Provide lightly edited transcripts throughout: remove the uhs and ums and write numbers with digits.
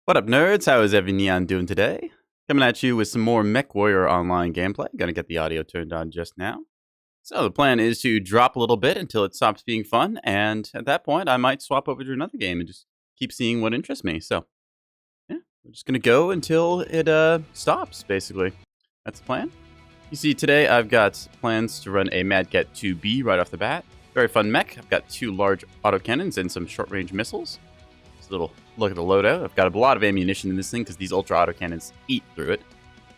What up, nerds? How is Neon doing today? Coming at you with some more Mechwarrior online gameplay. Gonna get the audio turned on just now. So the plan is to drop a little bit until it stops being fun, and at that point, I might swap over to another game and just keep seeing what interests me. So, yeah, we're just gonna go until it stops, basically. That's the plan. You see, today I've got plans to run a Mad Cat 2B right off the bat. Very fun mech. I've got 2 large autocannons and some short-range missiles. Just a little look at the loadout. I've got a lot of ammunition in this thing because these ultra autocannons eat through it.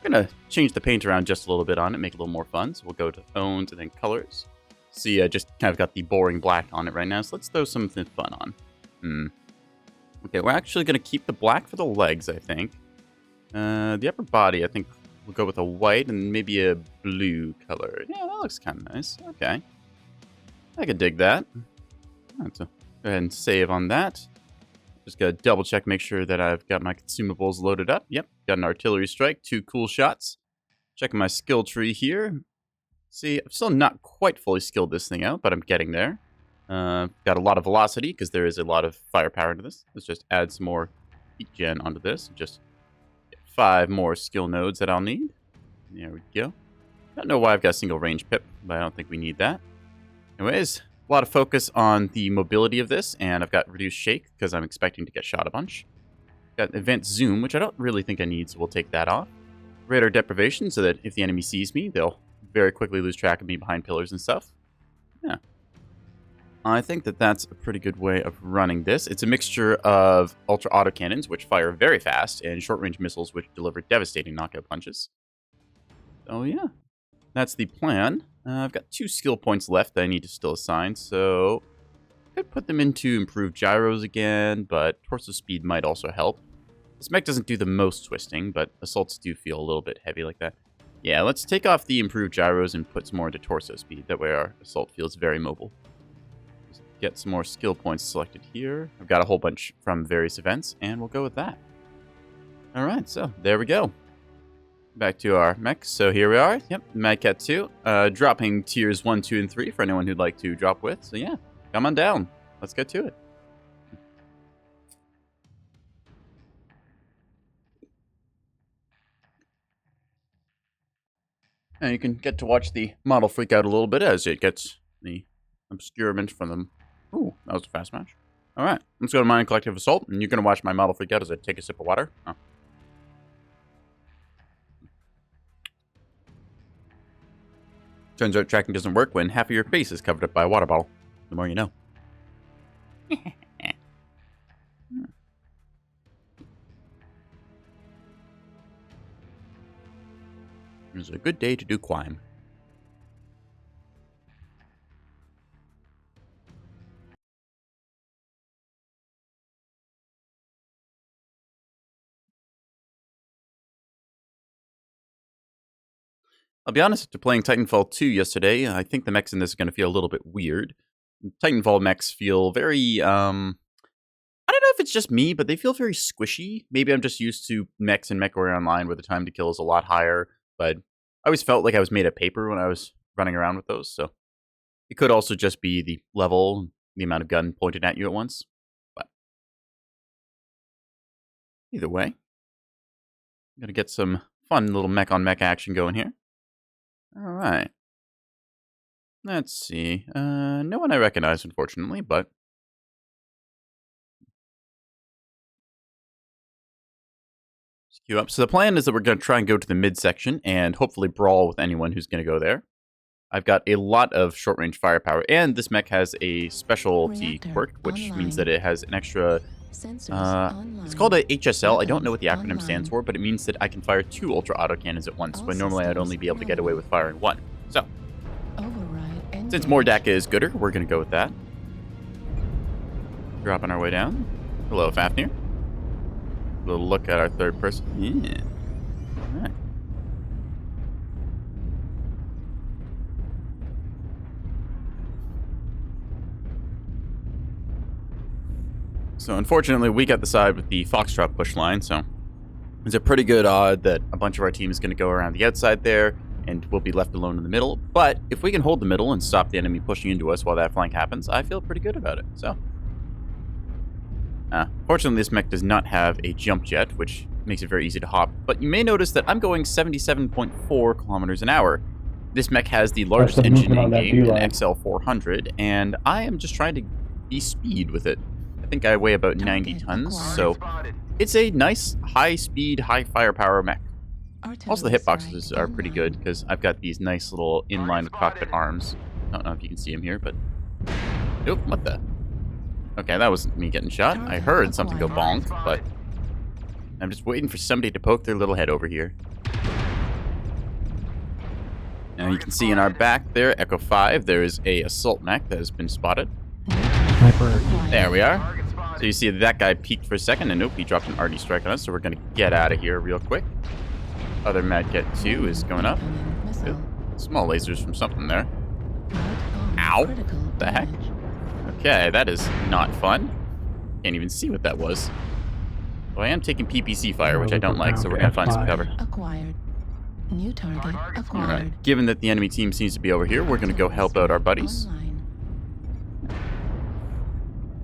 I'm going to change the paint around just a little bit on it, make it a little more fun. So we'll go to owns and then colors. See, I just kind of got the boring black on it right now, so let's throw something fun on. Okay, we're actually going to keep the black for the legs, I think. The upper body, I think we'll go with a white and maybe a blue color. Yeah, that looks kind of nice. Okay. I could dig that. All right, so go ahead and save on that. Just gotta double check, make sure that I've got my consumables loaded up. Yep, got an artillery strike, 2 cool shots. Checking my skill tree here. See, I'm still not quite fully skilled this thing out, but I'm getting there. Got a lot of velocity, because there is a lot of firepower into this. Let's just add some more heat gen onto this. Just get 5 more skill nodes that I'll need. There we go. Don't know why I've got a single range pip, but I don't think we need that. Anyways, a lot of focus on the mobility of this, and I've got reduced shake because I'm expecting to get shot a bunch. Got advanced zoom, which I don't really think I need, so we'll take that off. Radar deprivation, so that if the enemy sees me, they'll very quickly lose track of me behind pillars and stuff. Yeah. I think that that's a pretty good way of running this. It's a mixture of ultra autocannons, which fire very fast, and short-range missiles, which deliver devastating knockout punches. So yeah, that's the plan. I've got 2 skill points left that I need to still assign, so I could put them into improved gyros again, but torso speed might also help. This mech doesn't do the most twisting, but assaults do feel a little bit heavy like that. Yeah, let's take off the improved gyros and put some more into torso speed. That way our assault feels very mobile. Just get some more skill points selected here. I've got a whole bunch from various events, and we'll go with that. Alright, so there we go. Back to our mechs. So here we are. Yep, Mad Cat 2. Dropping tiers 1, 2, and 3 for anyone who'd like to drop with. So yeah, come on down. Let's get to it. And you can get to watch the model freak out a little bit as it gets the obscurement from them. Ooh, that was a fast match. Alright, let's go to Mine Collective Assault, and you're going to watch my model freak out as I take a sip of water. Oh. Turns out tracking doesn't work when half of your face is covered up by a water bottle. The more you know. It was a good day to do climb. I'll be honest, after playing Titanfall 2 yesterday, I think the mechs in this are going to feel a little bit weird. Titanfall mechs feel very, I don't know if it's just me, but they feel very squishy. Maybe I'm just used to mechs in Mechwarrior Online where the time to kill is a lot higher, but I always felt like I was made of paper when I was running around with those, so it could also just be the level, the amount of gun pointed at you at once, but either way, I'm going to get some fun little mech-on-mech action going here. Alright. Let's see. No one I recognize, unfortunately, but let's queue up. So the plan is that we're going to try and go to the midsection and hopefully brawl with anyone who's going to go there. I've got a lot of short-range firepower, and this mech has a specialty quirk, which means that it has an extra... it's called a HSL. I don't know what the acronym stands for, but it means that I can fire 2 ultra autocannons at once, when normally I'd only be able to get away with firing 1. So, since Mordaka is gooder, we're going to go with that. Dropping our way down. Hello, Fafnir. A little look at our third person. Yeah. Alright. So unfortunately, we got the side with the Foxtrot push line, so there's a pretty good odd that a bunch of our team is going to go around the outside there, and we'll be left alone in the middle. But if we can hold the middle and stop the enemy pushing into us while that flank happens, I feel pretty good about it. So Fortunately, this mech does not have a jump jet, which makes it very easy to hop, but you may notice that I'm going 77.4 kilometers an hour. This mech has the largest engine in game, an XL400, and I am just trying to be speed with it. I think I weigh about 90 tons, so it's a nice, high-speed, high-firepower mech. Also, the hitboxes are pretty good, because I've got these nice little inline cockpit arms. I don't know if you can see them here, but... Oop, what the... Okay, that wasn't me getting shot. I heard something go bonk, but... I'm just waiting for somebody to poke their little head over here. Now you can see in our back there, Echo 5, there is a assault mech that has been spotted. There we are. So you see that guy peeked for a second, and nope, he dropped an RD strike on us, so we're going to get out of here real quick. Other Mad Cat 2 is going up. Ooh, small lasers from something there. Ow! What the heck? Okay, that is not fun. Can't even see what that was. Well, I am taking PPC fire, which I don't like, so we're going to find some cover. Acquired. New target acquired. Alright, given that the enemy team seems to be over here, we're going to go help out our buddies.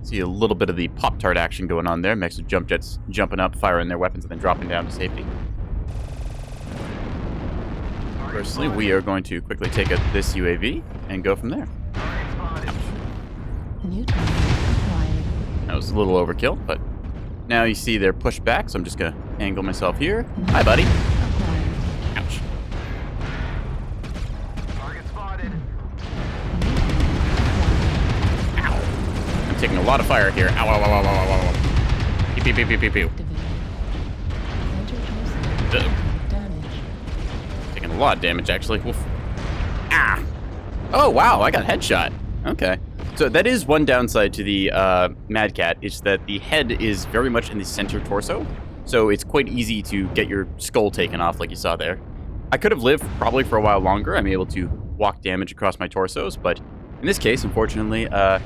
See a little bit of the Pop-Tart action going on there. Mechs with jump jets jumping up, firing their weapons, and then dropping down to safety. Firstly, we are going to quickly take out this UAV and go from there. New target acquired. That was a little overkill, but now you see they're pushed back, so I'm just going to angle myself here. Hi, buddy. Ouch. Target spotted. Ow. I'm taking a lot of fire here. Ow, ow, ow, ow, ow, ow, ow. Pew, pew, pew, pew, pew, pew. Taking a lot of damage, actually. Oof. Ah. Oh, wow, I got headshot. Okay. So that is one downside to the Mad Cat, is that the head is very much in the center torso. So it's quite easy to get your skull taken off, like you saw there. I could have lived probably for a while longer. I'm able to walk damage across my torsos, but in this case, unfortunately, I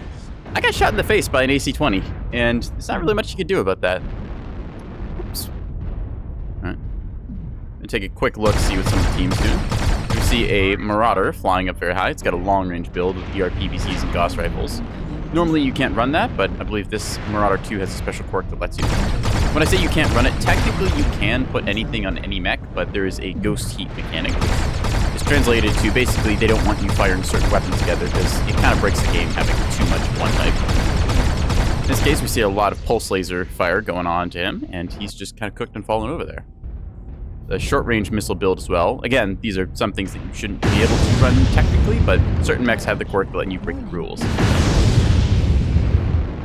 got shot in the face by an AC-20, and there's not really much you can do about that. Oops. Alright. Gonna take a quick look, see what some of the team's doing. We see a Marauder flying up very high. It's got a long-range build with ERPVCs and Gauss rifles. Normally you can't run that, but I believe this Marauder 2 has a special quirk that lets you. When I say you can't run it, technically you can put anything on any mech, but there is a ghost heat mechanic. It's translated to basically they don't want you firing certain weapons together because it kind of breaks the game having too much of one type. In this case, we see a lot of pulse laser fire going on to him, and he's just kind of cooked and fallen over there. The short-range missile build as well. Again, these are some things that you shouldn't be able to run technically, but certain mechs have the quirk letting you break the rules.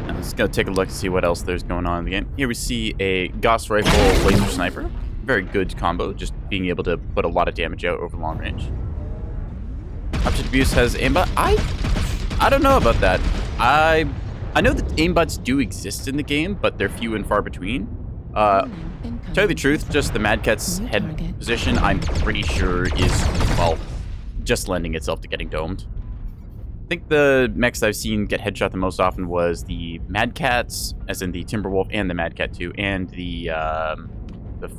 Now, let's go take a look and see what else there's going on in the game. Here we see a Gauss rifle laser sniper. Very good combo, just being able to put a lot of damage out over long range. Object abuse has aimbot. I don't know about that. I know that aimbots do exist in the game, but they're few and far between. To tell you the truth, just the Mad Cat's head position, I'm pretty sure is, well, just lending itself to getting domed. I think the mechs I've seen get headshot the most often was the Mad Cats, as in the Timberwolf and the Mad Cat 2, and the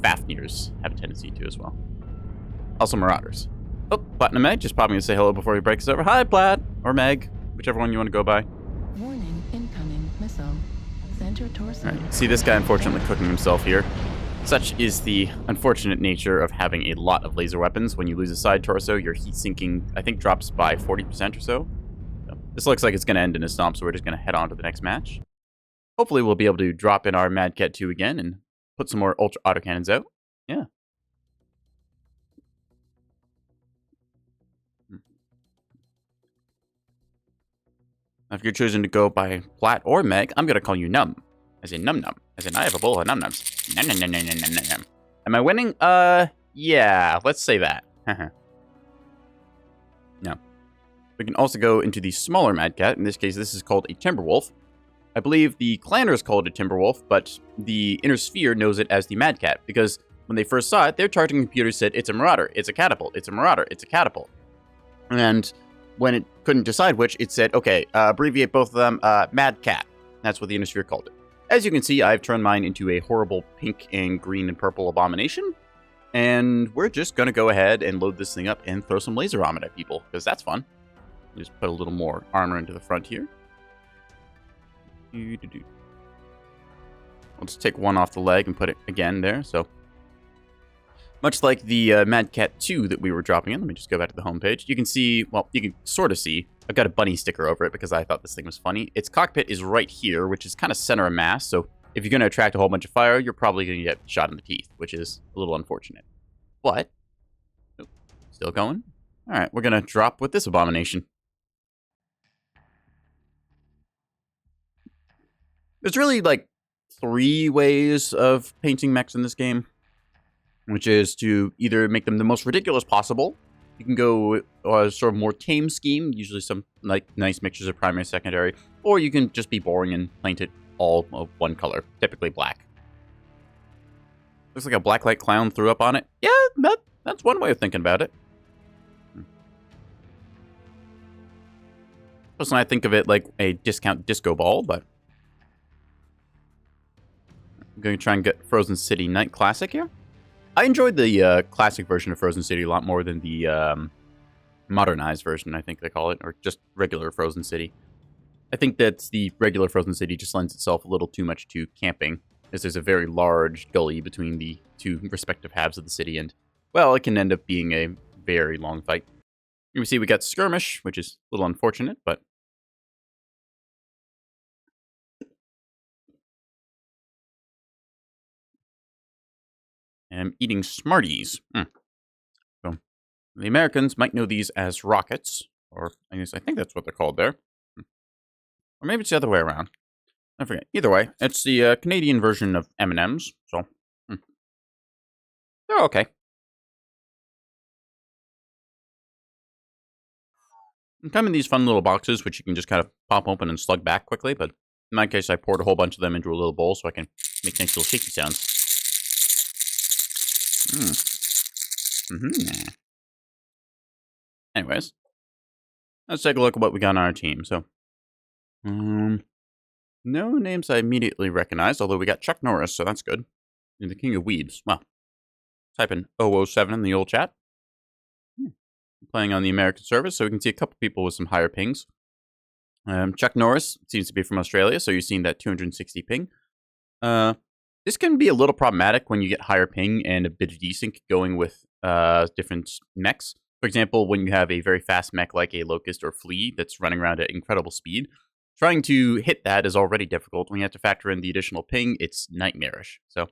Fafnirs have a tendency to as well. Also Marauders. Oh, Platinum Meg just popping to say hello before he breaks us over. Hi, Plat, or Meg, whichever one you want to go by. Warning, incoming missile. Center torso. All right, see this guy unfortunately cooking himself here. Such is the unfortunate nature of having a lot of laser weapons. When you lose a side torso, your heat sinking, I think, drops by 40% or so. This looks like it's going to end in a stomp, so we're just going to head on to the next match. Hopefully we'll be able to drop in our Mad Cat 2 again and put some more ultra autocannons out. Yeah. If you're choosing to go by Plat or Meg, I'm going to call you Num. As in Num Num. As in I have a bowl of Num Nums. Num Num Num Num Num Num Num. Am I winning? Yeah. Let's say that. No. We can also go into the smaller Mad Cat. In this case, this is called a Timberwolf. I believe the Clanners call it a Timberwolf, but the Inner Sphere knows it as the Mad Cat, because when they first saw it, their targeting computer said, it's a Marauder, it's a Catapult, it's a Marauder, it's a Catapult. And when it couldn't decide which, it said, okay, abbreviate both of them, Mad Cat. That's what the Inner Sphere called it. As you can see, I've turned mine into a horrible pink and green and purple abomination. And we're just going to go ahead and load this thing up and throw some laser armor at people, because that's fun. Just put a little more armor into the front here. I'll just take one off the leg and put it again there. So much like the Mad Cat 2 that we were dropping in. Let me just go back to the homepage. You can see, well, you can sort of see, I've got a bunny sticker over it because I thought this thing was funny. Its cockpit is right here, which is kind of center of mass. So if you're going to attract a whole bunch of fire, you're probably going to get shot in the teeth, which is a little unfortunate. But, oh, still going. All right, we're going to drop with this abomination. There's really, like, 3 ways of painting mechs in this game, which is to either make them the most ridiculous possible. You can go sort of more tame scheme, usually some like nice mixtures of primary, secondary, or you can just be boring and paint it all of one color, typically black. Looks like a blacklight clown threw up on it. Yeah, that's one way of thinking about it. Personally, I think of it like a discount disco ball, but I'm going to try and get Frozen City Night Classic here. I enjoyed the classic version of Frozen City a lot more than the modernized version, I think they call it, or just regular Frozen City. I think that the regular Frozen City just lends itself a little too much to camping, as there's a very large gully between the 2 respective halves of the city, and, well, it can end up being a very long fight. You can see we got Skirmish, which is a little unfortunate, but I'm eating Smarties. So the Americans might know these as rockets, or I think that's what they're called there. Or maybe it's the other way around. I forget. Either way, it's the Canadian version of M&Ms, so they're okay. They come in these fun little boxes, which you can just kind of pop open and slug back quickly, but in my case, I poured a whole bunch of them into a little bowl so I can make nice little shaky sounds. Anyways, let's take a look at what we got on our team. So, no names I immediately recognized, although we got Chuck Norris, so that's good. And the King of Weebs. Well, type in 007 in the old chat. Playing on the American service, so we can see a couple people with some higher pings. Chuck Norris seems to be from Australia, so you're seeing that 260 ping. This can be a little problematic when you get higher ping and a bit of desync going with different mechs. For example, when you have a very fast mech like a Locust or Flea that's running around at incredible speed, trying to hit that is already difficult. When you have to factor in the additional ping, it's nightmarish. So that's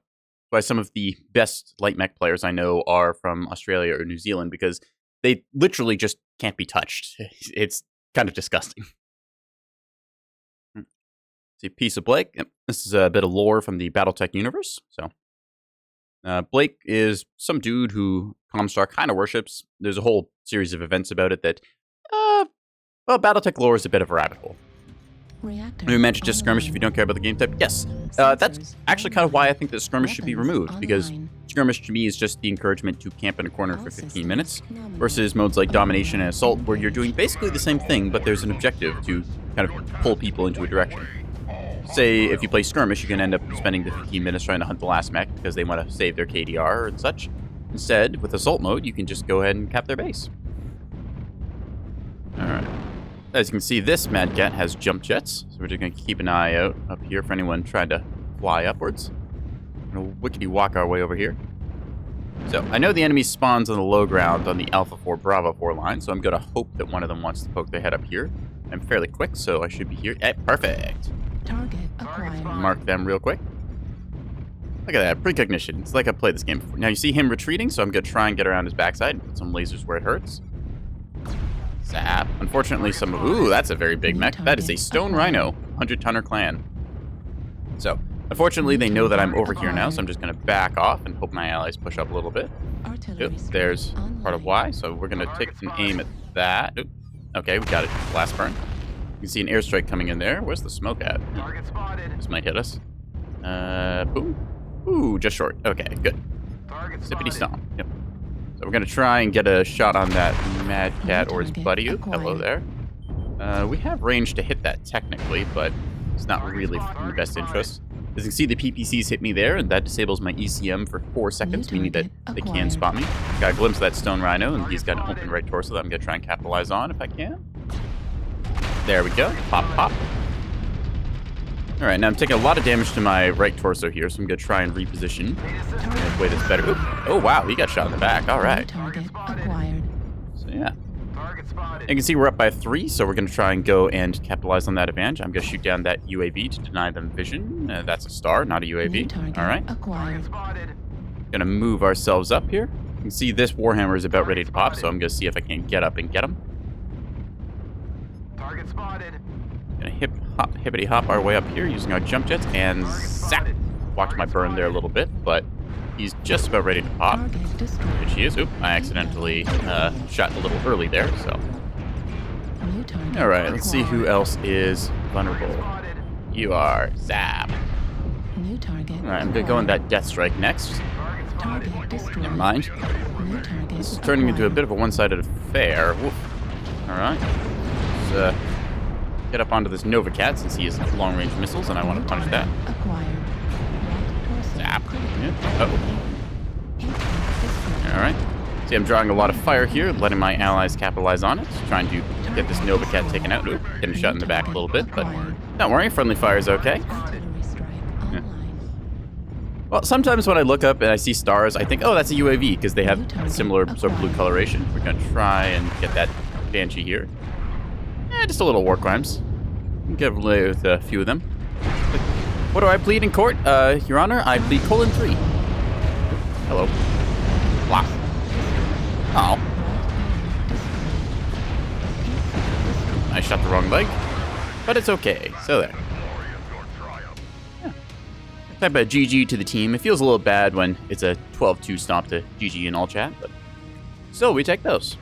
why some of the best light mech players I know are from Australia or New Zealand, because they literally just can't be touched. It's kind of disgusting. See, Piece of Blake. Yep. This is a bit of lore from the Battletech universe. So, Blake is some dude who Comstar kind of worships. There's a whole series of events about it that, well, Battletech lore is a bit of a rabbit hole. We mentioned just Skirmish if you don't care about the game type. Yes, that's actually kind of why I think that Skirmish should be removed, because Skirmish to me is just the encouragement to camp in a corner for 15 minutes, versus modes like Domination and Assault, where you're doing basically the same thing, but there's an objective to kind of pull people into a direction. Say, if you play Skirmish, you can end up spending the 15 minutes trying to hunt the last mech because they want to save their KDR and such. Instead, with Assault mode, you can just go ahead and cap their base. Alright. As you can see, this Mad Cat has jump jets, so we're just going to keep an eye out up here for anyone trying to fly upwards. We're going to wickety walk our way over here. So, I know the enemy spawns on the low ground on the Alpha 4 Bravo 4 line, so I'm going to hope that one of them wants to poke their head up here. I'm fairly quick, so I should be here. Hey, perfect! Target acquired. Mark them real quick. Look at that, precognition. It's like I've played this game before. Now, you see him retreating, so I'm going to try and get around his backside and put some lasers where it hurts. Zap. Unfortunately, some... Ooh, that's a very big mech. That is a Stone Rhino, 100-tonner clan. So, unfortunately, they know that I'm over here now, so I'm just going to back off and hope my allies push up a little bit. Yep, there's part of why, so we're going to take an aim at that. Oop. Okay, we got it. Last burn. You can see an airstrike coming in there. Where's the smoke at? This might hit us. Boom. Ooh, just short. Okay, good. Zippity stomp. Yep. So we're going to try and get a shot on that Mad Cat or his buddy. Ooh, hello there. We have range to hit that technically, but it's not really in the best interest. As you can see, the PPCs hit me there, and that disables my ECM for 4 seconds, meaning that they can spot me. Got a glimpse of that Stone Rhino, and he's got an open right torso that I'm going to try and capitalize on if I can. There we go. Pop, pop. Alright, now I'm taking a lot of damage to my right torso here, so I'm going to try and reposition in a way that's better. Oop. Oh, wow, he got shot in the back. Alright. Target acquired. So, yeah. You can see we're up by 3, so we're going to try and go and capitalize on that advantage. I'm going to shoot down that UAV to deny them vision. That's a star, not a UAV. Alright. Going to move ourselves up here. You can see this Warhammer is about ready to pop, so I'm going to see if I can get up and get him. Target spotted. Gonna hippity hop our way up here using our jump jets and zap. Watch my burn there a little bit, but he's just about ready to pop. Which he is. Oop, I accidentally shot a little early there, so. Alright, let's see who else is vulnerable. You are. Zap. Alright, I'm gonna go on that death strike next. Never mind. This is turning into a bit of a one-sided affair. Alright. Let's get up onto this Nova Cat since he has long-range missiles and I want to punish that. Zap. Yeah. Uh-oh. Alright. See, I'm drawing a lot of fire here, letting my allies capitalize on it. Trying to get this Nova Cat taken out. Ooh, getting shot in the back a little bit, but don't worry, friendly fire is okay. Yeah. Well, sometimes when I look up and I see stars, I think, oh, that's a UAV, because they have similar sort of blue coloration. We're going to try and get that Banshee here. Just a little war crimes. Get away with a few of them. What do I plead in court? Your Honor, I plead :3. Hello. Wow. Oh. I shot the wrong leg, but it's okay. So there. Yeah. Type of GG to the team. It feels a little bad when it's a 12-2 stomp to GG in all chat, but still, we take those.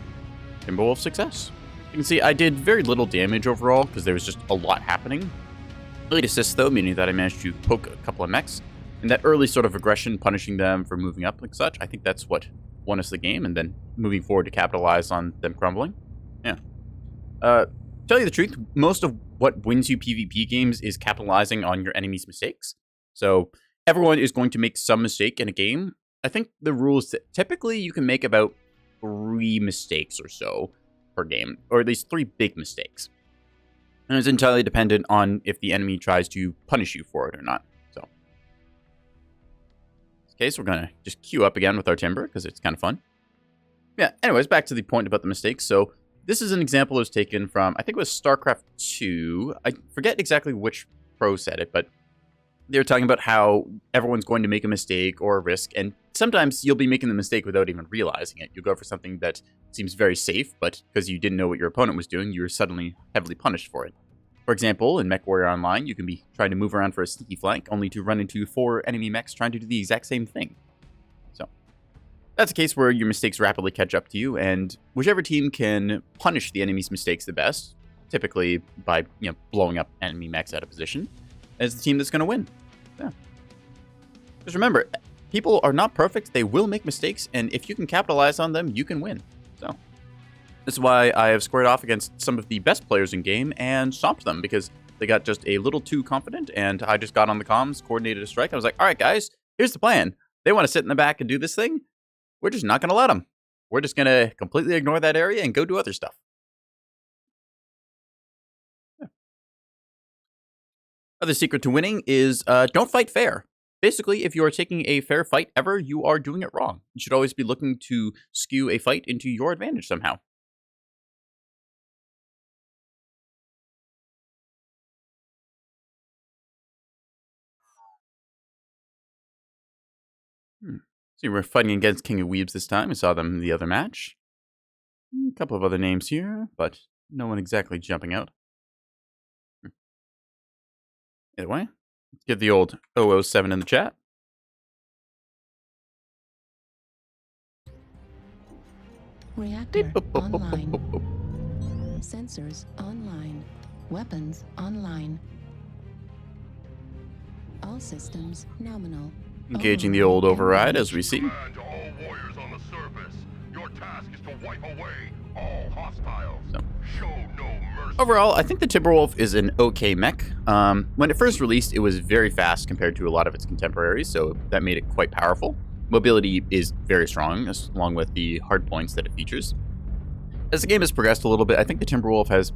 Timberwolf success. You can see I did very little damage overall because there was just a lot happening. Late assist though, meaning that I managed to poke a couple of mechs. And that early sort of aggression, punishing them for moving up and such, I think that's what won us the game, and then moving forward to capitalize on them crumbling. Yeah. Tell you the truth, most of what wins you PvP games is capitalizing on your enemy's mistakes. So everyone is going to make some mistake in a game. I think the rule is that typically you can make about 3 mistakes or so per game, or at least 3 big mistakes. And it's entirely dependent on if the enemy tries to punish you for it or not. So, in this case, we're going to just queue up again with our Timber, because it's kind of fun. Yeah, anyways, back to the point about the mistakes. So, this is an example that was taken from, I think it was StarCraft 2. I forget exactly which pro said it, but they were talking about how everyone's going to make a mistake or a risk, and sometimes you'll be making the mistake without even realizing it. You'll go for something that seems very safe, but because you didn't know what your opponent was doing, you were suddenly heavily punished for it. For example, in Mechwarrior Online, you can be trying to move around for a sneaky flank, only to run into 4 enemy mechs trying to do the exact same thing. So, that's a case where your mistakes rapidly catch up to you, and whichever team can punish the enemy's mistakes the best, typically by blowing up enemy mechs out of position, is the team that's going to win. Yeah. Just remember, people are not perfect. They will make mistakes, and if you can capitalize on them, you can win. So, this is why I have squared off against some of the best players in game and stomped them, because they got just a little too confident, and I just got on the comms, coordinated a strike. I was like, all right, guys, here's the plan. They want to sit in the back and do this thing. We're just not going to let them. We're just going to completely ignore that area and go do other stuff. Yeah. Other secret to winning is don't fight fair. Basically, if you are taking a fair fight ever, you are doing it wrong. You should always be looking to skew a fight into your advantage somehow. See, we're fighting against King of Weebs this time. We saw them in the other match. A couple of other names here, but no one exactly jumping out. Either way, let's get the old 007 in the chat. Reactor online. Sensors online. Weapons online. All systems nominal. Engaging the old override as we see. Overall, I think the Timberwolf is an okay mech. When it first released, it was very fast compared to a lot of its contemporaries, so that made it quite powerful. Mobility is very strong, along with the hard points that it features. As the game has progressed a little bit, I think the Timberwolf has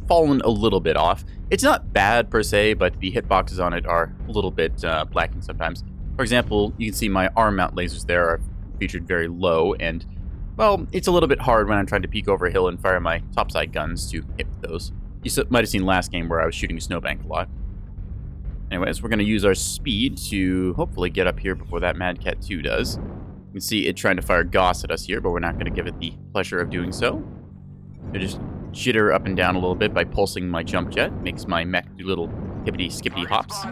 fallen a little bit off. It's not bad per se, but the hitboxes on it are a little bit lacking sometimes. For example, you can see my arm mount lasers there are featured very low, and, well, it's a little bit hard when I'm trying to peek over a hill and fire my topside guns to hit those. You might have seen last game where I was shooting a snowbank a lot. Anyways, we're going to use our speed to hopefully get up here before that Mad Cat 2 does. You can see it trying to fire Gauss at us here, but we're not going to give it the pleasure of doing so. I just jitter up and down a little bit by pulsing my jump jet. Makes my mech do little hippity-skippity hops.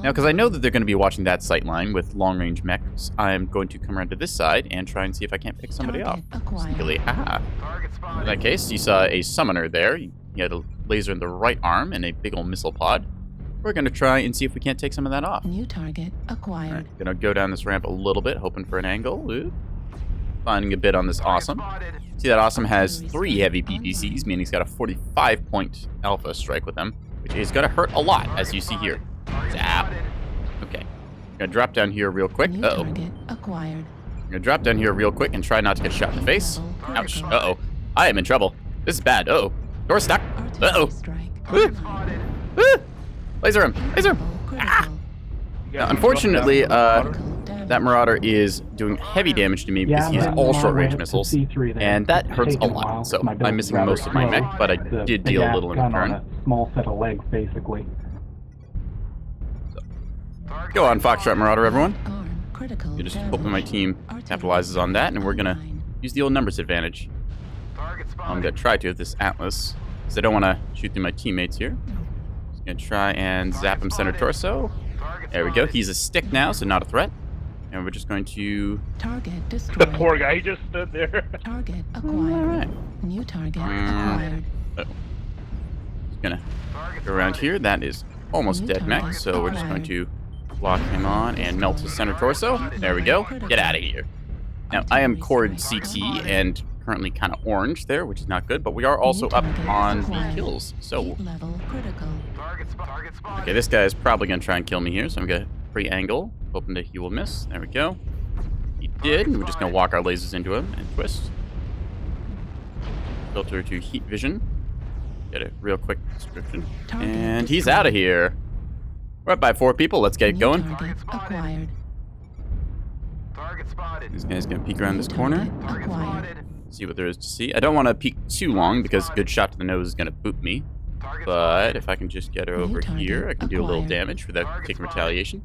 Now, because I know that they're going to be watching that sight line with long-range mechs, I'm going to come around to this side and try and see if I can't pick somebody off. Sneakily, haha. In that case, you saw a summoner there. He had a laser in the right arm and a big old missile pod. We're going to try and see if we can't take some of that off. New target acquired. Right, going to go down this ramp a little bit, hoping for an angle. Ooh. Finding a bit on this awesome. See, that awesome has 3 heavy PPCs, meaning he's got a 45-point alpha strike with him, which is going to hurt a lot, as you see here. Zap. Okay. Gonna drop down here real quick. Uh-oh. I'm gonna drop down here real quick and try not to get shot in the face. Ouch. Uh-oh. I am in trouble. This is bad. Uh-oh. Door stuck. Uh-oh. Laser him. Laser him. Ah! Now, unfortunately, that Marauder is doing heavy damage to me because he's all short-range missiles, and that hurts a lot. So I'm missing most of my mech, but I did deal a little in return. Small set of legs, basically. Go on, Foxtrot Marauder, everyone. You're just hoping my team capitalizes on that, and we're gonna use the old numbers advantage. I'm gonna try to with this Atlas, because I don't want to shoot through my teammates here. Just gonna try and zap him center torso. There we go. He's a stick now, so not a threat. And we're just going to... Target destroyed. The poor guy, he just stood there. Target acquired. Alright. New target acquired. Just gonna go around here. That is almost dead mech, so we're just going to lock him on and melt his center torso. There we go. Get out of here. Now, I am cord CT and currently kind of orange there, which is not good, but we are also up on the kills. So, okay, this guy is probably going to try and kill me here, so I'm going to pre-angle, hoping that he will miss. There we go. He did, and we're just going to walk our lasers into him and twist. Filter to heat vision. Get a real quick description. And he's out of here. We're up by 4 people. Let's get going. This guy's going to peek around this corner. See what there is to see. I don't want to peek too long because a good shot to the nose is going to boot me. But if I can just get over here, I can do a little damage without taking retaliation.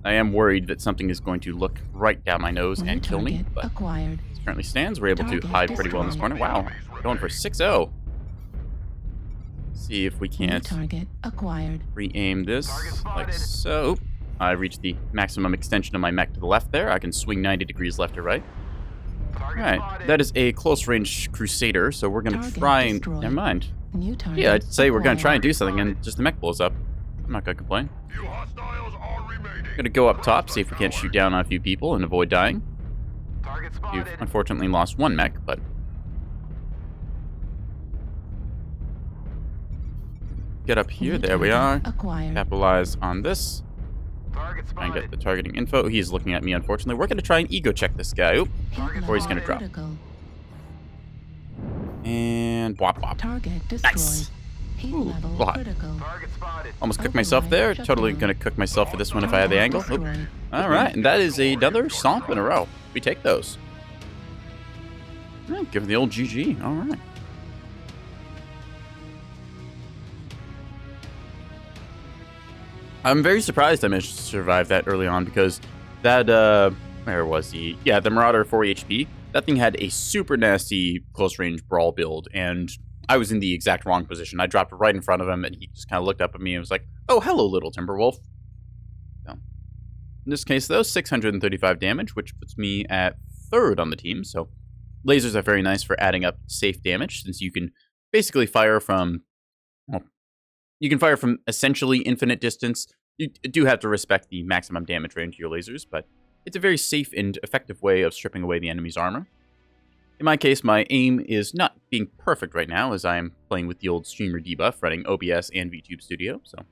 I am worried that something is going to look right down my nose and kill me. But as it currently stands, we're able to hide pretty well in this corner. Wow. Going for 6-0. See if we can't re-aim this like so. I reached the maximum extension of my mech to the left there. I can swing 90 degrees left or right. Alright, that is a close-range Crusader, so we're going to try and... Never mind. Yeah, I'd say we're going to try and do something and just the mech blows up. I'm not going to complain. We're going to go up top, see if we can't shoot down on a few people and avoid dying. You've unfortunately lost 1 mech, but... Get up here, there we are. Capitalize on this. Try and get the targeting info. He's looking at me, unfortunately. We're going to try and ego check this guy. Oop. Before he's going to drop. And wop wop. Nice. Ooh, hot. Almost cooked myself there. Totally going to cook myself for this one if I had the angle. Oop. Alright, and that is another stomp in a row. We take those. Yeah, give it the old GG. Alright. I'm very surprised I managed to survive that early on because that, where was he? Yeah, the Marauder 4 HP. That thing had a super nasty close-range brawl build, and I was in the exact wrong position. I dropped right in front of him, and he just kind of looked up at me and was like, oh, hello, little Timberwolf. So, in this case, though, 635 damage, which puts me at 3rd on the team. So, lasers are very nice for adding up safe damage, since you can basically fire from... Well, you can fire from essentially infinite distance. You do have to respect the maximum damage range of your lasers, but it's a very safe and effective way of stripping away the enemy's armor. In my case, my aim is not being perfect right now, as I am playing with the old streamer debuff, running OBS and VTube Studio, so...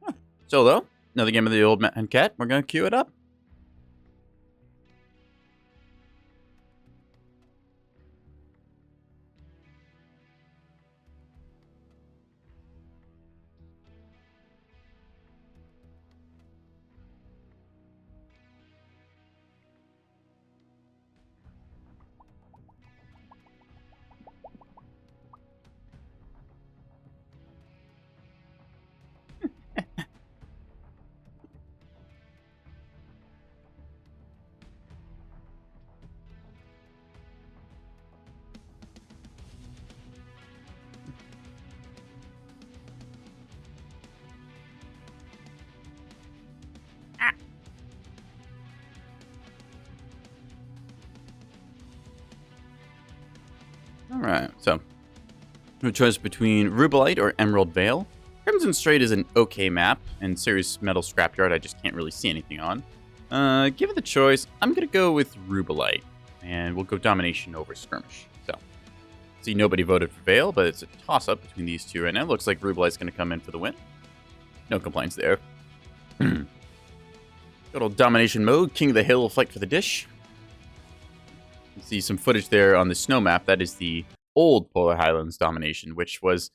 Yeah. Solo, another game of the old Mad Cat. We're going to queue it up. Alright, so no choice between Rubelite or Emerald Vale. Crimson Strait is an okay map, and Serious Metal Scrapyard I just can't really see anything on. Given the choice, I'm gonna go with Rubelite, and we'll go Domination over Skirmish. So, see, nobody voted for Vale, but it's a toss-up between these two right now. Looks like Rubelite's gonna come in for the win. No complaints there. Good old Domination mode, King of the Hill, fight for the dish. You see some footage there on the snow map. That is the old Polar Highlands Domination, which was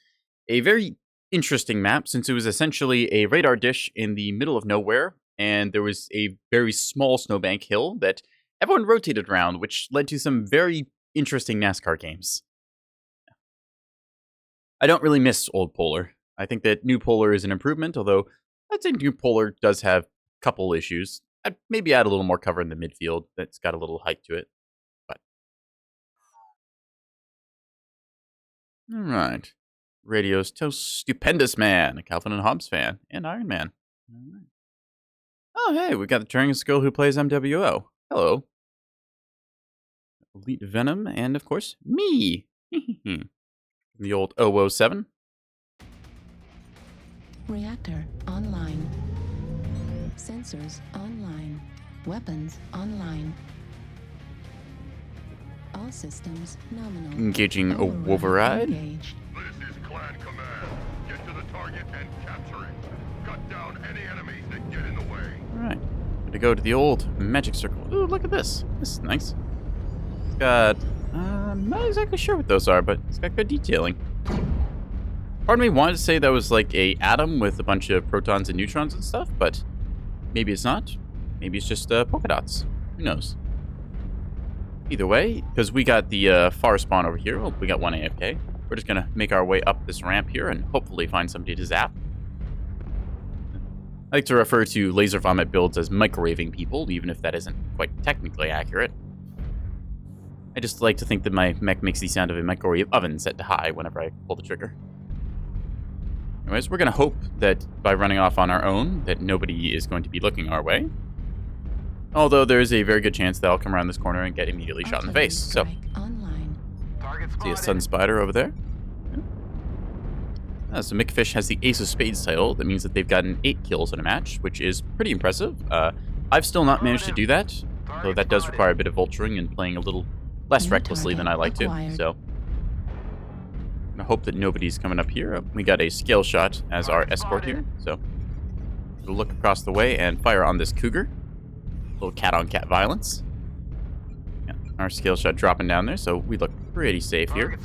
a very interesting map since it was essentially a radar dish in the middle of nowhere, and there was a very small snowbank hill that everyone rotated around, which led to some very interesting NASCAR games. I don't really miss old Polar. I think that new Polar is an improvement, although I'd say new Polar does have a couple issues. I'd maybe add a little more cover in the midfield that's got a little height to it. Alright. Radio's Toast Stupendous Man, a Calvin and Hobbes fan, and Iron Man. Alright. Oh, hey, we got the Turing Skull who plays MWO. Hello. Elite Venom, and of course, me! The old 007. Reactor online. Sensors online. Weapons online. All systems nominal. Engaging a Wolverine. Engaged. This is Clan Command. Get to the target and capture it. Cut down any enemies that get in the way. Alright. Gonna go to the old magic circle. Ooh, look at this. This is nice. It's got... I'm not exactly sure what those are, but it's got good detailing. Part of me wanted to say that was like a atom with a bunch of protons and neutrons and stuff, but maybe it's not. Maybe it's just polka dots. Who knows? Either way, because we got the far spawn over here. Well, we got one AFK. We're just going to make our way up this ramp here and hopefully find somebody to zap. I like to refer to laser vomit builds as microwaving people, even if that isn't quite technically accurate. I just like to think that my mech makes the sound of a microwave oven set to high whenever I pull the trigger. Anyways, we're going to hope that by running off on our own, that nobody is going to be looking our way. Although there is a very good chance that I'll come around this corner and get immediately shot in the face. So, see a Sun Spider over there. So Mickfish has the Ace of Spades title. That means that they've gotten 8 kills in a match, which is pretty impressive. I've still not managed to do that, though that does require a bit of vulturing and playing a little less recklessly than I like to. So, I hope that nobody's coming up here. We got a scale shot as our escort here. So, we'll look across the way and fire on this cougar. Little cat-on-cat violence. Yeah, our scale shot dropping down there, so we look pretty safe here.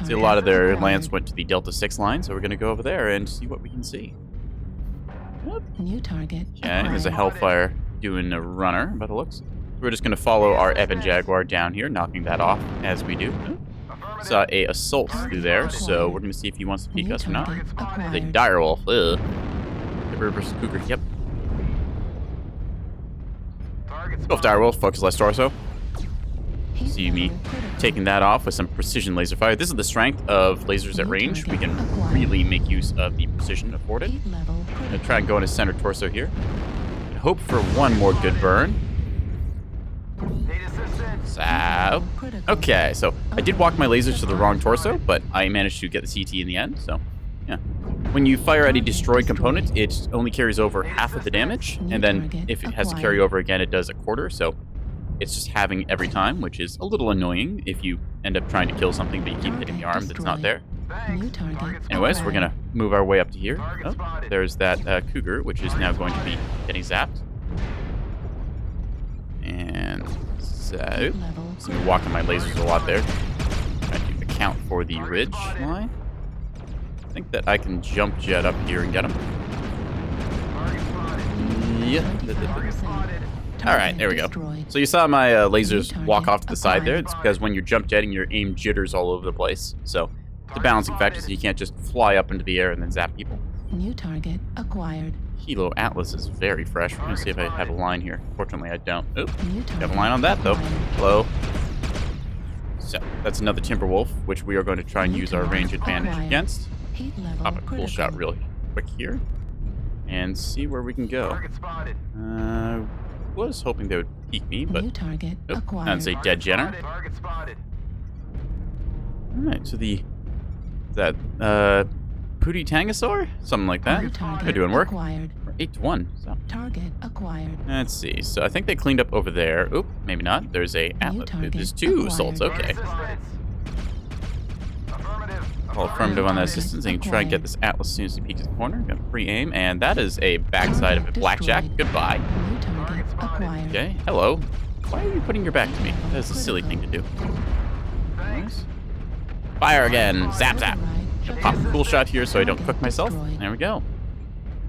See, a lot of their lance went to the Delta 6 line, so we're going to go over there and see what we can see. Yep. New target. Okay, there's a Hellfire doing a runner, by the looks. We're just going to follow our Evan Jaguar down here, knocking that off as we do. Saw a Assault through there, so we're going to see if he wants to peek us or not. The Direwolf. Ugh. Hipper versus Cougar, yep. Go off Direwolf, focus less torso. See me taking that off with some precision laser fire. This is the strength of lasers at range. We can really make use of the precision afforded. I'm going to try and go in his center torso here. And hope for one more good burn. So, okay, so I did walk my lasers to the wrong torso, but I managed to get the CT in the end, so yeah. When you fire at a destroyed component, it only carries over half of the damage, and then if it has to carry over again, it does a quarter, so it's just having every time, which is a little annoying if you end up trying to kill something but you keep hitting the arm that's not there. Anyways, we're going to move our way up to here. Oh, there's that cougar, which is now going to be getting zapped. And so, I'm walking my lasers a lot there. Trying to account for the ridge line. I think that I can jump jet up here and get him. Yeah. Alright, there we go. So you saw my lasers walk off to the side there. It's because when you're jump jetting, your aim jitters all over the place. So, it's a balancing factor, so you can't just fly up into the air and then zap people. New target acquired. Hilo Atlas is very fresh. We're going to see if I have a line here. Fortunately, I don't. Oop, have a line on that, though. Hello. So, that's another Timberwolf, which we are going to try and use our range advantage against. Pop a cool shot real quick here. and see where we can go. Target spotted. Was hoping they would peek me, but New target nope, acquired. that's a dead Jenner. Target spotted. Alright, so that Pooty Tangosaur? Something like that. New target They're doing work. acquired. We're 8-1. So Target acquired. let's see. So I think they cleaned up over there. Oop, maybe not. There's a Atlas. target There's two acquired. assaults. Okay. Affirmative. I'll affirmative on that Target assistance and try and get acquired. this Atlas as soon as he peeks at the corner. Got free aim, and that is a backside of a Target blackjack. destroyed. Goodbye. New target acquired. Okay, hello. Why are you putting your back to me? That is a silly thing to do. Thanks. Fire again. Zap, zap. Override. Pop a cool shot here so I don't Target cook myself. destroyed. There we go.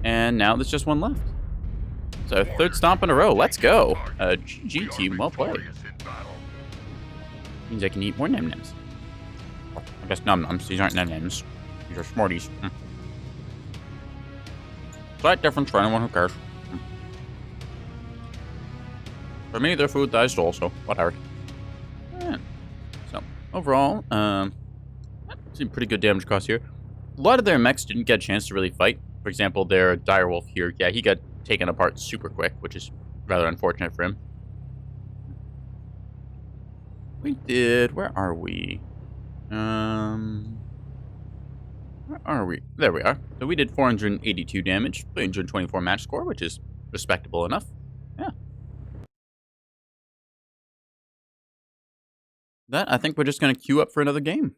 And now there's just one left. So third stomp in a row. Let's go. GG team, well played. Victorious in battle. Means I can eat more num-nums. I guess num-nums. These aren't num-nums. These are Smarties. Slight difference for anyone who cares. For me, they're food that I stole, so whatever. Yeah. So, overall, seemed pretty good damage across here. A lot of their mechs didn't get a chance to really fight. For example, their Direwolf here, yeah, he got taken apart super quick, which is rather unfortunate for him. Where are we? Where are we? There we are. So we did 482 damage, 324 match score, which is respectable enough. Yeah. That, I think we're just going to queue up for another game.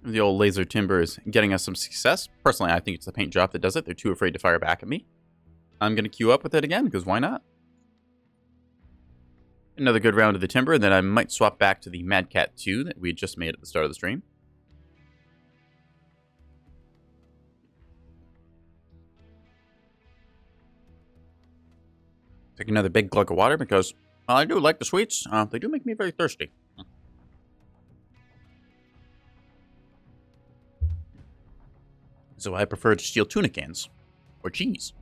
The old laser timber is getting us some success. Personally, I think it's the paint job that does it. They're too afraid to fire back at me. I'm going to queue up with it again, because why not? Another good round of the timber, and then I might swap back to the Mad Cat 2 that we just made at the start of the stream. Take another big glug of water, because while I do like the sweets, they do make me very thirsty. So I prefer to steal tuna cans. Or cheese.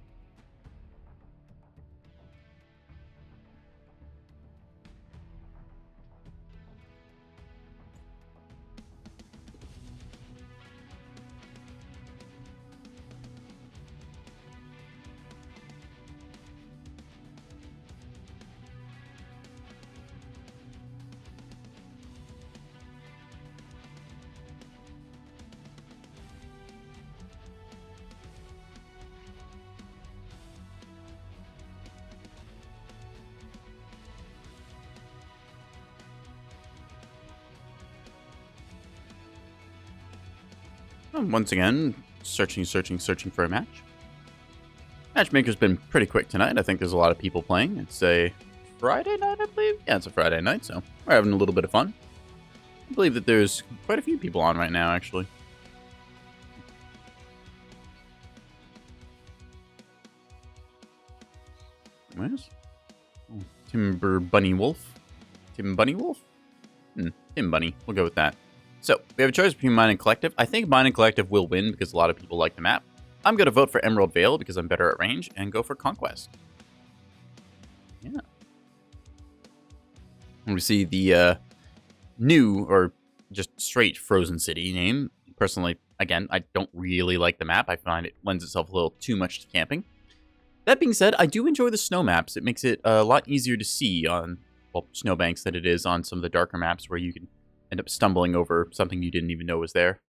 Once again, searching for a match. Matchmaker's been pretty quick tonight. I think there's a lot of people playing. It's a Friday night, I believe. Yeah, it's a Friday night, so we're having a little bit of fun. I believe that there's quite a few people on right now, actually. Where's Timber Bunny Wolf? Tim Bunny Wolf? Tim Bunny. We'll go with that. So, we have a choice between Mine and Collective. I think Mine and Collective will win because a lot of people like the map. I'm going to vote for Emerald Vale because I'm better at range and go for Conquest. Yeah. And we see the new or just straight Frozen City name. Personally, again, I don't really like the map. I find it lends itself a little too much to camping. That being said, I do enjoy the snow maps. It makes it a lot easier to see on, well, snowbanks than it is on some of the darker maps where you can end up stumbling over something you didn't even know was there.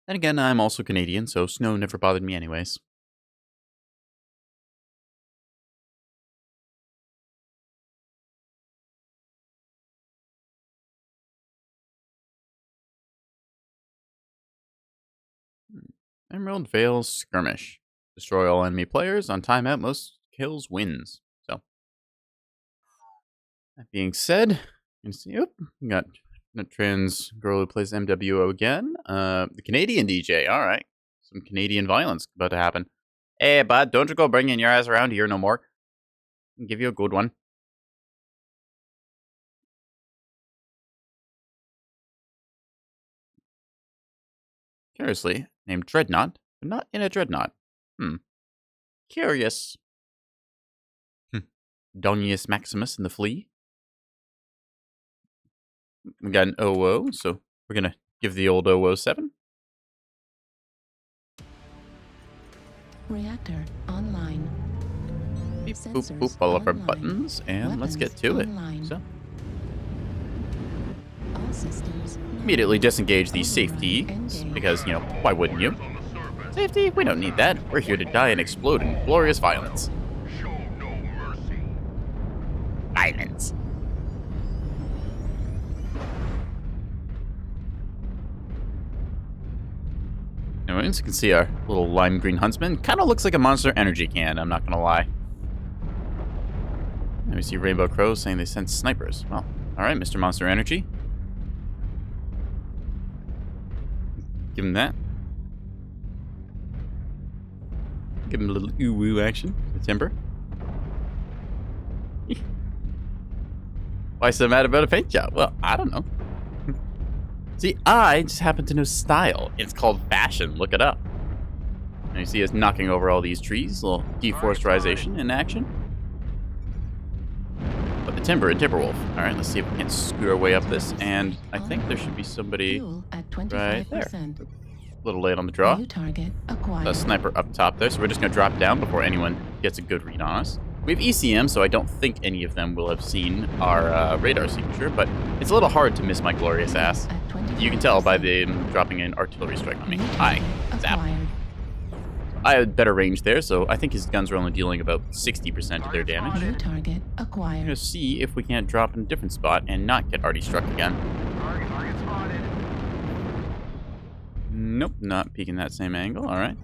And again, I'm also Canadian, so snow never bothered me anyways. Emerald Vale Skirmish. Destroy all enemy players. On timeout, most kills wins. So, that being said, you can see, we got trans girl who plays MWO again. The Canadian DJ, alright. Some Canadian violence about to happen. Hey, bud, don't you go bringing your ass around here no more. I'll give you a good one. Curiously, named Dreadnought, but not in a Dreadnought. Curious. Donius Maximus and the Flea. We got an OO, so we're going to give the old OO 7. Reactor online. Beep, boop, Sensors boop, all of our online. buttons, and let's get to Weapons it. So, All systems. immediately disengage the safety, because, you know, why wouldn't you? On the surface, Safety? We don't need that. We're here to die and explode in glorious violence. show no mercy. Violence. Anyways, you can see our little lime green huntsman. Kind of looks like a Monster Energy can, I'm not going to lie. And we see Rainbow Crows saying they sent snipers. Well, alright, Mr. Monster Energy. Give him that. Give him a little ooh-woo action. The timber. Why so mad about a paint job? Well, I don't know. See, I just happen to know style. It's called fashion. Look it up. And you see us knocking over all these trees. A little deforestation in action. But the timber and Timberwolf. Alright, let's see if we can screw our way up this. And I think there should be somebody Fuel at 25%. right there. A little late on the draw. New target acquired. A sniper up top there, so we're just going to drop down before anyone gets a good read on us. We have ECM, so I don't think any of them will have seen our radar signature, but it's a little hard to miss my glorious ass. At You can tell by 25%. them dropping an artillery strike on me. New Hi. target Zap. acquired. I had better range there, so I think his guns are only dealing about 60% of their damage. New target I'm acquired. going to see if we can't drop in a different spot and not get already struck again. Target spotted. Nope, not peeking that same angle. All right.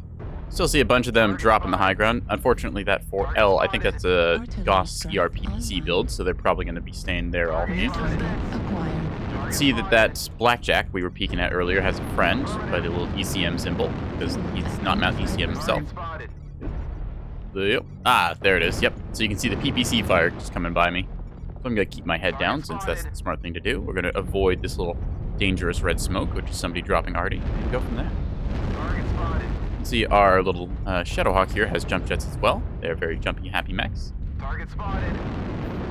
Still see a bunch of them drop in the high ground. Unfortunately, that 4L, I think that's a GOS ERPPC build, so they're probably going to be staying there all New game. target acquired. See that Blackjack we were peeking at earlier has a friend by the little ECM symbol, because he's not Mount ECM himself. Spotted. Yep. Ah, there it is. Yep. So you can see the PPC fire just coming by me. So I'm going to keep my head down since that's the smart thing to do. We're going to avoid this little dangerous red smoke, which is somebody dropping arty, and go from there. Target spotted. See, our little Shadowhawk here has jump jets as well. They're very jumpy, happy mechs. Target spotted.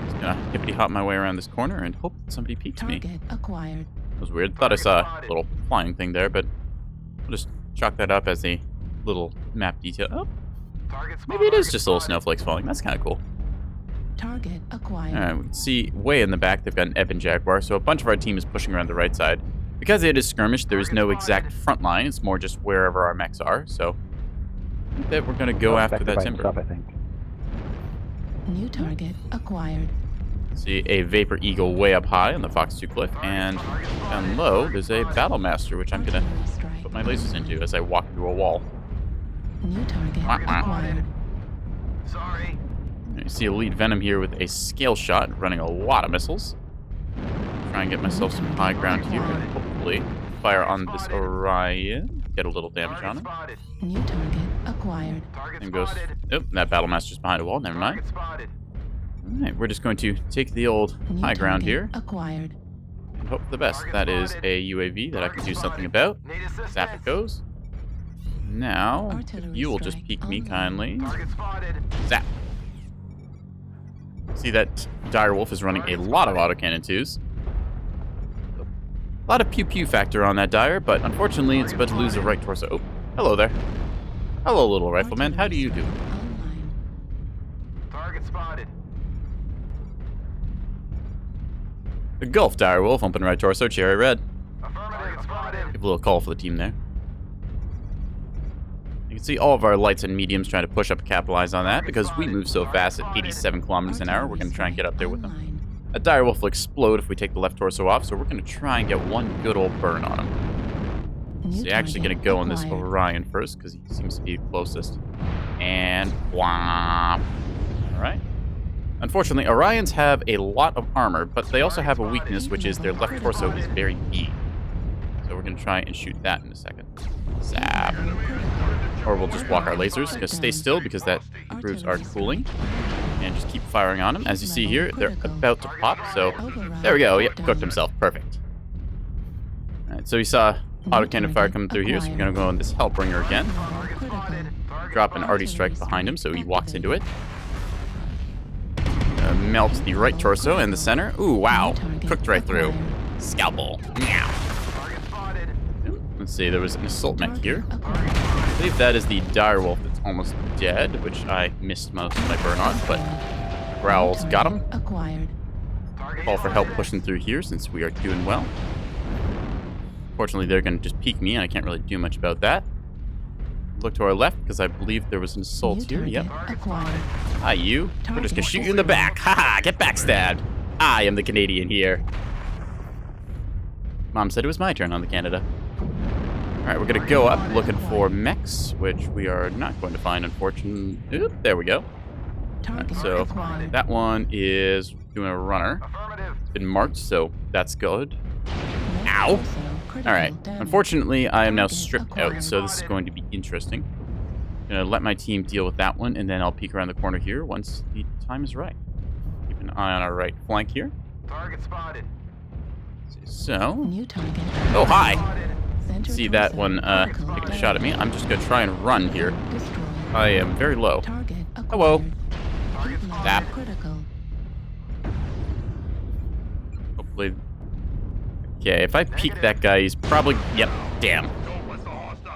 Just gonna hippity hop my way around this corner and hope that somebody peeks me. Target acquired. That was weird. Thought I saw a little flying thing there, but we'll just chalk that up as a little map detail. Oh, Target maybe it is just little snowflakes falling. That's kind of cool. Target acquired. All right, we can see way in the back they've got an Ebon Jaguar, so a bunch of our team is pushing around the right side. Because it is skirmish, there is no exact front line. It's more just wherever our mechs are. So I think that we're going to go after that timber. Stuff, I think. New target acquired. See a Vapor Eagle way up high on the Fox 2 cliff, and down low there's a Battle Master, which I'm going to Artillery strike. put my lasers into as I walk through a wall. New target Wah, wah. acquired. Sorry. I see Elite Venom here with a scale shot running a lot of missiles. Try and get myself some high ground here and hopefully fire on this Orion. Get a little damage on it. Spotted. New target acquired. Target And goes. spotted. Oh, that Battle Master's behind a wall. Never mind. Target spotted. Alright, we're just going to take the old New high ground target here acquired. and hope for the best. That is a UAV that I can do something about. Need assistance. Zap it goes. Now, if Artillery you will just strike peek me online. kindly. Target spotted. Zap. See that Direwolf is running a lot of autocannon twos. A lot of pew-pew factor on that Dire, but unfortunately it's about to lose the right torso. Oh, hello there. Hello, little rifleman. How do you do? Online. Target spotted. The Gulf Direwolf, open right torso, cherry red. Affirmative. Spotted. Give a little call for the team there. You can see all of our lights and mediums trying to push up and capitalize on that because we move so fast at 87 kilometers an hour. We're going to try and get up there with them. Online. A Direwolf will explode if we take the left torso off, so we're going to try and get one good old burn on him. New So you're actually going to target go on this acquired. Orion first because he seems to be the closest. And whomp. Alright. Unfortunately, Orions have a lot of armor, but they also have a weakness, which is their left torso is very big. So we're going to try and shoot that in a second. Zap. Or we'll just walk our lasers. Just stay still because that improves our cooling. And just keep firing on them. As you see here, they're about to pop. So there we go. Yep, cooked himself. Perfect. Alright, so we saw autocannon fire coming through here, so we're going to go on this Hellbringer again. Critical. drop an arty strike behind him, so he walks into it. Melts the right torso and the center. Ooh, wow. Cooked right through. Scalpel. Meow. Let's see, there was an assault mech here. I believe that is the direwolf that's almost dead, which I missed most of my burn on, but Growl's got him. Call for help pushing through here since we are doing well. Fortunately, they're going to just peek me, and I can't really do much about that. Look to our left, because I believe there was an assault here. Yep. Hi, you. We're just going to shoot you in the back. Haha, get backstabbed. I am the Canadian here. Mom said it was my turn on the Canada. Alright, we're going to go up looking for mechs, which we are not going to find, unfortunately. Oop, there we go. Right, so that one is doing a runner. It's been marked, so that's good. Ow! Alright, unfortunately, I am now stripped out, so this is going to be interesting. I'm going to let my team deal with that one, and then I'll peek around the corner here once the time is right. Keep an eye on our right flank here. Target spotted. So... New target. Oh, hi! Center See that torso. one take a shot at me. I'm just going to try and run here. Destroyed. I am very low. Target Hello. acquired. Heat level Zap. critical. Hopefully... Okay, if I peek that guy, he's probably... Yep, damn.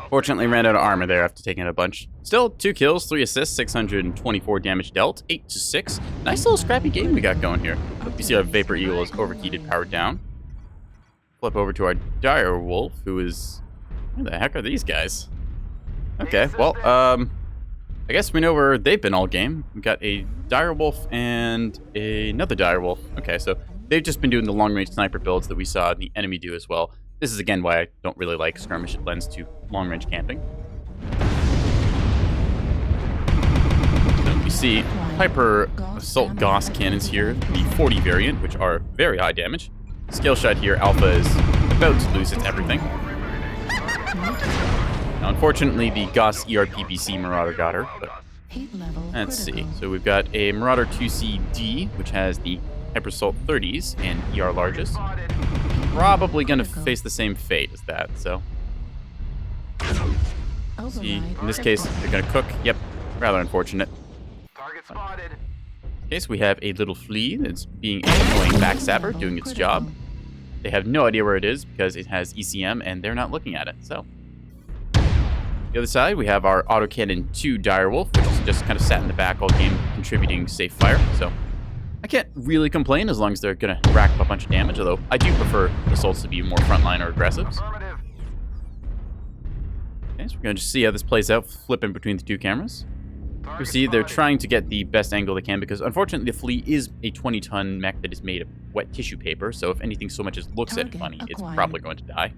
Fortunately, ran out of armor there after taking a bunch. Still, 2 kills, 3 assists, 624 damage dealt, 8-6. Nice little scrappy game we got going here. Hope you see our Vapor Eagle is overheated, powered down. Flip over to our Dire Wolf, who is... Who the heck are these guys? Okay, well, I guess we know where they've been all game. We've got a Dire Wolf and another Dire Wolf. Okay, so they've just been doing the long-range sniper builds that we saw the enemy do as well. This is, again, why I don't really like skirmish. It lends to long-range camping. So you see Hyper Assault Gauss cannons here, the 40 variant, which are very high damage. Scale shot here, Alpha is about to lose its everything. Now, unfortunately, the Gauss ERPBC Marauder got her, but Heat level let's see. critical. So we've got a Marauder 2CD, which has the Hyper Assault 30s and ER largest. Probably going to face the same fate as that, so. See, in this case, they're going to cook. Yep, rather unfortunate. Target spotted. In this case, we have a little flea that's being an annoying backstabber, doing its job. They have no idea where it is because it has ECM and they're not looking at it, so. The other side, we have our Autocannon 2 Direwolf, which is just kind of sat in the back all game, contributing safe fire, so. I can't really complain as long as they're going to rack up a bunch of damage, although I do prefer assaults to be more frontline or aggressives. Affirmative. Okay, so we're going to just see how this plays out, flipping between the two cameras. You see, they're trying to get the best angle they can because, unfortunately, the flea is a 20-ton mech that is made of wet tissue paper, so if anything so much as looks at it Target funny, it's acquired. probably going to die.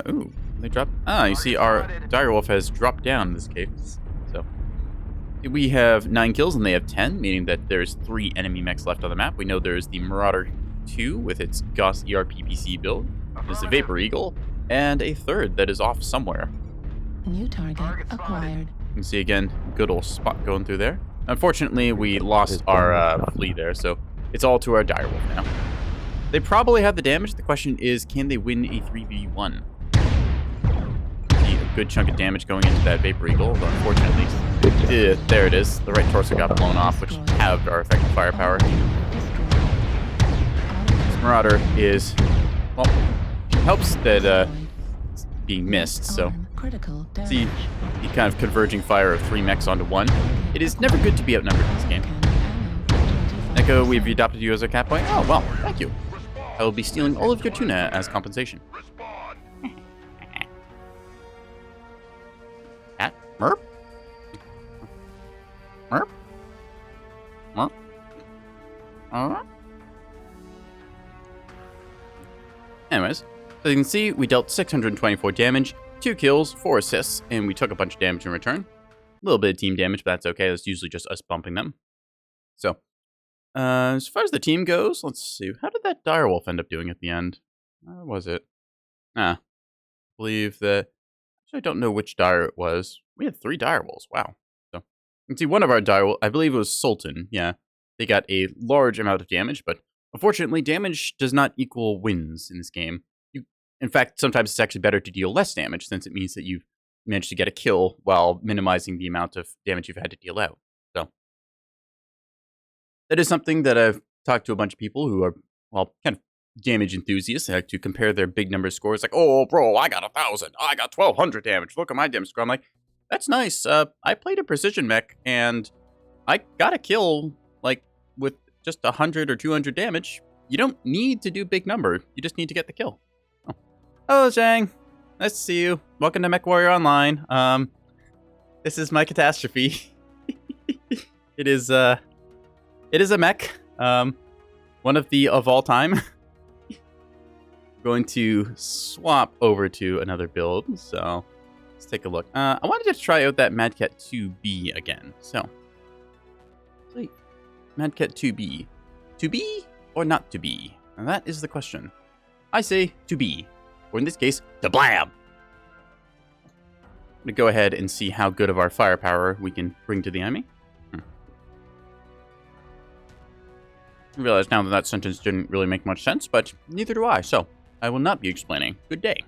Ooh, they dropped... Ah, you see, our Direwolf has dropped down in this case, so... We have 9 kills and they have 10, meaning that there's 3 enemy mechs left on the map. We know there's the Marauder 2 with its Gauss ERPPC build. There's the Vapor Eagle, and a third that is off somewhere. New target acquired. You can see again, good old spot going through there. Unfortunately, we lost our flea there, so it's all to our Direwolf now. They probably have the damage. The question is, can they win a 3v1? See a good chunk of damage going into that Vapor Eagle, but unfortunately, there it is. The right torso got blown off, which halved our effective firepower. This Marauder is, well, helps that it's being missed, so see the kind of converging fire of 3 mechs onto 1. It is never good to be outnumbered in this game. Neko, we've adopted you as a catboy. Oh, well, thank you. I will be stealing all of your tuna as compensation. Cat? Merp? Merp? Merp? Anyways, so you can see we dealt 624 damage, 2 kills, 4 assists, and we took a bunch of damage in return. A little bit of team damage, but that's okay. That's usually just us bumping them. So, as far as the team goes, let's see. How did that Direwolf end up doing at the end? Where was it? I believe that... Actually, I don't know which dire it was. We had 3 Direwolves. Wow. So, you can see one of our Direwolves, I believe it was Sultan. Yeah. They got a large amount of damage, but unfortunately, damage does not equal wins in this game. In fact, sometimes it's actually better to deal less damage since it means that you've managed to get a kill while minimizing the amount of damage you've had to deal out. So that is something that I've talked to a bunch of people who are, well, kind of damage enthusiasts. They like to compare their big number scores. Like, oh, bro, I got 1,000. I got 1,200 damage. Look at my damage score. I'm like, that's nice. I played a precision mech, and I got a kill, like, with just 100 or 200 damage. You don't need to do big number. You just need to get the kill. Oh, hello, Zhang. Nice to see you. Welcome to Mechwarrior Online. This is my catastrophe. It is a mech. One of all time. Going to swap over to another build. So let's take a look. I wanted to try out that Madcat 2B again. So, wait, Madcat 2B. To be or not to be? And that is the question. I say to be. Or in this case, to blam! I'm going to go ahead and see how good of our firepower we can bring to the enemy. I realize now that that sentence didn't really make much sense, but neither do I, so I will not be explaining. Good day.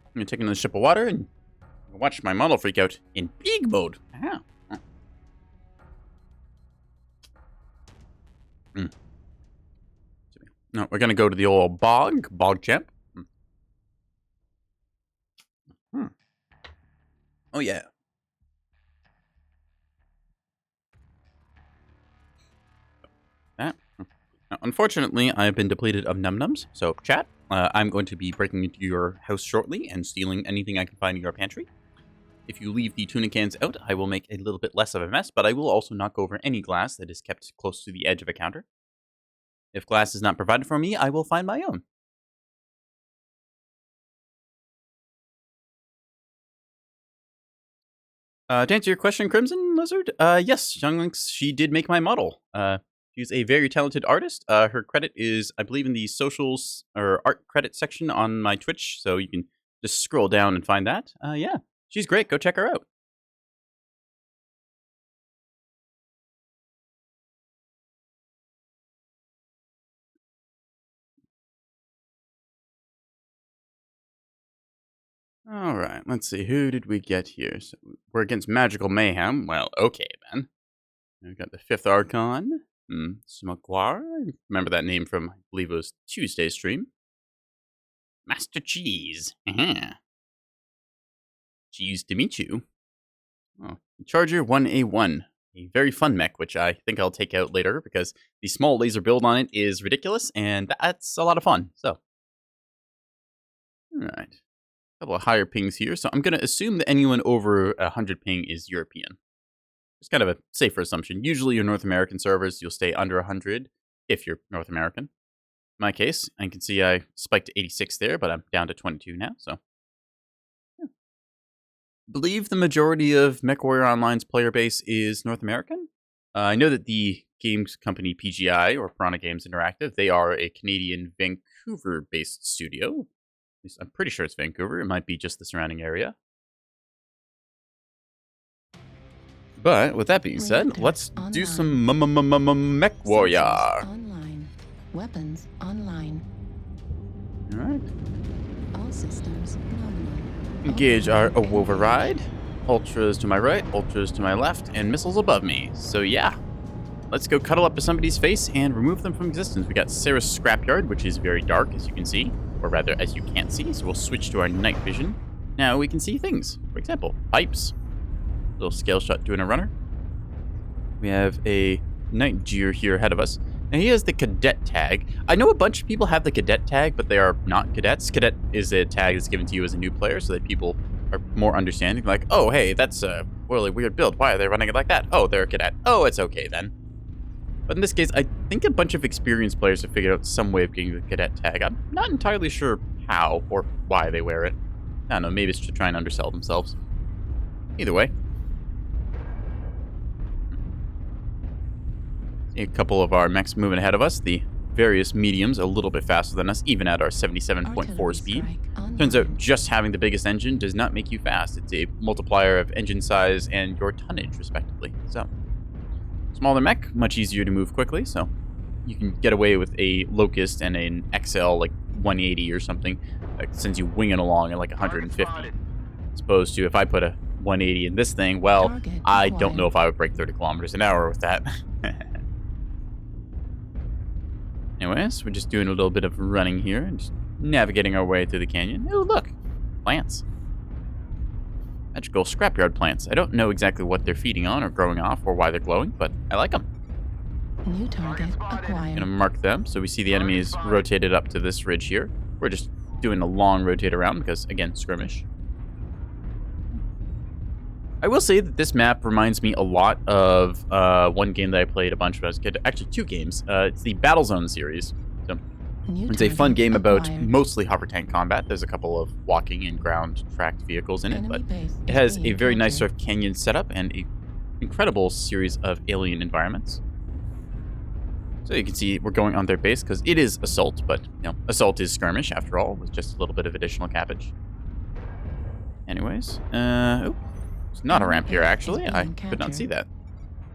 I'm going to take another sip of water and watch my model freak out in big mode. Ah. No, we're going to go to the old bog champ. Oh, yeah. That. Now, unfortunately, I've been depleted of num-nums, so chat, I'm going to be breaking into your house shortly and stealing anything I can find in your pantry. If you leave the tuna cans out, I will make a little bit less of a mess, but I will also knock over any glass that is kept close to the edge of a counter. If glass is not provided for me, I will find my own. To answer your question, Crimson Lizard, yes, Young Lynx, she did make my model. She's a very talented artist. Her credit is, I believe, in the socials or art credit section on my Twitch, so you can just scroll down and find that. Yeah, she's great. Go check her out. All right, let's see. Who did we get here? So we're against Magical Mayhem. Well, okay, then. We've got the 5th Archon. Mechwarrior. Remember that name from, I believe it was Tuesday's stream. Master Cheese. Cheese to meet you. Oh, Charger 1A1. A very fun mech, which I think I'll take out later because the small laser build on it is ridiculous, and that's a lot of fun. So, all right. A couple of higher pings here, so I'm going to assume that anyone over 100 ping is European. It's kind of a safer assumption. Usually your North American servers, you'll stay under 100 if you're North American. In my case, I can see I spiked to 86 there, but I'm down to 22 now, so. Yeah. I believe the majority of Mechwarrior Online's player base is North American. I know that the games company PGI, or Piranha Games Interactive, they are a Canadian Vancouver-based studio. I'm pretty sure it's Vancouver. It might be just the surrounding area. But with that being said, let's do some Mechwarrior. Online. Weapons online. All right. All systems nominal. Engage our override. Ultras to my right, ultras to my left, and missiles above me. So yeah, let's go cuddle up to somebody's face and remove them from existence. We got Sarah's Scrapyard, which is very dark, as you can see. Or rather, as you can't see, so we'll switch to our night vision. Now we can see things. For example, pipes. Little scale shot doing a runner. We have a Night Jeer here ahead of us. And he has the Cadet tag. I know a bunch of people have the Cadet tag, but they are not Cadets. Cadet is a tag that's given to you as a new player so that people are more understanding. Like, oh, hey, that's a really weird build. Why are they running it like that? Oh, they're a Cadet. Oh, it's okay then. But in this case, I think a bunch of experienced players have figured out some way of getting the Cadet tag. I'm not entirely sure how or why they wear it. I don't know, maybe it's to try and undersell themselves. Either way. A couple of our mechs moving ahead of us. The various mediums a little bit faster than us, even at our 77.4 speed. Turns out just having the biggest engine does not make you fast. It's a multiplier of engine size and your tonnage, respectively. So, smaller mech, much easier to move quickly, so you can get away with a Locust and an XL, like, 180 or something, that sends you winging along at like 150. As opposed to if I put a 180 in this thing, well, Target I don't acquired. know if I would break 30 kilometers an hour with that. Anyways, we're just doing a little bit of running here and just navigating our way through the canyon. Oh, look, plants. Magical scrapyard plants. I don't know exactly what they're feeding on or growing off or why they're glowing, but I like them. New target I'm acquired. gonna mark them so we see the enemies rotated up to this ridge here. We're just doing a long rotate around because, again, skirmish. I will say that this map reminds me a lot of one game that I played a bunch when I was a kid. Actually, 2 games. It's the Battlezone series. So New it's a fun target game about acquired. mostly hover tank combat. There's a couple of walking and ground tracked vehicles in it, Enemy but base it is has a being very nice captured. sort of canyon setup and a incredible series of alien environments. So you can see we're going on their base because it is assault, but assault is skirmish after all, with just a little bit of additional cabbage. Anyways, oh, it's not a Enemy ramp here base is actually. I being could not see that.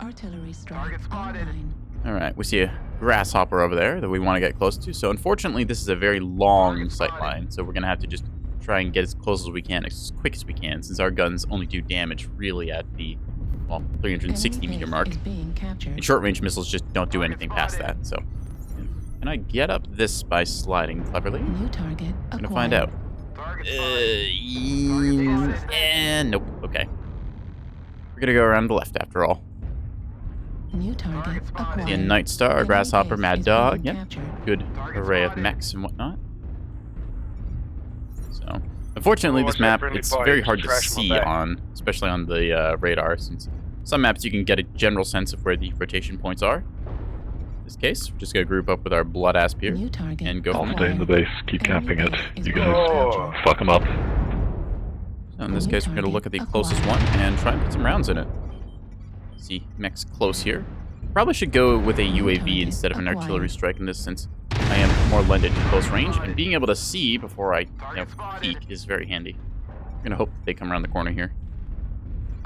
Artillery strike Target spotted. online. All right, we see a grasshopper over there that we want to get close to. So unfortunately, this is a very long sight line, so we're gonna have to just try and get as close as we can, as quick as we can, since our guns only do damage really at the 360 Enemy meter base mark. is being captured. And short-range missiles just don't do anything past that. So, can I get up this by sliding cleverly? New target I'm acquired. gonna find out. Target spotted. And nope. Okay, we're gonna go around the left after all. New target Target spotted. acquired. See a Night Star, Enemy Grasshopper, base Mad is Dog. being Yep, captured. good Target array of spotted. mechs and whatnot. So, unfortunately, this watch that map, friendly it's fire, very just hard to trash 'em on see back. on, especially on the radar, since some maps you can get a general sense of where the rotation points are. In this case, we're just gonna group up with our blood asp here. New target and go I'll from stay in the acquired. base. Keep Enemy camping it. base is You being guys captured. fuck them up. So in this New case, we're gonna target look at the acquired. closest one and try and put some rounds in it. See, mech's close here. Probably should go with a UAV target instead of an acquired. artillery strike in this, since I am more lended to close range, and being able to see before I peek is very handy. I'm gonna hope they come around the corner here.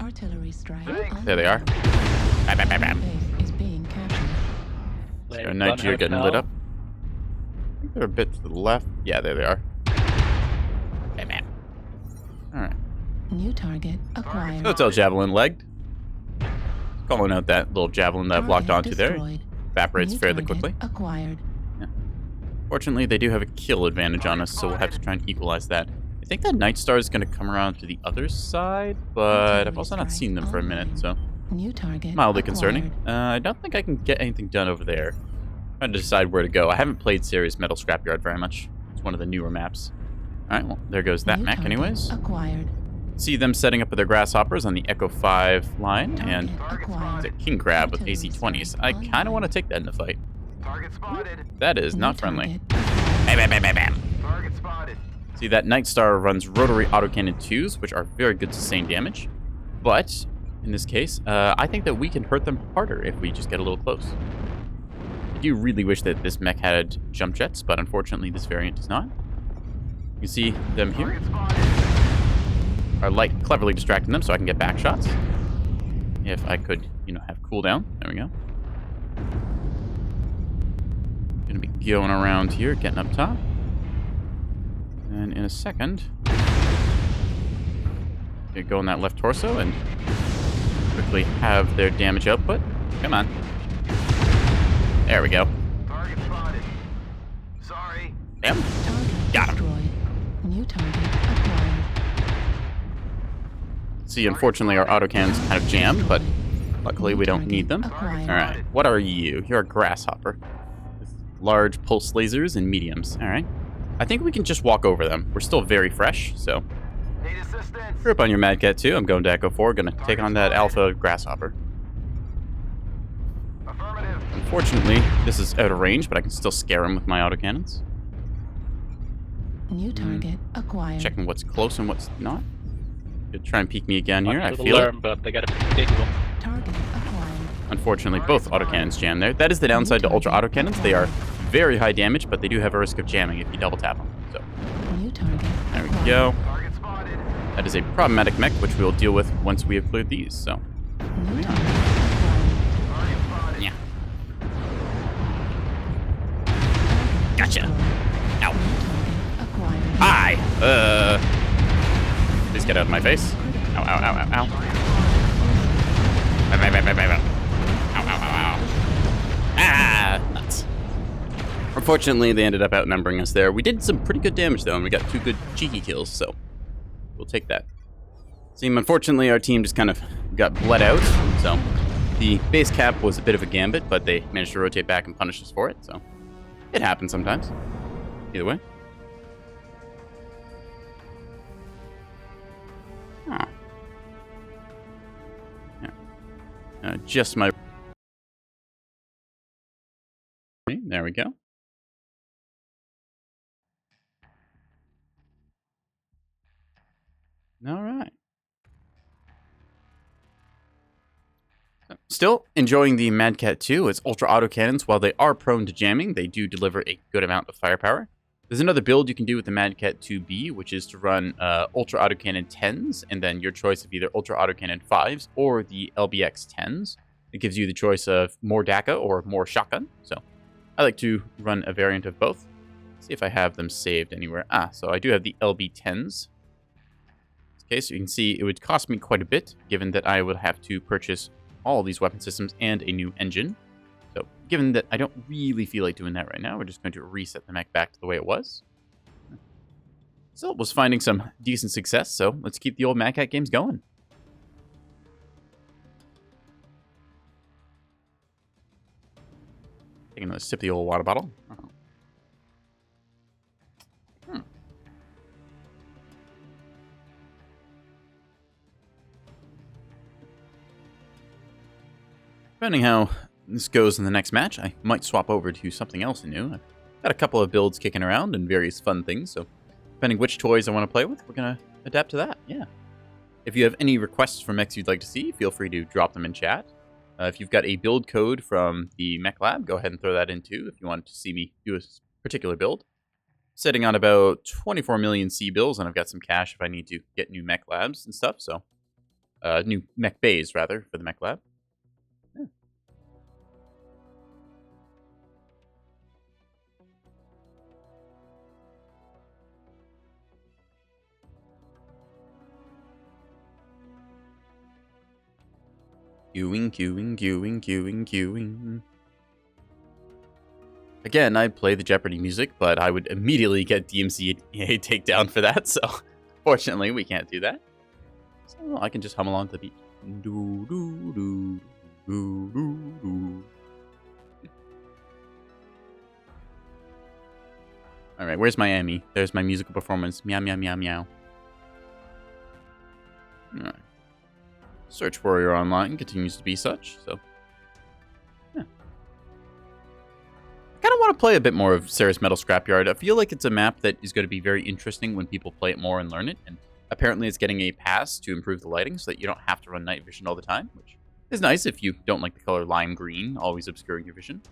Artillery strike. There they are. Bam, bam, bam, bam. Enemy base is being captured. Is there a Nigeria getting lit up? I think they're a bit to the left. Yeah, there they are. Bam, bam. Alright. New target acquired. So it's all javelin legged. Calling out that little javelin that I've locked Target onto there. destroyed. Evaporates New fairly target quickly. Acquired. Fortunately, they do have a kill advantage on us, so we'll have to try and equalize that. I think that Night Star is going to come around to the other side, but I've also not seen them for a minute, so New target mildly acquired. concerning. I don't think I can get anything done over there. I'm trying to decide where to go. I haven't played Serious Metal Scrapyard very much. It's one of the newer maps. Alright, well, there goes that New mech target anyways. Acquired. See them setting up with their grasshoppers on the Echo 5 line, and Target acquired. their King Crab with AC-20s. I kind of want to take that in the fight. Target spotted. That is New not friendly. target acquired. Bam, bam, bam, bam, bam. Target spotted. See, that Night Star runs rotary autocannon 2s, which are very good sustained damage. But, in this case, I think that we can hurt them harder if we just get a little close. I do really wish that this mech had jump jets, but unfortunately this variant does not. You can see them here. Target spotted. Our light cleverly distracting them so I can get back shots. If I could, have cooldown. There we go. Gonna be going around here, getting up top. And in a second, they go in that left torso and quickly have their damage output. Come on. There we go. Target spotted. Sorry. Damn. Target Got him. destroyed. New target acquired. See, unfortunately, our autocannons kind of jammed, but luckily we don't need them. Acquired. All right. What are you? You're a grasshopper. With large pulse lasers and mediums. All right. I think we can just walk over them. We're still very fresh, so Need assistance. group on your Mad Cat 2. I'm going to Echo 4. Gonna take on that Alpha Grasshopper. Affirmative. Unfortunately, this is out of range, but I can still scare him with my autocannons. New target acquired. Checking what's close and what's not. Could try and peek me again here. I To the feel it. alarm, but they got a big one. Target acquired. Unfortunately, both autocannons jam there. That is the downside to ultra autocannons. They are very high damage, but they do have a risk of jamming if you double tap them. So New target there we acquired. go. Target spotted. That is a problematic mech, which we'll deal with once we have cleared these. So New target acquired. Target spotted. yeah, gotcha. Ow. Hi! Please get out of my face. Ow, ow, ow, ow, ow. Ow, ow, ow, ow. Ah! Nuts. Unfortunately, they ended up outnumbering us there. We did some pretty good damage, though, and we got 2 good cheeky kills, so we'll take that. Unfortunately, our team just kind of got bled out, so the base cap was a bit of a gambit, but they managed to rotate back and punish us for it, so it happens sometimes. Either way. Huh. Yeah. Just my... There we go. All right. Still enjoying the Mad Cat 2. Its ultra autocannons, while they are prone to jamming, they do deliver a good amount of firepower. There's another build you can do with the Mad Cat 2B, which is to run ultra autocannon 10s, and then your choice of either ultra autocannon 5s or the LBX 10s. It gives you the choice of more DACA or more shotgun. So I like to run a variant of both. Let's see if I have them saved anywhere. So I do have the LB 10s. Okay, so you can see it would cost me quite a bit, given that I would have to purchase all these weapon systems and a new engine. So, given that I don't really feel like doing that right now, we're just going to reset the mech back to the way it was. Still was finding some decent success, so let's keep the old Mad Cat games going. Taking another sip of the old water bottle. Depending how this goes in the next match, I might swap over to something else new. I've got a couple of builds kicking around and various fun things, so depending which toys I want to play with, we're going to adapt to that, yeah. If you have any requests for mechs you'd like to see, feel free to drop them in chat. If you've got a build code from the Mech Lab, go ahead and throw that in too if you want to see me do a particular build. Sitting on about 24 million C bills, and I've got some cash if I need to get new Mech Labs and stuff, so new Mech Bays, rather, for the Mech Lab. Queuing. Again, I'd play the Jeopardy music, but I would immediately get DMCA takedown for that, so fortunately we can't do that. So I can just hum along to the beat. Alright, where's Miami? There's my musical performance. Meow, meow, meow, meow. Alright. Search Warrior Online continues to be such, so yeah. I kind of want to play a bit more of Sarah's Metal Scrapyard. I feel like it's a map that is going to be very interesting when people play it more and learn it, and apparently it's getting a pass to improve the lighting so that you don't have to run night vision all the time, which is nice if you don't like the color lime green, always obscuring your vision.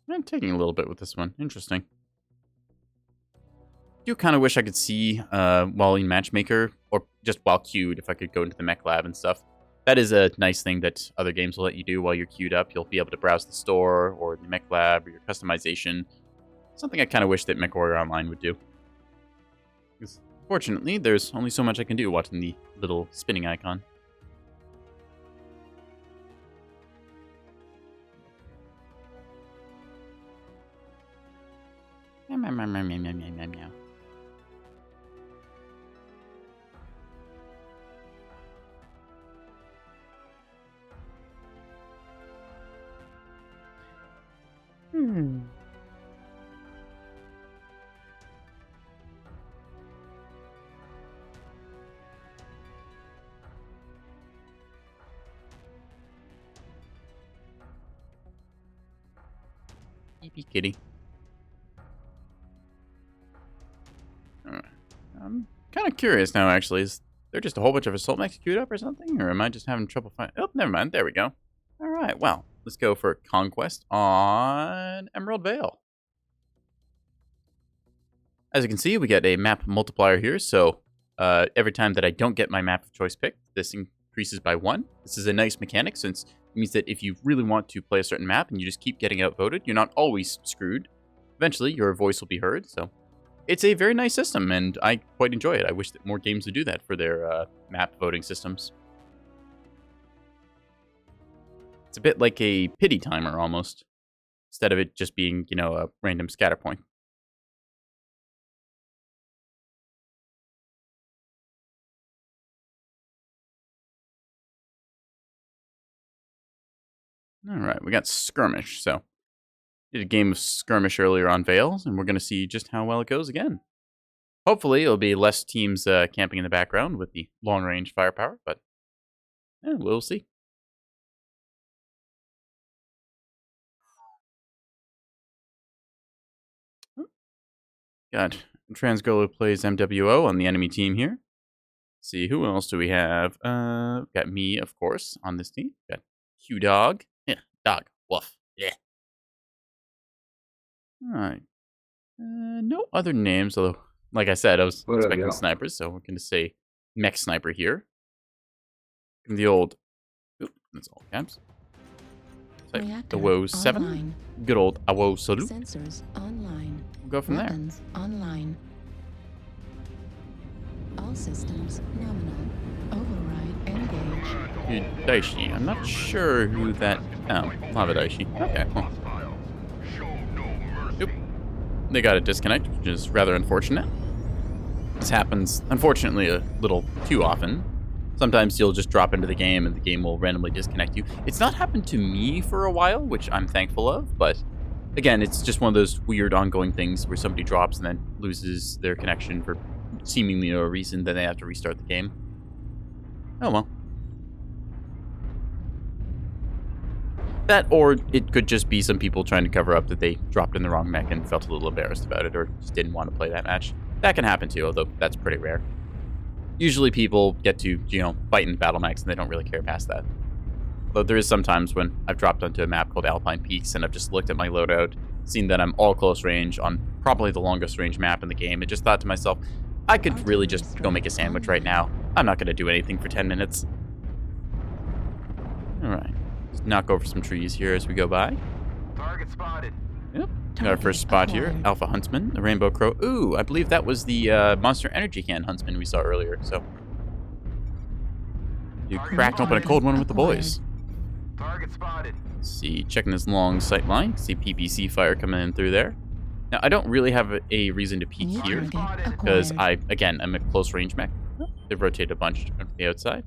I'm taking a little bit with this one. Interesting. I do kind of wish I could see while in Matchmaker, or just while queued, if I could go into the Mech Lab and stuff. That is a nice thing that other games will let you do while you're queued up. You'll be able to browse the store, or the Mech Lab, or your customization. Something I kind of wish that Mechwarrior Online would do. Because, fortunately, there's only so much I can do watching the little spinning icon. Meow, meow, meow, meow, meow, meow, meow, meow. Yippee kitty. I'm kind of curious now, actually. Is there just a whole bunch of assault mechs queued up or something? Or am I just having trouble finding... Oh, never mind. There we go. All right, well, let's go for Conquest on Emerald Vale. As you can see, we get a map multiplier here, so every time that I don't get my map of choice picked, this increases by 1. This is a nice mechanic since it means that if you really want to play a certain map and you just keep getting outvoted, you're not always screwed. Eventually, your voice will be heard, so it's a very nice system, and I quite enjoy it. I wish that more games would do that for their map voting systems. It's a bit like a pity timer, almost, instead of it just being, you know, a random scatter point. Alright, we got Skirmish, so did a game of Skirmish earlier on Veils, and we're going to see just how well it goes again. Hopefully, it'll be less teams camping in the background with the long-range firepower, but we'll see. Got Transgolo plays MWO on the enemy team here. Let's see, who else do we have? Got me, of course, on this team. Got Q-Dog. Yeah, dog. Woof. Yeah. Alright. No other names, although, like I said, I was expecting snipers, so we're going to say Mech Sniper here. And the old... Oop, that's all caps. The WoW 7. Online. Good old AWO Solu. Sensors online. We'll go from Weapons online. All systems nominal. Override engage. there. Daishi. I'm not sure who that... Oh, Lava Daishi. Okay, well. Oop. They got a disconnect, which is rather unfortunate. This happens, unfortunately, a little too often. Sometimes you'll just drop into the game and the game will randomly disconnect you. It's not happened to me for a while, which I'm thankful of, but again, it's just one of those weird ongoing things where somebody drops and then loses their connection for seemingly no reason, then they have to restart the game. Oh well. That, or it could just be some people trying to cover up that they dropped in the wrong mech and felt a little embarrassed about it, or just didn't want to play that match. That can happen too, although that's pretty rare. Usually people get to, you know, fight in battle mechs and they don't really care past that. Although there is some times when I've dropped onto a map called Alpine Peaks and I've just looked at my loadout, seen that I'm all close range on probably the longest range map in the game, and just thought to myself, I could really just go make a sandwich right now. I'm not going to do anything for 10 minutes. Alright. Just knock over some trees here as we go by. Target spotted. Yep. Got our first spot here. Alpha Huntsman, the Rainbow Crow. Ooh, I believe that was the Monster Energy Can Huntsman we saw earlier, so. You cracked open a cold one with the boys. Target spotted. Let's see, checking this long sight line. See PPC fire coming in through there. Now, I don't really have a reason to peek here, because I'm a close range mech. They've rotated a bunch from the outside.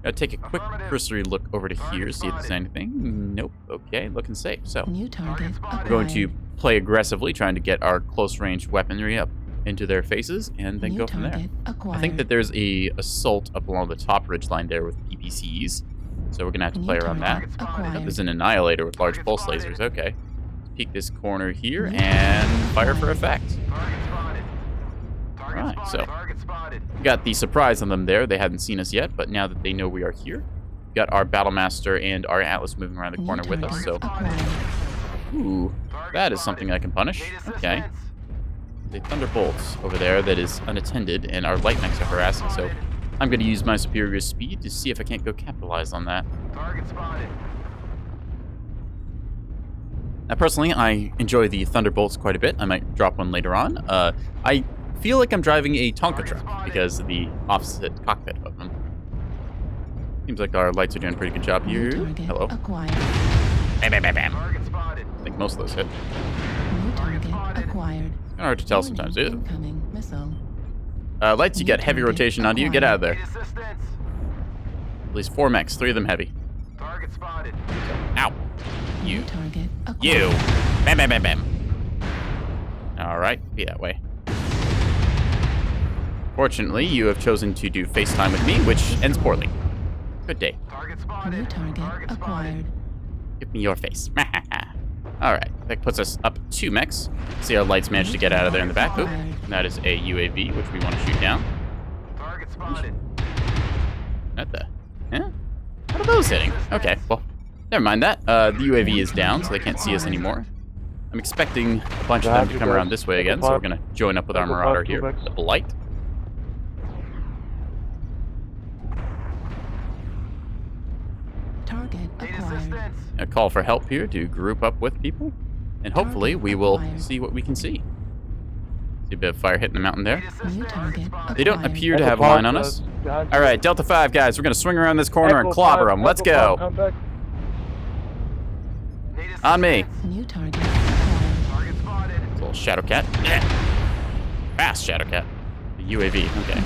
Gotta take a quick cursory look over to here, see if there's anything. Nope. Okay, looking safe. So, New target we're going to play aggressively, trying to get our close range weaponry up into their faces, and then go from there. I think that there's a assault up along the top ridge line there with PPCs, so we're gonna have to play around that. There's an annihilator with large pulse lasers. Okay. Peek this corner here and fire for effect. Alright, so we got the surprise on them there. They hadn't seen us yet, but now that they know we are here, we got our Battlemaster and our Atlas moving around the corner with us, so... Ooh, that is something I can punish. Okay. The Thunderbolts over there that is unattended, and our Light Mechs are harassing, so I'm going to use my superior speed to see if I can't go capitalize on that. Target spotted. Now, personally, I enjoy the Thunderbolts quite a bit. I might drop one later on. I feel like I'm driving a Tonka truck because of the opposite cockpit of them. Seems like our lights are doing a pretty good job here. Hello. Bam, bam, bam, bam. Target spotted. I think most of those hit. New target acquired. Kind of hard to tell sometimes. Ew. Incoming missile. Lights, you get heavy rotation onto you. Get out of there. Need assistance. At least 4 mechs, 3 of them heavy. Target spotted. Ow. You. New target acquired. You. Bam, bam, bam, bam. Alright, be that way. Fortunately, you have chosen to do FaceTime with me, which ends poorly. Good day. Target New spotted. target acquired. Give me your face. Alright, that puts us up 2 mechs. See our lights managed to get out of there in the back. Oop, that is a UAV, which we want to shoot down. Target spotted. What the? Yeah? What are those hitting? Okay, well, never mind that. The UAV is down, so they can't see us anymore. I'm expecting a bunch of them to come around this way again, so we're going to join up with our Marauder here, the Blight. Target Need acquired. assistance. A call for help here to group up with people, and hopefully we will see what we can see. See a bit of fire hitting the mountain there. Need assistance. New target Responding. They don't acquired. appear to have a line on us. All right, Delta 5 guys, we're going to swing around this corner and clobber them. Let's go. Need assistance. On me. New target acquired. Target spotted. Little Shadow Cat. Yeah. Fast Shadow Cat. The UAV. Okay.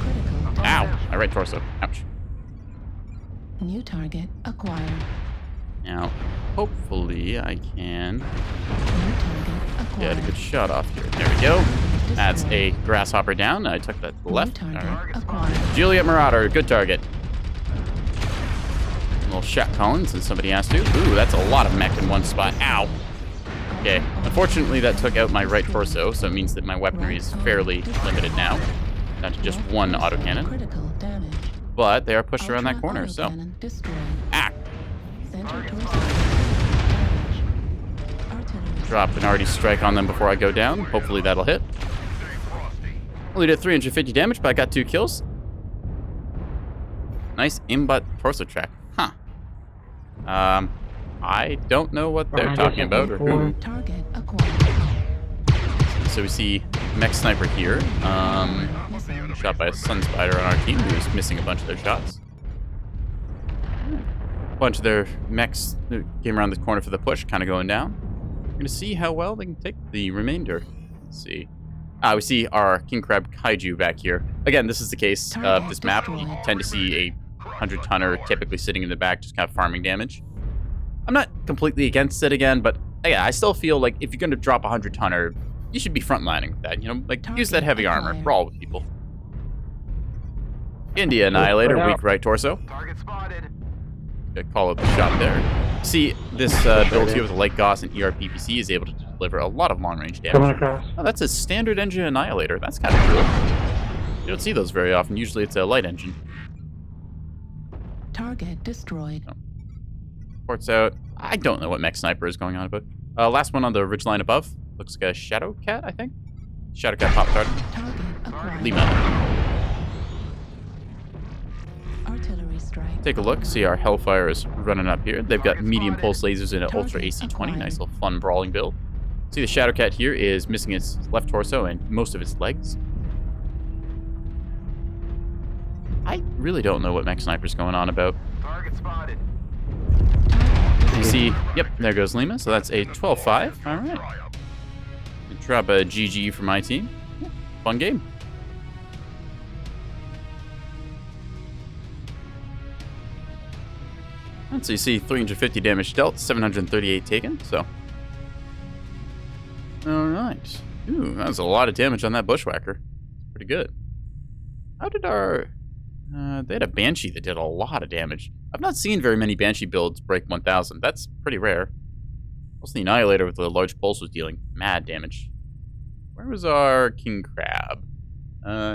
Critical. Ow. My right torso. Ouch. New target acquired. Now, hopefully I can New target acquired. get a good shot off here. There we go. That's a grasshopper down. I took that to the left. New All target right. acquired. Juliet Marauder. Good target. A little shot calling since somebody asked to. Ooh, that's a lot of mech in one spot. Ow. Okay. Unfortunately, that took out my right torso, so it means that my weaponry is fairly limited now. Down to just one autocannon. Critical damage. But they are pushed around that corner, so. Autocannon destroyed. Ah! Center torso damage. Artillery. Drop an arty strike on them before I go down. Hopefully that'll hit. Stay frosty. Only did 350 damage, but I got 2 kills. Nice aimbot torso track. Huh. I don't know what they're talking about or who. Target acquired. So we see Mech Sniper here. Shot by a Sun Spider on our team who's missing a bunch of their shots. A bunch of their mechs came around the corner for the push, kind of going down. We're going to see how well they can take the remainder. Let's see. We see our King Crab Kaiju back here. Again, this is the case of this map. You tend to see a 100-tonner typically sitting in the back, just kind of farming damage. I'm not completely against it again, but yeah, I still feel like if you're going to drop a 100-tonner, you should be frontlining with that. You know, like use that heavy armor, brawl with people. India Annihilator, weak right torso. Target spotted. Call out the shot there. See, this build here with a light Gauss and ERPPC is able to deliver a lot of long-range damage. Oh, that's a standard engine Annihilator. That's kind of cool. You don't see those very often. Usually it's a light engine. Target destroyed. Ports out. I don't know what Mech Sniper is going on about. Last one on the ridgeline above. Looks like a Shadow Cat, I think. Shadow Cat Pop Tart. Target acquired. Lima. Artillery strike. Take a look. See our Hellfire is running up here. They've got medium pulse lasers and an Ultra AC-20. Nice little fun brawling build. See the Shadow Cat here is missing its left torso and most of its legs. I really don't know what Mech Sniper's going on about. Target spotted. You see, yep, there goes Lima. So that's a 12-5. All right. Drop a GG for my team. Yeah, fun game. And so you see 350 damage dealt, 738 taken, so. Alright. Ooh, that was a lot of damage on that Bushwhacker. Pretty good. How did our... they had a Banshee that did a lot of damage. I've not seen very many Banshee builds break 1,000. That's pretty rare. Also, the Annihilator with the large pulse was dealing mad damage. Where was our King Crab?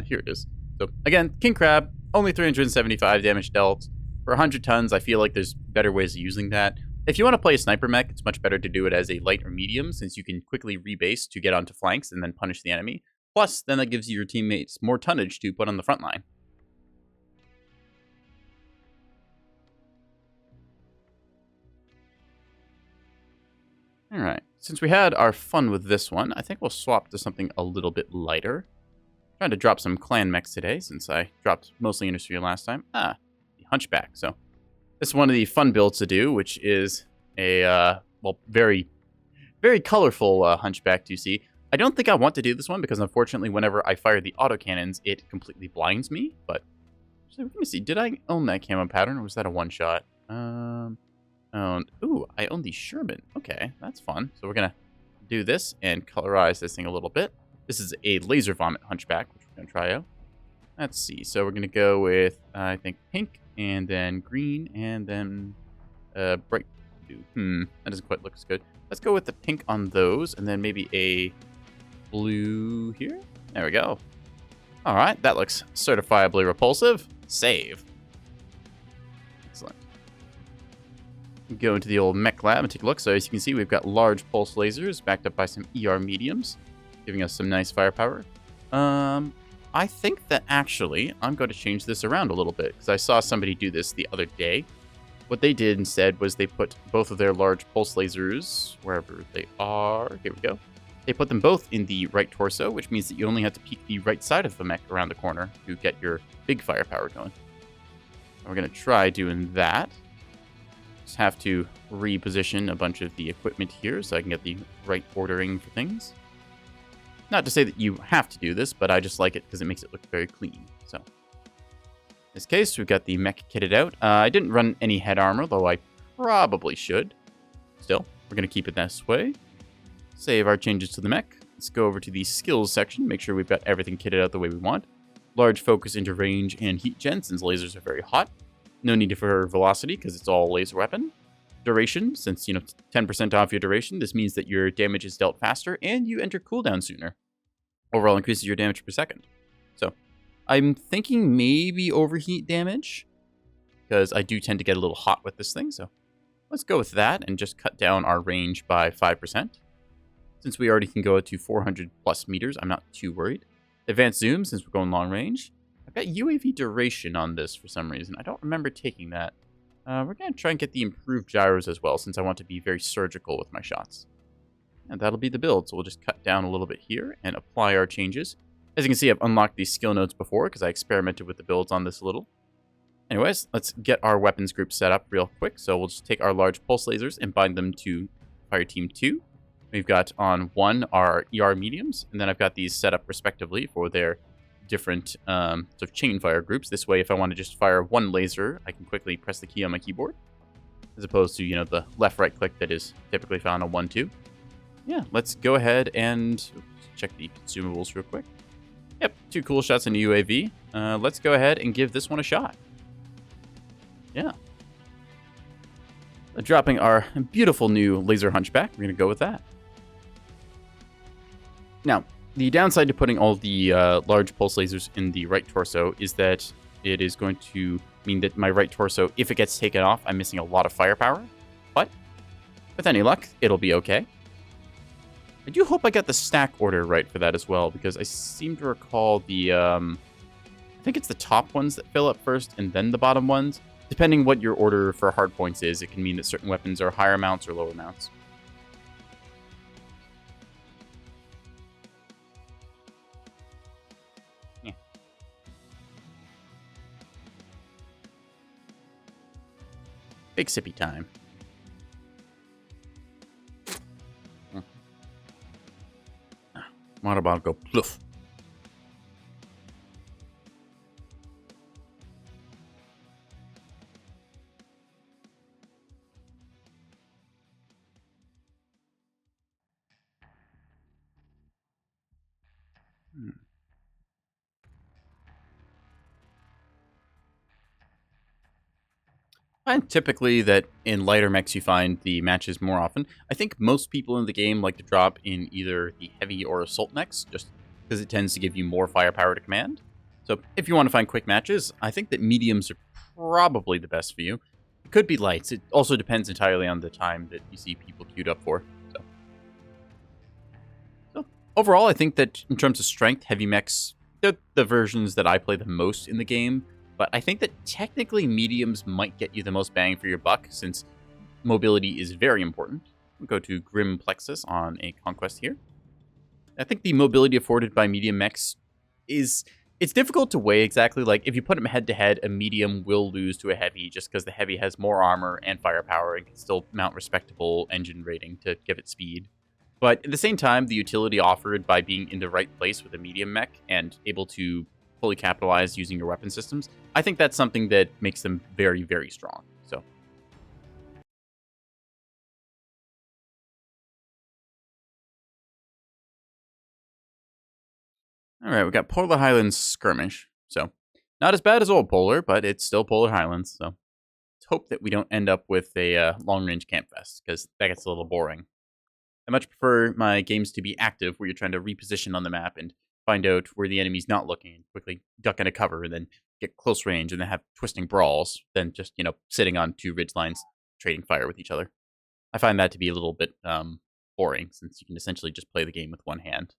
Here it is. So, again, King Crab, only 375 damage dealt. For 100 tons, I feel like there's better ways of using that. If you want to play a sniper mech, it's much better to do it as a light or medium, since you can quickly rebase to get onto flanks and then punish the enemy. Plus, then that gives your teammates more tonnage to put on the front line. Alright, since we had our fun with this one, I think we'll swap to something a little bit lighter. Trying to drop some clan mechs today, since I dropped mostly Industry last time. The Hunchback. So, this is one of the fun builds to do, which is a, well, very, very colorful Hunchback to see. I don't think I want to do this one, because unfortunately, whenever I fire the autocannons, it completely blinds me, but... Actually, let me see, did I own that camo pattern, or was that a one-shot? Ooh, I own the Sherman. Okay, that's fun. So we're gonna do this and colorize this thing a little bit. This is a Laser Vomit Hunchback, which we're gonna try out. Let's see. So we're gonna go with I think pink, and then green, and then bright blue. That doesn't quite look as good. Let's go with the pink on those, and then maybe a blue here. There we go. All right, that looks certifiably repulsive. Save. Excellent. Go into the old mech lab and take a look. So as you can see, we've got large pulse lasers backed up by some ER mediums, giving us some nice firepower. I think that actually I'm going to change this around a little bit because I saw somebody do this the other day. What they did instead was they put both of their large pulse lasers wherever they are. Here we go. They put them both in the right torso, which means that you only have to peek the right side of the mech around the corner to get your big firepower going. We're going to try doing that. Just have to reposition a bunch of the equipment here so I can get the right ordering for things. Not to say that you have to do this, but I just like it because it makes it look very clean. So, in this case, we've got the mech kitted out. I didn't run any head armor, though I probably should. Still, we're going to keep it this way. Save our changes to the mech. Let's go over to the skills section, make sure we've got everything kitted out the way we want. Large focus into range and heat gen, since lasers are very hot. No need for velocity, because it's all laser weapon. Duration, since, 10% off your duration, this means that your damage is dealt faster, and you enter cooldown sooner. Overall increases your damage per second. So, I'm thinking maybe overheat damage, because I do tend to get a little hot with this thing, so let's go with that, and just cut down our range by 5%. Since we already can go to 400 plus meters, I'm not too worried. Advanced zoom, since we're going long range. I've got UAV duration on this for some reason. I don't remember taking that. We're going to try and get the improved gyros as well, since I want to be very surgical with my shots. And that'll be the build, so we'll just cut down a little bit here and apply our changes. As you can see, I've unlocked these skill nodes before, because I experimented with the builds on this a little. Anyways, let's get our weapons group set up real quick. So we'll just take our large pulse lasers and bind them to Fire Team 2. We've got on 1 our ER mediums, and then I've got these set up respectively for their different sort of chain fire groups. This way, if I want to just fire one laser, I can quickly press the key on my keyboard, as opposed to, the left-right click that is typically found on 1-2. Yeah, let's go ahead and check the consumables real quick. Yep, 2 cool shots in the UAV. Let's go ahead and give this one a shot. Yeah. Dropping our beautiful new laser hunchback. We're going to go with that. Now, the downside to putting all the large pulse lasers in the right torso is that it is going to mean that my right torso, if it gets taken off, I'm missing a lot of firepower. But with any luck, it'll be okay. I do hope I got the stack order right for that as well, because I seem to recall the, I think it's the top ones that fill up first and then the bottom ones. Depending what your order for hard points is, it can mean that certain weapons are higher mounts or lower mounts. Yeah. Big sippy time. Water bottle go ploof. And typically that in lighter mechs you find the matches more often. I think most people in the game like to drop in either the heavy or assault mechs, just because it tends to give you more firepower to command. So if you want to find quick matches, I think that mediums are probably the best for you. It could be lights. It also depends entirely on the time that you see people queued up for. So overall, I think that in terms of strength, heavy mechs, they're the versions that I play the most in the game. But I think that technically mediums might get you the most bang for your buck, since mobility is very important. We'll go to Grim Plexus on a conquest here. I think the mobility afforded by medium mechs it's difficult to weigh exactly. Like, if you put them head to head, a medium will lose to a heavy just because the heavy has more armor and firepower and can still mount respectable engine rating to give it speed. But at the same time, the utility offered by being in the right place with a medium mech and able to fully capitalize using your weapon systems, I think that's something that makes them very, very strong. So, all right, we got Polar Highlands Skirmish. So, not as bad as Old Polar, but it's still Polar Highlands. So, let's hope that we don't end up with a long-range campfest, because that gets a little boring. I much prefer my games to be active, where you're trying to reposition on the map and find out where the enemy's not looking and quickly duck into cover and then get close range and then have twisting brawls than just, sitting on 2 ridge lines trading fire with each other. I find that to be a little bit boring, since you can essentially just play the game with one hand.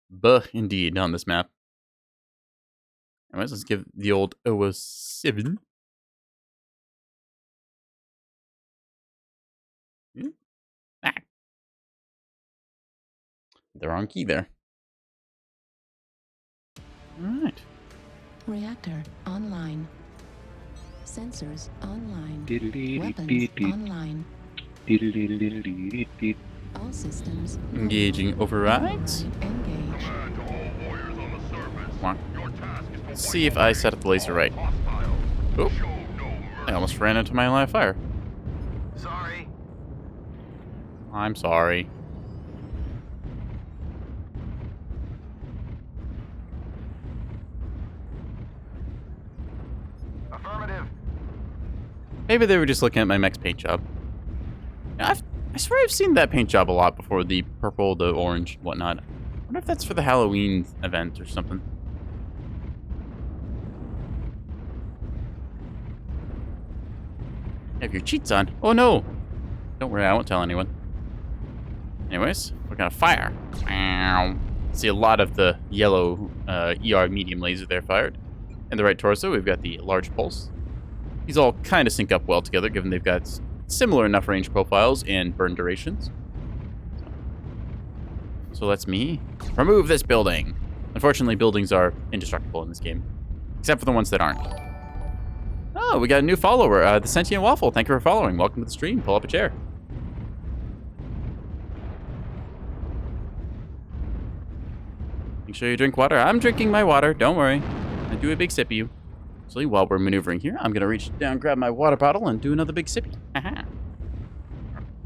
Buh, indeed, on this map. Anyways, let's give the old OO7. Ah. The wrong key there. Alright. Reactor online. Sensors online. Weapons online. All systems Engaging overrides. engaged. Command to all warriors on the surface. Come on. Your task is to Let's see if I set up the laser right. hostile. Oh, Show no I mercy. almost ran into my live fire. Sorry. I'm sorry. Affirmative. Maybe they were just looking at my mech's paint job. I swear I've seen that paint job a lot before, the purple, the orange, and whatnot. I wonder if that's for the Halloween event or something. Have your cheats on. Oh no! Don't worry, I won't tell anyone. Anyways, we're gonna fire. See a lot of the yellow ER medium laser there fired. In the right torso, we've got the large pulse. These all kind of sync up well together, given they've got similar enough range profiles and burn durations. So let's me remove this building. Unfortunately, buildings are indestructible in this game, except for the ones that aren't. Oh, we got a new follower, the Sentient Waffle. Thank you for following. Welcome to the stream. Pull up a chair. Make sure you drink water. I'm drinking my water. Don't worry. I do a big sip of you. Actually, while we're maneuvering here, I'm going to reach down, grab my water bottle, and do another big sippy. Aha.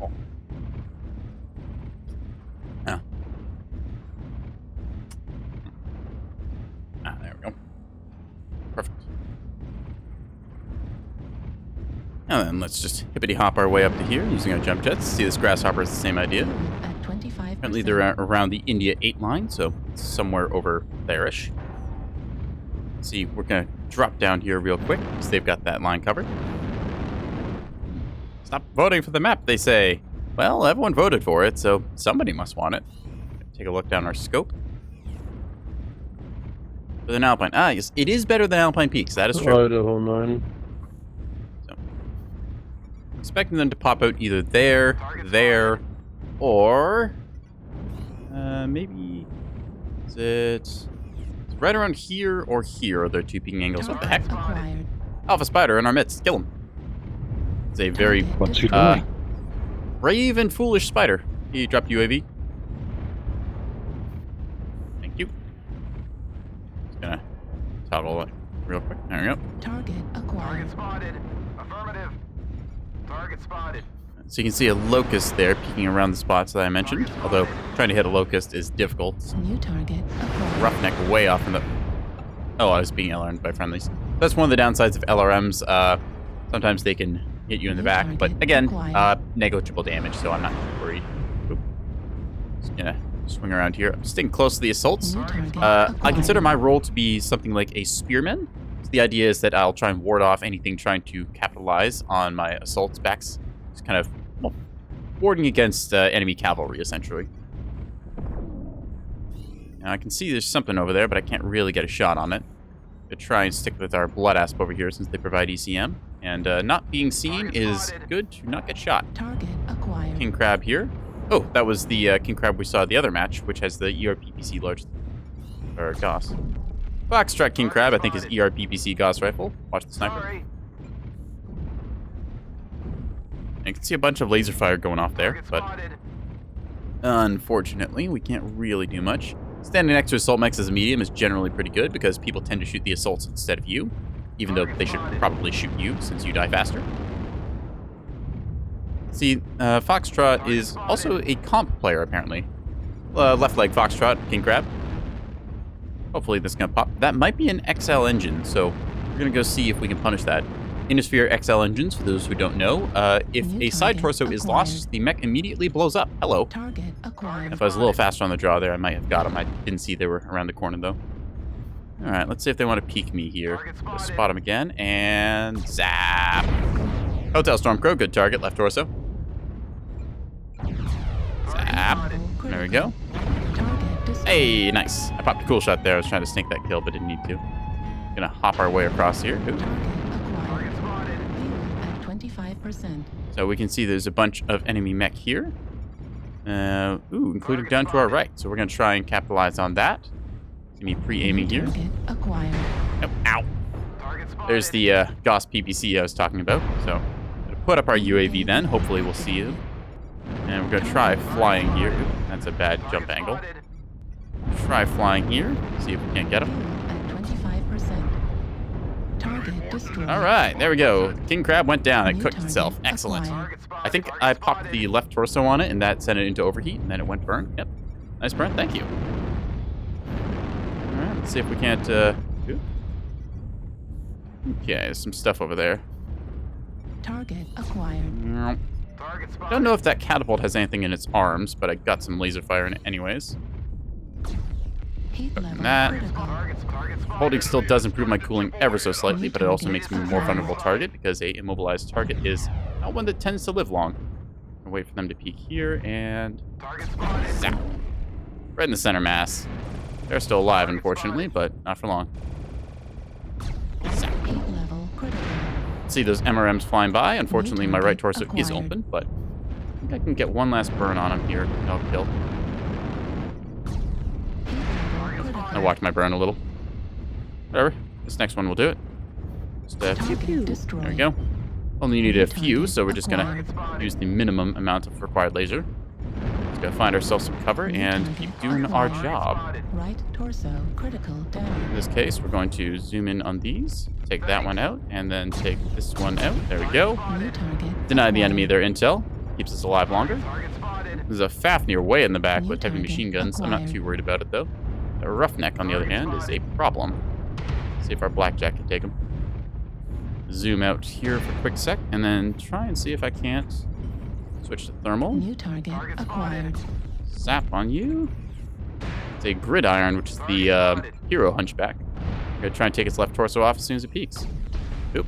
Oh. Ah. Ah, there we go. Perfect. And then let's just hippity-hop our way up to here using our jump jets. See, this grasshopper is the same idea. At 25%. Apparently they're around the India 8 line, so it's somewhere over there-ish. See, we're going to drop down here real quick, because they've got that line covered. Stop voting for the map, they say. Well, everyone voted for it, so somebody must want it. Take a look down our scope. For an Alpine. Ah, yes, it is better than Alpine Peaks, that is true. Idaho 9. So, expecting them to pop out either there, or maybe is it right around here or here are their two peaking angles. What the heck? Acquired. Alpha Spider in our midst. Kill him. It's a very What's he uh, doing? brave and foolish spider. He dropped UAV. Thank you. Just gonna toggle it real quick. There we go. Target acquired. Target spotted. Affirmative. Target spotted. So you can see a locust there peeking around the spots that I mentioned. Although trying to hit a locust is difficult. New target acquired. Roughneck way off in the... Oh, I was being LRM'd by friendlies. That's one of the downsides of LRMs. Sometimes they can hit you in the back. But again, negligible damage, so I'm not worried. Oop. Just gonna swing around here. I'm sticking close to the assaults. New target I consider acquired. my role to be something like a spearman. So the idea is that I'll try and ward off anything trying to capitalize on my assaults backs. Just kind of, well, warding against enemy cavalry, essentially. Now I can see there's something over there, but I can't really get a shot on it. To try and stick with our blood asp over here since they provide ECM. And not being seen is good to not get shot. Target acquired. King Crab here. Oh, that was the King Crab we saw at the other match, which has the ERPPC large... or Gauss. Foxtrot King Crab, I think, is ERPPC Gauss rifle. Watch the sniper. Sorry. I can see a bunch of laser fire going off there, Target but spotted. unfortunately, we can't really do much. Standing next to assault mechs as a medium is generally pretty good because people tend to shoot the assaults instead of you, even though they should probably shoot you since you die faster. See, Foxtrot is also a comp player, apparently. Left leg Foxtrot, King Crab. Hopefully this is going to pop. That might be an XL engine, so we're going to go see if we can punish that. Innisphere XL engines, for those who don't know, if New a side target torso is lost, acquired. the mech immediately blows up. Hello. Target acquired. If I was a little faster on the draw there, I might have got him. I didn't see they were around the corner, though. All right, let's see if they want to peek me here. Target Just spotted. spot him again, and zap. Hotel Stormcrow, good target, left torso. Zap. There we go. Target destroyed. Hey, nice. I popped a cool shot there. I was trying to snake that kill, but didn't need to. Gonna hop our way across here. Ooh. Target acquired. Target spotted. Fuel at 25%. So we can see there's a bunch of enemy mech here. Including down to our right. So we're gonna try and capitalize on that. See me pre-aiming here. Target acquired. Oh, ow. Target spotted. There's the Gauss PPC I was talking about. So I'm gonna put up our UAV then. Hopefully we'll see you. And we're gonna try flying here. Ooh, that's a bad jump Target angle. spotted. Try flying here. See if we can't get him. Fuel at 25%. Target destroyed. All right, there we go. King Crab went down. It New cooked target itself. Excellent. acquired. Target spotted. I think Target I popped spotted. the left torso on it, and that sent it into overheat, and then it went burn. Yep. Nice burn. Thank you. All right, let's see if we can't... ooh. Okay, there's some stuff over there. Target acquired. Target spotted. Don't know if that catapult has anything in its arms, but I got some laser fire in it anyways. Heat level that. critical. Target spotted. Holding still does improve my cooling ever so slightly, but it also makes me a more vulnerable target because a immobilized target is not one that tends to live long. I'll wait for them to peek here and Target spotted. zap. Right in the center mass. They're still alive, unfortunately, but not for long. Zap. Heat level critical. See those MRMs flying by. Unfortunately, my right torso is Acquired. open, but I think I can get one last burn on him here. No kill. Heat level critical. I walked my burn a little. Whatever. This next one will do it. Just, Target destroyed. there we go. Only needed a few, Target so we're just gonna acquired. use the minimum amount of required laser. Just gotta find ourselves some cover and keep doing our job. Spotted. Right torso critical In damage. this case, we're going to zoom in on these, take that one out, and then take this one out. There we go. New target. Deny the enemy acquired. their intel. Keeps us alive longer. Target spotted. There's a Fafnir way in the back New with heavy target machine guns. I'm not acquired. too worried about it, though. A Roughneck, on the other hand, is a problem. See if our Blackjack can take him. Zoom out here for a quick sec, and then try and see if I can't switch to thermal. New target Target acquired. Zap on you. It's a Gridiron, which is the hero hunchback. I'm gonna try and take its left torso off as soon as it peeks. Oop.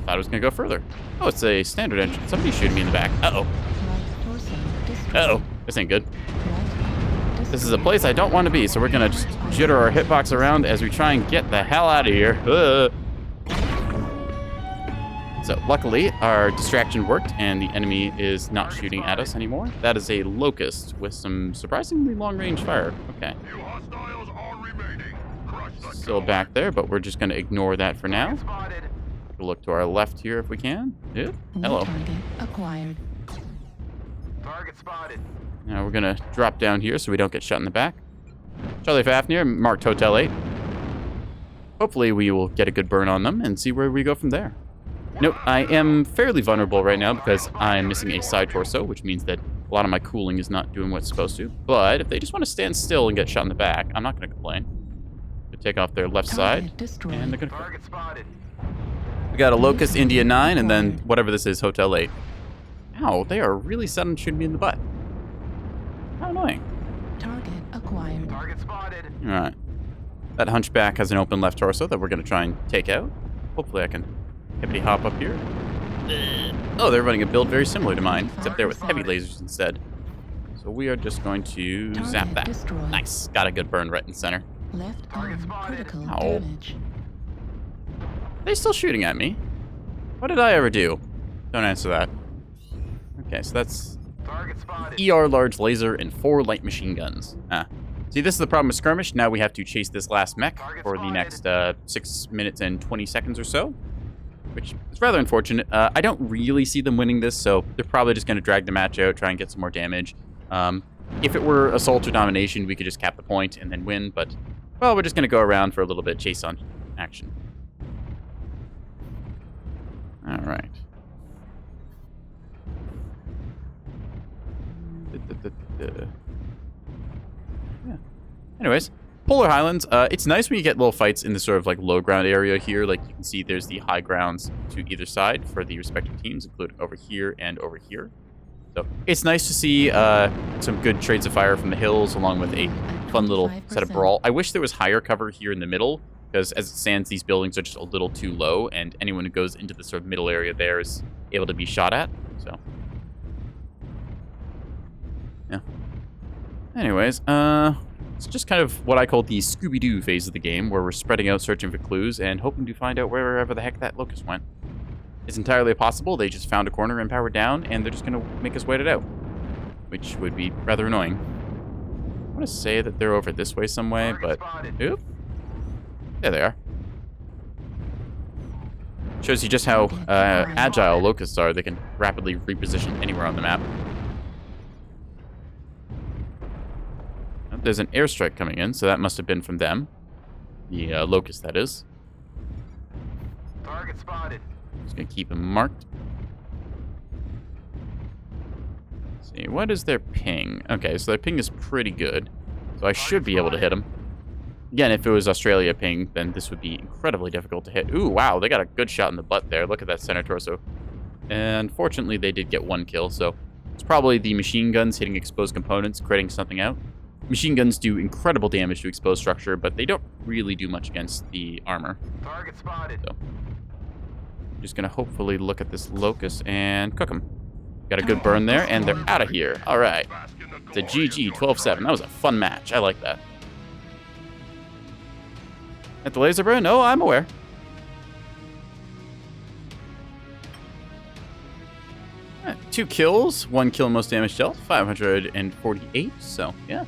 Thought it was gonna go further. Oh, it's a standard engine. Somebody's shooting me in the back. Uh-oh. Right torso destroyed. Uh-oh. This ain't good. Right This is a place I don't want to be, so we're gonna just jitter our hitbox around as we try and get the hell out of here. So luckily, our distraction worked, and the enemy is not shooting at us anymore. That is a Locust with some surprisingly long-range fire. Okay, Few hostiles are remaining. Crush the still coward. back there, but we're just gonna ignore that for now. Target spotted. We'll look to our left here if we can. Yeah. New Hello. target acquired. Target spotted. Now we're gonna drop down here so we don't get shot in the back. Charlie Fafnir, marked Hotel 8. Hopefully we will get a good burn on them and see where we go from there. Note, I am fairly vulnerable right now because I'm missing a side torso, which means that a lot of my cooling is not doing what it's supposed to. But if they just want to stand still and get shot in the back, I'm not going to complain. They take off their left Target side, destroyed. and they're going to... Target spotted. We got a Locust India 9, and then whatever this is, Hotel 8. Ow, they are really set on shooting me in the butt. How annoying. Target acquired. Target spotted. Alright. That hunchback has an open left torso that we're going to try and take out. Hopefully I can hippity hop up here. Oh, they're running a build very similar to mine, except they're with heavy lasers instead. So we are just going to zap Target that. destroyed. Nice. Got a good burn right in the center. Left Target arm spotted. critical Ow. damage. Are they still shooting at me? What did I ever do? Don't answer that. Okay, so that's Target spotted. ER large laser and 4 light machine guns. Ah. See, this is the problem with skirmish. Now we have to chase this last mech for the next 6 minutes and 20 seconds or so, which is rather unfortunate. I don't really see them winning this, so they're probably just going to drag the match out, try and get some more damage. If it were assault or domination, we could just cap the point and then win, but, well, we're just going to go around for a little bit, chase on action. All right. Yeah. Anyways, Polar Highlands, it's nice when you get little fights in the sort of like low ground area here. Like you can see there's the high grounds to either side for the respective teams, including over here and over here. So it's nice to see some good trades of fire from the hills, along with a fun little set of brawl. I wish there was higher cover here in the middle, because as it stands, these buildings are just a little too low, and anyone who goes into the sort of middle area there is able to be shot at. So, yeah. Anyways, it's just kind of what I call the Scooby-Doo phase of the game, where we're spreading out, searching for clues, and hoping to find out wherever the heck that locust went. It's entirely possible they just found a corner and powered down, and they're just going to make us wait it out, which would be rather annoying. I want to say that they're over this way some way, but... Oop. There they are. Shows you just how agile locusts are. They can rapidly reposition anywhere on the map. There's an airstrike coming in, so that must have been from them. The locust, that is. Target spotted. Just gonna keep them marked. Let's see, what is their ping? Okay, so their ping is pretty good. So I should be able to hit them. Again, if it was Australia ping, then this would be incredibly difficult to hit. Ooh, wow, they got a good shot in the butt there. Look at that center torso. And fortunately, they did get one kill, so it's probably the machine guns hitting exposed components, creating something out. Machine guns do incredible damage to exposed structure, but they don't really do much against the armor. Target spotted. So, just gonna hopefully look at this locust and cook them. Got a good burn there, and they're out of here. All right, it's a GG 12-7. That was a fun match. I like that. At the laser burn? No, I'm aware. Right, 2 kills, 1 kill most damage dealt, 548. So yeah,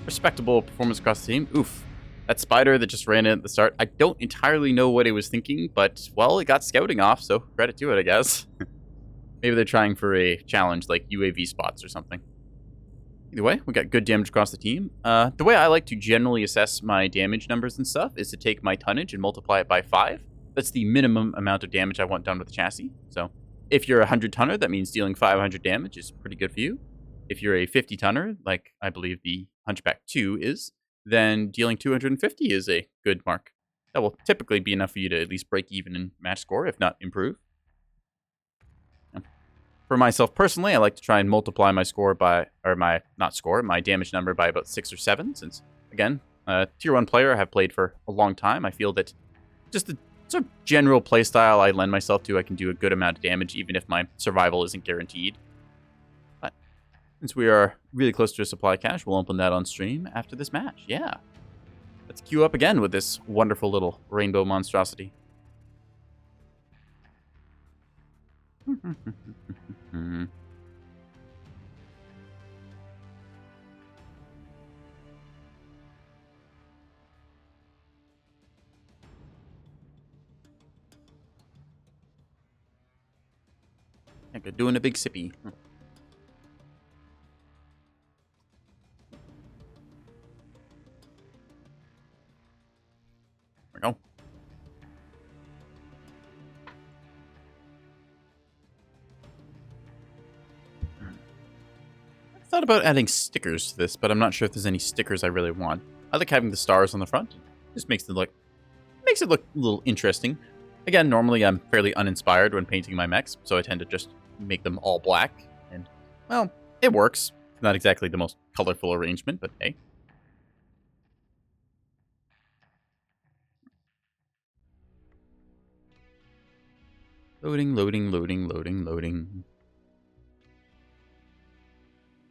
respectable performance across the team. Oof. That spider that just ran in at the start, I don't entirely know what it was thinking, but, well, it got scouting off, so credit to it, I guess. Maybe they're trying for a challenge, like UAV spots or something. Either way, we got good damage across the team. The way I like to generally assess my damage numbers and stuff is to take my tonnage and multiply it by 5. That's the minimum amount of damage I want done with the chassis. So, if you're a 100-tonner, that means dealing 500 damage is pretty good for you. If you're a 50-tonner, like I believe the Hunchback 2 is, then dealing 250 is a good mark. That will typically be enough for you to at least break even in match score, if not improve. For myself personally, I like to try and multiply my score by, or my damage number by about 6 or 7, since, again, tier 1 player I have played for a long time. I feel that just the sort of general playstyle I lend myself to, I can do a good amount of damage, even if my survival isn't guaranteed. But since we are really close to a supply cache, we'll open that on stream after this match. Yeah. Let's queue up again with this wonderful little rainbow monstrosity. Like a doing a big sippy. There we go. I thought about adding stickers to this, but I'm not sure if there's any stickers I really want. I like having the stars on the front. Just makes it look a little interesting. Again, normally I'm fairly uninspired when painting my mechs, so I tend to just make them all black. And, well, it works. It's not exactly the most colorful arrangement, but hey. Loading, loading, loading, loading, loading.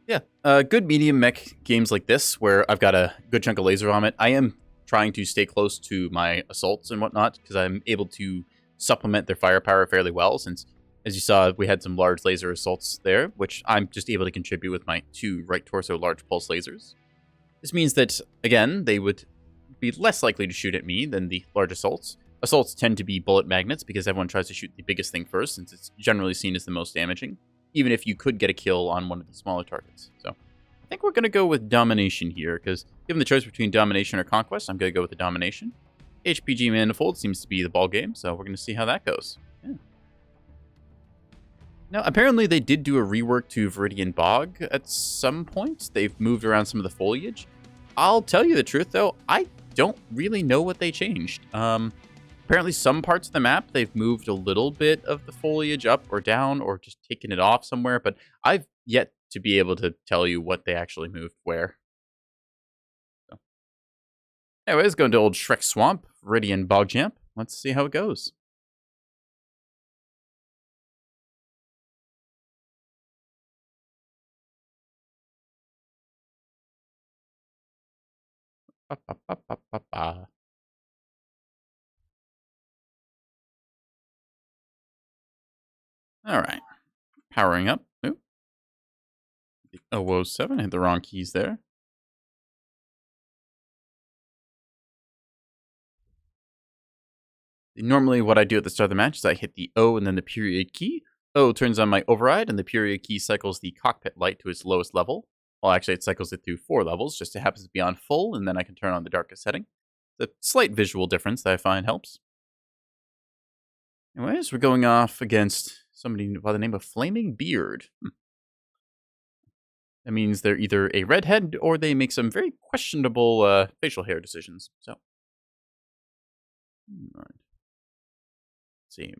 Yeah, good medium mech games like this, where I've got a good chunk of laser vomit. I am trying to stay close to my assaults and whatnot, because I'm able to supplement their firepower fairly well, since, as you saw, we had some large laser assaults there, which I'm just able to contribute with my 2 right torso large pulse lasers. This means that, again, they would be less likely to shoot at me than the large assaults. Assaults tend to be bullet magnets, because everyone tries to shoot the biggest thing first, since it's generally seen as the most damaging, even if you could get a kill on one of the smaller targets. So I think we're going to go with domination here, because given the choice between domination or conquest, I'm going to go with the domination. HPG Manifold seems to be the ball game, so we're going to see how that goes. Yeah. Now, apparently they did do a rework to Viridian Bog at some point. They've moved around some of the foliage. I'll tell you the truth, though, I don't really know what they changed. Apparently some parts of the map, they've moved a little bit of the foliage up or down, or just taken it off somewhere, but I've yet to be able to tell you what they actually moved where. So. Anyways, going to old Shrek Swamp, Viridian Bogjamp. Let's see how it goes. All right. Powering up. Ooh. The 007. Hit the wrong keys there. Normally what I do at the start of the match is I hit the O and then the period key. O turns on my override, and the period key cycles the cockpit light to its lowest level. Well, actually, it cycles it through 4 levels, just it happens to be on full, and then I can turn on the darkest setting. It's a slight visual difference that I find helps. Anyways, we're going off against somebody by the name of Flaming Beard. That means they're either a redhead or they make some very questionable facial hair decisions. So, all right. Let's see.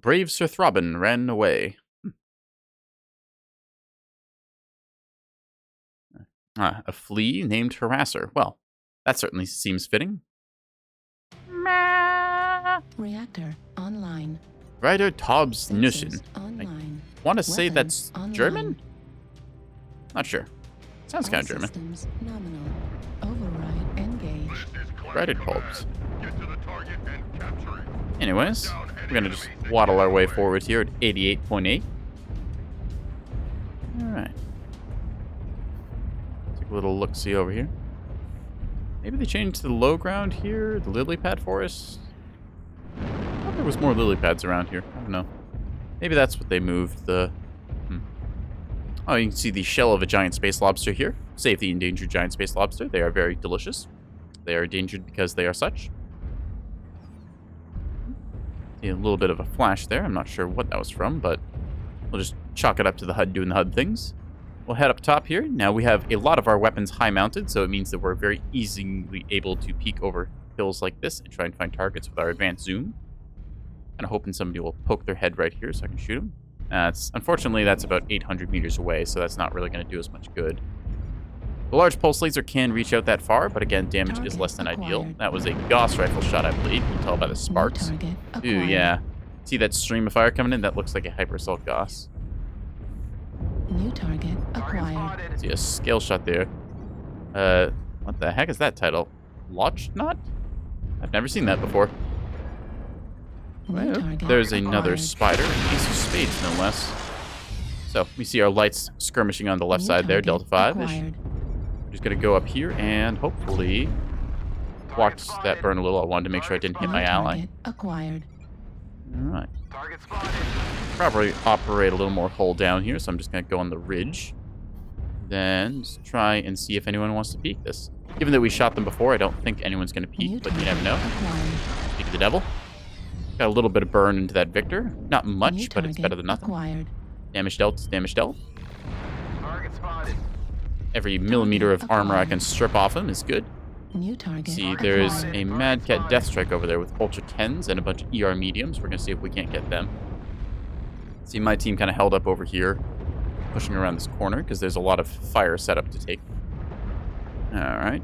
Brave Sir Throbbin ran away. A flea named Harasser. Well, that certainly seems fitting. Reactor online. Ryder Taubes Sensors Nüssen. online. Want to say Weapons that's online. German? Not sure. Sounds kind of All German. systems nominal. Override engaged. This is Clan Ryder Command. Taubes. Get to the target and capture it. Anyways, we're going to just waddle our way forward here at 88.8. Alright. Take a little look-see over here. Maybe they changed the low ground here, the lily pad forest. I thought there was more lily pads around here. I don't know. Maybe that's what they moved. Oh, you can see the shell of a giant space lobster here. Save the endangered giant space lobster. They are very delicious. They are endangered because they are such. See a little bit of a flash there. I'm not sure what that was from, but we'll just chalk it up to the HUD doing the HUD things. We'll head up top here. Now we have a lot of our weapons high mounted, so it means that we're very easily able to peek over hills like this and try and find targets with our advanced zoom. Kind of hoping somebody will poke their head right here so I can shoot them. Unfortunately, that's about 800 meters away, so that's not really going to do us much good. The large pulse laser can reach out that far, but again, damage is less than ideal. That was a Gauss rifle shot, I believe. You can tell by the sparks. New target Ooh, acquired. yeah. See that stream of fire coming in? That looks like a hyper assault Gauss. New target Target acquired. spotted. See a scale shot there. What the heck is that title? Launch Knot? I've never seen that before. New Well, target there's another acquired. spider, an ace of spades, no less. So we see our lights skirmishing on the left New side there, target Delta 5-ish. acquired. We're just gonna go up here and hopefully watch that burn a little. I wanted to make sure I didn't hit New my ally. target acquired. Alright. Target spotted. Probably operate a little more hull down here, so I'm just gonna go on the ridge. Then just try and see if anyone wants to peek this. Given that we shot them before, I don't think anyone's gonna New peek, but you target never know. acquired. Peek of the devil. Got a little bit of burn into that Victor. Not New much, but it's target better than nothing. Acquired. Damage dealt is damage dealt. Target spotted. Every millimeter of armor I can strip off him is good. New target See, there's acquired. a Mad Cat Death Strike over there with Ultra 10s and a bunch of ER mediums. We're going to see if we can't get them. See, my team kind of held up over here, pushing around this corner because there's a lot of fire set up to take. Alright.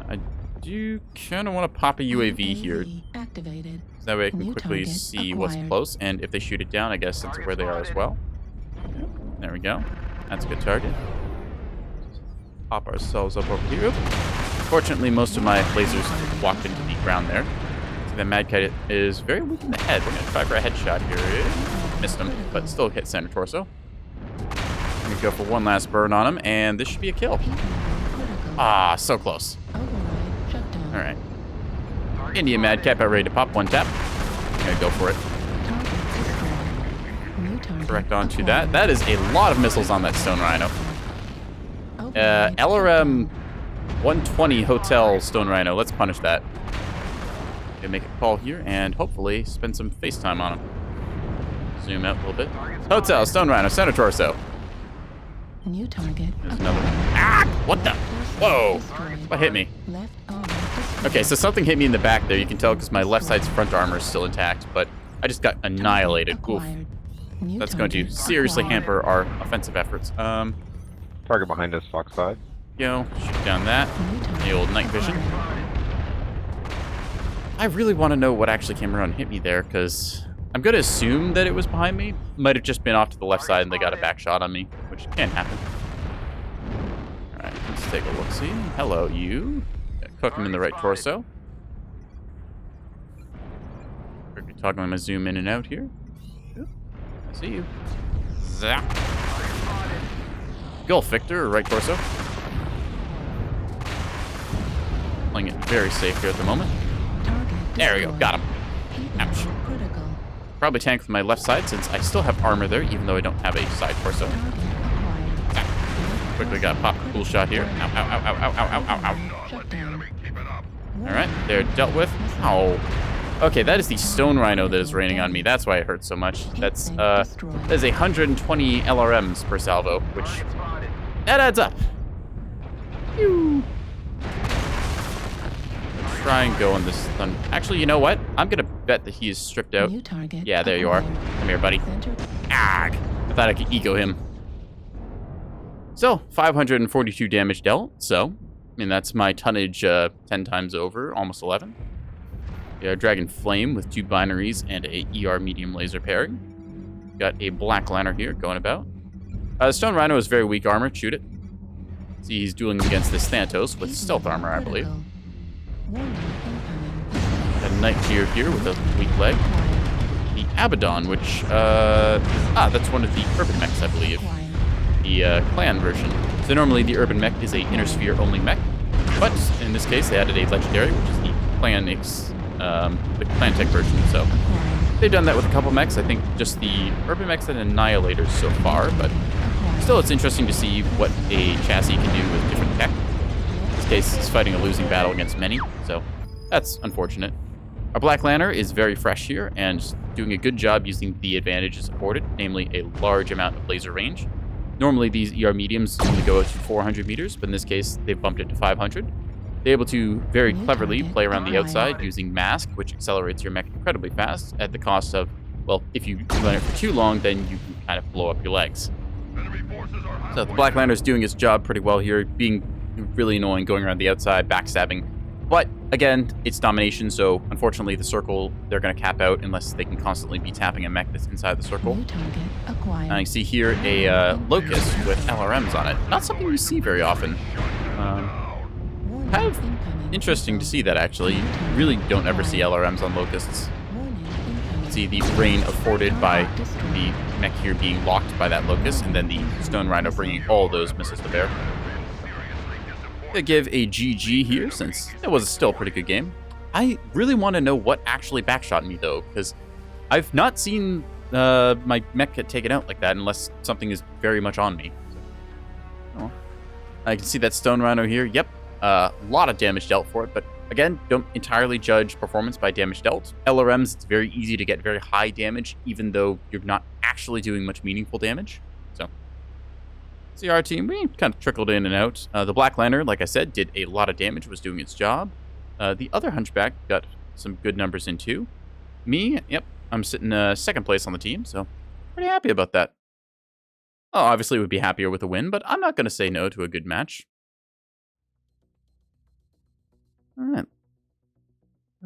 I do kind of want to pop a UAV here. UAV activated. So that way I can New quickly target see what's acquired. close, and if they shoot it down, I get a sense of where they are as well. There we go. That's a good target. Pop ourselves up over here. Oop. Fortunately, most of my lasers walked into the ground there. See, that Mad Cat is very weak in the head. We're going to try for a headshot here. Missed him, but still hit center torso. I'm going to go for one last burn on him, and this should be a kill. Critical. Ah, so close. Override shut down. All right. Target Indian Mad spotted. Cat about ready to pop. One tap. I'm going to go for it. Target destroyed. New target Direct onto acquired. that. That is a lot of missiles on that Stone Rhino. Override shut LRM down. 120 Hotel Stone Rhino. Let's punish that. Gonna make a call here and hopefully spend some FaceTime on him. Zoom out a little bit. Hotel Stone Rhino, center torso. New target There's another. acquired. Ah! What the? Whoa! Destroyed. What hit me? Left arm destroyed. Okay, so something hit me in the back there. You can tell because my left side's front armor is still intact, but I just got annihilated. Oof. Acquired. New That's going to target seriously acquired. hamper our offensive efforts. Target behind us, Fox side. Shoot down that. New target The old night vision. acquired. I really want to know what actually came around and hit me there, because I'm going to assume that it was behind me. Might have just been off to the left side and they got a back shot on me, which can happen. Alright, let's take a look-see. Hello, you. Cook him in the right torso. Quickly toggling my zoom in and out here. Oop, I see you. Zap. Gulf Victor, right torso. Playing it very safe here at the moment. Target There we go, destroyed. got him. Heat Ouch. level critical. Probably tank with my left side since I still have armor there, even though I don't have a side torso. Target acquired. Quickly got a pop cool shot here. Ow, ow, ow, ow, ow, ow, ow, ow. Shut down. Alright, they're dealt with. Ow. Okay, that is the stone rhino that is raining on me. That's why it hurts so much. That's that is 120 LRMs per salvo, which Target spotted. that adds up. Phew. Try and go on this thun. Actually, you know what? I'm gonna bet that he is stripped out. New target Yeah, there you are. acquired. Come here, buddy. Center Ag. I thought I could ego him. So, 542 damage dealt. So, I mean, that's my tonnage 10 times over, almost 11. We have Dragon Flame with 2 binaries and a ER medium laser pairing. Got a Black Lantern here going about. Stone Rhino is very weak armor. Shoot it. See, he's dueling against this Thanatos with heat stealth level armor, I believe. critical. Warning incoming. Got a Night Gear here with a weak leg. Acquired. The Abaddon, which, that's one of the urban mechs, I believe. Acquired. The clan version. So normally the urban mech is a inner sphere only mech, but in this case they added a legendary, which is the clan the clan tech version. So Acquired. they've done that with a couple mechs. I think just the urban mechs and annihilators so far, but Acquired. still it's interesting to see what a chassis can do with different tech. In this case, it's fighting a losing battle against many, so that's unfortunate. Our Black Lantern is very fresh here and doing a good job using the advantages afforded, namely a large amount of laser range. Normally, these ER mediums only go out to 400 meters, but in this case, they've bumped it to 500. They're able to very New cleverly target play around the outside acquired. using Mask, which accelerates your mech incredibly fast at the cost of, well, if you run it for too long, then you can kind of blow up your legs. So the Black Lantern's doing its job pretty well here, being really annoying going around the outside, backstabbing. But again, it's domination, so unfortunately the circle, they're going to cap out unless they can constantly be tapping a mech that's inside the circle. New target acquired. And you see here a Locust with LRMs on it. Not something you see very often. Warning Kind of incoming. interesting to missile. see that, actually. You really don't ever see LRMs on Locusts. Warning incoming. See the rain afforded by Target destroyed. the mech here being locked by that Locust, and then the Stone Rhino bringing all those missiles to bear. I'm gonna give a GG here, since it was still a pretty good game. I really want to know what actually backshot me, though, because I've not seen my mech get taken out like that unless something is very much on me. So, I can see that Stone Rhino here. Yep, a lot of damage dealt for it, but again, don't entirely judge performance by damage dealt. LRMs, it's very easy to get very high damage, even though you're not actually doing much meaningful damage. So, see our team, we kind of trickled in and out. The Black Lantern, like I said, did a lot of damage, was doing its job. The other Hunchback got some good numbers in too. Me, yep, I'm sitting second place on the team, so pretty happy about that. Oh, obviously would be happier with a win, but I'm not going to say no to a good match. All right.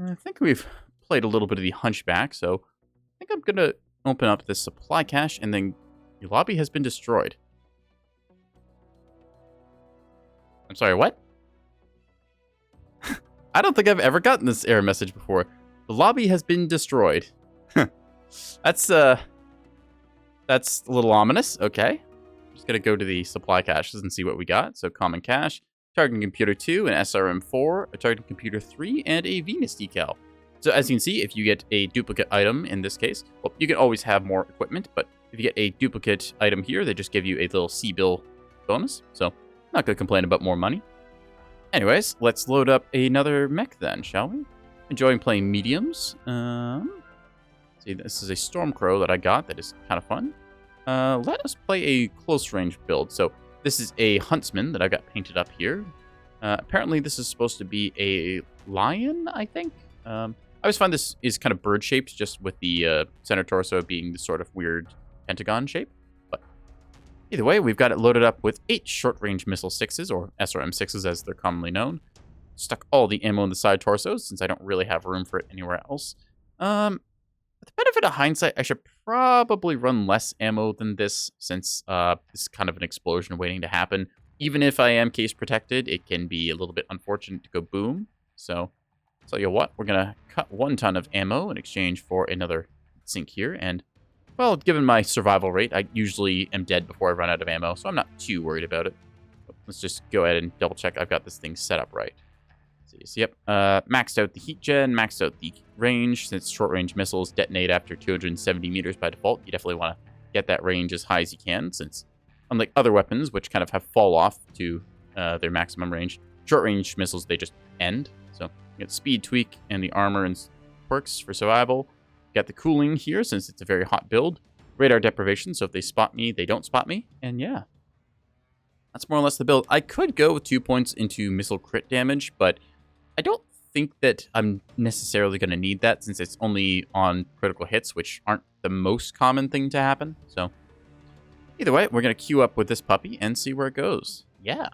I think we've played a little bit of the Hunchback, so I think I'm going to open up this supply cache, and then your lobby has been destroyed. I'm sorry, what? I don't think I've ever gotten this error message before. The lobby has been destroyed. That's a little ominous. Okay. Just gonna go to the supply caches and see what we got. So common cache, targeting computer 2, an SRM4, a targeting computer 3, and a Venus decal. So as you can see, if you get a duplicate item in this case, well, you can always have more equipment, but if you get a duplicate item here, they just give you a little C-bill bonus. So not gonna complain about more money. Anyways, let's load up another mech then, shall we? Enjoying playing mediums. See, this is a Stormcrow that I got that is kind of fun. Let us play a close range build. So this is a Huntsman that I got painted up here. Apparently this is supposed to be a lion, I think. I always find this is kind of bird shaped, just with the center torso being the sort of weird pentagon shape. But either way, we've got it loaded up with 8 short-range missile 6s, or SRM 6s as they're commonly known. Stuck all the ammo in the side torsos, since I don't really have room for it anywhere else. With the benefit of hindsight, I should probably run less ammo than this, since this is kind of an explosion waiting to happen. Even if I am case protected, it can be a little bit unfortunate to go boom. So, tell you what, we're going to cut 1 ton of ammo in exchange for another sink here. And, well, given my survival rate, I usually am dead before I run out of ammo, so I'm not too worried about it. But let's just go ahead and double check I've got this thing set up right. So, yep, maxed out the heat gen, maxed out the range. Since short-range missiles detonate after 270 meters by default, you definitely want to get that range as high as you can, since unlike other weapons, which kind of have fall off to their maximum range, short-range missiles, they just end. So you get speed tweak and the armor and perks for survival. Got the cooling here, since it's a very hot build. Radar deprivation, so if they spot me, they don't spot me. And yeah, that's more or less the build. I could go with 2 points into missile crit damage, but I don't think that I'm necessarily going to need that, since it's only on critical hits, which aren't the most common thing to happen. So either way, we're going to queue up with this puppy and see where it goes. Yeah.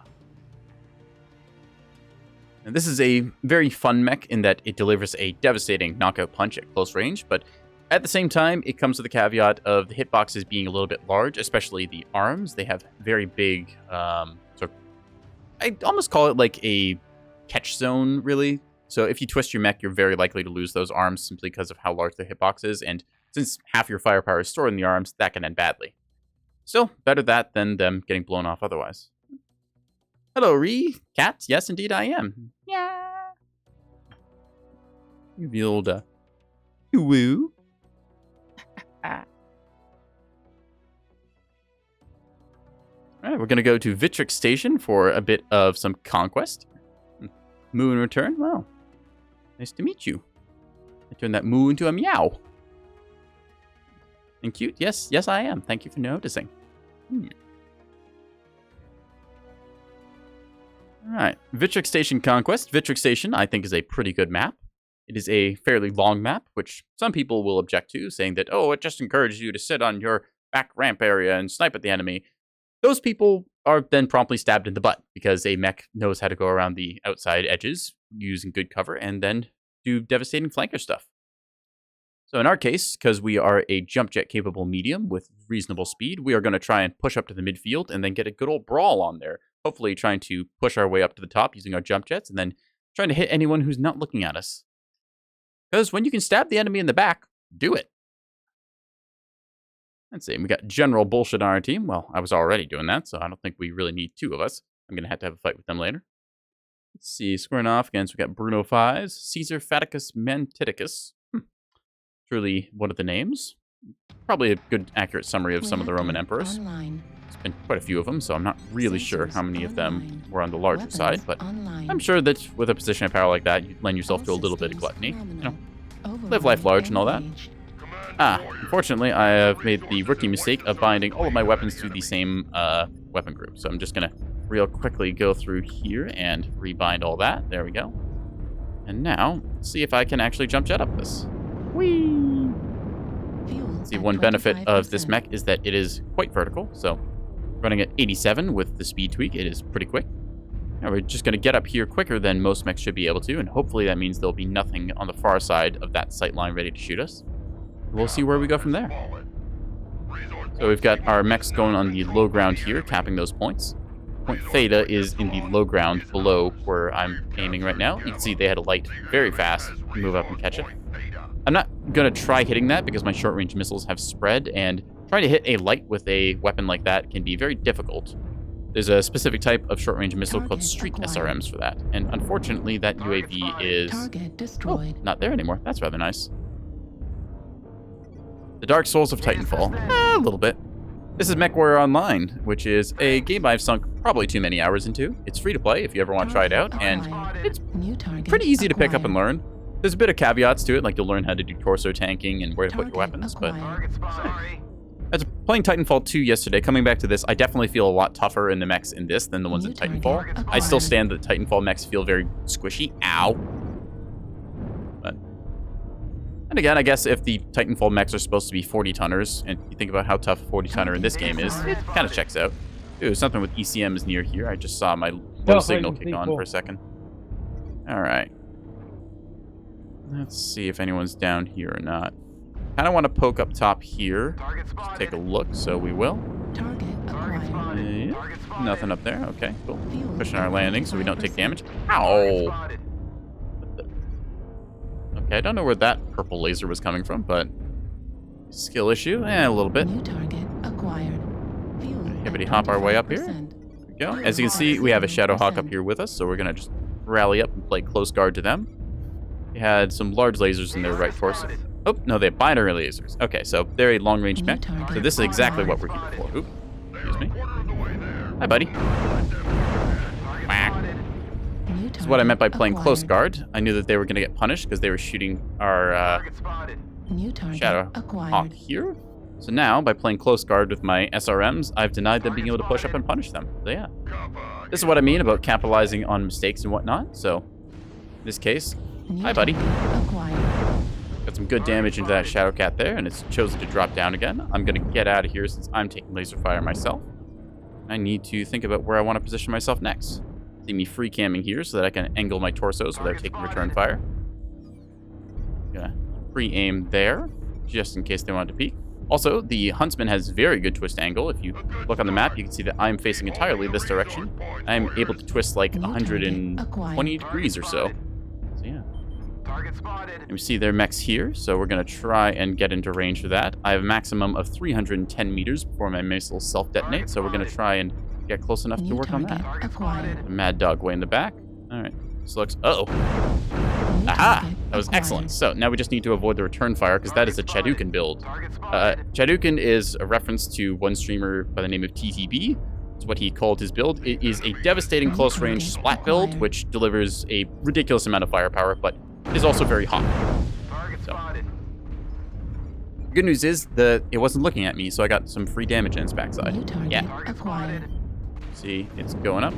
And this is a very fun mech in that it delivers a devastating knockout punch at close range, but at the same time, it comes with the caveat of the hitboxes being a little bit large, especially the arms. They have very big, I'd almost call it like a catch zone, really. So if you twist your mech, you're very likely to lose those arms simply because of how large the hitbox is, and since half your firepower is stored in the arms, that can end badly. Still, better that than them getting blown off otherwise. Hello, Ree. Cat? Yes, indeed I am. Yeah. You the old, woo. Alright, we're going to go to Vitrix Station for a bit of some conquest. Moo in return? Well, nice to meet you. I turned that moo into a meow. And cute? Yes, yes I am. Thank you for noticing. Alright, Vitrix Station Conquest. Vitrix Station, I think, is a pretty good map. It is a fairly long map, which some people will object to, saying that, oh, it just encourages you to sit on your back ramp area and snipe at the enemy. Those people are then promptly stabbed in the butt, because a mech knows how to go around the outside edges using good cover and then do devastating flanker stuff. So in our case, because we are a jump jet capable medium with reasonable speed, we are going to try and push up to the midfield and then get a good old brawl on there. Hopefully trying to push our way up to the top using our jump jets and then trying to hit anyone who's not looking at us. Because when you can stab the enemy in the back, do it. Let's see, we got general bullshit on our team. Well, I was already doing that, so I don't think we really need 2 of us. I'm going to have a fight with them later. Let's see, squaring off against, we got Bruno Fies, Caesar Faticus Mantiticus. Truly one of the names. Probably a good, accurate summary of some of the Roman emperors. There's been quite a few of them, so I'm not really sure how many of them were on the larger side, but I'm sure that with a position of power like that, you lend yourself to a little bit of gluttony. You know, live life large and all that. Unfortunately, I have made the rookie mistake of binding all of my weapons to the same weapon group. So I'm just going to real quickly go through here and rebind all that. There we go. And now, let's see if I can actually jump jet up this. Whee! See, one benefit of this mech is that it is quite vertical. So running at 87 with the speed tweak, it is pretty quick. Now we're just going to get up here quicker than most mechs should be able to, and hopefully that means there'll be nothing on the far side of that sight line ready to shoot us. We'll see where we go from there. So we've got our mechs going on the low ground here, capping those points. Point Theta is in the low ground below where I'm aiming right now. You can see they had a light very fast, move up and catch it. I'm not going to try hitting that because my short-range missiles have spread, and trying to hit a light with a weapon like that can be very difficult. There's a specific type of short-range missile called streak SRMs for that, and unfortunately that UAV is not there anymore. That's rather nice. The Dark Souls of Titanfall. A little bit. This is Mechwarrior Online, which is a game I've sunk probably too many hours into. It's free to play if you ever want to try it out, and it's pretty easy to pick up and learn. There's a bit of caveats to it, like you'll learn how to do torso tanking and where to put your weapons, but as playing Titanfall 2 yesterday, coming back to this, I definitely feel a lot tougher in the mechs in this than the ones in Titanfall. I still stand that Titanfall mechs feel very squishy. Ow. But And again, I guess if the Titanfall mechs are supposed to be 40-tonners, and you think about how tough a 40-tonner in this game is, it kind of checks out. Ooh, something with ECM is near here. I just saw my low signal kick on for a second. Alright. Let's see if anyone's down here or not. Kind of want to poke up top here. Just take a look, so we will. Target acquired. Yeah, nothing up there. Okay, cool. Pushing our landing so we don't take damage. Ow! Okay, I don't know where that purple laser was coming from, but skill issue, a little bit. New target acquired. Fuel Everybody hop our way up here. There we go. As you can see, we have a Shadowhawk up here with us, so we're gonna just rally up and play close guard to them. We had some large lasers in their right torso. Oh, no, they have binary lasers. Okay, so they're a long-range mech. So this is exactly what we're here for. Oop, excuse me. Hi, buddy. Whack. This is what I meant by playing close guard. I knew that they were going to get punished because they were shooting our Shadowhawk here. So now, by playing close guard with my SRMs, I've denied them being able to push up and punish them. So yeah. This is what I mean about capitalizing on mistakes and whatnot. So, in this case, hi, buddy. Got some good damage into that Shadowcat there, and it's chosen to drop down again. I'm going to get out of here since I'm taking laser fire myself. I need to think about where I want to position myself next. See me free camming here so that I can angle my torsos without taking return fire. Gonna pre-aim there, just in case they want to peek. Also, the Huntsman has very good twist angle. If you look on the map, you can see that I'm facing entirely this direction. I'm able to twist like 120 degrees or so. So yeah. And we see their mechs here, so we're going to try and get into range for that. I have a maximum of 310 meters before my missile self-detonate, so we're going to try and get close enough to work on that. The Mad Dog way in the back. Alright, this looks... Uh-oh. Aha! That was excellent. So now we just need to avoid the return fire, because that is a Chadoukan build. Chadoukan is a reference to one streamer by the name of TTB. It's what he called his build. It is a devastating close-range splat build, which delivers a ridiculous amount of firepower, but is also very hot. So. The good news is that it wasn't looking at me, so I got some free damage in its backside. Yeah. See, it's going up.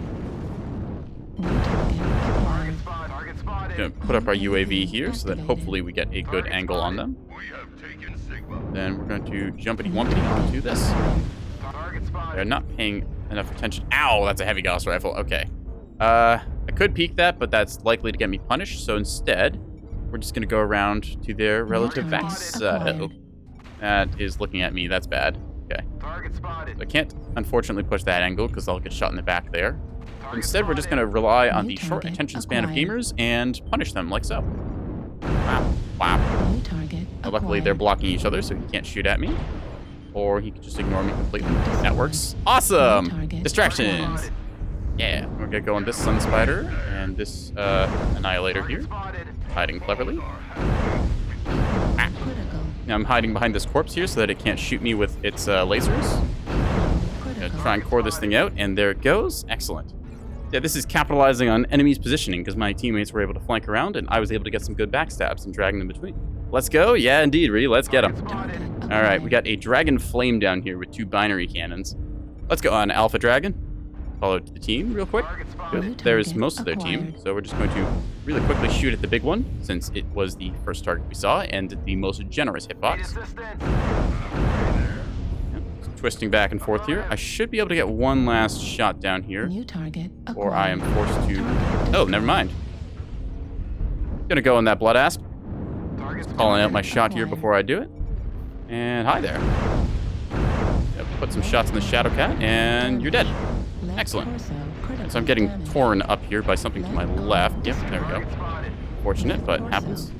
Gonna put up our UAV here so that hopefully we get a good angle on them. Then we're going to jumpity-wumpity onto this. They're not paying enough attention. Ow, that's a heavy Gauss rifle. Okay. I could peek that, but that's likely to get me punished. So instead, we're just going to go around to their relative backside. Oh, that is looking at me. That's bad. Okay. So I can't, unfortunately, push that angle because I'll get shot in the back there. Instead, we're just going to rely on the short attention span of gamers and punish them like so. Wow. Wow. Now, luckily, they're blocking each other, so he can't shoot at me. Or he can just ignore me completely. That works. Awesome! Distractions! Yeah, we're gonna go on this Sun Spider and this Annihilator here. Hiding cleverly. Ah. Now I'm hiding behind this corpse here so that it can't shoot me with its lasers. Gonna try and core this thing out, and there it goes. Excellent. Yeah, this is capitalizing on enemies' positioning because my teammates were able to flank around, and I was able to get some good backstabs and dragging them between. Let's go. Yeah, indeed, Ree. Let's get them. All right, we got a Dragon Flame down here with 2 binary cannons. Let's go on Alpha Dragon. Follow to the team real quick. Good. There's most of their team, so we're just going to really quickly shoot at the big one since it was the first target we saw and the most generous hitbox. Twisting back and forth here. I should be able to get one last shot down here, or I am forced to... Oh, never mind. Gonna go on that Blood Asp. Just calling out my shot here before I do it. And hi there. Yep, put some shots in the Shadowcat, and you're dead. Excellent. So I'm getting torn up here by something to my left. Yep, there we go. Fortunate, but happens.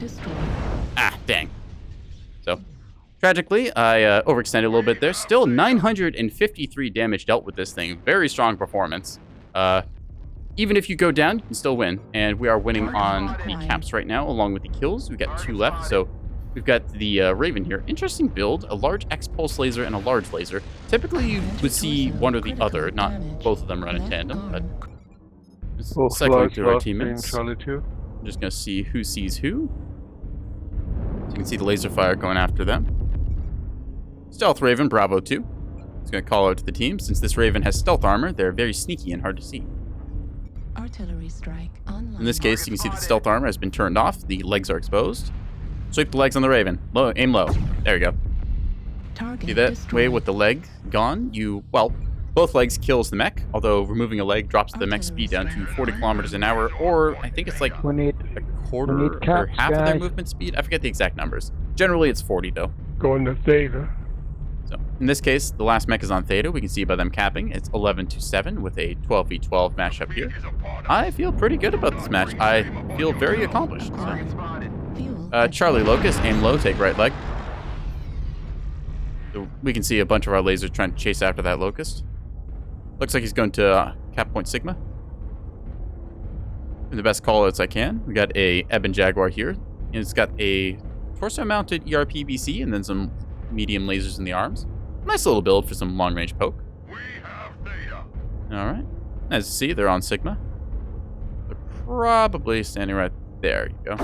Ah, dang. So, tragically, I overextended a little bit there. Still 953 damage dealt with this thing. Very strong performance. Even if you go down, you can still win. And we are winning on the caps right now, along with the kills. We've got 2 left, so we've got the Raven here. Interesting build, a large X-Pulse laser and a large laser. Typically, you would see one or the other, not both of them run in tandem, but just cycling through our teammates. I'm just going to see who sees who. So you can see the laser fire going after them. Stealth Raven, Bravo 2. It's going to call out to the team. Since this Raven has stealth armor, they're very sneaky and hard to see. Artillery strike online. In this case, you can see the stealth armor has been turned off. The legs are exposed. Sweep the legs on the Raven. Low, aim low. There you go. Target See that destroyed. way with the leg gone? Well, both legs kills the mech, although removing a leg drops the mech speed down to 40 kilometers an hour, or I think it's like We need a quarter need or caps, half of their guys. movement speed. I forget the exact numbers. Generally, it's 40 though. going to theta. So in this case, the last mech is on Theta. We can see by them capping. It's 11-7 with a 12v12 matchup here. I feel pretty good about this match. I feel very accomplished. Target spotted. Fuel Charlie Locust, aim low, take right leg. So we can see a bunch of our lasers trying to chase after that Locust. Looks like he's going to cap point Sigma. And the best callouts I can. We got a Ebon Jaguar here. And it's got a torso-mounted ERPBC and then some medium lasers in the arms. Nice little build for some long-range poke. We have Theta. All right. As you see, they're on Sigma. They're probably standing right there. You go.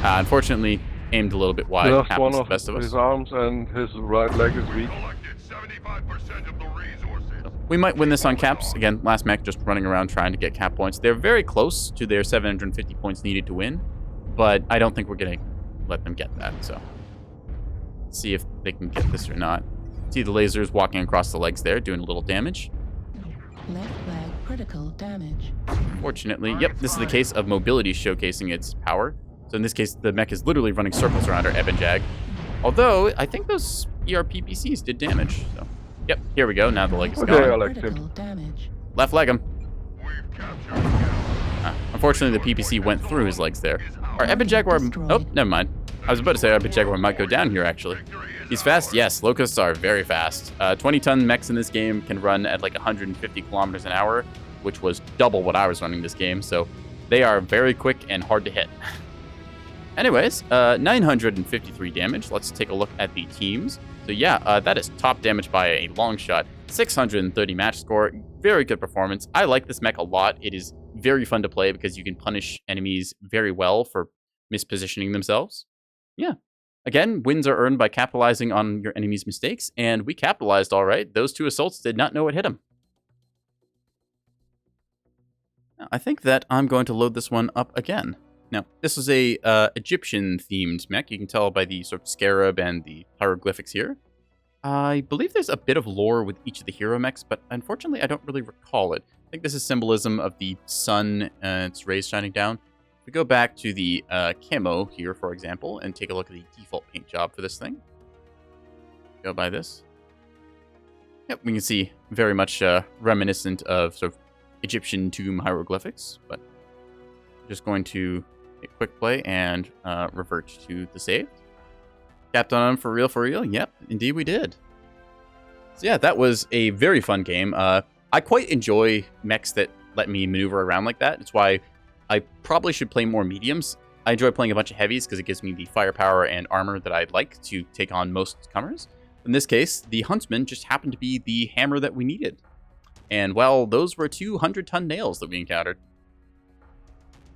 Unfortunately, aimed a little bit wide. Lost Happens one to the of best of us. his arms and his right leg is weak. Collected 75% of the resources. We might win this on caps. Again, last mech just running around trying to get cap points. They're very close to their 750 points needed to win, but I don't think we're going to let them get that. So, let's see if they can get this or not. See the lasers walking across the legs there, doing a little damage. left leg critical damage. Fortunately, yep, this is the case of mobility showcasing its power. So in this case, the mech is literally running circles around our Ebon Jag. Although, I think those ERPPCs did damage. So, yep, here we go. Now the leg is Okay, gone. Alex. Critical damage. Left leg him. We've captured Scout. Unfortunately, the PPC went through his legs there. Our Ebon Jaguar... Oh, never mind. I was about to say our Ebon Jaguar might go down here, actually. He's fast? Yes, Locusts are very fast. 20-ton mechs in this game can run at like 150 kilometers an hour, which was double what I was running this game, so they are very quick and hard to hit. Anyways, 953 damage. Let's take a look at the teams. So yeah, that is top damage by a long shot. 630 match score. Very good performance. I like this mech a lot. It is very fun to play because you can punish enemies very well for mispositioning themselves. Yeah. Again, wins are earned by capitalizing on your enemy's mistakes, and we capitalized all right. Those two assaults did not know what hit them. Now, I think that I'm going to load this one up again. Now, this is a Egyptian-themed mech. You can tell by the sort of scarab and the hieroglyphics here. I believe there's a bit of lore with each of the hero mechs, but unfortunately, I don't really recall it. I think this is symbolism of the sun and its rays shining down. If we go back to the camo here, for example, and take a look at the default paint job for this thing. Go by this. Yep, we can see very much reminiscent of sort of Egyptian tomb hieroglyphics, but I'm just going to hit quick play and revert to the save. Capped on him for real? Yep, indeed we did. So yeah, that was a very fun game. I quite enjoy mechs that let me maneuver around like that. It's why I probably should play more mediums. I enjoy playing a bunch of heavies because it gives me the firepower and armor that I'd like to take on most comers. In this case, the Huntsman just happened to be the hammer that we needed. And well, those were 200-ton nails that we encountered.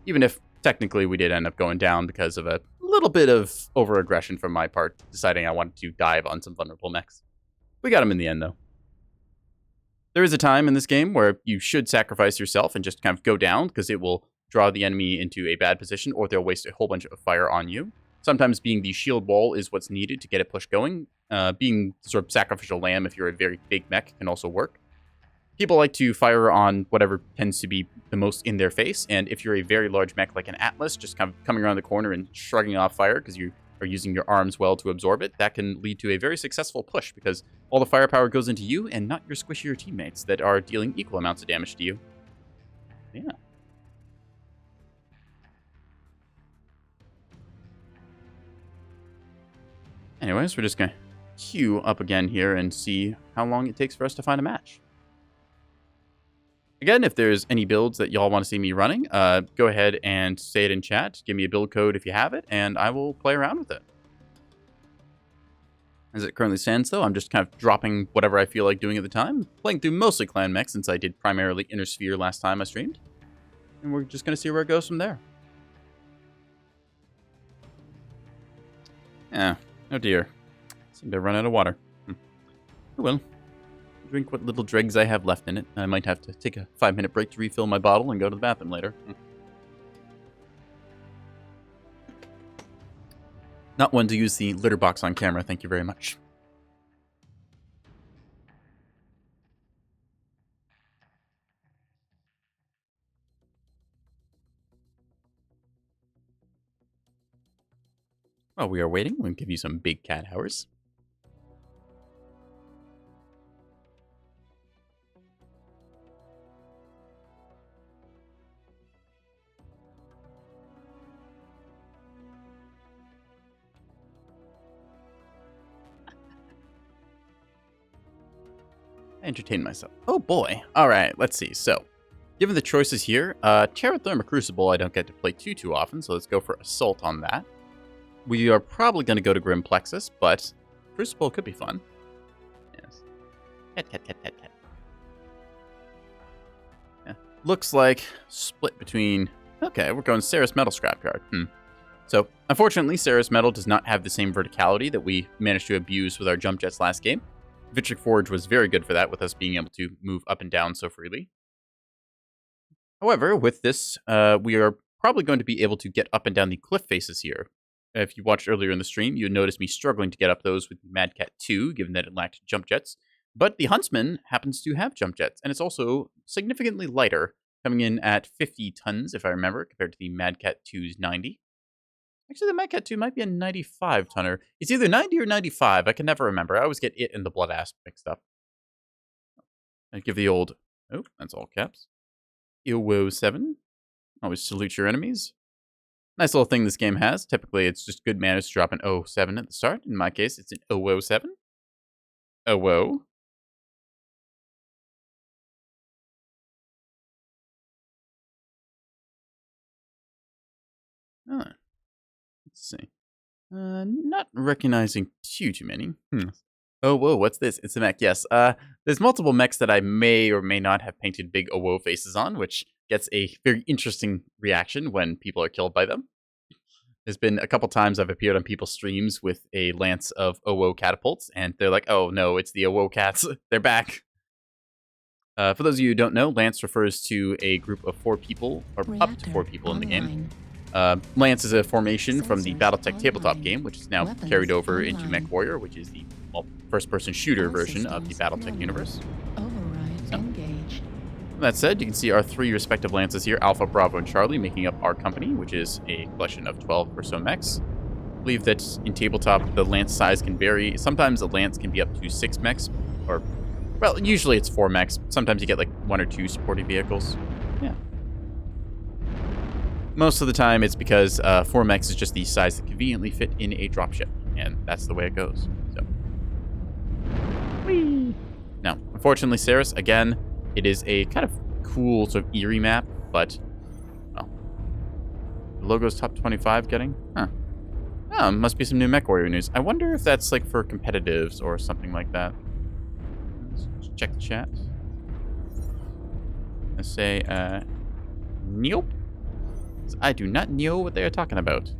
Even if technically we did end up going down because of a little bit of over-aggression from my part, deciding I wanted to dive on some vulnerable mechs. We got him in the end, though. There is a time in this game where you should sacrifice yourself and just kind of go down, because it will draw the enemy into a bad position, or they'll waste a whole bunch of fire on you. Sometimes being the shield wall is what's needed to get a push going. Being sort of sacrificial lamb, if you're a very big mech, can also work. People like to fire on whatever tends to be the most in their face, and if you're a very large mech like an Atlas, just kind of coming around the corner and shrugging off fire because you are using your arms well to absorb it, that can lead to a very successful push because all the firepower goes into you and not your squishier teammates that are dealing equal amounts of damage to you. Yeah. Anyways, we're just going to queue up again here and see how long it takes for us to find a match. Again, if there's any builds that y'all want to see me running, go ahead and say it in chat. Give me a build code if you have it, and I will play around with it. As it currently stands, though, I'm just kind of dropping whatever I feel like doing at the time. Playing through mostly clan mech, since I did primarily Inner Sphere last time I streamed. And we're just going to see where it goes from there. Yeah. Oh dear. Seem to run out of water. Oh well. Drink what little dregs I have left in it. I might have to take a 5-minute break to refill my bottle and go to the bathroom later. Not one to use the litter box on camera, thank you very much. While we are waiting, we'll give you some big cat hours. Entertain myself. Oh boy. All right, let's see. So, given the choices here, Terra Therma Crucible I don't get to play too often, so let's go for Assault on that. We are probably going to go to Grim Plexus, but Crucible could be fun. Yes. Cat. Yeah. Looks like split between... Okay, we're going Ceres Metal Scrapyard. So, unfortunately, Ceres Metal does not have the same verticality that we managed to abuse with our jump jets last game. Vitric Forge was very good for that, with us being able to move up and down so freely. However, with this, we are probably going to be able to get up and down the cliff faces here. If you watched earlier in the stream, you noticed me struggling to get up those with the Mad Cat 2, given that it lacked jump jets. But the Huntsman happens to have jump jets, and it's also significantly lighter, coming in at 50 tons, if I remember, compared to the Mad Cat 2's 90. Actually, the Mad Cat 2 might be a 95 tonner. It's either 90 or 95. I can never remember. I always get it and the Blood Asp mixed up. I give the old... Oh, that's all caps. Ilwo 7. Always salute your enemies. Nice little thing this game has. Typically, it's just good manners to drop an 07 at the start. In my case, it's an 007. Oh. Let's see. Not recognizing too many. Oh, whoa, what's this? It's a mech, yes. There's multiple mechs that I may or may not have painted big oh faces on, which gets a very interesting reaction when people are killed by them. There's been a couple times I've appeared on people's streams with a lance of oh catapults, and they're like, oh no, it's the oh cats. They're back. For those of you who don't know, lance refers to a group of 4 people, or up to 4 people in the game. Lance is a formation from the Battletech tabletop game, which is now carried over into Mechwarrior, which is the first-person shooter version of the Battletech universe. Override engaged. That said, you can see our 3 respective lances here, Alpha, Bravo, and Charlie, making up our company, which is a collection of 12 or so mechs. I believe that in tabletop, the lance size can vary. Sometimes a lance can be up to 6 mechs, or, well, usually it's 4 mechs. Sometimes you get like 1 or 2 supporting vehicles. Yeah. Most of the time, it's because 4 mechs is just the size that conveniently fit in a dropship, and that's the way it goes. So, whee! Now, unfortunately, Ceres, again, it is a kind of cool, sort of eerie map, but, well, the logo's top 25 getting? Huh. Oh, must be some new Mechwarrior news. I wonder if that's, like, for competitives or something like that. Let's check the chat. Let's say, nope. I do not know what they are talking about.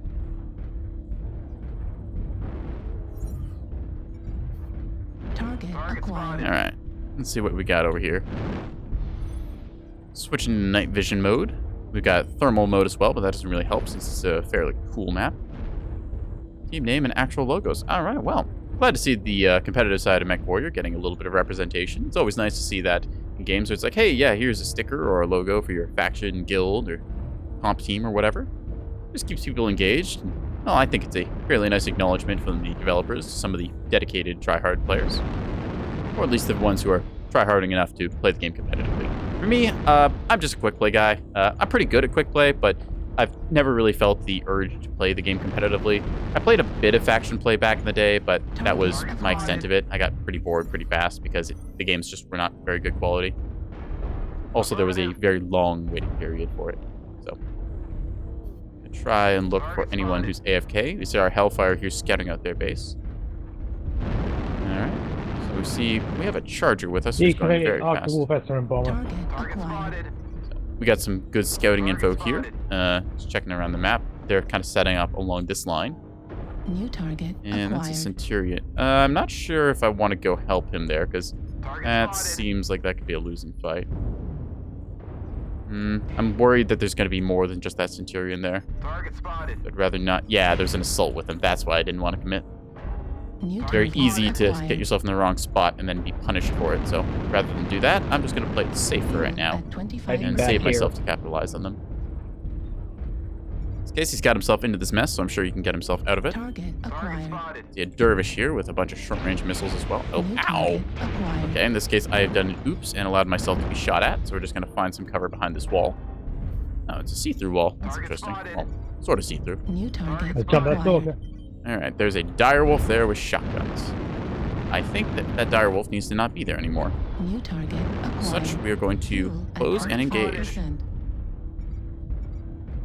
Target acquired. Alright, let's see what we got over here. Switching to night vision mode. We've got thermal mode as well, but that doesn't really help since it's a fairly cool map. Team name and actual logos. Alright, well, glad to see the competitive side of Mechwarrior getting a little bit of representation. It's always nice to see that in games where it's like, hey, yeah, here's a sticker or a logo for your faction, guild, or comp team or whatever. Just keeps people engaged. Well, I think it's a fairly nice acknowledgement from the developers to some of the dedicated try-hard players. Or at least the ones who are try-harding enough to play the game competitively. For me, I'm just a quick play guy. I'm pretty good at quick play, but I've never really felt the urge to play the game competitively. I played a bit of faction play back in the day, but that was my extent of it. I got pretty bored pretty fast because the games just were not very good quality. Also, there was a very long waiting period for it. So, I try and look for anyone who's AFK. We see our Hellfire here scouting out their base. Alright. So we see we have a Charger with us who's going very fast. Target acquired. We got some good scouting info here. Just checking around the map. They're kind of setting up along this line. New target And acquired. that's a Centurion. I'm not sure if I want to go help him there, because that seems like that could be a losing fight. I'm worried that there's going to be more than just that Centurion there. Target spotted. I'd rather not. Yeah, there's an assault with him. That's why I didn't want to commit. New Very target easy to acquired. get yourself in the wrong spot and then be punished for it. So rather than do that, I'm just going to play it safe for right now At 25 and back save here. myself to capitalize on them. In this case, he's got himself into this mess, so I'm sure he can get himself out of it. Target Target acquired. spotted. See a dervish here with a bunch of short-range missiles as well. Oh, New ow! target acquired. Okay, in this case, I have done an oops and allowed myself to be shot at, so we're just going to find some cover behind this wall. Oh, it's a see-through wall. That's Target interesting. spotted. Well, sort of see-through. New target I jump back over. acquired. Alright, there's a direwolf there with shotguns. I think that direwolf needs to not be there anymore. New target acquired. As such, we are going to Fuel at close and engage. 25%.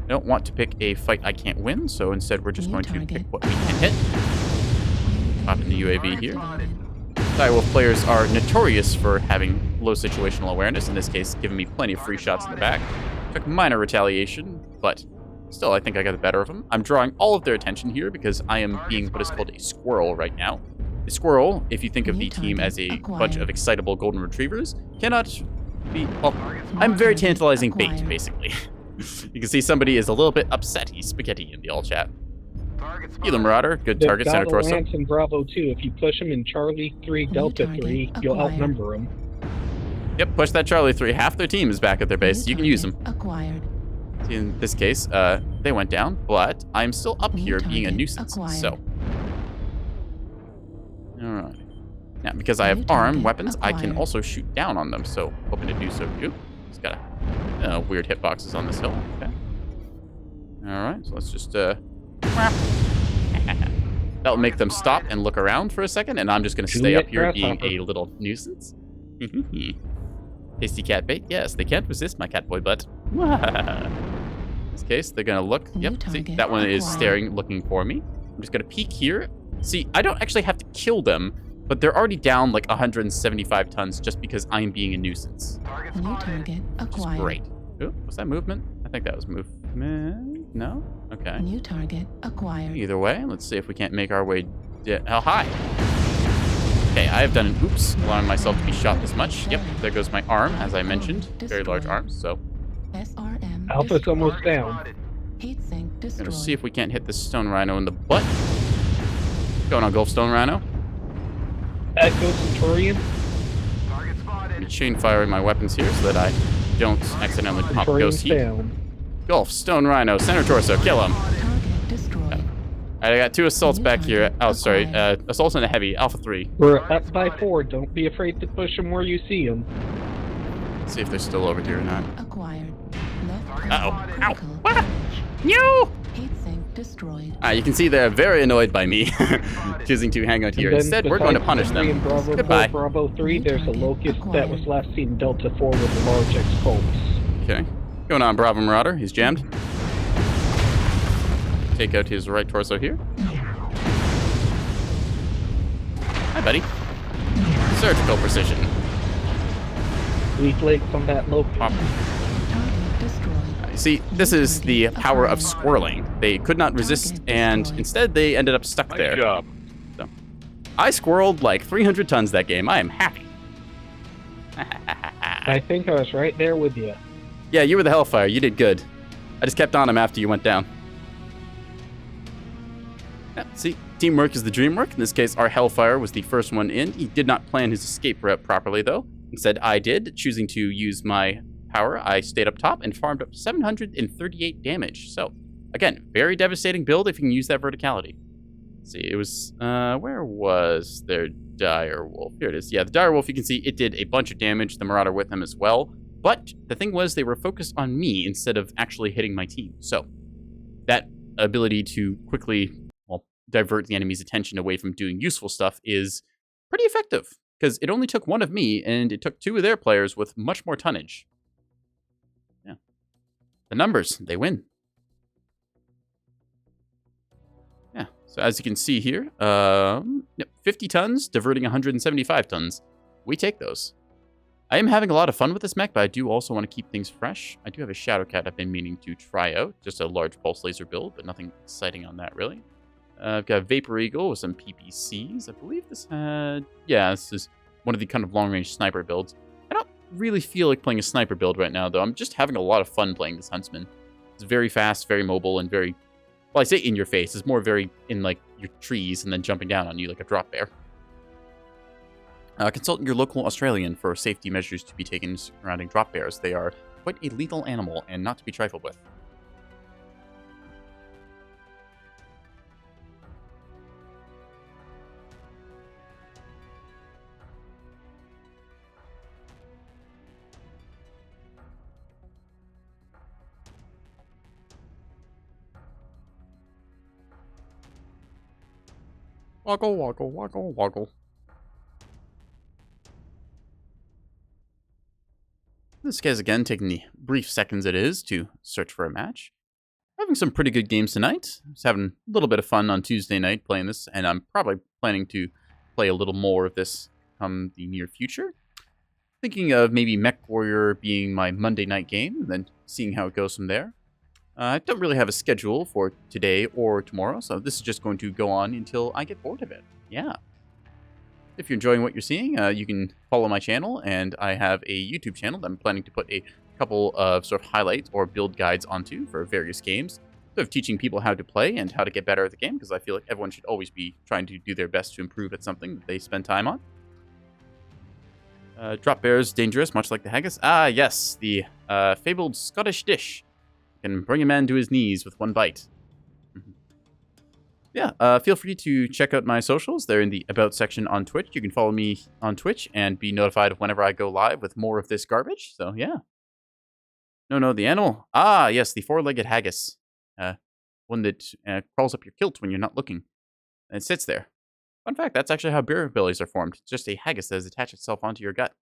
I don't want to pick a fight I can't win, so instead we're just New going to target pick what we can hit. Pop in the UAV here. Activated. Direwolf players are notorious for having low situational awareness, in this case, giving me plenty of free shots in the back. Took minor retaliation, but still, I think I got the better of them. I'm drawing all of their attention here because I am being what is called a squirrel right now. A squirrel, if you think of New the team target as a bunch acquired. of excitable golden retrievers, cannot be... Well, Target I'm spotted. very target tantalizing bait, acquired. basically. You can see somebody is a little bit upset. He's spaghetti in the all chat. Target Gila spotted. Marauder, good They've target, got center a torso. Lance and Bravo 2. If you push them in Charlie 3, New Delta target 3, you'll acquired. outnumber them. Yep, push that Charlie 3. Half their team is back at their base. New You can use them. target Acquired. See, in this case, they went down, but I'm still up New here being a target nuisance. acquired. So, all right. Now, because I New have arm target weapons, I can acquired. also shoot down on them. So, hoping to do so too. It's got a weird hitboxes on this hill. Okay. All right. So let's just whap. That'll make them stop and look around for a second, and I'm just going to stay Juliet up here being Grasshopper. a little nuisance. Tasty cat bait. Yes, they can't resist my catboy butt. In this case, they're going to look. New Yep, see, target that one is acquired. staring, looking for me. I'm just going to peek here. See, I don't actually have to kill them, but they're already down like 175 tons just because I'm being a nuisance. Target New spotted. target Which is acquired. great. Ooh, was that movement? I think that was movement. No? Okay. New target acquired. Either way, let's see if we can't make our way... How high? Okay, I have done an oops, allowing myself to be shot this much. Yep, there goes my arm, as I mentioned. Very large arms, so SRM. Alpha's destroyed. almost Target down. spotted. Heat sink I'm destroyed. gonna see if we can't hit this stone rhino in the butt. Going on Gulf Stone Rhino. Echo Centurion. Target I'm spotted. chain firing my weapons here so that I don't accidentally pop Centurion's ghost heat. down. Gulf Stone Rhino, center torso, kill him. Target destroyed. I got 2 assaults New back here. target Oh, sorry. acquired. Assault and a heavy, Alpha 3. We're up by 4. Don't be afraid to push them where you see them. Let's see if they're still over here or not. Acquired. Left Uh-oh. critical Ow. What? damage. No! Heat sink destroyed. You can see they're very annoyed by me choosing to hang out here. And then Instead, we're going to besides punish Century them. and Bravo Goodbye. 4, Bravo 3, New there's a target locust that was acquired. last seen Delta 4 with a large X-Pulse. Okay. Going on, Bravo Marauder. He's jammed. Take out his right torso here. Hi, buddy. Surgical precision. Weak legs on that locust. Pop. Target destroyed. See, this is the power of squirreling. They could not resist, and instead they ended up stuck Nice there. job. I squirreled like 300 tons that game. I am happy. I think I was right there with you. Yeah, you were the Hellfire. You did good. I just kept on him after you went down. Yeah, see, teamwork is the dream work. In this case, our Hellfire was the first one in. He did not plan his escape route properly, though. Instead, I did, choosing to use my power. I stayed up top and farmed up 738 damage. So, again, very devastating build if you can use that verticality. Let's see, it was, where was their direwolf? Here it is. Yeah, the direwolf, you can see it did a bunch of damage. The Marauder with him as well. But the thing was, they were focused on me instead of actually hitting my team. So, that ability to quickly, well, divert the enemy's attention away from doing useful stuff is pretty effective. Because it only took 1 of me, and it took 2 of their players with much more tonnage. Yeah. The numbers, they win. Yeah, so as you can see here, 50 tons, diverting 175 tons. We take those. I am having a lot of fun with this mech, but I do also want to keep things fresh. I do have a Shadowcat I've been meaning to try out. Just a large pulse laser build, but nothing exciting on that, really. I've got Vapor Eagle with some PPCs. I believe this had... Yeah, this is one of the kind of long-range sniper builds. I don't really feel like playing a sniper build right now, though. I'm just having a lot of fun playing this Huntsman. It's very fast, very mobile, and very... Well, I say in your face. It's more very in, like, your trees and then jumping down on you like a drop bear. Consult your local Australian for safety measures to be taken surrounding drop bears. They are quite a lethal animal and not to be trifled with. Woggle, woggle, woggle, woggle. This guy's again taking the brief seconds it is to search for a match. Having some pretty good games tonight. I was having a little bit of fun on Tuesday night playing this, and I'm probably planning to play a little more of this come the near future. Thinking of maybe Mechwarrior being my Monday night game, and then seeing how it goes from there. I don't really have a schedule for today or tomorrow, so this is just going to go on until I get bored of it. Yeah. If you're enjoying what you're seeing, you can follow my channel, and I have a YouTube channel that I'm planning to put a couple of sort of highlights or build guides onto for various games, sort of teaching people how to play and how to get better at the game, because I feel like everyone should always be trying to do their best to improve at something that they spend time on. Drop bears dangerous, much like the haggis. Ah, yes, the fabled Scottish dish can bring a man to his knees with one bite. Yeah, feel free to check out my socials. They're in the About section on Twitch. You can follow me on Twitch and be notified whenever I go live with more of this garbage. So, yeah. No, the animal. Ah, yes, the four-legged haggis. One that crawls up your kilt when you're not looking. And it sits there. Fun fact, that's actually how beer bellies are formed. It's just a haggis that has attached itself onto your gut.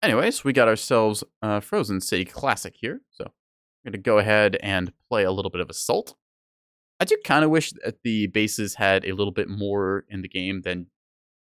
Anyways, we got ourselves Frozen City Classic here, so I'm going to go ahead and play a little bit of Assault. I do kind of wish that the bases had a little bit more in the game than,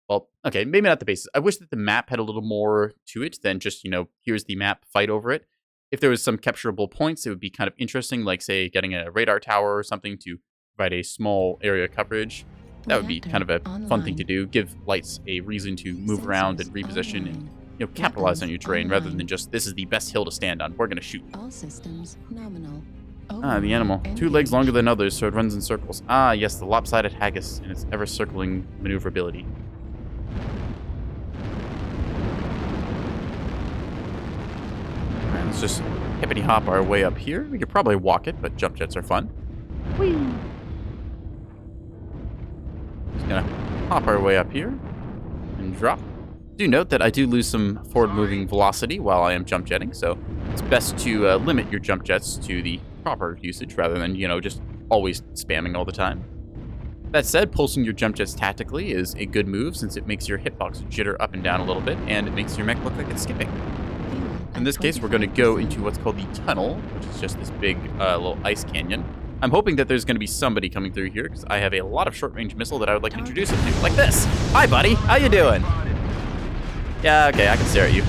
well, okay, maybe not the bases. I wish that the map had a little more to it than just, you know, here's the map, fight over it. If there was some capturable points, it would be kind of interesting, like, say, getting a radar tower or something to provide a small area coverage. That would be kind of a fun thing to do, give lights a reason to move around and reposition and, you know, capitalize on your terrain rather than just, this is the best hill to stand on, we're going to shoot. All systems nominal. Ah, the animal. 2 legs longer than others, so it runs in circles. Ah, yes, the lopsided haggis and its ever-circling maneuverability. Alright, let's just hippity-hop our way up here. We could probably walk it, but jump jets are fun. Whee! Just gonna hop our way up here and drop. Do note that I do lose some forward-moving velocity while I am jump jetting, so it's best to limit your jump jets to the proper usage rather than, you know, just always spamming all the time. That said, pulsing your jump jets tactically is a good move since it makes your hitbox jitter up and down a little bit, and it makes your mech look like it's skipping. In this case, we're going to go into what's called the tunnel, which is just this big little ice canyon. I'm hoping that there's going to be somebody coming through here because I have a lot of short-range missile that I would like to introduce to things like this. Hi, buddy. How you doing? Yeah, okay, I can stare at you.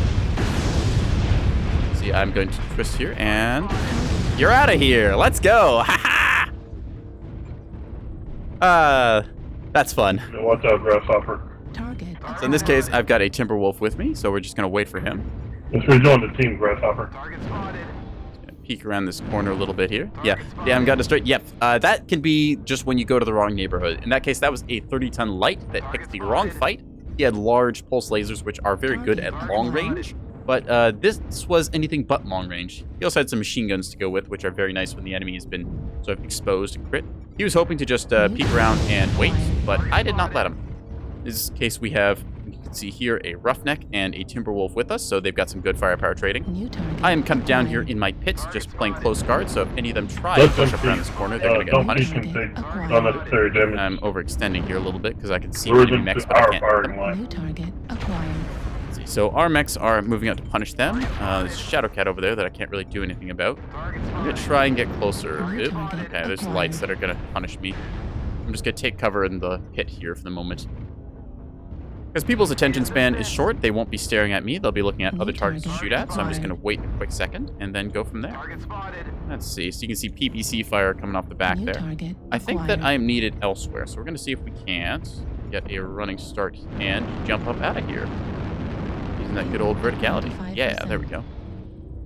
See, I'm going to twist here, and you're out of here. Let's go. Ha ha! That's fun. What's up, Grasshopper? Target. So in this case, I've got a Timberwolf with me, so we're just going to wait for him. Let's rejoin the team, Grasshopper. Target spotted. Peek around this corner a little bit here. Yeah, I'm got destroyed. Yep, that can be just when you go to the wrong neighborhood. In that case, that was a 30-ton light that picked the wrong fight. He had large pulse lasers, which are very good at long range, but this was anything but long range. He also had some machine guns to go with, which are very nice when the enemy has been sort of exposed and crit. He was hoping to just peek around and wait, but I did not let him. In this case, we have, you can see here, a Roughneck and a Timberwolf with us, so they've got some good firepower trading. New target. I am kind of down here in my pit, just playing close guard, so if any of them try to push up around this corner, they're going to get punished. Unnecessary damage. I'm overextending here a little bit because I can see Lure enemy them mechs, to but I our can't. firing line. New target acquired. Let's see. So our mechs are moving out to punish them. There's a Shadowcat over there that I can't really do anything about. I'm going to try and get closer. Oop. Okay, there's lights that are going to punish me. I'm just going to take cover in the pit here for the moment. Because people's attention span is short, they won't be staring at me. They'll be looking at other targets to shoot at. So I'm just going to wait a quick second and then go from there. Target spotted. Let's see. So you can see PPC fire coming off the back New there. target I think that acquired. I am needed elsewhere. So we're going to see if we can't get a running start and jump up out of here. Using that good old verticality. Yeah, there we go.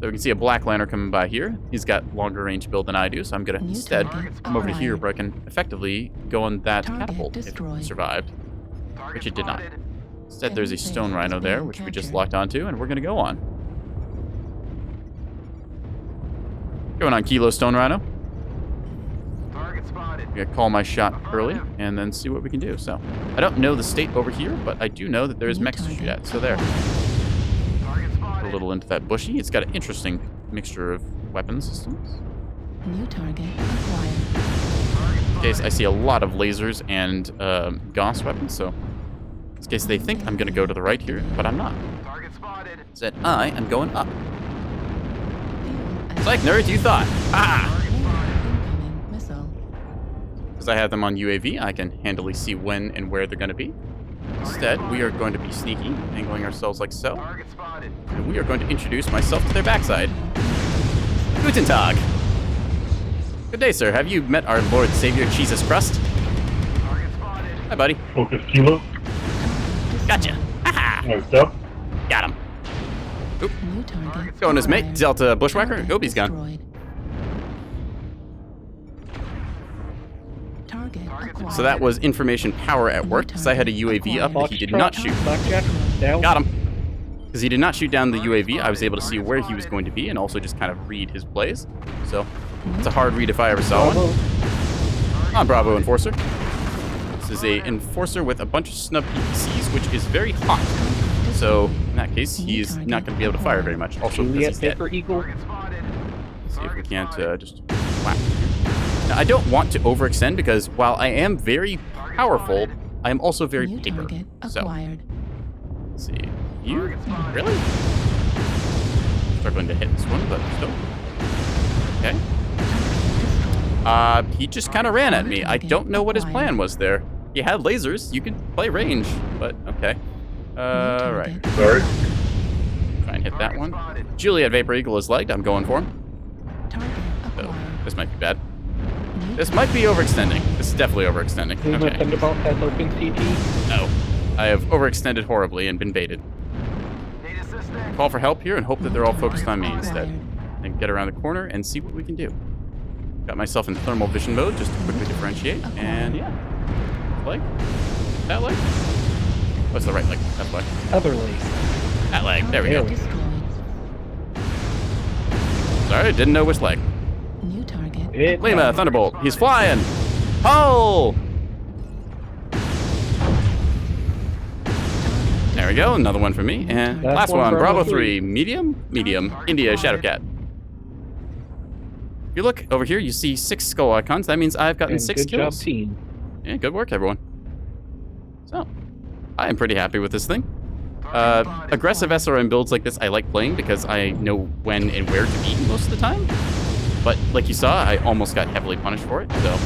So we can see a black liner coming by here. He's got longer range build than I do, so I'm going to New instead target come over to here acquired. where I can effectively go on that Target catapult if destroyed. it survived. Target Which it did not. spotted. Instead, there's a Enemy stone base rhino is there, being which we just captured. locked onto, and we're going to go on. Going on Kilo Stone Rhino. Target spotted. I'm going to call my shot early and then see what we can do. So, I don't know the state over here, but I do know that there's New mechs to shoot target at. So there. Target A spotted. little into that bushy. It's got an interesting mixture of weapon systems. New target acquired. Target In case spotted. I see a lot of lasers and Gauss weapons, so in case they think I'm going to go to the right here, but I'm not. Target spotted. Instead, I am going up. Fuel It's like, nerd, you thought. Ah! incoming missile. Because I have them on UAV, I can handily see when and where they're going to be. Instead, we are going to be sneaky, angling ourselves like so, Target spotted. and we are going to introduce myself to their backside. Guten Tag. Good day, sir. Have you met our Lord Savior, Jesus Christ? Target spotted. Hi, buddy. Focus Kilo. Gotcha. Haha. Nice up. Got him. New target Going his mate, acquired. Delta Bushwhacker. Target Oh, he's gone. destroyed. Target acquired. So that was information power at work, because I had a UAV up that he did not shoot. Blackjack. Down. Got him. Because he did not shoot down the UAV, I was able to see where he was going to be and also just kind of read his plays. So, it's a hard read if I ever saw one. Bravo. On Bravo Enforcer. This is a Enforcer with a bunch of snub PPCs, which is very hot. So, in that case, he's not going to be able to fire very much. Also, because Juliet he's dead. Paper Eagle. Target spotted. See if we Target can't spotted. just whack him here. Now, I don't want to overextend because while I am very powerful, I am also very New paper. target So, acquired. let's see. You? Target spotted. Really? Struggling to hit this one, but still. Okay. He just kind of ran at me. I don't know what his plan was there. He had lasers. You could play range, but okay. Right. Sorry. Try and hit that Target one. spotted. Juliet Vapor Eagle is legged. I'm going for him. Target So, acquired. this might be bad. New This might be overextending. This is definitely overextending. Luma Okay. Thunderbolt has open CT. No. I have overextended horribly and been baited. Need assistance. Call for help here and hope that they're all focused on me target instead. acquired. And get around the corner and see what we can do. Got myself in thermal vision mode just to quickly differentiate. And yeah. Leg? That leg? What's the right leg? That's why. Other leg. That leg. There we go. There we Destroyed. Sorry, didn't know which leg. New target. It Lima, Thunderbolt. He's flying. Pull! There we go. Another one for me. And Last last one, one, Bravo Bravo 3. 3. Medium? Medium. India Shadowcat. If you look over here, you see 6 skull icons. That means I've gotten and 6 good kills. job, team. Yeah, good work, everyone. So, I am pretty happy with this thing. Target spotted. Aggressive SRM builds like this I like playing because I know when and where to be most of the time. But like you saw, I almost got heavily punished for it, so...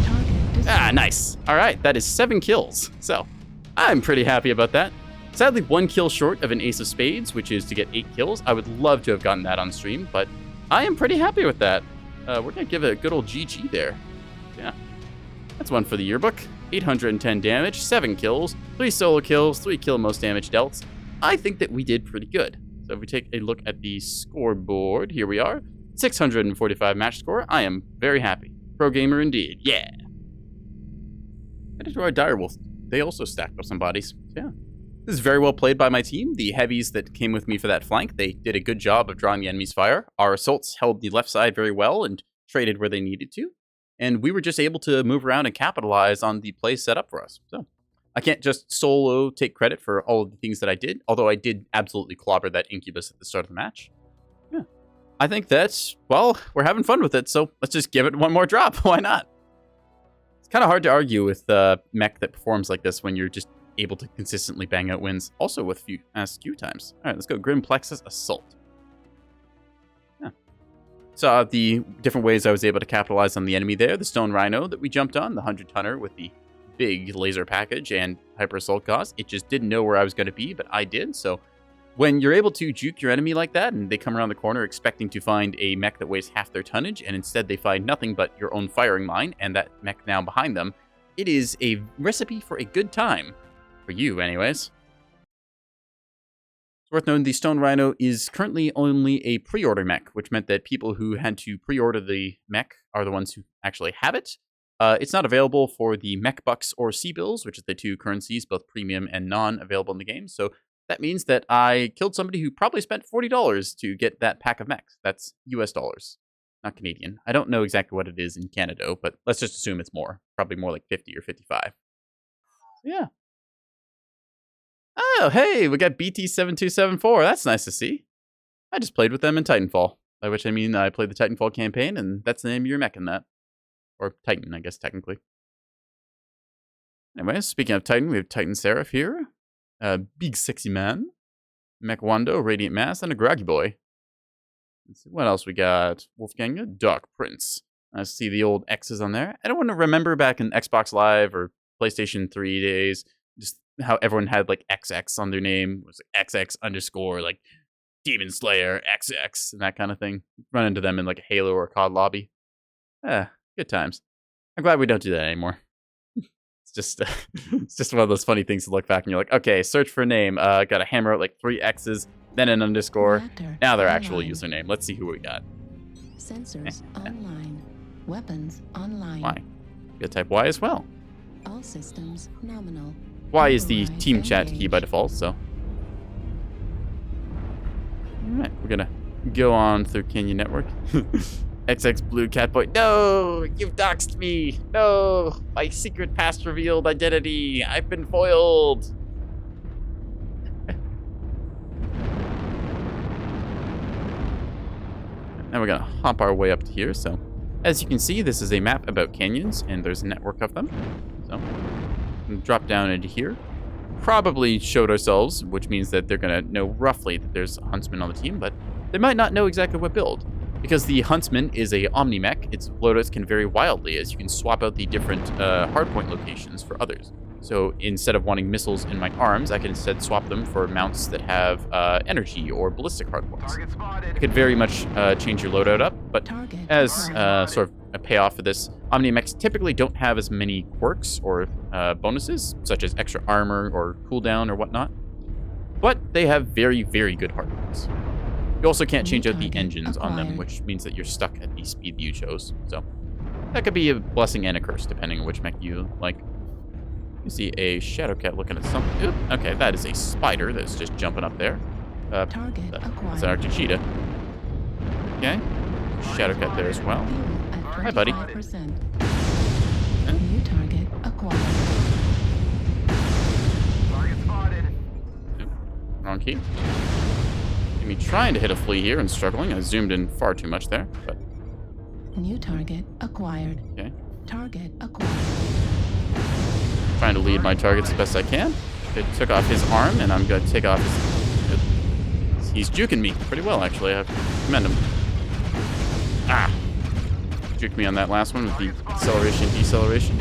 Target destroyed. Ah, nice. All right, that is 7 kills. So, I'm pretty happy about that. Sadly, 1 kill short of an Ace of Spades, which is to get 8 kills. I would love to have gotten that on stream, but I am pretty happy with that. We're going to give it a good old GG there. Yeah. That's one for the yearbook. 810 damage, 7 kills, 3 solo kills, 3 kill most damage dealt. I think that we did pretty good. So if we take a look at the scoreboard, here we are. 645 match score. I am very happy. Pro gamer indeed. Yeah. I destroyed Direwolf. They also stacked up some bodies. Yeah. This is very well played by my team. The heavies that came with me for that flank, they did a good job of drawing the enemy's fire. Our assaults held the left side very well and traded where they needed to. And we were just able to move around and capitalize on the play set up for us. So I can't just solo take credit for all of the things that I did, although I did absolutely clobber that Incubus at the start of the match. Yeah. I think that's, well, we're having fun with it, so let's just give it one more drop. Why not? It's kind of hard to argue with a mech that performs like this when you're just able to consistently bang out wins, also with few skew times. All right, let's go. Grim Plexus Assault. Yeah. Saw the different ways I was able to capitalize on the enemy there. The Stone Rhino that we jumped on, the 100-tonner with the big laser package and hyper assault cost. It just didn't know where I was going to be, but I did. So when you're able to juke your enemy like that and they come around the corner expecting to find a mech that weighs half their tonnage and instead they find nothing but your own firing line and that mech now behind them, it is a recipe for a good time. For you, anyways. It's worth noting the Stone Rhino is currently only a pre-order mech, which meant that people who had to pre-order the mech are the ones who actually have it. It's not available for the mech bucks or C-bills, which is the two currencies, both premium and non, available in the game. So that means that I killed somebody who probably spent $40 to get that pack of mechs. That's US dollars, not Canadian. I don't know exactly what it is in Canada, but let's just assume it's more. Probably more like 50 or 55. Yeah. Oh, hey, we got BT7274. That's nice to see. I just played with them in Titanfall, by which I mean I played the Titanfall campaign, and that's the name of your mech in that. Or Titan, I guess, technically. Anyways, speaking of Titan, we have Titan Seraph here. Big Sexy Man. Mech Wando, Radiant Mass, and a Groggy Boy. Let's see, what else we got? Wolfgang, Dark Prince. I see the old X's on there. I don't want to remember back in Xbox Live or PlayStation 3 days, just how everyone had like XX on their name. It was like XX underscore like Demon Slayer XX and that kind of thing. Run into them in like a Halo or a COD lobby. Good times. I'm glad we don't do that anymore. It's just one of those funny things to look back and you're like, okay, search for a name. Got to hammer out like 3 X's, then an underscore. Reactor Now their actual online. username. Let's see who we got. Sensors online. Weapons online. Y. You got type Y as well. All systems nominal. Y is the Override team chat key engaged. by default, so. Alright, we're gonna go on through Canyon Network. XX Blue Catboy. No! You've doxed me! No! My secret past revealed identity! I've been foiled! Now we're gonna hop our way up to here, so. As you can see, this is a map about canyons, and there's a network of them. So, we'll drop down into here. Probably showed ourselves, which means that they're gonna know roughly that there's a huntsman on the team, but they might not know exactly what build. Because the huntsman is a omni-mech, its loadouts can vary wildly as you can swap out the different hardpoint locations for others. So instead of wanting missiles in my arms, I can instead swap them for mounts that have energy or ballistic hardpoints. Target spotted. It could very much change your loadout up, but Target as acquired. sort of a payoff for this, omni-mechs typically don't have as many quirks or bonuses, such as extra armor or cooldown or whatnot, but they have very, very good hardpoints. You also can't change out the engines on them, acquired. which means that you're stuck at the speed that you chose. So that could be a blessing and a curse, depending on which mech you like. You see a Shadowcat looking at something. Oop, okay, that is a spider that's just jumping up there. Target That's acquired. an Arctic cheetah. Okay, Shadowcat there as well. Fuel at Hi, buddy. 25%. New target acquired. Target spotted. Wrong key. Me trying to hit a flea here and struggling. I zoomed in far too much there, but New target acquired. okay. Target acquired. Trying to lead my targets as best I can. It took off his arm, and I'm going to take off his... He's juking me pretty well, actually. I have to commend him. Ah! Juked me on that last one with the acceleration, deceleration.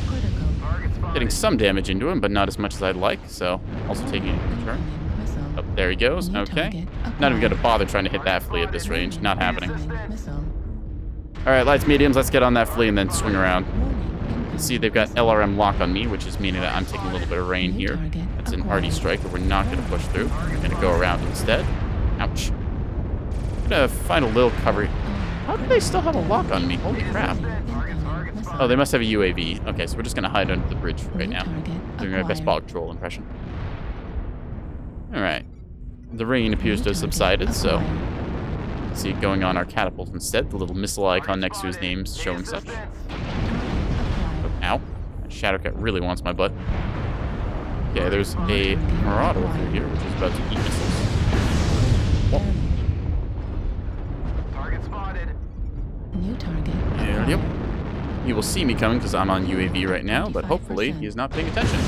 Critical. Target spotted. Getting some damage into him, but not as much as I'd like, so also taking a turn. Incoming missile. Oh, there he goes. New Okay. target Not even going to acquired. bother trying to hit that flea at this range. Not happening. Incoming missile. All right, lights, mediums. Let's get on that flea and then swing around. Warning. See, they've got LRM lock on me, which is meaning that I'm taking a little bit of rain here. That's an RD strike that we're not going to push through. We're going to go around instead. Ouch. I'm going to find a little cover. How do they still have a lock on me? Holy crap. Oh, they must have a UAV. Okay, so we're just going to hide under the bridge right now. Doing my best ball control impression. All right. The rain appears to have subsided, so let's see it going on our catapult instead. The little missile icon next to his name showing such. Ow. That Shadowcat really wants my butt. Okay, there's a Marauder over here, which is about to eat missiles. Whoa. Target spotted. New target. Yep. He will see me coming because I'm on UAV right now, but hopefully he is not paying attention.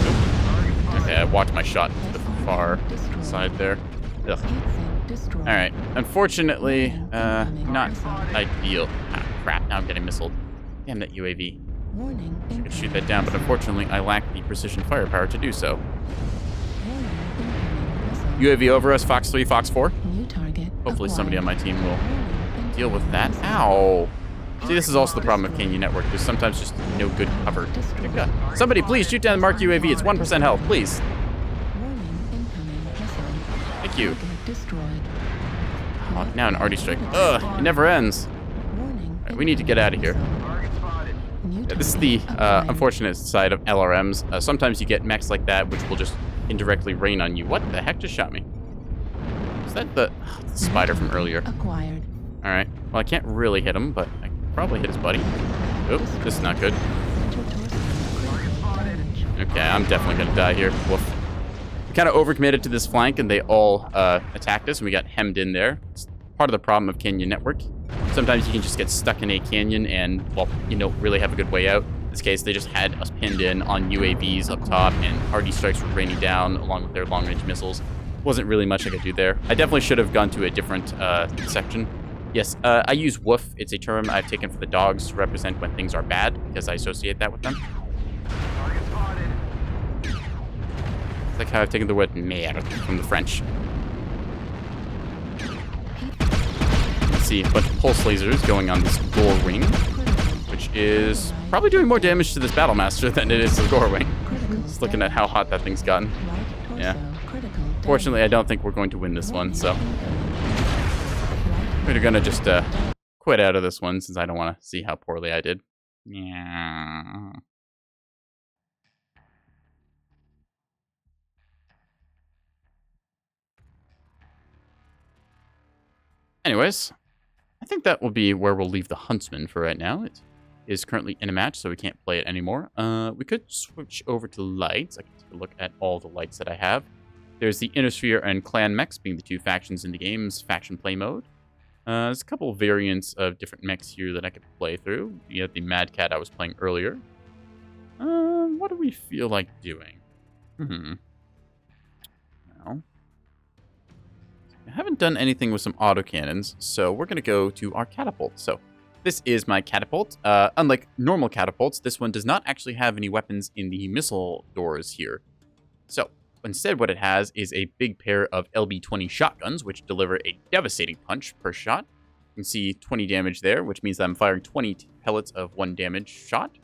Nope. Okay, I watched my shot to the far side there. Ugh. Alright. Unfortunately, not ideal. Ah, crap. Now I'm getting missiled. Damn that UAV. Warning. I could shoot that down, but unfortunately, I lack the precision firepower to do so. Warning. Incoming missile. UAV over us, Fox 3, Fox 4. New target. Hopefully somebody on my team will Warning. deal with that. Ow. See, this is also the problem with Canyon Network. There's sometimes just no good cover. Somebody please shoot down the marked UAV. It's 1% health, please. Warning. Incoming missile. Thank you. Target destroyed. Oh, now an arty strike. Ugh, it never ends. Warning. Right, we need to get out of here. Target spotted. New Yeah, this is the target acquired. unfortunate side of LRMs. Sometimes you get mechs like that, which will just indirectly rain on you. What the heck just shot me? Is that the spider from earlier? Acquired. All right. Well, I can't really hit him, but I can probably hit his buddy. Oop, this is not good. Center torso. Critical damage. Okay, I'm definitely gonna die here. Woof. We kind of overcommitted to this flank, and they all attacked us, and we got hemmed in there. It's part of the problem of Canyon Network. Sometimes you can just get stuck in a canyon and, well, you don't really have a good way out. In this case, they just had us pinned in on UAVs up top, and hardy strikes were raining down along with their long-range missiles. Wasn't really much I could do there. I definitely should have gone to a different section. Yes, I use woof. It's a term I've taken for the dogs to represent when things are bad, because I associate that with them. Target spotted. It's like how I've taken the word merde from the French. Let's see, a bunch of pulse lasers going on this gore wing, which is probably doing more damage to this battle master than it is to the gore wing. Just looking at how hot that thing's gotten. Right torso. Yeah. Critical Fortunately, I damage. don't think we're going to win this one, so Right we're gonna just quit out of this one since I don't want to see how poorly I did. Yeah. Anyways, I think that will be where we'll leave the Huntsman for right now. It is currently in a match, so we can't play it anymore. We could switch over to lights. I can take a look at all the lights that I have. There's the Innisphere and Clan mechs being the two factions in the game's faction play mode. There's a couple variants of different mechs here that I could play through. You have the Mad Cat I was playing earlier. What do we feel like doing? Well, I haven't done anything with some autocannons, so we're going to go to our catapult. So this is my catapult. Unlike normal catapults, this one does not actually have any weapons in the missile doors here. So instead, what it has is a big pair of LB-20 shotguns, which deliver a devastating punch per shot. You can see 20 damage there, which means that I'm firing 20 pellets of 1 damage shot.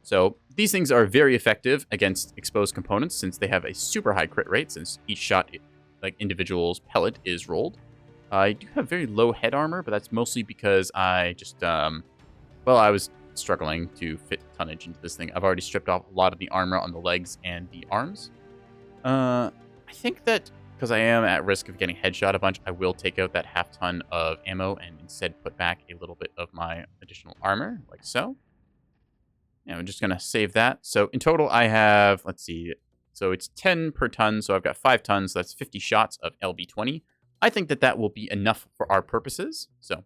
So these things are very effective against exposed components since they have a super high crit rate, since each shot, like individual's pellet, is rolled. I do have very low head armor, but that's mostly because I just, well, I was struggling to fit tonnage into this thing. I've already stripped off a lot of the armor on the legs and the arms. I think that because I am at risk of getting headshot a bunch, I will take out that half ton of ammo and instead put back a little bit of my additional armor, like so. Yeah, I'm just going to save that. So in total, I have, let's see, so it's 10 per ton, so I've got 5 tons, so that's 50 shots of LB-20. I think that that will be enough for our purposes. So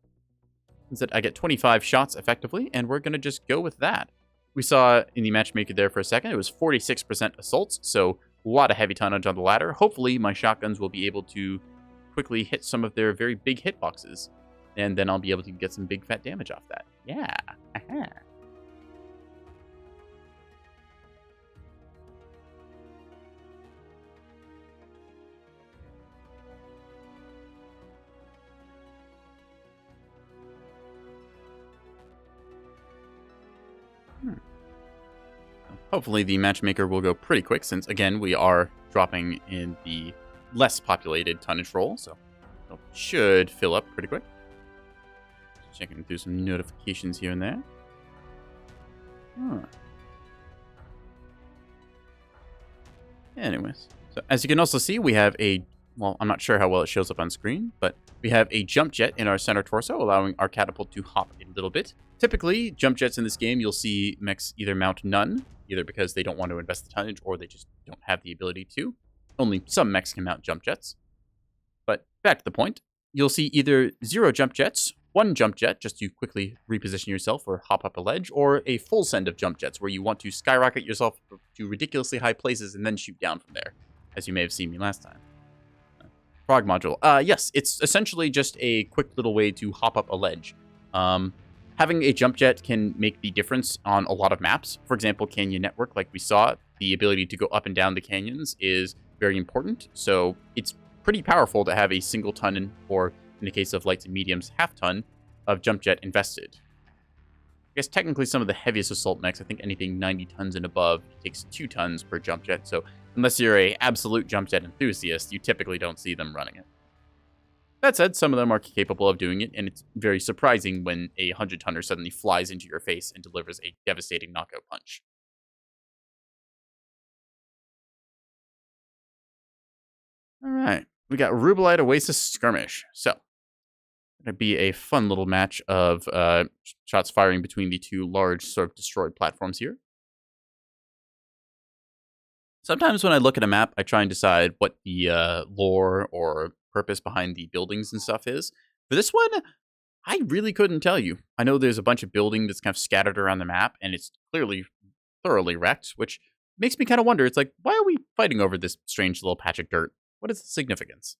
instead, I get 25 shots effectively, and we're going to just go with that. We saw in the matchmaker there for a second, it was 46% assaults, so a lot of heavy tonnage on the ladder. Hopefully, my shotguns will be able to quickly hit some of their very big hitboxes, and then I'll be able to get some big fat damage off that. Yeah. Aha. Hopefully the matchmaker will go pretty quick since, again, we are dropping in the less populated tonnage roll, so it should fill up pretty quick. Just checking through some notifications here and there. Anyways, so as you can also see, we have a, well, I'm not sure how well it shows up on screen, but we have a jump jet in our center torso, allowing our catapult to hop a little bit. Typically, jump jets in this game, you'll see mechs either mount none, either because they don't want to invest the tonnage or they just don't have the ability to. Only some mechs can mount jump jets. But back to the point, you'll see either 0 jump jets, 1 jump jet just to quickly reposition yourself or hop up a ledge, or a full send of jump jets where you want to skyrocket yourself to ridiculously high places and then shoot down from there, as you may have seen me last time. Frog module. Yes, it's essentially just a quick little way to hop up a ledge. having a jump jet can make the difference on a lot of maps. For example, Canyon Network, like we saw, the ability to go up and down the canyons is very important. So it's pretty powerful to have a single ton, or in the case of lights and mediums, half ton of jump jet invested. I guess technically some of the heaviest assault mechs, I think anything 90 tons and above, takes 2 tons per jump jet. So unless you're a absolute jump jet enthusiast, you typically don't see them running it. That said, some of them are capable of doing it, and it's very surprising when a 100-tonner suddenly flies into your face and delivers a devastating knockout punch. All right, we got Rubelite Oasis Skirmish. So, going to be a fun little match of shots firing between the two large sort of destroyed platforms here. Sometimes when I look at a map, I try and decide what the lore or purpose behind the buildings and stuff is. For this one, I really couldn't tell you. I know there's a bunch of building that's kind of scattered around the map, and it's clearly thoroughly wrecked, which makes me kind of wonder. It's like, why are we fighting over this strange little patch of dirt? What is the significance?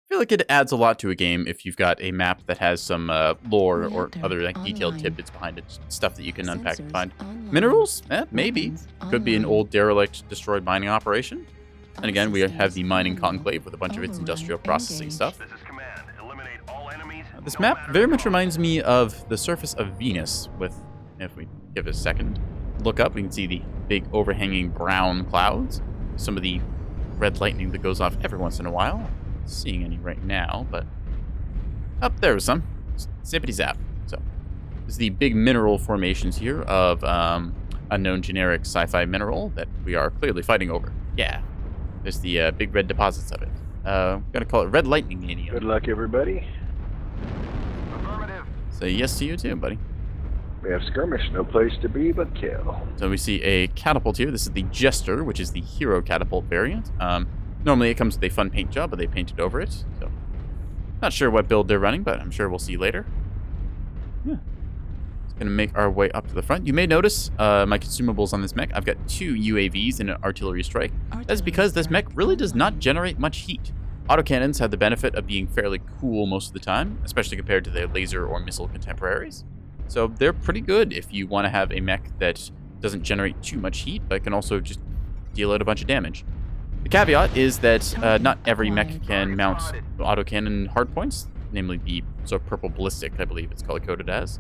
I feel like it adds a lot to a game if you've got a map that has some lore or other like detailed tidbits behind it, stuff that you can unpack and find. Minerals? Maybe. Could be an old derelict destroyed mining operation. And again, we have the mining conclave with a bunch of its industrial processing stuff. This is command. Eliminate all enemies. This map very much reminds me of the surface of Venus with, if we give it a second, look up, we can see the big overhanging brown clouds. Some of the red lightning that goes off every once in a while. Not seeing any right now, but up there was some. Zippity zap. So there's the big mineral formations here of unknown generic sci-fi mineral that we are clearly fighting over. Yeah. There's the big red deposits of it. I'm going to call it red lightning anium. Good luck, everybody. Affirmative. Say yes to you too, buddy. We have skirmish, no place to be but kill. So we see a catapult here. This is the Jester, which is the hero catapult variant. Normally it comes with a fun paint job, but they painted over it. So not sure what build they're running, but I'm sure we'll see later. Yeah. Just going to make our way up to the front. You may notice my consumables on this mech. I've got 2 UAVs and an artillery strike. That's because this mech really does not generate much heat. Autocannons have the benefit of being fairly cool most of the time, especially compared to their laser or missile contemporaries. So they're pretty good if you want to have a mech that doesn't generate too much heat, but can also just deal out a bunch of damage. The caveat is that not every mech can mount autocannon hardpoints, namely the sort of purple ballistic, I believe it's color-coded as.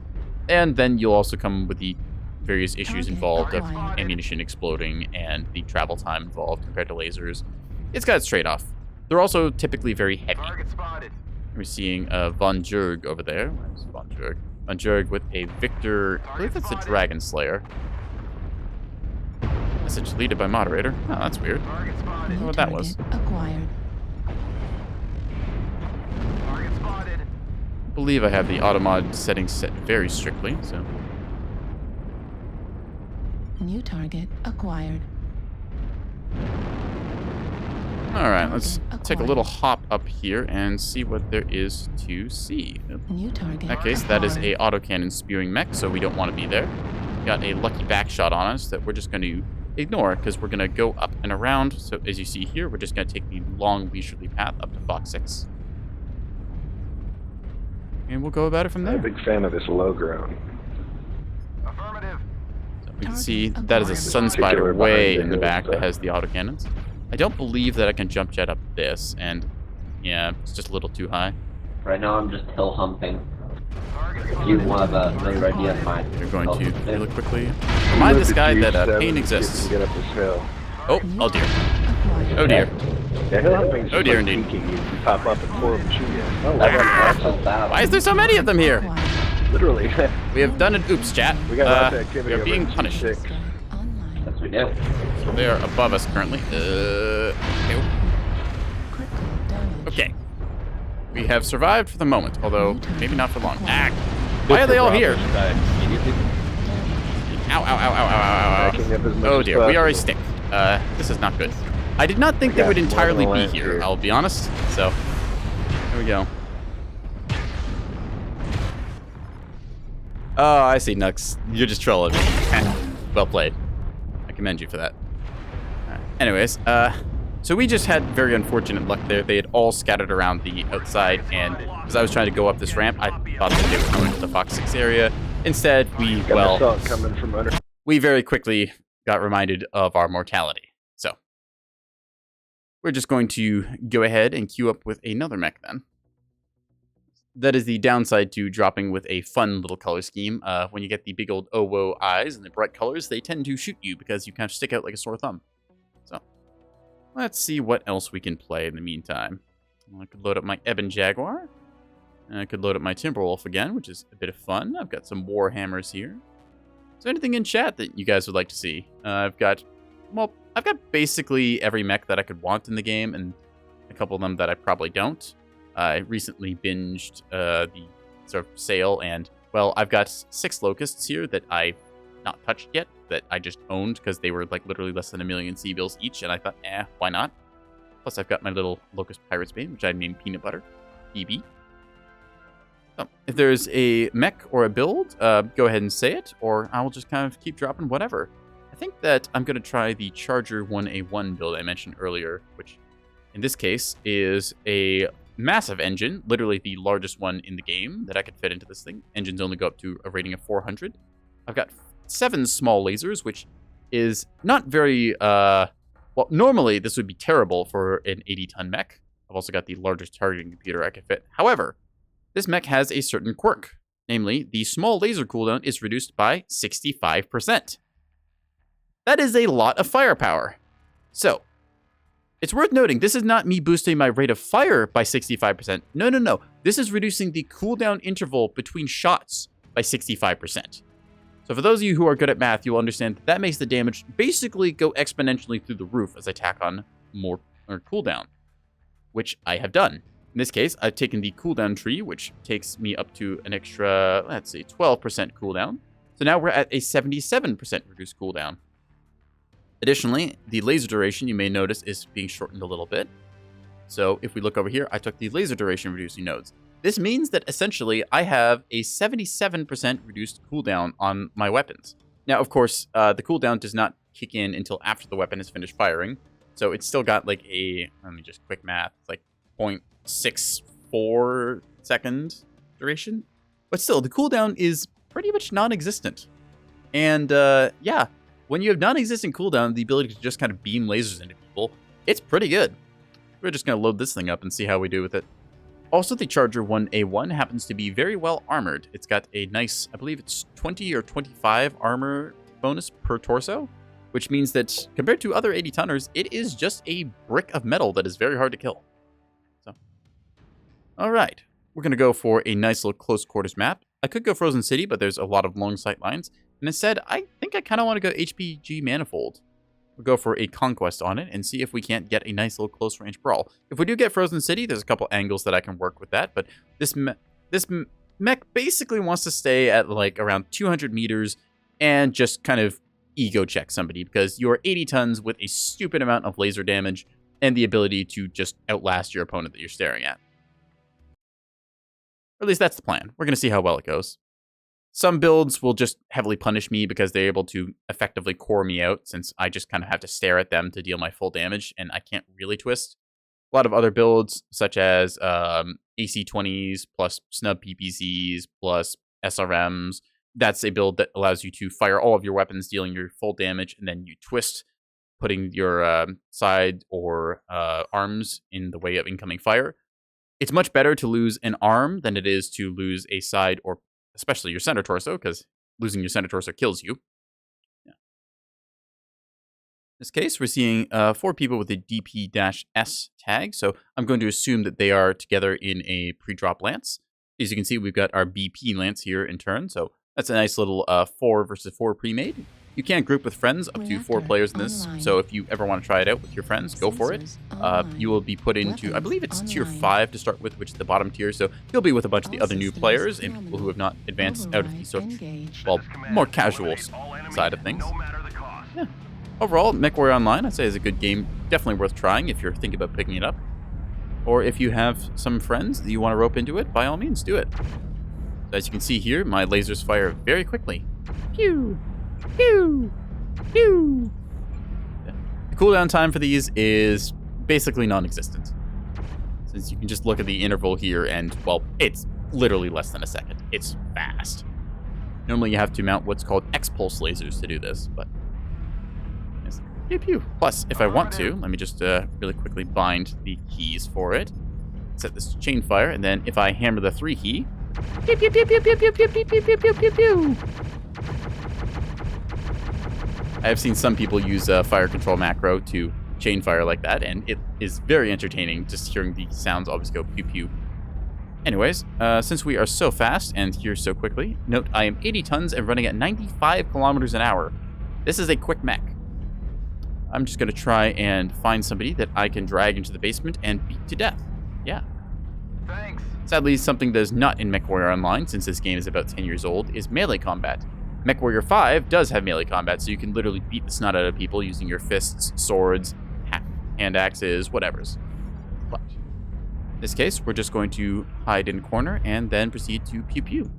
And then you'll also come with the various issues involved of ammunition exploding and the travel time involved compared to lasers. It's got its trade-off. They're also typically very heavy. Target spotted. We're seeing Von Jurg over there. Where's Von Jurg? Von Jurg with a Victor, I believe that's a Dragon Slayer. Message deleted by moderator. Oh, that's weird. Target I spotted. don't know what that was. Acquired. Target spotted. I believe I have the automod settings set very strictly, so. New target acquired. Alright, let's take a little hop up here and see what there is to see. New target. In that case, that is a autocannon spewing mech, so we don't want to be there. Got a lucky back shot on us that we're just going to ignore because we're going to go up and around. So as you see here, we're just going to take the long leisurely path up to Fox 6. And we'll go about it from I'm there. a big fan of this low ground. Affirmative. So we can see that is a Sun Spider way in the back that has the autocannons. I don't believe that I can jump jet up this, and yeah, it's just a little too high. Right now I'm just hill humping. Target If you spotted. want another idea, fine. We're going to Hill really quickly remind this guy that pain exists. Get up this hill. Oh dear. Acquired. Oh dear. Yeah, hill humping is Oh, dear, like indeed. peeking. You pop up and pour and shoot you. Oh, That's wow. so bad. Why is there so many of them here? Acquired. Literally. We have done an oops, chat. We got lots of We activity are over being at punished. G6. Strike online. That's what we do. So they are above us currently. Critical damage. Okay. We have survived for the moment, although maybe not for long. Ah! Why are they all here? Ow, ow, ow, ow, ow, ow, ow. Backing up as much Oh as dear, we are a possible. stick. This is not good. I did not think they got would more than entirely the be last here, year. I'll be honest. So, here we go. Oh, I see, Nux. You're just trolling me. Well played. I commend you for that. Alright. Anyways, So we just had very unfortunate luck there. They had all scattered around the outside, and as I was trying to go up this ramp, I thought that they were going to the Fox 6 area. Instead, we, Got the salt coming from under. we very quickly got reminded of our mortality. So we're just going to go ahead and queue up with another mech then. That is the downside to dropping with a fun little color scheme. When you get the big old oh whoa eyes and the bright colors, they tend to shoot you because you kind of stick out like a sore thumb. So let's see what else we can play in the meantime. I could load up my Ebon Jaguar. And I could load up my Timberwolf again, which is a bit of fun. I've got some Warhammers here. Is there anything in chat that you guys would like to see? I've got basically every mech that I could want in the game, and a couple of them that I probably don't. I recently binged the sort of sale, and, well, I've got 6 Locusts here that I've not touched yet, that I just owned because they were, like, literally less than 1 million C-bills each, and I thought, why not? Plus, I've got my little Locust Pirate's Bane, which I named Peanut Butter, BB. So, if there's a mech or a build, go ahead and say it, or I'll just kind of keep dropping whatever. I think that I'm going to try the Charger 1A1 build I mentioned earlier, which, in this case, is a massive engine, literally the largest one in the game that I could fit into this thing. Engines only go up to a rating of 400. I've got 7 small lasers, which is not very, well, normally this would be terrible for an 80-ton mech. I've also got the largest targeting computer I could fit. However, this mech has a certain quirk. Namely, the small laser cooldown is reduced by 65%. That is a lot of firepower. So, it's worth noting, this is not me boosting my rate of fire by 65%. No. This is reducing the cooldown interval between shots by 65%. So for those of you who are good at math, you'll understand that that makes the damage basically go exponentially through the roof as I tack on more cooldown, which I have done. In this case, I've taken the cooldown tree, which takes me up to an extra, let's see, 12% cooldown. So now we're at a 77% reduced cooldown. Additionally, the laser duration, you may notice, is being shortened a little bit. So if we look over here, I took the laser duration reducing nodes. This means that essentially I have a 77% reduced cooldown on my weapons. Now, of course, the cooldown does not kick in until after the weapon has finished firing. So it's still got like a, let me just quick math, it's like 0.64 second duration. But still, the cooldown is pretty much non-existent. And yeah, when you have non-existent cooldown, the ability to just kind of beam lasers into people, it's pretty good. We're just going to load this thing up and see how we do with it. Also, the Charger 1A1 happens to be very well armored. It's got a nice, I believe it's 20 or 25 armor bonus per torso, which means that compared to other 80-tonners, it is just a brick of metal that is very hard to kill. So, all right. We're going to go for a nice little close quarters map. I could go Frozen City, but there's a lot of long sight lines. And instead, I think I kind of want to go HPG Manifold. We'll go for a Conquest on it and see if we can't get a nice little close range brawl. If we do get Frozen City, there's a couple angles that I can work with that. But this mech basically wants to stay at like around 200 meters and just kind of ego check somebody because you're 80 tons with a stupid amount of laser damage and the ability to just outlast your opponent that you're staring at. Or at least that's the plan. We're going to see how well it goes. Some builds will just heavily punish me because they're able to effectively core me out since I just kind of have to stare at them to deal my full damage and I can't really twist. A lot of other builds such as AC-20s plus snub PPCs plus SRMs, that's a build that allows you to fire all of your weapons dealing your full damage and then you twist, putting your side or arms in the way of incoming fire. It's much better to lose an arm than it is to lose a side or especially your center torso, because losing your center torso kills you. Yeah. In this case, we're seeing 4 people with a DP-S tag, so I'm going to assume that they are together in a pre-drop lance. As you can see, we've got our BP lance here in turn, so that's a nice little 4 versus 4 pre-made. You can group with friends up to 4 players in this, so if you ever want to try it out with your friends, go for it. You will be put into, I believe it's tier 5 to start with, which is the bottom tier, so you'll be with a bunch of the other new players and people who have not advanced out of the sort of, well, more casual side of things. Yeah. Overall, Mechwarrior Online, I'd say, is a good game. Definitely worth trying if you're thinking about picking it up. Or if you have some friends that you want to rope into it, by all means, do it. So as you can see here, my lasers fire very quickly. Pew! Pew! Pew! The cooldown time for these is basically non-existent. Since you can just look at the interval here and, well, it's literally less than a second. It's fast. Normally you have to mount what's called X-pulse lasers to do this, but... Yes. Pew pew. Plus, if I want to, let me just really quickly bind the keys for it. Set this to chain fire, and then if I hammer the 3 key... Pew pew pew pew pew pew pew pew pew pew pew pew pew. I have seen some people use a fire control macro to chain fire like that, and it is very entertaining just hearing the sounds always go pew pew. Anyways, since we are so fast and here so quickly, note I am 80 tons and running at 95 kilometers an hour. This is a quick mech. I'm just going to try and find somebody that I can drag into the basement and beat to death. Yeah. Thanks. Sadly, something that is not in Mechwarrior Online, since this game is about 10 years old, is melee combat. Mechwarrior 5 does have melee combat, so you can literally beat the snot out of people using your fists, swords, hand axes, whatevers. But in this case, we're just going to hide in a corner and then proceed to pew pew. You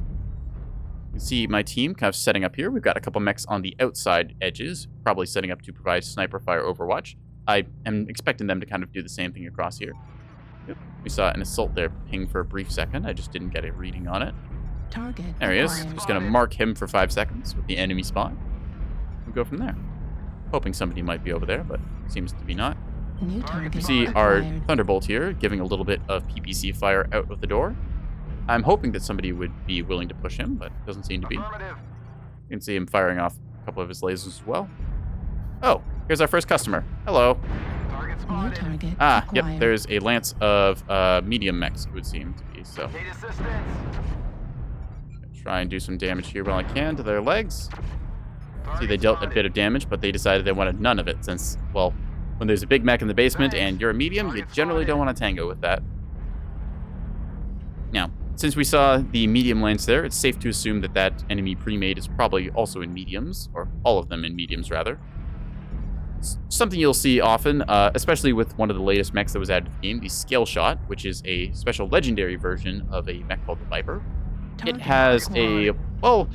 can see my team kind of setting up here. We've got a couple mechs on the outside edges, probably setting up to provide sniper fire overwatch. I am expecting them to kind of do the same thing across here. Yep. We saw an assault there ping for a brief second. I just didn't get a reading on it. Target There he is. acquired. Just going to mark him for 5 seconds with the enemy spot. We'll go from there. Hoping somebody might be over there, but seems to be not. New target You see our acquired. Thunderbolt here giving a little bit of PPC fire out of the door. I'm hoping that somebody would be willing to push him, but doesn't seem to be. Affirmative. You can see him firing off a couple of his lasers as well. Oh, here's our first customer. Hello. Target New spotted. target Ah, yep, acquired. there's a lance of medium mechs, it would seem to be, so... Need assistance. Try and do some damage here while I can to their legs. See, they Target dealt a spotted. bit of damage, but they decided they wanted none of it since, well, when there's a big mech in the basement and you're a medium, you generally don't want to tango with that. Now, since we saw the medium lance there, it's safe to assume that that enemy pre-made is probably also in mediums, or all of them in mediums, rather. It's something you'll see often, especially with one of the latest mechs that was added to the game, the Scale Shot, which is a special legendary version of a mech called the Viper. It Target has a, acquired. well,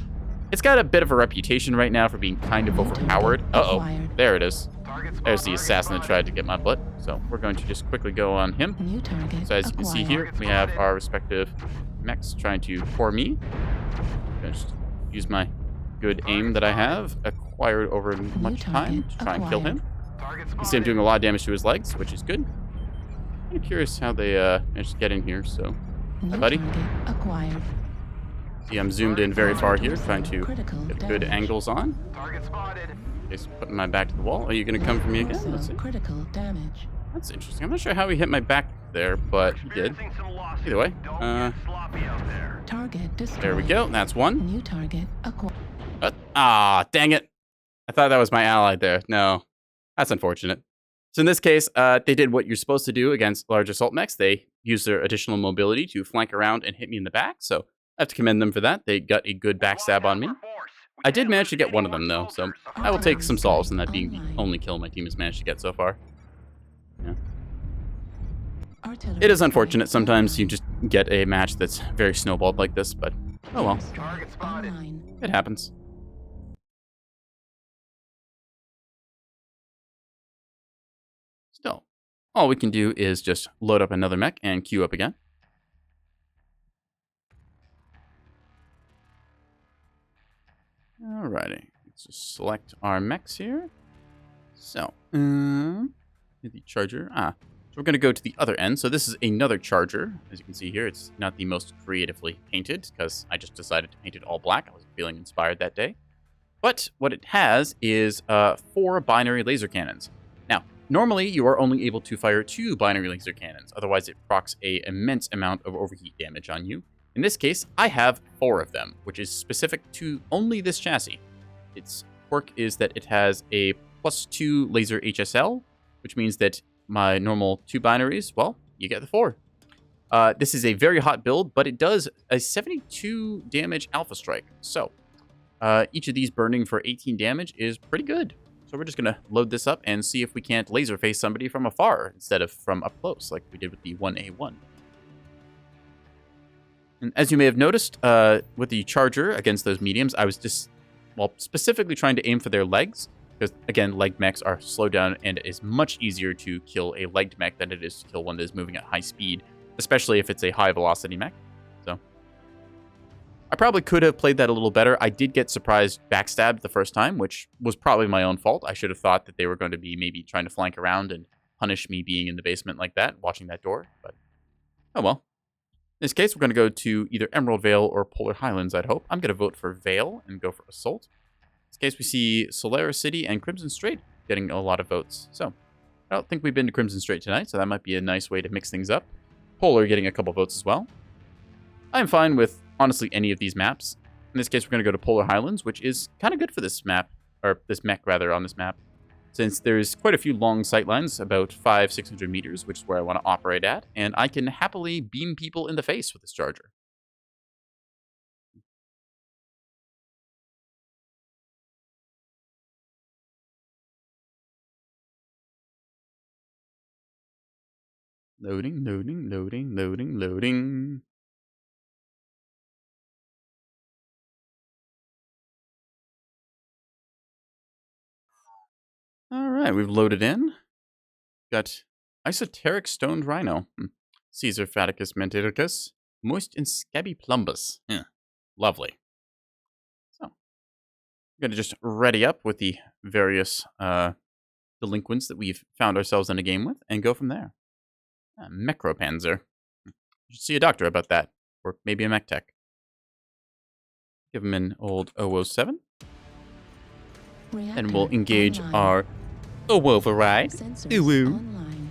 it's got a bit of a reputation right now for being kind of New overpowered. target Uh-oh, acquired. there it is. Target spotted. There's the Target assassin that spotted. tried to get my butt. So we're going to just quickly go on him. New target So as you can see acquired. here, we have our respective mechs trying to core me. I'm gonna just use my good aim that I have acquired over much time target to try and kill him. Target You see I'm spotted. doing a lot of damage to his legs, which is good. I'm curious how they managed to get in here, so... New buddy. target acquired. See, I'm zoomed in very far here, trying to Critical get good damage. angles on. Target spotted. Just putting my back to the wall. Are you going to come for me again? Also Let's see. critical damage. That's interesting. I'm not sure how he hit my back there, but he did. Experiencing some losses. Either way, Don't get sloppy out there. Target destroyed. there we go. That's one. New target acquired. Dang it. I thought that was my ally there. No, that's unfortunate. So in this case, they did what you're supposed to do against large assault mechs. They used their additional mobility to flank around and hit me in the back, so I have to commend them for that. They got a good backstab on me. I did manage to get one of them, though, so I will take some solace in that being the only kill my team has managed to get so far. Yeah. Artillery It is unfortunate. strike Sometimes you online. just get a match that's very snowballed like this, but oh well. Target spotted. Online. It happens. Still, all we can do is just load up another mech and queue up again. Alrighty, let's just select our mechs here. So, the charger. So we're going to go to the other end. So this is another charger. As you can see here, it's not the most creatively painted because I just decided to paint it all black. I was feeling inspired that day. But what it has is 4 binary laser cannons. Now, normally you are only able to fire 2 binary laser cannons. Otherwise, it procs an immense amount of overheat damage on you. In this case, I have 4 of them, which is specific to only this chassis. Its quirk is that it has a +2 laser HSL, which means that my normal 2 binaries, well, you get the 4. This is a very hot build, but it does a 72 damage alpha strike. So, each of these burning for 18 damage is pretty good. So we're just going to load this up and see if we can't laser face somebody from afar instead of from up close, like we did with the 1A1. And as you may have noticed, with the charger against those mediums, I was just, well, specifically trying to aim for their legs. Because, again, legged mechs are slowed down, and it is much easier to kill a legged mech than it is to kill one that is moving at high speed, especially if it's a high-velocity mech. So, I probably could have played that a little better. I did get surprised backstabbed the first time, which was probably my own fault. I should have thought that they were going to be maybe trying to flank around and punish me being in the basement like that, watching that door. But, oh well. In this case, we're going to go to either Emerald Vale or Polar Highlands, I'd hope. I'm going to vote for Vale and go for Assault. In this case, we see Solaris City and Crimson Strait getting a lot of votes. So, I don't think we've been to Crimson Strait tonight, so that might be a nice way to mix things up. Polar getting a couple votes as well. I'm fine with, honestly, any of these maps. In this case, we're going to go to Polar Highlands, which is kind of good for this map, or this mech, rather, on this map, since there's quite a few long sightlines, about 500-600 meters, which is where I want to operate at, and I can happily beam people in the face with this charger. Loading, loading, loading, loading, loading. All right, we've loaded in. Got Esoteric Stoned Rhino. Caesar Faticus Menticus. Moist and Scabby Plumbus. Yeah, lovely. So, we're going to just ready up with the various delinquents that we've found ourselves in a game with and go from there. Mechropanzer. You should see a doctor about that. Or maybe a mech tech. Give him an old 007. And we'll engage our override in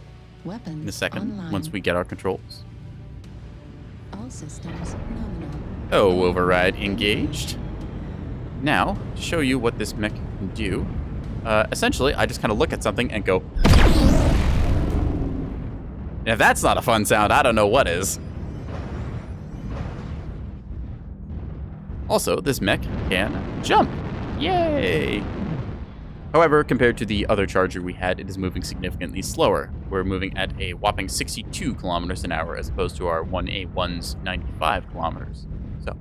a second, once we get our controls. All systems nominal. Override engaged. Now, to show you what this mech can do, essentially, I just kind of look at something and go... And if that's not a fun sound, I don't know what is. Also, this mech can jump. Yay! However, compared to the other charger we had, it is moving significantly slower. We're moving at a whopping 62 kilometers an hour as opposed to our 1A1's 95 kilometers. So,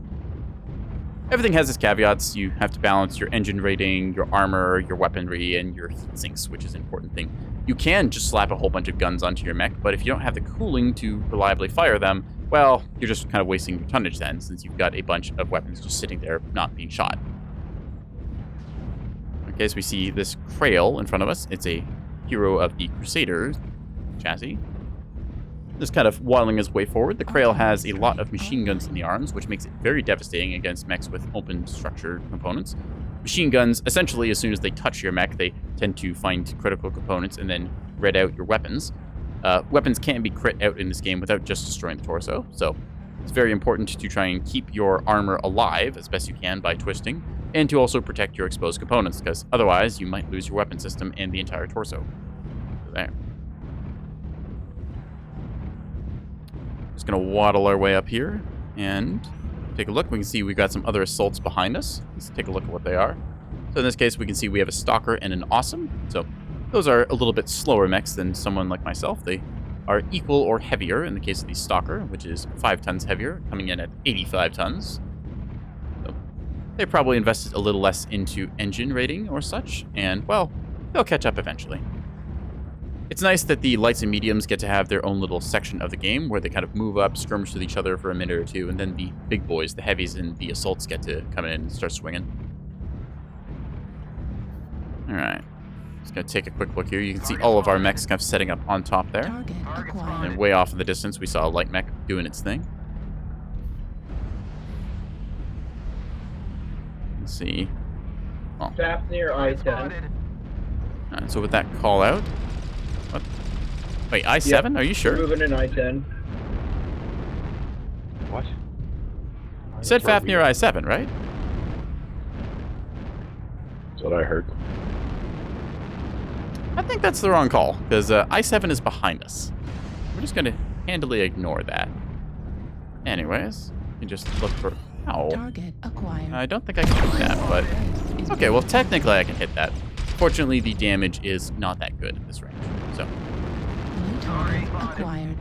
everything has its caveats. You have to balance your engine rating, your armor, your weaponry, and your heat sinks, which is an important thing. You can just slap a whole bunch of guns onto your mech, but if you don't have the cooling to reliably fire them, well, you're just kind of wasting your tonnage then, since you've got a bunch of weapons just sitting there not being shot. Okay, so we see this Krail in front of us. It's a hero of the Crusaders chassis. Just kind of waddling his way forward. The Krail has a lot of machine guns in the arms, which makes it very devastating against mechs with open structure components. Machine guns, essentially, as soon as they touch your mech, they tend to find critical components and then red out your weapons. Weapons can't be crit out in this game without just destroying the torso, so it's very important to try and keep your armor alive as best you can by twisting, and to also protect your exposed components, because otherwise you might lose your weapon system and the entire torso. So there. Just gonna waddle our way up here and take a look. We can see we've got some other assaults behind us. Let's take a look at what they are. So in this case, we can see we have a Stalker and an Awesome. So those are a little bit slower mechs than someone like myself. They are equal or heavier in the case of the Stalker, which is 5 tons heavier, coming in at 85 tons. So they probably invested a little less into engine rating or such, and, well, they'll catch up eventually. It's nice that the lights and mediums get to have their own little section of the game where they kind of move up, skirmish with each other for a minute or two, and then the big boys, the heavies and the assaults, get to come in and start swinging. Alright. Just gonna take a quick look here. You can see all of our mechs kind of setting up on top there. Target acquired. And way off in the distance, we saw a light mech doing its thing. Let's see. Oh. Fafnir I-10. Alright, so with that call out... What? Wait, I-7? Yep. Are you sure? Moving in I-10. What? You said Fafnir I-7, right? That's what I heard. I think that's the wrong call, because I-7 is behind us. We're just going to handily ignore that. Anyways, you can just look for... Ow. Target acquired. I don't think I can hit that, but... Okay, well, technically I can hit that. Fortunately, the damage is not that good at this range, so... New target acquired.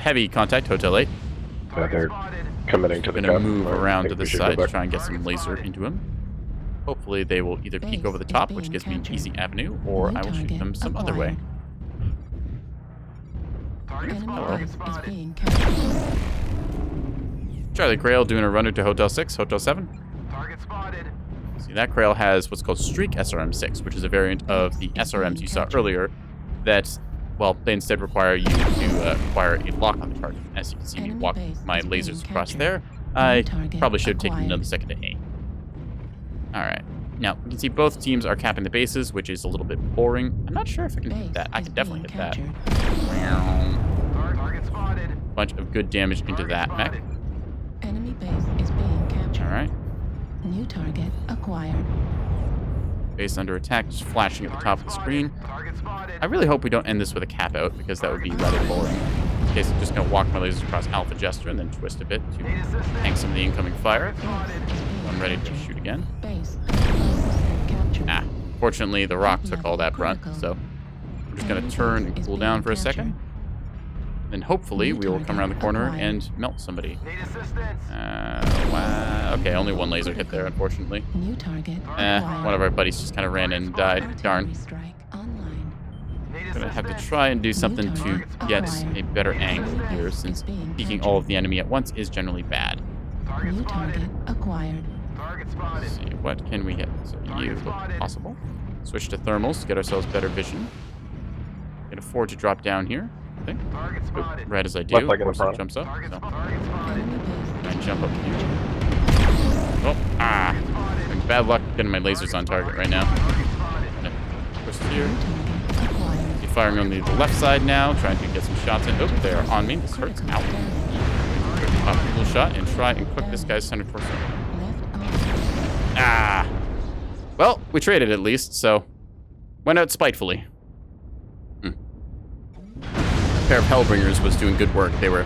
Heavy contact, Hotel 8. Yeah, they're committing to the Gonna cut. move I around think to we the should go side to back. try and get some laser into him. hopefully they will either peek over the top, which gives me an easy avenue, or I will shoot them some other way. Enemy base is being captured. Charlie Grail doing a runner to Hotel 6, Hotel 7. Target spotted. See, that Grail has what's called Streak SRM-6, which is a variant of the SRMs you saw earlier that, well, they instead require you to acquire a lock on the target. As you can see me walk my lasers across there, I probably should have taken another second to aim. Alright. Now, you can see both teams are capping the bases, which is a little bit boring. I'm not sure if I can hit that. I can definitely hit that. Target spotted. Bunch of good damage into that mech. Enemy base is being captured. Alright. New target acquired. Base under attack, just flashing at the top of the screen. Target spotted. I really hope we don't end this with a cap out, because that would be rather boring. In this case, I'm just going to walk my lasers across Alpha Jester and then twist a bit to Need assistance. tank some of the incoming fire. Spotted. I'm ready to shoot again. Base captured. Ah, fortunately, the rock took all that brunt, so I'm just going to turn and cool down for a second. Then hopefully we will come around the corner and melt somebody. Need assistance. Wow. Okay, only one laser hit there, unfortunately. New target One of our buddies just kind of ran in and died. Darn. strike online. Need Gonna have to assistance. try and do something to get a better angle here, since peeking all of the enemy at once is generally bad. Target New spotted. target acquired. Target spotted. Let's see, what can we hit? So you look possible. Switch to thermals to get ourselves better vision. Can afford to drop down here, I think. Target Oop, spotted. right as I do, Left of leg in the course it front. jumps up. Target So target spotted. Enemy base I jump up here. Oh, having bad luck getting my lasers on target right now. Target spotted. Gonna twist here. target acquired. Be firing on the left side now, trying to get some shots in. Oh, they're on me. This hurts. Ow. Pop a cool shot and try and click this guy's center torso. Left arm. Ah. Well, we traded at least, so went out spitefully. A pair of Hellbringers was doing good work. They were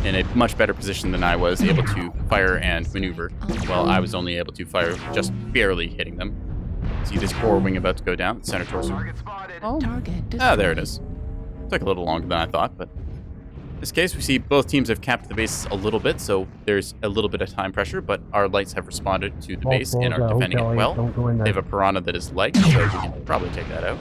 in a much better position than I was, able to fire and maneuver, while I was only able to fire just barely hitting them. See this core wing about to go down, center torso. Target spotted. Target destroyed. Ah, there it is. Took a little longer than I thought, but in this case, we see both teams have capped the bases a little bit, so there's a little bit of time pressure, but our lights have responded to the base and are defending it well. They have a Piranha that is light, so we can probably take that out.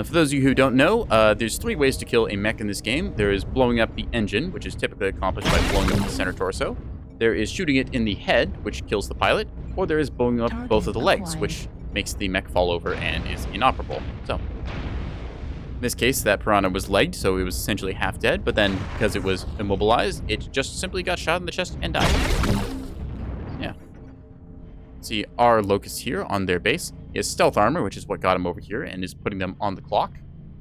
For those of you who don't know, there's 3 ways to kill a mech in this game. There is blowing up the engine, which is typically accomplished by blowing up the center torso. There is shooting it in the head, which kills the pilot. Or there is blowing up both of the legs, which makes the mech fall over and is inoperable. So, in this case, that Piranha was legged, so it was essentially half dead. But then, because it was immobilized, it just simply got shot in the chest and died. Yeah. See our Locust here on their base. He has stealth armor, which is what got him over here, and is putting them on the clock.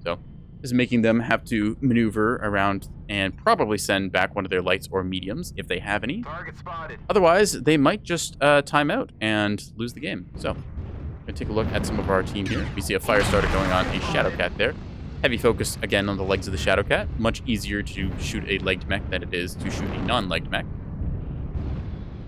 So, this is making them have to maneuver around and probably send back one of their lights or mediums, if they have any. Target spotted. Otherwise, they might just time out and lose the game. So, I'm going to take a look at some of our team here. We see a Firestarter going on a Shadowcat there. Heavy focus, again, on the legs of the Shadowcat. Much easier to shoot a legged mech than it is to shoot a non-legged mech.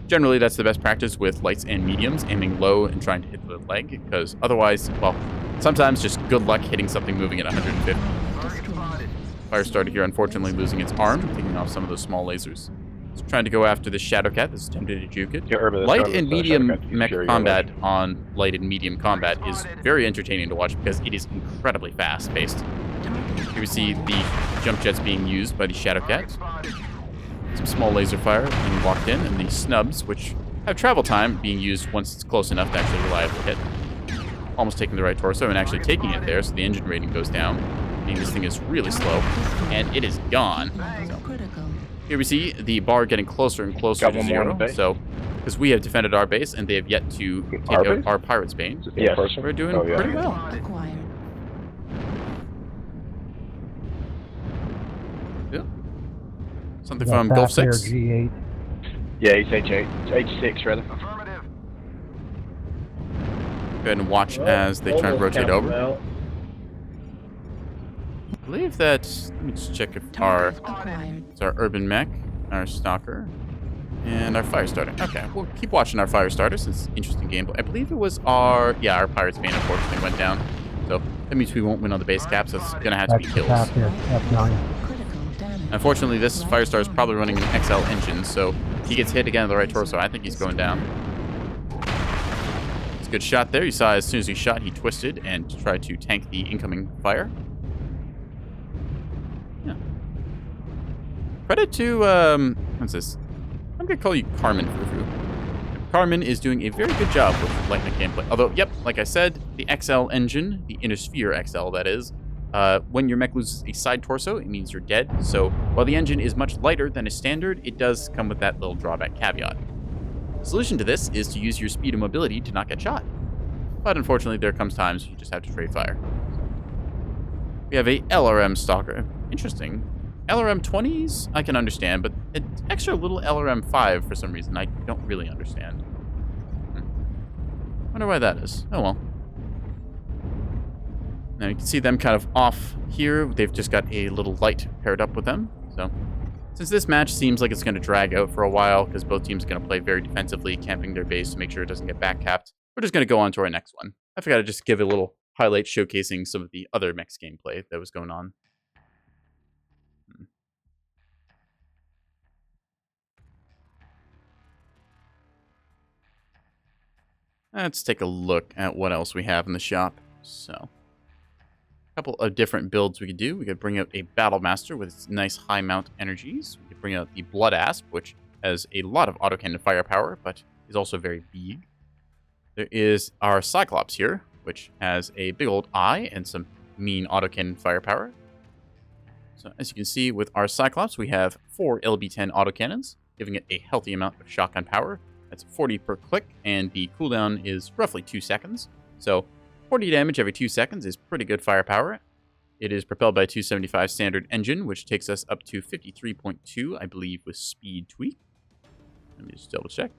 Generally, that's the best practice with lights and mediums, aiming low and trying to hit the leg, because otherwise, well, sometimes just good luck hitting something moving at 150. Target spotted. Firestarter here, unfortunately, losing its arm, taking off some of those small lasers. It's trying to go after the Shadowcat. This is tempted to juke it. Yeah, Urban, Light this and time, medium Shadowcat, mech Fury, combat on light and medium combat is very entertaining to watch because it is incredibly fast-paced. Here we see the jump jets being used by the Shadowcat. Spotted. Some small laser fire being locked in, and the snubs, which have travel time, being used once it's close enough to actually reliably hit. Almost taking the right torso and actually taking it there, so the engine rating goes down. Meaning this thing is really slow, and it is gone. So, Critical. here we see the bar getting closer and closer Got to one more on zero. the base. So, because we have defended our base, and they have yet to take Our out base? our Pirate's Bane. Yes. We're doing Oh, yeah. pretty well. Acquired. Yeah. Something from Gulf 6. G8. Yeah, he's H8. H6, rather. Affirmative. Go ahead and watch as they try and rotate over. I believe that, let me just check if our, Acquired. it's our Urban Mech, our Stalker, and our Firestarter. Okay, we'll keep watching our Firestarter since it's interesting gameplay. I believe it was our, yeah, our Pirate's Bane unfortunately went down. So that means we won't win on the base cap, so it's going to have to be kills. here, F9. Critical damage. Unfortunately, this Firestar is probably running an XL engine, so if he gets hit again at the right torso, I think he's going down. a good shot there. You saw as soon as he shot, he twisted and tried to tank the incoming fire. Yeah. Credit to, what's this? I'm going to call you Carmen Fufu. Carmen is doing a very good job with light mech gameplay. Although, yep, like I said, the XL engine, the Inner Sphere XL, that is, when your mech loses a side torso, it means you're dead. So while the engine is much lighter than a standard, it does come with that little drawback caveat. The solution to this is to use your speed and mobility to not get shot. But unfortunately, there comes times you just have to trade fire. We have a LRM Stalker. Interesting. LRM 20s, I can understand, but an extra little LRM 5 for some reason, I don't really understand. Wonder why that is. Oh well. Now you can see them kind of off here. They've just got a little light paired up with them. So, since this match seems like it's going to drag out for a while, because both teams are going to play very defensively, camping their base to make sure it doesn't get back capped, we're just going to go on to our next one. I forgot to just give a little highlight showcasing some of the other mechs gameplay that was going on. Let's take a look at what else we have in the shop. So, a couple of different builds we could do. We could bring out a Battle Master with its nice high mount energies. We could bring out the Blood Asp, which has a lot of autocannon firepower, but is also very big. There is our Cyclops here, which has a big old eye and some mean autocannon firepower. So, as you can see, with our Cyclops, we have 4 LB-10 autocannons, giving it a healthy amount of shotgun power. That's 40 per click, and the cooldown is roughly 2 seconds. So 40 damage every 2 seconds is pretty good firepower. It is propelled by a 275 standard engine, which takes us up to 53.2, I believe, with speed tweak. Let me just double check.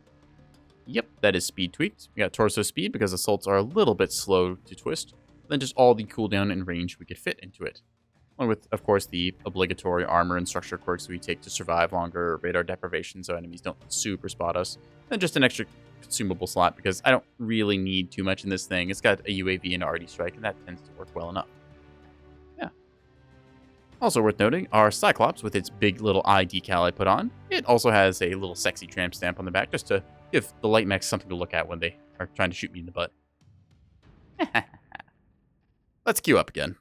Yep, that is speed tweaked. We got torso speed because assaults are a little bit slow to twist. Then just all the cooldown and range we could fit into it. Along with, of course, the obligatory armor and structure quirks we take to survive longer, radar deprivation so enemies don't super spot us. And just an extra consumable slot because I don't really need too much in this thing. It's got a UAV and RD strike, and that tends to work well enough. Yeah. Also worth noting, our Cyclops with its big little eye decal I put on. It also has a little sexy tramp stamp on the back just to give the light mechs something to look at when they are trying to shoot me in the butt. Let's queue up again.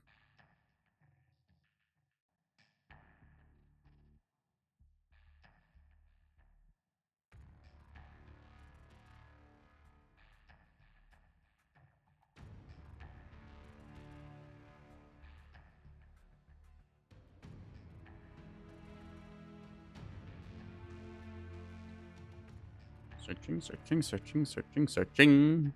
Searching, searching, searching, searching, searching.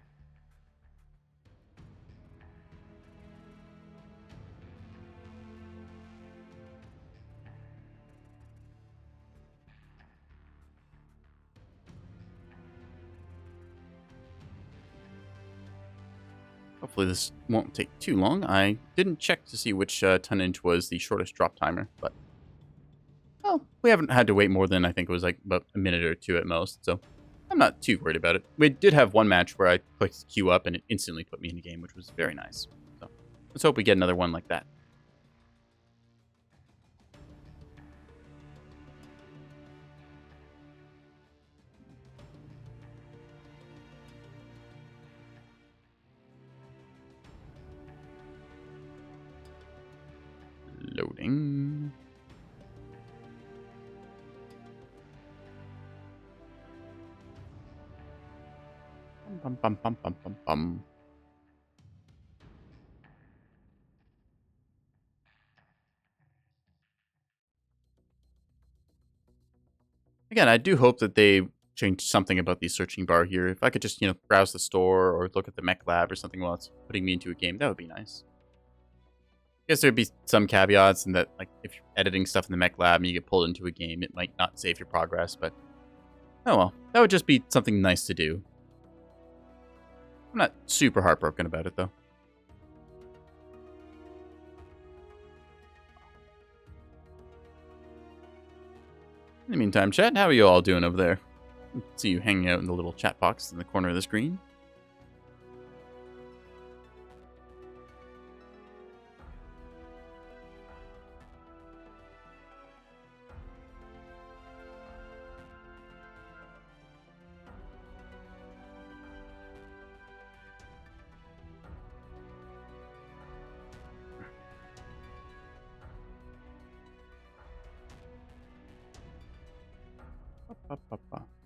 Hopefully this won't take too long. I didn't check to see which tonnage was the shortest drop timer, but well, we haven't had to wait more than I think it was like about a minute or two at most, so I'm not too worried about it. We did have one match where I clicked queue up and it instantly put me in the game, which was very nice. So let's hope we get another one like that. Loading. Bum, bum, bum, bum, bum, bum. Again, I do hope that they change something about the searching bar here. If I could just, browse the store or look at the mech lab or something while it's putting me into a game, that would be nice. I guess there'd be some caveats in that, like, if you're editing stuff in the mech lab and you get pulled into a game, it might not save your progress, but oh well. That would just be something nice to do. I'm not super heartbroken about it, though. In the meantime, chat, how are you all doing over there? I see you hanging out in the little chat box in the corner of the screen.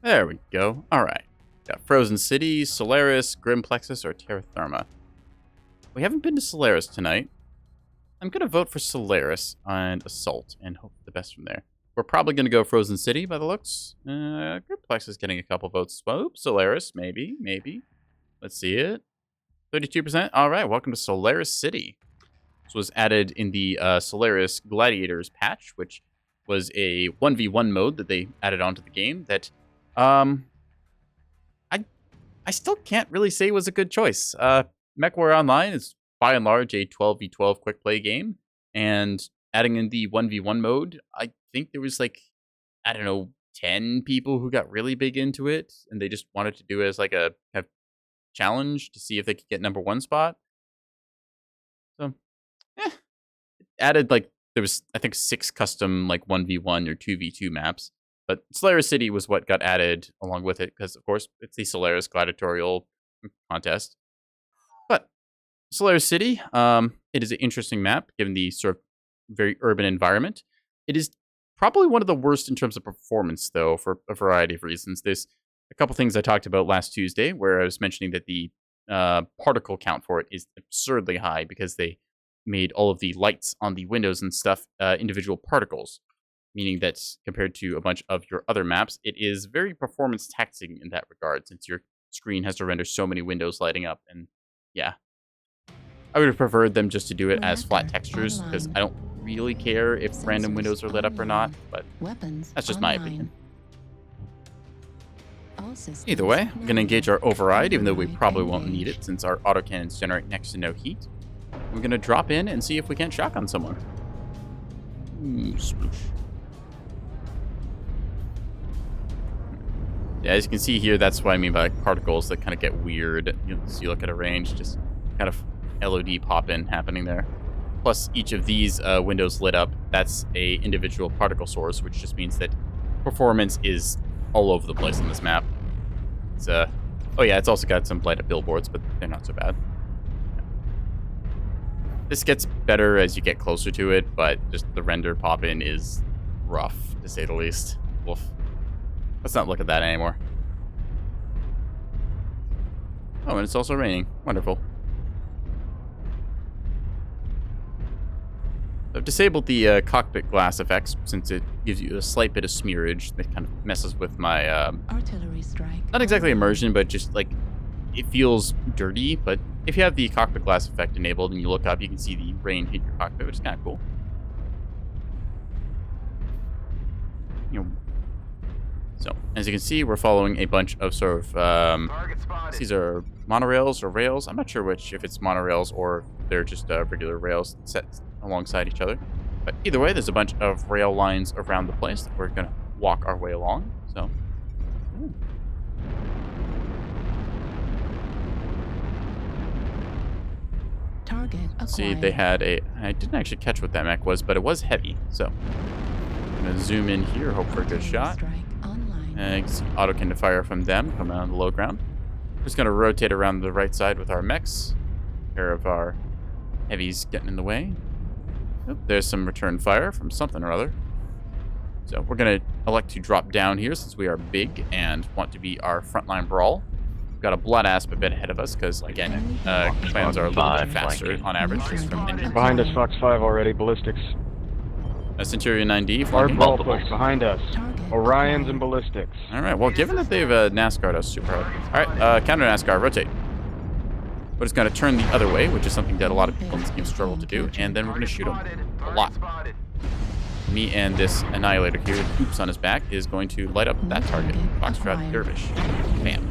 There we go. All right. Got Frozen City, Solaris, Grimplexus, or Terra Therma. We haven't been to Solaris tonight. I'm going to vote for Solaris and Assault and hope for the best from there. We're probably going to go Frozen City by the looks. Grimplexus getting a couple votes. Oops, Solaris, maybe. Let's see it. 32%. All right, welcome to Solaris City. This was added in the Solaris Gladiators patch, which was a 1v1 mode that they added onto the game that I still can't really say was a good choice. Mechwarrior Online is by and large a 12v12 quick play game, and adding in the 1v1 mode, I think there was like, I don't know, 10 people who got really big into it, and they just wanted to do it as like a kind of challenge to see if they could get #1 spot. So, it added like, there was, I think, 6 custom like 1v1 or 2v2 maps. But Solaris City was what got added along with it, because, of course, it's the Solaris Gladiatorial contest. But Solaris City, it is an interesting map, given the sort of very urban environment. It is probably one of the worst in terms of performance, though, for a variety of reasons. There's a couple things I talked about last Tuesday, where I was mentioning that the particle count for it is absurdly high, because they made all of the lights on the windows and stuff individual particles. Meaning that compared to a bunch of your other maps, it is very performance taxing in that regard, since your screen has to render so many windows lighting up. And yeah, I would have preferred them just to do it as flat textures, because I don't really care if random windows are lit up or not, but that's just my opinion. Either way, I'm going to engage our override, even though we probably won't need it, since our autocannons generate next to no heat. We're going to drop in and see if we can't shotgun someone. Sploosh. Yeah, as you can see here, that's what I mean by like particles that kind of get weird. You look at a range, just kind of LOD pop-in happening there. Plus, each of these windows lit up, that's a individual particle source, which just means that performance is all over the place on this map. It's oh yeah, it's also got some light-up billboards, but they're not so bad. This gets better as you get closer to it, but just the render pop-in is rough, to say the least. Woof. Let's not look at that anymore. Oh, and it's also raining. Wonderful. I've disabled the cockpit glass effects, since it gives you a slight bit of smearage that kind of messes with my artillery strike. Not exactly immersion, but just like it feels dirty. But if you have the cockpit glass effect enabled and you look up, you can see the rain hit your cockpit, which is kind of cool. You know. So, as you can see, we're following a bunch of sort of, these are monorails or rails. I'm not sure which, if it's monorails or they're just regular rails set alongside each other. But either way, there's a bunch of rail lines around the place that we're going to walk our way along. So, Target acquired. See, they had a, I didn't actually catch what that mech was, but it was heavy. So, I'm going to zoom in here, hope for a good shot. You can see autocannon fire from them coming on the low ground. We're just going to rotate around the right side with our mechs. A pair of our heavies getting in the way. Oop, there's some return fire from something or other. So we're going to elect to drop down here since we are big and want to be our frontline brawl. We've got a blood asp a bit ahead of us because, again, clans are a little bit faster on average just from engine. Behind us, Fox 5 already, ballistics. Centurion 9D. Hard brawl push behind us. Orions and ballistics. Alright, well, given that they've NASCAR'd us super hard. Alright, counter NASCAR, rotate. We're just going to turn the other way, which is something that a lot of people in this game struggle to do, and then we're going to shoot him a lot. Me and this Annihilator here with hoops on his back is going to light up that target, Foxtrot Dervish. Bam.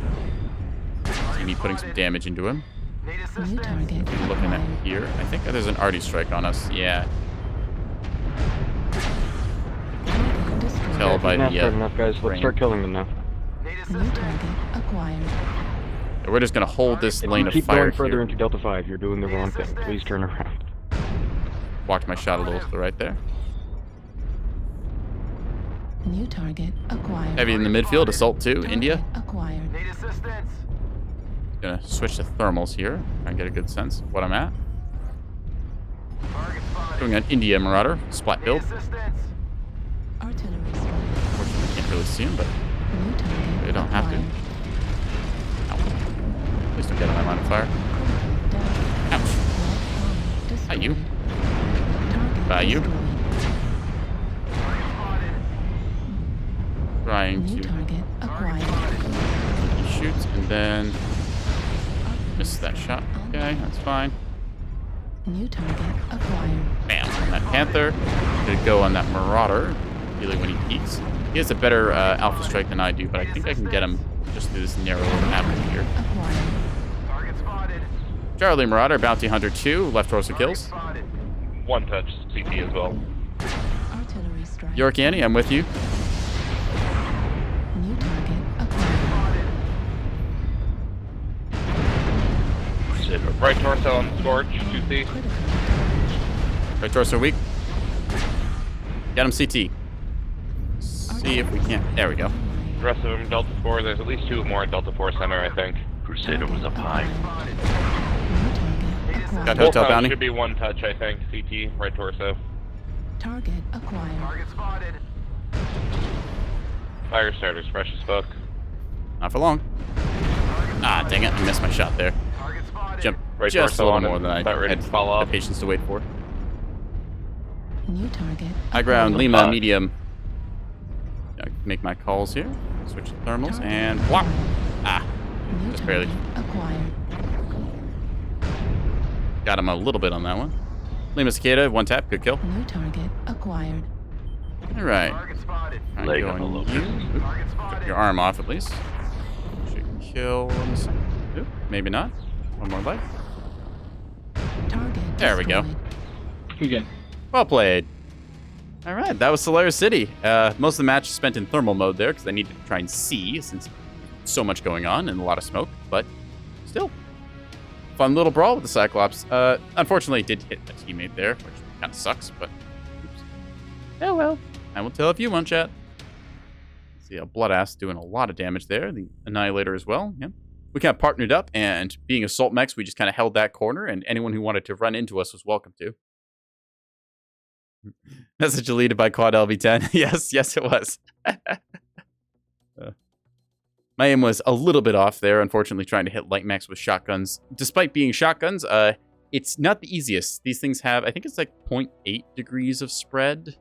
See me putting some damage into him. Looking at here, I think there's an arty strike on us. Yeah. Tell by the enough, guys. Let's start killing them now. New target acquired. So we're just gonna hold this lane of Keep fire going further here. into Delta 5. You're doing the wrong thing. Please turn around. Walked my shot a little to the right there. New target acquired. Heavy in the midfield, assault 2, Target India. acquired. Need assistance. Gonna switch to thermals here. Try and get a good sense of what I'm at. Target spotted. Doing an India Marauder, splat Need build. assistance. Artillery strike. Unfortunately, can't really see him, but New target They don't have to. acquired. Ow. Please don't get on my line of fire. Death. Ouch. Destroyed. Hi, you. Target Bye, you. destroyed. Trying New to... target acquired. He shoots and then... Misses that shot. Okay, that's fine. New target acquired. Bam. On that Panther. Gonna go on that Marauder. Really when he peeks. He has a better Alpha Strike than I do, but I think I can get him just through this narrow little avenue here. Acquired. Target spotted. Charlie Marauder, Bounty Hunter 2, left torso kills. Spotted. One touch CT as well. Artillery strike. York Annie, I'm with you. New target acquired. Right torso on Scorch, 2C. Critical. Right torso weak. Get him CT. See if we can. There we go. The rest of them Delta 4. There's at least 2 more in Delta 4 center, I think. Crusader was up high. New target acquired. Got hotel Wolfhound bounty. should be 1 touch, I think. CT, right torso. Target acquired. Target spotted. Fire starters, fresh as fuck. Not for long. Ah, dang it. I missed my shot there. Target spotted. Jump Right just a torso little on more him, than I about ready had to follow the up. patience to wait for. New target. High ground, acquired. Lima, medium. I make my calls here. Switch to thermals Target and block. Ah, New just barely. target acquired. got him a little bit on that one. Lima Cicada, 1 tap, good kill. New target acquired. All right. Target spotted. Try and Leg go on the on locust. you. Oop, Target took spotted. your arm off at least. Should kill. Oop, maybe not. One more life. Target There we go. destroyed. You good? Well played. All right, that was Solaris City. Most of the match is spent in thermal mode there because I needed to try and see since so much going on and a lot of smoke, but still. Fun little brawl with the Cyclops. Unfortunately, it did hit a teammate there, which kind of sucks, but oops. Oh well. I will tell if you want, chat. See a Bloodass doing a lot of damage there. The Annihilator as well. Yeah. We kind of partnered up, and being assault mechs, we just kind of held that corner, and anyone who wanted to run into us was welcome to. Message deleted by Quad LV10. yes, it was. My aim was a little bit off there, unfortunately, trying to hit light mechs with shotguns. Despite being shotguns, it's not the easiest. These things have, I think it's like 0.8 degrees of spread.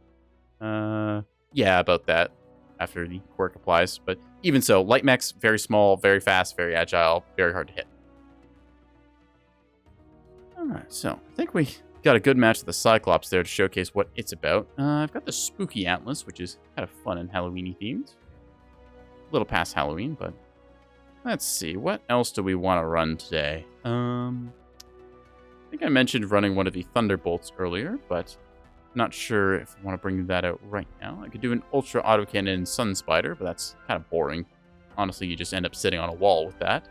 Yeah, about that, after the quirk applies. But even so, light mechs, very small, very fast, very agile, very hard to hit. Alright, so I think we got a good match with the Cyclops there to showcase what it's about. I've got the Spooky Atlas, which is kind of fun and Halloween-y themed. A little past Halloween, but let's see. What else do we want to run today? I think I mentioned running one of the Thunderbolts earlier, but not sure if I want to bring that out right now. I could do an Ultra Autocannon Sun Spider, but that's kind of boring. Honestly, you just end up sitting on a wall with that.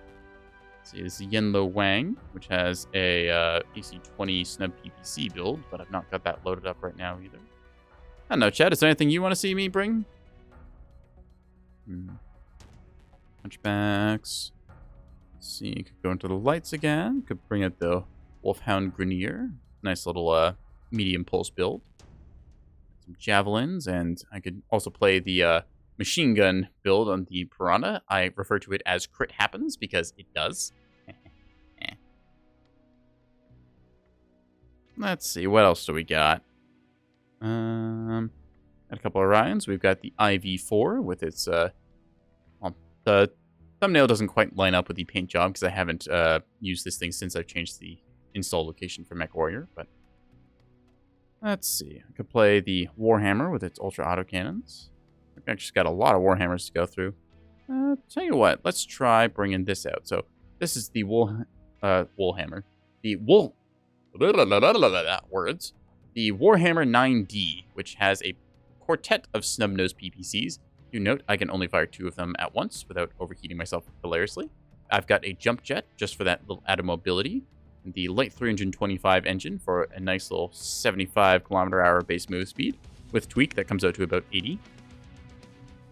Let's see, this is Yenlo Wang, which has a AC-20 Snub PPC build, but I've not got that loaded up right now either. I don't know, Chad, is there anything you want to see me bring? Hunchbacks. Let's see, could go into the lights again. Could bring out the Wolfhound Grenier. Nice little medium pulse build. Some javelins, and I could also play the machine gun build on the Piranha. I refer to it as Crit Happens because it does. Let's see, what else do we got? Got a couple of Orions. We've got the IV4 with its well, the thumbnail doesn't quite line up with the paint job because I haven't used this thing since I've changed the install location for Mechwarrior, but let's see. I could play the Warhammer with its Ultra Autocannons. I've actually got a lot of Warhammers to go through. Tell you what, let's try bringing this out. So this is the Warhammer. The words. The Warhammer 9D, which has a quartet of snub-nosed PPCs. Do note, I can only fire 2 of them at once without overheating myself hilariously. I've got a jump jet just for that little added mobility. The Light 325 engine for a nice little 75 km/h base move speed with tweak that comes out to about 80. In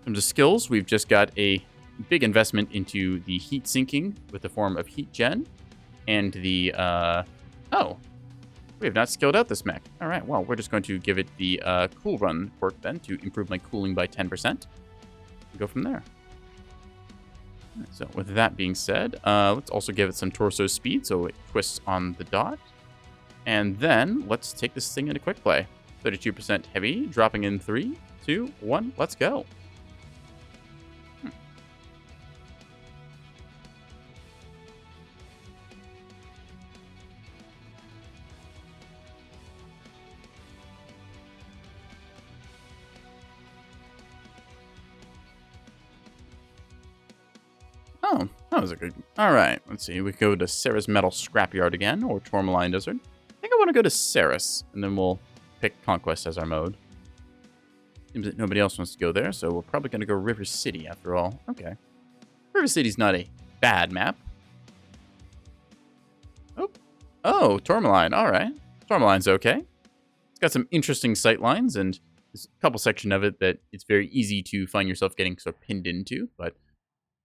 terms of skills, we've just got a big investment into the heat sinking with the form of heat gen and the oh, we have not skilled out this mech. All right, well, we're just going to give it the cool run quirk then to improve my cooling by 10%. Go from there. So with that being said, let's also give it some torso speed so it twists on the dot. And then let's take this thing into quick play. 32% heavy, dropping in 3, 2, 1, let's go. Oh, that was a good... Alright, let's see. We go to Sarah's Metal Scrapyard again, or Tourmaline Desert. I think I want to go to Saris, and then we'll pick Conquest as our mode. Seems that nobody else wants to go there, so we're probably going to go River City after all. Okay. River City's not a bad map. Oh, Tourmaline. Alright. Tourmaline's okay. It's got some interesting sight lines, and there's a couple sections of it that it's very easy to find yourself getting sort of pinned into, but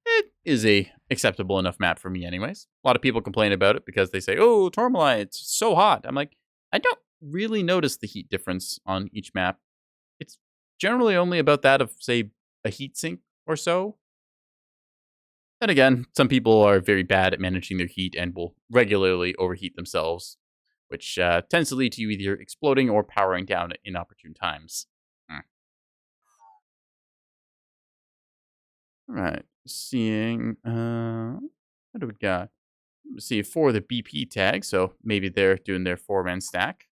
it is a acceptable enough map for me anyways. A lot of people complain about it because they say, oh, Tourmaline, it's so hot. I'm like, I don't really notice the heat difference on each map. It's generally only about that of, say, a heat sink or so. Then again, some people are very bad at managing their heat and will regularly overheat themselves, which tends to lead to you either exploding or powering down at inopportune times. Alright, seeing, what do we got? Let's see, 4 the BP tag, so maybe they're doing their 4-man stack.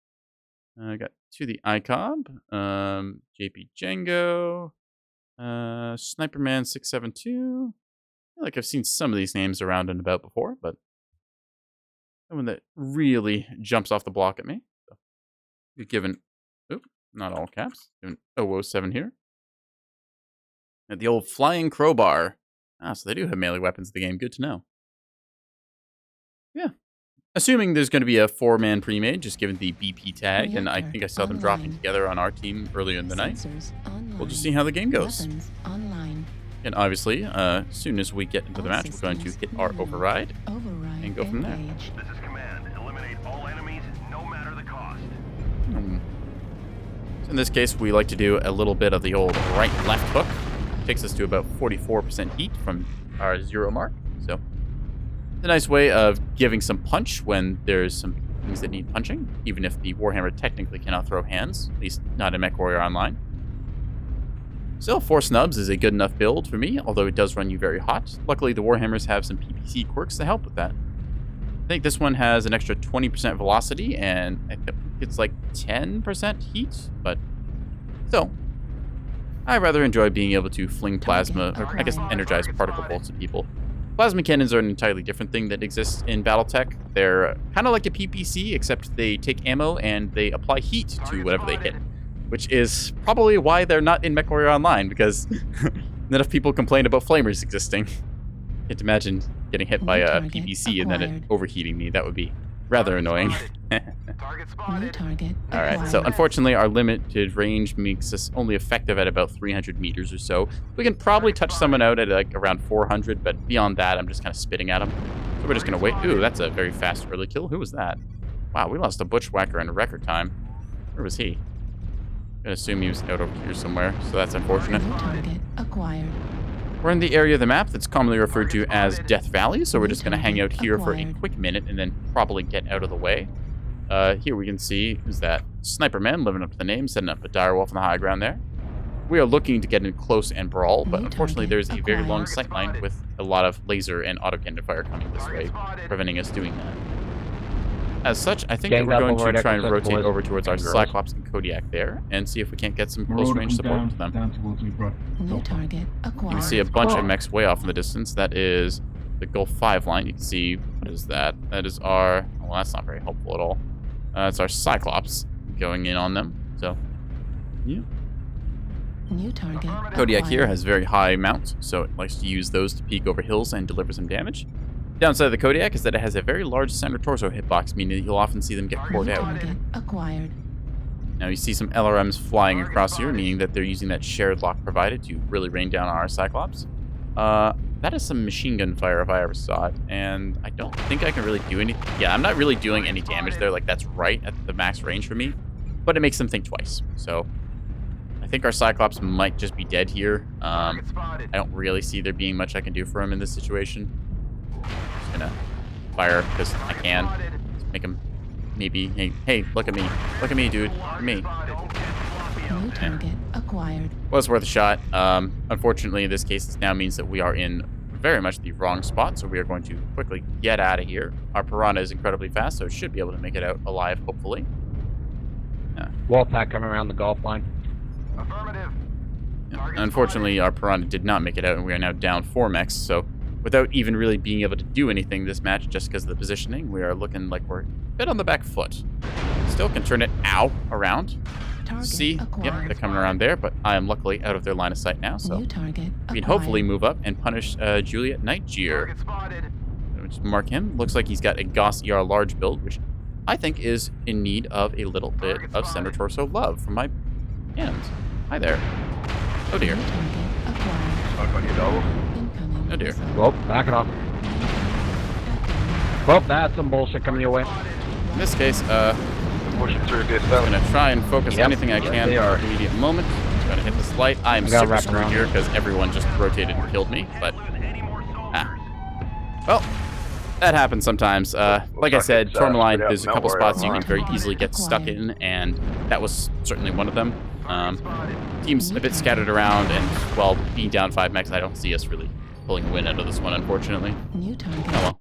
I got 2 the ICOB, JP Django, Sniperman 672. I feel like I've seen some of these names around and about before, but someone that really jumps off the block at me. So, you're given, oop, not all caps, given 007 here. And the old Flying Crowbar. Ah, so they do have melee weapons in the game. Good to know. Yeah. Assuming there's going to be a 4-man pre-made, just given the BP tag, and I think I saw them dropping together on our team earlier in the night. We'll just see how the game goes. And obviously, as soon as we get into the match, we're going to hit our override and go from there. This is command. Eliminate all enemies, no matter the cost. So in this case, we like to do a little bit of the old right-left hook. Takes us to about 44% heat from our 0 mark. So it's a nice way of giving some punch when there's some things that need punching, even if the Warhammer technically cannot throw hands, at least not in Mechwarrior Online. Still, 4 snubs is a good enough build for me, although it does run you very hot. Luckily, the Warhammers have some PPC quirks to help with that. I think this one has an extra 20% velocity, and I think it's like 10% heat, but still. I rather enjoy being able to fling plasma, or I guess energize particle bolts at people. Plasma cannons are an entirely different thing that exists in Battletech. They're kind of like a PPC, except they take ammo and they apply heat to whatever they hit. Which is probably why they're not in Mechwarrior Online, because enough people complain about flamers existing. Can't imagine getting hit by a PPC and then it overheating me. That would be rather annoying. Alright, so unfortunately our limited range makes us only effective at about 300 meters or so. We can probably touch someone out at like around 400, but beyond that I'm just kind of spitting at them. So we're just going to wait. Ooh, that's a very fast early kill. Who was that? Wow, we lost a bushwhacker in a record time. Where was he? I'm going to assume he was out over here somewhere, so that's unfortunate. We're in the area of the map that's commonly referred to as Death Valley, so we're just going to hang out here for a quick minute and then probably get out of the way. Here we can see, who's that? Sniperman, living up to the name, setting up a direwolf on the high ground there. We are looking to get in close and brawl, but unfortunately there's a very long sightline with a lot of laser and autocannon fire coming this way, preventing us doing that. As such, I think that we're going to try and rotate over towards our Cyclops and Kodiak there and see if we can't get some close range support to them. New target acquired. You can see a bunch of mechs way off in the distance. That is the Gulf 5 line. You can see, what is that? That is our, well, that's not very helpful at all. It's our Cyclops going in on them. So, yeah. New target Kodiak here has very high mounts, so it likes to use those to peek over hills and deliver some damage. Downside of the Kodiak is that it has a very large center torso hitbox, meaning that you'll often see them get cored out. Acquired. Now you see some LRMs flying across here, meaning that they're using that shared lock provided to really rain down on our Cyclops. That is some machine gun fire if I ever saw it, and I don't think I can really do anything. Yeah, I'm not really doing any damage there, like that's right at the max range for me, but it makes them think twice. So I think our Cyclops might just be dead here. Target spotted. I don't really see there being much I can do for him in this situation. Just gonna fire because I can. Just make him maybe. Hey, look at me. Look at me, dude. Look at me. New target acquired. Was worth a shot. Unfortunately, in this case, this now means that we are in very much the wrong spot, so we are going to quickly get out of here. Our Piranha is incredibly fast, so it should be able to make it out alive, hopefully. Wolfpack coming around the golf line. Affirmative. Target Unfortunately, our Piranha did not make it out, and we are now down 4 mechs, so without even really being able to do anything this match, just because of the positioning, we are looking like we're a bit on the back foot. Still can turn it around. Target See? acquired. Yep, they're coming around there, but I am luckily out of their line of sight now, so New target we can acquired. hopefully move up and punish Juliet Nightjeer. Target spotted. Just mark him. Looks like he's got a Goss ER large build, which I think is in need of a little bit of center torso love from my hands. Hi there. Oh dear. New target acquired. Stuck on you, double. Incoming Oh dear. missile. Well, back it off. Well, that's some bullshit coming your way. In this case, Pushing through this I'm out. gonna try and focus Yep. anything I can They at are. the immediate moment. I'm gonna hit this light. I'm gotta super wrap screwed around. here because everyone just rotated and killed me, but well, that happens sometimes. Like I said, it's, Tourmaline, yeah, there's a no couple worry, spots I'm you can on. very easily get stuck in, and that was certainly one of them. Team's a bit scattered around, and well, being down 5 mechs, I don't see us really pulling a win out of this one, unfortunately. New target. Oh well.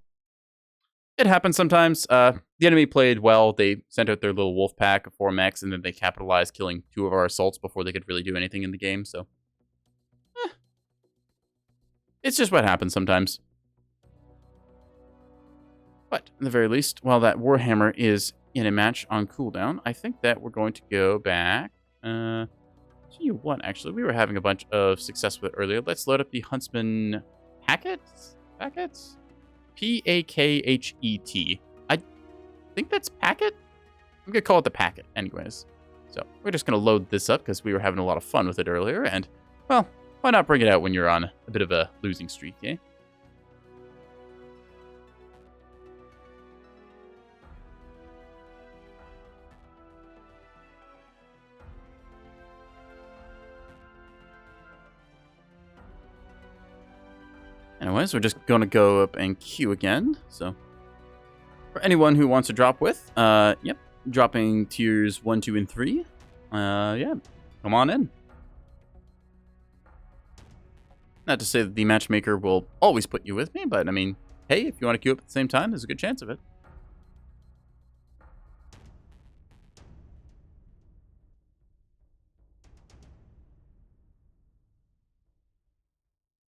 It happens sometimes. The enemy played well. They sent out their little wolf pack of 4 mechs, and then they capitalized, killing 2 of our assaults before they could really do anything in the game, so it's just what happens sometimes. But, at the very least, while that Warhammer is in a match on cooldown, I think that we're going to go back. Tell you what, actually, we were having a bunch of success with it earlier. Let's load up the Huntsman Packets? Packets? P-A-K-H-E-T. I think that's Packet? I'm going to call it the Packet, anyways. So, we're just going to load this up because we were having a lot of fun with it earlier, and, well, why not bring it out when you're on a bit of a losing streak, eh? Anyways, we're just going to go up and queue again. So, for anyone who wants to drop with, yep, dropping tiers 1, 2, and 3. Yeah, come on in. Not to say that the matchmaker will always put you with me, but I mean, hey, if you want to queue up at the same time, there's a good chance of it.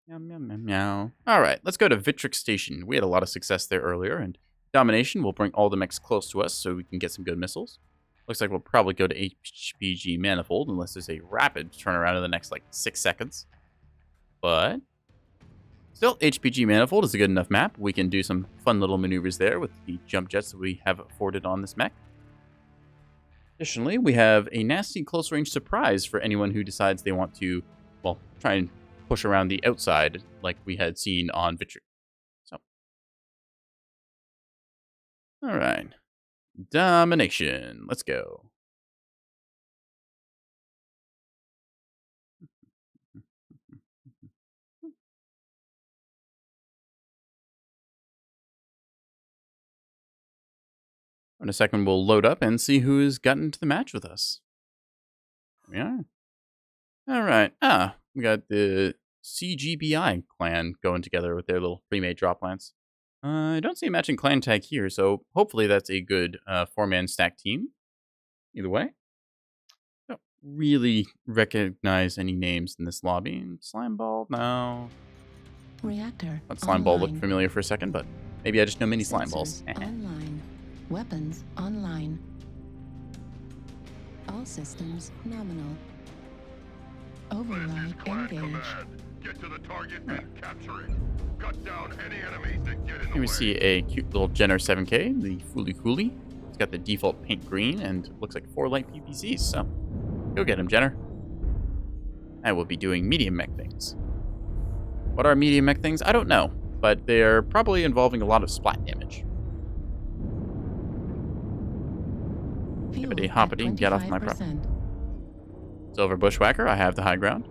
Meow, meow, meow, meow. All right, let's go to Vitrix Station. We had a lot of success there earlier, and Domination will bring all the mechs close to us so we can get some good missiles. Looks like we'll probably go to HPG Manifold unless there's a rapid turnaround in the next, like, 6 seconds. But still, HPG Manifold is a good enough map. We can do some fun little maneuvers there with the jump jets that we have afforded on this mech. Additionally, we have a nasty close-range surprise for anyone who decides they want to, well, try and push around the outside like we had seen on Vitrix. So, all right, Domination. Let's go. In a second, we'll load up and see who has gotten into the match with us. Here we are. All right. We got the CGBI clan going together with their little pre-made drop lance. I don't see a matching clan tag here, so hopefully that's a good 4-man stack team. Either way. Don't really recognize any names in this lobby. Slimeball? No. Reactor. That Slimeball looked online. familiar for a second, but maybe I just know mini Slimeballs. Sensors online. Weapons online. All systems nominal. Override Clan engaged. Command. Get to the target and capture it. Cut down any enemies that get in the Here we way. see a cute little Jenner 7K, the Fooly Cooly. It's got the default paint green and looks like 4 light PPCs, so go get him, Jenner. I will be doing medium mech things. What are medium mech things? I don't know, but they're probably involving a lot of splat damage. Fuel Hippity at hoppity, get off my 25%. Silver Bushwhacker, I have the high ground.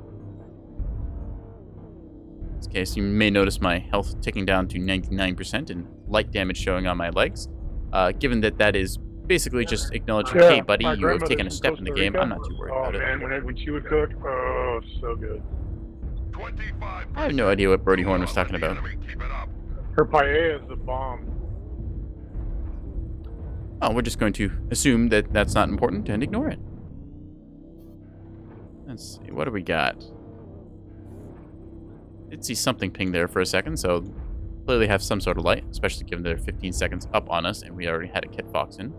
In this case, you may notice my health ticking down to 99% and light damage showing on my legs. Given that that is basically just acknowledging, hey buddy, you have taken a step in the game, I'm not too worried about it. Oh man, when she would cook, oh, so good. 25. I have no idea what Birdie Horn was talking about. Keep it up. Her paella is the bomb. Oh, we're just going to assume that that's not important and ignore it. Let's see, what do we got? Did see something ping there for a second, so clearly have some sort of light, especially given they're 15 seconds up on us and we already had a Kit Fox in.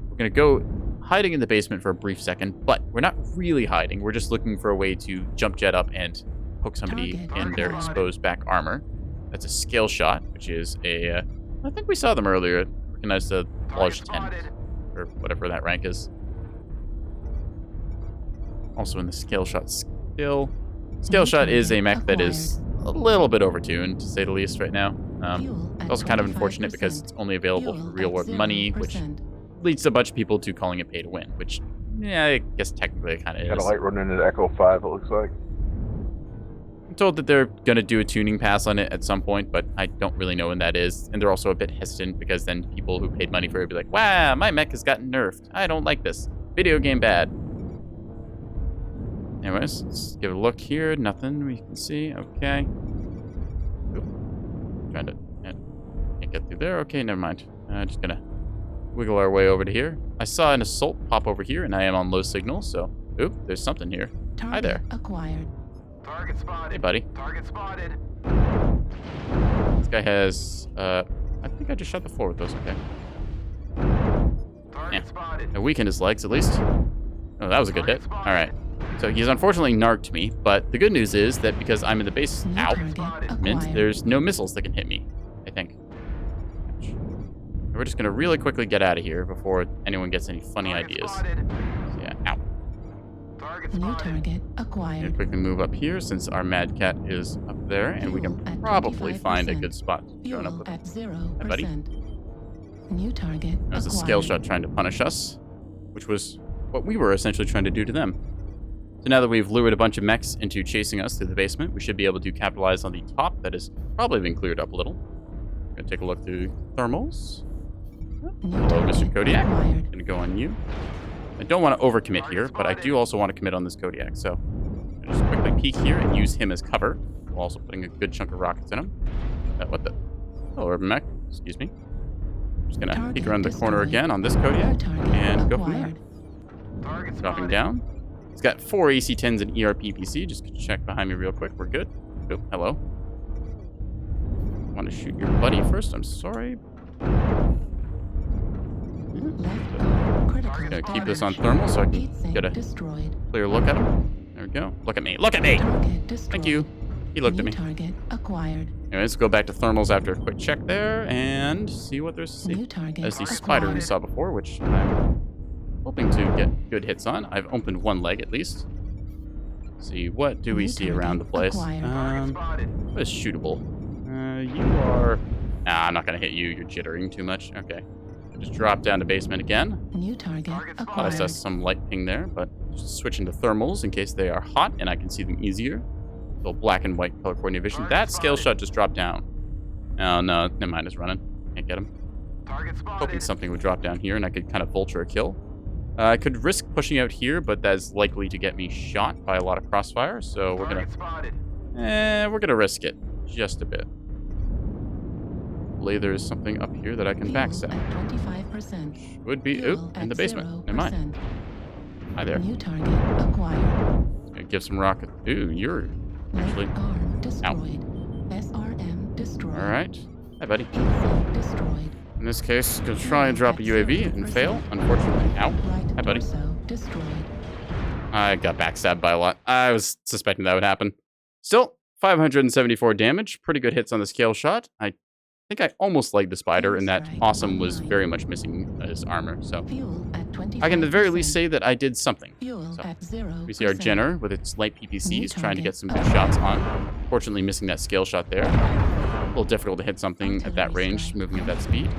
We're going to go hiding in the basement for a brief second, but we're not really hiding. We're just looking for a way to jump jet up and poke somebody in their exposed back armor. That's a scale shot, which is a... I think we saw them earlier. Recognize the large 10, or whatever that rank is. Also in the scale shot skill. Scale shot is a mech that is a little bit overtuned, to say the least, right now. It's also kind of unfortunate because it's only available for real-world money, which leads to a bunch of people to calling it pay to win, which, yeah, I guess technically it kind of is. Got a light running into Echo 5, it looks like. I'm told that they're going to do a tuning pass on it at some point, but I don't really know when that is. And they're also a bit hesitant because then people who paid money for it would be like, wow, my mech has gotten nerfed. I don't like this. Video game bad. Anyways, let's give it a look here. Nothing we can see. Okay. Oop. Trying to... Can't get through there. Okay, never mind. Just gonna wiggle our way over to here. I saw an assault pop over here, and I am on low signal, so... Oop, there's something here. Hi there. Acquired. Target spotted. Hey, buddy. Target spotted. This guy has... I think I just shot the floor with those. Okay. Target spotted. I weakened his legs, at least. Oh, that was a good hit. Alright. So he's unfortunately narked me, but the good news is that because I'm in the base meant there's no missiles that can hit me, I think. We're just going to really quickly get out of here before anyone gets any funny ideas. So yeah, ow. New target acquired. And quickly move up here since our Mad Cat is up there, and we can probably find a good spot to join up with. At 0%. Hey, buddy. New target There's a scale shot trying to punish us, which was what we were essentially trying to do to them. So now that we've lured a bunch of mechs into chasing us through the basement, we should be able to capitalize on the top that has probably been cleared up a little. Gonna take a look through thermals. Hello, Mr. Kodiak. Gonna go on you. I don't want to overcommit here, but I do also want to commit on this Kodiak, so I'll just quickly peek here and use him as cover, while also putting a good chunk of rockets in him. What the? Oh, urban mech. Excuse me. Just gonna peek around the corner again on this Kodiak and go from there. Dropping down. He's got 4 AC-10s and ERPPC. Just check behind me real quick. We're good. Oh, hello. I want to shoot your buddy first. I'm sorry. Gonna keep this on thermal so I can get a clear look at him. There we go. Look at me. Look at me! Thank you. He looked at me. Target acquired. Anyways, go back to thermals after a quick check there and see what there's to see. There's the spider we saw before, which I'm hoping to get good hits on. I've opened one leg at least. See, what do we see around the place? What is shootable? You are... Nah, I'm not gonna hit you. You're jittering too much. Okay. Just drop down to basement again. New target I acquired. saw some light ping there, but just switching to thermals in case they are hot and I can see them easier. Little black and white color coordinated vision. That scale shot just dropped down. Oh no, never mind, it's running. Can't get him. Hoping something would drop down here and I could kind of vulture a kill. I could risk pushing out here, but that's likely to get me shot by a lot of crossfire, so we're gonna risk it just a bit. Hopefully there's something up here that I can backstab. 25%. Would be in the basement. Never mind. Hi there. New target acquired. Gonna give some rocket. Ooh, you're actually. Arm destroyed. SRM destroyed. All right. Hi, buddy. AC destroyed. In this case, gonna try and drop a UAV and fail. Unfortunately. Ow. Right Hi, buddy. torso destroyed. I got backstabbed by a lot. I was suspecting that would happen. Still, 574 damage. Pretty good hits on the scale shot. I think I almost legged the spider, and that awesome was very much missing his armor. So Fuel at 25%. I can at the very least say that I did something. Fuel So, at 0%. we see our Jenner with its light PPCs New trying to get some good target. shots on. Fortunately, missing that scale shot there. A little difficult to hit something at that range, moving at that speed.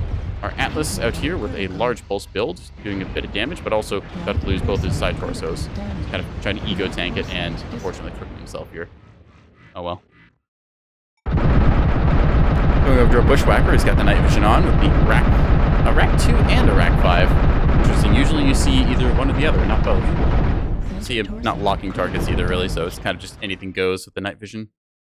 our Atlas out here with a large pulse build, doing a bit of damage, but also about to lose both his side torsos. Kind of trying to ego tank it, and unfortunately crippled himself here. Oh well. Going over to our Bushwhacker, he's got the night vision on with the a Rack 2 and a Rack 5. Interesting. Usually you see either one or the other, not both. See him not locking targets either, really, so it's kind of just anything goes with the night vision.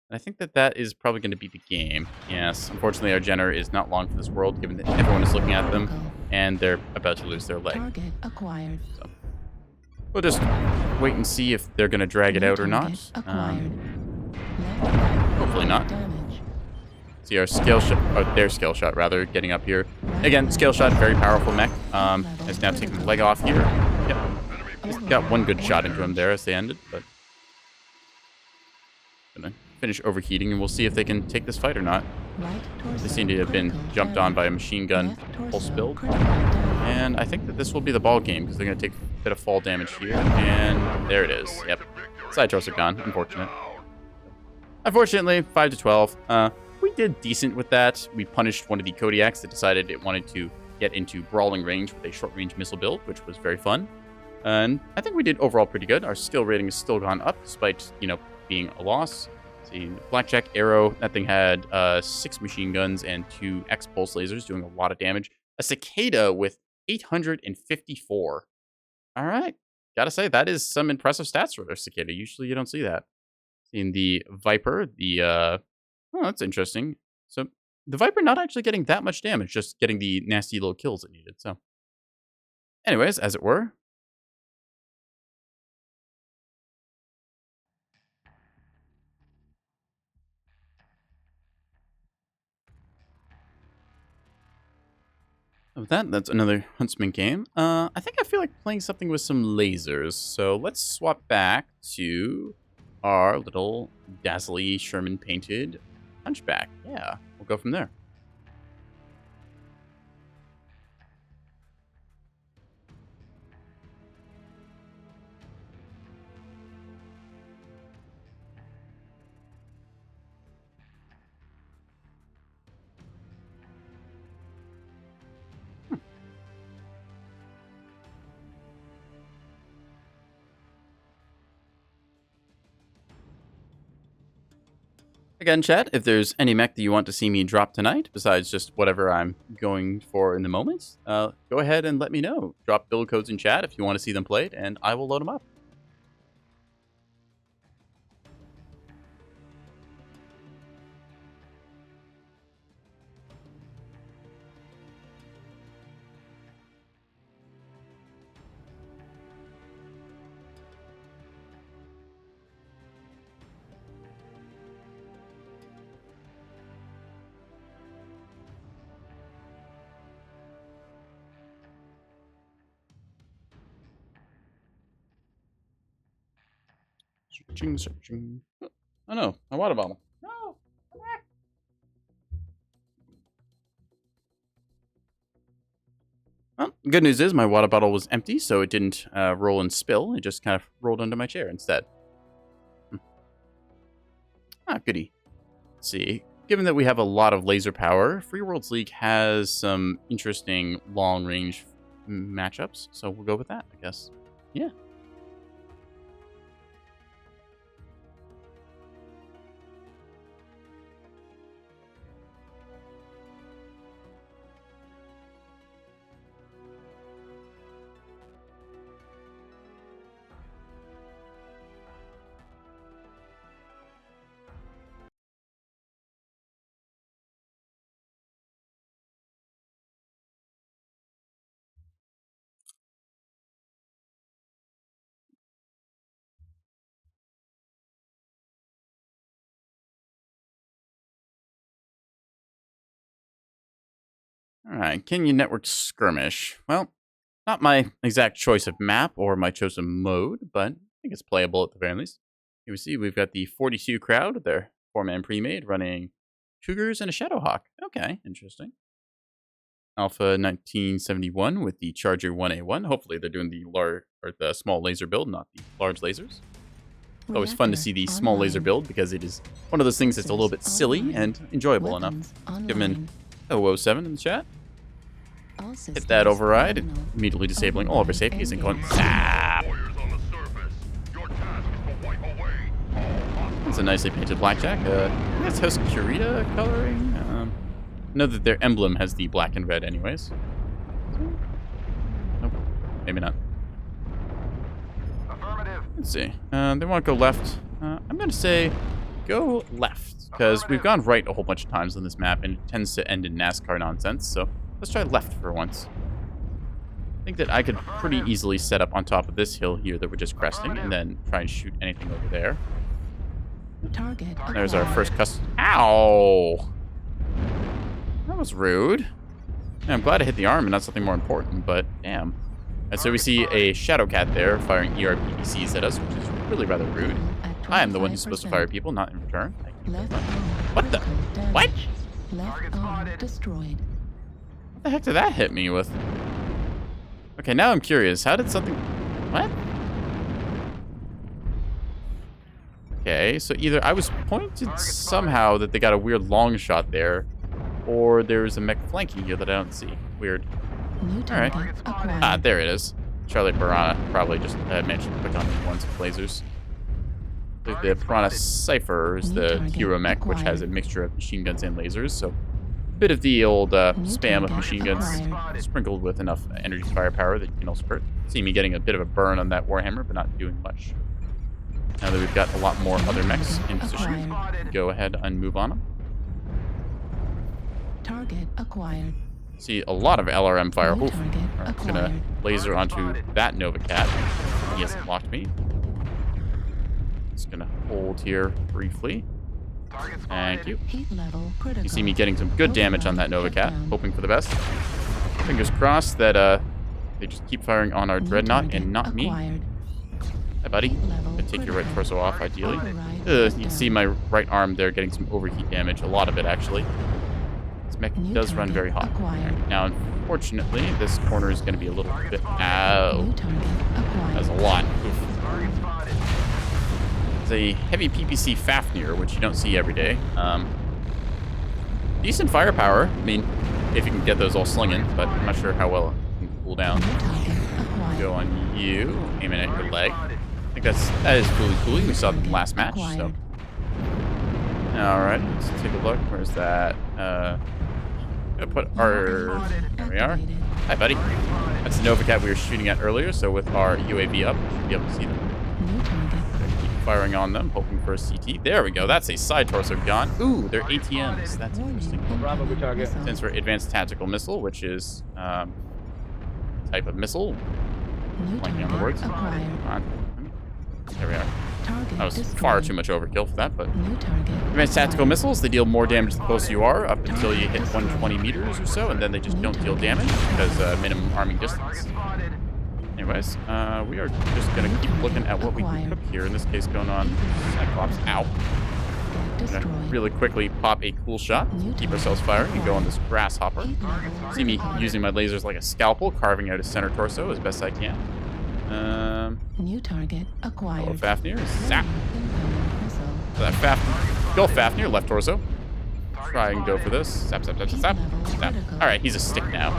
And I think that is probably going to be the game. Yes, unfortunately our Jenner is not long for this world, given that everyone is looking at them, and they're about to lose their leg. Target acquired. So we'll just wait and see if they're going to drag it out or not. Hopefully not. See our scale shot, or their scale shot rather, getting up here. Again, scale shot, very powerful mech. Has now taken the leg off here. Yep. Just got one good shot into him there as they ended, but gonna finish overheating, and we'll see if they can take this fight or not. They seem to have been jumped on by a machine gun pulse build, and I think that this will be the ball game because they're gonna take a bit of fall damage here, and there it is. Yep, side torso gone. Unfortunate. Unfortunately, 5 to 12. We did decent with that. We punished one of the Kodiaks that decided it wanted to get into brawling range with a short-range missile build, which was very fun. And I think we did overall pretty good. Our skill rating has still gone up, despite, being a loss. See, Blackjack Arrow, that thing had 6 machine guns and 2 X-Pulse lasers, doing a lot of damage. A Cicada with 854. All right. Gotta say, that is some impressive stats for a Cicada. Usually you don't see that. In the Viper, oh, that's interesting. So the Viper not actually getting that much damage, just getting the nasty little kills it needed. So anyways, as it were. With that, that's another Huntsman game. I think I feel like playing something with some lasers. So let's swap back to our little dazzly Sherman painted Hunchback. Yeah, we'll go from there. Again, chat, if there's any mech that you want to see me drop tonight, besides just whatever I'm going for in the moment, go ahead and let me know. Drop build codes in chat if you want to see them played, and I will load them up. Searching. Oh no, my water bottle. No, come back. Well, good news is my water bottle was empty, so it didn't roll and spill. It just kind of rolled under my chair instead. Ah, goody. Let's see. Given that we have a lot of laser power, Free Worlds League has some interesting long-range matchups, so we'll go with that, I guess. Yeah. Alright, Canyon Network Skirmish. Well, not my exact choice of map or my chosen mode, but I think it's playable at the very least. Here we see we've got the 42 crowd with their 4-man pre-made running Cougars and a Shadowhawk. Okay, interesting. Alpha 1971 with the Charger 1A1. Hopefully they're doing the small laser build, not the large lasers. It's always fun to see the small laser build because it is one of those things that's a little bit silly and enjoyable enough. Give them an 007 in the chat. All Hit systems that override, nominal. immediately disabling all of our safeties and going zap. Warriors on the surface. Your task is to wipe away all hostiles. That's a nicely painted blackjack. I think that's House Kurita coloring. I know that their emblem has the black and red anyways. Nope, maybe not. Affirmative. Let's see. They want to go left. I'm going to say go left, because we've gone right a whole bunch of times on this map, and it tends to end in NASCAR nonsense, so let's try left for once. I think that I could pretty easily set up on top of this hill here that we're just cresting, and then try and shoot anything over there. Target. There's our acquired. first custom. Ow! That was rude. Yeah, I'm glad I hit the arm and not something more important, but damn. And so we see a Shadow Cat there firing ERPCs at us, which is really rather rude. At I am the one who's supposed to fire 25%. people, not in return. Thank you. Left arm. What the- critical damage. what? Left Target arm spotted. destroyed. What the heck did that hit me with? Okay, now I'm curious. How did something... What? Okay, so either I was pointed somehow that they got a weird long shot there, or there's a mech flanking here that I don't see. Weird. New Alright. target acquired. Ah, there it is. Charlie Piranha probably just managed to click on these ones with lasers. The Piranha Cypher is the hero mech, which has a mixture of machine guns and lasers, so a bit of the old spam of machine guns sprinkled with enough energy firepower that you can also see me getting a bit of a burn on that Warhammer, but not doing much. Now that we've got a lot more other mechs in position, go ahead and move on them. Target acquired. See a lot of LRM fire. New Oof. target Alright, I'm gonna acquired. laser onto that Nova Cat. He hasn't locked me. Just gonna hold here briefly. Thank you. Heat level critical. You see me getting some good damage on that Nova Cat, hoping for the best. Fingers crossed that they just keep firing on our New Dreadnought target and not me. acquired. Hi, buddy. Heat level Gonna take your right critical. torso off, ideally. Override You can see my right arm there getting some overheat damage, a lot of it actually. This mech New does run target very hot. acquired. Now, unfortunately, this corner is going to be a little bit... Ow. New target acquired. That's a lot. Oof. It's a heavy PPC Fafnir, which you don't see every day. Decent firepower. I mean, if you can get those all slinging, but I'm not sure how well it can cool down. New target acquired. Go on you, aiming at your leg. I think that is really cool. We saw the last match, so... Alright, let's take a look. Where's that? Gonna put our... There we are. Activated. Hi, buddy. That's the Nova Cat we were shooting at earlier, so with our UAV up, we should be able to see them. New target. Keep firing on them, hoping for a CT. There we go. That's a side torso gone. Ooh, they're ATMs. That's interesting. Bravo, good target. Stands for Advanced Tactical Missile, which is type of missile. New Blanking on the words. target acquired. Come on. There we are. Target That was destroyed. far too much overkill for that, but... New target. Advanced Tactical acquired. Missiles, they deal more damage the closer you are, up until you hit 120 meters or so, and then they just don't deal damage, because minimum arming distance. Anyways, we are just going to keep looking at what we can cook here. In this case, going on Cyclops. Ow. Destroyed. Gonna really quickly pop a cool shot, keep ourselves firing, and go on this Grasshopper. Heat level See me critical. using my lasers like a scalpel, carving out his center torso as best I can. New target Hello, acquired. Fafnir. Zap. Incoming missile. So that Fafnir. Go, Fafnir, left torso. Try and go for this. Zap, zap, zap, Heat zap, level zap. critical. Alright, he's a stick now.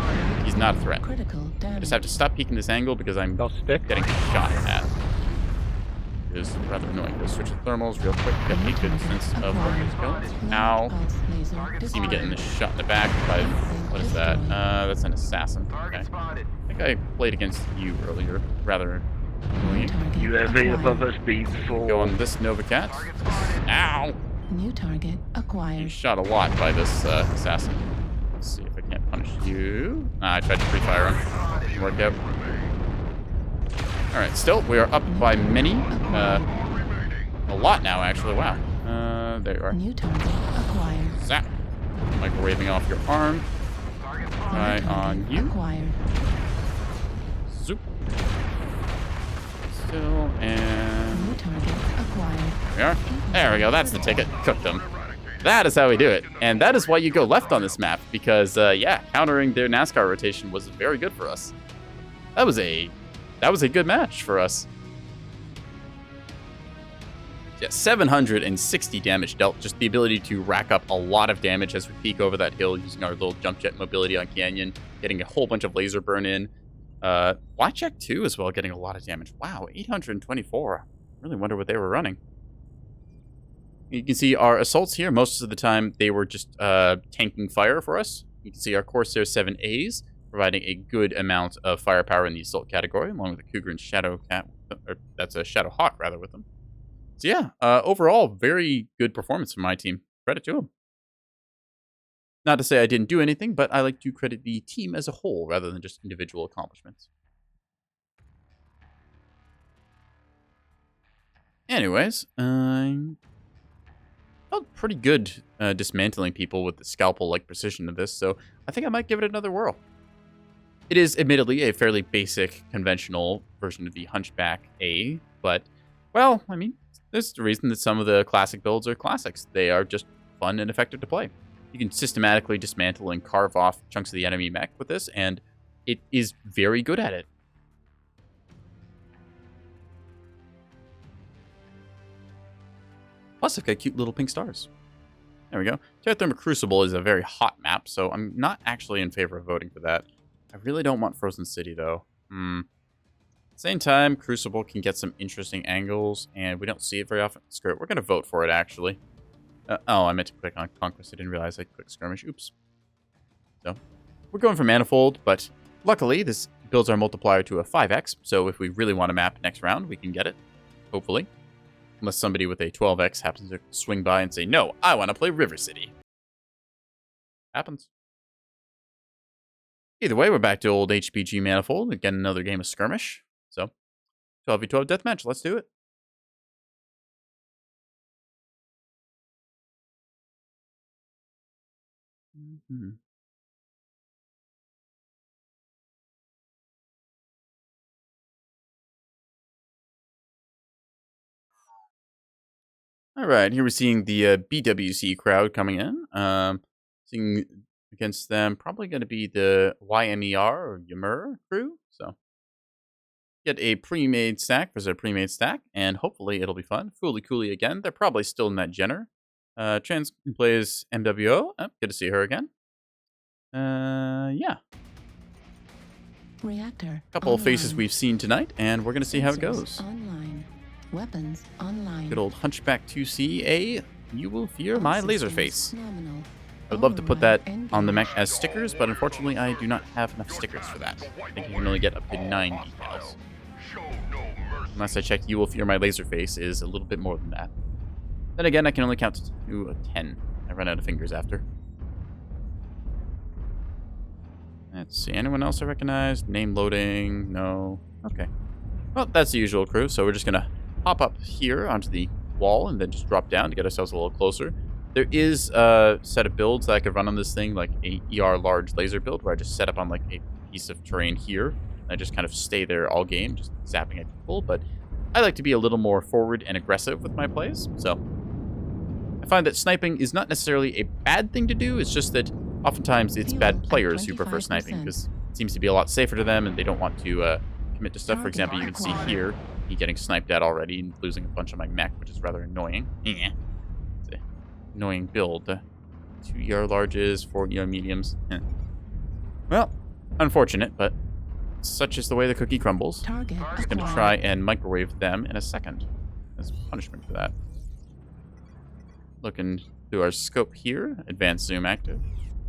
He's not a threat. Critical damage. I just have to stop peeking this angle because I'm They'll stick. getting shot at. It is rather annoying. Go switch to thermals real quick. Get a good sense of what is going. Ow. See me getting this shot in the back by, what is that? That's an assassin. Okay. I think I played against you earlier. Rather annoying. You have been above us before. Go on this Nova Cat. Ow! New target You acquired. shot a lot by this assassin. Let's see if I can't punish you. I tried to pre-fire him. Didn't work out. Alright, still, we are up by many. A lot now, actually. Wow. There you are. New target acquired. Zap. Microwaving off your arm. New Try target on you. Acquired. Zoop. Still, and... New target acquired. There we are. There we go. That's the ticket. Cooked them. That is how we do it. And that is why you go left on this map. Because, yeah, countering their NASCAR rotation was very good for us. That was a good match for us. Yeah, 760 damage dealt. Just the ability to rack up a lot of damage as we peek over that hill using our little jump jet mobility on Canyon, getting a whole bunch of laser burn in. Blackjack 2 as well, getting a lot of damage. Wow, 824. Really wonder what they were running. You can see our assaults here. Most of the time, they were just tanking fire for us. You can see our Corsair 7As providing a good amount of firepower in the assault category, along with the Cougar and Shadow Cat. Or that's a Shadow Hawk, rather, with them. So yeah, overall, very good performance from my team. Credit to them. Not to say I didn't do anything, but I like to credit the team as a whole rather than just individual accomplishments. Anyways, I felt pretty good dismantling people with the scalpel-like precision of this, so I think I might give it another whirl. It is admittedly a fairly basic, conventional version of the Hunchback A, but, well, I mean, there's the reason that some of the classic builds are classics. They are just fun and effective to play. You can systematically dismantle and carve off chunks of the enemy mech with this, and it is very good at it. Plus, I've got cute little pink stars. There we go. Terra Therma Crucible is a very hot map, so I'm not actually in favor of voting for that. I really don't want Frozen City, though. Same time, Crucible can get some interesting angles, and we don't see it very often. Screw it. We're going to vote for it, actually. Oh, I meant to click on Conquest. I didn't realize I clicked Skirmish. Oops. So, we're going for Manifold, but luckily, this builds our multiplier to a 5x, so if we really want to map next round, we can get it. Hopefully. Unless somebody with a 12x happens to swing by and say, no, I want to play River City. Happens. Either way, we're back to old HPG Manifold. Again, another game of Skirmish. So, 12v12 deathmatch. Let's do it. All right, here we're seeing the BWC crowd coming in. Seeing against them, probably going to be the YMER or Ymir crew. So, get a pre-made stack versus a pre-made stack, and hopefully it'll be fun. Fooly Cooley again. They're probably still in that Jenner. Trans plays MWO. Oh, good to see her again. Yeah. Reactor. Couple of faces we've seen tonight, and we're going to see how it goes. Online. Weapons online. Good old Hunchback 2CA. You will fear my laser face. Nominal. I would love to put that on the mech as stickers, but unfortunately I do not have enough stickers for that. I think you can only get up to 9 details. Unless I check You Will Fear My Laser Face is a little bit more than that. Then again, I can only count to a 10. I run out of fingers after. Let's see, anyone else I recognize? Name loading, no. Okay. Well, that's the usual crew, so we're just gonna hop up here onto the wall and then just drop down to get ourselves a little closer. There is a set of builds that I could run on this thing, like a ER large laser build, where I just set up on like a piece of terrain here. And I just kind of stay there all game, just zapping at people. But I like to be a little more forward and aggressive with my plays. So I find that sniping is not necessarily a bad thing to do. It's just that oftentimes it's bad players who prefer sniping because it seems to be a lot safer to them and they don't want to commit to stuff. For example, you can see here me getting sniped at already and losing a bunch of my mech, which is rather annoying. Yeah. Annoying build. 2 ER larges, 4 ER mediums. Well, unfortunate, but such is the way the cookie crumbles. I'm just going to try and microwave them in a second as punishment for that. Looking through our scope here. Advanced zoom active.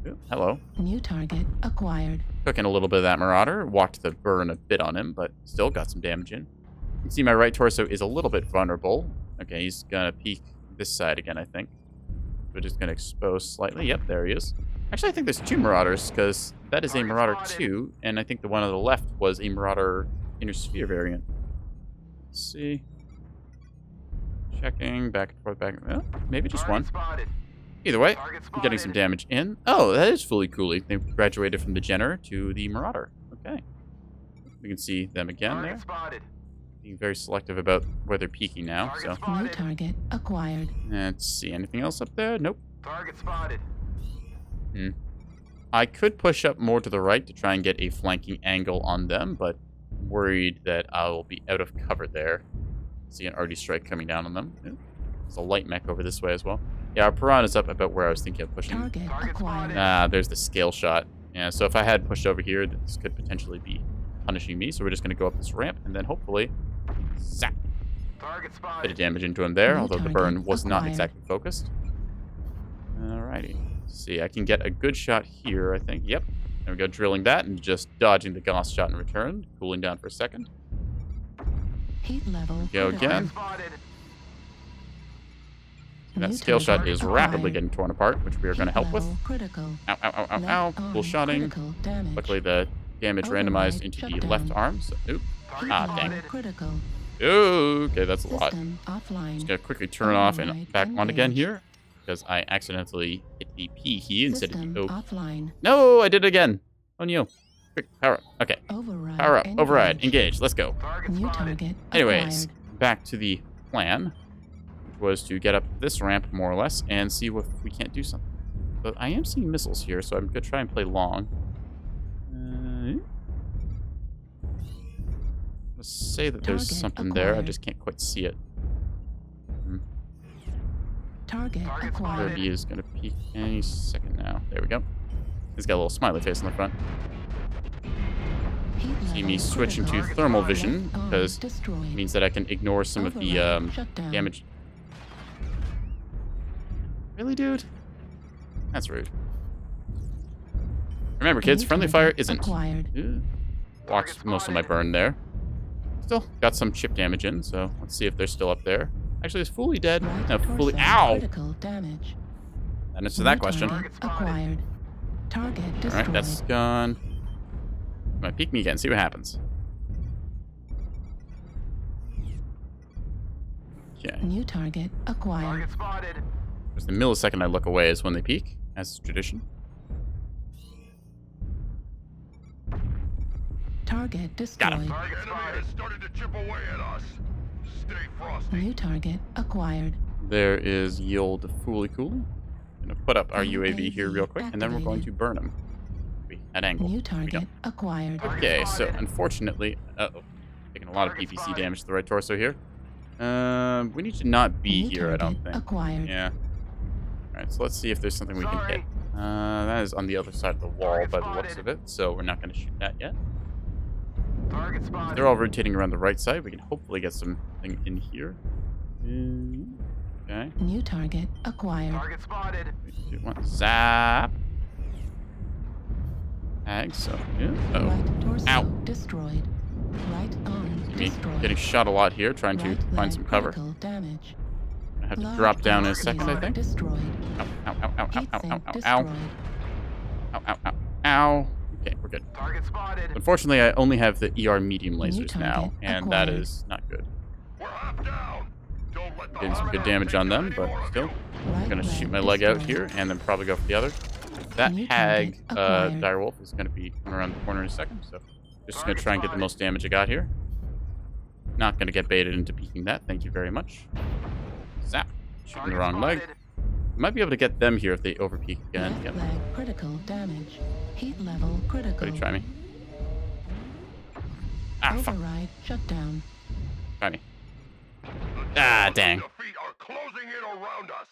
Ooh, hello. New target acquired. Cooking a little bit of that Marauder. Walked the burn a bit on him, but still got some damage in. You can see my right torso is a little bit vulnerable. Okay, he's going to peek this side again, I think. We're just going to expose slightly. Yep, there he is. Actually, I think there's 2 Marauders, because that is a Marauder 2, and I think the one on the left was a Marauder Inner Sphere variant. Let's see. Checking, back and forth, back and forth. Oh, maybe just one. Either way, I'm getting some damage in. Oh, that is fully coolly. They graduated from the Jenner to the Marauder. Okay. We can see them again there. Being very selective about where they're peeking now. So New target acquired. let's see. Anything else up there? Nope. Target spotted. I could push up more to the right to try and get a flanking angle on them, but I'm worried that I will be out of cover there. See an arty strike coming down on them. There's a light mech over this way as well. Yeah, our Piranha's up about where I was thinking of pushing. Target acquired. Ah, there's the scale shot. Yeah, so if I had pushed over here, this could potentially be punishing me. So we're just going to go up this ramp and then hopefully zap. Target Bit spotted. of damage into him there, New although the target burn was not acquired. exactly focused. Alrighty. Let's see, I can get a good shot here, I think. Yep. There we go, drilling that and just dodging the Gauss shot in return. Cooling down for a second. Heat level. Go critical. again. Spotted. And that New scale shot target is rapidly acquired. getting torn apart, which we are going to Heat help with. level Critical. Ow, ow, ow, ow, Left ow. arm Cool shotting. critical damage. Luckily, the damage Override randomized into the shutdown. left arm. So, oop. Heat Ah, level dang. critical. Okay, that's a lot. System offline. Just going to quickly turn off and Override back on again engaged. here. Because I accidentally hit the P key instead of System the O. offline. No, I did it again. Oh, no. Quick, power up. Okay. Override. Power up. Override. engaged. Engage. Let's go. Target New spotted. target Anyways, acquired. back to the plan, which was to get up this ramp more or less and see if we can't do something. But I am seeing missiles here, so I'm gonna try and play long. Let's say that there's Target something there. I acquired. just can't quite see it. Target Target acquired. Kirby is gonna peek any second now. There we go. He's got a little smiley face on the front. Heat See me level switching to critical. thermal vision Left arm because destroyed. it means that I can ignore some of the Override shutdown. damage. Really, dude? That's rude. Remember, kids, New friendly target fire isn't. acquired. Ew. Watched most of my burn there. Still got some chip damage in, so let's see if they're still up there. Actually, it's fully dead. Right No, fully. torso Ow! critical damage. That answers that New question. target acquired. Target All destroyed. right, that's gone. Might peek me again. See what happens. Okay. New target acquired. Target spotted. Just the millisecond I look away is when they peek, as is tradition. Target destroyed. Got him. Target Enemy spotted. has started to chip away at us. Stay frosty. New target acquired. There is Yield Fooly Cooly. Gonna put up our UAV here real quick, and then we're going to burn him. At angle. New There we go. target acquired. Okay, so unfortunately, taking a lot of PPC damage to the right torso here. We need to not be New here, I don't target think. acquired. Yeah. All right, so let's see if there's something we can hit. Sorry. That is on the other side of the wall by the looks of it, so we're not going to shoot that yet. Target spotted. They're all rotating around the right side. We can hopefully get something in here. Okay. New target acquired. Target spotted. 3, 2, 1. Zap. Tag, so, yeah. Oh. Right torso Ow. destroyed. Right arm See me destroyed. getting shot a lot here, trying to Right find leg some cover. critical damage. I have to Large drop down in a arm second, I laser think. Destroyed. Ow, ow, ow, ow, Heat ow, ow, sink ow, ow, ow. destroyed. Ow, ow, ow, ow. Okay, we're good. Target spotted. Unfortunately, I only have the ER medium New lasers now, target and that acquired. is not good. We're half down. Don't let the Getting some good Hawk damage take on them, any but more of still. you. I'm Right gonna shoot leg my leg out destroyed. here, and then probably go for the other. That New hag, target acquired. direwolf, is gonna be coming around the corner in a second, so just gonna try and get the most damage I got here. Not gonna get baited into peeking that. Thank you very much. Zap. Shooting the Target wrong leg. spotted. Might be able to get them here if they over peek again. Left Yep. leg critical damage. Heat level critical. Buddy, try me. Ah, fuck. Override shutdown. Try me. The Ah, dogs of dang. defeat are closing in around us.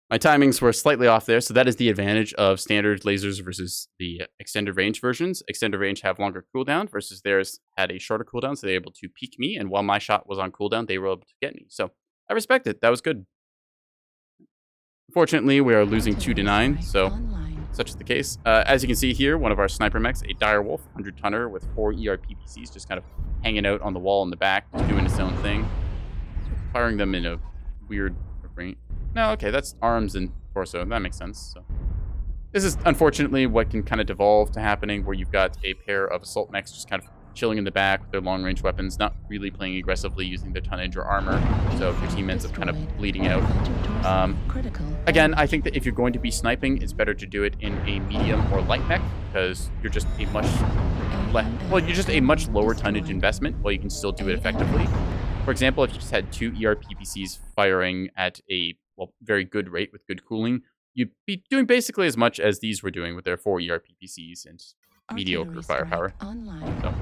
My timings were slightly off there, so that is the advantage of standard lasers versus the extended range versions. Extended range have longer cooldown versus theirs had a shorter cooldown, so they were able to peek me, and while my shot was on cooldown, they were able to get me. So I respect it. That was good. Unfortunately, we are losing 2 to 9, so Online. such is the case. As you can see here, one of our sniper mechs, a direwolf, 100-tonner with 4 ERPPCs, just kind of hanging out on the wall in the back, just doing its own thing. Firing them in a weird range. No, okay, that's arms and torso. That makes sense. So this is unfortunately what can kind of devolve to happening, where you've got a pair of assault mechs just kind of chilling in the back with their long-range weapons, not really playing aggressively using their tonnage or armor. So if your team ends up kind of bleeding out. Critical. Again, I think that if you're going to be sniping, it's better to do it in a medium or light mech, because you're just a much you're just a much lower tonnage investment, while you can still do it effectively. For example, if you just had 2 ERPPCs firing at a very good rate with good cooling, you'd be doing basically as much as these were doing with their 4 ERPPCs and mediocre firepower. Online. So,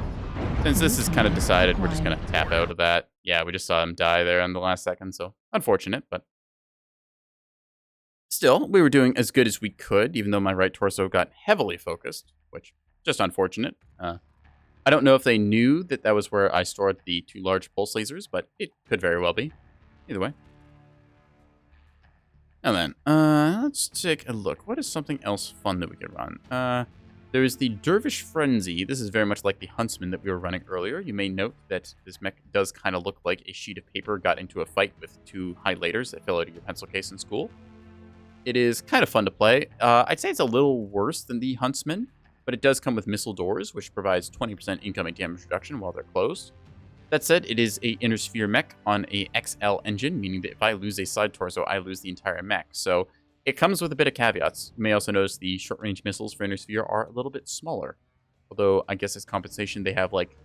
since this is kind of decided, we're just going to tap out of that. yeah, we just saw him die there in the last second, so unfortunate, but still, we were doing as good as we could, even though my right torso got heavily focused, which just unfortunate. I don't know if they knew that that was where I stored the 2 large pulse lasers, but it could very well be. Either way. And then, let's take a look. What is something else fun that we could run? There is the Dervish Frenzy. This is very much like the Huntsman that we were running earlier. You may note that this mech does kind of look like a sheet of paper got into a fight with 2 highlighters that fill out your pencil case in school. It is kind of fun to play. I'd say it's a little worse than the Huntsman, but it does come with missile doors, which provides 20% incoming damage reduction while they're closed. That said, it is a inner sphere mech on a XL engine, meaning that if I lose a side torso, I lose the entire mech. So it comes with a bit of caveats. You may also notice the short-range missiles for inner sphere are a little bit smaller. Although, I guess as compensation, they have like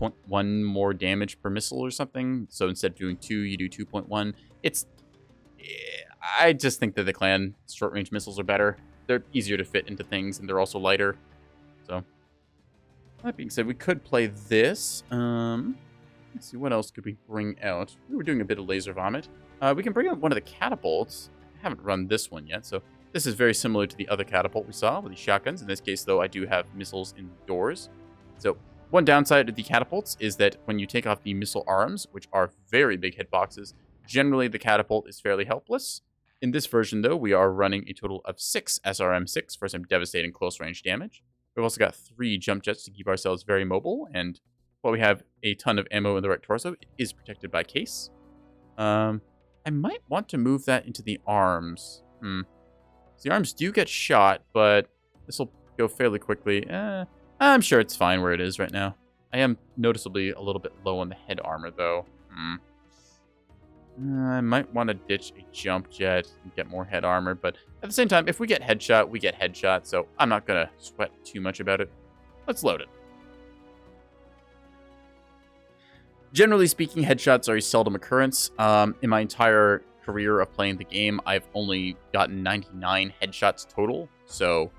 0.1 more damage per missile or something. So instead of doing 2, you do 2.1. I just think that the clan short-range missiles are better. They're easier to fit into things, and they're also lighter. So, that being said, we could play this. Let's see, what else could we bring out? We were doing a bit of laser vomit. We can bring out one of the catapults. I haven't run this one yet, so this is very similar to the other catapult we saw with the shotguns. In this case, though, I do have missiles in doors. So, one downside of the catapults is that when you take off the missile arms, which are very big hitboxes, generally the catapult is fairly helpless. In this version, though, we are running a total of 6 SRM-6 for some devastating close-range damage. We've also got 3 jump jets to keep ourselves very mobile, and while we have a ton of ammo in the right torso, it is protected by case. I might want to move that into the arms. So the arms do get shot, but this will go fairly quickly. I'm sure it's fine where it is right now. I am noticeably a little bit low on the head armor, though. I might want to ditch a jump jet and get more head armor, but at the same time, if we get headshot, we get headshot, so I'm not going to sweat too much about it. Let's load it. Generally speaking, headshots are a seldom occurrence. In my entire career of playing the game, I've only gotten 99 headshots total, so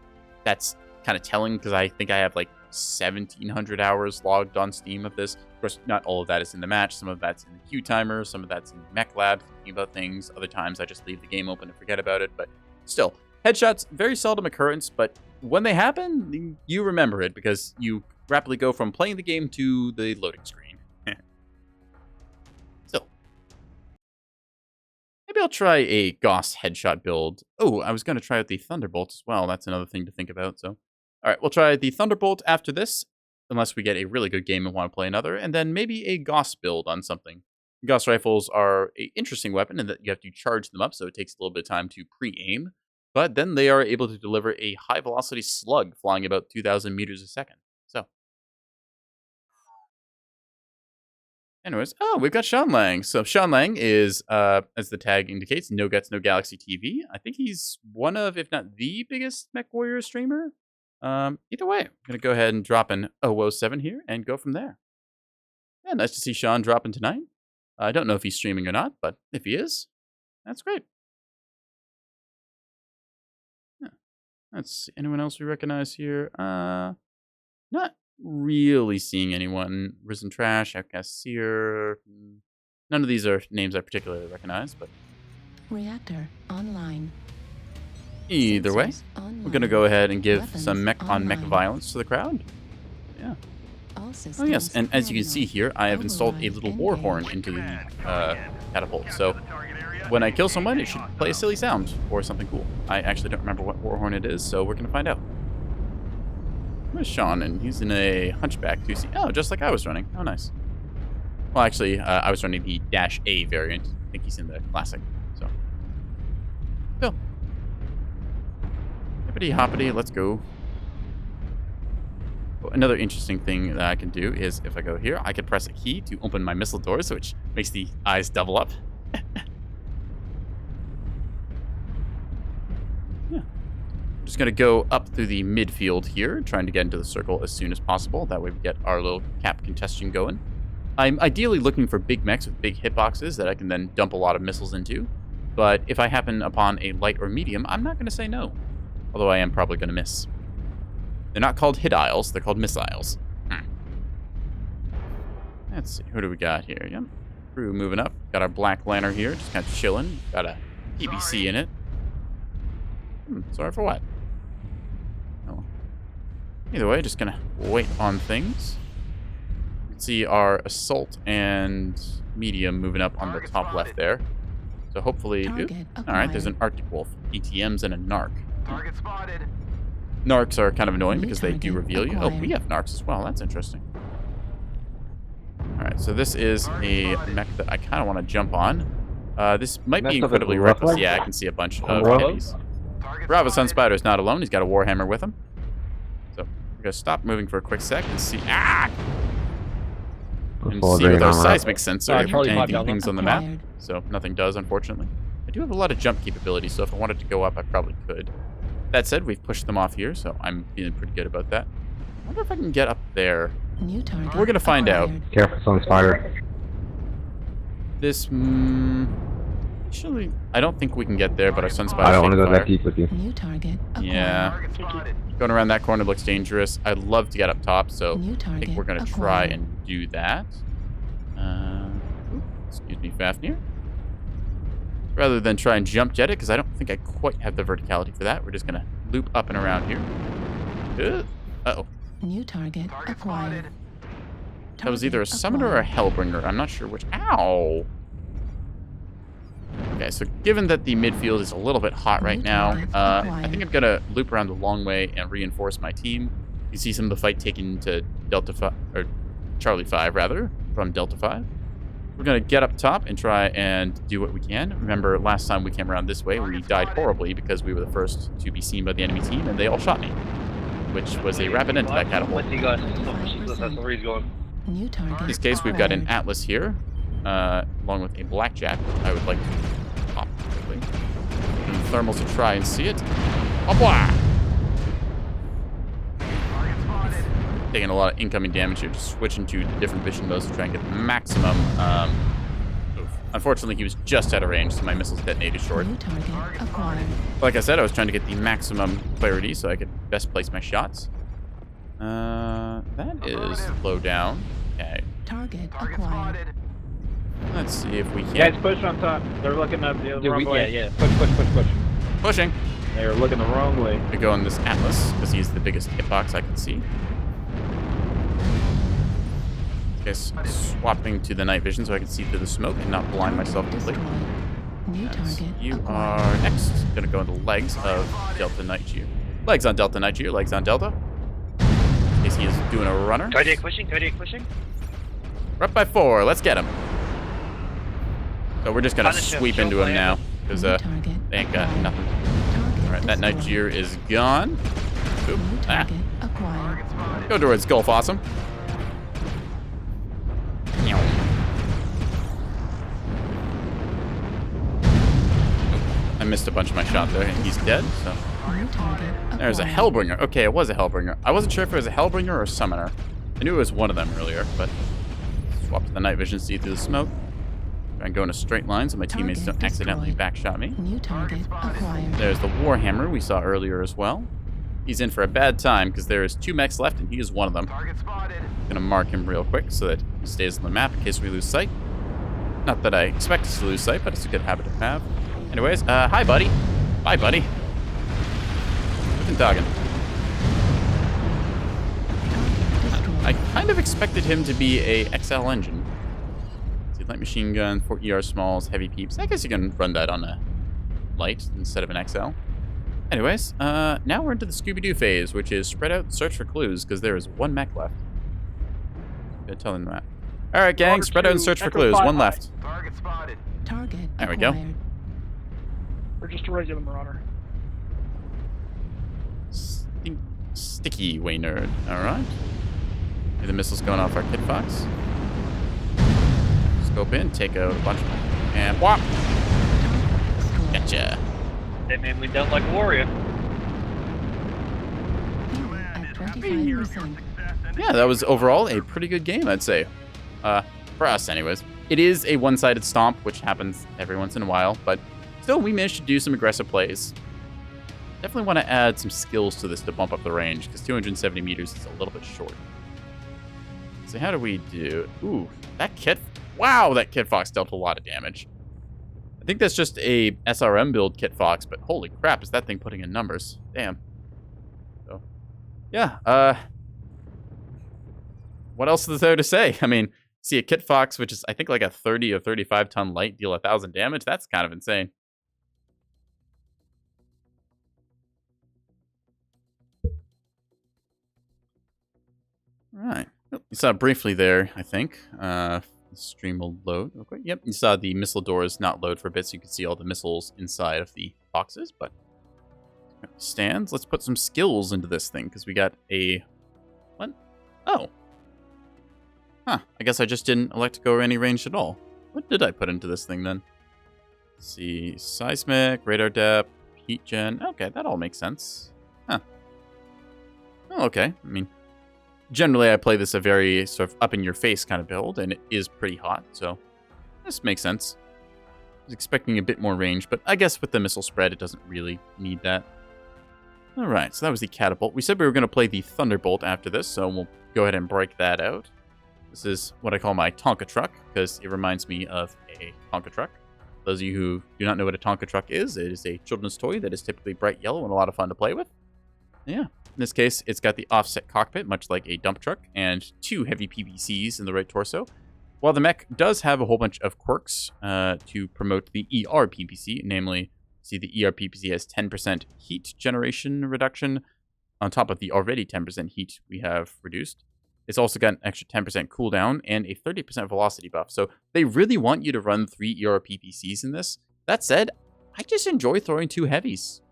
that's kind of telling because I think I have like 1,700 hours logged on Steam of this. Of course, not all of that is in the match. Some of that's in the queue timer. Some of that's in Mech Lab, thinking about things. Other times, I just leave the game open and forget about it. But still, headshots, very seldom occurrence. But when they happen, you remember it because you rapidly go from playing the game to the loading screen. Still. Maybe I'll try a Gauss headshot build. Oh, I was going to try out the Thunderbolt as well. That's another thing to think about, so... All right, we'll try the Thunderbolt after this, unless we get a really good game and want to play another, and then maybe a Gauss build on something. Gauss rifles are an interesting weapon in that you have to charge them up, so it takes a little bit of time to pre-aim, but then they are able to deliver a high-velocity slug flying about 2,000 meters a second. So, anyways, oh, we've got Sean Lang. So Sean Lang is, as the tag indicates, No Guts, No Galaxy TV. I think he's one of, if not the biggest Mechwarrior streamer. Either way, I'm going to go ahead and drop an 007 here and go from there. Yeah, nice to see Sean dropping tonight. I don't know if he's streaming or not, but if he is, that's great. Yeah. Let's see. Anyone else we recognize here? Not really seeing anyone. Risen Trash, Outcast Seer. None of these are names I particularly recognize, but... Reactor online. Either way, we're going to go ahead and give some mech on mech violence to the crowd. Yeah. Oh yes, and as you can see here, I have installed a little war horn into the catapult. So when I kill someone, it should play a silly sound or something cool. I actually don't remember what war horn it is, so we're going to find out. Where's Sean? And he's in a Hunchback 2C. Oh, just like I was running. Oh, nice. Well, actually, I was running the -A variant. I think he's in the Classic. So, still. Hippity hoppity, let's go. Another interesting thing that I can do is if I go here, I can press a key to open my missile doors, which makes the eyes double up. Yeah. I'm just going to go up through the midfield here, trying to get into the circle as soon as possible. That way we get our little cap congestion going. I'm ideally looking for big mechs with big hitboxes that I can then dump a lot of missiles into. But if I happen upon a light or medium, I'm not going to say no. Although I am probably going to miss. They're not called hit aisles, they're called missiles. Let's see. Who do we got here? Yep. Crew moving up. Got our Black Lantern here, just kind of chilling. Got a PBC in it. Sorry for what? Oh. Either way, just gonna wait on things. You can see our Assault and Medium moving up on the top left there. So hopefully... Alright, there's an Arctic Wolf, ETMs, and a Narc. Target spotted. Narcs are kind of annoying because they do reveal you. Oh, we have Narcs as well. That's interesting. Alright, so this is a mech that I kind of want to jump on. This might be incredibly reckless. Yeah, I can see a bunch of heavies. Bravo Sun Spider is not alone. He's got a Warhammer with him. So we're going to stop moving for a quick sec and see... Ah! And see with our seismic sensor if anything pings on the map. So nothing does, unfortunately. I do have a lot of jump capability, so if I wanted to go up, I probably could. That said, we've pushed them off here, so I'm feeling pretty good about that. I wonder if I can get up there. We're going to find out. Careful, Sun Spider. This... actually, I don't think we can get there, but our Sun Spider... I don't want to go that deep with you. New target Yeah. Going around that corner looks dangerous. I'd love to get up top, so I think we're going to try and do that. Excuse me, Fafnir. Rather than try and jump jet it, because I don't think I quite have the verticality for that. We're just going to loop up and around here. Uh-oh. New target acquired. That was either a Summoner or a Hellbringer. I'm not sure which. Ow! Okay, so given that the midfield is a little bit hot right now, I think I'm going to loop around the long way and reinforce my team. You see some of the fight taken to Delta 5, or Charlie 5, rather, from Delta 5. We're going to get up top and try and do what we can. Remember, last time we came around this way, we died horribly because we were the first to be seen by the enemy team, and they all shot me, which was a rapid end to that catapult. In this case, we've got an Atlas here, along with a Blackjack. I would like to pop quickly. And thermals to try and see it. Hopla! Taking a lot of incoming damage here, just switching to different vision modes to try and get the maximum. Unfortunately, he was just out of range, so my missiles detonated short. Like I said, I was trying to get the maximum clarity so I could best place my shots. That is low down. Okay. Target acquired. Let's see if we can. Guys, push on top. They're looking up the wrong way. Yeah. Push. Pushing. They're looking the wrong way. We go on this Atlas because he's the biggest hitbox I can see. Okay, swapping to the night vision so I can see through the smoke and not blind myself completely. You are next. Gonna go into legs of Delta Nightjeer. Legs on Delta Nightjeer, legs on Delta. In case he is doing a runner. Cardiac pushing. We're up by 4, let's get him. So we're just gonna sweep into him now, because they ain't got nothing. Alright, that Nightjeer is gone. Oop. Go towards Gulf Awesome. I missed a bunch of my shot there, and he's dead, so... There's a Hellbringer. Okay, it was a Hellbringer. I wasn't sure if it was a Hellbringer or a Summoner. I knew it was one of them earlier, but... Swap to the night vision, see through the smoke. Try and go in a straight line so my teammates don't accidentally backshot me. There's the Warhammer we saw earlier as well. He's in for a bad time, because there is 2 mechs left, and he is one of them. Gonna mark him real quick so that he stays on the map in case we lose sight. Not that I expect us to lose sight, but it's a good habit to have. Anyways, hi, buddy. Bye, buddy. Guten Tagen. I kind of expected him to be a XL engine. See, light machine gun, 4 ER smalls, heavy peeps. I guess you can run that on a light instead of an XL. Anyways, now we're into the Scooby-Doo phase, which is spread out and search for clues, because there is 1 mech left. Good telling that. Alright, gang, spread out and search for clues. 1 left. Target spotted. There we go. We're just a regular marauder. Sticky way nerd. Alright. The missiles going off our Kid Fox. Scope in, take out a bunch of them. And whop! Gotcha. That means we don't like Warrior. Yeah, that was overall a pretty good game, I'd say. For us, anyways. It is a one-sided stomp, which happens every once in a while, but still, we managed to do some aggressive plays. Definitely want to add some skills to this to bump up the range, because 270 meters is a little bit short. So how do we do? Ooh, that kit. Wow, that Kit Fox dealt a lot of damage. I think that's just a SRM build Kit Fox, but holy crap, is that thing putting in numbers? Damn. So, yeah. What else is there to say? I mean, see a Kit Fox, which is I think like a 30 or 35 ton light, deal 1,000 damage. That's kind of insane. All right. You saw it briefly there, I think. The stream will load. Okay. Yep. You saw the missile doors not load for a bit, so you can see all the missiles inside of the boxes. But stands. Let's put some skills into this thing because we got a what? Oh. Huh. I guess I just didn't elect to go any range at all. What did I put into this thing then? Let's see. Seismic, radar depth, heat gen. Okay, that all makes sense. Huh. Oh, okay. I mean, generally, I play this a very sort of up-in-your-face kind of build, and it is pretty hot, so this makes sense. I was expecting a bit more range, but I guess with the missile spread, it doesn't really need that. All right, so that was the catapult. We said we were going to play the Thunderbolt after this, so we'll go ahead and break that out. This is what I call my Tonka truck, because it reminds me of a Tonka truck. Those of you who do not know what a Tonka truck is, it is a children's toy that is typically bright yellow and a lot of fun to play with. Yeah. In this case, it's got the offset cockpit, much like a dump truck, and 2 heavy PPCs in the right torso. While the mech does have a whole bunch of quirks to promote the ER PPC, namely, see the ER PPC has 10% heat generation reduction on top of the already 10% heat we have reduced. It's also got an extra 10% cooldown and a 30% velocity buff. So they really want you to run 3 ER PPCs in this. That said, I just enjoy throwing 2 heavies.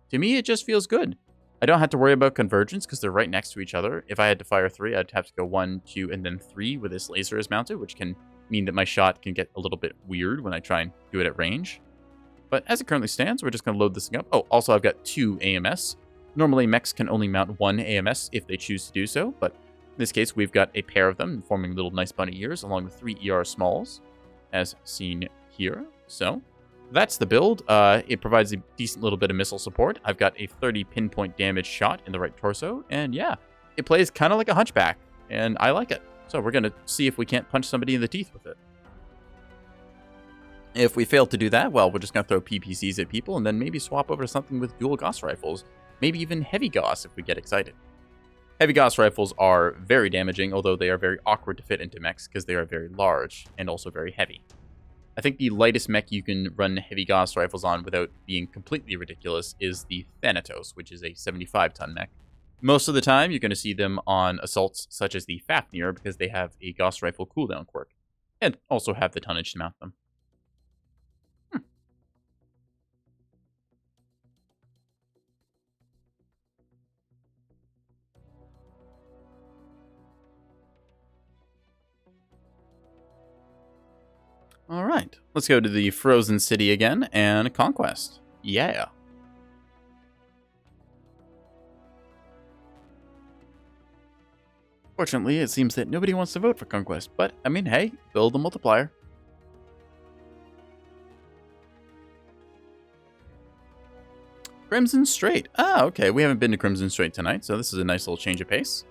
To me, it just feels good. I don't have to worry about convergence because they're right next to each other. If I had to fire 3, I'd have to go 1, 2, and then 3 where this laser is mounted, which can mean that my shot can get a little bit weird when I try and do it at range. But as it currently stands, we're just going to load this thing up. Oh, also I've got 2 AMS. Normally, mechs can only mount 1 AMS if they choose to do so, but in this case, we've got a pair of them forming little nice bunny ears along with 3 ER smalls, as seen here. So that's the build. It provides a decent little bit of missile support. I've got a 30 pinpoint damage shot in the right torso, and yeah, it plays kind of like a hunchback, and I like it. So we're going to see if we can't punch somebody in the teeth with it. If we fail to do that, well, we're just going to throw PPCs at people and then maybe swap over to something with dual Gauss rifles, maybe even heavy Gauss if we get excited. Heavy Gauss rifles are very damaging, although they are very awkward to fit into mechs because they are very large and also very heavy. I think the lightest mech you can run heavy Gauss rifles on without being completely ridiculous is the Thanatos, which is a 75-ton mech. Most of the time, you're going to see them on assaults such as the Fafnir because they have a Gauss rifle cooldown quirk, and also have the tonnage to mount them. All right, let's go to the Frozen City again and Conquest. Yeah. Fortunately, it seems that nobody wants to vote for Conquest, but, I mean, hey, build a multiplier. Crimson Strait. Ah, okay, we haven't been to Crimson Strait tonight, so this is a nice little change of pace.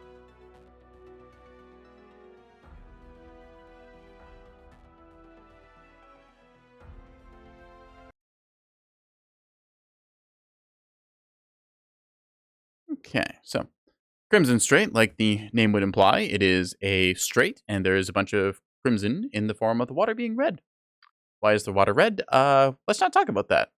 Okay, so Crimson Strait, like the name would imply, it is a strait, and there is a bunch of crimson in the form of the water being red. Why is the water red? Let's not talk about that.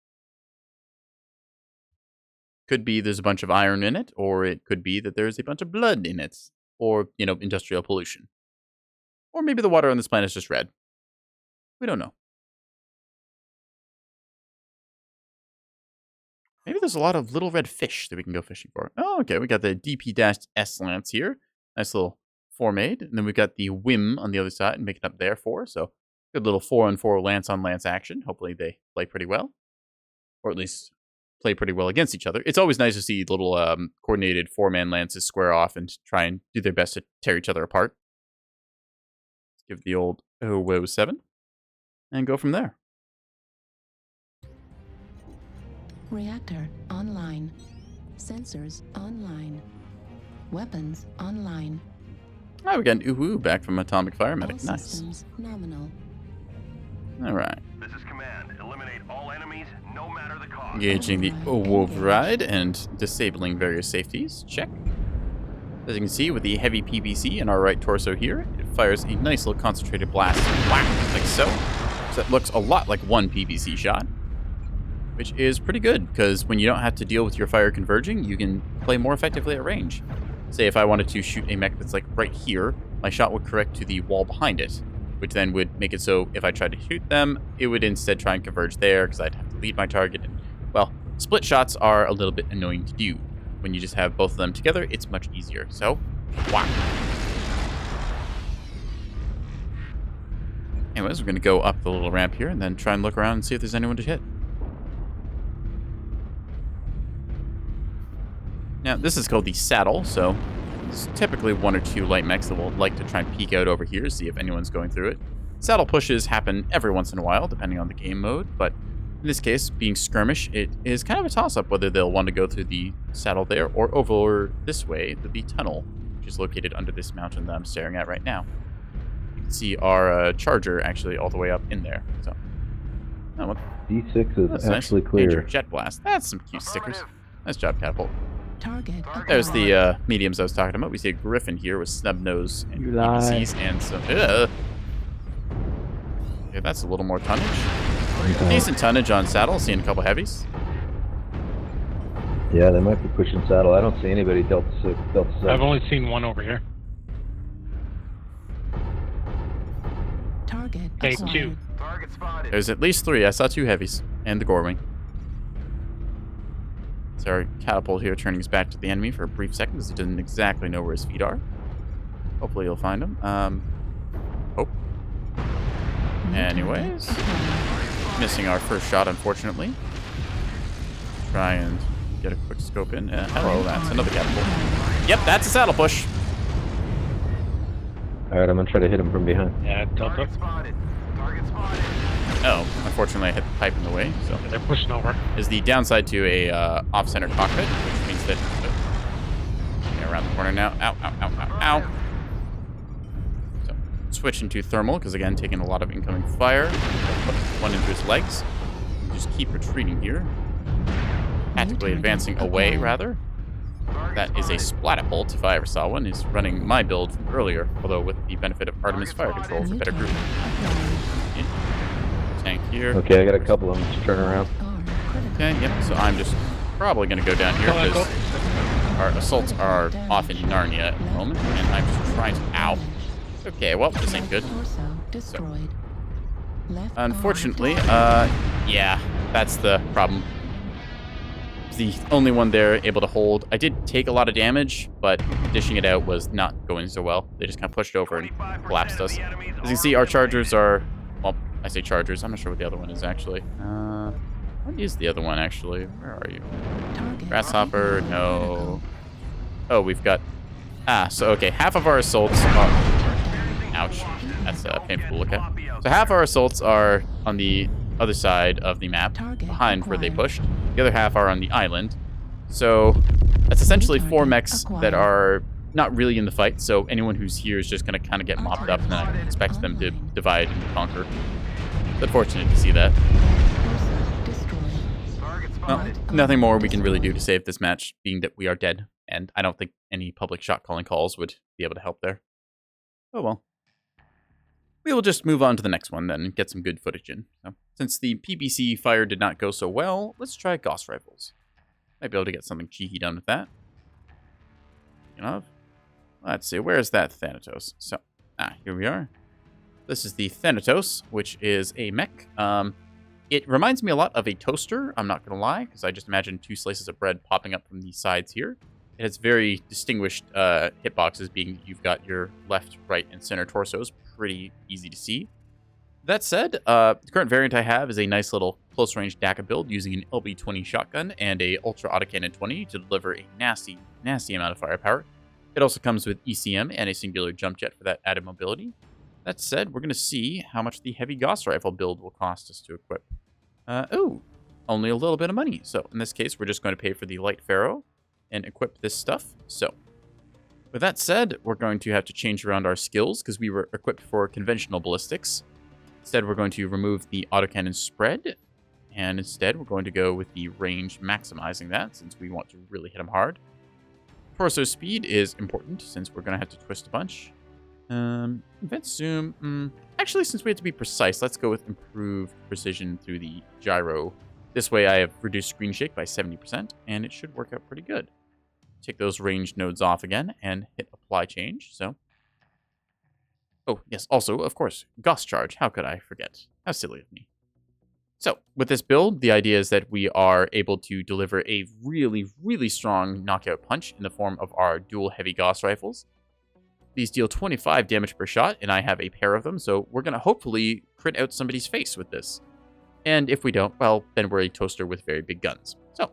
Could be there's a bunch of iron in it, or it could be that there's a bunch of blood in it, or, you know, industrial pollution. Or maybe the water on this planet is just red. We don't know. Maybe there's a lot of little red fish that we can go fishing for. Oh, okay. We got the DP-S lance here. Nice little 4-made. And then we've got the Whim on the other side and making up there 4. So good little 4-on-4 lance-on-lance action. Hopefully they play pretty well. Or at least play pretty well against each other. It's always nice to see little coordinated 4-man lances square off and try and do their best to tear each other apart. Let's give the old 007 and go from there. Reactor online. Sensors online. Weapons online. Oh, we got an ooh back from Atomic Fire Medic. All Nice. systems nominal. All right. This is command. Eliminate all enemies, no matter the cost. Engaging the override and disabling various safeties. Check. As you can see, with the heavy PVC in our right torso here, it fires a nice little concentrated blast. Whack, like so. So that looks a lot like one PVC shot, which is pretty good, because when you don't have to deal with your fire converging, you can play more effectively at range. Say if I wanted to shoot a mech that's like right here, my shot would correct to the wall behind it, which then would make it so if I tried to shoot them, it would instead try and converge there, because I'd have to lead my target. And, well, split shots are a little bit annoying to do. When you just have both of them together, it's much easier. So, wow. Anyways, we're going to go up the little ramp here and then try and look around and see if there's anyone to hit. Now, this is called the saddle, so there's typically one or two light mechs that will like to try and peek out over here, see if anyone's going through it. Saddle pushes happen every once in a while, depending on the game mode, but in this case, being skirmish, it is kind of a toss-up whether they'll want to go through the saddle there or over this way, the tunnel, which is located under this mountain that I'm staring at right now. You can see our charger actually all the way up in there. So, oh, what? D6 is actually nice. clear. Danger jet blast. That's some cute stickers. Nice job, Catapult. Target. There's the mediums I was talking about. We see a griffin here with snub nose and You lie. PVCs and some. Okay, that's a little more tonnage. Decent tonnage on saddle. Seeing a couple heavies. Yeah, they might be pushing saddle. I don't see anybody Delta 6. Delta 7. I've only seen one over here. Target. Hey, acquired. 2. Target spotted. There's at least 3. I saw 2 heavies and the Gorewing. So our catapult here turning his back to the enemy for a brief second because he doesn't exactly know where his feet are. Hopefully he'll find them. Hope. Anyways, missing our first shot, unfortunately. Try and get a quick scope in. Hello, that's another catapult. Yep, that's a saddle push. Alright, I'm gonna try to hit him from behind. Yeah, Delta. Target spotted. Target spotted. Oh, unfortunately I hit the pipe in the way. So They're pushing over. is the downside to a off-center cockpit, which means that around the corner now. Ow, ow, ow, ow, ow. So switch into thermal because again taking a lot of incoming fire. Put one into his legs. Just keep retreating here. Tactically advancing away rather. That is a splatapult if I ever saw one. Is running my build from earlier, although with the benefit of Artemis fire control for better grouping. Tank here. Okay, I got a couple of them. Just turn around. Okay, yep, so I'm just probably going to go down here because our assaults are off in Narnia at the moment, and I'm just trying to... Ow. Okay, well, this ain't good. So, unfortunately, yeah, that's the problem. The only one there able to hold. I did take a lot of damage, but dishing it out was not going so well. They just kind of pushed over and collapsed us. As you can see, our chargers are... Well, I say chargers. I'm not sure what the other one is, actually. What is the other one, actually? Where are you? Grasshopper? No. Oh, we've got... so, okay. Half of our assaults are... Ouch. That's painful to look at. So half our assaults are on the other side of the map, behind where they pushed. The other half are on the island. So that's essentially 4 mechs that are not really in the fight, so anyone who's here is just going to kind of get mopped up, and I expect them to divide and conquer. It's unfortunate to see that. Well, nothing more we can really do to save this match, being that we are dead, and I don't think any public shot calling calls would be able to help there. Oh well. We will just move on to the next one then and get some good footage in. So, since the PBC fire did not go so well, let's try Gauss rifles. Might be able to get something cheeky done with that. You know, let's see, where's that Thanatos? So, here we are. This is the Thanatos, which is a mech. It reminds me a lot of a toaster, I'm not going to lie, because I just imagine 2 slices of bread popping up from the sides here. It has very distinguished hitboxes, being you've got your left, right, and center torsos. Pretty easy to see. That said, the current variant I have is a nice little close-range DACA build using an LB-20 shotgun and a Ultra Autocannon 20 to deliver a nasty, nasty amount of firepower. It also comes with ECM and a singular jump jet for that added mobility. That said, we're going to see how much the heavy Gauss rifle build will cost us to equip. Only a little bit of money. So in this case, we're just going to pay for the light Pharaoh and equip this stuff. So With that said, we're going to have to change around our skills because we were equipped for conventional ballistics. Instead, we're going to remove the autocannon spread, and instead we're going to go with the range maximizing that since we want to really hit them hard. Torso speed is important since we're going to have to twist a bunch. Event zoom. Actually, since we have to be precise, let's go with improved precision through the gyro. This way I have reduced screen shake by 70%, and it should work out pretty good. Take those range nodes off again and hit apply change. So, oh yes, also of course Gauss charge. How could I forget? How silly of me. So with this build, the idea is that we are able to deliver a really strong knockout punch in the form of our dual heavy Gauss rifles. These deal 25 damage per shot, and I have a pair of them, so we're gonna hopefully crit out somebody's face with this. And if we don't, well, then we're a toaster with very big guns. So.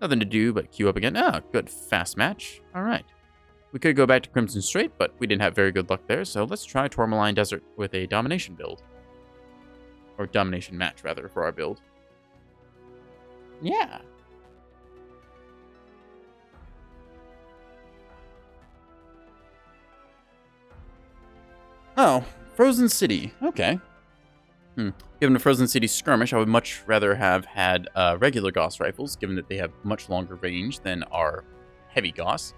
Nothing to do but queue up again. Ah, good. Fast match. All right. We could go back to Crimson Strait, but we didn't have very good luck there, so let's try Tourmaline Desert with a Domination build. Or Domination match, rather, for our build. Yeah. Oh, Frozen City. Okay. Given the Frozen City skirmish, I would much rather have had regular Gauss rifles, given that they have much longer range than our heavy Gauss.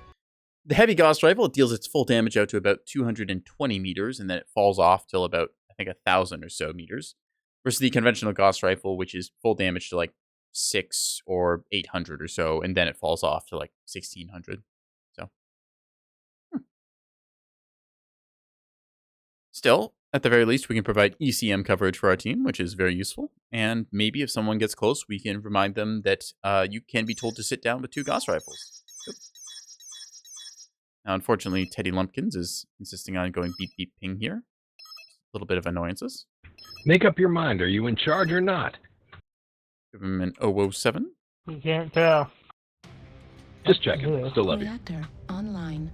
The heavy Gauss rifle, it deals its full damage out to about 220 meters, and then it falls off till about, I think, 1,000 or so meters. Versus the conventional Gauss rifle, which is full damage to like 600 or 800 or so, and then it falls off to like 1,600. So, Still, at the very least, we can provide ECM coverage for our team, which is very useful. And maybe if someone gets close, we can remind them that you can be told to sit down with 2 Gauss rifles. Yep. Now, unfortunately, Teddy Lumpkins is insisting on going beep beep ping here. A little bit of annoyances. Make up your mind. Are you in charge or not? Give him an 007. You can't tell. Just checking. Still love you. Reactor online.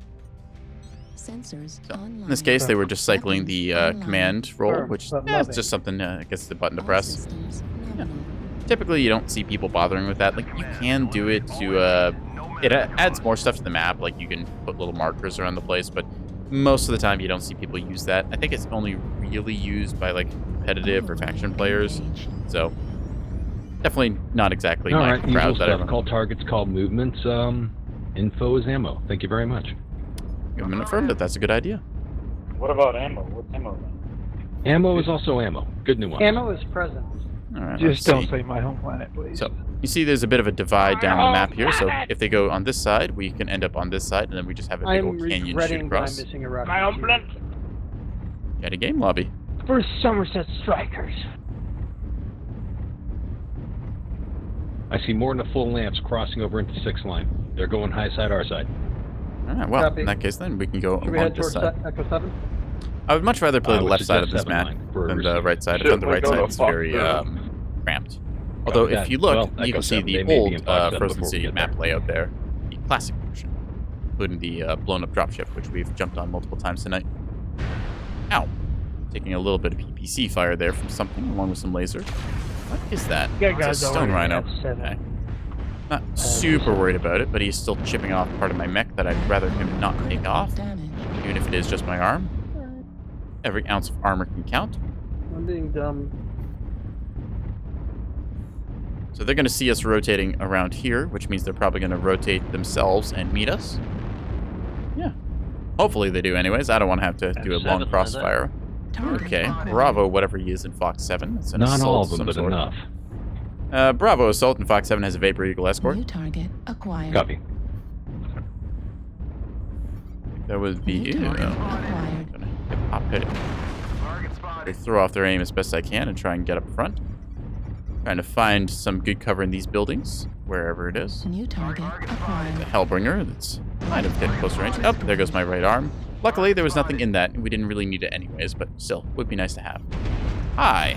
Sensors online. In this case, they were just cycling the command roll, which it's just something I guess the button to press. Yeah. Typically, you don't see people bothering with that. Like, you can do it to it adds more stuff to the map, like you can put little markers around the place, but most of the time you don't see people use that. I think it's only really used by like competitive or faction players, so definitely not exactly my crowd that I run. Call targets, call movements, info is ammo. Thank you very much. Give him an affirmative, that's a good idea. What about ammo? What's ammo? Ammo is also ammo. Good nuance. Ammo is present. All right, Just don't say my home planet, please. So, you see there's a bit of a divide down the map here, so if they go on this side, we can end up on this side, and then we just have a big old canyon shoot across. My home planet. At a game lobby. First Somerset Strikers. I see more than a full lance crossing over into 6 line. They're going high side, our side. All right, well, in that case then, we can go Should we on head this towards side. Echo 7? I would much rather play the left side of this map than the right side. On the right side, it's very cramped. Although, if you look, you can see the old Frozen City map layout there, the classic version, including the blown-up dropship, which we've jumped on multiple times tonight. Ow! Taking a little bit of PPC fire there from something, along with some laser. What is that? It's a stone rhino. Okay. Not super worried about it, but he's still chipping off part of my mech that I'd rather him not take off, even if it is just my arm. Every ounce of armor can count. I'm being dumb. So they're going to see us rotating around here, which means they're probably going to rotate themselves and meet us. Yeah. Hopefully they do anyways. I don't want to have to do a long crossfire. Okay, Bravo, whatever he is in Fox 7. It's an Not all of assault them, but sort. enough. Bravo Assault in Fox 7 has a Vapor Eagle escort. New target acquired. Copy. That would be New target acquired. Gonna pop hit it. I throw off their aim as best I can and try and get up front. Trying to find some good cover in these buildings, wherever it is. New target The acquired. Hellbringer that's kind of getting close range. Oh, there goes my right arm. Luckily, there was nothing in that, and we didn't really need it anyways, but still, would be nice to have. Hi.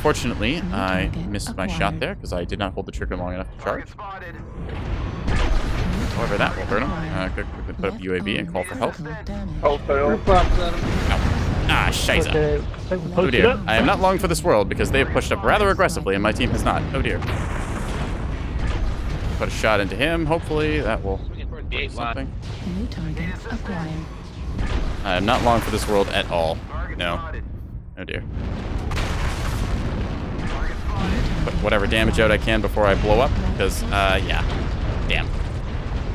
Fortunately, I missed my shot there because I did not hold the trigger long enough to charge. However, that will hurt him. Quickly put up UAV and call for help. Ah, shiza. Oh dear. I am not long for this world because they have pushed up rather aggressively and my team has not. Oh dear. put a shot into him. Hopefully that will Swinging towards the do 8 line. something. New target acquired. I am not long for this world at all. Target No. spotted. Oh dear. Target spotted. Put whatever damage out I can before I blow up, because, yeah. Damn.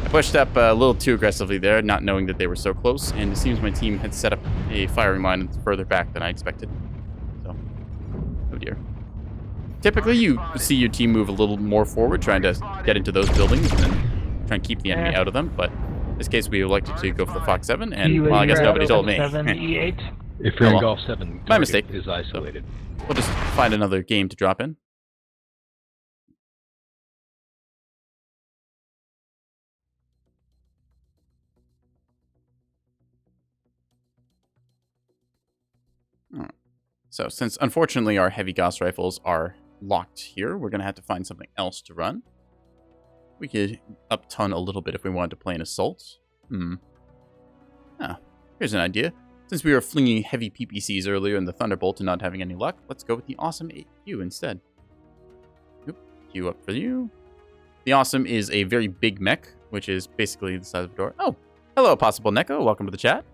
I pushed up a little too aggressively there, not knowing that they were so close, and it seems my team had set up a firing line further back than I expected. So, oh dear. Typically, you see your team move a little more forward, trying to get into those buildings, and then try and keep the enemy out of them, but in this case, we elected to go for the Fox 7, and, well, I guess nobody told me. 7E8. If you're Oh, in well. Golf 7, My target mistake. is isolated. We'll just find another game to drop in. Alright. So, since unfortunately our heavy Gauss rifles are locked here, we're going to have to find something else to run. We could up-ton a little bit if we wanted to play an assault. Here's an idea. Since we were flinging heavy PPCs earlier in the Thunderbolt and not having any luck, let's go with the Awesome 8Q instead. Oop, Q up for you. The Awesome is a very big mech, which is basically the size of a door. Oh, hello, Possible Neko. Welcome to the chat.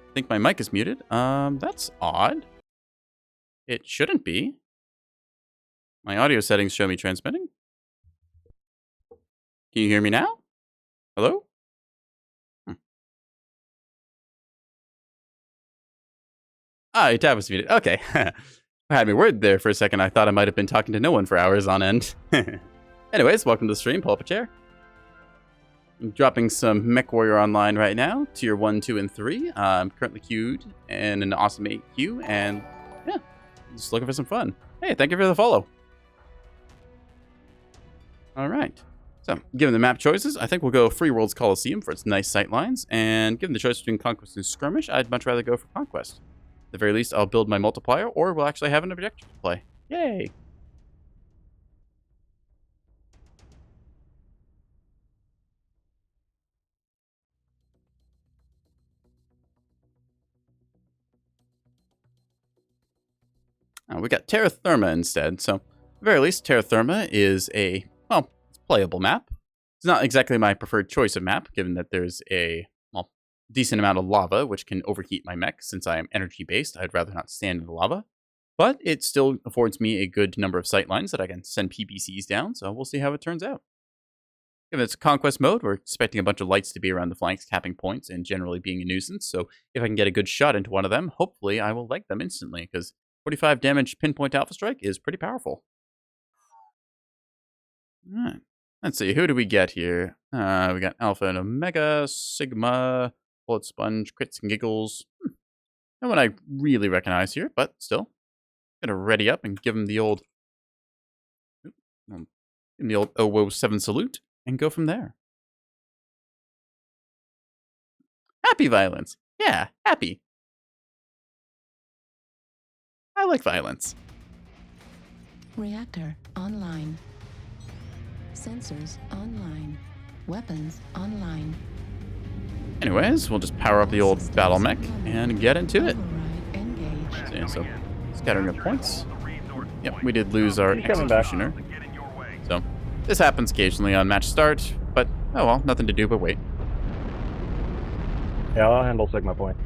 I think my mic is muted. That's odd. It shouldn't be. My audio settings show me transmitting. Can you hear me now? Hello? Ah, your tab was muted. Okay. I had me worried there for a second. I thought I might have been talking to no one for hours on end. Anyways, welcome to the stream. Pull up a chair. I'm dropping some Mechwarrior online right now. Tier 1, 2, and 3. I'm currently queued in an Awesome 8Q. And yeah, just looking for some fun. Hey, thank you for the follow. All right. So, given the map choices, I think we'll go Free World's Coliseum for its nice sightlines. And given the choice between Conquest and Skirmish, I'd much rather go for Conquest. At the very least, I'll build my multiplier, or we'll actually have an objective to play. Yay! We got Terra Therma instead. So, at the very least, Terra Therma is a, well, it's a playable map. It's not exactly my preferred choice of map, given that there's a, well, decent amount of lava, which can overheat my mech. Since I am energy-based, I'd rather not stand in the lava. But it still affords me a good number of sightlines that I can send PPCs down, so we'll see how it turns out. Given it's Conquest mode, we're expecting a bunch of lights to be around the flanks, capping points, and generally being a nuisance, so if I can get a good shot into one of them, hopefully I will like them instantly, because 45 damage pinpoint alpha strike is pretty powerful. Alright, let's see, who do we get here? We got Alpha and Omega, Sigma, Bullet Sponge, Crits and Giggles. No one I really recognize here, but still. Gonna ready up and give him the old 007 salute and go from there. Happy violence. Yeah, happy. I like violence. Reactor online. Sensors online. Weapons online. Anyways, we'll just power up the old battle mech and get into it. Override engaged. Yeah, so, scattering of points. Yep, we did lose our He's coming back. executioner. So, this happens occasionally on match start, but oh well, nothing to do but wait. Yeah, I'll handle Sigma Point.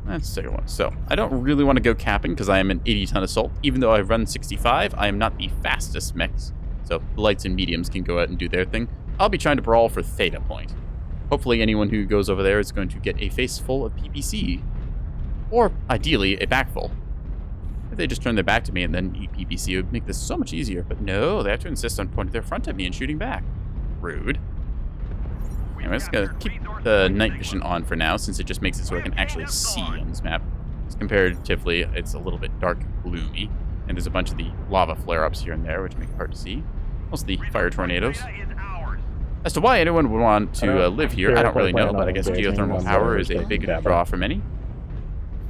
Let's take one. So, I don't really want to go capping because I am an 80-ton assault. Even though I run 65, I am not the fastest mechs. So, the lights and mediums can go out and do their thing. I'll be trying to brawl for Theta Point. Hopefully anyone who goes over there is going to get a face full of PPC. Or, ideally, a back full. If they just turn their back to me and then eat PPC, it would make this so much easier. But no, they have to insist on pointing their front at me and shooting back. Rude. Anyways, gonna keep the night vision on for now, since it just makes it so I can actually see on this map. Because comparatively, it's a little bit dark and gloomy. And there's a bunch of the lava flare-ups here and there, which make it hard to see. Also the fire tornadoes. As to why anyone would want to live here, I don't really know, but I guess geothermal power is a big draw for many.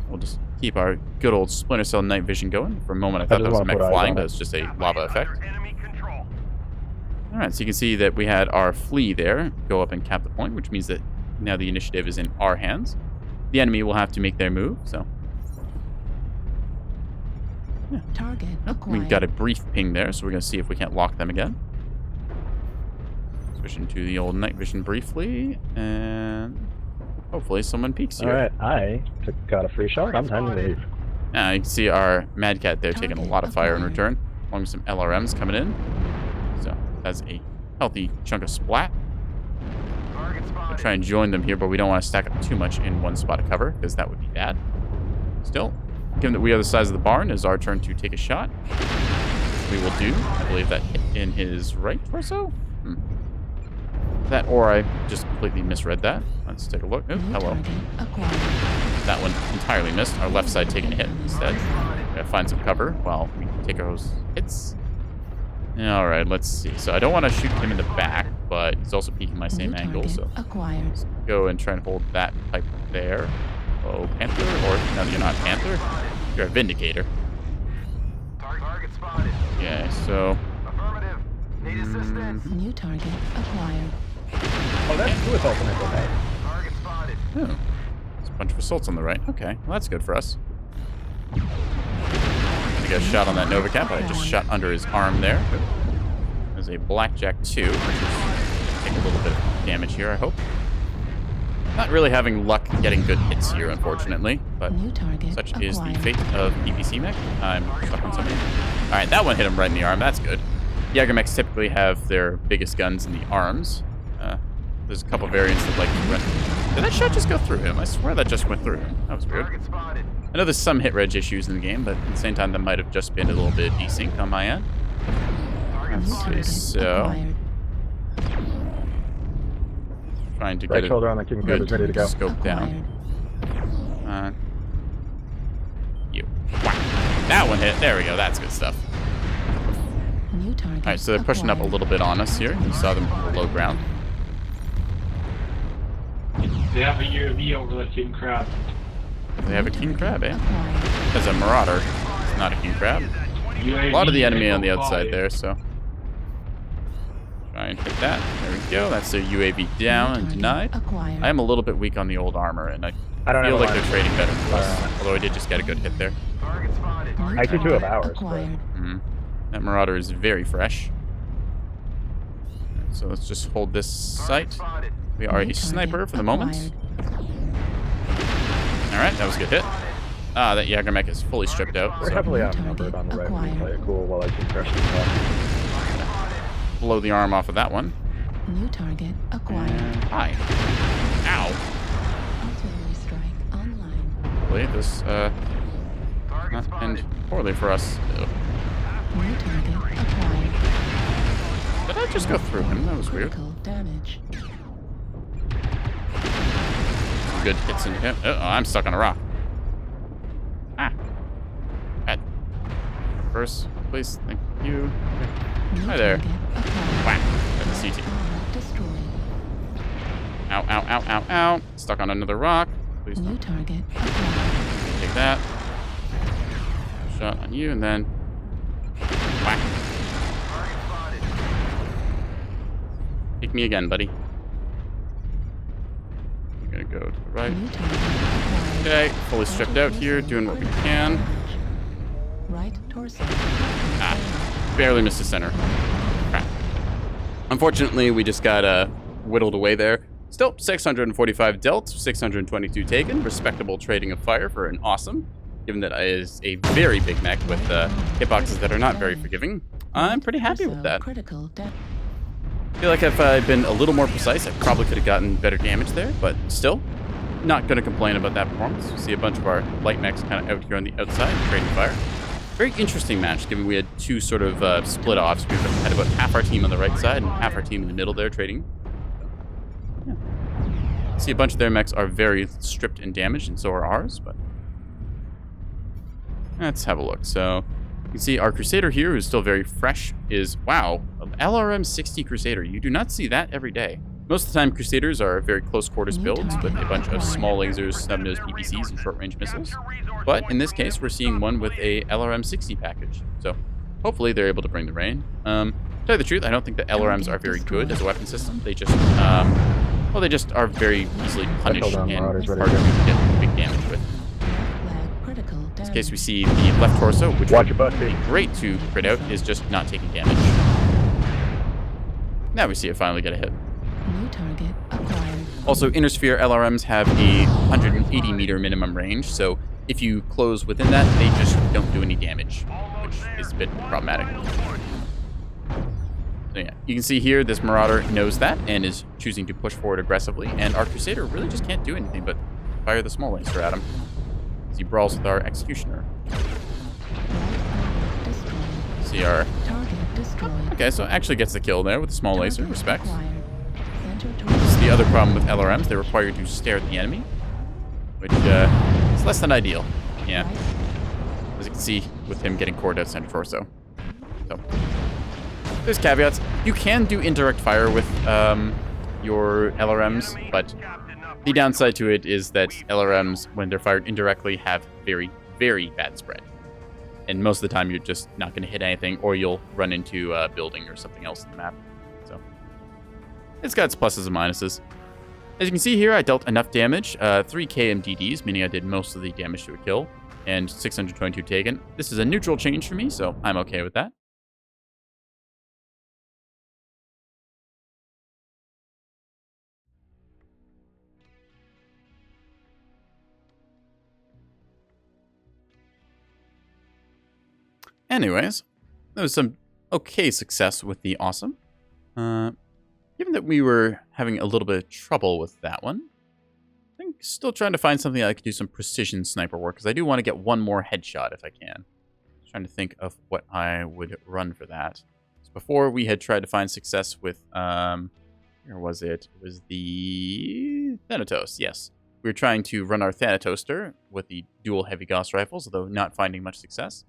We'll just keep our good old Splinter Cell night vision going. For a moment I thought that was a mech flying, but it's just a lava effect. Alright, so you can see that we had our flea there go up and cap the point, which means that now the initiative is in our hands. The enemy will have to make their move, so Target We acquired. got a brief ping there, so we're going to see if we can't lock them again. Switching to the old night vision briefly, and hopefully someone peeks here. Alright, I got a free shot. I'm time to leave. You can see our Mad Cat there taking a lot of fire in return, along with some LRMs coming in. So that's a healthy chunk of splat. We'll try and join them here, but we don't want to stack up too much in one spot of cover, because that would be bad. Still, given that we are the size of the barn, it's our turn to take a shot. We will do. I believe that hit in his right torso. That, or I just completely misread that. Let's take a look. Oh, hello. That one entirely missed. Our left side taking a hit instead. Gotta find some cover while we take those hits. All right, let's see. So I don't want to shoot him in the back, but he's also peeking my same angle. So let's go and try and hold that pipe there. Oh, Panther, or no, you're not Panther. You're a Vindicator. Target spotted. Yeah, so Affirmative. Need assistance. New target acquired. Oh, that's two assaults on it, okay. Target spotted. oh, there's a bunch of assaults on the right. Okay, well that's good for us. I got a shot on that Nova Cap, but I just shot under his arm there. There's a Blackjack 2, which is going to take a little bit of damage here, I hope. Not really having luck getting good hits here, unfortunately, but such is the fate of PPC mech. I'm stuck on something. Alright, that one hit him right in the arm. That's good. Jäger mechs typically have their biggest guns in the arms. There's a couple variants that like to run. Did that shot just go through him? I swear that just went through him. That was weird. I know there's some hit reg issues in the game, but at the same time, that might have just been a little bit desync on my end. Let's see, so... Trying to Right get shoulder on the King Crab is ready to go. Scope down. You. Whack. That one hit. There we go. That's good stuff. Alright, so they're pushing up a little bit on us here. You saw them from the low ground. They have a UAV over the King Crab. They have a King Crab, eh? As a Marauder. It's not a King Crab. UAV, A lot of the enemy on the Neko outside Boy. there, so... Try and hit that. There we go. That's their UAV down and denied. I am a little bit weak on the old armor, and I feel like they're trading better for us. Although I did just get a good hit there. I do 2 of ours, but... That Marauder is very fresh. So let's just hold this site. We are a sniper for the moment. Alright, that was a good hit. That Jäger mech is fully stripped out. We're heavily outnumbered on the right when we play it cool while I keep pressing the left. Blow the arm off of that one. New target acquired. And hi. Ow. Artillery strike online. Hopefully this not end poorly for us. Ugh. New target acquired. Did I just go through him? That was weird. Critical damage. Some good hits into him. Uh-oh, I'm stuck on a rock. Ah. Bad. First, please. Thank you. Okay. Hi there. Whack. Got the CT. Ow, ow, ow, ow, ow. Stuck on another rock. Please New don't. target acquired. Take that. Shot on you, and then whack. Pick me again, buddy. I'm gonna go to the right. New target acquired. Okay, fully stripped out here, doing what we can. Right torso. Barely missed the center. Crap. Unfortunately, we just got whittled away there. Still, 645 dealt, 622 taken. Respectable trading of fire for an awesome. Given that it is a very big mech with hitboxes that are not very forgiving, I'm pretty happy with that. I feel like if I'd been a little more precise, I probably could have gotten better damage there, but still, not going to complain about that performance. You see a bunch of our light mechs kind of out here on the outside, trading fire. Very interesting match, given we had 2 sort of split offs. We had about half our team on the right side and half our team in the middle there trading. Yeah. See, a bunch of their mechs are very stripped and damaged, and so are ours, but let's have a look. So you can see our Crusader here, who's still very fresh, is, wow, an LRM 60 Crusader. You do not see that every day. Most of the time, Crusaders are very close quarters builds with a bunch of small lasers, snub-nosed PPCs, and short-range missiles. But in this case, we're seeing one with a LRM 60 package. So hopefully they're able to bring the rain. To tell you the truth, I don't think the LRMs are very good as a weapon system. They just, well, they just are very easily punished and hard to get big damage with. Flag critical Target In down. case we see the left torso, which Watch would your butt, be Pete. great to crit out, is just not taking damage. Now we see it finally get a hit. New target acquired. Also, inner sphere LRMs have a 180 meter minimum range, so if you close within that, they just don't do any damage, which is a bit problematic. So yeah, you can see here this Marauder knows that and is choosing to push forward aggressively, and our Crusader really just can't do anything but fire the small laser at him as he brawls with our Executioner. Destroyed. See our... Target destroyed. Okay, so actually gets the kill there with the small laser. Target Respect. acquired. Center This is the other problem with LRMs. They require you to stare at the enemy, which is less than ideal. Yeah. As you can see with him getting cored out center torso. So, there's caveats. You can do indirect fire with your LRMs, but the downside to it is that LRMs, when they're fired indirectly, have very, very bad spread. And most of the time, you're just not going to hit anything, or you'll run into a building or something else in the map. So, it's got its pluses and minuses. As you can see here, I dealt enough damage. 3 KMDDs, meaning I did most of the damage to a kill, and 622 taken. This is a neutral change for me, so I'm okay with that. Anyways, there was some okay success with the Awesome. Given that we were having a little bit of trouble with that one, I think still trying to find something I could do some precision sniper work, because I do want to get one more headshot if I can. Trying to think of what I would run for that. So before we had tried to find success with, where was it? It was the Thanatos, yes. We were trying to run our Thanatoaster with the dual heavy Gauss rifles, although not finding much success.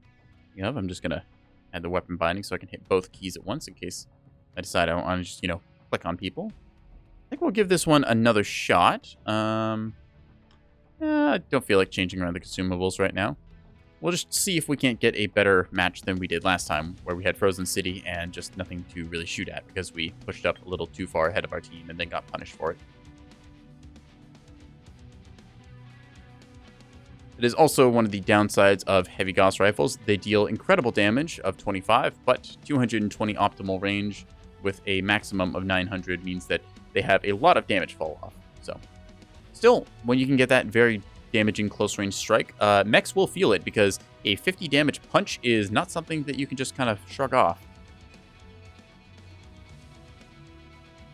I'm just going to add the weapon binding so I can hit both keys at once in case I decide I want to just, click on people. I think we'll give this one another shot. I don't feel like changing around the consumables right now. We'll just see if we can't get a better match than we did last time, where we had Frozen City and just nothing to really shoot at because we pushed up a little too far ahead of our team and then got punished for it. It is also one of the downsides of heavy Gauss rifles. They deal incredible damage of 25, but 220 optimal range with a maximum of 900 means that they have a lot of damage fall off. So, still, when you can get that very damaging close range strike, mechs will feel it because a 50 damage punch is not something that you can just kind of shrug off.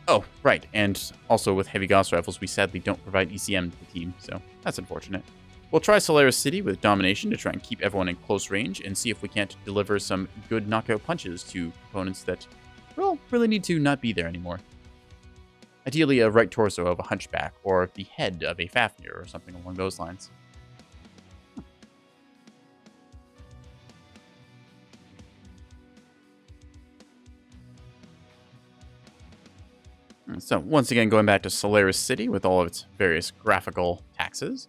Oh, right, and also with heavy Gauss rifles, we sadly don't provide ECM to the team, so that's unfortunate. We'll try Solaris City with Domination to try and keep everyone in close range and see if we can't deliver some good knockout punches to opponents that, well, really need to not be there anymore. Ideally, a right torso of a Hunchback or the head of a Fafnir or something along those lines. So, once again, going back to Solaris City with all of its various graphical taxes.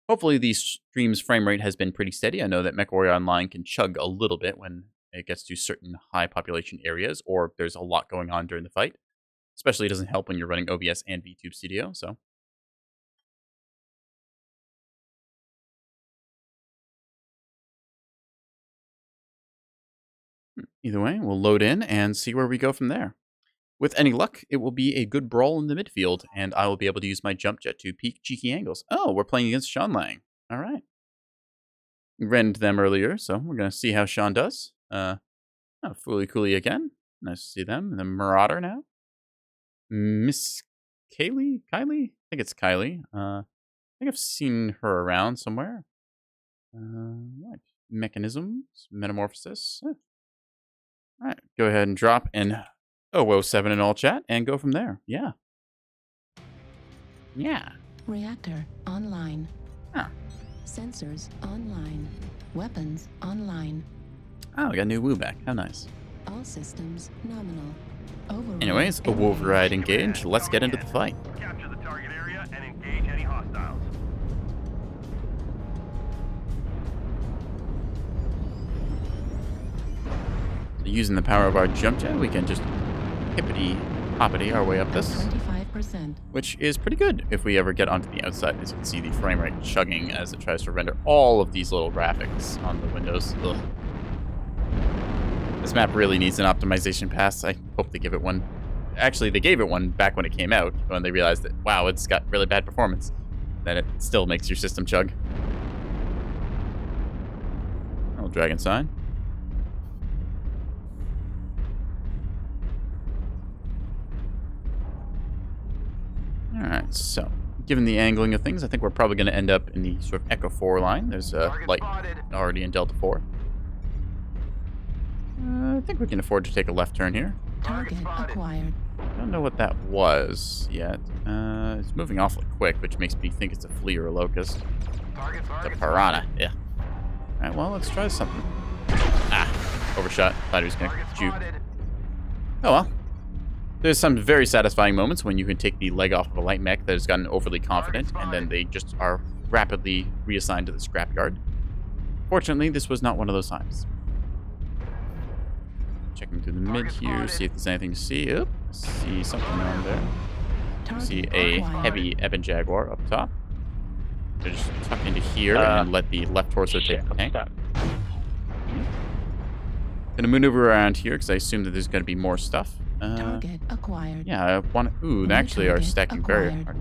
Hopefully the stream's frame rate has been pretty steady. I know that Mechwarrior Online can chug a little bit when it gets to certain high population areas, or there's a lot going on during the fight. Especially it doesn't help when you're running OBS and VTube Studio, so. Either way, we'll load in and see where we go from there. With any luck, it will be a good brawl in the midfield, and I will be able to use my jump jet to peek cheeky angles. Oh, we're playing against Sean Lang. All right. We ran into them earlier, so we're going to see how Sean does. Fooly Cooley again. Nice to see them. The Marauder now. Miss Kylie? I think it's Kylie. I think I've seen her around somewhere. Right. Mechanisms. Metamorphosis. All right. Go ahead and drop in 007 in all chat and go from there. Yeah. Yeah. Reactor online. Huh. Sensors online. Weapons online. Oh, we got a new Woo back. How nice. All systems nominal. Override. Anyways, a Wolverine engage. Let's get into the fight. Capture the target area and engage any hostiles. So using the power of our jump jet, we can just hippity-hoppity our way up this. 25 5%. which is pretty good if we ever get onto the outside. As you can see, the frame rate chugging as it tries to render all of these little graphics on the windows. Ugh. This map really needs an optimization pass. I hope they give it one. Actually, they gave it one back when it came out, when they realized that, wow, it's got really bad performance. Then it still makes your system chug. Oh, dragon sign. Alright, so, given the angling of things, I think we're probably going to end up in the sort of Echo 4 line. There's a light already in Delta 4. I think we can afford to take a left turn here. Target acquired. I don't know what that was yet. It's moving awfully quick, which makes me think it's a flea or a locust. It's a piranha, yeah. Alright, well, let's try something. Ah, overshot. Thought he was going to shoot. Oh well. There's some very satisfying moments when you can take the leg off of a light mech that has gotten overly confident, and then they just are rapidly reassigned to the scrapyard. Fortunately, this was not one of those times. Checking through the mid here, see if there's anything to see. Oop, see something on there. See a heavy Ebon Jaguar up top. So just tuck into here and let the left torso take the tank. Gonna maneuver around here because I assume that there's gonna be more stuff. Target acquired. Yeah, I want to. Ooh, they actually are stacking very hard.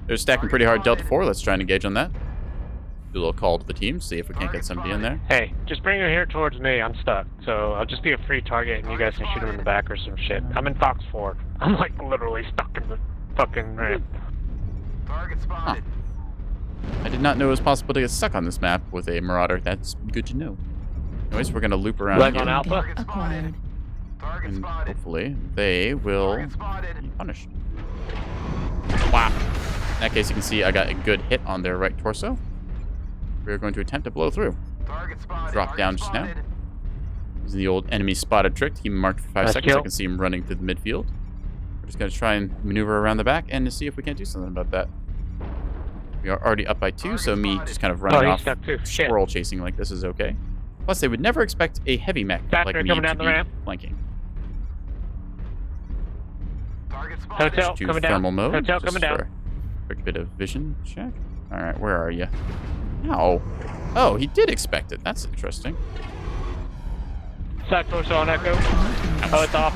They're stacking pretty hard Delta 4. Let's try and engage on that. Do a little call to the team, see if we can't get somebody in there. Hey, just bring him here towards me. I'm stuck. So I'll just be a free target and you guys can shoot him in the back or some shit. I'm in Fox 4. I'm like literally stuck in the fucking ramp. Target spotted. I did not know it was possible to get stuck on this map with a Marauder. That's good to know. Anyways, we're going to loop around Leg here. on Alpha. Acquired. And hopefully they will be punished. Wow. In that case, you can see I got a good hit on their right torso. We're going to attempt to blow through. Drop down just now. Using the old enemy spotted trick to keep him marked for 5 seconds. I can see him running through the midfield. We're just going to try and maneuver around the back and to see if we can't do something about that. We are already up by 2, so me just kind of running off, squirrel chasing like this is okay. Plus, they would never expect a heavy mech like me to be flanking. Hotel coming down. Thermal mode. Hotel coming down. For a quick bit of vision check. All right, where are you? Ow. Oh, he did expect it. That's interesting. Side torso on Echo. Oh, it's off.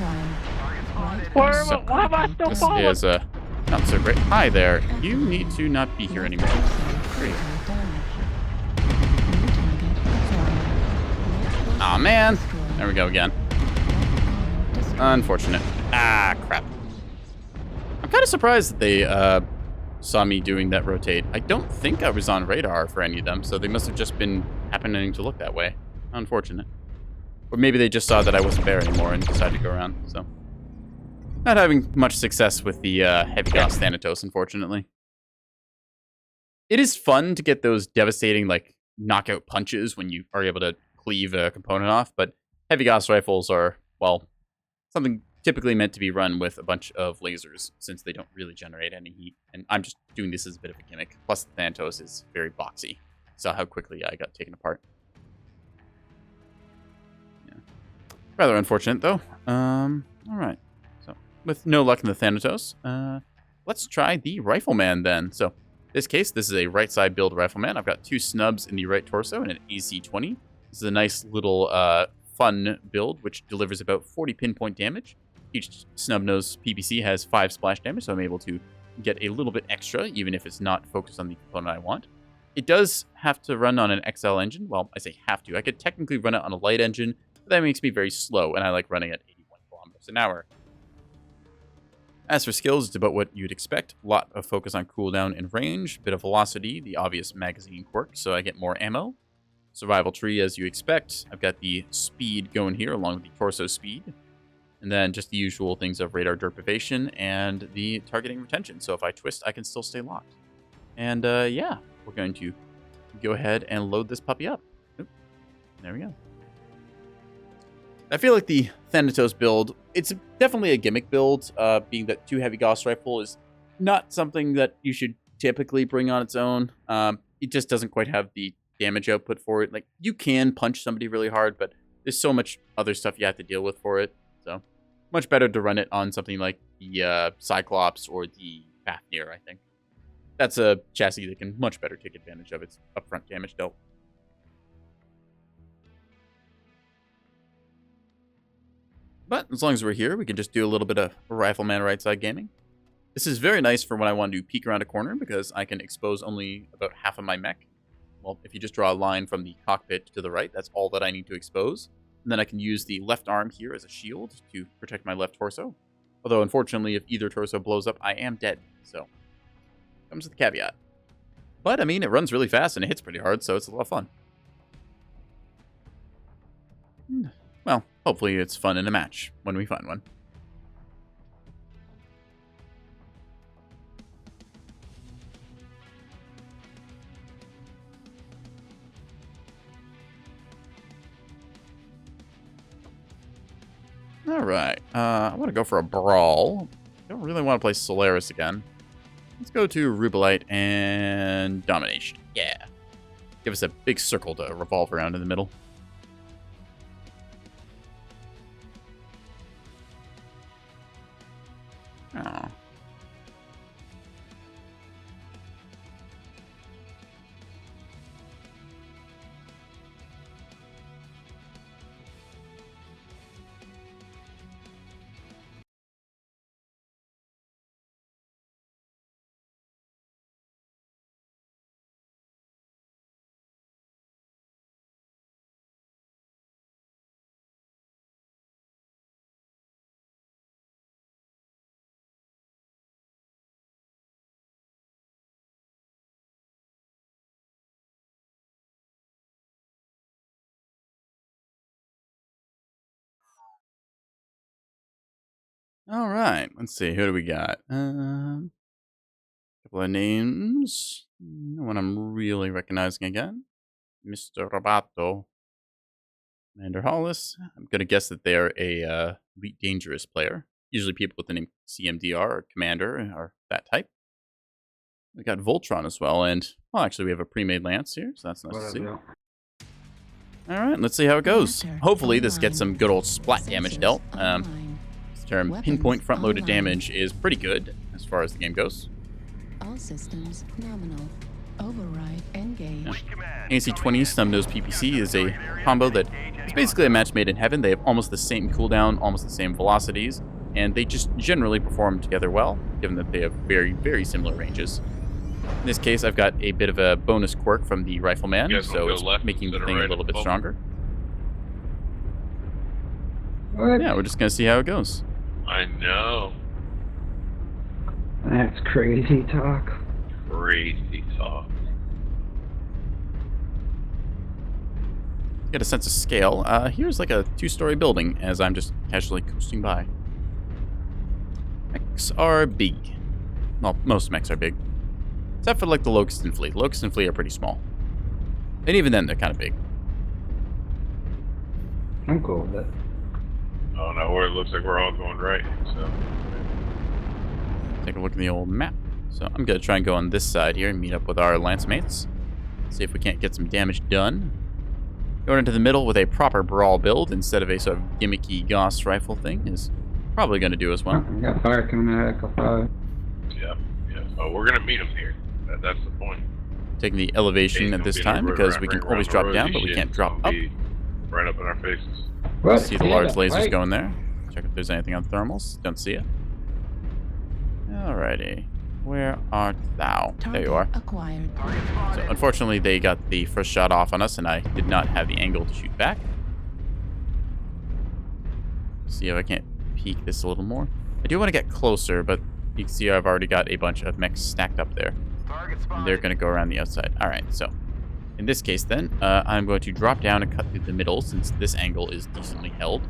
Why am I still falling? This is not so great. Hi there. You need to not be here anymore. Great. Aw, man. There we go again. Unfortunate. Ah, crap. I'm kind of surprised that they saw me doing that rotate. I don't think I was on radar for any of them, so they must have just been happening to look that way. Unfortunate. Or maybe they just saw that I wasn't there anymore and decided to go around, so. Not having much success with the Heavy Gauss Thanatos, unfortunately. It is fun to get those devastating, like, knockout punches when you are able to cleave a component off, but Heavy Gauss rifles are, well, something typically meant to be run with a bunch of lasers, since they don't really generate any heat. And I'm just doing this as a bit of a gimmick. Plus, the Thanatos is very boxy. Saw how quickly I got taken apart. Yeah. Rather unfortunate, though. Alright. So, with no luck in the Thanatos, let's try the Rifleman, then. So, in this case, this is a right-side build Rifleman. I've got 2 snubs in the right torso and an AC-20. This is a nice little fun build, which delivers about 40 pinpoint damage. Each snub nose PPC has 5 splash damage, so I'm able to get a little bit extra, even if it's not focused on the component I want. It does have to run on an XL engine. Well, I say have to. I could technically run it on a light engine, but that makes me very slow, and I like running at 81 kilometers an hour. As for skills, it's about what you'd expect. A lot of focus on cooldown and range, bit of velocity, the obvious magazine quirk, so I get more ammo. Survival tree, as you expect. I've got the speed going here, along with the torso speed. And then just the usual things of radar derpivation and the targeting retention. So if I twist, I can still stay locked. And yeah, we're going to go ahead and load this puppy up. Oop, there we go. I feel like the Thanatos build, it's definitely a gimmick build, being that 2 heavy Gauss rifle is not something that you should typically bring on its own. It just doesn't quite have the damage output for it. Like, you can punch somebody really hard, but there's so much other stuff you have to deal with for it. So much better to run it on something like the Cyclops or the Fafnir, I think. That's a chassis that can much better take advantage of its upfront damage dealt. But as long as we're here, we can just do a little bit of Rifleman right side gaming. This is very nice for when I want to peek around a corner because I can expose only about half of my mech. Well, if you just draw a line from the cockpit to the right, that's all that I need to expose. And then I can use the left arm here as a shield to protect my left torso. Although, unfortunately, if either torso blows up, I am dead. So, comes with the caveat. But, I mean, it runs really fast and it hits pretty hard, so it's a lot of fun. Well, hopefully it's fun in a match when we find one. Alright, I want to go for a brawl. Don't really want to play Solaris again. Let's go to Rubelite and Domination. Yeah. Give us a big circle to revolve around in the middle. Oh. All right, let's see. Who do we got? Couple of names. No one I'm really recognizing again. Mr. Robato. Commander Hollis. I'm going to guess that they're a Elite Dangerous player. Usually people with the name CMDR or Commander are that type. We got Voltron as well, and, well, actually we have a pre-made Lance here, so that's nice to see. All right, let's see how it goes. Hopefully this gets some good old splat damage dealt. This term pinpoint front-loaded damage is pretty good as far as the game goes. All systems nominal. Override engage. Yeah. AC-20 Snub-Nose PPC is a combo that is basically a match made in heaven. They have almost the same cooldown, almost the same velocities, and they just generally perform together well, given that they have very, very similar ranges. In this case, I've got a bit of a bonus quirk from the Rifleman, so it's making the thing a little bit stronger. What? Yeah, we're just going to see how it goes. I know. That's crazy talk. Crazy talk. Get a sense of scale. Here's like a 2-story building as I'm just casually coasting by. Mechs are big. Well, most mechs are big. Except for like the Locust and Fleet. Locust and Fleet are pretty small. And even then, they're kind of big. I'm cool with it. Oh no, where it looks like we're all going right, so. Take a look at the old map. So I'm going to try and go on this side here and meet up with our lance mates. See if we can't get some damage done. Going into the middle with a proper brawl build instead of a sort of gimmicky Gauss rifle thing is probably going to do as well. I got fire coming out of Echo 5. Yeah. Oh, we're going to meet them here. That's the point. Taking the elevation at this time because we can always drop down, but we can't drop up. Right up in our faces. What? See the large lasers going there. Check if there's anything on thermals. Don't see it. Alrighty. Where art thou? There you are. Acquired. So unfortunately, they got the first shot off on us, and I did not have the angle to shoot back. See if I can't peek this a little more. I do want to get closer, but you can see I've already got a bunch of mechs stacked up there. And they're going to go around the outside. Alright, so in this case then, I'm going to drop down and cut through the middle since this angle is decently held.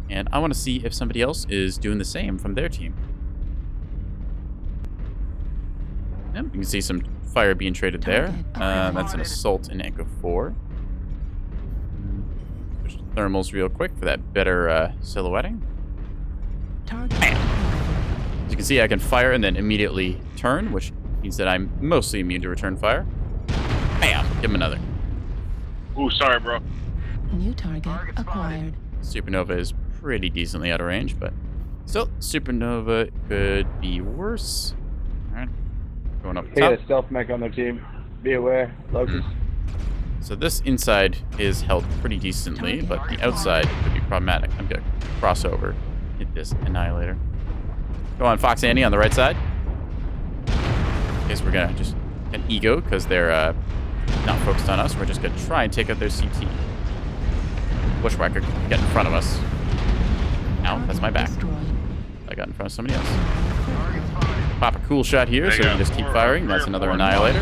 And I want to see if somebody else is doing the same from their team. Yep, you can see some fire being traded there. That's an assault in Echo 4. Push the thermals real quick for that better silhouetting. As you can see, I can fire and then immediately turn, which means that I'm mostly immune to return fire. Bam! Give him another. Ooh, sorry, bro. New target acquired. Supernova is pretty decently out of range, but Still, Supernova could be worse. Alright. Going up They top. got a stealth mech on their team. Be aware, Locust. So this inside is held pretty decently, but the outside could be problematic. I'm gonna cross over, hit this Annihilator. Go on, Fox Andy on the right side. Guess we're gonna just an ego because they're not focused on us. We're just gonna try and take out their CT. Bushwhacker can get in front of us. Ow, that's my back. I got in front of somebody else. Pop a cool shot here so we can just keep firing. That's another Annihilator.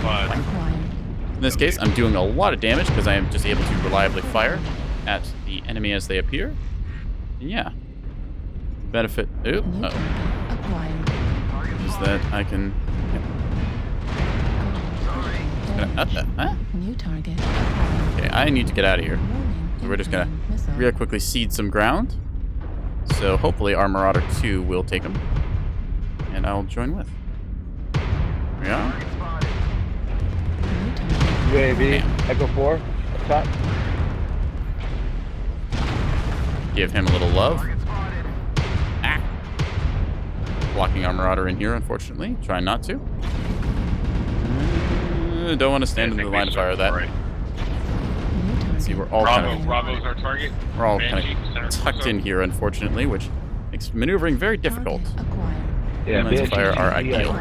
In this case, I'm doing a lot of damage because I am just able to reliably fire at the enemy as they appear. And yeah. Benefit. Oop. Uh-oh. Is that I can... Huh? New target. Okay, I need to get out of here. So we're just gonna real quickly cede some ground. So hopefully our Marauder 2 will take him. And I'll join with. There we are. UAV, Echo 4, up top. Give him a little love. Ah. Blocking our Marauder in here, unfortunately. Trying not to. Don't want to stand in the line of fire of that. Right. See, we're all kind of... Bravo's our target. We're all kind of tucked in here, unfortunately, which makes maneuvering very difficult. Yeah, lines of fire are ideal.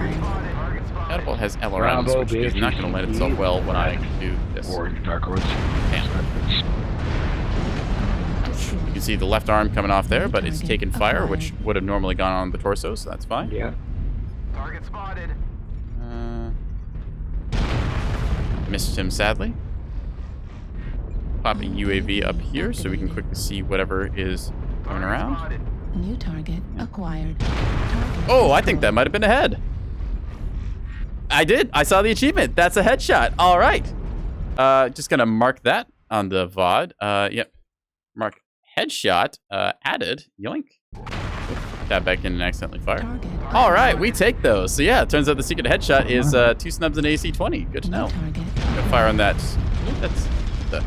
Catapult has LRMs, which is not going to land itself well when I do this. Damn. You can see the left arm coming off there, but it's taken fire, which would have normally gone on the torso, so that's fine. Yeah. Target spotted. Missed him, sadly. Pop a UAV up here so we can quickly see whatever is coming around. New target acquired. Oh, I think that might have been a head. I did. I saw the achievement. That's a headshot. All right. Just gonna mark that on the VOD. Yep. Mark headshot added. Yoink. Tap back in and accidentally fire. All right, we take those. So yeah, it turns out the secret headshot is 2 snubs and AC-20. Good to know. Gonna fire on that. That's the.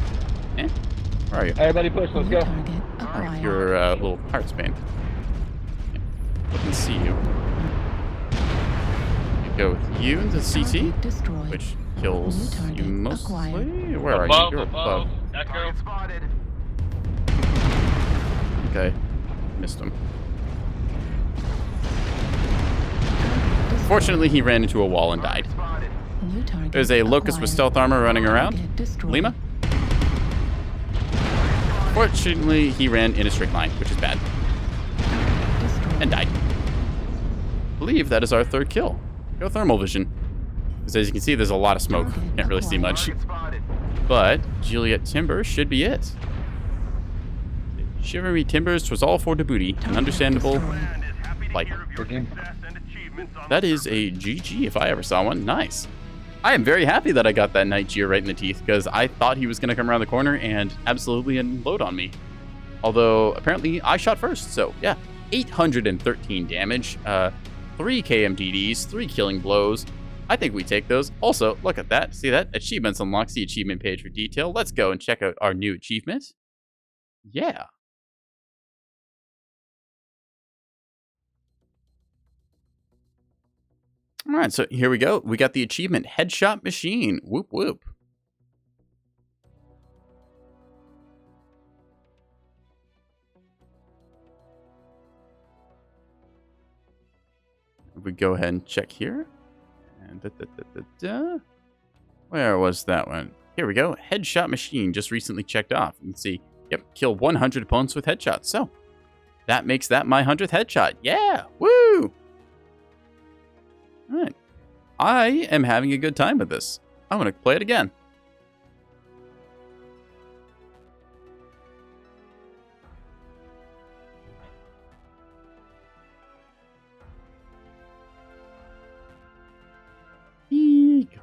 Where are you? Everybody push. Let's go. Alright, your little heart's band. Yeah. Look and see you. Go with you into CT, which kills you mostly. Where are you? You're above. Echo. Okay, missed him. Fortunately, he ran into a wall and died. There's a Locust with stealth armor running around. Lima. Fortunately, he ran in a straight line, which is bad. And died. I believe that is our 3rd kill. Go thermal vision. Because as you can see, there's a lot of smoke. Can't really see much. But Juliet Timber should be it. Shiver me timbers, 'twas all for the booty. An understandable like. That is a GG if I ever saw one. Nice. I am very happy that I got that Night Gear right in the teeth because I thought he was going to come around the corner and absolutely unload on me. Although apparently I shot first. So yeah, 813 damage, 3 KMDDs, 3 killing blows. I think we take those. Also, look at that. See that? Achievements unlocks the achievement page for detail. Let's go and check out our new achievement. Yeah. All right, so here we go. We got the achievement, Headshot Machine. Whoop, whoop. We go ahead and check here. And where was that one? Here we go. Headshot Machine just recently checked off. You can see, yep, kill 100 opponents with headshots. So that makes that my 100th headshot. Yeah, woo! All right. I am having a good time with this. I'm going to play it again. Eek.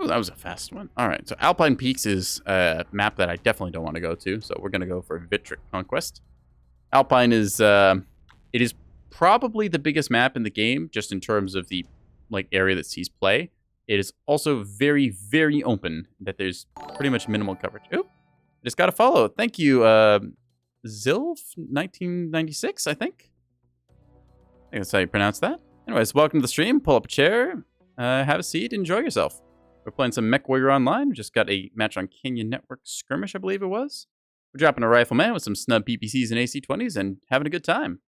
Oh, that was a fast one. All right, so Alpine Peaks is a map that I definitely don't want to go to, so we're going to go for Vitric Conquest. Alpine is, it is probably the biggest map in the game, just in terms of the area that sees play. It is also very, very open, that there's pretty much minimal coverage. Oh, just got a follow. Thank you, Zilf1996, I think that's how you pronounce that. Anyways, welcome to the stream. Pull up a chair, have a seat, enjoy yourself. We're playing some Mechwarrior Online. We just got a match on Canyon Network Skirmish, I believe it was. We're dropping a Rifleman with some snub PPCs and AC-20s and having a good time.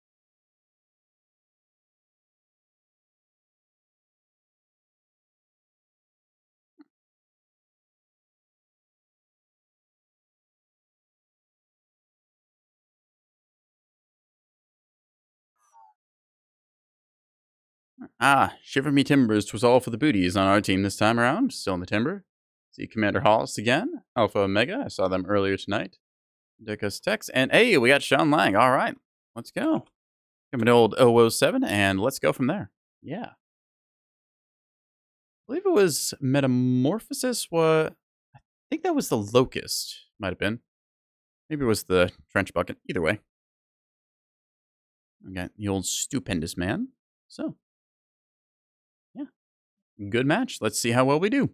Ah, shiver me timbers, 'twas all for the booties on our team this time around. Still in the timber. See Commander Hollis again. Alpha Omega, I saw them earlier tonight. Deco's Tex, and hey, we got Sean Lang. All right, let's go. Give an old 007, and let's go from there. Yeah. I believe it was Metamorphosis. I think that was the Locust. Might have been. Maybe it was the Trench Bucket. Either way. We got the old Stupendous Man. So. Yeah. Good match. Let's see how well we do.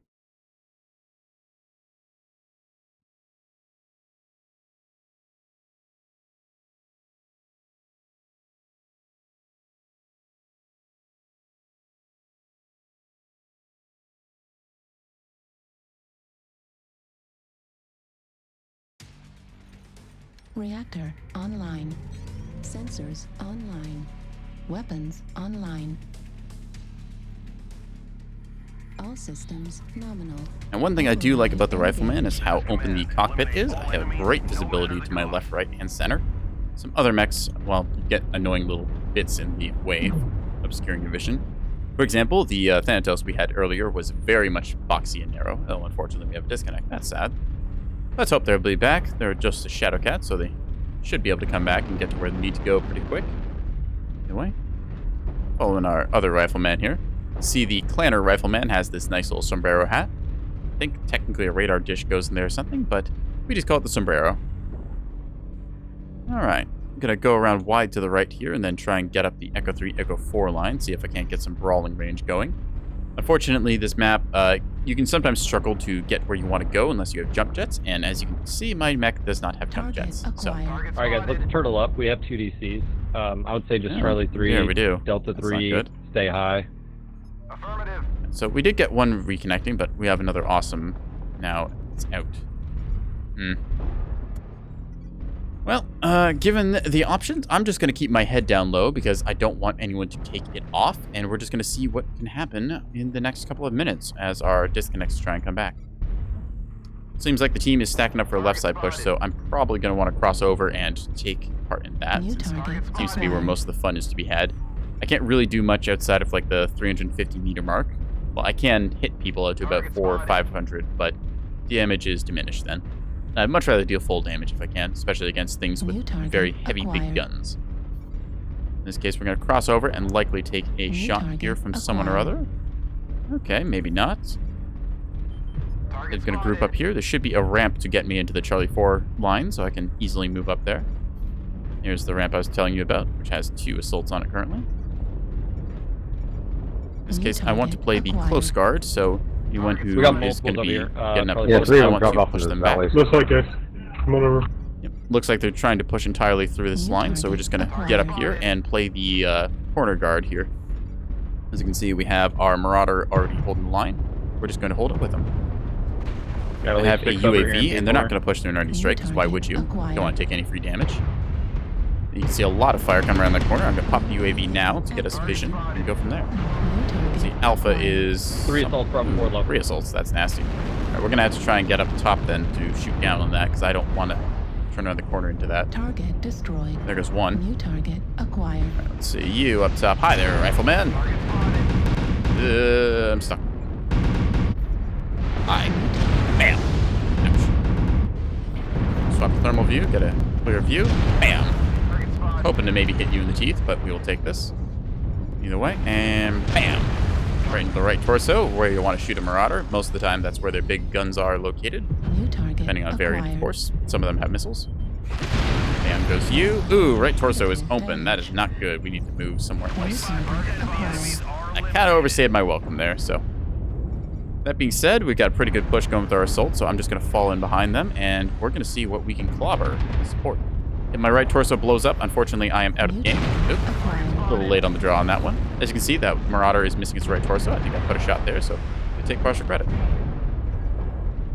Reactor online. Sensors online. Weapons online. All systems nominal. And one thing I do like about the Rifleman is how open the cockpit is. I have great visibility to my left, right, and center. Some other mechs, well, you get annoying little bits in the way, obscuring your vision. For example, the Thanatos we had earlier was very much boxy and narrow. Oh, unfortunately, we have a disconnect. That's sad. Let's hope they'll be back. They're just a Shadow Cat, so they should be able to come back and get to where they need to go pretty quick. Anyway, following our other Rifleman here. See, the Clanner Rifleman has this nice little sombrero hat. I think technically a radar dish goes in there or something, but we just call it the sombrero. Alright, I'm going to go around wide to the right here and then try and get up the Echo 3, Echo 4 line, see if I can't get some brawling range going. Unfortunately, this map, you can sometimes struggle to get where you want to go unless you have jump jets, and as you can see, my mech does not have jump jets. So. Alright guys, let's turtle up. We have 2 DCs. I would say just Charlie 3, yeah, we do. Delta 3, stay high. Affirmative. So we did get one reconnecting, but we have another awesome now. It's out. Well, given the options, I'm just going to keep my head down low because I don't want anyone to take it off, and we're just going to see what can happen in the next couple of minutes as our disconnects try and come back. Seems like the team is stacking up for a left side push, so I'm probably going to want to cross over and take part in that. Seems to be where most of the fun is to be had. I can't really do much outside of like the 350 meter mark. Well, I can hit people out to about 400 or 500, but damage is diminished then. I'd much rather deal full damage if I can, especially against things with very heavy big guns. In this case, we're going to cross over and likely take a shot here from someone or other. Okay, maybe not. It's going to group up here. There should be a ramp to get me into the Charlie 4 line, so I can easily move up there. Here's the ramp I was telling you about, which has 2 assaults on it currently. In this case, I want to play the close guard, so anyone who is going to be getting up close, I want to push them back. Looks like it. Come on over. Yep. Looks like they're trying to push entirely through this line, so we're just going to get up here and play the corner guard here. As you can see, we have our Marauder already holding the line. We're just going to hold it with them. They have a UAV, and they're not going to push through an early strike, because why would you? You don't want to take any free damage. You can see a lot of fire coming around that corner. I'm going to pop the UAV now to get us vision and go from there. See, Alpha is 3 assaults from 4 level. 3 assaults, that's nasty. Alright, we're going to have to try and get up top then to shoot down on that, because I don't want to turn around the corner into that. Target destroyed. There goes one. New target acquired. Right, let's see you up top. Hi there, Rifleman. I'm stuck. Hi. Bam. Ouch. Swap the thermal view, get a clear view. Bam. Hoping to maybe hit you in the teeth, but we will take this. Either way, and bam! Right into the right torso, where you want to shoot a Marauder. Most of the time, that's where their big guns are located. New target Depending on variant, of course. Some of them have missiles. Bam, Down goes you. Ooh, right torso is open. That is not good. We need to move somewhere else. I kind of overstayed my welcome there, so. That being said, we've got a pretty good push going with our assault, so I'm just going to fall in behind them, and we're going to see what we can clobber support. If my right torso blows up, unfortunately, I am out of the game. Oop. A little late on the draw on that one. As you can see, that Marauder is missing his right torso. I think I put a shot there, so I take partial credit.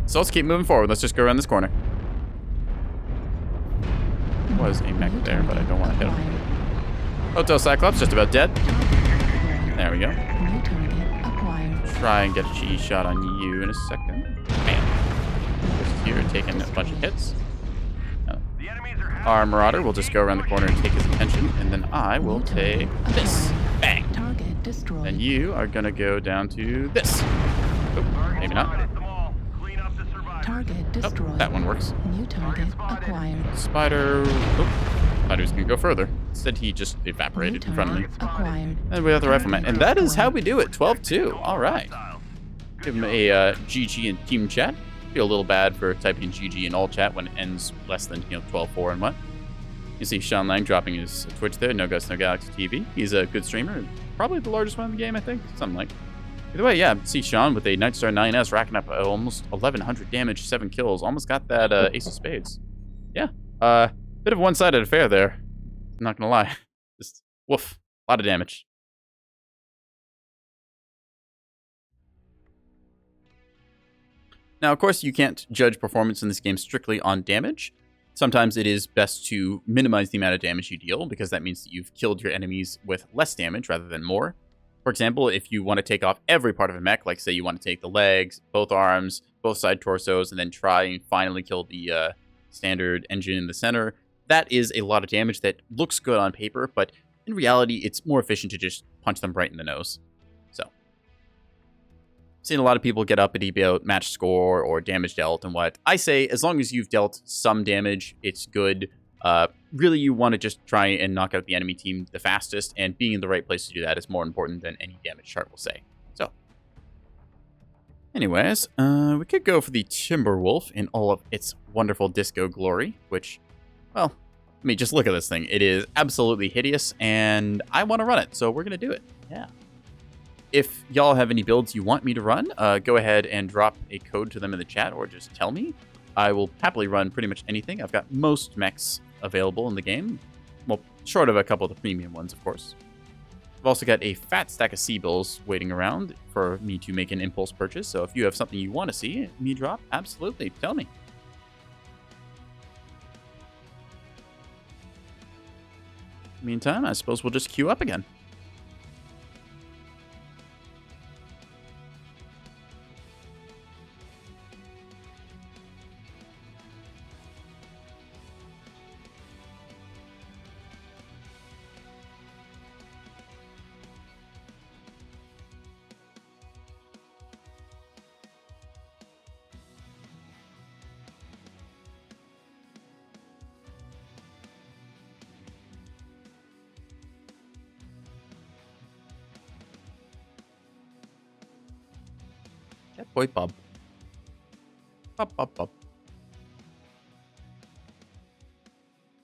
So let's keep moving forward. Let's just go around this corner. Was a mech there, but I don't want to hit him. Hotel Cyclops, just about dead. There we go. Try and get a cheese shot on you in a second. Bam. Just here, taking a bunch of hits. Our Marauder will just go around the corner and take his attention, and then I will take this. Bang. And you are going to go down to this. Oh, maybe not. Target destroyed. Oh, that one works. New target acquired. Spider. Oh, thought he was going to go further. Instead, he just evaporated in front of me. Acquired. And we have the Rifleman. And that is how we do it. 12-2. All right. Give him a GG in team chat. Feel a little bad for typing GG in all chat when it ends less than 12-4 and what. You see Sean Lang dropping his Twitch there. No Guts, No Galaxy TV. He's a good streamer. Probably the largest one in the game, I think. Something like. Either way, yeah, see Sean with a Nightstar 9S racking up almost 1,100 damage, 7 kills. Almost got that Ace of Spades. Yeah, bit of a one-sided affair there. I'm not gonna lie. Just, woof, a lot of damage. Now, of course, you can't judge performance in this game strictly on damage. Sometimes it is best to minimize the amount of damage you deal, because that means that you've killed your enemies with less damage rather than more. For example, if you want to take off every part of a mech, like say you want to take the legs, both arms, both side torsos, and then try and finally kill the standard engine in the center, that is a lot of damage that looks good on paper, but in reality, it's more efficient to just punch them right in the nose. So, seen a lot of people get uppity about match score or damage dealt and what. I say, as long as you've dealt some damage, it's good. Really, you want to just try and knock out the enemy team the fastest, and being in the right place to do that is more important than any damage chart will say. So, anyways, we could go for the Timberwolf in all of its wonderful disco glory, which, well, I mean, just look at this thing. It is absolutely hideous, and I want to run it, so we're going to do it. Yeah. If y'all have any builds you want me to run, go ahead and drop a code to them in the chat, or just tell me. I will happily run pretty much anything. I've got most mechs available in the game. Well, short of a couple of the premium ones, of course. I've also got a fat stack of C-bills waiting around for me to make an impulse purchase. So if you have something you want to see me drop, absolutely, tell me. Meantime, I suppose we'll just queue up again. Catboy Pub. Pub.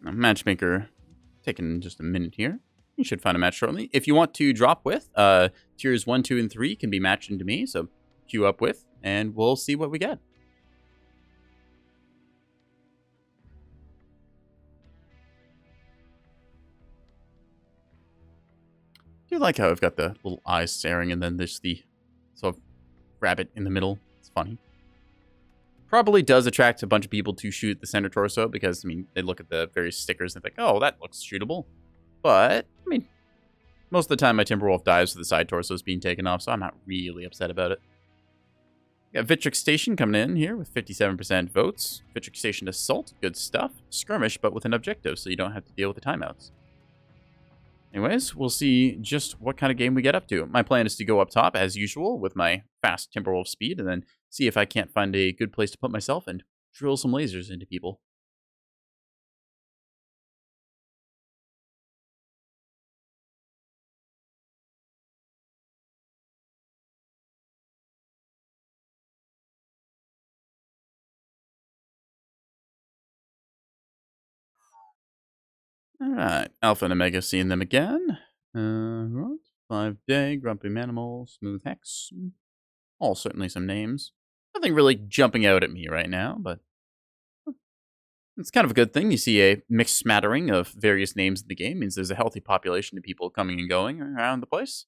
Now, matchmaker taking just a minute here. You should find a match shortly. If you want to drop with, tiers 1, 2, and 3 can be matched into me, so queue up with, and we'll see what we get. I do like how I've got the little eyes staring, and then there's the sort of rabbit in the middle. It's funny. Probably does attract a bunch of people to shoot the center torso because, I mean, they look at the various stickers and think, oh, that looks shootable. But, I mean, most of the time my Timberwolf dies with the side torsos being taken off, so I'm not really upset about it. Got Vitric Station coming in here with 57% votes. Vitric Station Assault, good stuff. Skirmish, but with an objective, so you don't have to deal with the timeouts. Anyways, we'll see just what kind of game we get up to. My plan is to go up top, as usual, with my fast Timberwolf speed, and then see if I can't find a good place to put myself and drill some lasers into people. Alright, Alpha and Omega seeing them again. 5-day, Grumpy Manimal, Smooth Hex. All certainly some names. Nothing really jumping out at me right now, but it's kind of a good thing. You see a mixed smattering of various names in the game. It means there's a healthy population of people coming and going around the place.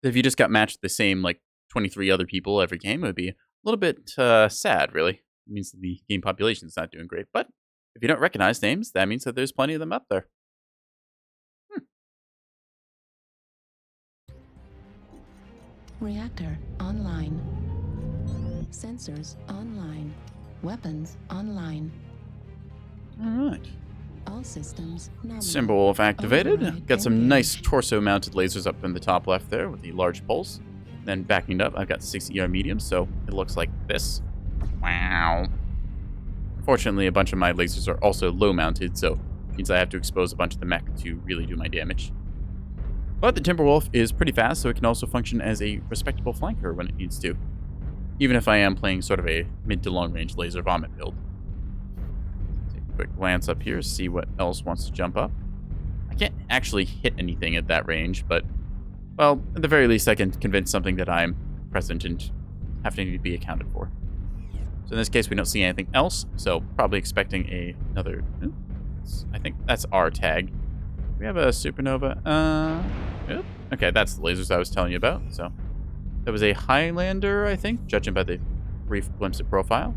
If you just got matched the same, like, 23 other people every game, it would be a little bit sad, really. It means that the game population's not doing great. But if you don't recognize names, that means that there's plenty of them up there. Reactor online. Sensors online. Weapons online. Alright. All systems nominal. Timberwolf activated. Override Got some engaged. nice torso-mounted lasers up in the top left there with the large pulse. Then backing it up, I've got 60 ER medium, so it looks like this. Wow. Unfortunately, a bunch of my lasers are also low-mounted, so it means I have to expose a bunch of the mech to really do my damage. But the Timberwolf is pretty fast, so it can also function as a respectable flanker when it needs to. Even if I am playing sort of a mid to long range laser vomit build. Take a quick glance up here, see what else wants to jump up. I can't actually hit anything at that range, but, well, at the very least I can convince something that I'm present and having to be accounted for. So in this case we don't see anything else, so probably expecting another... I think that's our tag. We have a supernova. Yep. Okay, that's the lasers I was telling you about. So that was a Highlander, I think, judging by the brief glimpse of profile.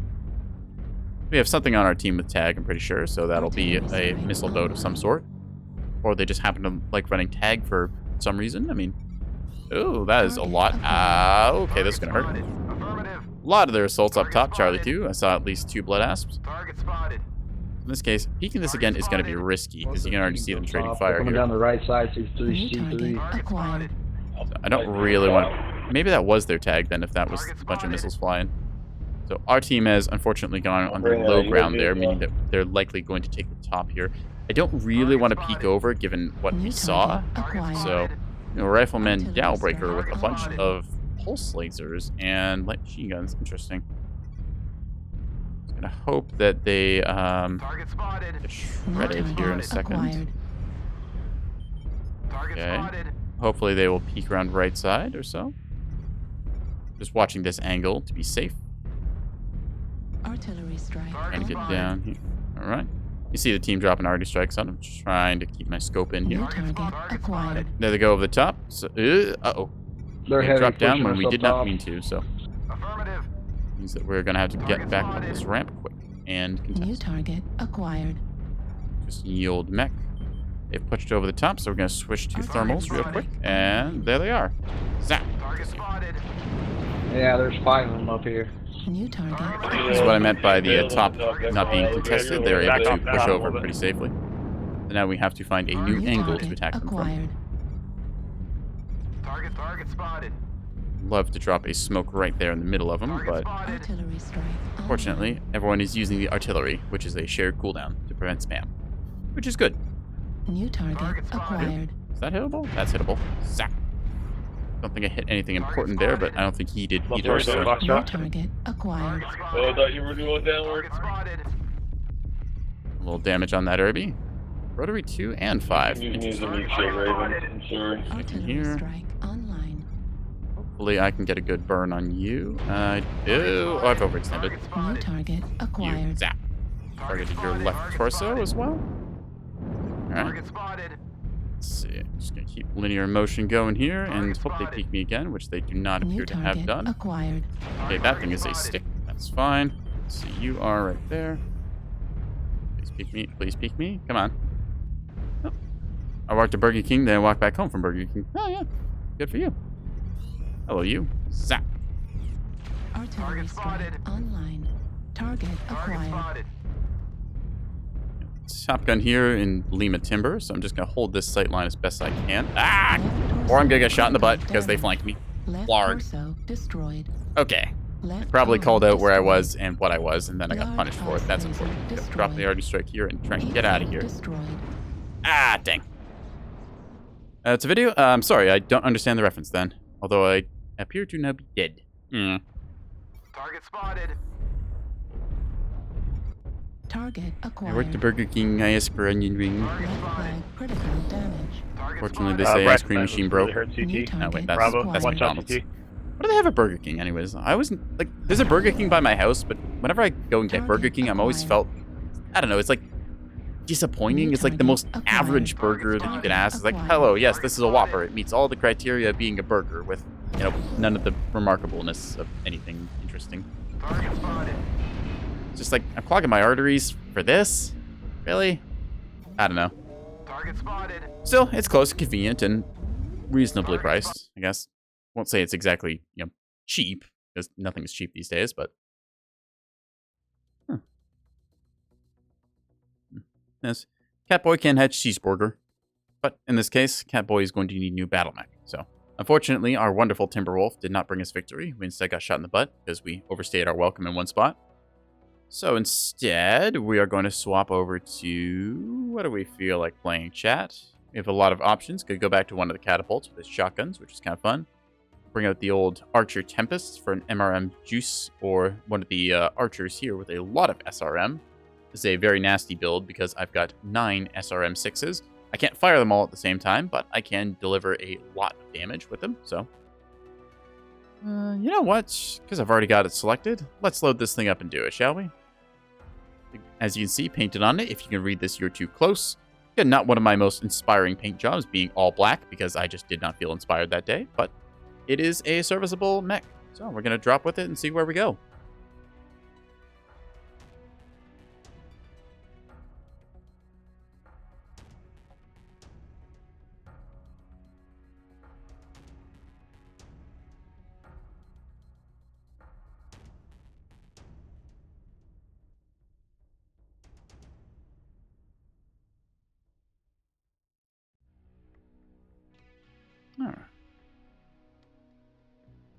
We have something on our team with tag, I'm pretty sure, so that'll be a missile boat of some sort. Or they just happen to like running tag for some reason. I mean, oh, that is a lot. Okay, this is gonna hurt. A lot of their assaults up top, Charlie 2. I saw at least 2 blood asps. Target spotted. In this case, peeking this again is going to be risky, because you can already see them trading fire Coming here. down the right side, 6-3, New C3. target acquired. So I don't really want... Maybe that was their tag then, if that was a bunch of missiles flying. So our team has unfortunately gone under low ground there, meaning that they're likely going to take the top here. I don't really want to peek over, given what we saw. So, you know, Rifleman Dowbreaker with a bunch of pulse lasers and light machine guns. Interesting. Gonna hope that they get shredded here in a second. Okay. Hopefully they will peek around right side or so. Just watching this angle to be safe. Artillery strike. Trying to get down here. Alright. You see the team dropping artillery strikes on. I'm just trying to keep my scope in here. New target acquired. There they go over the top. So, uh-oh. They're They heavy dropped down pushing when us we up did not top. mean to, so Affirmative. means that we're gonna have to get back up this ramp quick and New contest. target acquired. Just yield mech. They've pushed over the top, so we're gonna switch to thermals real quick, and there they are. Zap. Target spotted. Yeah, there's 5 of them up here. New target. This is what I meant by the top not being contested. They're able to push over pretty safely. So now we have to find a new angle to attack them acquired. from. Target spotted. Love to drop a smoke right there in the middle of them, but Artillery strike. fortunately, everyone is using the artillery, which is a shared cooldown to prevent spam, which is good. New target acquired. Is that hittable? That's hittable. Zap. Don't think I hit anything important there, but I don't think he did either. So. New target acquired. Oh, I thought you were doing downward. A little damage on that Irby. Rotary 2 and 5. You can use the meat shield, Raven. I'm sorry. Artillery here. strike online. Hopefully I can get a good burn on you. I do. Oh, I've overextended. New target You. acquired. Zap. Targeted your left torso as well. Alright. Let's see. Just gonna keep linear motion going here and hope they peek me again, which they do not New appear to have target done. acquired. Okay, that thing is a stick. That's fine. Let's see, you are right there. Please peek me. Please peek me. Come on. Oh. I walked to Burger King, then I walked back home from Burger King. Oh, yeah. Good for you. Hello, you. Zap. Artillery strike online. Target acquired. Top gun here in Lima Timber, so I'm just gonna hold this sight line as best I can. Ah! Or I'm gonna get shot in the butt because they flanked me. Left Larg. torso destroyed. Okay. I Left probably arm called out where I destroyed. was and what I was, and then I got Large punished for it. That's laser unfortunate. Gotta destroyed. drop the arty strike here and try and get out of here. Destroyed. Ah, dang. It's a video? I'm sorry, I don't understand the reference then. Although I appear to now be dead. Target spotted. Target I acquired. worked at Burger King. I asked for onion ring. Red flag critical damage. Fortunately, they say ice cream machine broke. Hurt CT. No, wait, that's Bravo. that's Watch out, McDonald's. CT. What do they have at Burger King, anyways? I wasn't like. There's a Burger King by my house, but whenever I go and get Burger King, I'm always felt. I don't know. It's like disappointing. It's like the most average burger that you can ask. It's like, hello, yes, this is a Whopper. It meets all the criteria of being a burger with, you know, none of the remarkableness of anything interesting. Target spotted. It's just like I'm clogging my arteries for this. Really? I don't know. Target spotted. Still, it's close, convenient, and reasonably priced, I guess. Won't say it's exactly, you know, cheap, because nothing is cheap these days, but... Yes, Catboy can hatch cheeseburger, but in this case, Catboy is going to need new battle mech, so... Unfortunately, our wonderful Timberwolf did not bring us victory. We instead got shot in the butt, because we overstayed our welcome in one spot. So instead, we are going to swap over to... What do we feel like playing, chat? We have a lot of options. Could go back to one of the catapults with shotguns, which is kind of fun. Bring out the old Archer Tempest for an MRM Juice, or one of the archers here with a lot of SRM. This is a very nasty build because I've got 9 SRM 6s. I can't fire them all at the same time, but I can deliver a lot of damage with them, so... you know what? Because I've already got it selected, let's load this thing up and do it, shall we? As you can see, painted on it, if you can read this, you're too close. Again, not one of my most inspiring paint jobs, being all black, because I just did not feel inspired that day, but it is a serviceable mech. So we're going to drop with it and see where we go. Alright.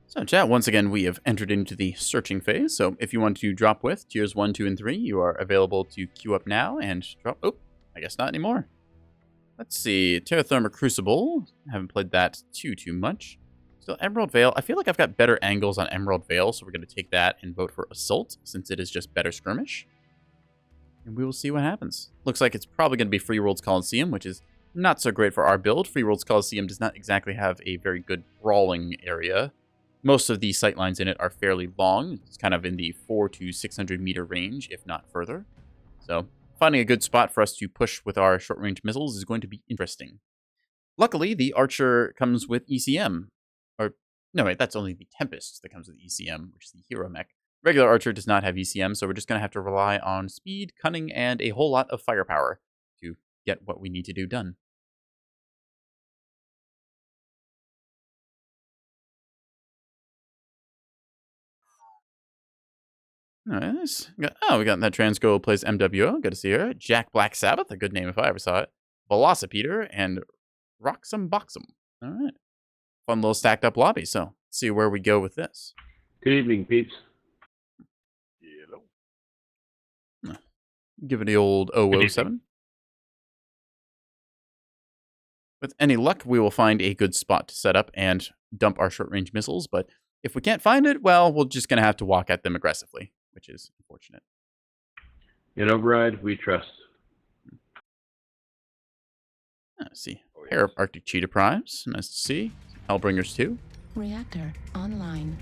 So chat, once again, we have entered into the searching phase. So if you want to drop with tiers 1, 2, and 3, you are available to queue up now and drop... Oh, I guess not anymore. Let's see. Terratherma Crucible. Haven't played that too much. Still, Emerald Veil. I feel like I've got better angles on Emerald Veil, so we're going to take that and vote for Assault, since it is just better skirmish. And we will see what happens. Looks like it's probably going to be Free Worlds Coliseum, which is not so great for our build. Free Worlds Coliseum does not exactly have a very good brawling area. Most of the sightlines in it are fairly long. It's kind of in the 400 to 600 meter range, if not further. So finding a good spot for us to push with our short-range missiles is going to be interesting. Luckily, the Archer comes with ECM. Or, no, wait, that's only the Tempest that comes with ECM, which is the hero mech. Regular Archer does not have ECM, so we're just going to have to rely on speed, cunning, and a whole lot of firepower to get what we need to do done. Nice. We got that Transgo plays MWO. Good to see her. Jack Black Sabbath, a good name if I ever saw it. Velocipeter and Roxum Boxum. All right. Fun little stacked up lobby. So let's see where we go with this. Good evening, peeps. Hello. Give it the old 007. With any luck, we will find a good spot to set up and dump our short-range missiles. But if we can't find it, well, we're just going to have to walk at them aggressively, which is unfortunate. In Override, we trust. Let's see. Pair of Arctic Cheetah Primes. Nice to see. Hellbringers 2. Reactor online.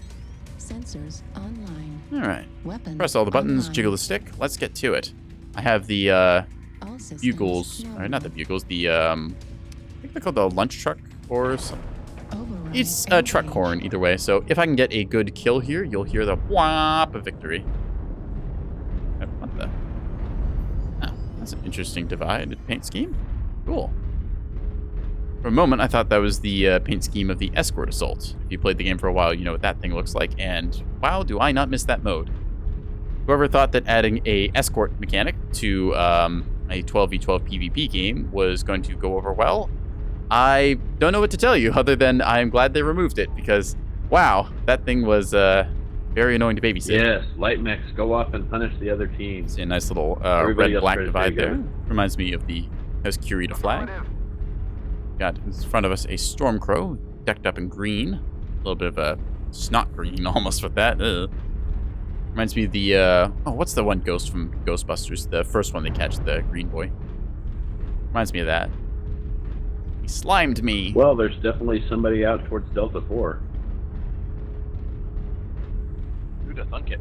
Sensors online. All right. Weapons Press all the buttons, online. jiggle the stick. Let's get to it. I have the All systems bugles, or not the bugles, the I think they're called the lunch truck or something. Override It's a truck engaged. horn either way. So if I can get a good kill here, you'll hear the whop of victory. What the? Oh, that's an interesting divided paint scheme. Cool. For a moment, I thought that was the paint scheme of the Escort Assault. If you played the game for a while, you know what that thing looks like. And wow, do I not miss that mode. Whoever thought that adding a escort mechanic to a 12v12 PvP game was going to go over well, I don't know what to tell you other than I am glad they removed it because, wow, that thing was very annoying to babysit. Yes, light mechs, go off and punish the other team. See a nice little Everybody else red-black tries to divide take it. there. Reminds me of the House Curita flag. Got in front of us a Stormcrow, decked up in green. A little bit of a snot green almost with that. Ugh. Reminds me of the, oh, what's the one ghost from Ghostbusters? The first one they catch, the green boy. Reminds me of that. He slimed me. Well, there's definitely somebody out towards Delta 4. Who'd have thunk it?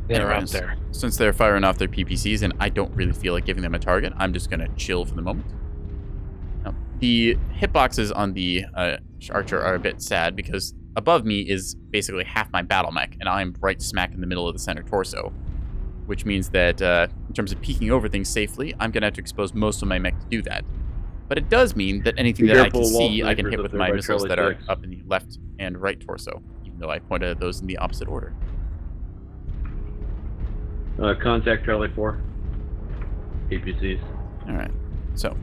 They're out there. Since they're firing off their PPCs and I don't really feel like giving them a target, I'm just going to chill for the moment. Now, the hitboxes on the Archer are a bit sad because above me is basically half my battle mech, and I'm right smack in the middle of the center torso. Which means that in terms of peeking over things safely, I'm going to have to expose most of my mech to do that. But it does mean that anything that I can see, I can hit with my missiles that are up in the left and right torso, even though I pointed at those in the opposite order. Contact Charlie 4. APCs. Alright, so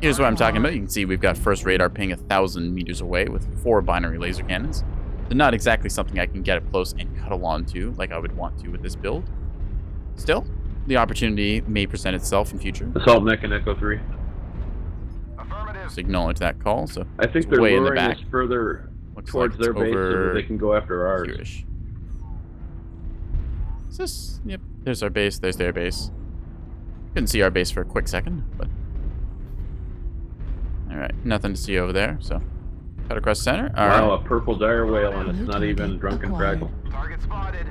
here's what I'm talking about. You can see we've got first radar ping 1,000 meters away with 4 binary laser cannons. They're not exactly something I can get up close and cuddle onto like I would want to with this build. Still, the opportunity may present itself in future. Assault mech and Echo 3. Just acknowledge that call. So I think they're way in the luring back. us further Looks towards like their base so over that they can go after ours. here-ish. Is this? Yep, there's our base, there's their base. Couldn't see our base for a quick second, but... Alright, nothing to see over there, so... Cut across center. Wow, Alright. a purple dire whale and it's not even drunken fraggle. Target spotted.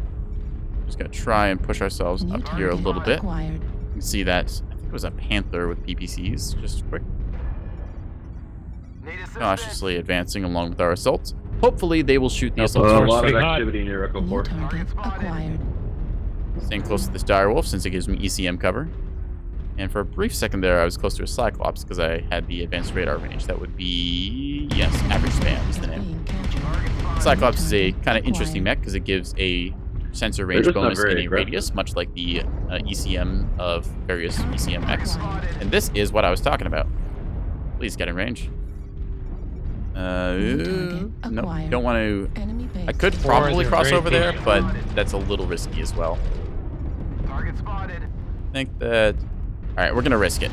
Just gonna try and push ourselves New up here a little bit. You acquired. can see that, I think it was a Panther with PPCs. Just quick. Need assistance. Cautiously advancing along with our assaults. Hopefully they will shoot the A assault lot source. of Pretty hot. activity near Echo New 4. target acquired. Staying close to this direwolf since it gives me ECM cover. And for a brief second there, I was close to a Cyclops because I had the advanced radar range. That would be... yes, average spam is the name. Being captured. Cyclops is a kind of interesting mech because it gives a sensor range just not bonus very in a aggressive. radius, much like the ECM of various ECM mechs. And this is what I was talking about. Please get in range. Nope, acquired. don't want to... Enemy base. I could Or probably they're cross very over there, patient. but that's a little risky as well. Target spotted. I think that... Alright, we're going to risk it.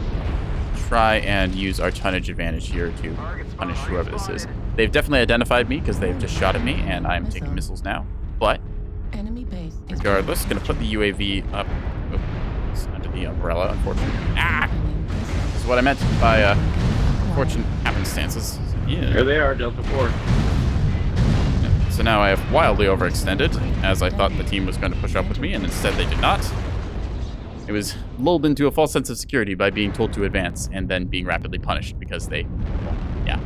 Try and use our tonnage advantage here to punish whoever this is. They've definitely identified me because they've just shot at me, and I'm taking missiles now. But, Enemy base is regardless, going to put the UAV up under the umbrella, unfortunately. Ah! This is what I meant by fortunate happenstances. Yeah. Here they are, Delta 4. So now I have wildly overextended, as I thought the team was going to push up with me, and instead they did not. It was lulled into a false sense of security by being told to advance, and then being rapidly punished because they, well, yeah.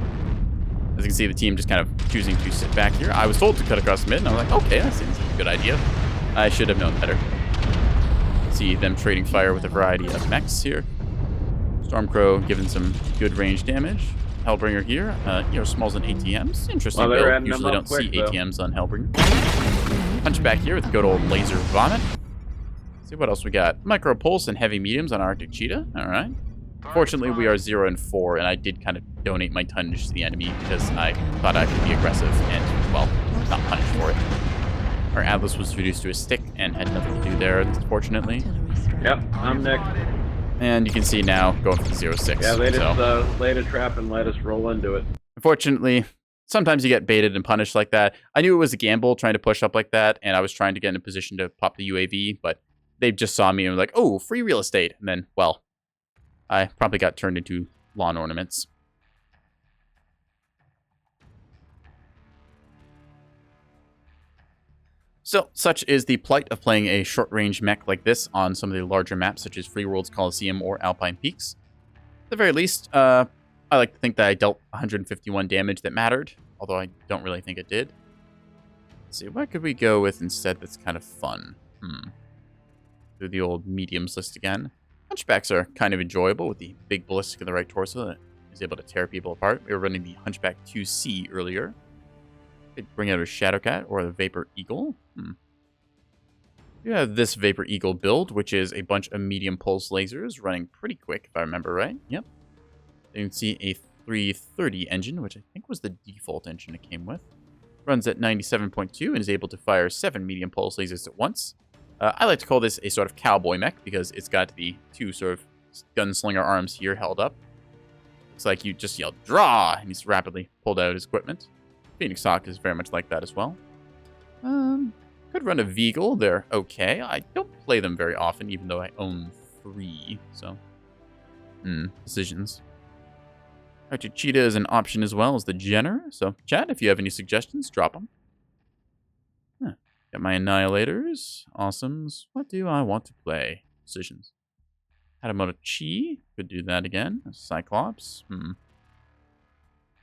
As you can see, the team just kind of choosing to sit back here. I was told to cut across mid, and I was like, okay, that seems like a good idea. I should have known better. See them trading fire with a variety of mechs here. Stormcrow giving some good range damage. Hellbringer here, smalls and ATMs. Interesting Well, they're build. adding them Usually up don't see quick, though. ATMs on Hellbringer. Hunchback here with a good old laser vomit. See what else we got. Micro pulse and heavy mediums on Arctic Cheetah. Alright. Fortunately, we are 0 and 4, and I did kind of donate my tonnage to the enemy because I thought I could be aggressive and, well, not punished for it. Our Atlas was reduced to a stick and had nothing to do there, unfortunately. artillery strike. Yep, I'm next. And you can see now going for the 0-6. Yeah, they so. just laid a trap and let us roll into it. Unfortunately, sometimes you get baited and punished like that. I knew it was a gamble trying to push up like that, and I was trying to get in a position to pop the UAV, but they just saw me and were like, oh, free real estate. And then, well, I probably got turned into lawn ornaments. So, such is the plight of playing a short-range mech like this on some of the larger maps, such as Free Worlds Coliseum or Alpine Peaks. At the very least, I like to think that I dealt 151 damage that mattered, although I don't really think it did. Let's see, what could we go with instead that's kind of fun? Do the old mediums list again. Hunchbacks are kind of enjoyable with the big ballistic in the right torso that is able to tear people apart. We were running the Hunchback 2C earlier. Could bring out a Shadowcat or the Vapor Eagle. You have this Vapor Eagle build, which is a bunch of medium pulse lasers running pretty quick, if I remember right. Yep. You can see a 330 engine, which I think was the default engine it came with. Runs at 97.2 and is able to fire 7 medium pulse lasers at once. I like to call this a sort of cowboy mech because it's got the 2 sort of gunslinger arms here held up. Looks like you just yelled, draw! And he's rapidly pulled out his equipment. Phoenix Hawk is very much like that as well. Could run a Veagle. They're okay. I don't play them very often, even though I own 3. So, decisions. Alright, Cheetah is an option as well as the Jenner. So, chat, if you have any suggestions, drop them. Got my Annihilators. Awesomes. What do I want to play? Decisions. Hadamoto Chi. Could do that again. Cyclops.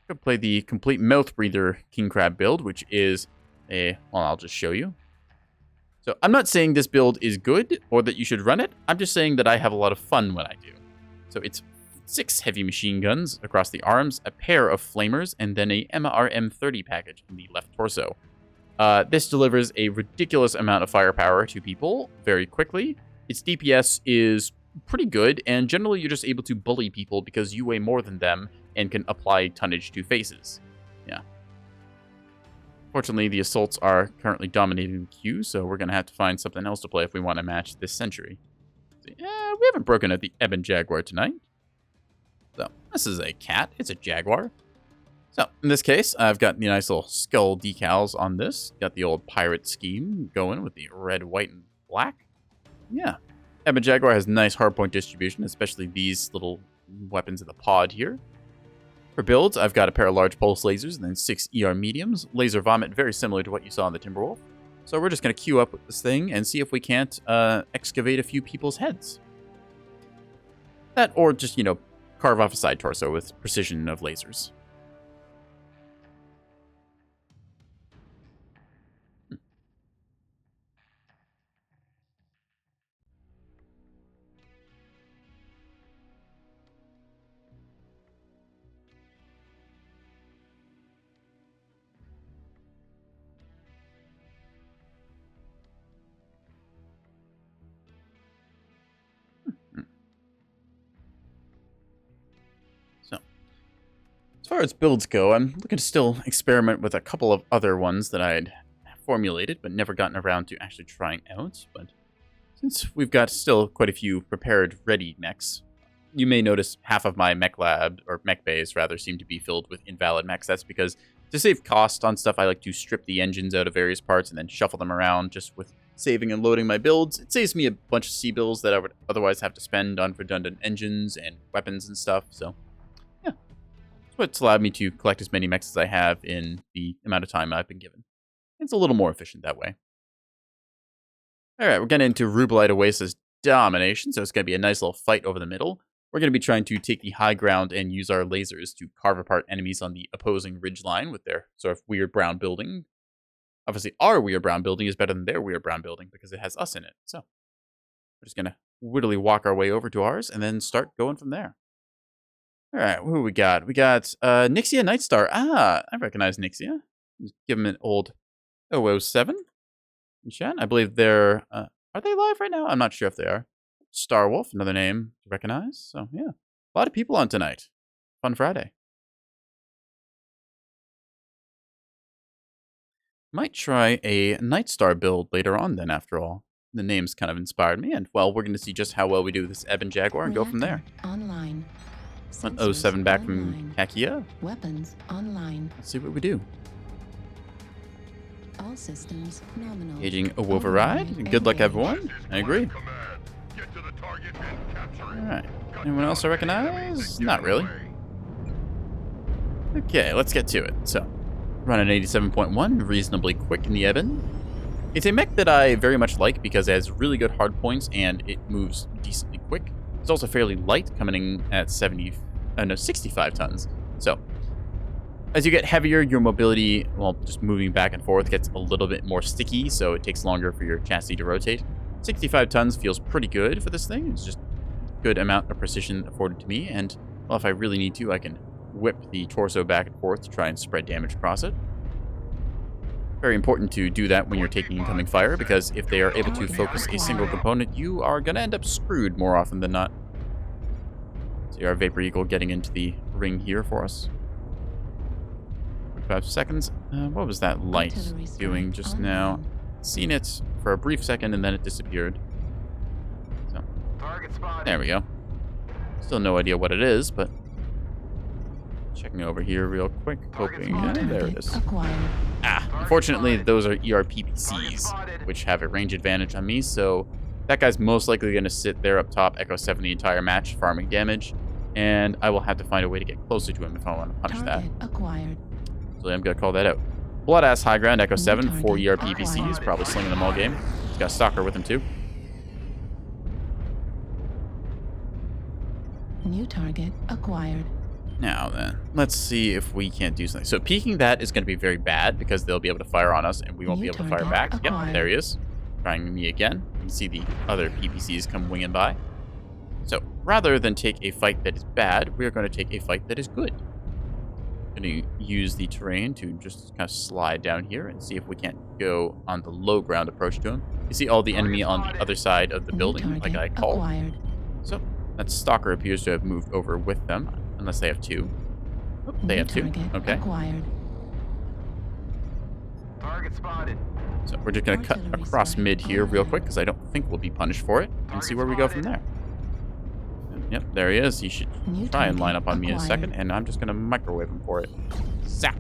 Could play the complete Mouth Breather King Crab build, which is a... Well, I'll just show you. So, I'm not saying this build is good or that you should run it. I'm just saying that I have a lot of fun when I do. So, it's 6 heavy machine guns across the arms, a pair of flamers, and then a MRM-30 package in the left torso. This delivers a ridiculous amount of firepower to people very quickly. Its DPS is pretty good, and generally you're just able to bully people because you weigh more than them and can apply tonnage to faces. Yeah. Fortunately, the assaults are currently dominating the queue, so we're going to have to find something else to play if we want to match this century. So, we haven't broken at the Ebon Jaguar tonight. So, this is a cat. It's a jaguar. So, in this case, I've got the nice little skull decals on this. Got the old pirate scheme going with the red, white, and black. Yeah. Ebon Jaguar has nice hardpoint distribution, especially these little weapons in the pod here. For builds, I've got a pair of large pulse lasers and then 6 ER mediums. Laser vomit, very similar to what you saw in the Timberwolf. So we're just going to queue up with this thing and see if we can't excavate a few people's heads. That, or just, carve off a side torso with precision of lasers. As far as builds go, I'm looking to still experiment with a couple of other ones that I'd formulated, but never gotten around to actually trying out. But since we've got still quite a few prepared, ready mechs, you may notice half of my mech lab, or mech bays rather, seem to be filled with invalid mechs. That's because to save cost on stuff, I like to strip the engines out of various parts and then shuffle them around just with saving and loading my builds. It saves me a bunch of C-bills that I would otherwise have to spend on redundant engines and weapons and stuff, so... What's allowed me to collect as many mechs as I have in the amount of time I've been given. It's a little more efficient that way. Alright, we're getting into Rubelite Oasis domination, so it's going to be a nice little fight over the middle. We're going to be trying to take the high ground and use our lasers to carve apart enemies on the opposing ridgeline with their sort of weird brown building. Obviously, our weird brown building is better than their weird brown building because it has us in it. So, we're just going to wittily walk our way over to ours and then start going from there. Alright, who we got? We got Nixia Nightstar. Ah, I recognize Nixia. Let's give him an old 007. Chat. I believe they're... are they live right now? I'm not sure if they are. Starwolf, another name to recognize. So, yeah. A lot of people on tonight. Fun Friday. Might try a Nightstar build later on then, after all. The name's kind of inspired me, and, well, we're going to see just how well we do with this Ebon Jaguar and go from there. Online. 07 back from Kakia. Weapons online. Let's see what we do. All systems nominal. Aging a override. Good luck, everyone. I agree. Alright. Anyone else I recognize? Not really. Okay, let's get to it. So, running 87.1, reasonably quick in the Ebon. It's a mech that I very much like because it has really good hard points and it moves decently quick. It's also fairly light, coming in at 65 tons. So, as you get heavier, your mobility, well, just moving back and forth, gets a little bit more sticky, so it takes longer for your chassis to rotate. 65 tons feels pretty good for this thing. It's just a good amount of precision afforded to me, and, well, if I really need to, I can whip the torso back and forth to try and spread damage across it. Very important to do that when you're taking incoming fire, because if they are able to focus a single component, you are going to end up screwed more often than not. See our Vapor Eagle getting into the ring here for us. 5 seconds. What was that light doing just now? Seen it for a brief second and then it disappeared. So, there we go. Still no idea what it is, but Checking over here real quick, hoping. New Yeah, there target it is. acquired. Unfortunately, those are ERPPCs, which have a range advantage on me, so that guy's most likely going to sit there up top, Echo 7 the entire match, farming damage, and I will have to find a way to get closer to him if I want to punish Target acquired. that. So I'm going to call that out. Blood-ass high ground, Echo 7, 4 target ERPPCs, probably slinging them all game. He's got a Stalker with him too. New target acquired. Now then, let's see if we can't do something. So peeking that is going to be very bad because they'll be able to fire on us and we won't be able to fire back. Yep, there he is. Trying me again. You can see the other PPCs come winging by. So rather than take a fight that is bad, we're going to take a fight that is good. Going to use the terrain to just kind of slide down here and see if we can't go on the low ground approach to him. You see all the enemy on the other side of the building, like I called. Acquired. So that Stalker appears to have moved over with them, unless they have two. Oh, they have two. Okay. Acquired. Target spotted. So we're just going to cut across mid here real quick because I don't think we'll be punished for it and see where we go from there. And, yep, there he is. He should try and line up on me in a second, and I'm just going to microwave him for it. Zap!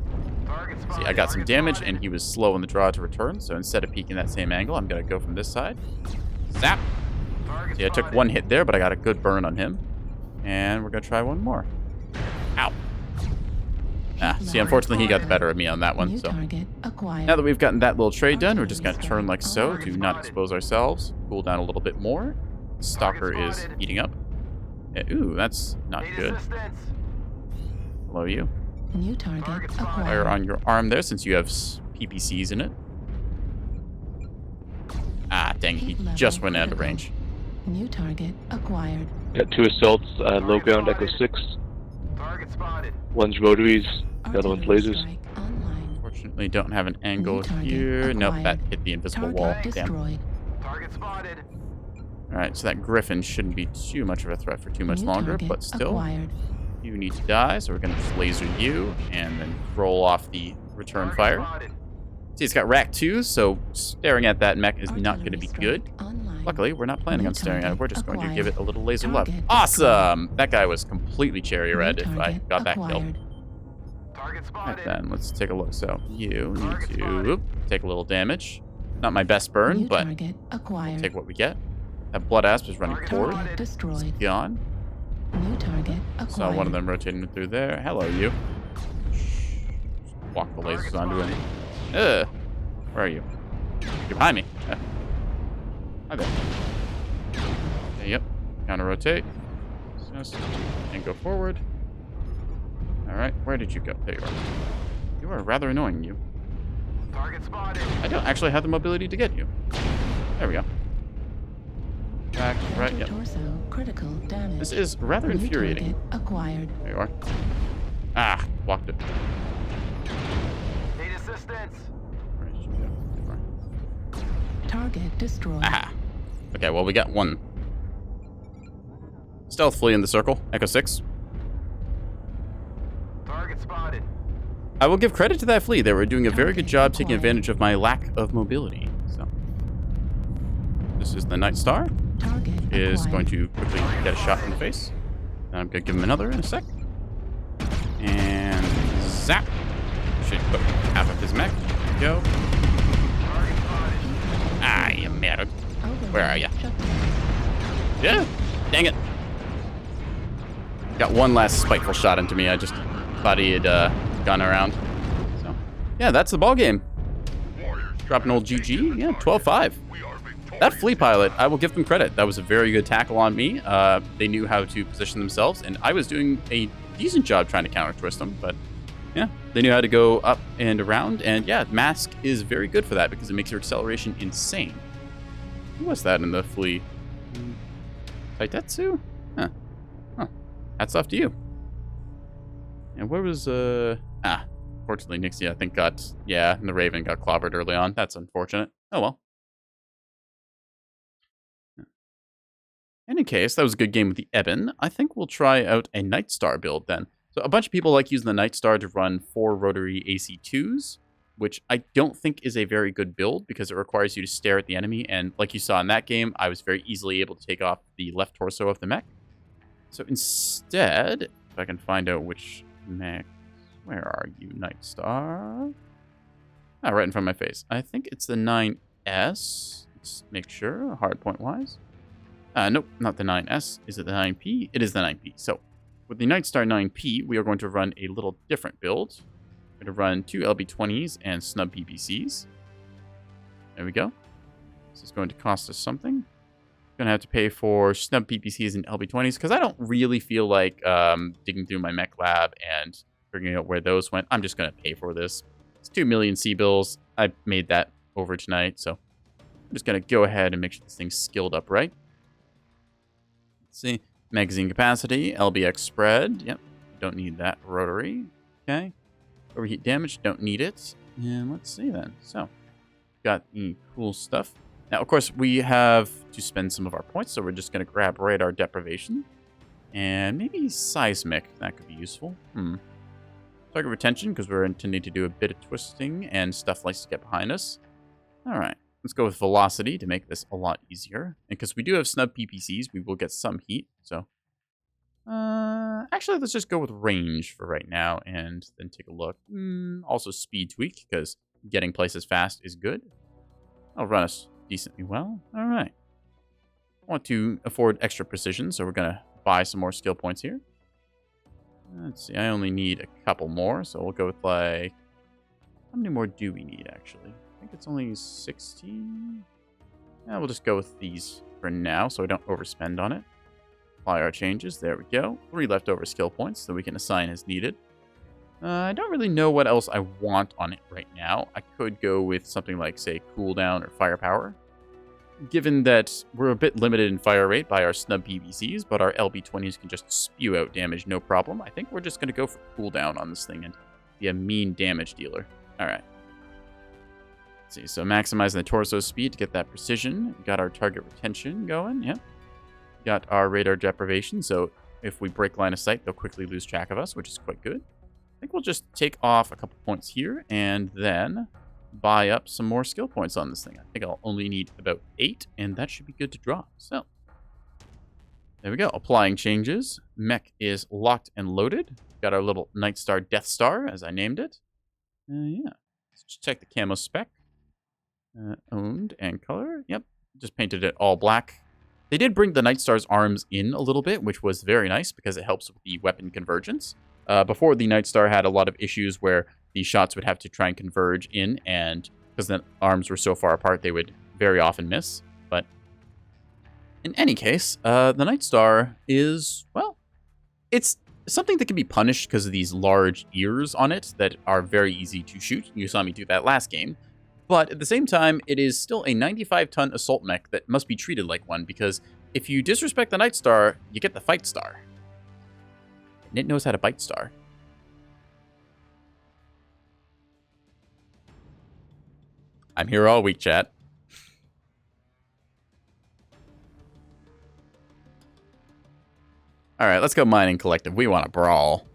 See, I got some damage, and he was slow in the draw to return, so instead of peeking that same angle, I'm going to go from this side. Zap! See, I took one hit there, but I got a good burn on him. And we're going to try one more. Ow. See, unfortunately, he got the better of me on that one. So now that we've gotten that little trade done, we're just going to turn like so to not expose ourselves. Cool down a little bit more. Stalker is heating up. Ooh, that's not good. Hello, you. New target Fire acquired. on your arm there since you have PPCs in it. Ah, dang, he just went out of range. New target acquired. Got 2 assaults, low ground Echo 6. Target spotted. One's rotaries, the other one's Artillery lasers. strike online. Unfortunately, don't have an angle New target here. Nope, that acquired. hit the invisible Target wall. Damn. destroyed. Target spotted. Alright, so that Griffin shouldn't be too much of a threat for too much New longer, target but still, acquired. you need to die, so we're going to just laser you and then roll off the return Target fire. spotted. See, it's got rack 2, so staring at that mech is not going to be Artillery good. strike online. Luckily, we're not planning New on staring at it. target We're just going to give acquired. it a little laser love. Target Awesome! That guy was completely cherry New red if I target got that kill. acquired. Target Right spotted. then, let's take a look. So, you need Target to spotted. take a little damage. Not my best burn, New but target acquired. take what we get. That blood asp is running Target forward. Target destroyed. Gone. New target acquired. Saw one of them rotating through there. Hello, you. Walk the lasers onto him. Ugh. Where are you? You're behind me. Hi there. Okay, yep. Counter rotate. And go forward. Alright, where did you go? There you are. You are rather annoying, you. Target spotted. I don't actually have the mobility to get you. There we go. Back, right, yep. Torso critical damage. This is rather New infuriating. target acquired. There you are. Ah, blocked it. Need assistance. Where did you go? There you are. Target destroyed. Aha. Okay, well, we got one. Stealthily in the circle. Echo 6. Target spotted. I will give credit to that fleet. They were doing a very good Target job taking acquired. advantage of my lack of mobility. So, this is the Night Star. Target Is acquired. going to quickly get a shot in the face. And I'm going to give him another in a sec. And zap. Should cook half of his mech. There we go. Target spotted. Ah, you mad. Override Where are ya? shut down. Yeah. Dang it. Got one last spiteful shot into me. I just thought he had gone around. So, yeah, that's the ball game. Drop an old GG. Yeah, 12-5. That flea pilot, I will give them credit. That was a very good tackle on me. They knew how to position themselves, and I was doing a decent job trying to counter twist them. But yeah, they knew how to go up and around. And yeah, Mask is very good for that because it makes your acceleration insane. Who was that in the flea? Taitetsu? Huh. Hats off to you. And where was, fortunately, Nixie, I think, and the Raven got clobbered early on. That's unfortunate. Oh, well. In any case, that was a good game with the Eben. I think we'll try out a Night Star build then. So a bunch of people like using the Night Star to run 4 rotary AC2s, which I don't think is a very good build because it requires you to stare at the enemy. And like you saw in that game, I was very easily able to take off the left torso of the mech. So instead, if I can find out which mech Where are you, Night Star? Ah, right in front of my face. I think it's the 9S. Let's make sure, hardpoint-wise. Nope, not the 9S. Is it the 9P? It is the 9P. So, with the Night Star 9P, we are going to run a little different build. We're going to run 2 LB20s and snub PPCs. There we go. This is going to cost us something. Going to have to pay for snub PPCs and LB20s because I don't really feel like digging through my mech lab and figuring out where those went. I'm just going to pay for this. It's 2 million C-bills. I made that over tonight, so I'm just going to go ahead and make sure this thing's skilled up right. Let's see. Magazine capacity, LBX spread. Yep, don't need that. Rotary. Okay. Overheat damage, don't need it. And let's see then. So, got the cool stuff. Now, of course, we have to spend some of our points, so we're just going to grab radar deprivation. And maybe seismic. That could be useful. Target retention, because we're intending to do a bit of twisting, and stuff likes to get behind us. All right. Let's go with velocity to make this a lot easier. And because we do have snub PPCs, we will get some heat. So, actually, let's just go with range for right now and then take a look. Also speed tweak, because getting places fast is good. That'll run us decently well. All right. I want to afford extra precision, so we're going to buy some more skill points here. Let's see. I only need a couple more, so we'll go with like... How many more do we need, actually? I think it's only 16. Yeah, we'll just go with these for now, so we don't overspend on it. Apply our changes. There we go. 3 leftover skill points that we can assign as needed. I don't really know what else I want on it right now. I could go with something like, say, cooldown or firepower. Given that we're a bit limited in fire rate by our snub PVCs, but our LB20s can just spew out damage no problem, I think we're just going to go for cooldown on this thing and be a mean damage dealer. All right. Let's see. So maximizing the torso speed to get that precision. Got our target retention going. Yep. Got our radar deprivation. So if we break line of sight, they'll quickly lose track of us, which is quite good. I think we'll just take off a couple points here and then buy up some more skill points on this thing. I think I'll only need about 8, and that should be good to drop. So there we go. Applying changes. Mech is locked and loaded. Got our little Night Star Death Star, as I named it. Yeah. Let's just check the camo spec. Owned and color. Yep. Just painted it all black. They did bring the Night Star's arms in a little bit, which was very nice because it helps with the weapon convergence. Before, the Night Star had a lot of issues where the shots would have to try and converge in, and because the arms were so far apart, they would very often miss. But in any case, the Night Star is, well, it's something that can be punished because of these large ears on it that are very easy to shoot. You saw me do that last game. But at the same time, it is still a 95-ton assault mech that must be treated like one, because if you disrespect the Night Star, you get the Fight Star. And it knows how to bite star. I'm here all week, chat. Alright, let's go Mining Collective. We want to brawl.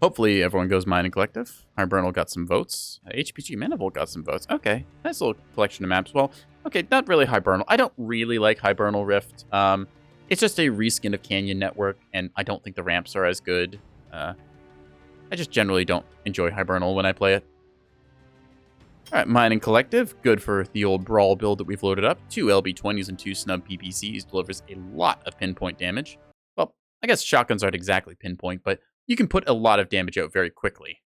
Hopefully everyone goes Mining Collective. Hibernal got some votes. HPG Manifold got some votes. Okay, nice little collection of maps. Well, okay, not really Hibernal. I don't really like Hibernal Rift. It's just a reskin of Canyon Network, and I don't think the ramps are as good. I just generally don't enjoy Hibernal when I play it. Alright, Mining Collective. Good for the old Brawl build that we've loaded up. 2 LB20s and 2 snub PPCs delivers a lot of pinpoint damage. Well, I guess shotguns aren't exactly pinpoint, but you can put a lot of damage out very quickly.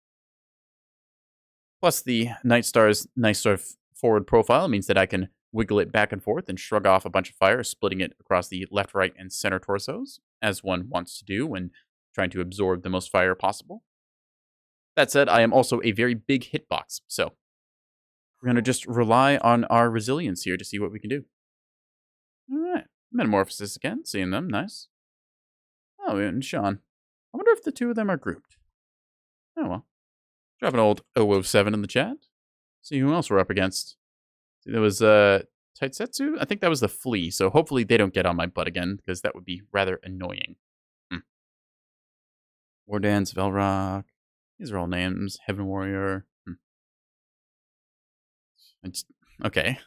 Plus, the Night Star's nice sort of forward profile means that I can wiggle it back and forth and shrug off a bunch of fire, splitting it across the left, right, and center torsos, as one wants to do when trying to absorb the most fire possible. That said, I am also a very big hitbox, so we're going to just rely on our resilience here to see what we can do. Alright, Metamorphosis again, seeing them, nice. Oh, and Sean. I wonder if the two of them are grouped. Oh well. Drop an old 007 in the chat. See who else we're up against. See, there was Taitsetsu? I think that was the Flea, so hopefully they don't get on my butt again, because that would be rather annoying. Wardance, Velrock. These are all names. Heaven Warrior. Okay.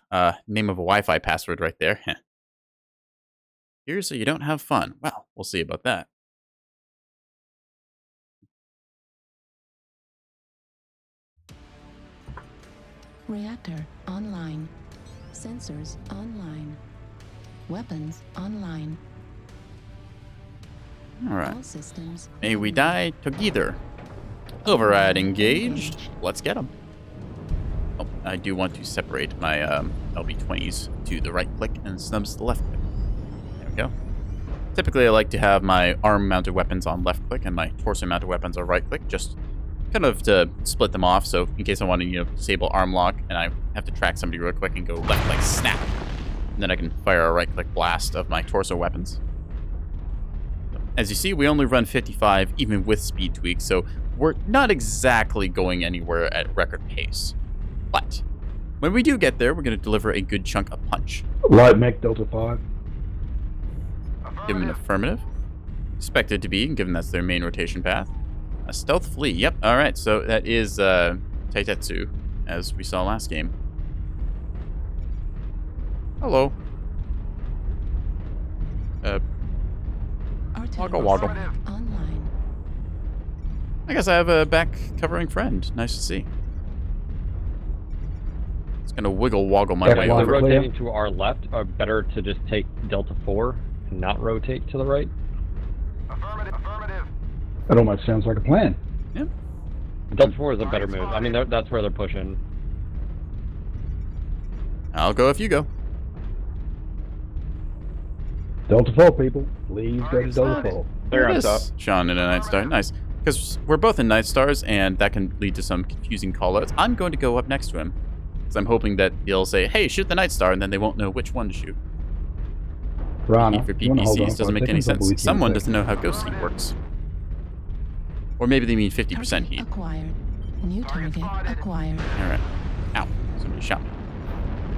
Name of a Wi-Fi password right there. Here so you don't have fun. Well, we'll see about that. Reactor online. Sensors online. Weapons online. Alright. All systems. May we die together. Override engaged. Let's get them. Oh, I do want to separate my LB20s to the right click and snubs to the left click. There we go. Typically, I like to have my arm-mounted weapons on left click and my torso-mounted weapons on right click, just kind of to split them off. So in case I want to, disable arm lock and I have to track somebody real quick and go left click snap, and then I can fire a right click blast of my torso weapons. As you see, we only run 55 even with speed tweaks, so we're not exactly going anywhere at record pace. But when we do get there, we're going to deliver a good chunk of punch. Light mech Delta 5. Give them an affirmative. Expected to be, given that's their main rotation path. A stealth flee. Yep. All right. So that is Taitetsu, as we saw last game. Hello. Woggle woggle. Online. I guess I have a back covering friend. Nice to see. It's gonna wiggle woggle my way We're over. rotating to our left. Better to just take Delta 4 and not rotate to the right. Affirmative. Affirmative. That almost sounds like a plan. Yep. Delta 4 is a better move. I mean, that's where they're pushing. I'll go if you go. Delta 4, people. Please go to Delta 4. There it is. Sean in a Night Star. Nice. Because we're both in Night Stars, and that can lead to some confusing callouts. I'm going to go up next to him. Because I'm hoping that he'll say, hey, shoot the Night Star, and then they won't know which one to shoot. Rana, For you wanna hold on PPCs for doesn't a make any second? sense. Someone doesn't know how ghost heat works. Or maybe they mean 50% heat. Acquired. New target acquired. Alright. Ow. Somebody shot me.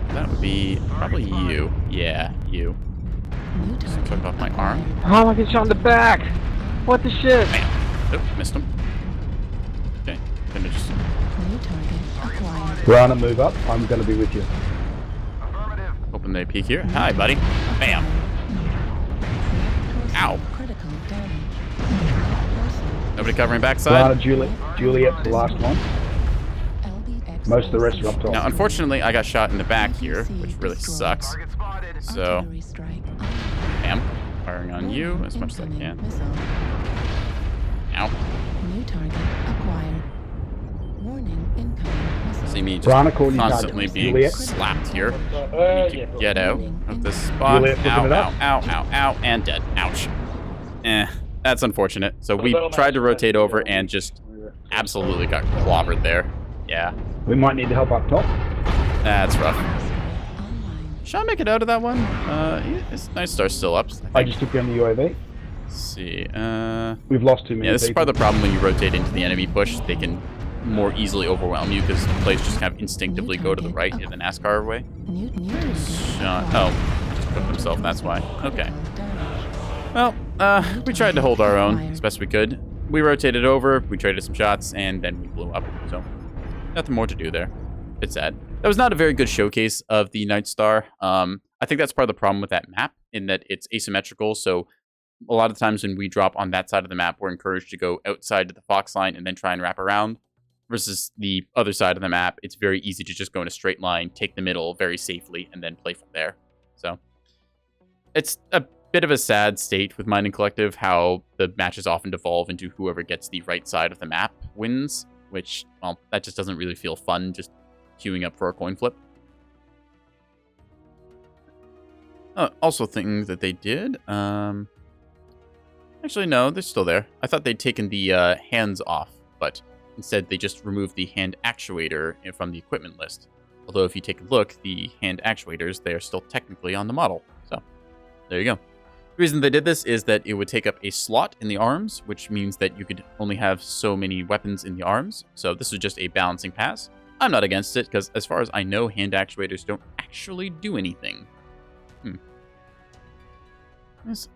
That would be probably you. Yeah, you. New Just target took off my arm. Oh, I get shot in the back. What the shit? Bam. Oop, missed him. Okay. Gonna just... New target acquired. Rana, move up. I'm going to be with you. Hoping they peek here. Hi, buddy. Bam. Ow. Critical damage. Nobody covering backside? Rana, Juliet's the last one. LBX Most of the rest are up top. Now, unfortunately, I got shot in the back here, which really sucks. So, Artillery strike. bam. Firing on you as much as I Incoming can. missile. Ow. New target acquired. Warning, incoming missile. See me just Rana, calling constantly target. being Juliet. slapped here. Need to get out of this spot. Juliet, Ow, looking it ow, up. ow, ow, ow, and dead. Ouch. That's unfortunate. So we tried to rotate over and just absolutely got clobbered there. Yeah, We might need to help up top. that's rough. Online. Shall I make it out of that one? His Night Star's still up. I just took down the UAV. Let's see. We've lost too many Yeah, this is people. part of the problem when you rotate into the enemy push. They can more easily overwhelm you because players just kind of instinctively go to the right in the NASCAR way. New target Shot. acquired. Oh, just cooked himself. That's why. Okay. Critical damage. Well, we tried to hold our own as best we could. We rotated over, we traded some shots, and then we blew up. So, nothing more to do there. It's sad. That was not a very good showcase of the Night Star. I think that's part of the problem with that map, in that it's asymmetrical. So, a lot of times when we drop on that side of the map, we're encouraged to go outside to the Fox line and then try and wrap around. Versus the other side of the map, it's very easy to just go in a straight line, take the middle very safely, and then play from there. So, it's a bit of a sad state with Mining Collective, how the matches often devolve into whoever gets the right side of the map wins, which, well, that just doesn't really feel fun, just queuing up for a coin flip. Also things that they did, actually no, they're still there. I thought they'd taken the hands off, but instead they just removed the hand actuator from the equipment list. Although if you take a look, the hand actuators, they are still technically on the model. So, there you go. The reason they did this is that it would take up a slot in the arms, which means that you could only have so many weapons in the arms. So this was just a balancing pass. I'm not against it, because as far as I know, hand actuators don't actually do anything.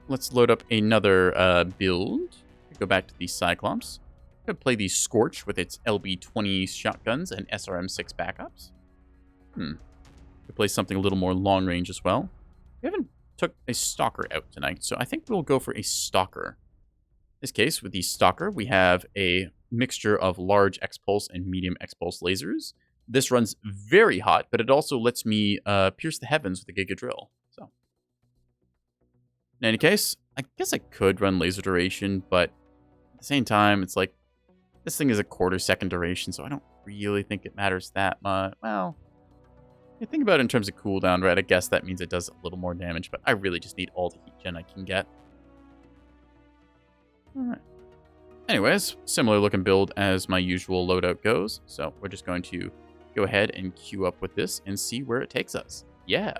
Let's load up another build. Go back to the Cyclops. I'm going to play the Scorch with its LB-20 shotguns and SRM-6 backups. Could play something a little more long range as well. We haven't took a Stalker out tonight, so I think we'll go for a Stalker. In this case, with the Stalker, we have a mixture of large X-Pulse and medium X-Pulse lasers. this runs very hot, but it also lets me pierce the heavens with a Giga Drill. So, in any case, I guess I could run laser duration, but at the same time, it's like, this thing is a quarter-second duration, so I don't really think it matters that much. Well, you think about it in terms of cooldown, right? I guess that means it does a little more damage, but I really just need all the heat gen I can get. Alright. Anyways, similar looking build as my usual loadout goes, so we're just going to go ahead and queue up with this and see where it takes us. Yeah.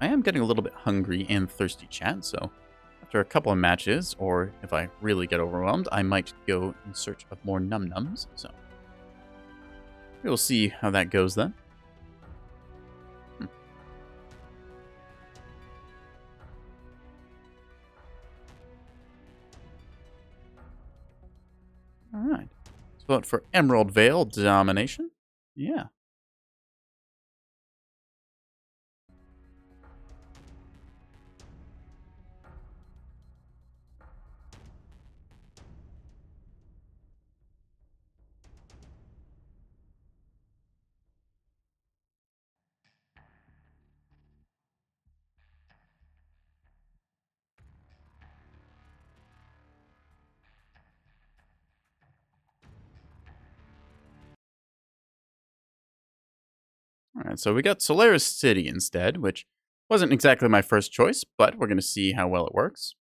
I am getting a little bit hungry and thirsty, chat, so after a couple of matches, or if I really get overwhelmed, I might go in search of more num-nums, so we'll see how that goes then. Alright, let's vote for Emerald Vale Domination. Yeah. Alright, so we got Solaris City instead, which wasn't exactly my first choice, but we're going to see how well it works.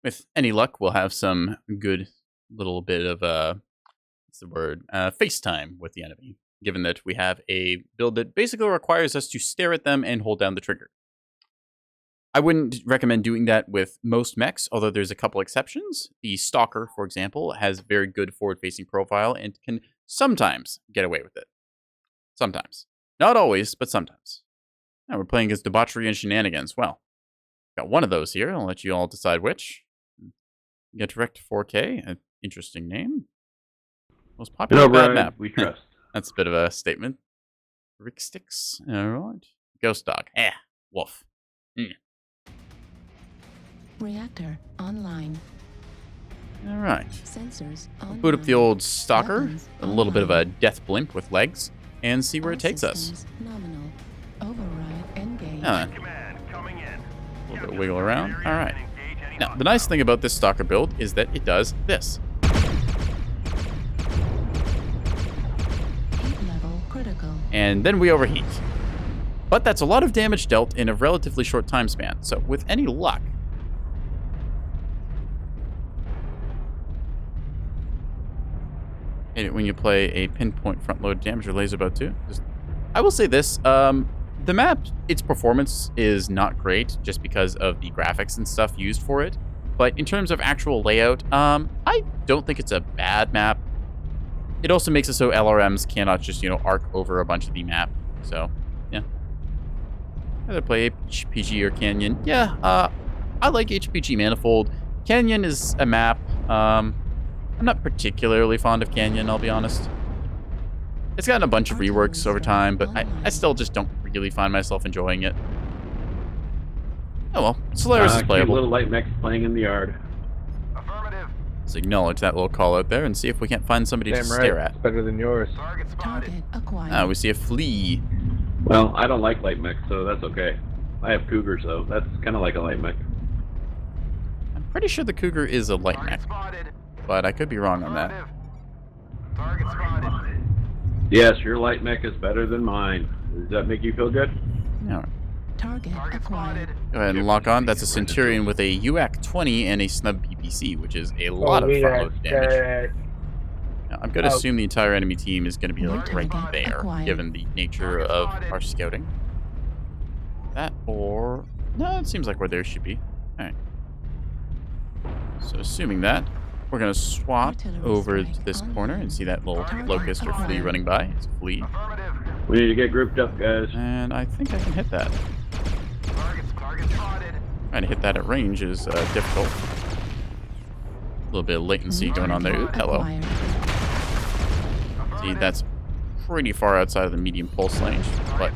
With any luck, we'll have some good little bit of, what's the word, FaceTime with the enemy, given that we have a build that basically requires us to stare at them and hold down the trigger. I wouldn't recommend doing that with most mechs, although there's a couple exceptions. The Stalker, for example, has very good forward-facing profile and can sometimes get away with it. Sometimes. Not always, but sometimes. Now we're playing against Debauchery and Shenanigans. Well, got one of those here. I'll let you all decide which. Get Direct 4K, an interesting name. Most popular bad map. We trust. That's a bit of a statement. Rick Sticks. Alright. Ghost Dog. Wolf. Reactor online. Alright. Sensors online. Boot up the old Stalker. Weapons A little bit of a online. death blimp with legs. And see where All it takes us. systems Nominal. Override engage. A little bit wiggle around. Alright. Now, the nice thing about this Stalker build is that it does this. Heat level critical. And then we overheat. But that's a lot of damage dealt in a relatively short time span. So with any luck, when you play a pinpoint front load damage or laser bow too, I will say this, the map, its performance is not great just because of the graphics and stuff used for it. But in terms of actual layout, I don't think it's a bad map. It also makes it so LRMs cannot just, arc over a bunch of the map. So, yeah. Either play HPG or Canyon. Yeah, I like HPG Manifold. Canyon is a map, I'm not particularly fond of Canyon, I'll be honest. It's gotten a bunch of reworks over time, but I still just don't really find myself enjoying it. Oh well, Solaris is playable. Little light mechs playing in the yard. Affirmative. Let's acknowledge that little call out there and see if we can't find somebody to stare at. It's better than yours. Target spotted. Target acquired. We see a flea. Well, I don't like light mechs, so that's okay. I have Cougars, though. That's kind of like a light mech. I'm pretty sure the Cougar is a light mech, Target spotted. but I could be wrong on that. Affirmative. Target spotted. Yes, your light mech is better than mine. Does that make you feel good? All right. Target Target acquired. spotted. Go ahead and lock on. That's a Centurion with a UAC 20 and a snub PPC, which is a lot of front load damage. Now, I'm going to assume the entire enemy team is going to be like right there, given the nature of our scouting. That or... No, it seems like where there should be. Alright. So assuming that, we're going to swap over to this corner and see that little locust or flea running by. It's a flea. We need to get grouped up, guys. And I think I can hit that. Target spotted. Trying to hit that at range is difficult. A little bit of latency going on there. Ooh, hello. See, that's pretty far outside of the medium pulse range, but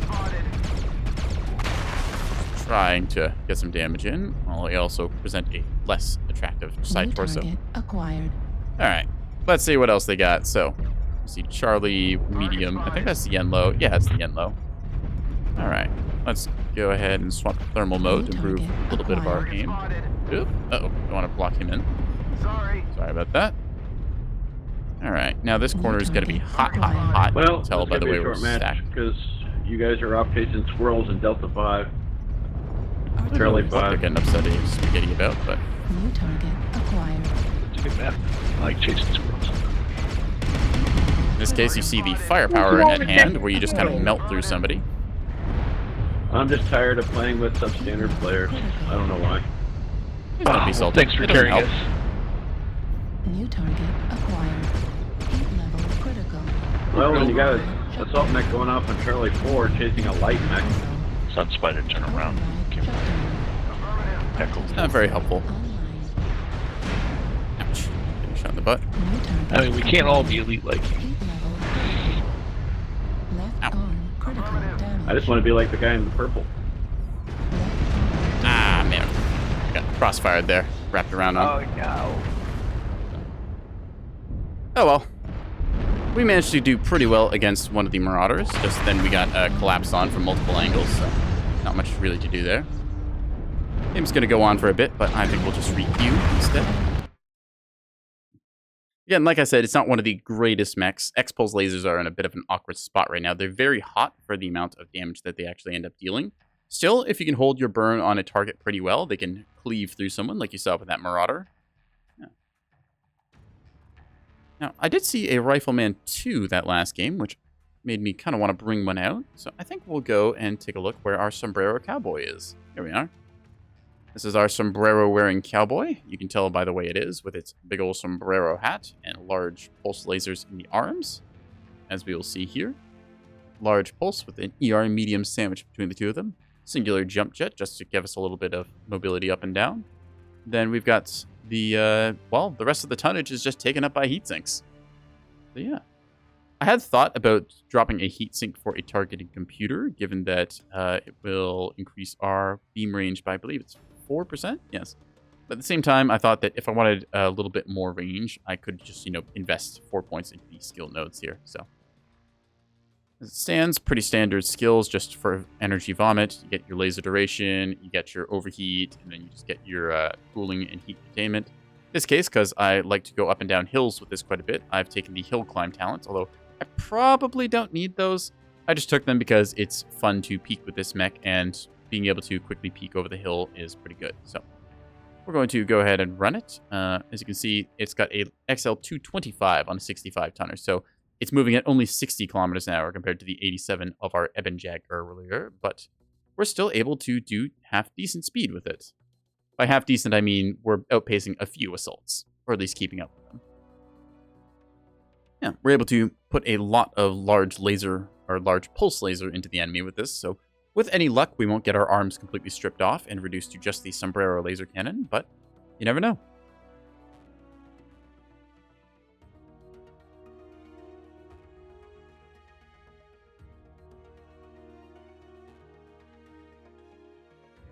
trying to get some damage in, while I also present a less attractive side New torso. target acquired. All right, let's see what else they got. So, you see Charlie medium. I think that's the Yenlo. Yeah, it's the Yenlo. All right, let's go ahead and swap to thermal mode to improve a little bit of our aim. Oop. Uh-oh, I want to block him in. Sorry about that. All right, now this corner is going to be hot, hot, hot. Well, Tell by the way we're stacked. because you guys are off chasing squirrels in Delta 5. Charlie They're 5. getting upset at spaghetti about, but New target acquired. It's a good map. I like chasing squirrels. in this case, you see the firepower at hand, where you just kind of melt through somebody. I'm just tired of playing with substandard players. I don't know why. Don't be salty. Thanks for It doesn't carrying help. us. New target acquired. Heat level critical. Well, when you got an assault mech going off on Charlie 4 chasing a light mech. Sun spider, turn around. It's not very helpful. Ouch. Getting shot in the butt. I mean, we can't all be elite like you. Heat level. Left Ow. arm critical damage. I just want to be like the guy in the purple. Ah, man. I got crossfired there. Wrapped around on. no. Oh, well. We managed to do pretty well against one of the Marauders. Just then we got collapsed on from multiple angles, so not much really to do there. Game's going to go on for a bit, but I think we'll just re-queue instead. Again, like I said, it's not one of the greatest mechs. X-Pulse lasers are in a bit of an awkward spot right now. They're very hot for the amount of damage that they actually end up dealing. Still, if you can hold your burn on a target pretty well, they can cleave through someone like you saw with that Marauder. Yeah. Now, I did see a Rifleman 2 that last game, which made me kind of want to bring one out. So I think we'll go and take a look where our Sombrero Cowboy is. Here we are. This is our sombrero-wearing cowboy. You can tell by the way it is, with its big old sombrero hat and large pulse lasers in the arms, as we will see here. Large pulse with an ER medium sandwich between the two of them. Singular jump jet, just to give us a little bit of mobility up and down. Then we've got the, well, the rest of the tonnage is just taken up by heat sinks. So yeah. I had thought about dropping a heatsink for a targeting computer, given that it will increase our beam range by, I believe it's 4%? Yes. But at the same time, I thought that if I wanted a little bit more range, I could just, invest 4 points into the skill nodes here. So, as it stands, pretty standard skills just for energy vomit. You get your laser duration, you get your overheat, and then you just get your cooling and heat containment. In this case, because I like to go up and down hills with this quite a bit, I've taken the hill climb talents, although I probably don't need those. I just took them because it's fun to peek with this mech, and being able to quickly peek over the hill is pretty good. So we're going to go ahead and run it. As you can see, it's got a XL225 on a 65 tonner. So it's moving at only 60 kilometers an hour compared to the 87 of our Ebenjag earlier. But we're still able to do half decent speed with it. By half decent, I mean we're outpacing a few assaults, or at least keeping up with them. Yeah, we're able to put a lot of large laser or large pulse laser into the enemy with this. So with any luck, we won't get our arms completely stripped off and reduced to just the sombrero laser cannon, but you never know.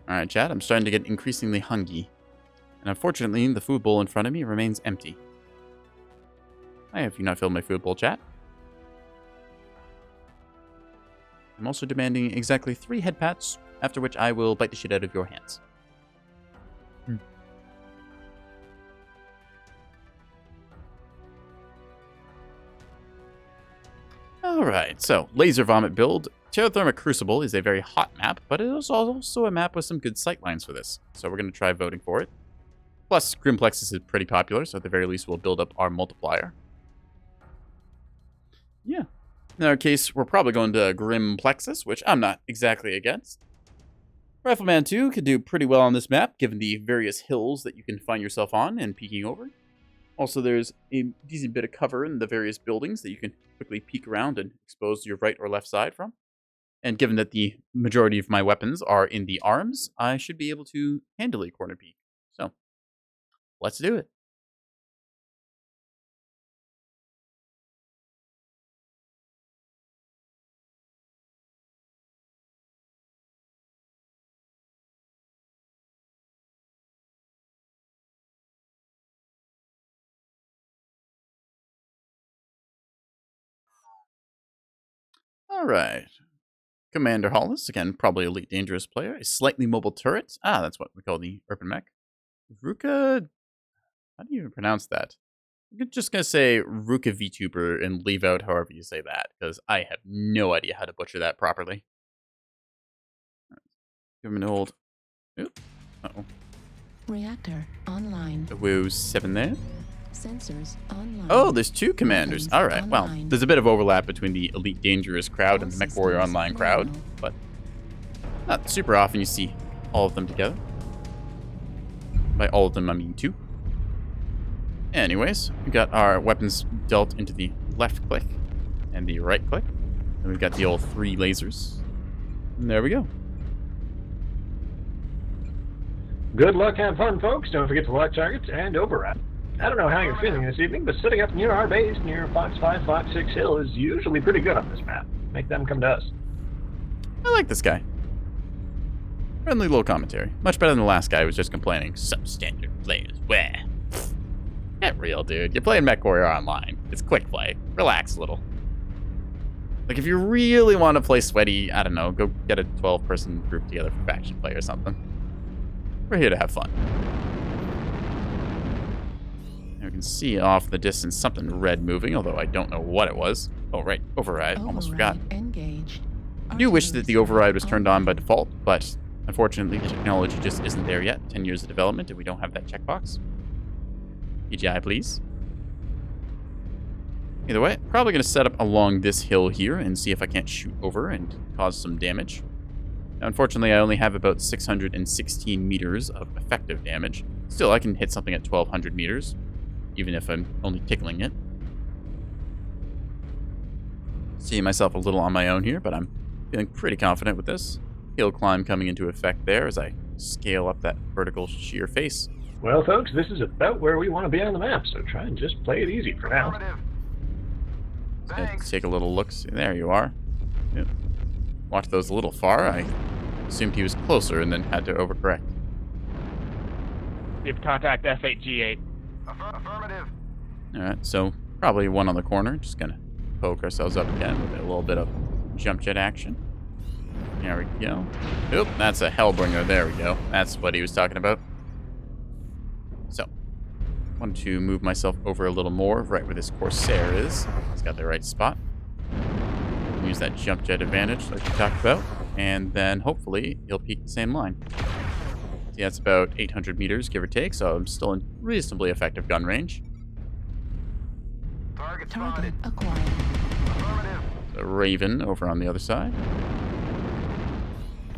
Alright, chat, I'm starting to get increasingly hungry. And unfortunately, the food bowl in front of me remains empty. I have you not filled my food bowl, chat. I'm also demanding exactly 3 head pats, after which I will bite the shit out of your hands. Alright, so Laser Vomit build. Terrathermic Crucible is a very hot map, but it is also a map with some good sightlines for this. So we're going to try voting for it. Plus, Grimplexus is pretty popular, so at the very least we'll build up our multiplier. Yeah. In our case, we're probably going to Grimplexus, which I'm not exactly against. Rifleman 2 could do pretty well on this map, given the various hills that you can find yourself on and peeking over. Also, there's a decent bit of cover in the various buildings that you can quickly peek around and expose your right or left side from. And given that the majority of my weapons are in the arms, I should be able to handle a corner peek. So, let's do it. Alright. Commander Hollis, again, probably Elite Dangerous player. A slightly mobile turret. Ah, that's what we call the Urban Mech. Ruka... How do you even pronounce that? I'm just going to say Ruka VTuber and leave out however you say that, because I have no idea how to butcher that properly. Give him an old... Oop. Uh-oh. Reactor online. Woo, 7 there. Sensors online. Oh, there's 2 commanders. Weapons Alright, well, online. there's a bit of overlap between the Elite Dangerous crowd and the Mechwarrior Online crowd, but not super often you see all of them together. By all of them, I mean 2. Anyways, we got our weapons dealt into the left click and the right click. And we've got the old 3 lasers. And there we go. Good luck, have fun, folks. Don't forget to lock targets and override. I don't know how you're feeling this evening, but setting up near our base near Fox 5, Fox 6 Hill is usually pretty good on this map. Make them come to us. I like this guy. Friendly little commentary. Much better than the last guy who was just complaining. Substandard players. Where? Get real, dude. You're playing Mechwarrior Online. It's quick play. Relax a little. Like, if you really want to play sweaty, I don't know, go get a 12-person group together for faction play or something. We're here to have fun. And we can see off in the distance something red moving, although I don't know what it was. Oh, right. Override. Almost forgot. Engaged. I do wish that the override was turned on by default, but unfortunately the technology just isn't there yet. 10 years of development and we don't have that checkbox. PGI, please. Either way, probably going to set up along this hill here and see if I can't shoot over and cause some damage. Now, unfortunately, I only have about 616 meters of effective damage. Still, I can hit something at 1200 meters, even if I'm only tickling it. Seeing myself a little on my own here, but I'm feeling pretty confident with this. Hill climb coming into effect there as I scale up that vertical sheer face. Well, folks, this is about where we want to be on the map, so try and just play it easy for now. Let's take a little look. There you are. Yep. Watched those a little far. I assumed he was closer and then had to overcorrect. You have contact F8G8. Affirmative. Alright, so probably one on the corner. Just gonna poke ourselves up again with a little bit of jump jet action. There we go. Oop, that's a Hellbringer. There we go. That's what he was talking about. So, want to move myself over a little more, right where this Corsair is. It's got the right spot. Use that jump jet advantage like we talked about, and then hopefully he'll peak the same line. See, that's about 800 meters, give or take, so I'm still in reasonably effective gun range. Target Target spotted. acquired. Affirmative. The Raven over on the other side.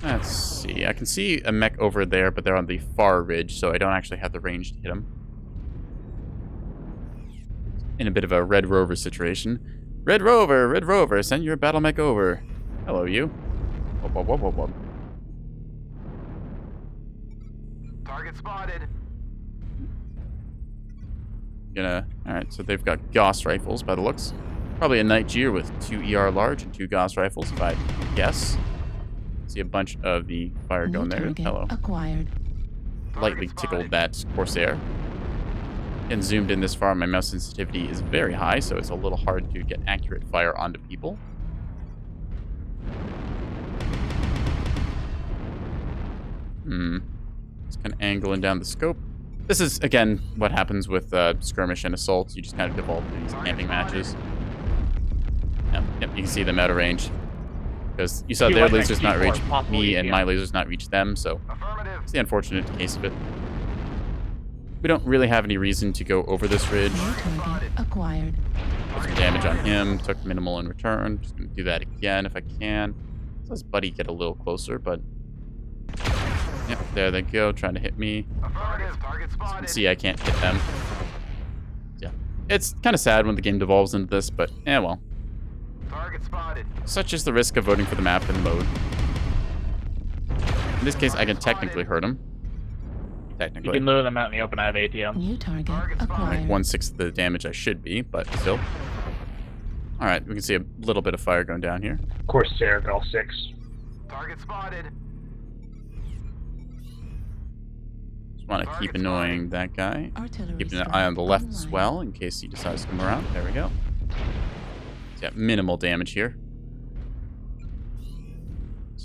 Let's see. I can see a mech over there, but they're on the far ridge, so I don't actually have the range to hit them. In a bit of a Red Rover situation. Red Rover, send your battle mech over. Hello, you. Whoop, whoop, whoop, whoop, whoop. Target spotted. Alright, so they've got Gauss rifles by the looks. Probably a Night Gear with 2 ER large and 2 Gauss rifles, if I guess. See a bunch of the fire New going there. target Hello. acquired. Lightly tickled that Corsair. And zoomed in this far, my mouse sensitivity is very high, so it's a little hard to get accurate fire onto people. Just kind of angling down the scope. This is, again, what happens with skirmish and assaults. You just kind of devolve to these camping matches. Yep, you can see them out of range. Because you saw their lasers not reach me and my lasers not reach them, so it's the unfortunate case of it. We don't really have any reason to go over this ridge. New target acquired. Put some damage on him. Took minimal in return. Just going to do that again if I can. Let's Buddy get a little closer, but... Yep, there they go, trying to hit me. Affirmative. Target As you can spotted. see, I can't hit them. Yeah. It's kind of sad when the game devolves into this, but well. Target spotted. Such is the risk of voting for the map and the mode. In this case, I can technically hurt him. You Technically. can lure them out in the open. I have ATM. New target Target acquired. Like 1/6 of the damage I should be, but still. Alright, we can see a little bit of fire going down here. Corsair, Bell 6. Target spotted. Just want to keep annoying that guy. Artillery Keeping an strike eye on the left as online. well, in case he decides to come around. There we go. So yeah, minimal damage here.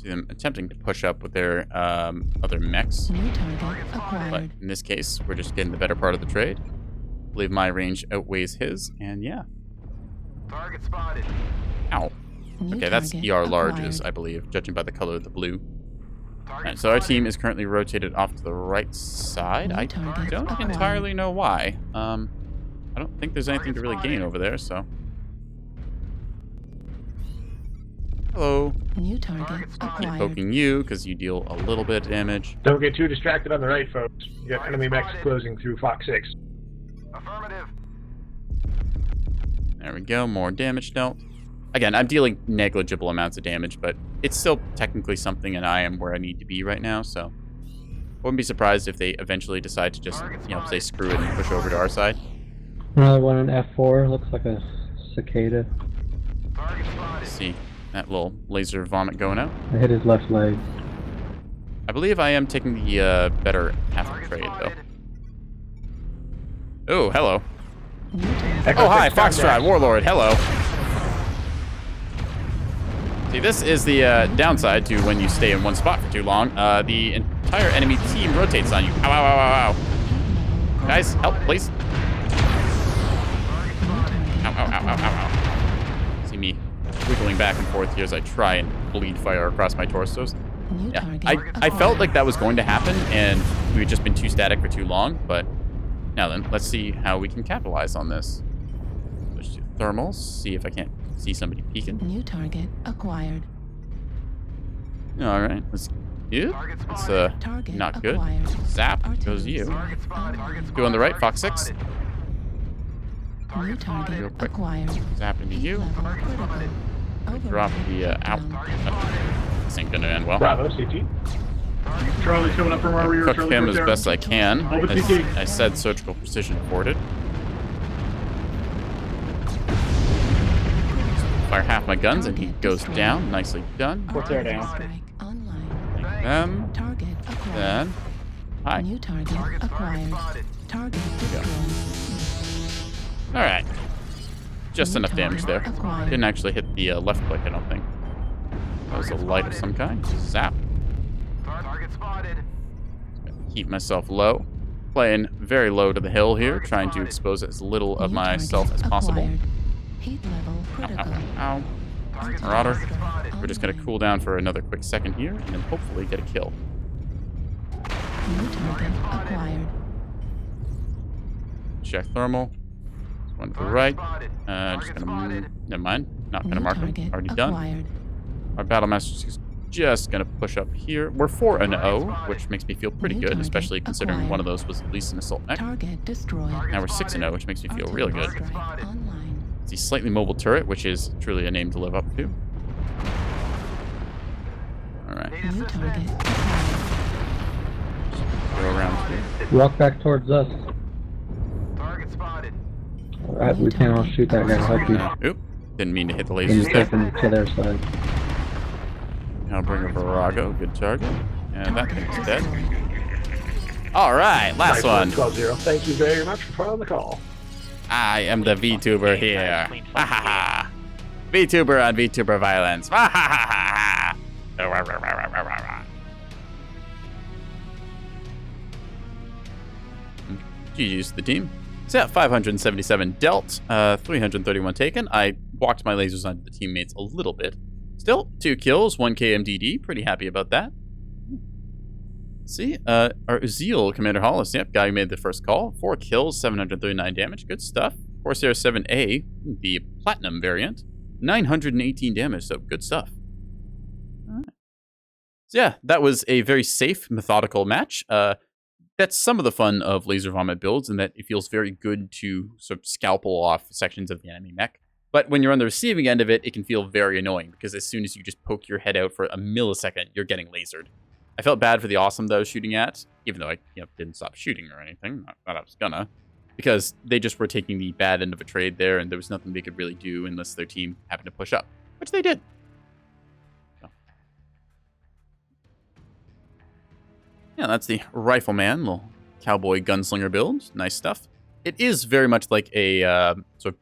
See them attempting to push up with their other mechs. New target acquired. But in this case, we're just getting the better part of the trade. I believe my range outweighs his, and yeah. Target spotted. Ow. New Okay, that's target ER larges, acquired. I believe, judging by the color of the blue. Target Alright, so our spotted. team is currently rotated off to the right side. New I target don't acquired. entirely know why. I don't think there's anything to really gain over there, so... Hello. New target Keep acquired. poking you, because you deal a little bit of damage. Don't get too distracted on the right, folks. You got enemy mechs closing through Fox 6. Affirmative. There we go, more damage dealt. Again, I'm dealing negligible amounts of damage, but it's still technically something, and I am where I need to be right now, so... Wouldn't be surprised if they eventually decide to just, you know, say screw it and push over to our side. Another one in F4, looks like a cicada. Target spotted. See that little laser vomit going out. I hit his left leg. I believe I am taking the better half of the trade, though. Oh, hello. New target. Echo Oh, hi, 6 contact. Foxtrot, Warlord, hello. See, this is the downside to when you stay in one spot for too long. The entire enemy team rotates on you. Ow, ow, ow, ow, ow. Guys, help, please. Ow, ow, ow, ow, ow, ow. See me wiggling back and forth here as I try and bleed fire across my torsos. New Yeah, target I felt acquired. like that was going to happen, and we had just been too static for too long, but now then, let's see how we can capitalize on this. Let's do thermals, see if I can't see somebody peeking. New target acquired. Alright, let's do. It's Target not good. acquired. Zap, Artillery goes to you. Target spotted. Target Go on the right, spotted. Fox 6. Spotted. New Target spotted. Real target quick. acquired. Zap into you. Level Target critical. spotted. Drop the out. Down. This ain't gonna end well. Bravo, CT. Charlie's coming up from our rear. Cook Charlie him right as there. best I can. Over As CT. I said, surgical precision afforded. Fire half my guns and he goes down. Nicely done. Artillery strike online. Them. Target acquired. Then. Hi. New target acquired. Target destroyed. Alright. Just enough damage there. Acquired. Didn't actually hit the left click, I don't think. That was a light of some kind. Zap. Target spotted. Keep myself low. Playing very low to the hill here, trying to expose as little of New myself target as possible. acquired. Heat level Ow, critical. ow, ow. Marauder. We're just gonna cool down for another quick second here, and then hopefully get a kill. New target acquired. Check thermal. One to the right. Just gonna... Never mind. Not gonna New mark him. target Already done. acquired. Our Battlemaster's just gonna push up here. We're 4-0, which makes me feel pretty New good, target especially considering acquired. one of those was at least an assault mech. Target destroyed. Now we're 6-0, which makes me feel really good. Artillery strike online. It's the slightly mobile turret, which is truly a name to live up to. Alright, New target acquired. go around here. Walk back towards us. Target spotted. We can't all shoot that guy. Help you. Oop, didn't mean to hit the Can lasers you there. take him to their side? I'll bring a Virago, good target. And that thing's dead. Alright, last one. 12-0. Thank you very much for following the call. I am the VTuber here. Ha ha ha. VTuber on VTuber violence. Ha ha ha ha. GG's to the team. So yeah, 577 dealt, 331 taken. I walked my lasers onto the teammates a little bit. Still, 2 kills, 1 KMDD. Pretty happy about that. See, our Uziel Commander Hollis, yep, guy who made the first call. 4 kills, 739 damage. Good stuff. Corsair 7A, the Platinum variant. 918 damage, so good stuff. All right. So yeah, that was a very safe, methodical match. That's some of the fun of Laser Vomit builds, in that it feels very good to sort of scalpel off sections of the enemy mech. But when you're on the receiving end of it, it can feel very annoying, because as soon as you just poke your head out for a millisecond, you're getting lasered. I felt bad for the awesome that I was shooting at, even though I didn't stop shooting or anything. Not that I was gonna. Because they just were taking the bad end of a trade there, and there was nothing they could really do unless their team happened to push up, which they did. So. Yeah, that's the Rifleman, little cowboy gunslinger build. Nice stuff. It is very much like a sort of,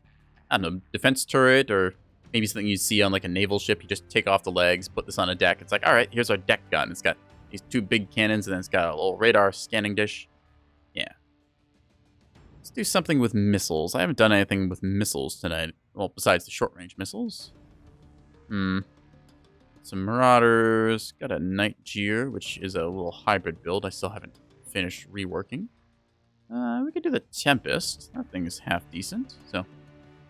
I don't know, defense turret or maybe something you see on like a naval ship. You just take off the legs, put this on a deck. It's like, all right, here's our deck gun. It's got these 2 big cannons, and then it's got a little radar scanning dish. Yeah. Let's do something with missiles. I haven't done anything with missiles tonight. Well, besides the short-range missiles. Some Marauders. Got a Nightjeer, which is a little hybrid build. I still haven't finished reworking. We could do the Tempest. That thing is half decent. So, in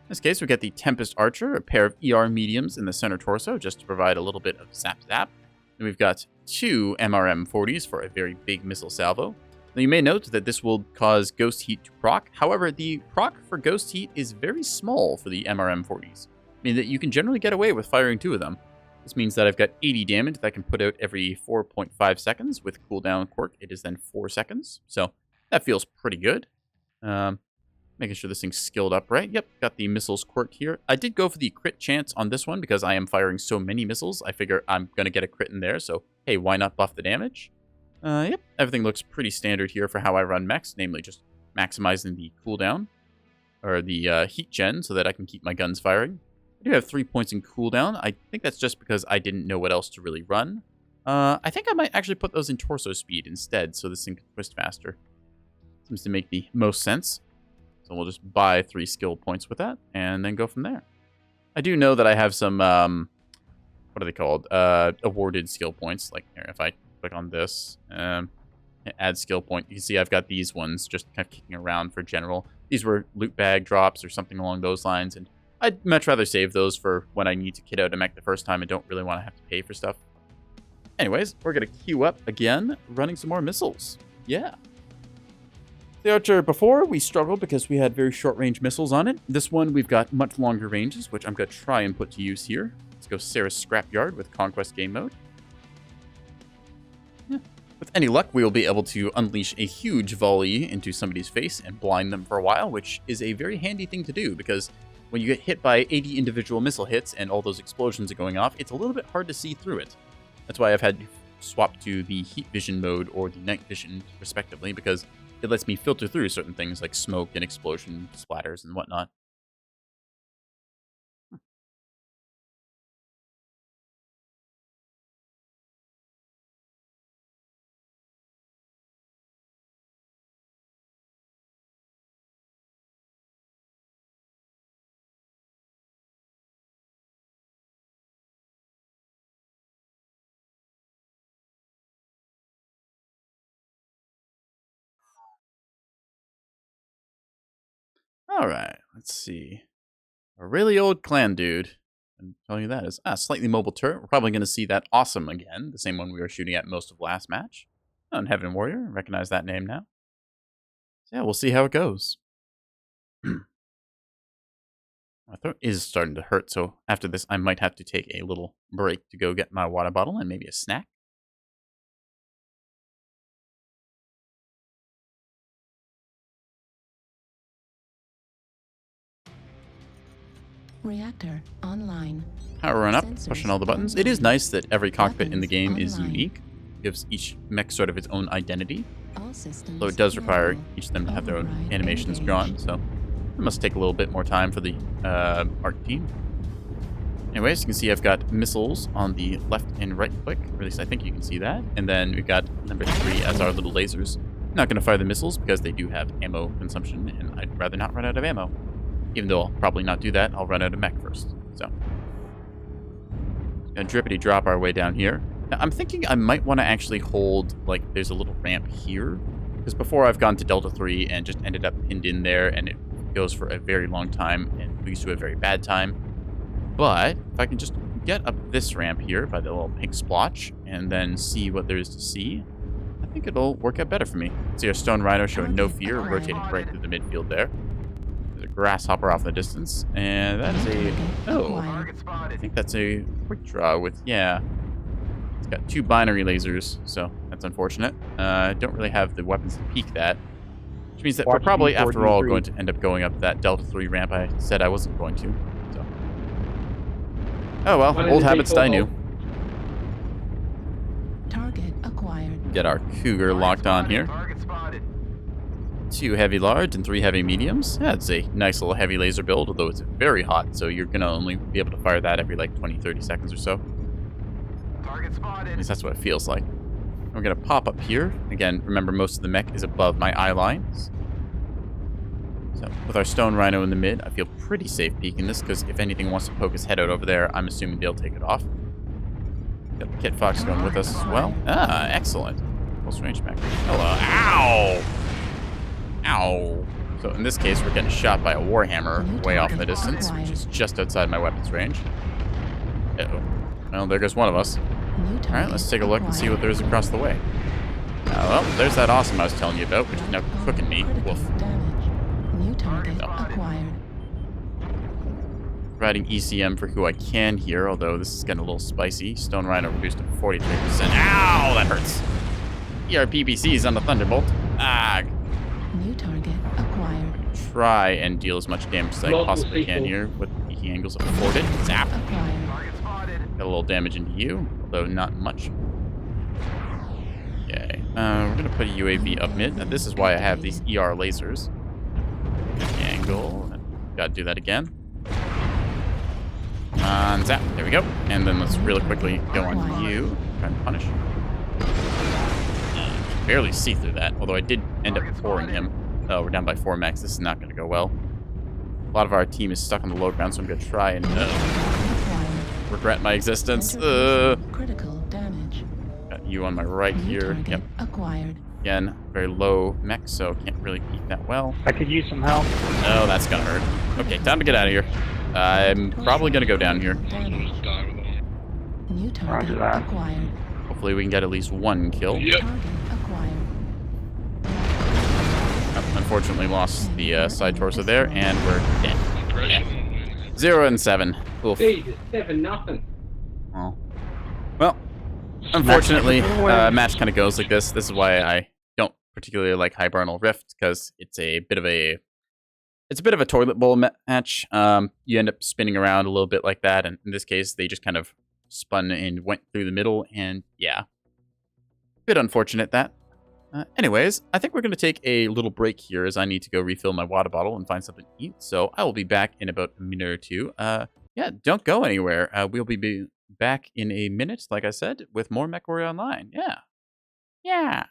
this case, we get the Tempest Archer, a pair of ER mediums in the center torso, just to provide a little bit of zap-zap. And we've got 2 MRM-40s for a very big missile salvo. Now, you may note that this will cause Ghost Heat to proc. However, the proc for Ghost Heat is very small for the MRM-40s, meaning that you can generally get away with firing 2 of them. This means that I've got 80 damage that I can put out every 4.5 seconds. With cooldown quirk, it is then 4 seconds. So that feels pretty good. Making sure this thing's skilled up right. Yep, got the missiles quirk here. I did go for the crit chance on this one because I am firing so many missiles. I figure I'm going to get a crit in there, so hey, why not buff the damage? Yep, everything looks pretty standard here for how I run mechs, namely just maximizing the cooldown, or the heat gen, so that I can keep my guns firing. I do have 3 points in cooldown. I think that's just because I didn't know what else to really run. I think I might actually put those in torso speed instead, so this thing can twist faster. Seems to make the most sense. So we'll just buy 3 skill points with that, and then go from there. I do know that I have some, what are they called? Awarded skill points. Like, here, if I click on this, add skill point, you can see I've got these ones just kind of kicking around for general. These were loot bag drops or something along those lines, and I'd much rather save those for when I need to kit out a mech the first time and don't really want to have to pay for stuff. Anyways, we're going to queue up again, running some more missiles. Yeah. The Archer before, we struggled because we had very short-range missiles on it. This one, we've got much longer ranges, which I'm going to try and put to use here. Let's go Sarah's Scrapyard with Conquest Game Mode. Yeah. With any luck, we will be able to unleash a huge volley into somebody's face and blind them for a while, which is a very handy thing to do because when you get hit by 80 individual missile hits and all those explosions are going off, it's a little bit hard to see through it. That's why I've had to swap to the Heat Vision mode or the Night Vision, respectively, because it lets me filter through certain things like smoke and explosion splatters and whatnot. Alright, let's see. A really old clan dude. I'm telling you that is slightly mobile turret. We're probably going to see that awesome again. The same one we were shooting at most of last match. Oh, and Heaven Warrior. Recognize that name now. So yeah, we'll see how it goes. My throat is starting to hurt, so after this I might have to take a little break to go get my water bottle and maybe a snack. Reactor online. Power run up, pushing all the buttons. It is nice that every cockpit in the game is online. unique. Gives each mech sort of its own identity. All systems Though it does require available. each of them to have their own Override animations engaged. drawn, so it must take a little bit more time for the art team. Anyways, you can see I've got missiles on the left and right click, or at least I think you can see that. And then we've got number 3 as our little lasers. I'm not going to fire the missiles because they do have ammo consumption, and I'd rather not run out of ammo. Even though I'll probably not do that, I'll run out of mech first. So, gonna drippity drop our way down here. Now, I'm thinking I might want to actually hold, like, there's a little ramp here. Because before I've gone to Delta 3 and just ended up pinned in there, and it goes for a very long time and leads to a very bad time. But if I can just get up this ramp here by the little pink splotch and then see what there is to see, I think it'll work out better for me. See our Stone Rhino showing no fear, rotating right through the midfield there. There's a grasshopper off in the distance, and that's a... Oh, I think that's a quick draw with... Yeah. It's got 2 binary lasers, so that's unfortunate. I don't really have the weapons to peek that. Which means that we're probably, after all, going to end up going up that Delta 3 ramp I said I wasn't going to. So. Oh well, old habits die new. Target acquired. Get our Cougar locked on here. 2 heavy large and 3 heavy mediums. Yeah, it's a nice little heavy laser build, although it's very hot, so you're gonna only be able to fire that every like 20-30 seconds or so. Target spotted. At least that's what it feels like. We're gonna pop up here. Again, remember most of the mech is above my eye lines. So with our stone rhino in the mid, I feel pretty safe peeking this, because if anything wants to poke his head out over there, I'm assuming they'll take it off. Got the Kit Fox going with us as well. Ah, excellent. Close range mech. Hello. Ow! Ow. So in this case, we're getting shot by a Warhammer way off in the distance, which is just outside my weapon's range. Uh-oh. Well, there goes one of us. Alright, let's take a look and see what there is across the way. Well, there's that awesome I was telling you about, which is now cooking me. Woof. New target acquired. Riding ECM for who I can here, although this is getting a little spicy. Stone Rhino reduced to 43%. Ow, that hurts. ERPPCs on the Thunderbolt. Ah. New target acquired. Try and deal as much damage as I possibly can here with the peaking angles afforded. Zap. Got a little damage into you, although not much. Okay. We're going to put a UAV up mid. Now, this is why I have these ER lasers. Angle. Got to do that again. Zap. There we go. And then let's really quickly go on you. Try and punish. Barely see through that, although I did end up pouring him. Oh, we're down by 4 max. This is not going to go well. A lot of our team is stuck on the low ground, so I'm going to try and regret my existence. Critical damage. Got you on my right here. Yep. Acquired. Again, very low mech, so can't really peek that well. I could use some help. Oh, that's going to hurt. Okay, time to get out of here. I'm probably going to go down here. New target acquired. Hopefully we can get at least 1 kill. Yep. Unfortunately lost the side torso there, and we're dead. 0 and 7. Oof. Hey, 7-0. Well, unfortunately, match kind of goes like this. This is why I don't particularly like Hibernal Rift, because it's a bit of a toilet bowl match. You end up spinning around a little bit like that, and in this case, they just kind of spun and went through the middle, and yeah, bit unfortunate that. Anyways, I think we're going to take a little break here as I need to go refill my water bottle and find something to eat. So I will be back in about a minute or two. Yeah, don't go anywhere. We'll be back in a minute, like I said, with more Mechwarrior Online. Yeah. Yeah.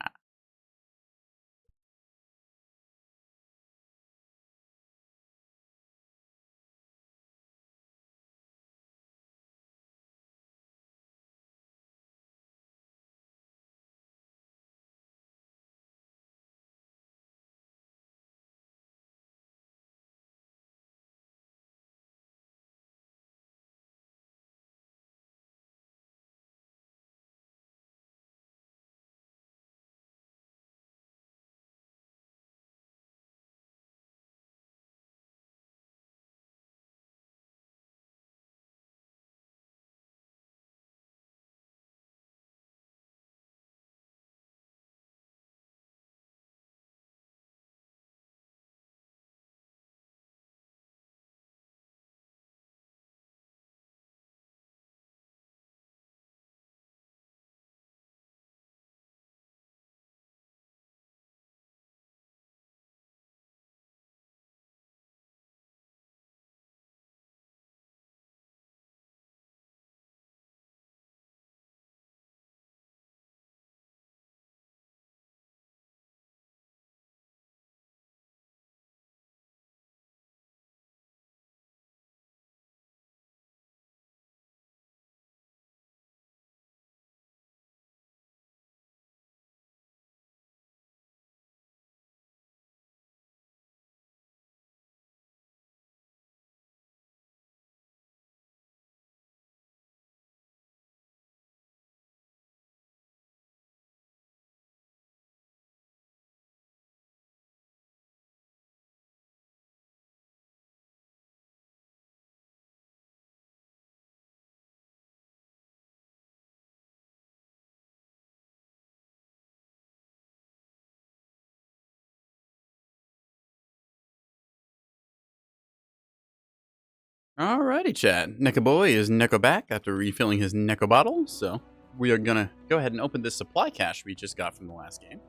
Alrighty, chat. Nekoboy is Neko back after refilling his Neko bottle, so we are gonna go ahead and open this supply cache we just got from the last game.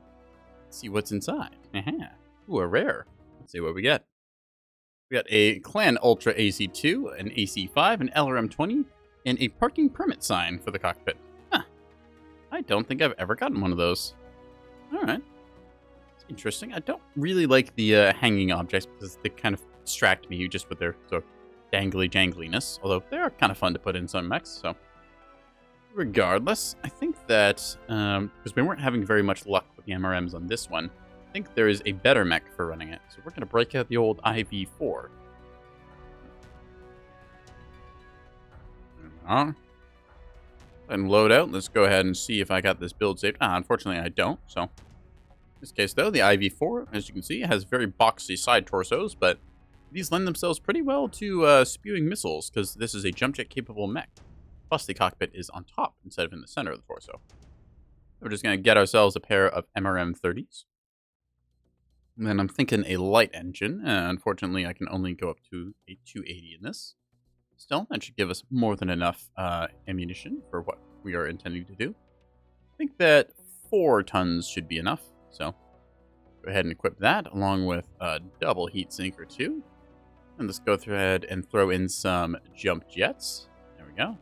See what's inside. Ooh, a rare. Let's see what we get. We got a Clan Ultra AC2, an AC5, an LRM-20, and a parking permit sign for the cockpit. Huh. I don't think I've ever gotten one of those. Alright. It's interesting. I don't really like the hanging objects because they kind of distract me just with their sort of dangly jangliness. Although they are kind of fun to put in some mechs, so... Regardless, I think that, because we weren't having very much luck with the MRMs on this one, I think there is a better mech for running it. So we're going to break out the old IV4. And load out. Let's go ahead and see if I got this build saved. Unfortunately, I don't. So in this case, though, the IV4, as you can see, has very boxy side torsos, but these lend themselves pretty well to spewing missiles, because this is a jump jet capable mech. Plus, the cockpit is on top instead of in the center of the torso. We're just going to get ourselves a pair of MRM-30s. And then I'm thinking a light engine. Unfortunately, I can only go up to a 280 in this. Still, that should give us more than enough ammunition for what we are intending to do. I think that 4 tons should be enough. So, go ahead and equip that along with a double heat sink or 2. And let's go ahead and throw in some jump jets. There we go.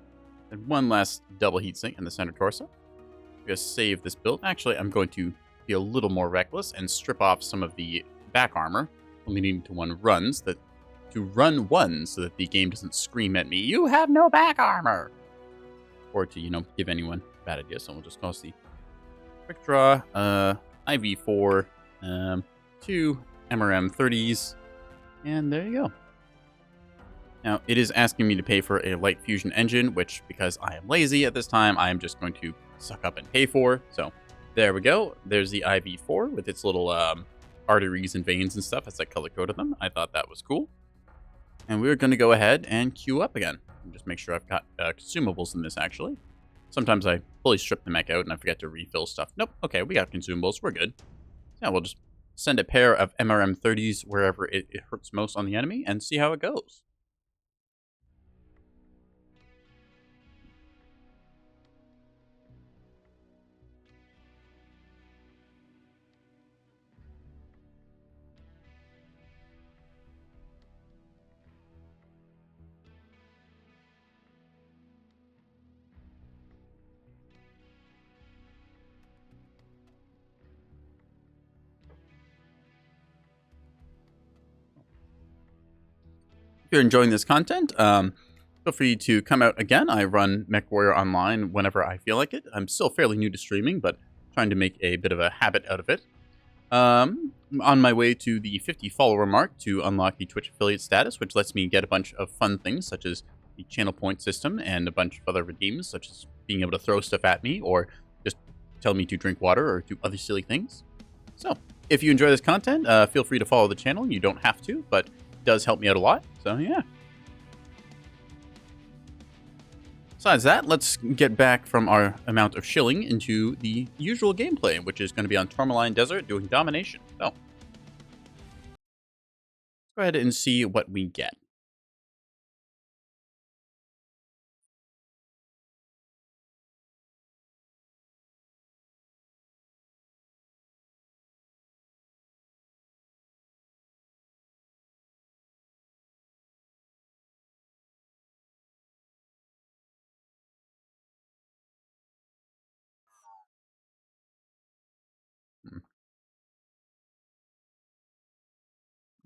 And one last double heatsink in the center torso. I'm going to save this build. Actually, I'm going to be a little more reckless and strip off some of the back armor, only needing to run one so that the game doesn't scream at me, "You have no back armor!" Or to, give anyone a bad idea. So we'll just call the quick draw, IV4, 2 MRM-30s, and there you go. Now, it is asking me to pay for a light fusion engine, which, because I am lazy at this time, I am just going to suck up and pay for. So, there we go. There's the IV4 with its little arteries and veins and stuff as I color-coded them. I thought that was cool. And we're going to go ahead and queue up again. And just make sure I've got consumables in this, actually. Sometimes I fully strip the mech out and I forget to refill stuff. Nope. Okay, we got consumables. We're good. Yeah, we'll just send a pair of MRM-30s wherever it hurts most on the enemy and see how it goes. If you're enjoying this content, feel free to come out again. I run Mechwarrior online whenever I feel like it. I'm still fairly new to streaming, but trying to make a bit of a habit out of it. I'm on my way to the 50 follower mark to unlock the Twitch affiliate status, which lets me get a bunch of fun things, such as the channel point system and a bunch of other redeems, such as being able to throw stuff at me or just tell me to drink water or do other silly things. So, if you enjoy this content, feel free to follow the channel. You don't have to, but does help me out a lot, so yeah. Besides that, let's get back from our amount of shilling into the usual gameplay, which is going to be on Tourmaline Desert doing domination. So, let's go ahead and see what we get.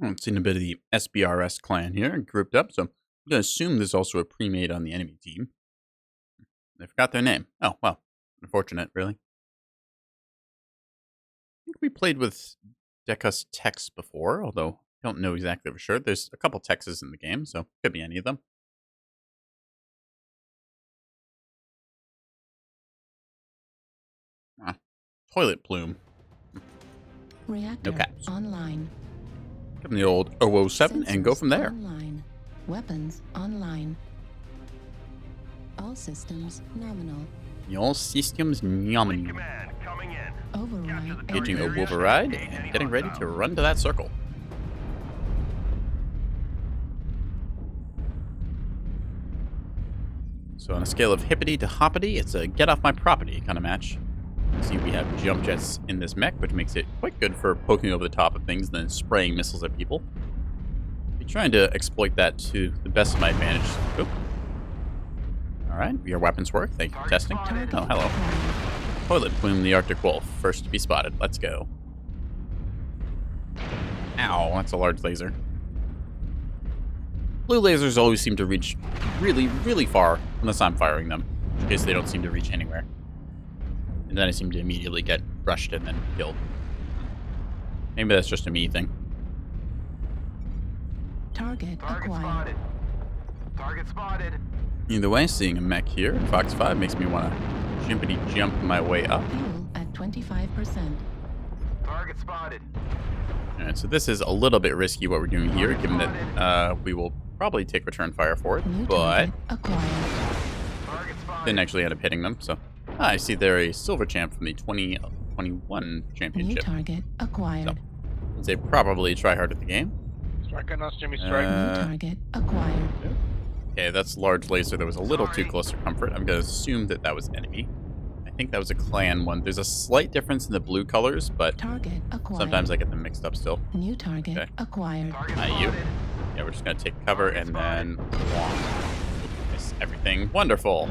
I've seen a bit of the SBRS clan here grouped up, so I'm going to assume there's also a pre-made on the enemy team. I forgot their name. Oh, well, unfortunate, really. I think we played with Decus Tex before, although I don't know exactly for sure. There's a couple Texes in the game, so could be any of them. Toilet plume. Reactor No caps. online. Give them the old 007 and go from there. Online. Weapons online. All systems nominal. All systems nominal. Override. Engaging a override and getting ready to run to that circle. So on a scale of hippity to hoppity, it's a get off my property kind of match. See, we have jump jets in this mech, which makes it quite good for poking over the top of things and then spraying missiles at people. We're trying to exploit that to the best of my advantage. Oop. Alright, your weapons work. Thank you for testing. Oh, hello. Toilet plume, the Arctic wolf. First to be spotted. Let's go. Ow, that's a large laser. Blue lasers always seem to reach really, really far unless I'm firing them. In which case they don't seem to reach anywhere. And then I seem to immediately get rushed and then killed. Maybe that's just a me thing. Target acquired. Spotted. Target spotted. Either way, seeing a mech here, Fox 5 makes me want to jimpity jump my way up. Fuel at 25%. Target spotted. Alright, so this is a little bit risky what we're doing here, given that we will probably take return fire for it, New but target acquired. Target spotted. didn't actually end up hitting them, so... I see they're a silver champ from the 2021 New championship. target acquired. So, they probably try hard at the game. Strike on us, Jimmy, strike. New target acquired. Okay, that's large laser that was a little too close for comfort. I'm going to assume that that was enemy. I think that was a clan one. There's a slight difference in the blue colors, but Target acquired. sometimes I get them mixed up still. New target Okay. acquired. You. Yeah, we're just going to take cover and then... Miss everything. Wonderful.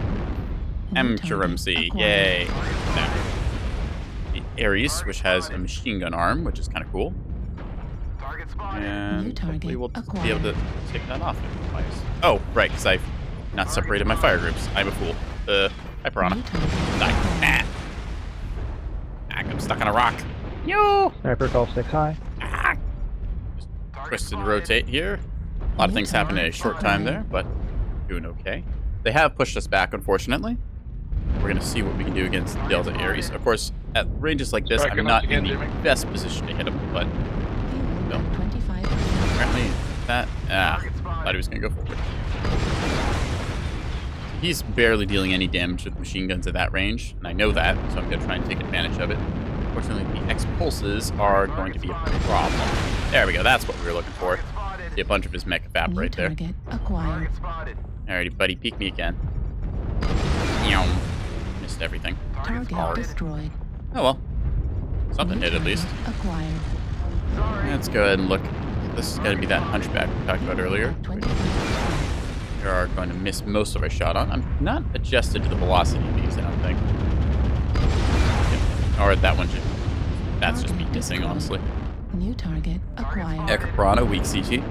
New M-Chirimsey. target Yay. acquired. Now, the Ares, which has a machine gun arm, which is kind of cool. Target spotted. And New target hopefully we'll acquired. be able to take that off. Oh, right, because I've not separated my fire groups. I'm a fool. Hi, Piranha. New target Die. acquired. I'm stuck on a rock. Yo! Sniper call 6 high. Just twist and rotate here. A lot of things happen in a short time there, but doing okay. They have pushed us back, unfortunately. We're going to see what we can do against Delta Ares. Of course, at ranges like this, Strike I'm him not again, in the Jimmy. best position to hit him, but Fuel no. at 25%. Apparently that... thought he was going to go forward. He's barely dealing any damage with machine guns at that range, and I know that, so I'm going to try and take advantage of it. Unfortunately, the X-Pulses are going to be a problem. There we go, that's what we were looking for. See a bunch of his mech evaporate New there. target acquired. Target spotted. Alrighty, buddy, peek me again. Meow. Missed everything. Target destroyed. Oh well. Something New hit at least. target acquired. Let's go ahead and look. This is going to be that hunchback we talked about earlier. 25%. We are going to miss most of our shot on. I'm not adjusted to the velocity of these, I don't think. Yeah. Or that one should... That's just me missing, honestly. New target acquired. Echo Piranha, weak CT.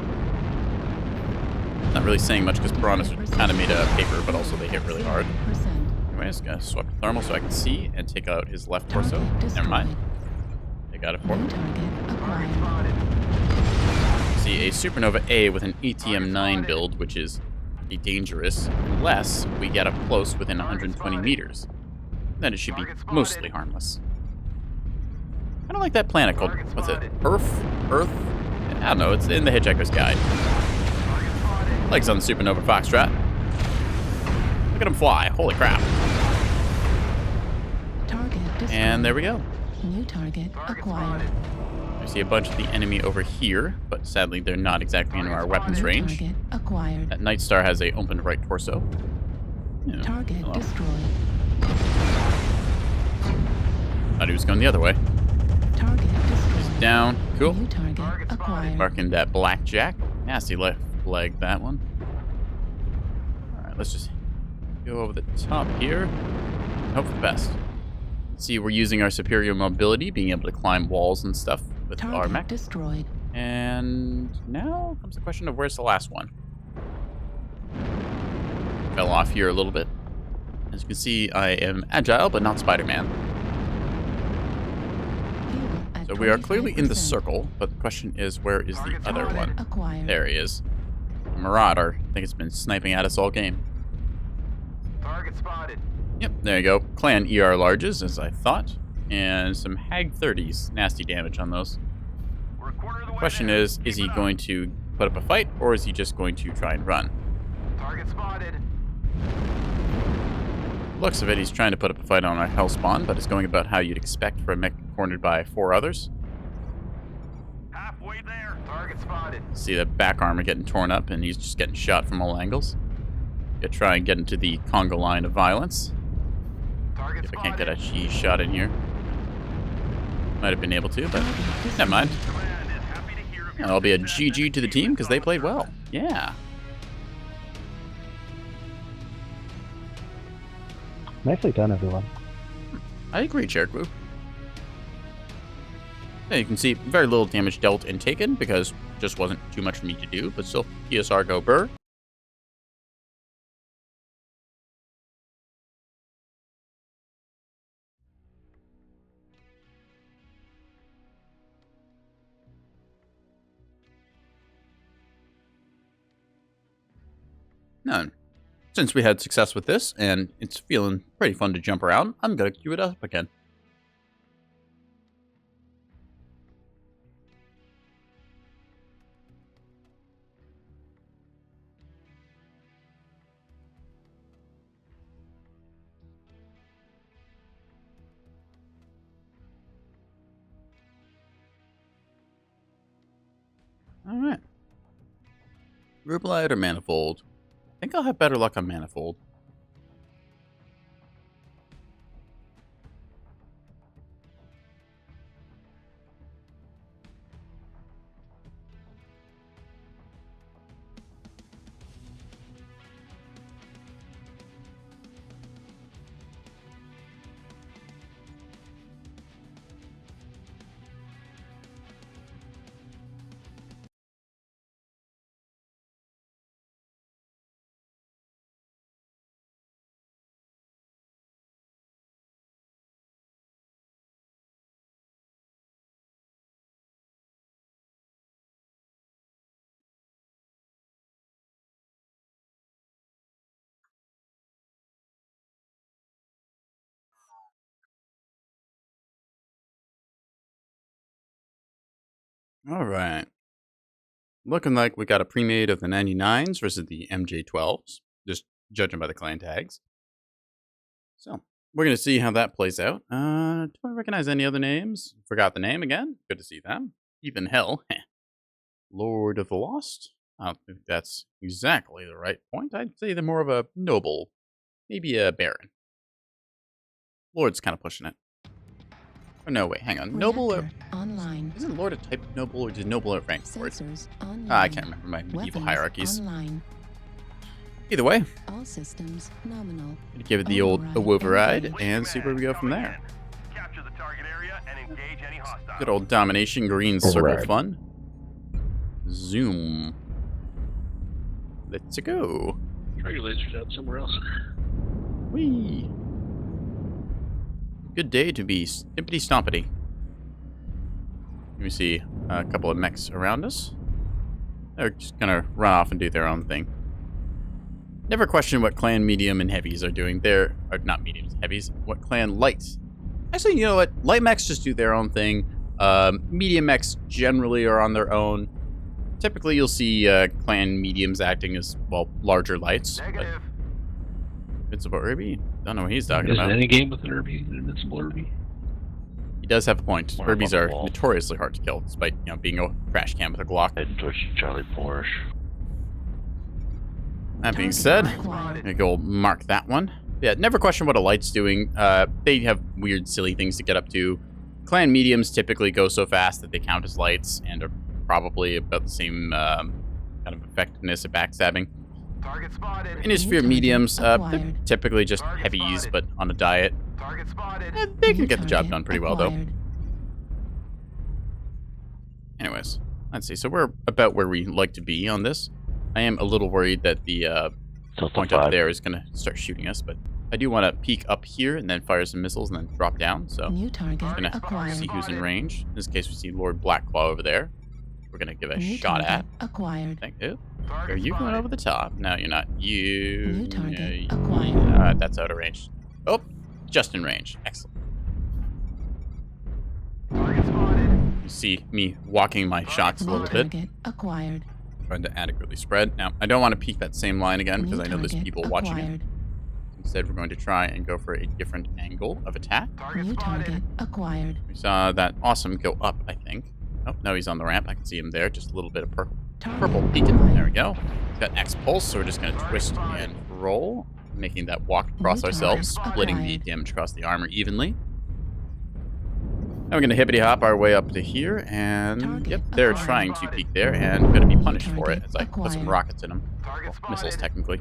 Not really saying much because Piranhas are kind of made of paper, but also they hit really hard. 0%. Anyways, gonna swap to thermal so I can see and take out his left torso. Never mind. They got it for New me. target acquired. See a Supernova A with an ATM-9 build, which is pretty dangerous, unless we get up close within 120 meters. Then it should be mostly harmless. I don't like that planet called, what's it, Earth? I don't know, it's in the Hitchhiker's Guide. Legs on the Supernova Foxtrot. Look at him fly, holy crap. Target destroyed. And there we go. New target acquired. I see a bunch of the enemy over here, but sadly they're not exactly in our weapons New range. target acquired. That Night Star has a open right torso. Yeah, Target hello. destroyed. Thought he was going the other way. Target destroyed. Down. Cool. New target acquired. Marking that blackjack. Nasty left leg, that one. Alright, let's just go over the top here. Hope for the best. See, we're using our superior mobility, being able to climb walls and stuff with our Target mech. destroyed. And now comes the question of where's the last one? Fell off here a little bit. As you can see, I am agile, but not Spider-Man. Fuel at So we are clearly in the 25%. circle, but the question is, where is the other one? Acquired. There he is. Marauder. I think it's been sniping at us all game. Target spotted. Yep, there you go. Clan ER larges, as I thought. And some Hag 30s. Nasty damage on those. We're a quarter of the way Question there. is Keep he it up. going to put up a fight, or is he just going to try and run? Target spotted. Looks of it, he's trying to put up a fight on our Hellspawn, but it's going about how you'd expect for a mech cornered by 4 others. Halfway there. Target spotted. See the back armor getting torn up, and he's just getting shot from all angles. Gonna try and get into the Congo line of violence. Target If I can't get a spotted. cheese shot in here. Might have been able to, but never mind. And I'll be a GG to the team because they played well. Yeah. Nicely done, everyone. I agree, Cherokee. Yeah, you can see very little damage dealt and taken because it just wasn't too much for me to do, but still, PSR go burr. Now, since we had success with this, and it's feeling pretty fun to jump around, I'm going to queue it up again. Alright. Rubelite or Manifold? I think I'll have better luck on Manifold. Alright. Looking like we got a pre-made of the 99s versus the MJ12s, just judging by the clan tags. So, we're going to see how that plays out. Do I recognize any other names? Forgot the name again. Good to see them. Even hell. Lord of the Lost. I don't think that's exactly the right point. I'd say they're more of a noble. Maybe a baron. Lord's kind of pushing it. Oh, no, wait, hang on. Noble or... Online. Isn't Lord a type of noble, or is noble a rank for it? Sensors online. I can't remember my medieval Weapons hierarchies. Online. Either way, All systems nominal. gonna give it the old override and see where we go from there. Capture the target area and engage any hostiles. Good old domination, green circle Override. fun. Zoom. Let's go. Try your lasers out somewhere else. Whee. Good day to be stimpity stompity. Let me see a couple of mechs around us. They're just gonna run off and do their own thing. Never question what clan medium and heavies are doing. They're not mediums, heavies. What clan lights? Actually, you know what? Light mechs just do their own thing. Medium mechs generally are on their own. Typically, you'll see clan mediums acting as, well, larger lights. Negative. Invincible Irby? Don't know what he's talking Isn't about. any game with an Irby, an invincible Irby? He does have a point. Or Irbies above are the wall. notoriously hard to kill, despite, you know, being a trash can with a Glock. Heading towards Charlie Porsche. That being said, I'm Acquired. gonna go mark that one. Yeah, never question what a light's doing. They have weird, silly things to get up to. Clan mediums typically go so fast that they count as lights and are probably about the same kind of effectiveness at backstabbing. Target spotted. Innisphere mediums, they're Acquired. typically just Target heavies, spotted. but on a diet. Target spotted. They can New get the job target done pretty well, though. acquired. Anyways, let's see. So we're about where we like to be on this. I am a little worried that the point up there is going to start shooting us, but I do want to peek up here and then fire some missiles and then drop down. So New target I'm going to acquired. see who's in range. In this case, we see Lord Blackclaw over there. We're going to give a New shot target at. acquired. Thank you. Target Are you going spotted. over the top? No, you're not. You. New target Yeah, acquired. that's out of range. Oh, just in range. Excellent. Target spotted. You see me walking my shots a New little bit, target acquired. trying to adequately spread. Now, I don't want to peek that same line again because New I know there's target people watching it. acquired. Instead, we're going to try and go for a different angle of attack. Target New spotted. target acquired. We saw that awesome go up, I think. Oh, no, he's on the ramp. I can see him there. Just a little bit of purple Target peeking. acquired. There we go. He's got X pulse, so we're just going to twist and roll. making that walk across ourselves, splitting the damage across the armor evenly. Now we're going to hippity-hop our way up to here, and yep, they're trying to peek there, and going to be punished for it as I put some rockets in them. Well, missiles, technically.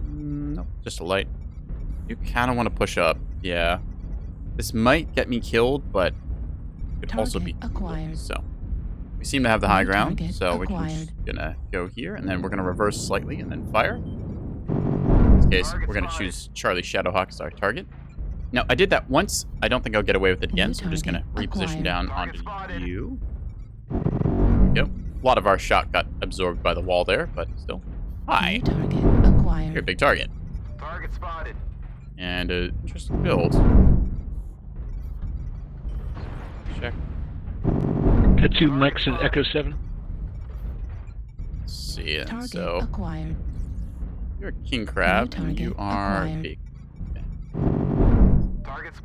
Nope, just a light. You kind of want to push up, yeah. This might get me killed, but could also be acquired. So we seem to have the high ground, so we're just gonna go here, and then we're gonna reverse slightly and then fire. In this case, we're gonna choose Charlie Shadowhawk as our target. Now, I did that once. I don't think I'll get away with it again, so I'm just gonna reposition down onto you. There we go. A lot of our shot got absorbed by the wall there, but still. Hi. You're a big target. Target spotted. And interesting build. Check. The 2 mechs in Echo 7. Let's see, and so you're a king crab, and you are big. Okay.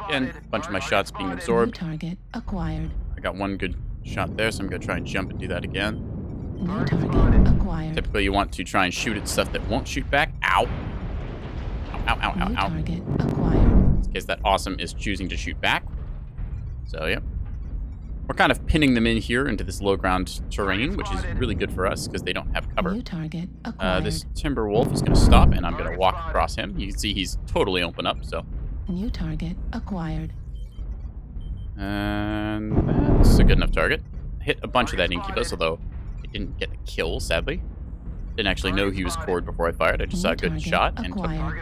Again, a bunch of my shots being absorbed. Target acquired. I got one good shot there, so I'm gonna try and jump and do that again. New target acquired. Typically, you want to try and shoot at stuff that won't shoot back. Ow! Ow! Ow! Ow! Ow! Ow! Target acquired. In this case, that awesome is choosing to shoot back. So, yep. We're kind of pinning them in here into this low ground terrain, which is really good for us because they don't have cover. New target acquired. This timber wolf is going to stop, and I'm going to walk across him. You can see he's totally open up, so. New target acquired. And that's a good enough target. Hit a bunch of that incubus, although it didn't get a kill, sadly. Didn't actually know he was cored before I fired. I just saw a good shot and took him.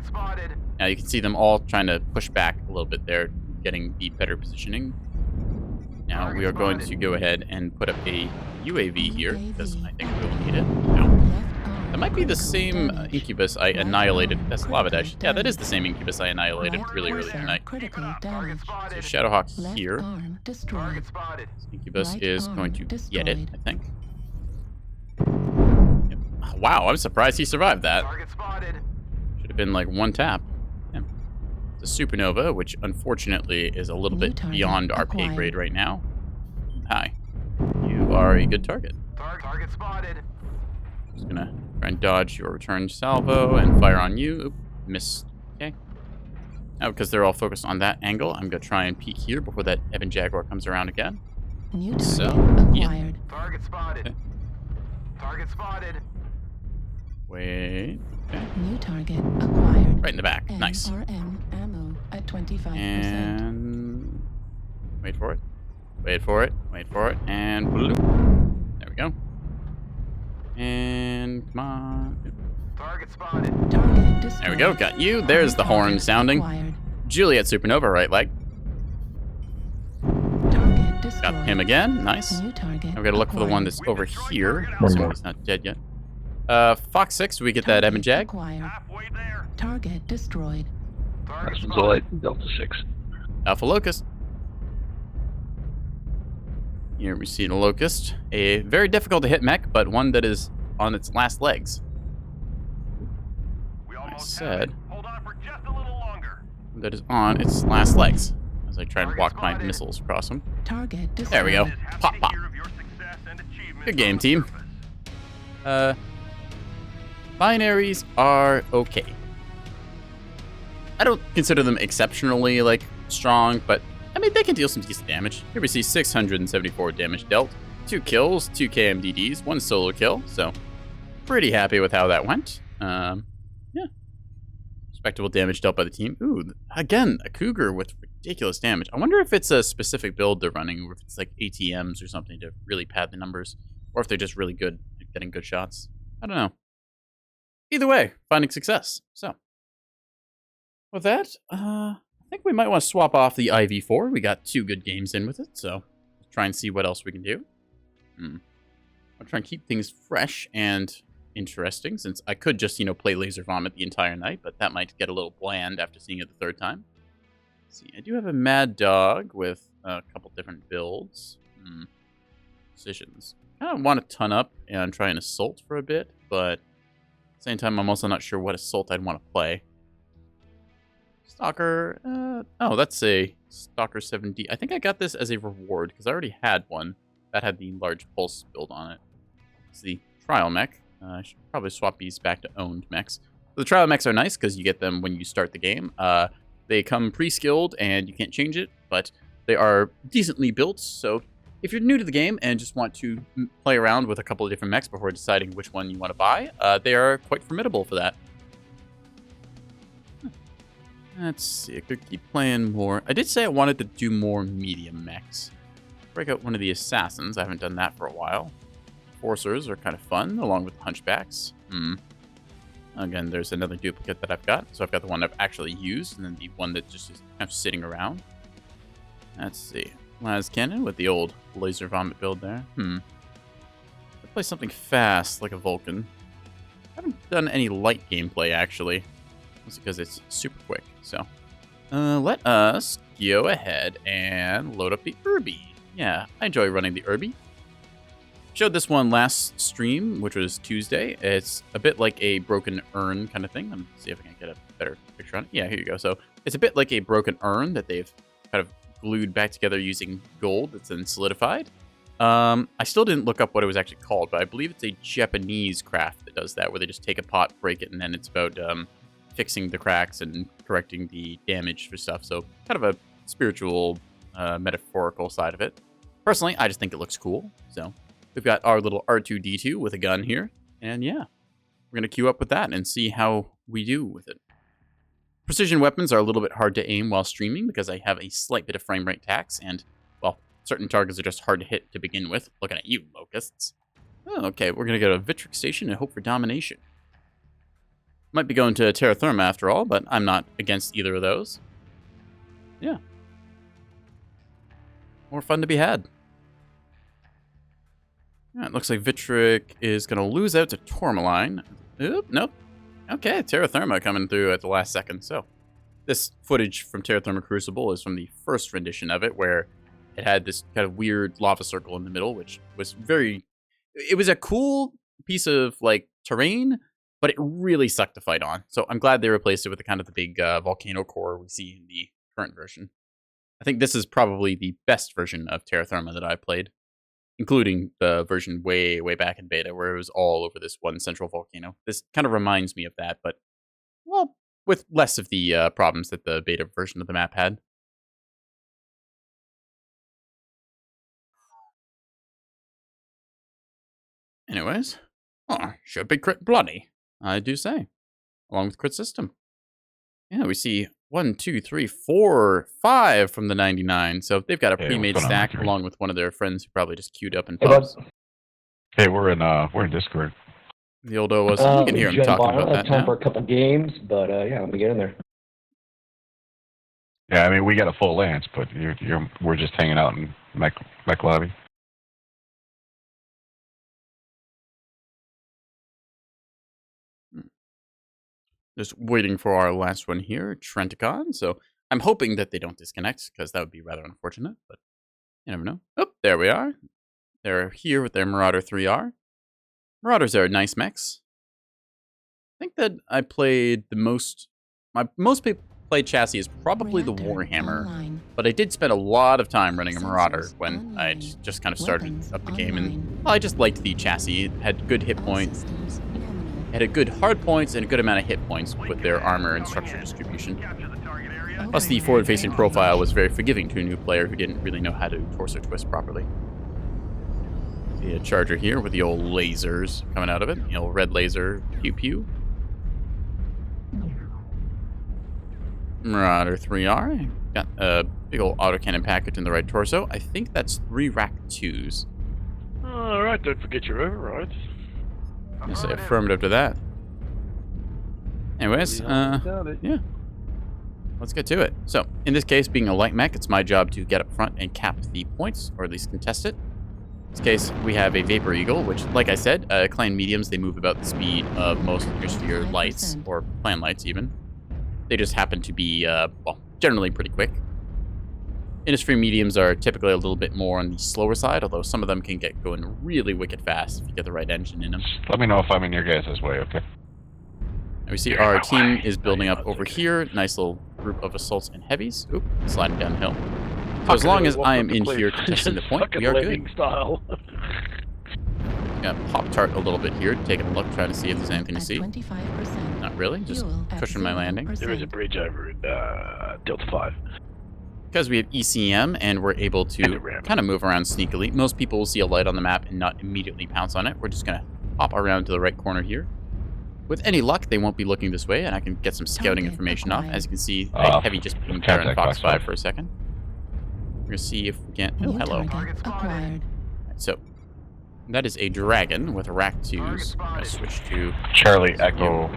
Now you can see them all trying to push back a little bit there, getting the better positioning. Now we are going to go ahead and put up a UAV here, because I think we'll need it. Ow. That might be the same incubus I annihilated. That's Lava Dash. Yeah, that is the same incubus I annihilated really early tonight. So Shadowhawk here. This incubus is going to get it, I think. Yep. Wow, I'm surprised he survived that. Should have been like one tap. Yeah. It's a supernova, which unfortunately is a little bit beyond our pay grade right now. Hi. You are a good target. Target spotted. Just gonna try and dodge your return salvo and fire on you. Oop, missed. Okay. Now, because they're all focused on that angle, I'm gonna try and peek here before that Evan Jaguar comes around again. New target acquired. Target spotted. Okay. Target spotted. Wait. Okay. New target acquired. Right in the back. Nice. NRM ammo at 25%. And wait for it. Wait for it. Wait for it. And bloop. There we go. And come on. Target spotted. Target destroyed. There we go. Got you. There's the horn sounding. Acquired. Juliet Supernova, right leg. Target destroyed. Got him again. Nice. New target I'm gonna look for the one that's over here. So he's not dead yet. Fox 6, we get that Evan Jag. Acquired. Target destroyed. That's Zoid, Delta 6. Alpha Locust. Here we see the Locust. A very difficult to hit mech, but one that is on its last legs. I said that is on its last legs as I try and walk my missiles across them. Target destroyed. There we go. Pop, pop. Good game, team. Binaries are okay. I don't consider them exceptionally, like, strong, but, I mean, they can deal some decent damage. Here we see 674 damage dealt, 2 kills, 2 KMDDs, 1 solo kill, so pretty happy with how that went. Yeah. Respectable damage dealt by the team. Ooh, again, a Cougar with ridiculous damage. I wonder if it's a specific build they're running, or if it's like ATMs or something to really pad the numbers, or if they're just really good at getting good shots. I don't know. Either way, finding success. So, with that, I think we might want to swap off the IV4. We got 2 good games in with it, so let's try and see what else we can do. I'll try and keep things fresh and interesting, since I could just, play Laser Vomit the entire night, but that might get a little bland after seeing it the 3rd time. Let's see, I do have a Mad Dog with a couple different builds. Decisions. I kind of want to ton up and try and assault for a bit, but at the same time, I'm also not sure what assault I'd want to play. Stalker, oh, that's a Stalker 7D. I think I got this as a reward, because I already had one that had the large pulse build on it. It's the trial mech. I should probably swap these back to owned mechs. The trial mechs are nice because you get them when you start the game. They come pre-skilled and you can't change it, but they are decently built. So if you're new to the game and just want to play around with a couple of different mechs before deciding which one you want to buy, they are quite formidable for that. Let's see, I could keep playing more. I did say I wanted to do more medium mechs. Break out one of the assassins. I haven't done that for a while. Forcers are kind of fun, along with hunchbacks. Again, there's another duplicate that I've got. So I've got the one I've actually used, and then the one that just is kind of sitting around. Let's see. Las Cannon with the old laser vomit build there. I'll play something fast, like a Vulcan. I haven't done any light gameplay, actually. That's because it's super quick. So, let us go ahead and load up the Irby. Yeah, I enjoy running the Irby. Showed this one last stream, which was Tuesday. It's a bit like a broken urn kind of thing. Let me see if I can get a better picture on it. Yeah, here you go. So it's a bit like a broken urn that they've kind of glued back together using gold that's then solidified. I still didn't look up what it was actually called, but I believe it's a Japanese craft that does that, where they just take a pot, break it, and then it's about fixing the cracks and correcting the damage for stuff. So kind of a spiritual, metaphorical side of it. Personally, I just think it looks cool. So we've got our little R2-D2 with a gun here. And yeah, we're going to queue up with that and see how we do with it. Precision weapons are a little bit hard to aim while streaming because I have a slight bit of frame rate tax. And, well, certain targets are just hard to hit to begin with. Looking at you, locusts. Oh, okay, we're going to go to Vitric Station and hope for domination. Might be going to Terra Therma after all, but I'm not against either of those. Yeah. More fun to be had. Yeah, it looks like Vitric is going to lose out to Tourmaline. Oop, nope. Okay, Terra Therma coming through at the last second. So, this footage from Terra Therma Crucible is from the first rendition of it, where it had this kind of weird lava circle in the middle, which was very... It was a cool piece of, like, terrain, but it really sucked to fight on. So I'm glad they replaced it with the kind of the big volcano core we see in the current version. I think this is probably the best version of Terra Therma that I played, including the version way, way back in beta, where it was all over this one central volcano. This kind of reminds me of that, but, well, with less of the problems that the beta version of the map had. Anyways, should be crit bloody, I do say, along with crit system. Yeah, we see 1, 2, 3, 4, 5 from the 99. So they've got a pre-made stack along with one of their friends who probably just queued up and pubs. Hey, we're in Discord. The old O was. You can hear him talking about that time now. for a couple games, but yeah, let me get in there. Yeah, I mean we got a full Lance, but we're just hanging out in mech lobby. Just waiting for our last one here, Trenticon. So I'm hoping that they don't disconnect, because that would be rather unfortunate, but you never know. Oh, there we are. They're here with their Marauder 3R. Marauders are nice mechs. I think that I played the most... My most played chassis is probably the Warhammer, but I did spend a lot of time running a Marauder when I just kind of started up the game, and well, I just liked the chassis. It had good hit points. It had a good hard points and a good amount of hit points with their armor and structure distribution. Plus, the forward-facing profile was very forgiving to a new player who didn't really know how to torso twist properly. See a charger here with the old lasers coming out of it. The old red laser, pew-pew. Marauder 3R. Got a big old autocannon package in the right torso. I think that's 3 Rack 2s. Alright, don't forget your overrides. I say affirmative to that. Anyways, yeah. Let's get to it. So, in this case, being a light mech, it's my job to get up front and cap the points, or at least contest it. In this case, we have a Vapor Eagle, which, like I said, clan mediums, they move about the speed of most of your sphere lights, or clan lights even. They just happen to be, well, generally pretty quick. Industry mediums are typically a little bit more on the slower side, although some of them can get going really wicked fast if you get the right engine in them. Let me know if I'm in your guys' way, okay? And we see our team is building up over here. Nice little group of assaults and heavies. Oop, sliding downhill. So as long as I am in here contesting the point, we are good. Style. Got Pop-Tart a little bit here, taking a look, trying to see if there's anything to see. 25%. No, Not really, just Fuel at cushion my landing. 0%. There is a bridge over Delta 5. Because we have ECM and we're able to kind of move around sneakily. Most people will see a light on the map and not immediately pounce on it. We're just going to hop around to the right corner here. With any luck, they won't be looking this way, and I can get some scouting information off. As you can see, Heavy just pinged there in Fox 5 for a second. We're going to see if we can... Oh, hello. Acquired. So, that is a dragon with rack 2s. I'm going to switch to... Charlie, Echo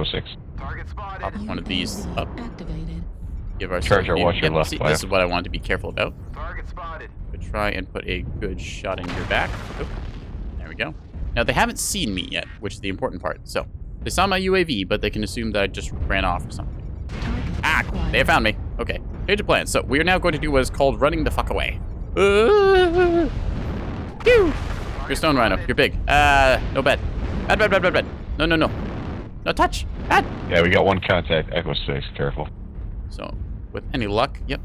6. Pop one of these up. Activated. Give ourselves... Charger, watch your left. See, this is what I want to be careful about. Target spotted. But try and put a good shot in your back. Oh, there we go. Now, they haven't seen me yet, which is the important part. So, they saw my UAV, but they can assume that I just ran off or something. Ah, they have found me. Okay, change of plan. So, we are now going to do what is called running the fuck away. Phew! You're Stone Rhino. You're big. No bed. Bed. No. No touch. Bad. Yeah, we got one contact. Echo 6. Careful. So, with any luck, yep.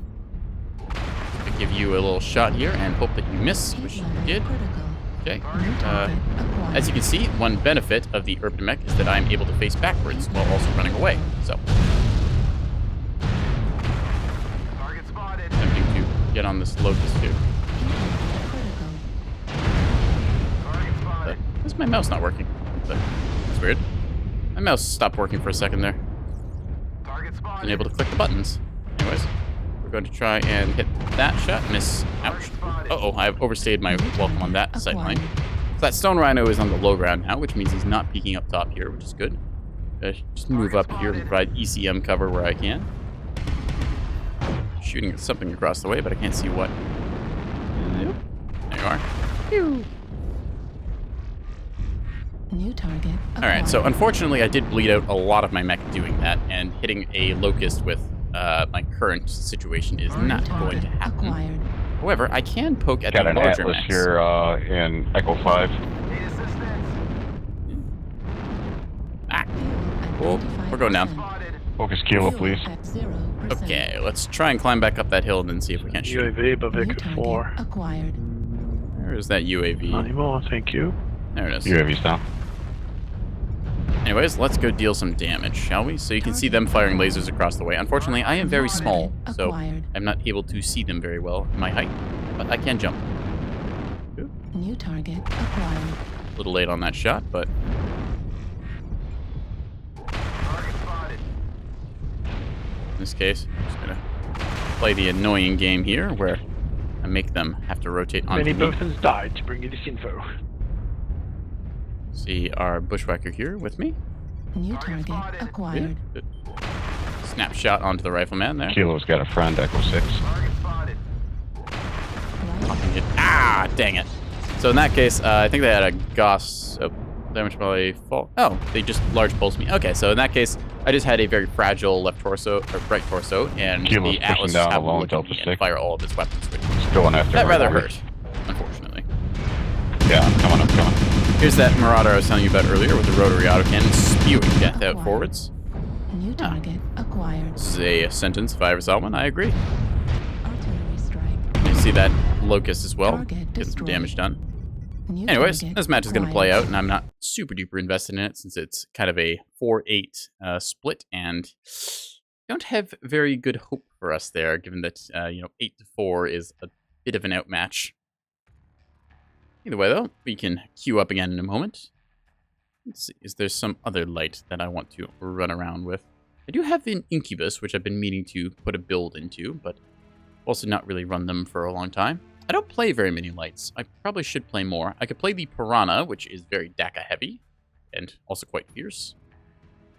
I give you a little shot here and hope that you miss, which you did. Okay. As you can see, one benefit of the Urban Mech is that I'm able to face backwards while also running away. So, attempting to get on this locust too. Why is my mouse not working? That's weird. My mouse stopped working for a second there. Unable to click the buttons. Anyways, we're going to try and hit that shot. Miss. Ouch. Uh-oh, I've overstayed my welcome on that sightline. So that Stone Rhino is on the low ground now, which means he's not peeking up top here, which is good. Just move up here and provide ECM cover where I can. Shooting at something across the way, but I can't see what. There you are. Pew. New target. Alright, so unfortunately I did bleed out a lot of my mech doing that, and hitting a locust with my current situation is not going to happen. Acquired. However, I can poke at Got the an larger Atlas mechs. here in Echo 5. Ah, cool. We're going down. Focus Kilo, please. Okay, let's try and climb back up that hill and then see if we can shoot. UAV above Echo 4. Acquired. Where is that UAV? Not anymore, thank you. There it is. UAV's down. Anyways, let's go deal some damage, shall we? So you can see them firing lasers across the way. Unfortunately, I am very small, so I'm not able to see them very well in my height, but I can jump. Ooh. New target acquired. A little late on that shot, but... In this case, I'm just gonna play the annoying game here, where I make them have to rotate onto Many me. Bothans died to bring you this info. See our bushwhacker here with me. New target acquired. Good. Snapshot onto the rifleman there. Kilo's got a friend, Echo 6. Ah, dang it. So in that case, I think they had a Gauss damage by fall. Oh, they just large pulsed me. Okay, so in that case, I just had a very fragile left torso, or right torso, and Kilo's the Atlas down happened to alone, look at Delta me and 6. fire all of its weapons. Which Going after that rather Marauder. hurt, unfortunately. Yeah, I'm coming. Here's that Marauder I was telling you about earlier with the rotary autocannon spewing death out forwards. New target acquired. This is a sentence if I ever saw one. I agree. Artillery strike. You see that locust as well. Target Get some destroyed. damage done. New Anyways, target this match is going to play acquired. out, and I'm not super duper invested in it since it's kind of a 4-8 split, and don't have very good hope for us there, given that 8-4 is a bit of an outmatch. Either way, though, we can queue up again in a moment. Let's see, is there some other light that I want to run around with? I do have an Incubus, which I've been meaning to put a build into, but also not really run them for a long time. I don't play very many lights. I probably should play more. I could play the Piranha, which is very DACA heavy, and also quite fierce.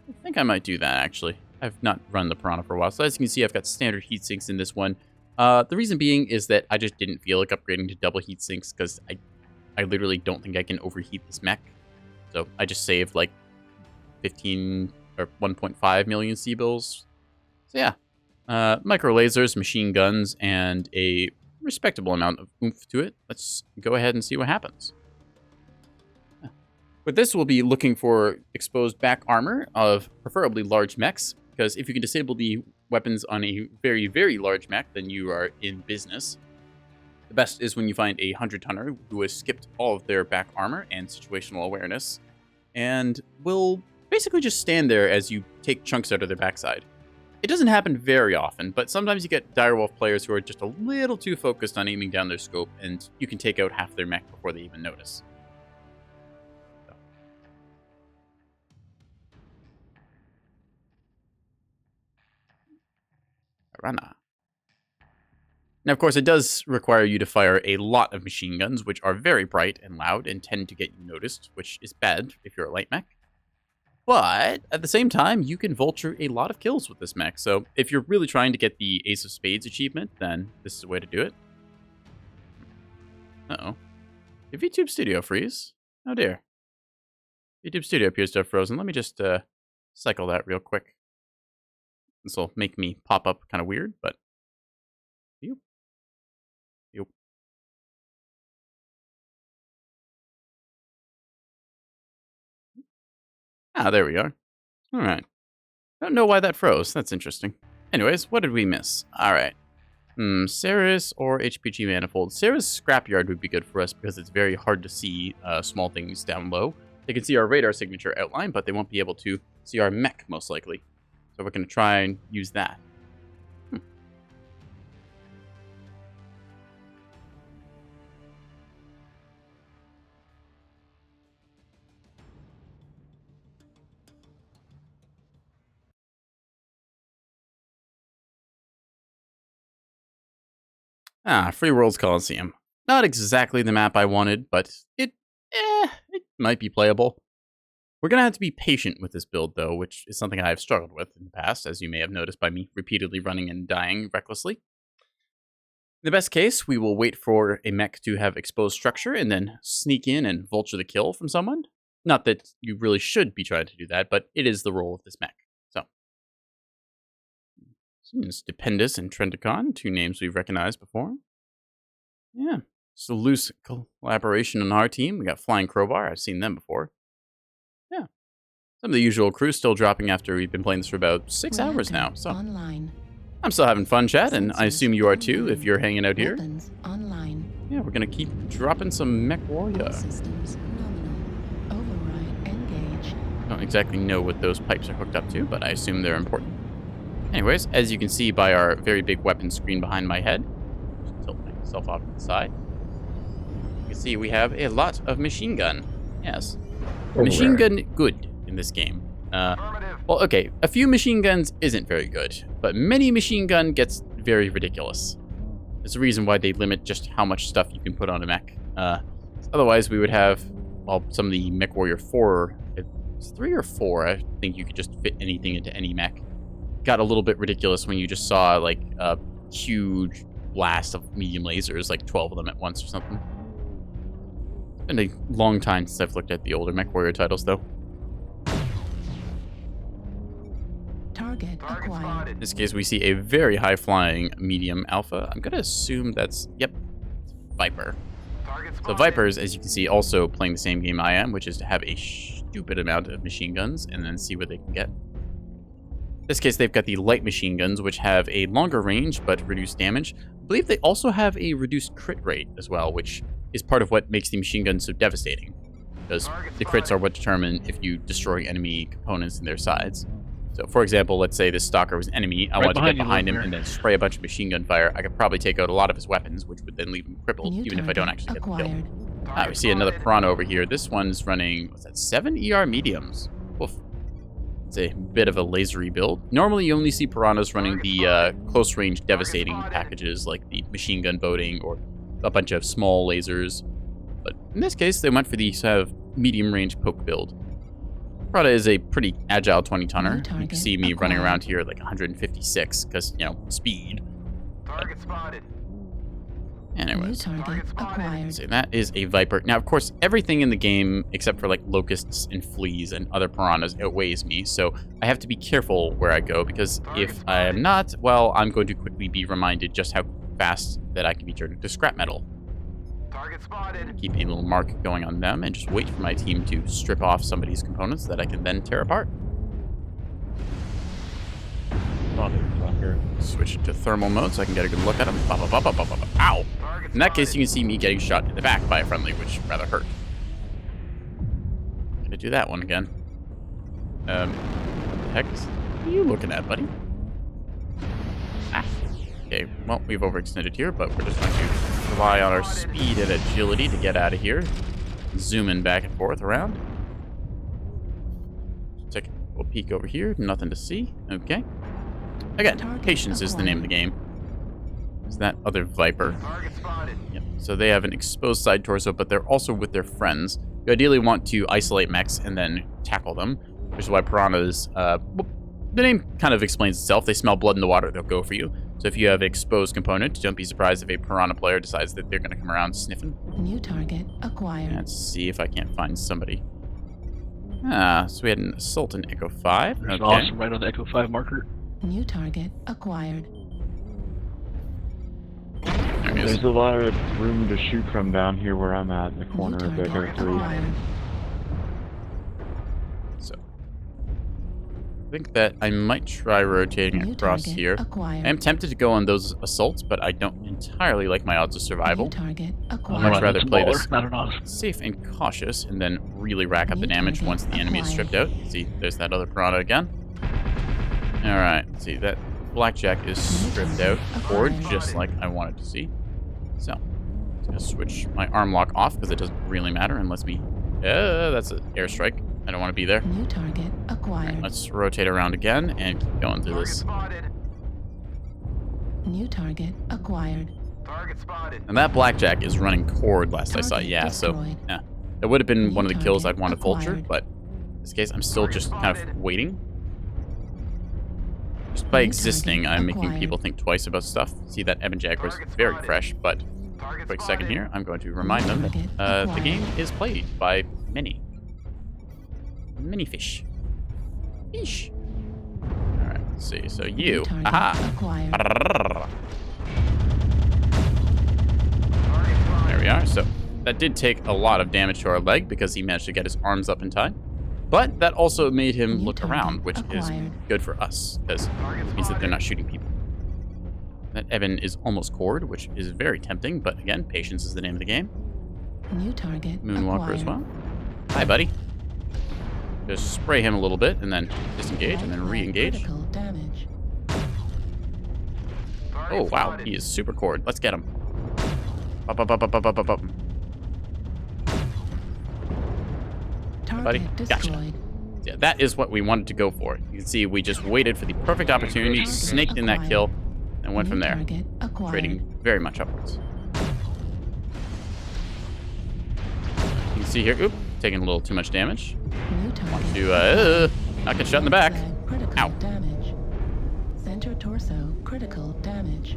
I think I might do that, actually. I've not run the Piranha for a while, so as you can see, I've got standard heat sinks in this one. The reason being is that I just didn't feel like upgrading to double heat sinks, because I literally don't think I can overheat this mech. So I just saved like 15 or 1.5 million C-bills. So yeah, micro lasers, machine guns, and a respectable amount of oomph to it. Let's go ahead and see what happens. With this, we'll be looking for exposed back armor of preferably large mechs, because if you can disable the weapons on a very, very large mech, then you are in business. The best is when you find a 100-tonner who has skipped all of their back armor and situational awareness, and will basically just stand there as you take chunks out of their backside. It doesn't happen very often, but sometimes you get direwolf players who are just a little too focused on aiming down their scope, and you can take out half their mech before they even notice. Arana. Now, of course, it does require you to fire a lot of machine guns, which are very bright and loud and tend to get you noticed, which is bad if you're a light mech. But at the same time, you can vulture a lot of kills with this mech. So if you're really trying to get the Ace of Spades achievement, then this is the way to do it. Uh-oh. Did VTube Studio freeze? Oh dear. VTube Studio appears to have frozen. Let me just cycle that real quick. This will make me pop up kind of weird, but... Yoop. Yoop. Ah, there we are. All right. I don't know why that froze. That's interesting. Anyways, what did we miss? All right. Ceres or HPG Manifold. Ceres Scrapyard would be good for us because it's very hard to see small things down low. They can see our radar signature outline, but they won't be able to see our mech, most likely. So we're going to try and use that. Free Worlds Coliseum. Not exactly the map I wanted, but it might be playable. We're going to have to be patient with this build, though, which is something I've struggled with in the past, as you may have noticed by me repeatedly running and dying recklessly. In the best case, we will wait for a mech to have exposed structure and then sneak in and vulture the kill from someone. Not that you really should be trying to do that, but it is the role of this mech. Stupendous and Trendicon, two names we've recognized before. Yeah, it's a loose collaboration on our team. We got Flying Crowbar. I've seen them before. Yeah. Some of the usual crew still dropping after we've been playing this for about 6 hours now. So online. I'm still having fun, chat, and I assume you are too if you're hanging out here. Weapons online. Yeah, we're going to keep dropping some Mechwarrior. Systems nominal. Override engaged. Don't exactly know what those pipes are hooked up to, but I assume they're important. Anyways, as you can see by our very big weapon screen behind my head, just tilt myself off to the side, you can see we have a lot of machine gun. Yes. Machine gun good in this game. Well, okay, a few machine guns isn't very good, but many machine gun gets very ridiculous. There's a reason why they limit just how much stuff you can put on a mech. Otherwise, we would have, well, some of the Mechwarrior 4, it's 3 or 4, I think you could just fit anything into any mech. Got a little bit ridiculous when you just saw like a huge blast of medium lasers, like 12 of them at once or something. It's been a long time since I've looked at the older Mechwarrior titles, though. Target acquired. In this case, we see a very high-flying medium alpha. I'm gonna assume that's, yep, Viper. So Vipers, as you can see, also playing the same game I am, which is to have a stupid amount of machine guns and then see what they can get. In this case, they've got the light machine guns, which have a longer range but reduced damage. I believe they also have a reduced crit rate as well, which is part of what makes the machine guns so devastating. Because the crits are what determine if you destroy enemy components in their sides. So, for example, let's say this stalker was an enemy. I wanted to get behind him and then spray a bunch of machine gun fire. I could probably take out a lot of his weapons, which would then leave him crippled, even if I don't actually get the kill. We see another Piranha over here. This one's running, what's that, 7 ER mediums. Oof. It's a bit of a lasery build. Normally, you only see Piranhas running the close-range devastating packages like the machine gun boating or a bunch of small lasers. But in this case, they went for the sort of medium-range poke build. Piranha is a pretty agile 20-tonner. You can see me running around here at like 156 because, you know, speed. Target spotted. Anyways, target acquired. So that is a Viper. Now, of course, everything in the game, except for like locusts and fleas and other piranhas, outweighs me. So I have to be careful where I go because if I am not, well, I'm going to quickly be reminded just how fast that I can be turned into scrap metal. Target spotted. Keep a little mark going on them and just wait for my team to strip off somebody's components that I can then tear apart. Switch it to thermal mode so I can get a good look at them. Ow! In that case, you can see me getting shot in the back by a friendly, which rather hurt. Gonna do that one again. What the heck is you looking at, buddy? Ah. Okay, well, we've overextended here, but we're just going to rely on our speed and agility to get out of here. Zooming back and forth around. Take a little peek over here. Nothing to see. Okay. Again, patience is the name of the game. Is that other Viper. Yep. So they have an exposed side torso, but they're also with their friends. You ideally want to isolate mechs and then tackle them, which is why piranhas, the name kind of explains itself. They smell blood in the water, they'll go for you. So if you have an exposed component, don't be surprised if a piranha player decides that they're going to come around sniffing. New target acquired. Let's see if I can't find somebody. Ah, so we had an assault in Echo 5. There's okay. awesome right on the Echo 5 marker. New target acquired. There he is. There's a lot of room to shoot from down here where I'm at, in the corner of Echo 3. So, I think that I might try rotating across here. Acquired. I am tempted to go on those assaults, but I don't entirely like my odds of survival. New target I'd acquired. much rather play this Not an awesome. safe and cautious, and then really rack up the damage once the enemy is stripped out. See, there's that other piranha again. Alright, see, that blackjack is stripped out, or just like I wanted to see. So, I'm just going to switch my arm lock off, because it doesn't really matter and lets me... that's an airstrike. I don't want to be there. New target acquired. Right, let's rotate around again and keep going through this. New target acquired. Target spotted. And that blackjack is running cord last I saw. Target Yeah, destroyed. so yeah, that would have been New one of the kills I'd target want to vulture, acquired. but in this case, I'm still just kind of waiting. Just by New existing, target I'm making acquired. people think twice about stuff. See, that Ebon Jaguar is very fresh, but quick second here, I'm going to remind them that the game is played by many fish. Fish. Alright, let's see. So you. Aha! Acquired. There we are. So that did take a lot of damage to our leg because he managed to get his arms up in time. But that also made him look around, which is good for us, because it means that they're not shooting people. That Evan is almost cored, which is very tempting, but again, patience is the name of the game. New target Moonwalker as acquired. well. Hi, buddy. Just spray him a little bit, and then disengage, and then re-engage. Critical damage. Oh, wow, he is super cored. Let's get him. Up, up, up, up, up, up, up, up. Target Buddy, gotcha. destroyed. Yeah, that is what we wanted to go for. You can see we just waited for the perfect opportunity, snaked in that kill, and went from there, Target acquired. trading very much upwards. You can see here, oop, taking a little too much damage. New target. To, not get shot in the back. Flag critical Ow. damage. Center torso critical damage.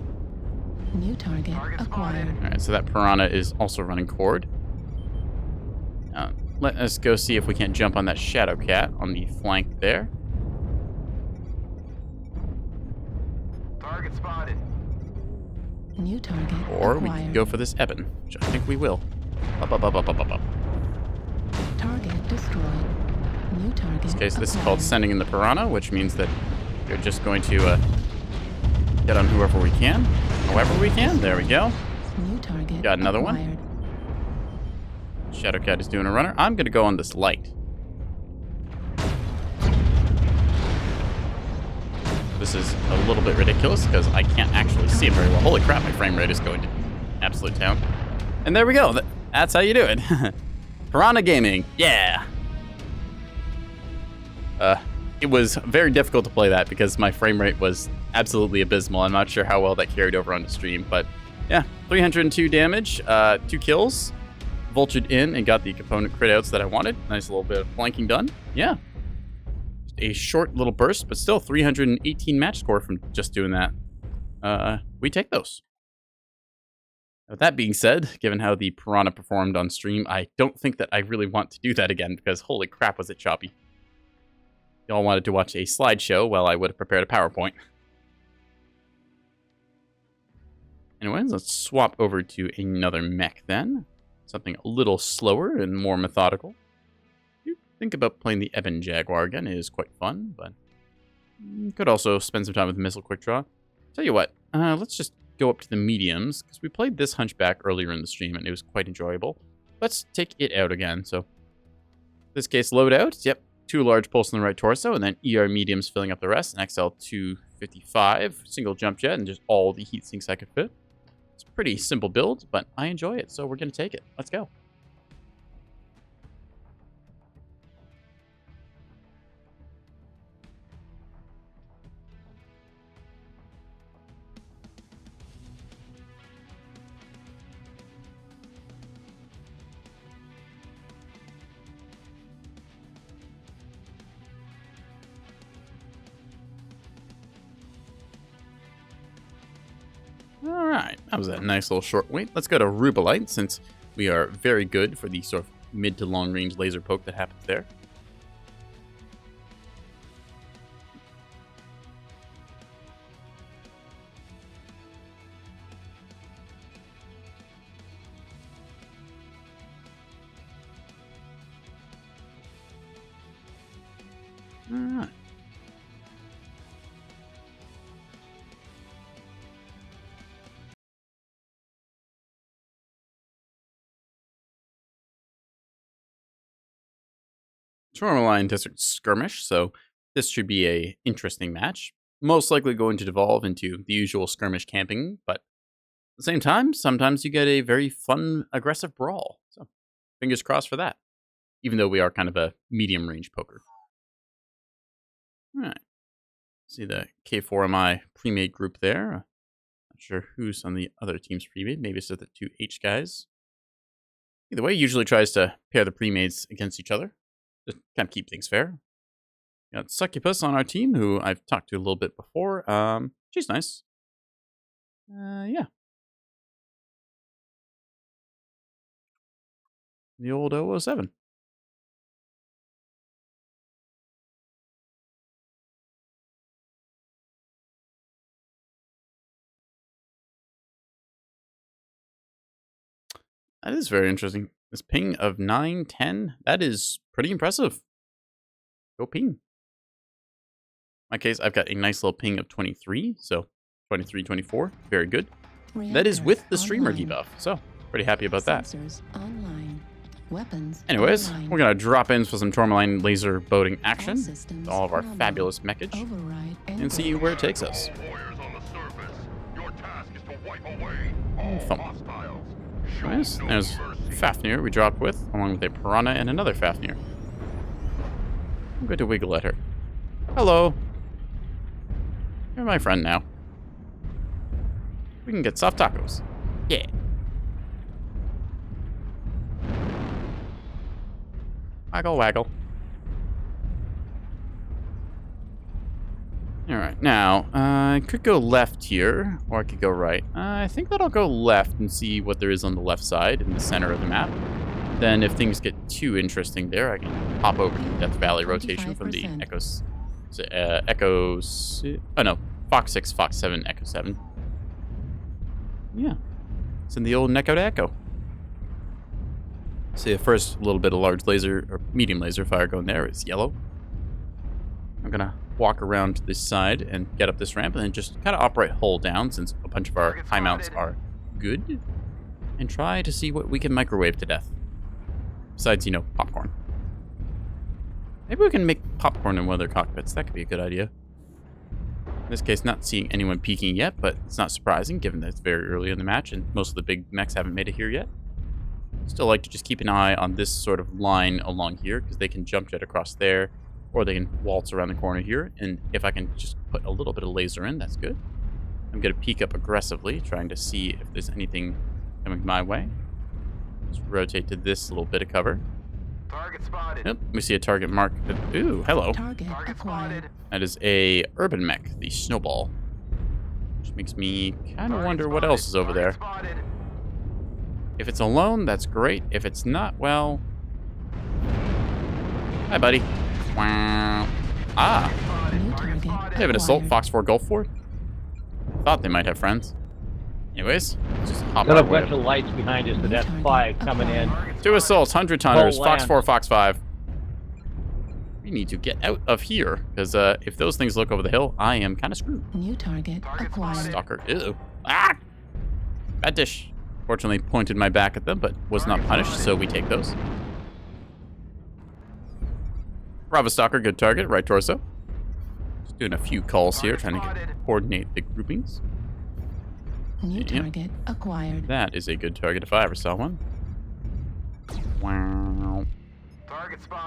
New target acquired. Alright, so that piranha is also running cord. Let us go see if we can't jump on that shadow cat on the flank there. Target spotted. New target Or we acquired. could go for this Ebon, which I think we will. Up, up, up, up, up, up, up. Target destroyed. New target. In this case, this is acquired. called sending in the piranha, which means that you're just going to get on whoever we can. However we can. There we go. New target. Got another one. acquired. Shadowcat is doing a runner. I'm going to go on this light. This is a little bit ridiculous because I can't actually see him very well. Holy crap, my frame rate is going to absolute town. And there we go. That's how you do it. Piranha Gaming. Yeah. It was very difficult to play that because my frame rate was absolutely abysmal. I'm not sure how well that carried over onto stream, but yeah, 302 damage, 2 kills. Vultured in and got the component crit outs that I wanted. Nice little bit of flanking done. Yeah. Just a short little burst, but still 318 match score from just doing that. We take those. With that being said, given how the piranha performed on stream, I don't think that I really want to do that again because holy crap was it choppy. Y'all wanted to watch a slideshow, well I would have prepared a PowerPoint. Anyways, let's swap over to another mech then. Something a little slower and more methodical. You think about playing the Ebon Jaguar again. It is quite fun, but you could also spend some time with the Missile Quick Draw. Tell you what, let's just go up to the mediums, because we played this Hunchback earlier in the stream, and it was quite enjoyable. Let's take it out again. So, in this case, loadouts. Yep, 2 large pulse in the right torso, and then ER mediums filling up the rest, and XL 255, single jump jet, and just all the heat sinks I could fit. It's a pretty simple build, but I enjoy it, so we're going to take it. Let's go. Alright, that was a nice little short wait. Let's go to Rubelite, since we are very good for the sort of mid to long range laser poke that happens there. Alright. Tourmaline District Skirmish, so this should be a interesting match. Most likely going to devolve into the usual skirmish camping, but at the same time, sometimes you get a very fun, aggressive brawl. So fingers crossed for that, even though we are kind of a medium range poker. All right. See the K4MI pre-made group there. Not sure who's on the other team's pre-made. Maybe it's the 2 H guys. Either way, usually tries to pair the pre-mades against each other. Just kind of keep things fair. Got Succubus on our team, who I've talked to a little bit before. She's nice. Yeah. The old 007. That is very interesting. This ping of 910, that is pretty impressive. Go ping. In my case, I've got a nice little ping of 23, so 23, 24, very good. That is with the streamer debuff, so pretty happy about that. Anyways, we're going to drop in for some Tourmaline laser boating action with all of our fabulous mechage and see where it takes us. Nice. There's Fafnir we dropped with, along with a Piranha and another Fafnir. I'm going to wiggle at her. Hello. You're my friend now. We can get soft tacos. Yeah. Waggle, waggle. Alright, now, I could go left here, or I could go right. I think that I'll go left and see what there is on the left side in the center of the map. Then if things get too interesting there, I can hop over to Death Valley rotation from the Fox 6, Fox 7, Echo 7. Yeah. It's in the old Neko to Echo. See, the first little bit of large laser, or medium laser fire going there is yellow. I'm gonna walk around to this side and get up this ramp and then just kind of operate hull down, since a bunch of our high mounts are good, and try to see what we can microwave to death. Besides, you know, popcorn. Maybe we can make popcorn in one of their cockpits. That could be a good idea. In this case, not seeing anyone peeking yet, but it's not surprising given that it's very early in the match and most of the big mechs haven't made it here yet. Still like to just keep an eye on this sort of line along here, because they can jump jet across there, or they can waltz around the corner here, and if I can just put a little bit of laser in, that's good. I'm going to peek up aggressively, trying to see if there's anything coming my way. Let's rotate to this little bit of cover. Target spotted. Yep, we see a target mark. Ooh, hello. Target spotted. That is a urban mech, the Snowball. Which makes me kind of wonder what else is over there. If it's alone, that's great. If it's not, well... Hi, buddy. Wow. Ah. They have an assault, Fox 4, Gulf 4. Thought they might have friends. Anyways, just hop Got a our way bunch of lights behind us, but that's 5 coming in. 2 assaults, 100 tonners, Whole Fox land. 4, Fox 5. We need to get out of here, because if those things look over the hill, I am kind of screwed. New target acquired. Stalker. Ew. Ah! Bad dish. Fortunately, pointed my back at them, but was not punished, so we take those. Bravo Stalker, good target. Right torso. Just doing a few calls here, trying to coordinate the groupings. New target acquired. That is a good target if I ever saw one. Wow.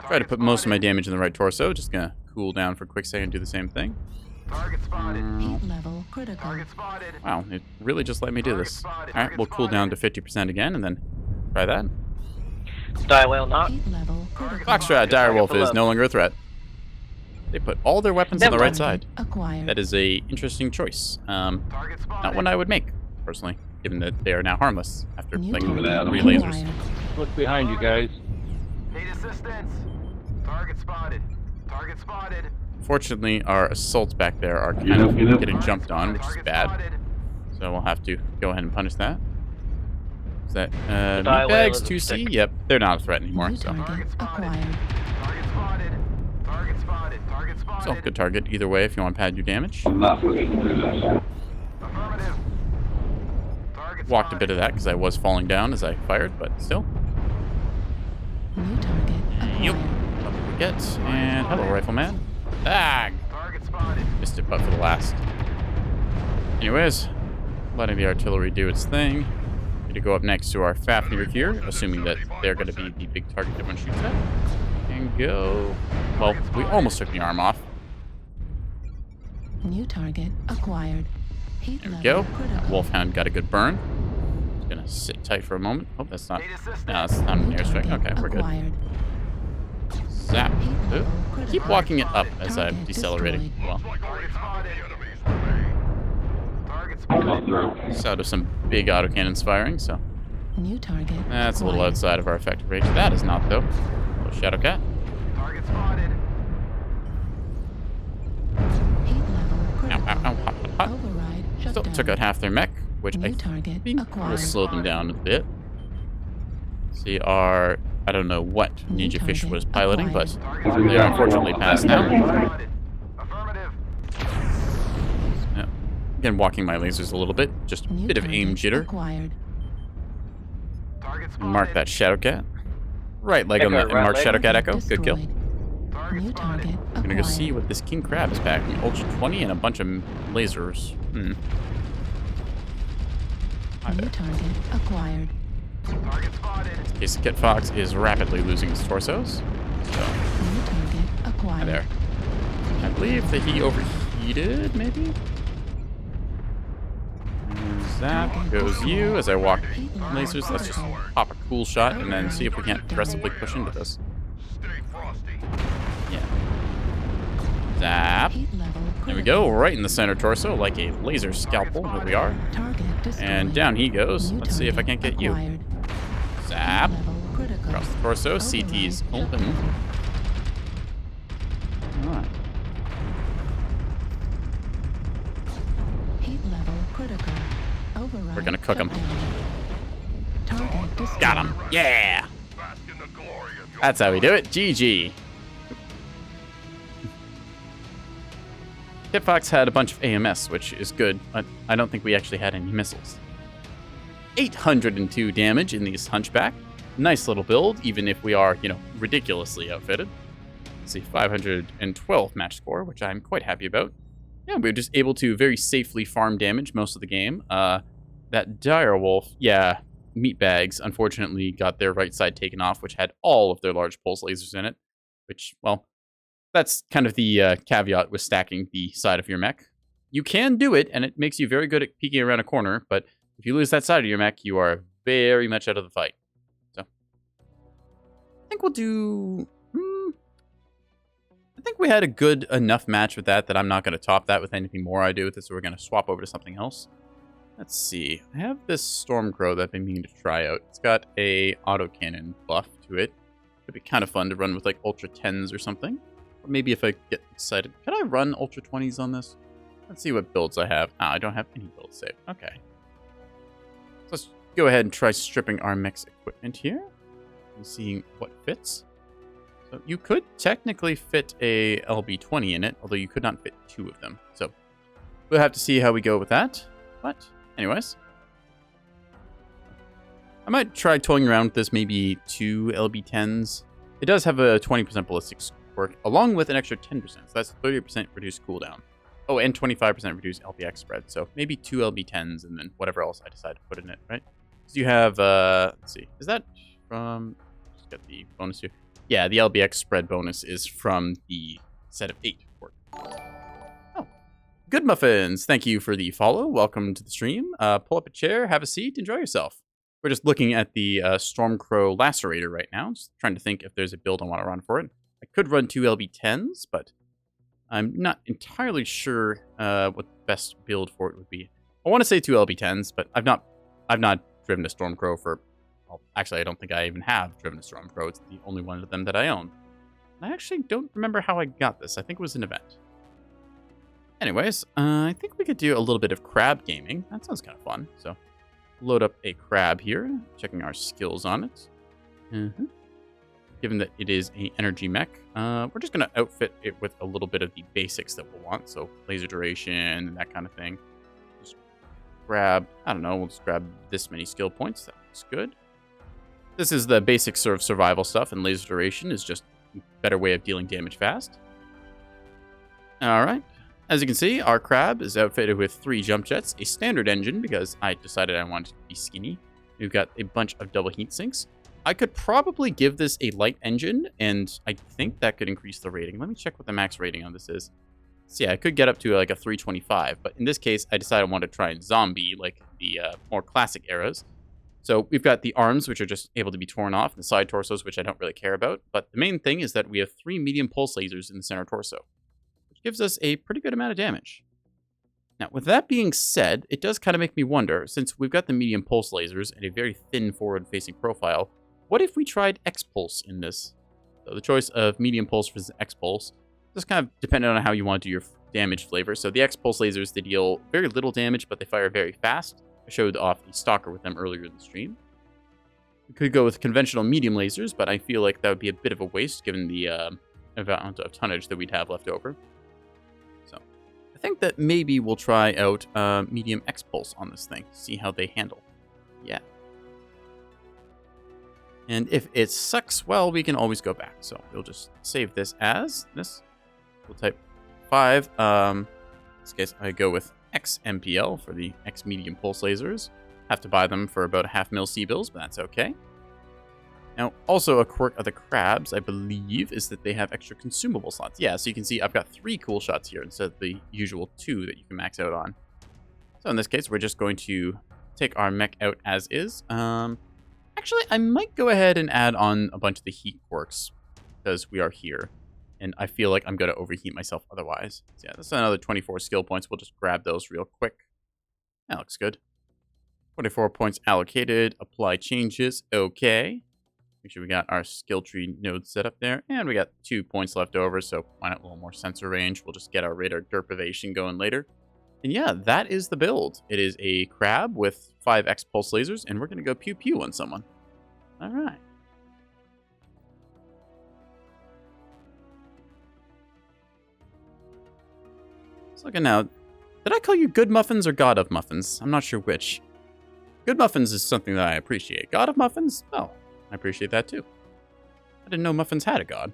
Try to put most of my damage in the right torso. Just gonna cool down for a quick second and do the same thing. Heat level critical. Wow, it really just let me do this. Alright, we'll cool down to 50% again and then try that. Die whale knock. Heat level critical. Foxtrot, Direwolf is no longer a threat. They put all their weapons on the right side. Acquired. That is a interesting choice. Not one I would make, personally, given that they are now harmless after like 3 lasers. Look behind you guys. Need assistance. Target spotted. Target spotted. Fortunately, our assaults back there are kind of getting jumped on, which is bad. So we'll have to go ahead and punish that. Is that meatbags 2C? Yep, they're not a threat anymore. So. Target acquired. Target spotted. Target spotted. Target spotted. So good target either way if you want to pad your damage. I'm not pushing through this. Affirmative. Target Walked a bit of that because I was falling down as I fired, but still. New target acquired. Yep. Don't forget. And hello, Rifleman. Ah! Target spotted. Missed it, but for the last. Anyways, letting the artillery do its thing. Going to go up next to our Fafnir here, assuming that they're going to be the big target that one shoots at. And go. Well, we almost took the arm off. New target acquired. Heat There we level go. critical. Wolfhound got a good burn. Just gonna sit tight for a moment. Oh, that's not. No, that's not an New airstrike. target Okay, we're good. acquired. Zap. Heat Ooh. level Keep critical. walking it up as I'm Target decelerating. destroyed. Well, Target spotted. Target spotted. it's out of some big autocannons firing, so New target. that's a little acquired. outside of our effective range. That is not, though. Little Shadowcat. Target spotted. Heat level Ow, critical. ow, ow, hot, hot. Override shut Still down. took out half their mech, which New I target think will acquired. slow them down a bit. See, I don't know what New Ninja Fish target was piloting, but acquired. they are unfortunately passed now. Spotted. Affirmative. Yeah. Again, walking my lasers a little bit. Just a New bit of aim target jitter. Acquired. Target spotted. Mark that Shadowcat. Right leg on the Echo, right mark leg. Shadowcat Echo. Good kill. Destroyed. Target New spotted. target I'm gonna go see acquired. what this King Crab is packing. Ultra 20 and a bunch of lasers. New target acquired. Target spotted. Case Kit Fox is rapidly losing his torsos. So, New target acquired. there. I believe that he overheated, maybe? There's that. Goes you as I walk lasers. Let's just pop a cool shot and then see if we can't aggressively push into this. Stay frosty. Yeah. Zap. Heat level There we critical. go, right in the center torso, like a laser scalpel. Here we are. Target destroyed. And down he goes. New Let's see if I can't target get you. acquired. Zap. Heat level critical. Across the torso. CT's Override shut open. down. Alright. Heat level critical. Override We're gonna cook him. shut down. Target destroyed. Got him. Yeah. Bask in the glory of your That's how we do it. GG. Hitfox had a bunch of AMS, which is good, but I don't think we actually had any missiles. 802 damage in these Hunchback. Nice little build, even if we are, ridiculously outfitted. Let's see, 512 match score, which I'm quite happy about. Yeah, we were just able to very safely farm damage most of the game. That Direwolf, yeah, meatbags, unfortunately got their right side taken off, which had all of their large pulse lasers in it, which, well, that's kind of the caveat with stacking the side of your mech. You can do it, and it makes you very good at peeking around a corner, but if you lose that side of your mech, you are very much out of the fight. So, I think we'll do... I think we had a good enough match with that I'm not going to top that with anything more I do with it, so we're going to swap over to something else. Let's see. I have this Stormcrow that I've been meaning to try out. It's got a autocannon buff to it. It'd be kind of fun to run with like Ultra 10s or something. Or maybe if I get excited. Can I run Ultra 20s on this? Let's see what builds I have. I don't have any builds saved. Okay. So let's go ahead and try stripping our mech's equipment here. And seeing what fits. So you could technically fit a LB20 in it, although you could not fit 2 of them. So we'll have to see how we go with that. But anyways. I might try toying around with this, maybe 2 LB10s. It does have a 20% ballistic quirk, along with an extra 10%. So that's 30% reduced cooldown. Oh, and 25% reduced LPX spread. So maybe 2 LB10s and then whatever else I decide to put in it, right? So you have, let's see, is that from, just get the bonus here. Yeah, the LBX spread bonus is from the set of 8 quirk. Oh, Good Muffins, thank you for the follow. Welcome to the stream. Pull up a chair, have a seat, enjoy yourself. We're just looking at the Stormcrow Lacerator right now. Just trying to think if there's a build I want to run for it. I could run 2 LB10s, but I'm not entirely sure what the best build for it would be. I want to say 2 LB10s, but I've not driven a Stormcrow for... Well, actually, I don't think I even have driven a Stormcrow. It's the only one of them that I own. I actually don't remember how I got this. I think it was an event. Anyways, I think we could do a little bit of crab gaming. That sounds kind of fun. So, load up a crab here, checking our skills on it. Given that it is an energy mech, we're just going to outfit it with a little bit of the basics that we'll want. So, laser duration and that kind of thing. Just grab, I don't know, we'll just grab this many skill points. That looks good. This is the basic sort of survival stuff, and laser duration is just a better way of dealing damage fast. Alright. As you can see, our crab is outfitted with 3 jump jets, a standard engine because I decided I wanted to be skinny. We've got a bunch of double heat sinks. I could probably give this a light engine, and I think that could increase the rating. Let me check what the max rating on this is. So yeah, I could get up to like a 325, but in this case, I decided I wanted to try and zombie, like the more classic eras. So we've got the arms, which are just able to be torn off, and the side torsos, which I don't really care about. But the main thing is that we have 3 medium pulse lasers in the center torso, which gives us a pretty good amount of damage. Now, with that being said, it does kind of make me wonder, since we've got the medium pulse lasers and a very thin forward-facing profile, what if we tried X-Pulse in this? So the choice of medium pulse versus X-Pulse, just kind of depending on how you want to do your damage flavor. So the X-Pulse lasers, they deal very little damage, but they fire very fast. I showed off the Stalker with them earlier in the stream. We could go with conventional medium lasers, but I feel like that would be a bit of a waste given the amount of tonnage that we'd have left over. So I think that maybe we'll try out medium X-Pulse on this thing, see how they handle. Yeah. And if it sucks, well, we can always go back. So we'll just save this as this. We'll type 5. In this case, I go with X MPL for the X medium pulse lasers. Have to buy them for about 0.5 mil C-bills, but that's okay. Now, also a quirk of the crabs, I believe, is that they have extra consumable slots. Yeah, so you can see I've got 3 cool shots here instead of the usual 2 that you can max out on. So in this case, we're just going to take our mech out as is. Actually, I might go ahead and add on a bunch of the heat quirks because we are here. And I feel like I'm going to overheat myself otherwise. So yeah, that's another 24 skill points. We'll just grab those real quick. That looks good. 24 points allocated. Apply changes. Okay. Make sure we got our skill tree node set up there. And we got 2 points left over, so why not a little more sensor range? We'll just get our radar derpivation going later. And yeah, that is the build. It is a crab with 5 X-Pulse lasers, and we're going to go pew-pew on someone. All right. So looking now, did I call you Good Muffins or God of Muffins? I'm not sure which. Good Muffins is something that I appreciate. God of Muffins? Oh, I appreciate that too. I didn't know muffins had a god.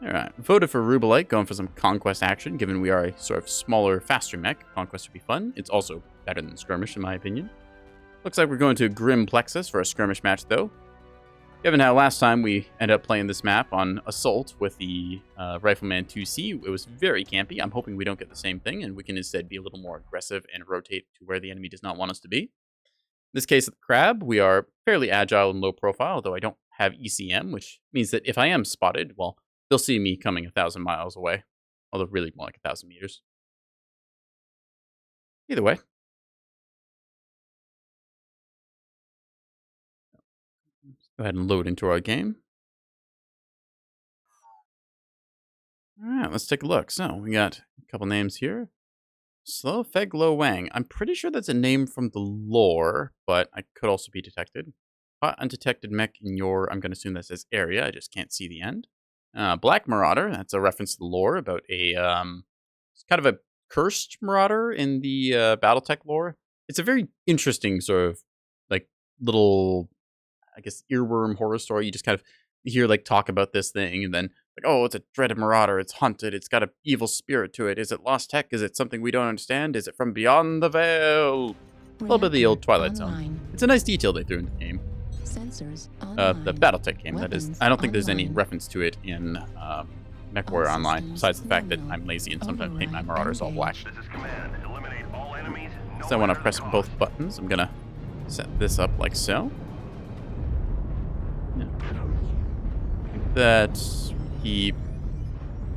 Alright, voted for Rubelite, going for some Conquest action, given we are a sort of smaller, faster mech. Conquest would be fun. It's also better than Skirmish, in my opinion. Looks like we're going to Grim Plexus for a Skirmish match, though. Given how last time we ended up playing this map on Assault with the Rifleman 2C, it was very campy. I'm hoping we don't get the same thing, and we can instead be a little more aggressive and rotate to where the enemy does not want us to be. In this case, with the Crab, we are fairly agile and low profile, though I don't have ECM, which means that if I am spotted, well, they'll see me coming 1,000 miles away. Although really more like 1,000 meters. Either way. Let's go ahead and load into our game. Alright, let's take a look. So, we got a couple names here. Slow Feg Lo Wang. I'm pretty sure that's a name from the lore, but I could also be detected. Hot undetected mech in your, I'm going to assume that says area. I just can't see the end. Black Marauder, that's a reference to the lore about a, it's kind of a cursed marauder in the Battletech lore. It's a very interesting sort of, like, little, I guess, earworm horror story. You just kind of hear like talk about this thing, and then like, oh, it's a dreaded marauder. It's haunted. It's got an evil spirit to it. Is it lost tech? Is it something we don't understand? Is it from beyond the veil? A little bit of the old Twilight Zone. It's a nice detail they threw in the game. Sensors The BattleTech game, that is. I don't think there's any reference to it in Mechwarrior Online, besides the fact that I'm lazy and sometimes paint my Marauders all black. This is command. Eliminate all enemies. No So I want to one press left. both buttons. I'm going to set this up like so. Yeah. That keep...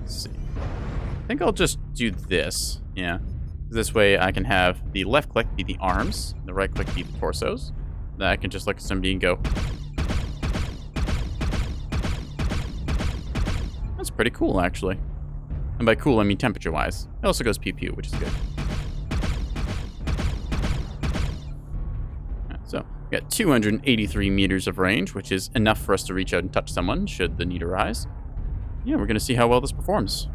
Let's see. I think I'll just do this. Yeah. This way I can have the left click be the arms, the right click be the torsos. Then I can just look at somebody and go... That's pretty cool, actually. And by cool, I mean temperature-wise. It also goes pew-pew, which is good. So, we got 283 meters of range, which is enough for us to reach out and touch someone, should the need arise. Yeah, we're going to see how well this performs.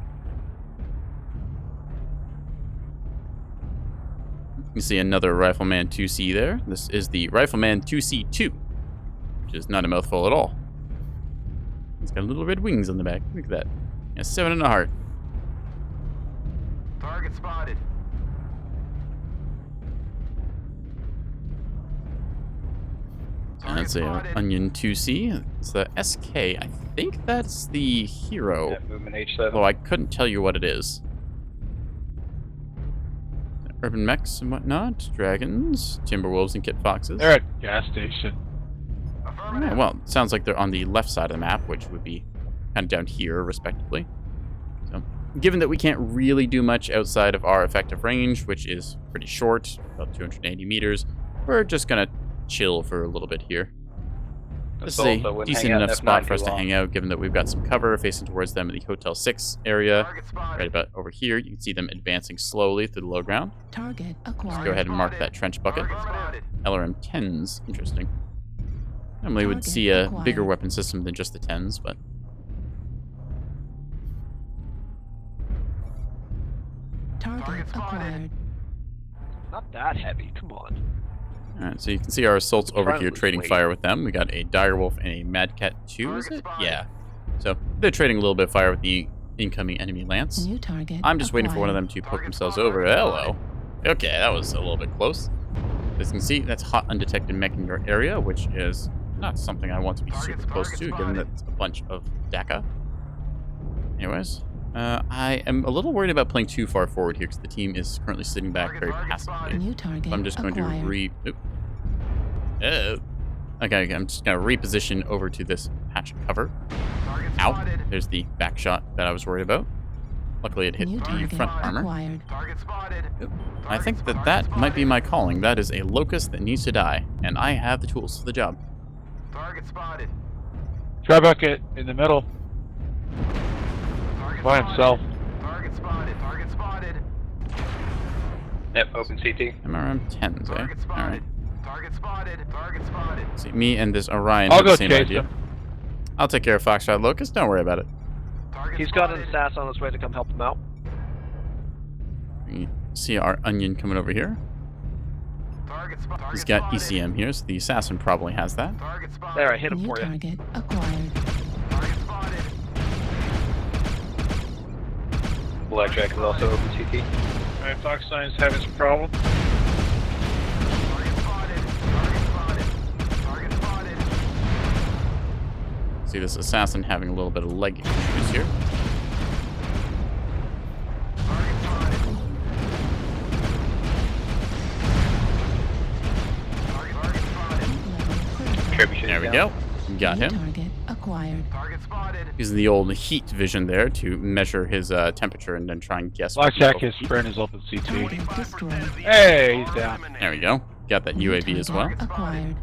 You see another Rifleman 2C there. This is the Rifleman 2C2, which is not a mouthful at all. It's got little red wings on the back. Look at that. Yeah, 7 and a heart. Target spotted. And that's a Onion 2C. It's the SK. I think that's the hero. Yeah, movement H7. Although I couldn't tell you what it is. Urban mechs and whatnot. Dragons, Timberwolves, and Kit Foxes. They're at gas station. Yeah, well, it sounds like they're on the left side of the map, which would be kind of down here, respectively. So, given that we can't really do much outside of our effective range, which is pretty short, about 280 meters, we're just going to chill for a little bit here. This is a decent enough spot for us to hang out, given that we've got some cover facing towards them in the Hotel 6 area. Right about over here, you can see them advancing slowly through the low ground. Target Let's acquired. go ahead and mark that trench bucket. LRM 10s, interesting. Normally would see a bigger weapon system than just the 10s, but... Target acquired. Not that heavy, come on. Alright, so you can see our assaults over here Friendly trading weight. fire with them. We got a Direwolf and a Mad Cat 2, is it? Yeah. So they're trading a little bit of fire with the incoming enemy lance. New target I'm just waiting for one of them to poke themselves over. Hello. Okay, that was a little bit close. As you can see, that's hot undetected mech in your area, which is not something I want to be super close to, given that it's a bunch of DACA. Anyways, I am a little worried about playing too far forward here, because the team is currently sitting back very passively. New target So I'm just going to Okay, I'm just going to reposition over to this patch of cover. Ow. There's the back shot that I was worried about. Luckily, it hit New the target front armor. acquired. I think that might be my calling. That is a locust that needs to die, and I have the tools for the job. Target spotted. Try bucket in the middle. By himself. Target spotted. Target spotted. Yep, open CT. MRM 10s, eh? Target spotted. Alright. Target spotted. Target spotted. See, me and this Orion I'll have go the same chase idea. him. I'll take care of Foxtrot Locust. Don't worry about it. Target He's got an spotted. assassin on his way to come help him out. You see our Onion coming over here. Target spotted. He's got ECM here, so the assassin probably has that. Target spotted. There, I hit him New for you. target acquired. Target spotted. Blackjack is also open CT. Alright, Fox 9's having some problem. Target spotted. Target spotted. Target spotted. See this assassin having a little bit of leg issues here. Target spotted. Target spotted. Trebuchet There we down. go. Got New him. target acquired. Target spotted. Using the old heat vision there to measure his temperature and then try and guess. what Blackjack, the- his friend is open CT. Target destroyed. Hey, he's down. There we go. Got that New UAV as well. target acquired.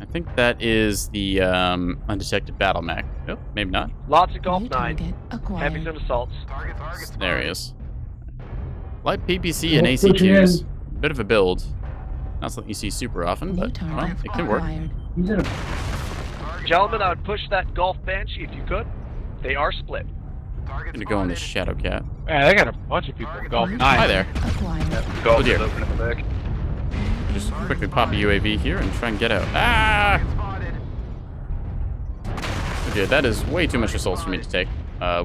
I think that is the undetected battle mech. Oh, maybe not. Lots of Golf New 9. target acquired. Heavy some assaults. Target spotted. There he is. Light PPC and Well, put you ACQs. Bit of a build. Not something you see super often, New but well, target it can work. acquired. He's in a Gentlemen, I would push that Golf Banshee if you could. They are split. Target Gonna go on the spotted. Shadow Cat. Man, they got a bunch of people in Golf New 9. Hi there. target acquired. Golf Oh, dear. is open in the back. Just quickly pop a UAV here and try and get out. Ah! Okay, that is way too much assaults for me to take.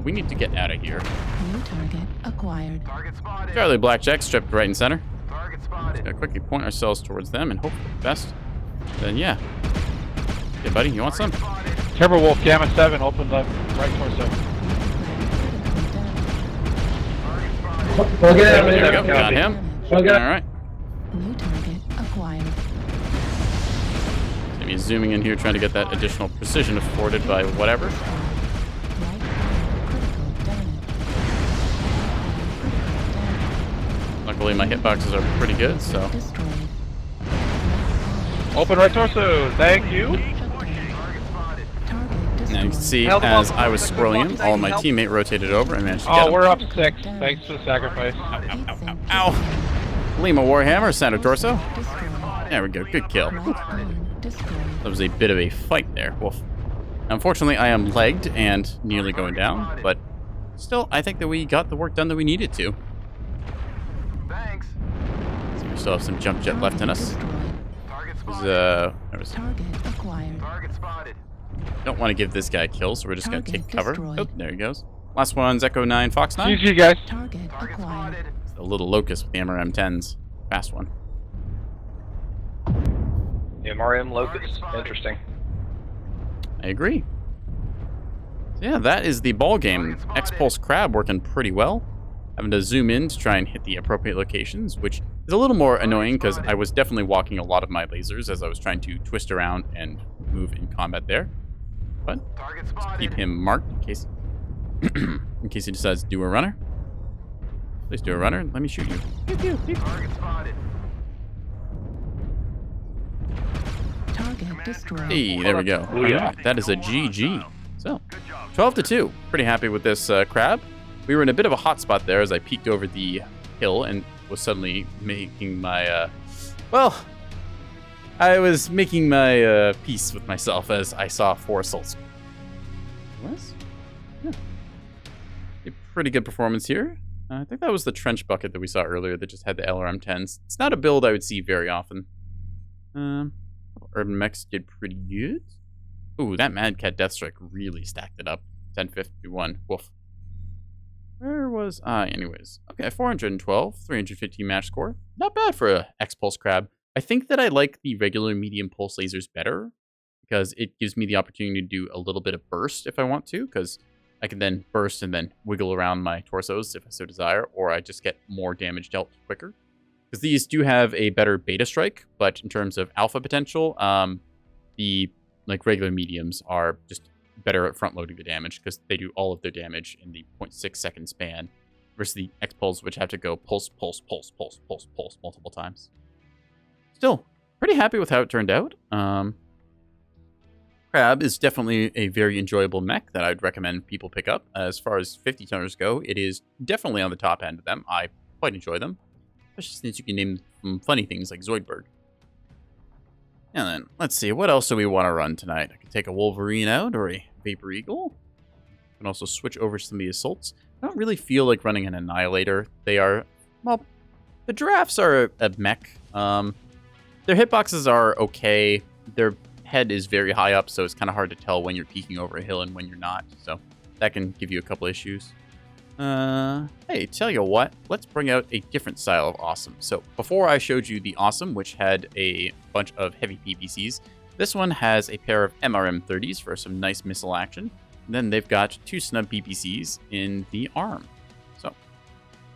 We need to get out of here. New target acquired. Charlie Blackjack stripped right and center. Just gotta quickly point ourselves towards them and hope for the best. Then yeah. Okay, buddy, you want some? Timberwolf Gamma 7, open left, right torso. There we go, got him. Alright. New target acquired. Maybe zooming in here trying to get that additional precision afforded by whatever. Luckily my hitboxes are pretty good, so. Open right torso, thank you. Now you can see as I was scrolling in, all of my teammate rotated over and managed to get him. We're up 6. Thanks for the sacrifice. Ow. Lima Warhammer, center torso. There we go, good kill. That was a bit of a fight there. Wolf. Unfortunately, I am legged and nearly going down, but still, I think that we got the work done that we needed to. Thanks. So we still have some jump jet left in us. Where was it? Target acquired. Target spotted. Don't want to give this guy a kill, so we're just going to take cover. Oh, there he goes. Last one's Echo 9, Fox 9. GG, guys. Target acquired. It's a little locust with the MRM-10s. Fast one. MRM Locust. Interesting. I agree. So yeah, that is the ball game. X-Pulse Crab working pretty well. Having to zoom in to try and hit the appropriate locations, which is a little more annoying because I was definitely walking a lot of my lasers as I was trying to twist around and move in combat there. But just keep him marked in case in case he decides to do a runner. Please do a runner. Let me shoot you. Target spotted. Target destroyed. Hey, there we go. That is a GG. So, 12-2. Pretty happy with this crab. We were in a bit of a hot spot there as I peeked over the hill and was suddenly making my, I was making my peace with myself as I saw 4 assaults. Yeah. A pretty good performance here. I think that was the trench bucket that we saw earlier that just had the LRM-10s. It's not a build I would see very often. Urban Mechs did pretty good. Ooh, that Mad Cat Deathstrike really stacked it up. 1051. Woof. Where was I? Anyways. Okay, 412, 315 match score. Not bad for a X-Pulse Crab. I think that I like the regular medium pulse lasers better because it gives me the opportunity to do a little bit of burst if I want to, because I can then burst and then wiggle around my torsos if I so desire, or I just get more damage dealt quicker. Because these do have a better beta strike, but in terms of alpha potential, the regular mediums are just better at front loading the damage because they do all of their damage in the 0.6 second span versus the X-Pulse, which have to go pulse, pulse, pulse, pulse, pulse, pulse multiple times. Still, pretty happy with how it turned out. Crab is definitely a very enjoyable mech that I'd recommend people pick up. As far as 50-toners go, it is definitely on the top end of them. I quite enjoy them, especially since you can name some funny things like Zoidberg. And then, let's see, what else do we want to run tonight? I could take a Wolverine out or a Vapor Eagle. I can also switch over some of the assaults. I don't really feel like running an Annihilator. They are, well, the giraffes are a mech. Their hitboxes are okay. Their head is very high up, so it's kind of hard to tell when you're peeking over a hill and when you're not. So that can give you a couple issues. Hey, tell you what, let's bring out a different style of awesome. So before I showed you the awesome, which had a bunch of heavy PPCs, this one has a pair of MRM-30s for some nice missile action. And then they've got 2 snub PPCs in the arm. So go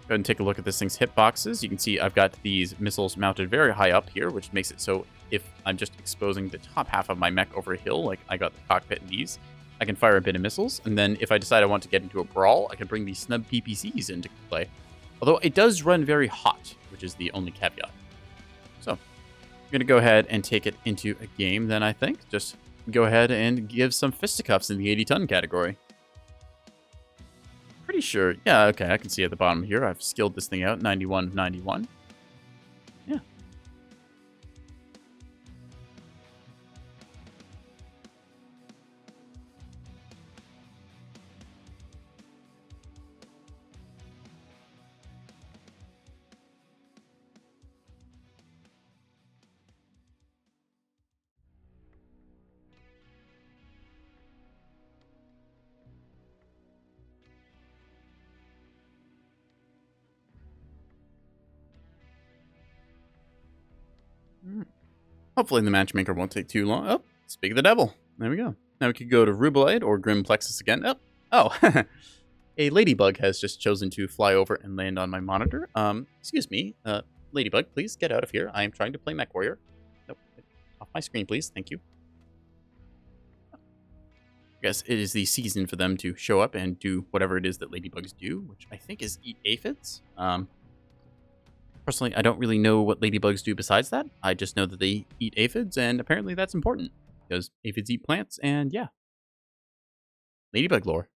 ahead and take a look at this thing's hitboxes. You can see I've got these missiles mounted very high up here, which makes it so if I'm just exposing the top half of my mech over a hill, like I got the cockpit in these, I can fire a bit of missiles, and then if I decide I want to get into a brawl, I can bring these snub PPCs into play. Although it does run very hot, which is the only caveat. So, I'm going to go ahead and take it into a game then, I think. Just go ahead and give some fisticuffs in the 80-ton category. Pretty sure, yeah, okay, I can see at the bottom here, I've skilled this thing out, 91-91. Yeah. Hopefully the matchmaker won't take too long. Oh, speak of the devil. There we go. Now we could go to Rubilite or Grim Plexus again. Oh, a ladybug has just chosen to fly over and land on my monitor. Excuse me, ladybug, please get out of here. I am trying to play Mechwarrior. Nope, off my screen, please. Thank you. I guess it is the season for them to show up and do whatever it is that ladybugs do, which I think is eat aphids. Personally, I don't really know what ladybugs do besides that. I just know that they eat aphids, and apparently that's important, because aphids eat plants, and yeah. Ladybug lore.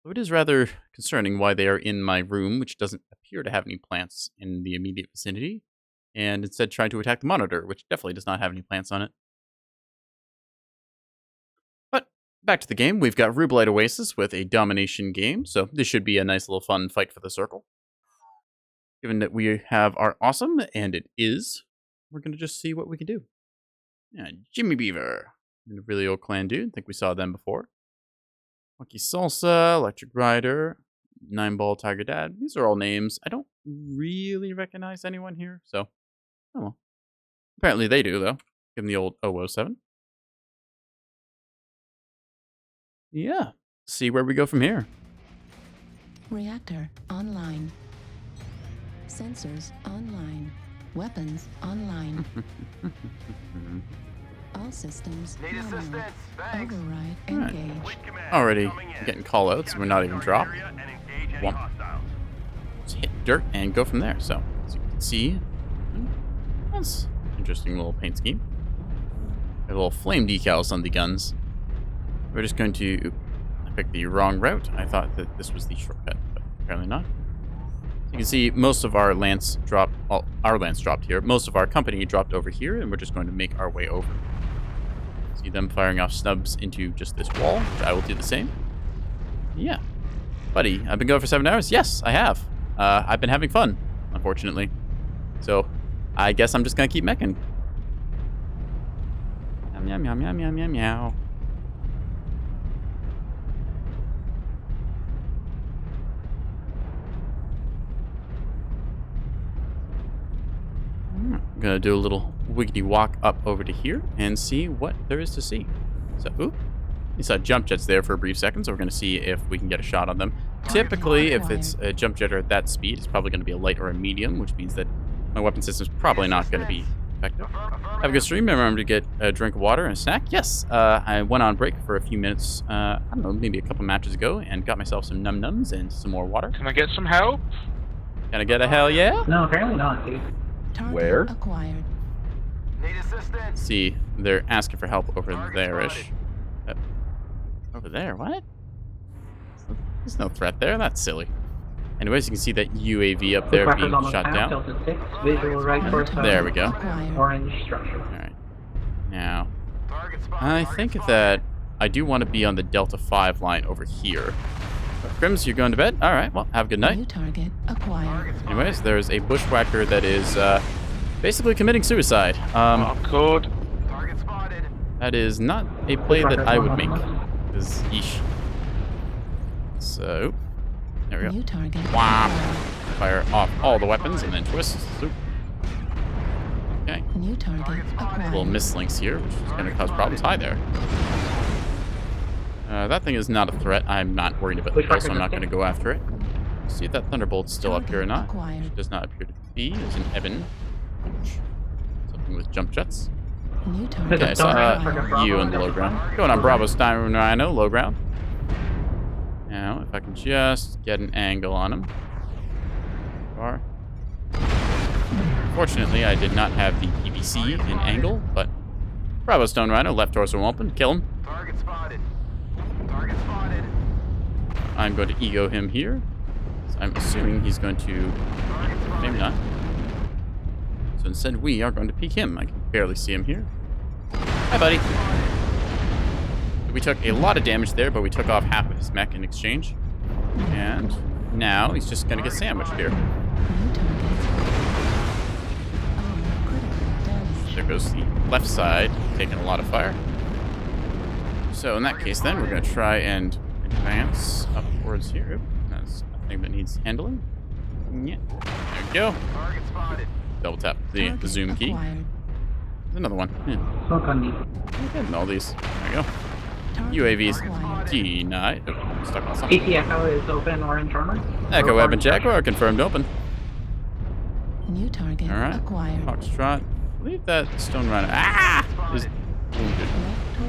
So it is rather concerning why they are in my room, which doesn't appear to have any plants in the immediate vicinity, and instead trying to attack the monitor, which definitely does not have any plants on it. But back to the game, we've got Rubilite Oasis with a domination game, so this should be a nice little fun fight for the circle. Given that we have our awesome, and it is, we're going to just see what we can do. Yeah, Jimmy Beaver. A really old clan dude. I think we saw them before. Monkey Salsa, Electric Rider, 9-Ball Tiger Dad. These are all names. I don't really recognize anyone here, so, oh well. Apparently they do, though. Give them the old 007. Yeah. See where we go from here. Reactor online. Sensors online. Weapons online. All systems Need nominal. assistance. Thanks. Override Alright. engage. Already getting callouts. We're not even dropped. Womp. Just hit dirt and go from there. So, as you can see, that's an interesting little paint scheme. Got little flame decals on the guns. We're just going to... Oop, I picked the wrong route. I thought that this was the shortcut, but apparently not. You can see most of our lance dropped, well, our lance dropped here. Most of our company dropped over here, and we're just going to make our way over. See them firing off snubs into just this wall, which I will do the same. Yeah. Buddy, I've been going for 7 hours? Yes, I have. I've been having fun, unfortunately. So, I guess I'm just going to keep meching. Meow, meow, meow, meow, meow, meow. I'm gonna do a little wiggity walk up over to here and see what there is to see. So, oop. You saw jump jets there for a brief second, so we're gonna see if we can get a shot on them. Typically, if it's a jump jet at that speed, it's probably gonna be a light or a medium, which means that my weapon system's probably not gonna be effective. Have a good stream. Remember to get a drink of water and a snack. Yes, I went on break for a few minutes, I don't know, maybe a couple matches ago, and got myself some num-nums and some more water. Can I get some help? Can I get a hell yeah? No, apparently not, dude. Target Where? acquired. Need assistance. See, they're asking for help over there-ish. Over there? What? There's no threat there. That's silly. Anyways, you can see that UAV up there being shot down. Visual right torso. There we go. Orange structure. Alright. Now, I think that I do want to be on the Delta 5 line over here. Crims, you're going to bed? Alright, well, have a good night. New target acquired. Anyways, there's a bushwhacker that is basically committing suicide. Code. Target spotted. That is not a play that I would make. Because, yeesh. So, there we go. New target Wow. acquired. Fire off all the weapons and then twist. Zoop. Okay. New target acquired. Little mislinks here, which is going to cause problems. Hi there. That thing is not a threat. I'm not worried about it, so I'm not going to go after it. See if that Thunderbolt's still up here or not. Which does not appear to be. There's an Evan. Something with jump jets. New target Okay, so acquired. you on the low ground. Going on Bravo Stein Rhino, low ground. Now, if I can just get an angle on him. Far. Fortunately, I did not have the PVC in angle, but Bravo Stone Rhino, left torso open, kill him. Target spotted. Target spotted. I'm going to ego him here. So I'm assuming he's going to... Maybe not. So instead, we are going to peek him. I can barely see him here. Hi, buddy. We took a lot of damage there, but we took off half of his mech in exchange. And now he's just going to get sandwiched here. New target. Oh, critical damage. There goes the left side, taking a lot of fire. So in that case, then, we're going to try and advance upwards here. Oop, that's a thing that needs handling. Yeah. There we go. Target spotted. Double tap the zoom key. Acquired. There's another one. Yeah. Smoke on me. I'm getting all these. There you go. UAVs denied. Oh, stuck on something. PT Echo is open, orange armor. Echo weapon Jaguar confirmed open. New target Alright. acquired. Foxtrot. I believe that stone runner. Ah! Is wounded.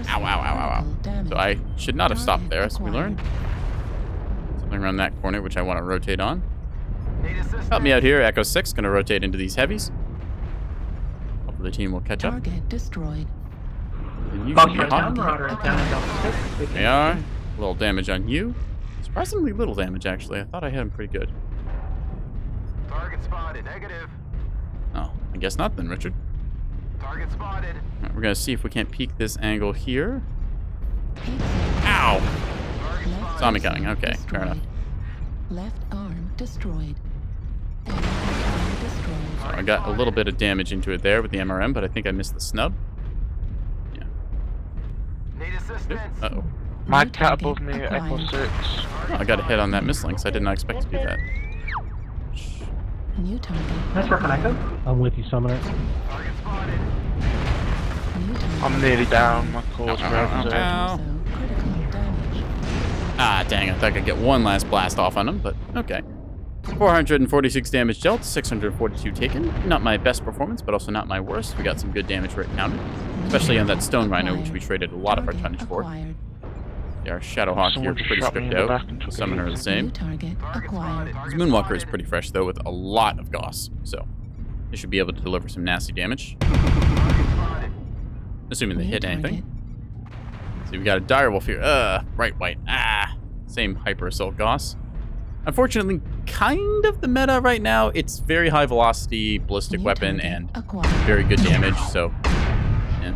Ow, ow, ow, ow, ow. So I should not have stopped there, as we learned. Something around that corner, which I want to rotate on. Help me out here, Echo 6. Gonna rotate into these heavies. Hopefully the team will catch up. Target destroyed. And you can be hot. down. They are. A little damage on you. Surprisingly little damage, actually. I thought I had him pretty good. Target spotted. Negative. Oh, I guess not then, Richard. Target spotted. Alright, we're gonna see if we can't peek this angle here. Ow! Saw me coming. Okay, fair enough. Left arm destroyed. Arm destroyed. So I got a little bit of damage into it there with the MRM, but I think I missed the snub. Yeah. Need assistance. Uh-oh. My cat above me at Echo 6. Oh, I got a hit on that mislinks. I did not expect to do that. New target. Nice work on Echo. I'm with you, Summoner. Target spotted. New target. I'm nearly down. My cause Ow. Critical damage. Ah, dang. I thought I could get one last blast off on him, but okay. 446 damage dealt, 642 taken. Not my best performance, but also not my worst. We got some good damage right now, especially on that Stone Rhino, which we traded a lot of our tonnage for. Acquired. Yeah, our Shadowhawk here pretty stripped out. Summoner the same. New target acquired. His Moonwalker is pretty fresh, though, with a lot of Gauss, so they should be able to deliver some nasty damage. Assuming they New hit target. anything. See, we got a Direwolf here. Bright white. Ah! Same Hyper Assault Gauss. Unfortunately, kind of the meta right now. It's very high velocity, ballistic New weapon, target and acquired. very good damage, so yeah.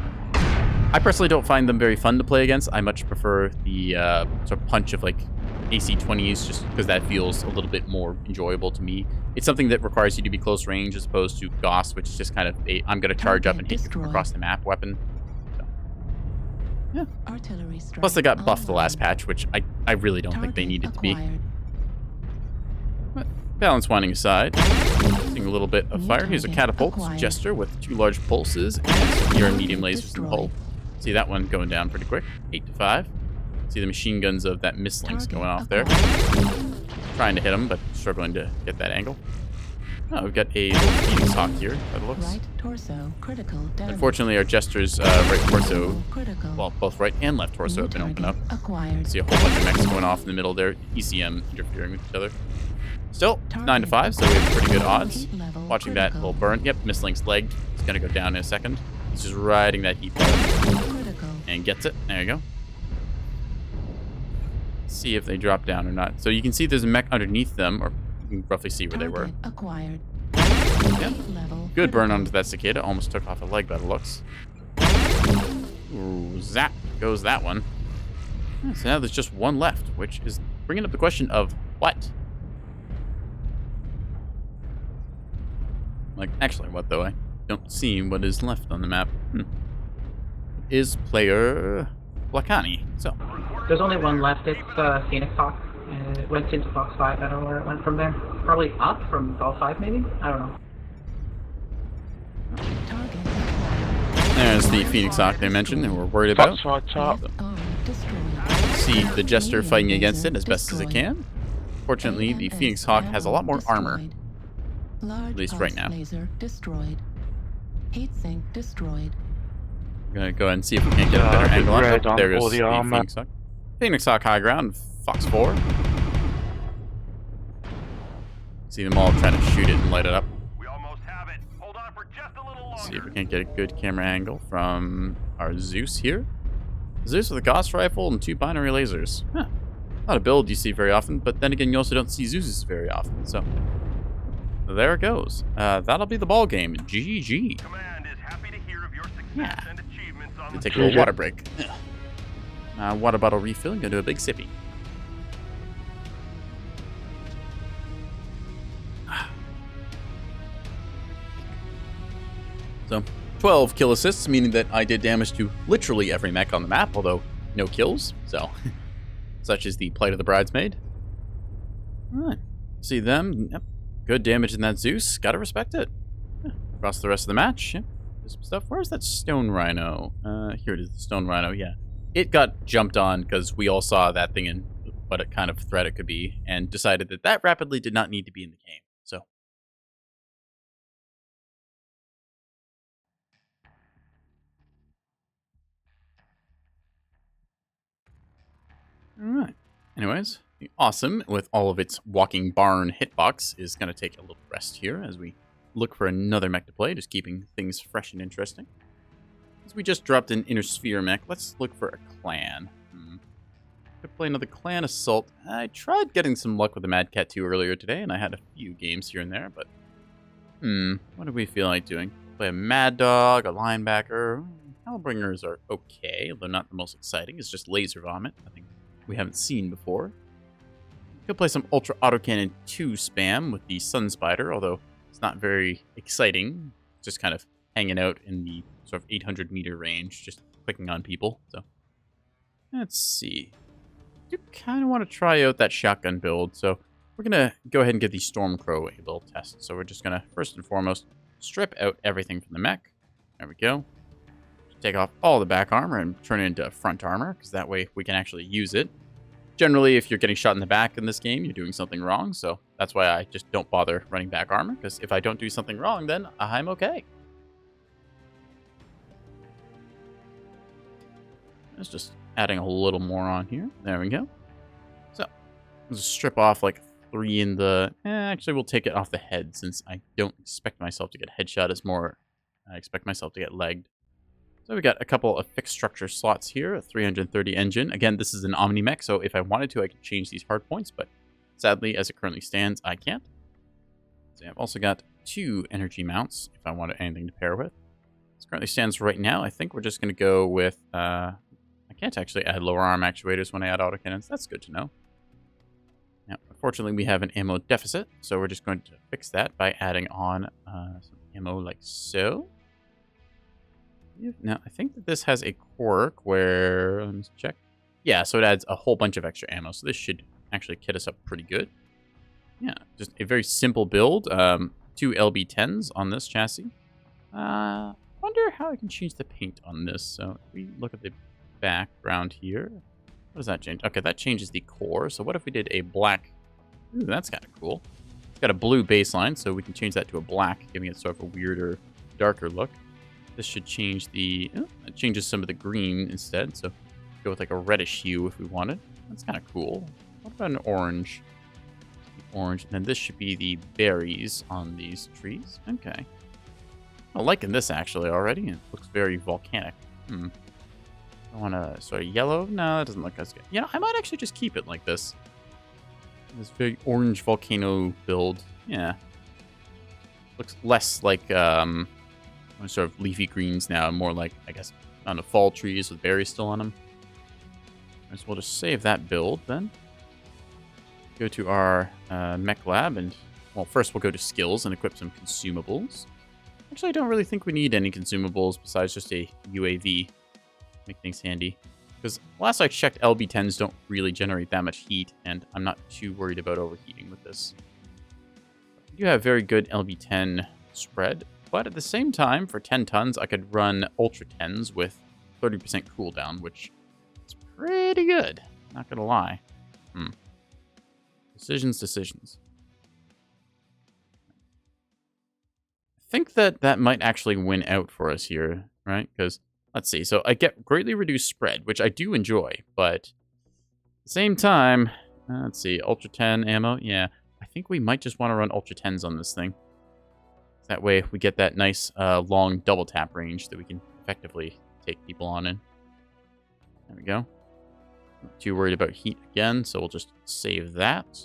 I personally don't find them very fun to play against. I much prefer the sort of punch of like AC-20s just because that feels a little bit more enjoyable to me. It's something that requires you to be close range as opposed to Gauss, which is just kind of a I'm going to charge up and hit you from across the map weapon. So, yeah. Artillery strike Plus they got buffed the online. last patch, which I really don't think they Target needed to be. acquired. But balance winding aside, seeing a little bit of New fire. Here's a target catapult acquired. Jester with 2 large pulses and some near and medium lasers in the hull. See that one going down pretty quick. 8 to 5. See the machine guns of that Mistlinks Target going off there. Trying to hit him, but struggling to get that angle. Oh, we've got a little Phoenix Hawk here, by the looks. Right torso critical damage. Unfortunately, our Jester's right torso, Critical. well, both right and left torso New have been opened up. target acquired. See a whole bunch of mechs going off in the middle there. ECM interfering with each other. Still, 9 to 5, so we have pretty good odds. Heat level Watching that critical. little burn. Yep, Mistlink's legged. He's going to go down in a second. He's just riding that heat bar Critical. and gets it. There you go. See if they drop down or not. So you can see there's a mech underneath them, or you can roughly see where they were. Target acquired. Yep. Heat level Good burn critical. onto that cicada. Almost took off a leg by the looks. Ooh, zap goes that one. So now there's just one left, which is bringing up the question of what? Like, actually, what though? I don't see what is left on the map. Is player Blakani. So, There's only one left. It's Phoenix Hawk. It went into Fox 5. I don't know where it went from there. Probably up from Golf 5, maybe? I don't know. Target acquired. there's the Phoenix Hawk they mentioned that we're worried about. Fox right top. Left arm destroyed. See the Jester Medium fighting against it laser as best as it destroyed. can. Fortunately, the AMS Phoenix Hawk has a lot more armor. destroyed. Large At least right pulse now. Laser destroyed. Heat sink destroyed. We're gonna go ahead and see if we can't get a better Yeah, angle on red it. on There all goes the the armor. Phoenix Hawk. Phoenix Hawk high ground, Fox 4. See them all trying to shoot it and light it up. We almost have it. Hold on for just a little longer. See if we can't get a good camera angle from our Zeus here. Zeus with a Gauss rifle and 2 binary lasers. Huh. Not a build you see very often, but then again, you also don't see Zeus's very often. So there it goes. That'll be the ball game. GG. Command is happy to hear of your success Yeah. and achievements on Gonna the take a little water break. Water bottle refill. Gonna do a big sippy. So, 12 kill assists, meaning that I did damage to literally every mech on the map, although no kills. So, such is the plight of the bridesmaid. Alright. See them. Yep. Good damage in that Zeus. Gotta respect it. Yeah. Across the rest of the match. Yep. some stuff. Where's that stone rhino? Here it is, the stone rhino, yeah. It got jumped on because we all saw that thing and what a kind of threat it could be, and decided that that rapidly did not need to be in the game. So, all right. Anyways, the Awesome, with all of its walking barn hitbox, is going to take a little rest here as we look for another mech to play, just keeping things fresh and interesting. As we just dropped an Inner Sphere mech, let's look for a clan. Could play another clan assault. I tried getting some luck with the Mad Cat 2 earlier today, and I had a few games here and there, but what do we feel like doing? Play a Mad Dog, a linebacker. Hellbringers are okay, although not the most exciting. It's just laser vomit, nothing we haven't seen before. Could play some Ultra Autocannon 2 spam with the Sun Spider, although it's not very exciting. Just kind of hanging out in the sort of 800-meter range, just clicking on people. So let's see. I do kind of want to try out that shotgun build, so we're going to go ahead and give the Stormcrow a little test. So we're just going to, first and foremost, strip out everything from the mech. There we go. Take off all the back armor and turn it into front armor, because that way we can actually use it. Generally, if you're getting shot in the back in this game, you're doing something wrong, so that's why I just don't bother running back armor, because if I don't do something wrong, then I'm okay. Let's just adding a little more on here. There we go. So, let's strip off like 3 in the... actually, we'll take it off the head, since I don't expect myself to get headshot. It's more, I expect myself to get legged. So we got a couple of fixed structure slots here, a 330 engine. Again, this is an Omni-Mech, so if I wanted to, I could change these hard points, but sadly, as it currently stands, I can't. So I've also got 2 energy mounts, if I wanted anything to pair with. As it currently stands right now, I think we're just going to go with... I can't actually add lower arm actuators when I add autocannons. That's good to know. Now, unfortunately, we have an ammo deficit, so we're just going to fix that by adding on some ammo like so. Now, I think that this has a quirk where... Let me check. Yeah, so it adds a whole bunch of extra ammo, so this should actually kit us up pretty good. Yeah, just a very simple build. 2 LB10s on this chassis. Wonder how I can change the paint on this. So if we look at the background here. What does that change? Okay, that changes the core. So what if we did a black? Ooh, that's kind of cool. It's got a blue baseline, so we can change that to a black, giving it sort of a weirder, darker look. This should change the... Oh, it changes some of the green instead, so go with like a reddish hue if we wanted. That's kind of cool. What about an orange? Orange, and then this should be the berries on these trees. Okay. I'm liking this actually already. It looks very volcanic. I want a sort of yellow. No, it doesn't look as good. You know, I might actually just keep it like this. This very orange volcano build. Yeah. Looks less like sort of leafy greens now, more like, I guess, on the fall trees with berries still on them. So we'll just save that build then. Go to our mech lab and, well, first we'll go to skills and equip some consumables. Actually, I don't really think we need any consumables besides just a UAV. Make things handy. Because last I checked, LB10s don't really generate that much heat, and I'm not too worried about overheating with this. You have very good LB10 spread, but at the same time, for 10 tons, I could run Ultra 10s with 30% cooldown, which is pretty good. Not gonna lie. Decisions. I think that might actually win out for us here, right? Because let's see. So I get greatly reduced spread, which I do enjoy, but at the same time, let's see, Ultra 10 ammo. Yeah, I think we might just want to run Ultra 10s on this thing. That way we get that nice long double tap range that we can effectively take people on in. There we go. Not too worried about heat again, so we'll just save that.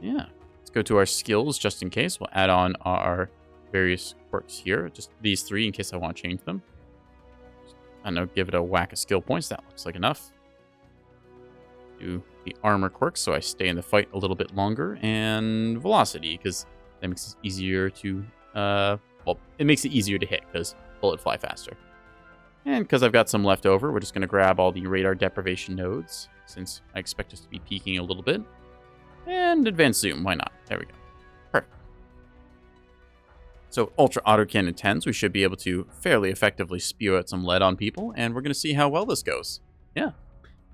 Yeah, let's go to our skills just in case. We'll add on our various quirks here, just these 3 in case I want to change them. I don't know, give it a whack of skill points. That looks like enough. Do the armor quirk so I stay in the fight a little bit longer. And velocity, because that makes it easier to... well, it makes it easier to hit because bullets fly faster. And because I've got some left over, we're just going to grab all the radar deprivation nodes, since I expect us to be peeking a little bit. And advanced zoom, why not? There we go. Perfect. So Ultra Autocannon 10s, we should be able to fairly effectively spew out some lead on people, and we're going to see how well this goes. Yeah.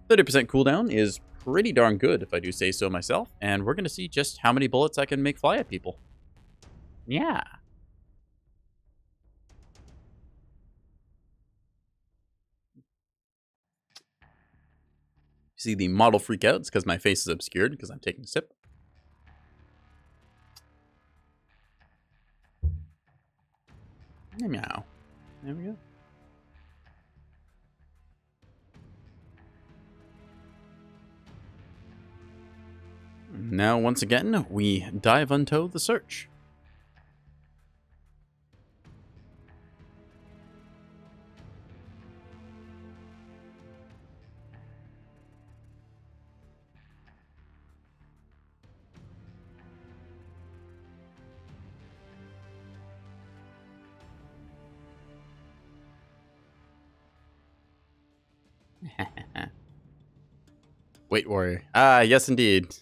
30% cooldown is pretty darn good, if I do say so myself, and we're going to see just how many bullets I can make fly at people. Yeah. See the model freak out? It's because my face is obscured because I'm taking a sip. Meow. There we go. Now, once again, we dive unto the search. Wait, warrior. Ah, yes, indeed.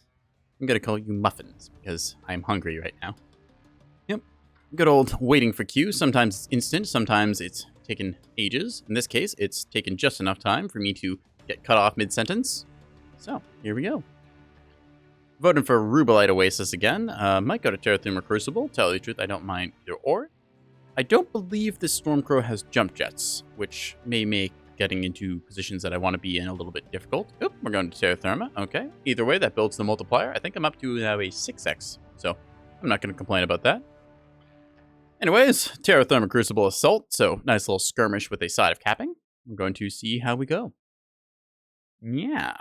I'm gonna call you Muffins, because I'm hungry right now. Yep. Good old waiting for Q. Sometimes it's instant, sometimes it's taken ages. In this case, it's taken just enough time for me to get cut off mid-sentence. So, here we go. Voting for Rubelite Oasis again. Might go to Terratherma Crucible. Tell you the truth, I don't mind either or. I don't believe this Stormcrow has jump jets, which may make getting into positions that I want to be in a little bit difficult. Oop, we're going to Terratherma. Okay. Either way, that builds the multiplier. I think I'm up to now a 6x, so I'm not going to complain about that. Anyways, Terratherma Crucible Assault, so nice little skirmish with a side of capping. We're going to see how we go. Yeah.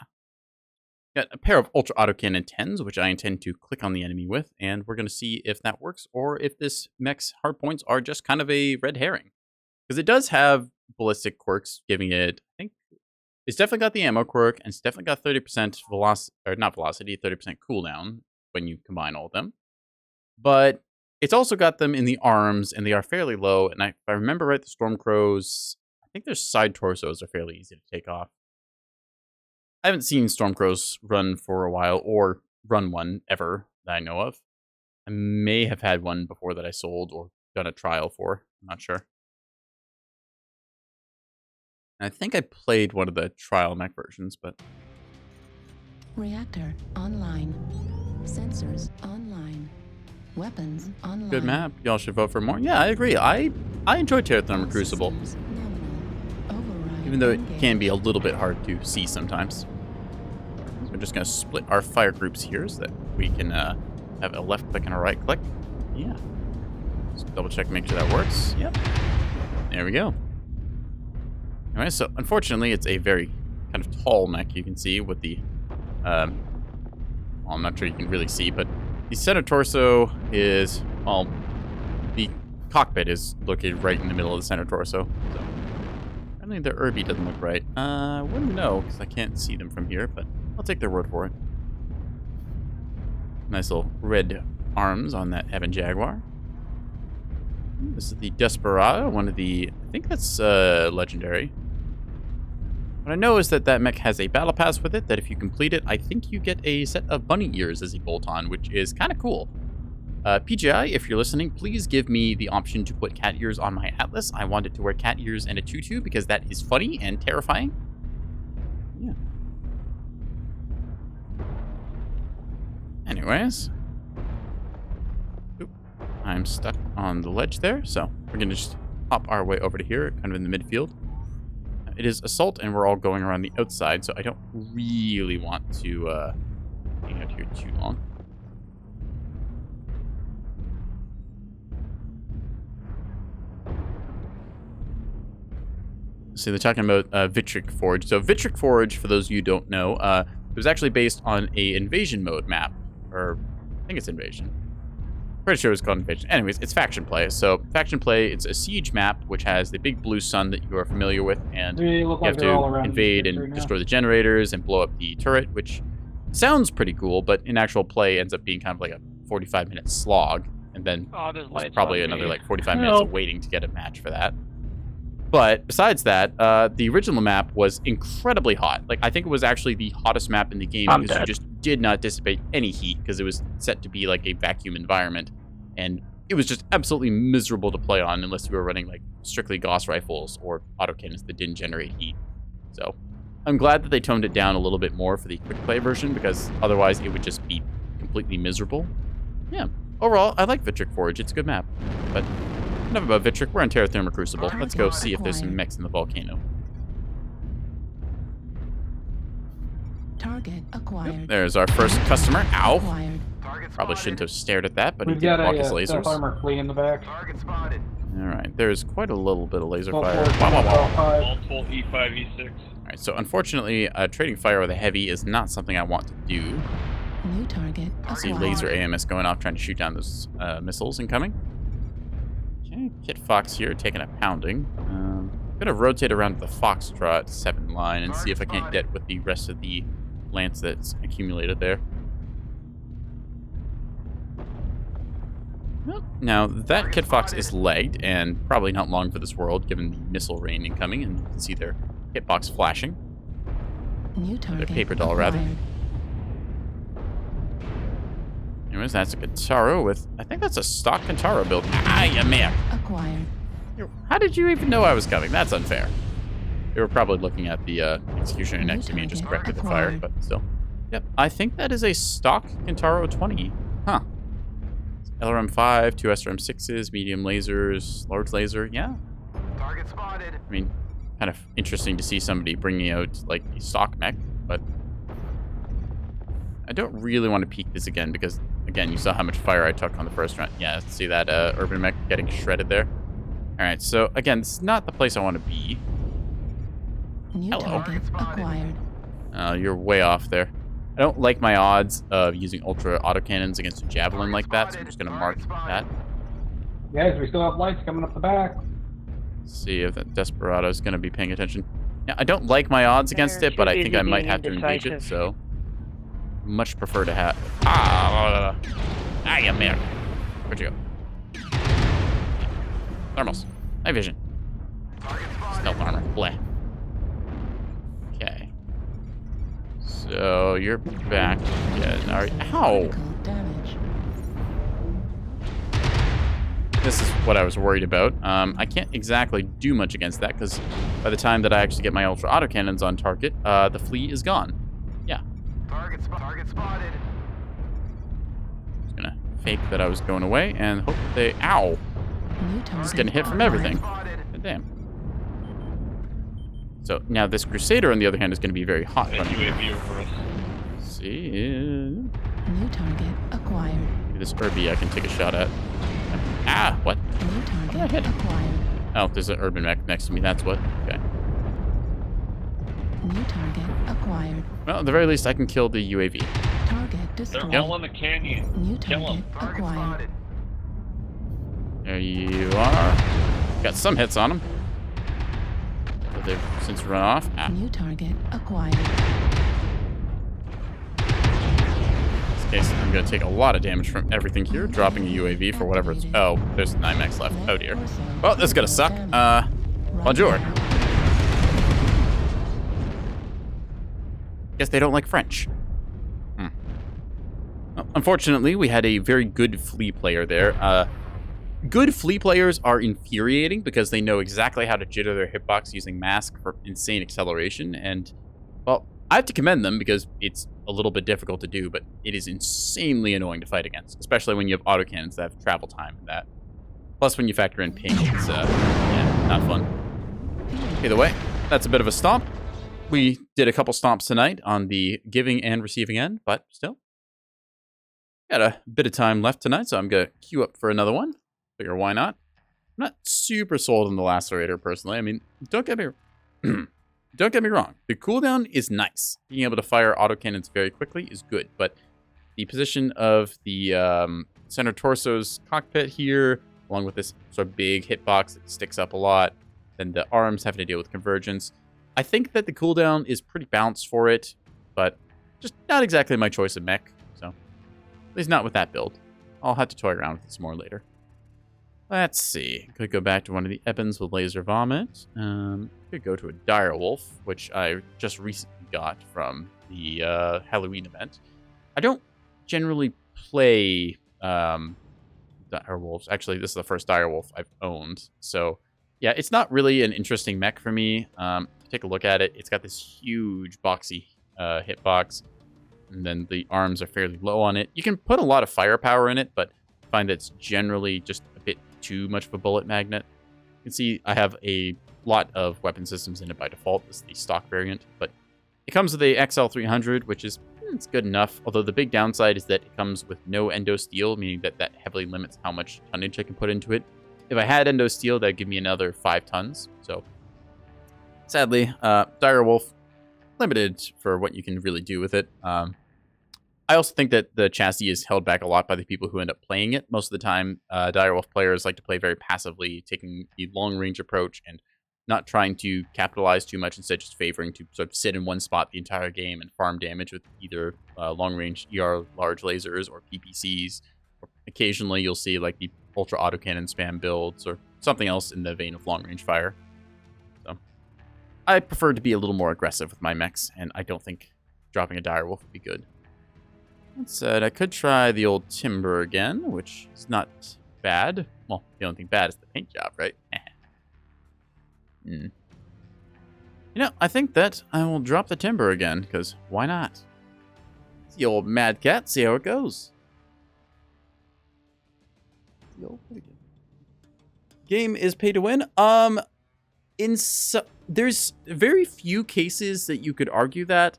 Got a pair of Ultra Autocannon 10s, which I intend to click on the enemy with, and we're going to see if that works, or if this mech's hardpoints are just kind of a red herring. Because it does have ballistic quirks, giving it, I think, it's definitely got the ammo quirk, and it's definitely got 30% velocity, or not velocity, 30% cooldown when you combine all of them. But it's also got them in the arms, and they are fairly low, and if I remember right, the Stormcrows, I think their side torsos are fairly easy to take off. I haven't seen Stormcrows run for a while, or run one ever that I know of. I may have had one before that I sold or done a trial for, I'm not sure. I think I played one of the trial mech versions, but... Reactor online. Sensors online. Weapons online. Good map. Y'all should vote for more. Yeah, I agree. I enjoy Terratherma Crucible. Even though it can be a little bit hard to see sometimes. So we're just going to split our fire groups here so that we can have a left click and a right click. Yeah. Just double check, make sure that works. Yep. There we go. Alright, so unfortunately it's a very kind of tall mech, you can see, with the, well, I'm not sure you can really see, but the center torso is, well, the cockpit is located right in the middle of the center torso. So, apparently the Irby doesn't look right. I wouldn't know, because I can't see them from here, but I'll take their word for it. Nice little red arms on that Heaven Jaguar. This is the Desperado, one of the, I think that's legendary. What I know is that that mech has a battle pass with it, that if you complete it, I think you get a set of bunny ears as a bolt-on, which is kind of cool. PGI, if you're listening, please give me the option to put cat ears on my Atlas. I wanted to wear cat ears and a tutu because that is funny and terrifying. Yeah. Anyways. Oop, I'm stuck on the ledge there, so we're going to just hop our way over to here, kind of in the midfield. It is assault, and we're all going around the outside, so I don't really want to hang out here too long. So they're talking about Vitric Forge. So Vitric Forge, for those of you who don't know, it was actually based on a invasion mode map, or I think it's invasion. Pretty sure it was called Invasion. Anyways, it's faction play. So faction play, it's a siege map which has the big blue sun that you are familiar with, and you have to invade and destroy the generators and blow up the turret, which sounds pretty cool, but in actual play ends up being kind of like a 45-minute slog, and then there's probably another like 45 minutes of waiting to get a match for that. But besides that, the original map was incredibly hot. Like, I think it was actually the hottest map in the game because you just did not dissipate any heat because it was set to be like a vacuum environment. And it was just absolutely miserable to play on unless you were running like strictly Gauss rifles or autocannons that didn't generate heat. So I'm glad that they toned it down a little bit more for the quick play version, because otherwise it would just be completely miserable. Yeah, overall, I like Vitric Forge. It's a good map. But enough about Vitric. We're on Terra Therma Crucible. Let's go see if there's some mechs in the volcano. Target acquired. Yep, there's our first customer. Ow. Acquired. Probably shouldn't have stared at that, but he We've did got block his a lasers. armor flea in the back. Target spotted. Alright, there's quite a little bit of laser Go fire. for it. Wow, wow, wow. Multiple E5, E6. Alright, so unfortunately, trading fire with a heavy is not something I want to do. New target I see acquired. laser AMS going off, trying to shoot down those missiles incoming. Okay, Kit Fox here, taking a pounding. I'm gonna rotate around to the Foxtrot 7 line and see if I can't get with the rest of the lance that's accumulated there. Well, now, that Kit Fox is legged, and probably not long for this world, given the missile rain incoming, and you can see their hitbox flashing. New target Their paper doll, rather. acquired. Anyways, that's a Kintaro with... I think that's a stock Kintaro build. Ah, you man! Acquired. How did you even know I was coming? That's unfair. They were probably looking at the executioner next to me and just corrected the fire, but still. Yep, I think that is a stock Kintaro 20. Huh. LRM-5, 2 SRM-6s, medium lasers, large laser, yeah. Target spotted. I mean, kind of interesting to see somebody bringing out, like, a stock mech, but... I don't really want to peek this again, because, again, you saw how much fire I took on the first round. Yeah, see that urban mech getting shredded there? Alright, so, again, this is not the place I want to be. New Hello. target acquired. You're way off there. I don't like my odds of using ultra autocannons against a javelin like that, so I'm just going to mark that. Guys, we still have lights coming up the back. See if that Desperado is going to be paying attention. Yeah, I don't like my odds against it, but I think I might have to engage it, so... Much prefer to have... Ah, you man. Where'd you go? Thermals. Night vision. Stealth armor. Bleh. Okay. So, you're back again. Alright. Ow! Critical damage. This is what I was worried about. I can't exactly do much against that, because by the time that I actually get my ultra autocannons on target, the flea is gone. Yeah. Target spotted. Just gonna fake that I was going away and hope that they... Ow! New target Just getting hit from everything. God damn. So, now this Crusader, on the other hand, is going to be very hot. UAV over us. See? New target acquired. Maybe this Urbi I can take a shot at. Ah! What? New target acquired. Oh, there's an urban mech next to me, that's what. Okay. New target acquired. Well, at the very least, I can kill the UAV. Target destroyed. They're all in the canyon. New Kill target acquired. There you are. Got some hits on them. But they've since run off. Ah. New target acquired. In this case, I'm going to take a lot of damage from everything here, dropping a UAV for whatever it's... Oh, there's 9 mechs left. Oh, dear. Well, this is going to suck. Bonjour. Guess they don't like French. Well, unfortunately, we had a very good flea player there. Good flea players are infuriating because they know exactly how to jitter their hitbox using mask for insane acceleration. And, well, I have to commend them because it's a little bit difficult to do, but it is insanely annoying to fight against, especially when you have autocannons that have travel time and that. Plus, when you factor in ping, it's, yeah, not fun. Either way, that's a bit of a stomp. We did a couple stomps tonight on the giving and receiving end, but still. Got a bit of time left tonight, so I'm going to queue up for another one. Figure why not? I'm not super sold on the Lacerator, personally. I mean, don't get me wrong. The cooldown is nice. Being able to fire autocannons very quickly is good, but the position of the center torso's cockpit here, along with this sort of big hitbox that sticks up a lot, then the arms having to deal with convergence. I think that the cooldown is pretty balanced for it, but just not exactly my choice of mech, so at least not with that build. I'll have to toy around with this more later. Let's see. Could go back to one of the Ebons with Laser Vomit. Could go to a Direwolf, which I just recently got from the Halloween event. I don't generally play the direwolves. Actually, this is the first direwolf I've owned. So, yeah, it's not really an interesting mech for me. Take a look at it. It's got this huge boxy hitbox. And then the arms are fairly low on it. You can put a lot of firepower in it, but I find it's generally just a bit too much of a bullet magnet. You can see I have a lot of weapon systems in it by default. This is the stock variant, but it comes with a XL300, which is it's good enough. Although the big downside is that it comes with no endo steel, meaning that that heavily limits how much tonnage I can put into it. If I had endo steel, that'd give me another 5 tons. So sadly, direwolf limited for what you can really do with it. I also think that the chassis is held back a lot by the people who end up playing it. Most of the time, direwolf players like to play very passively, taking the long-range approach and not trying to capitalize too much, instead just favoring to sort of sit in one spot the entire game and farm damage with either long-range ER large lasers or PPCs. Or occasionally, you'll see like the ultra autocannon spam builds or something else in the vein of long-range fire. So I prefer to be a little more aggressive with my mechs, and I don't think dropping a direwolf would be good. That said, I could try the old timber again, which is not bad. Well, the only thing bad is the paint job, right? You know, I think that I will drop the timber again, because why not? It's the old Mad Cat, see how it goes. The old game is pay to win. There's very few cases that you could argue that.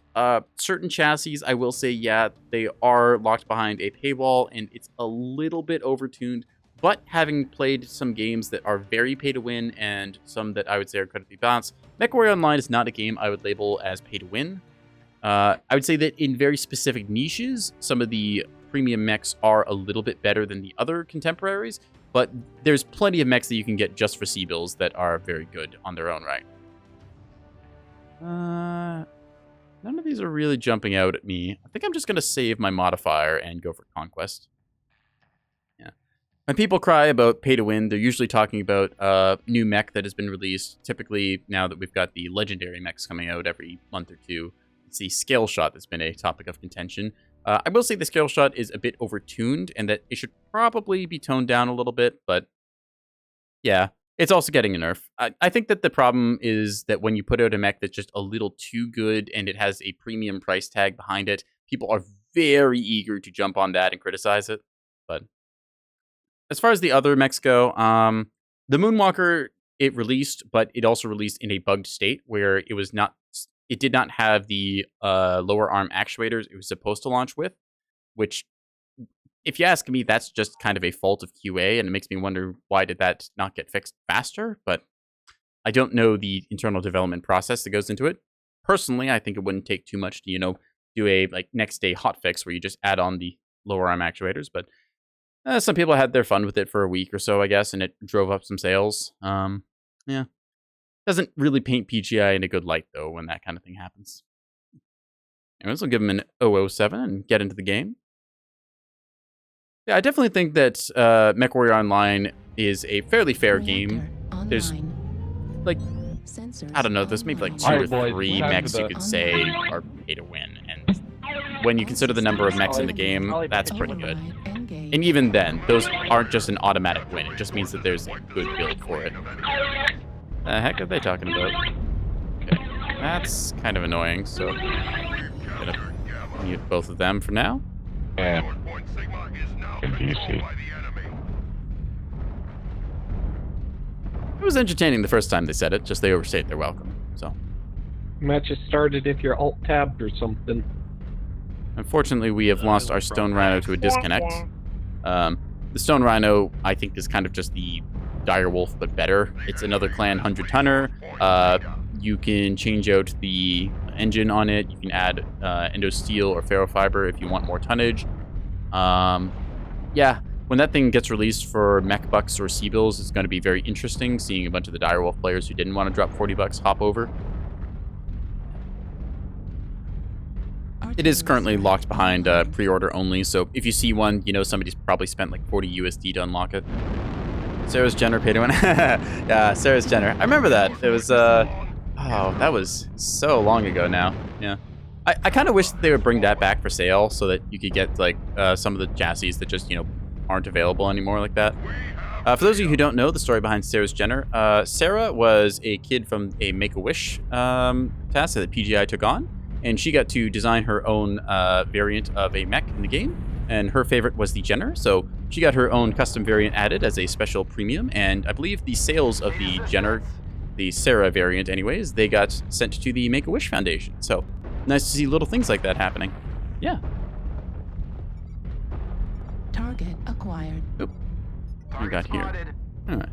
Certain chassis, I will say, yeah, they are locked behind a paywall, and it's a little bit overtuned. But having played some games that are very pay to win and some that I would say are incredibly balanced, Mechwarrior Online is not a game I would label as pay to win. I would say that in very specific niches, some of the premium mechs are a little bit better than the other contemporaries, but there's plenty of mechs that you can get just for C-bills that are very good on their own right. None of these are really jumping out at me. I think I'm just going to save my modifier and go for Conquest. Yeah. When people cry about pay to win, they're usually talking about a new mech that has been released. Typically, now that we've got the legendary mechs coming out every month or two, it's the scale shot that's been a topic of contention. I will say the scale shot is a bit overtuned and that it should probably be toned down a little bit, but yeah, it's also getting a nerf. I think that the problem is that when you put out a mech that's just a little too good and it has a premium price tag behind it, people are very eager to jump on that and criticize it. But as far as the other mechs go, the Moonwalker, it released, but it also released in a bugged state where it did not have the lower arm actuators it was supposed to launch with, which, if you ask me, that's just kind of a fault of QA, and it makes me wonder why did that not get fixed faster, but I don't know the internal development process that goes into it. Personally, I think it wouldn't take too much to, do a next day hotfix where you just add on the lower arm actuators, but some people had their fun with it for a week or so, I guess, and it drove up some sales. Yeah. Doesn't really paint PGI in a good light, though, when that kind of thing happens. Anyways, we'll give him an 007 and get into the game. Yeah, I definitely think that Mechwarrior Online is a fairly fair game. There's, I don't know, there's maybe 2 or 3 mechs you could say are pay to win. And when you consider the number of mechs in the game, that's pretty good. And even then, those aren't just an automatic win. It just means that there's a good build for it. The heck are they talking about? Okay, that's kind of annoying, so I'm gonna mute both of them for now. Yeah. DC. It was entertaining the first time they said it, just they overstayed their welcome, so. Match has started if you're alt-tabbed or something. Unfortunately, we have lost our Stone Rhino to a disconnect. The Stone Rhino, I think, is kind of just the Direwolf, but better. It's another clan 100-tonner. You can change out the engine on it. You can add endo steel or ferrofiber if you want more tonnage. Yeah, when that thing gets released for mech bucks or C-bills, it's going to be very interesting seeing a bunch of the Direwolf players who didn't want to drop 40 bucks hop over. It is currently locked behind pre-order only, so if you see one, somebody's probably spent 40 USD to unlock it. Sarah's Jenner paid to win. Yeah, Sarah's Jenner. I remember that. It was, that was so long ago now. Yeah. I kind of wish that they would bring that back for sale so that you could get, some of the chassis that just, aren't available anymore like that. For those of you who don't know the story behind Sarah's Jenner, Sarah was a kid from a Make-A-Wish task that PGI took on, and she got to design her own variant of a mech in the game, and her favorite was the Jenner, so she got her own custom variant added as a special premium, and I believe the sales of the Jenner, the Sarah variant anyways, they got sent to the Make-A-Wish Foundation, so nice to see little things like that happening. Yeah. Target acquired. Oop. What we got here? Alright.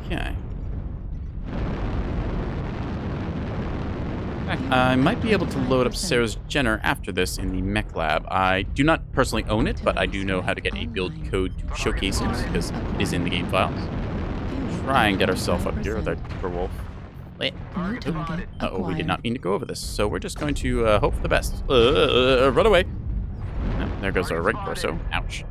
Okay. I might be able to load up Sarah's Jenner after this in the mech lab. I do not personally own it, but I do know how to get a build code to showcase it, because it is in the game files. Try and get ourselves up here with our Timberwolf. Uh-oh, we did not mean to go over this, so we're just going to hope for the best. Run away. No, there goes our right torso. Ouch.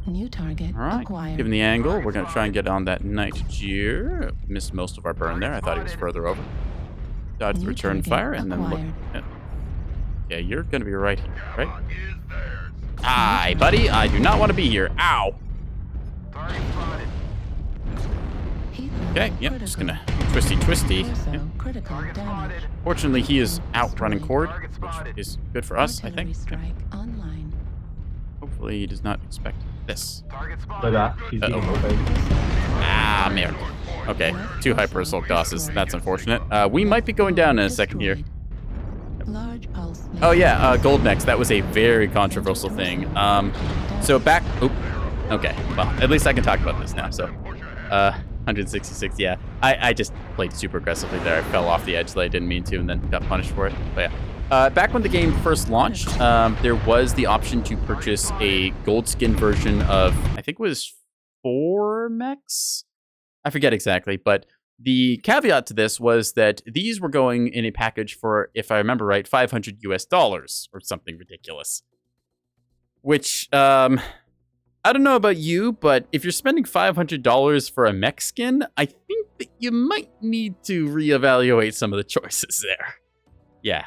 New target Alright, given the angle, we're going to try and get on that Night Jeer. Missed most of our burn there. I thought he was further over. Dodge the return fire, and then look. Yeah, you're going to be right here, right? Hi, buddy. I do not want to be here. Ow. Okay, yep, just going to twisty. Yep. Fortunately, he is out running cord, which is good for us, I think. Hopefully, he does not expect this. Ah, man. Okay, 2 Hyper Assault Gauss. That's unfortunate. We might be going down in a second here. Oh yeah, gold mechs. That was a very controversial thing. So back... Oop. Okay, well, at least I can talk about this now, so... 166, yeah. I just played super aggressively there. I fell off the edge that I didn't mean to and then got punished for it. But yeah. Back when the game first launched, there was the option to purchase a gold skin version of, I think it was 4 mechs? I forget exactly, but the caveat to this was that these were going in a package for, if I remember right, $500 US or something ridiculous. Which, I don't know about you, but if you're spending $500 for a mech skin, I think that you might need to reevaluate some of the choices there. Yeah.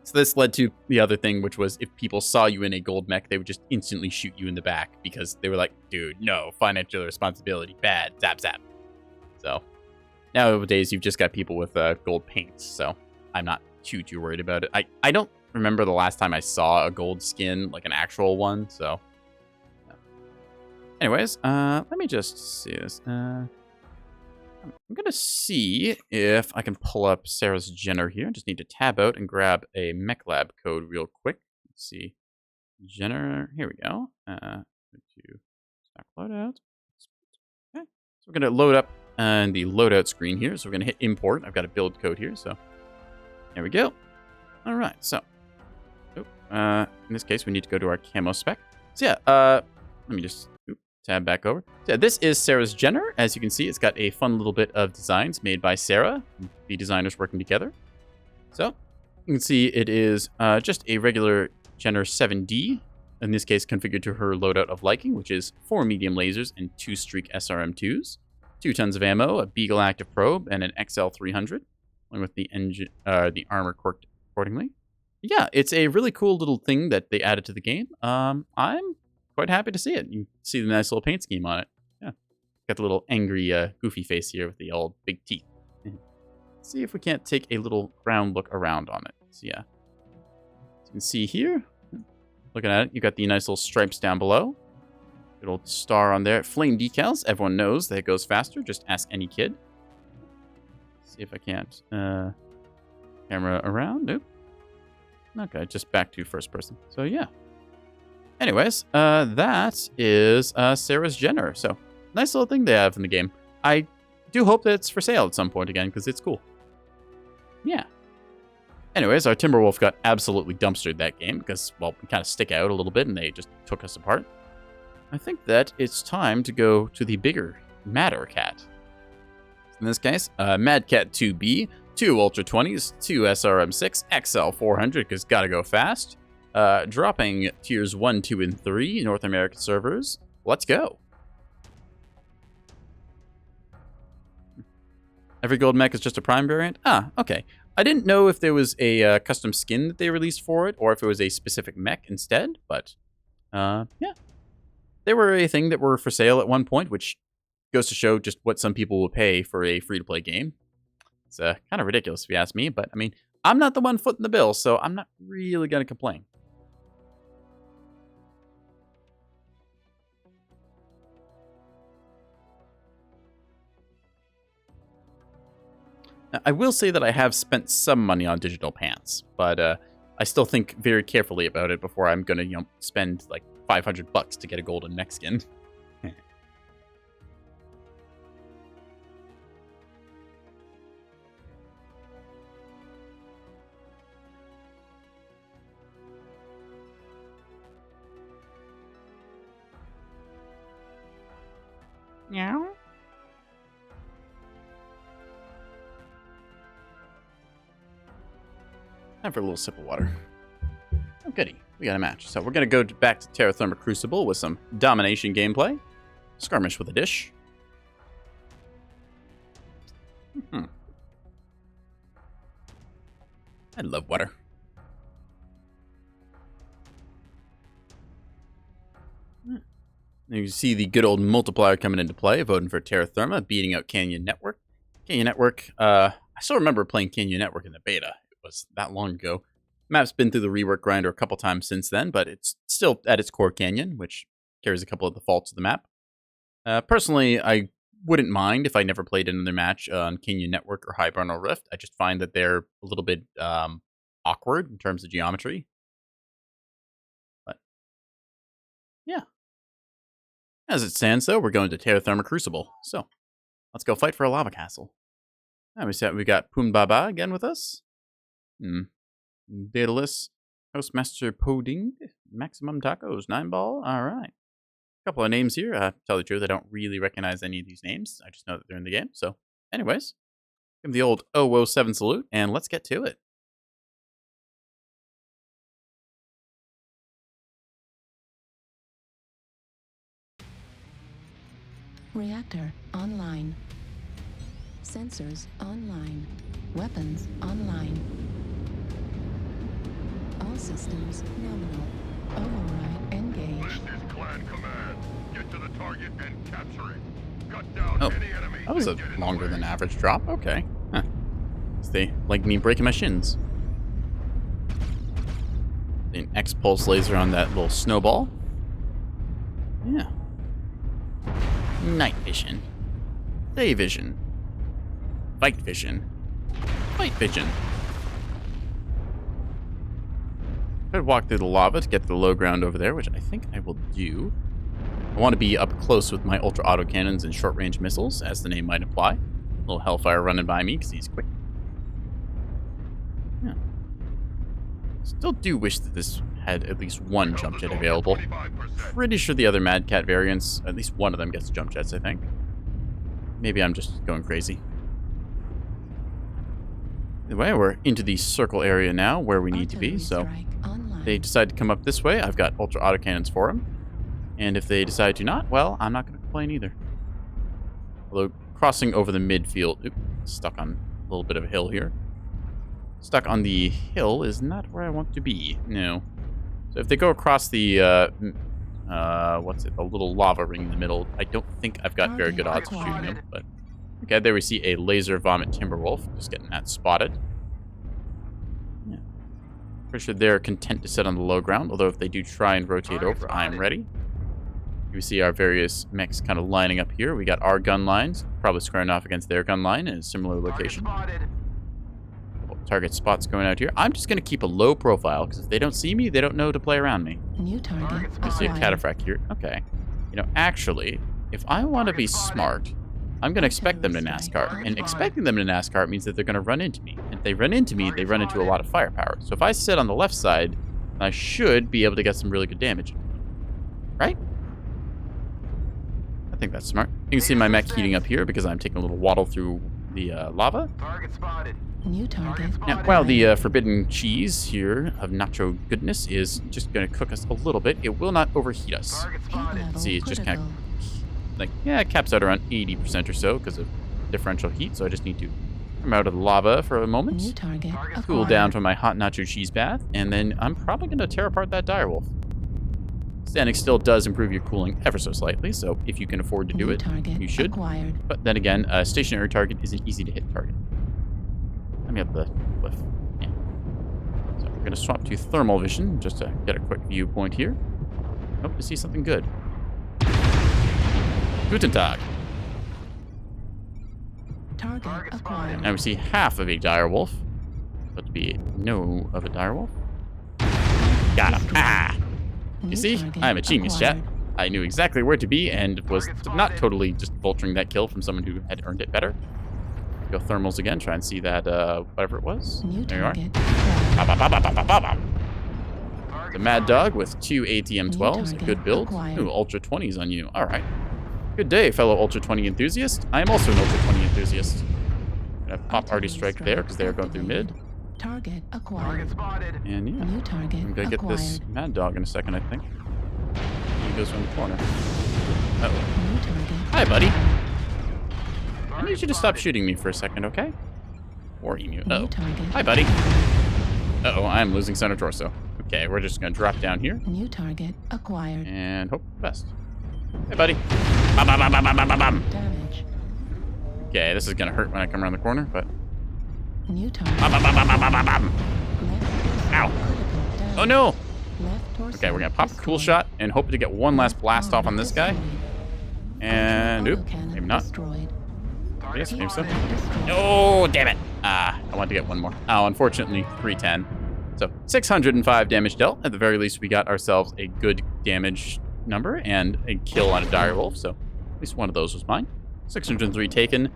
So this led to the other thing, which was if people saw you in a gold mech, they would just instantly shoot you in the back because they were like, dude, no, financial responsibility, bad, zap, zap. So nowadays, you've just got people with gold paints, so I'm not too worried about it. I don't remember the last time I saw a gold skin, like an actual one, so... Anyways, let me just see this. I'm going to see if I can pull up Sarah's Jenner here. I just need to tab out and grab a mech lab code real quick. Let's see. Jenner, here we go. To stack loadout. Okay, so we're going to load up on the loadout screen here. So we're going to hit import. I've got a build code here, so there we go. All right, so in this case, we need to go to our camo spec. So yeah, let me just tab back over. So yeah, this is Sarah's Jenner. As you can see, it's got a fun little bit of designs made by Sarah, the designers working together. So you can see it is just a regular Jenner 7D, in this case configured to her loadout of liking, which is 4 medium lasers and 2 Streak SRM2s, 2 tons of ammo, a Beagle active probe, and an XL300, along with the engine, the armor quirked accordingly. Yeah, it's a really cool little thing that they added to the game. I'm quite happy to see it. You can see the nice little paint scheme on it. Yeah, got the little angry, goofy face here with the old big teeth. Let's see if we can't take a little ground look around on it. So yeah, as you can see here, looking at it, you got the nice little stripes down below. Good old star on there. Flame decals. Everyone knows that it goes faster. Just ask any kid. Let's see if I can't camera around. Nope. Okay, just back to first person. So yeah. Anyways, that is Sarah's Jenner. So, nice little thing they have in the game. I do hope that it's for sale at some point again, because it's cool. Yeah. Anyways, our Timberwolf got absolutely dumpstered that game, because, well, we kind of stick out a little bit, and they just took us apart. I think that it's time to go to the bigger, madder cat. In this case, Mad Cat 2B, 2 Ultra 20s, 2 SRM6, XL400, because gotta go fast. Dropping tiers 1, 2, and 3 North American servers. Let's go. Every gold mech is just a prime variant? Ah, okay. I didn't know if there was a custom skin that they released for it, or if it was a specific mech instead, but, yeah. they were a thing that were for sale at one point, which goes to show just what some people will pay for a free-to-play game. It's kind of ridiculous if you ask me, but I mean, I'm not the one footing the bill, so I'm not really going to complain. Now, I will say that I have spent some money on digital pants, but I still think very carefully about it before I'm going to, spend like $500 to get a golden mech skin. Meow. Time for a little sip of water. Oh, goody. We got a match. So we're going to go back to Terra Therma Crucible with some domination gameplay. Skirmish with a dish. I love water. You see the good old multiplier coming into play, voting for Terra Therma, beating out Canyon Network. Canyon Network, I still remember playing Canyon Network in the beta. It was that long ago. Map's been through the rework grinder a couple times since then, but it's still at its core Canyon, which carries a couple of the faults of the map. Personally, I wouldn't mind if I never played another match on Canyon Network or Hibernal Rift. I just find that they're a little bit awkward in terms of geometry. But, yeah. As it stands, though, we're going to Terra Therma Crucible. So, let's go fight for a lava castle. Now we got Pumbaba again with us. Daedalus, Housemaster Poding, Maximum Tacos, 9-ball. All right. A couple of names here. To tell the truth, I don't really recognize any of these names. I just know that they're in the game. So, anyways, give them the old 007 salute, and let's get to it. Reactor online. Sensors online. Weapons online. All systems nominal. Override engaged. This is Clan Command. Get to the target and capture it. Cut down any enemies. That was a longer than average drop. Okay. Huh. They like me breaking my shins. An X-pulse laser on that little snowball. Yeah. Night vision. Day vision. Fight vision. Fight vision. I'd walk through the lava to get to the low ground over there, which I think I will do. I want to be up close with my ultra autocannons and short range missiles, as the name might imply. A little Hellfire running by me because he's quick. Yeah. Still do wish that this had at least one jump jet available. Pretty sure the other Mad Cat variants, at least one of them gets jump jets, I think. Maybe I'm just going crazy. Anyway, we're into the circle area now where we need to be, so they decide to come up this way. I've got ultra autocannons for them. And if they decide to not, well, I'm not going to complain either. Although crossing over the midfield, stuck on a little bit of a hill here. Stuck on the hill is not where I want to be. No. So if they go across the, the little lava ring in the middle, I don't think I've got very good odds of shooting them. But okay, there we see a laser vomit Timberwolf. Just getting that spotted. Yeah. Pretty sure they're content to sit on the low ground, although if they do try and rotate over, I'm ready. We see our various mechs kind of lining up here. We got our gun lines, probably squaring off against their gun line in a similar location. Target spots going out here. I'm just going to keep a low profile, because if they don't see me, they don't know to play around me. New target. I see a cataphract here. Okay. You know, actually, if I want to be smart, I'm going to expect them to NASCAR. And expecting them to NASCAR means that they're going to run into me. And if they run into me, they run into a lot of firepower. So if I sit on the left side, I should be able to get some really good damage. Right? I think that's smart. You can see my mech heating up here because I'm taking a little waddle through the lava. Target spotted. New target. Now, while the forbidden cheese here of nacho goodness is just going to cook us a little bit, it will not overheat us. See, it's just kind of, like, yeah, it caps out around 80% or so because of differential heat, so I just need to come out of the lava for a moment. New target. Cool down from my hot nacho cheese bath, and then I'm probably going to tear apart that direwolf. Standing still does improve your cooling ever so slightly, so if you can afford to do it, you should. Acquired. But then again, a stationary target is an easy to hit target. Let me have the cliff. Yeah. So we're going to swap to thermal vision just to get a quick viewpoint here. Hope to see something good. Guten Tag. Target acquired. Now we see half of a direwolf. But to be no of a direwolf. Got him. Ah! You see? I'm a genius, chat. I knew exactly where to be and was not totally just vulturing that kill from someone who had earned it better. Go thermals again, try and see that, whatever it was. There you are. The Mad Dog with 2 ATM-12s, a good build. Ooh, Ultra 20s on you. Alright. Good day, fellow Ultra 20 enthusiast. I am also an Ultra 20 enthusiast. Gonna pop Arty Strike there because they are going through mid. Target acquired. And yeah, New target I'm gonna get this Mad Dog in a second, I think. He goes around the corner. Uh-oh. Hi, buddy. I need you to stop shooting me for a second, okay? Or emu. Uh-oh. Hi, buddy. Uh-oh, I'm losing center torso. Okay, we're just gonna drop down here. New target acquired. And hope for the best. Hey, buddy. Bum, bum, bum, bum, bum, bum, bum. Damage. Okay, this is gonna hurt when I come around the corner, but... New target. Bum, bum, bum, bum, bum, bum, bum. Ow. Oh, no. Okay, we're gonna pop a cool shot and hope to get one last blast off on this guy. And, oop, maybe not. Yes, maybe so. Oh, damn it. I wanted to get one more. Oh, unfortunately, 310. So, 605 damage dealt. At the very least, we got ourselves a good damage number and a kill on a direwolf, so at least one of those was mine. 603 taken.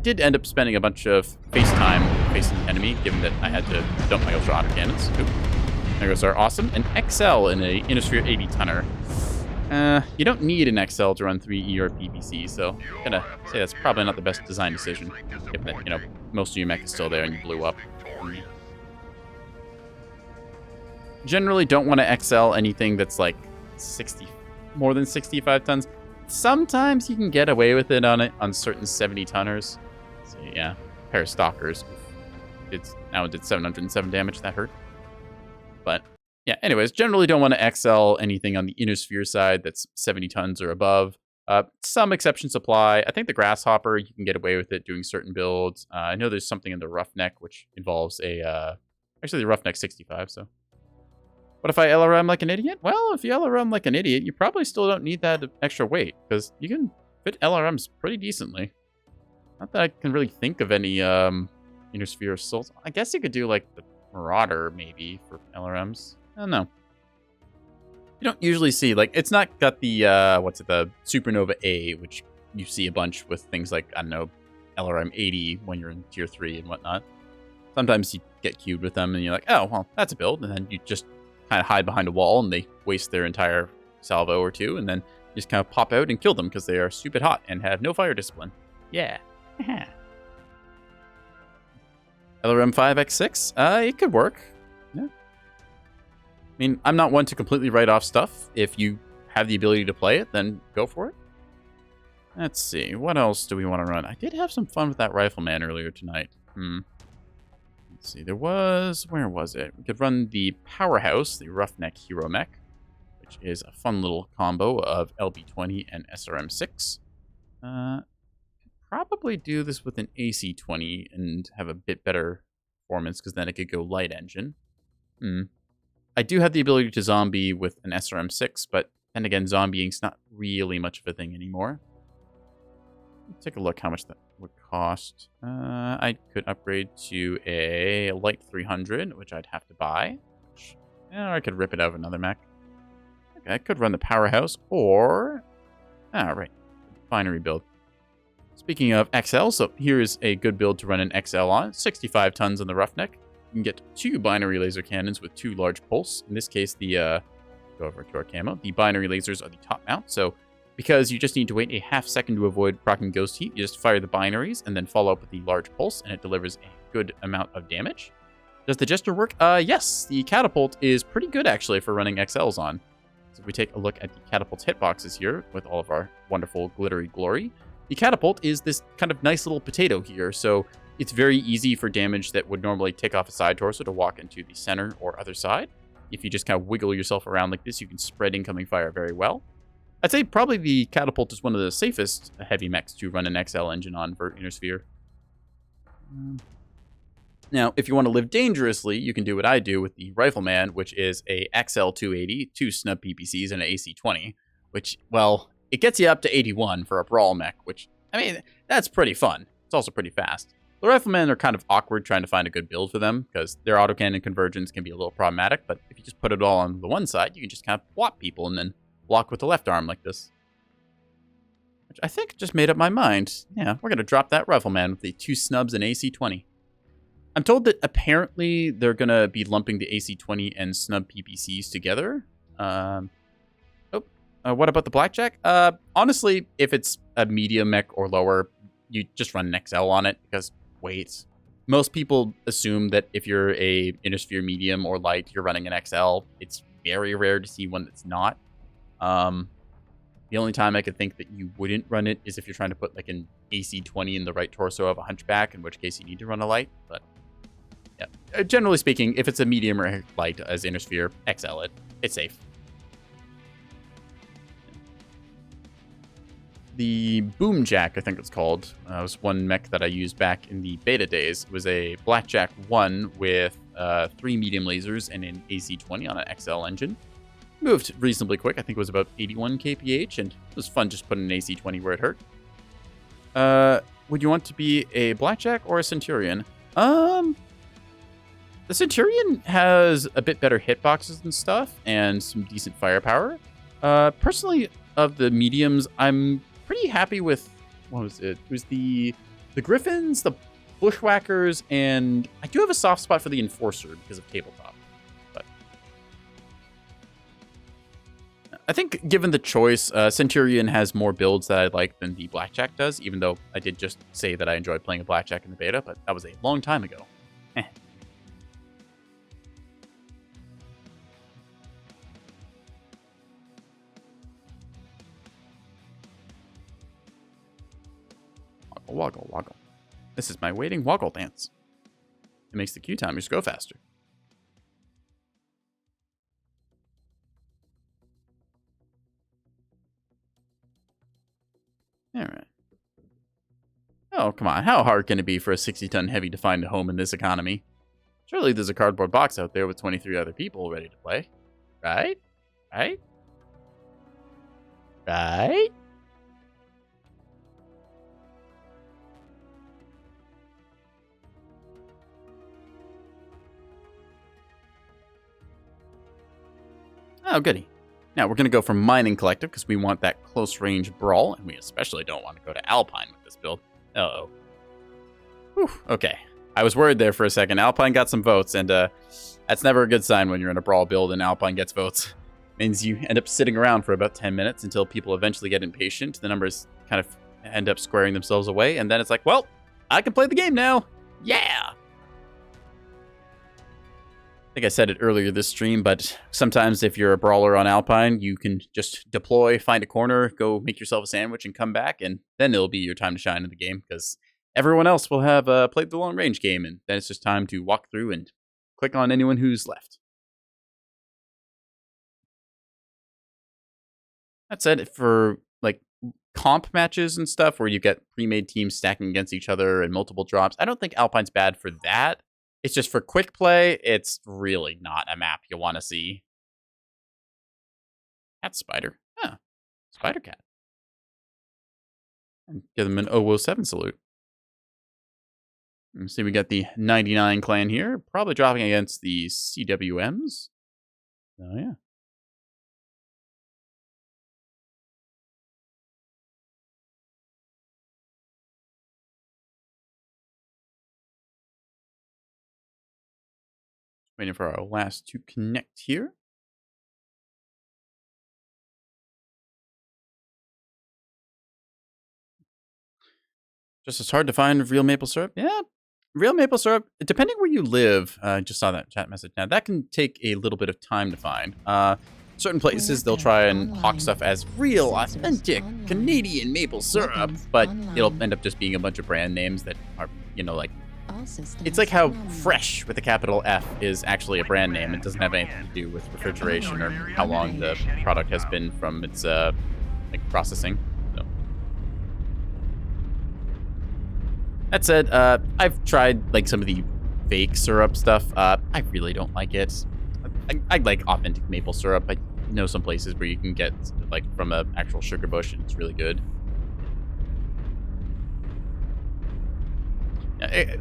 Did end up spending a bunch of face time facing the enemy, given that I had to dump my ultra autocannons. Oop. There goes our awesome. An XL in a Innisphere 80 tonner. You don't need an XL to run 3 ER PVC, so I'm gonna say that's probably not the best design decision, given that, you know, most of your mech is still there and you blew up. Generally don't want to XL anything that's like more than 65 tons. Sometimes you can get away with it on certain 70 tonners. So yeah, a pair of stalkers. It 707 damage. That hurt. But yeah, anyways, generally don't want to XL anything on the Innisphere side that's 70 tons or above. Some exceptions apply. I think the Grasshopper, you can get away with it doing certain builds. I know there's something in the Roughneck which involves actually the Roughneck 65, so. What if I LRM like an idiot? Well, if you LRM like an idiot, you probably still don't need that extra weight, because you can fit LRMs pretty decently. Not that I can really think of any Innisphere assaults. I guess you could do like the Marauder maybe for LRMs. I don't know. You don't usually see, like, it's not got the, the Supernova A, which you see a bunch with things like, I don't know, LRM 80 when you're in tier 3 and whatnot. Sometimes you get queued with them and you're like, oh, well, that's a build, and then you just kind of hide behind a wall and they waste their entire salvo or two, and then you just kind of pop out and kill them because they are stupid hot and have no fire discipline. Yeah. LRM 5x6? It could work. Yeah. I mean, I'm not one to completely write off stuff. If you have the ability to play it, then go for it. Let's see. What else do we want to run? I did have some fun with that Rifleman earlier tonight. Let's see. There was... Where was it? We could run the Powerhouse, the Roughneck Hero Mech, which is a fun little combo of LB-20 and SRM-6. Probably do this with an AC-20 and have a bit better performance, because then it could go light engine. I do have the ability to zombie with an SRM-6, but then again, zombieing's not really much of a thing anymore. Let's take a look how much that would cost. I could upgrade to a light 300, which I'd have to buy. Or I could rip it out of another mech. Okay, I could run the Powerhouse, or... right. Binary build. Speaking of XL, so here's a good build to run an XL on. 65 tons on the Roughneck. You can get 2 binary laser cannons with 2 large pulse. In this case, the go over to our camo. The binary lasers are the top mount, so because you just need to wait a half second to avoid proccing ghost heat, you just fire the binaries and then follow up with the large pulse, and it delivers a good amount of damage. Does the Jester work? Yes, the catapult is pretty good actually for running XLs on. So if we take a look at the catapult's hitboxes here with all of our wonderful glittery glory, the catapult is this kind of nice little potato here, so it's very easy for damage that would normally take off a side torso to walk into the center or other side. if you just kind of wiggle yourself around like this, you can spread incoming fire very well. I'd say probably the Catapult is one of the safest heavy mechs to run an XL engine on for Inner Sphere. Now, if you want to live dangerously, you can do what I do with the Rifleman, which is a XL 280, 2 snub PPCs, and an AC 20, which, well, it gets you up to 81 for a brawl mech, which, I mean, that's pretty fun. It's also pretty fast. The Riflemen are kind of awkward trying to find a good build for them, because their autocannon convergence can be a little problematic, but if you just put it all on the one side, you can just kind of whop people and then block with the left arm like this. Which I think just made up my mind. Yeah, we're going to drop that Rifleman with the 2 snubs and AC 20. I'm told that apparently they're going to be lumping the AC 20 and snub PPCs together. What about the Blackjack? Honestly, if it's a medium mech or lower, you just run an XL on it because weights. Most people assume that if you're a Inner Sphere medium or light, you're running an XL. It's very rare to see one that's not. The only time I could think that you wouldn't run it is if you're trying to put like an AC 20 in the right torso of a Hunchback, in which case you need to run a light. But yeah, generally speaking, if it's a medium or light as Inner Sphere, XL it. It's safe. The Boomjack, I think it's called, was one mech that I used back in the beta days. It was a Blackjack 1 with 3 medium lasers and an AC 20 on an XL engine. Moved reasonably quick. I think it was about 81 kph, and it was fun just putting an AC 20 where it hurt. Would you want to be a Blackjack or a Centurion? The Centurion has a bit better hitboxes and stuff, and some decent firepower. Personally, of the mediums, I'm pretty happy with, what was it? It was the Griffins, the Bushwhackers, and I do have a soft spot for the Enforcer because of tabletop. But I think given the choice, Centurion has more builds that I like than the Blackjack does, even though I did just say that I enjoyed playing a Blackjack in the beta, but that was a long time ago. Woggle, woggle. This is my waiting woggle dance. It makes the queue timers go faster. Alright. Oh, come on. How hard can it be for a 60-ton heavy to find a home in this economy? Surely there's a cardboard box out there with 23 other people ready to play. Right? Right? Right? Oh, goody. Now, we're going to go for Mining Collective because we want that close-range brawl, and we especially don't want to go to Alpine with this build. Uh-oh. Whew, okay. I was worried there for a second. Alpine got some votes, and that's never a good sign when you're in a brawl build and Alpine gets votes. It means you end up sitting around for about 10 minutes until people eventually get impatient. The numbers kind of end up squaring themselves away, and then it's like, well, I can play the game now. Yeah! I think I said it earlier this stream, but sometimes if you're a brawler on Alpine, you can just deploy, find a corner, go make yourself a sandwich, and come back, and then it'll be your time to shine in the game, because everyone else will have played the long-range game, and then it's just time to walk through and click on anyone who's left. That said, for like comp matches and stuff, where you get pre-made teams stacking against each other and multiple drops, I don't think Alpine's bad for that. It's just for quick play, it's really not a map you want to see. Cat Spider. Huh. Spider Cat. And give them an 007 salute. See, we got the 99 clan here. Probably dropping against the CWMs. Oh, yeah. Waiting for our last to connect here. Just as hard to find real maple syrup? Yeah, real maple syrup, depending where you live, I just saw that chat message now, that can take a little bit of time to find. Certain places, they'll try and hawk stuff as real, authentic Canadian maple syrup, but it'll end up just being a bunch of brand names that are, you know, like it's like how Fresh with a capital F is actually a brand name. It doesn't have anything to do with refrigeration or how long the product has been from its like processing. So. That said, I've tried like some of the fake syrup stuff. I really don't like it. I like authentic maple syrup. I know some places where you can get like from an actual sugar bush and it's really good.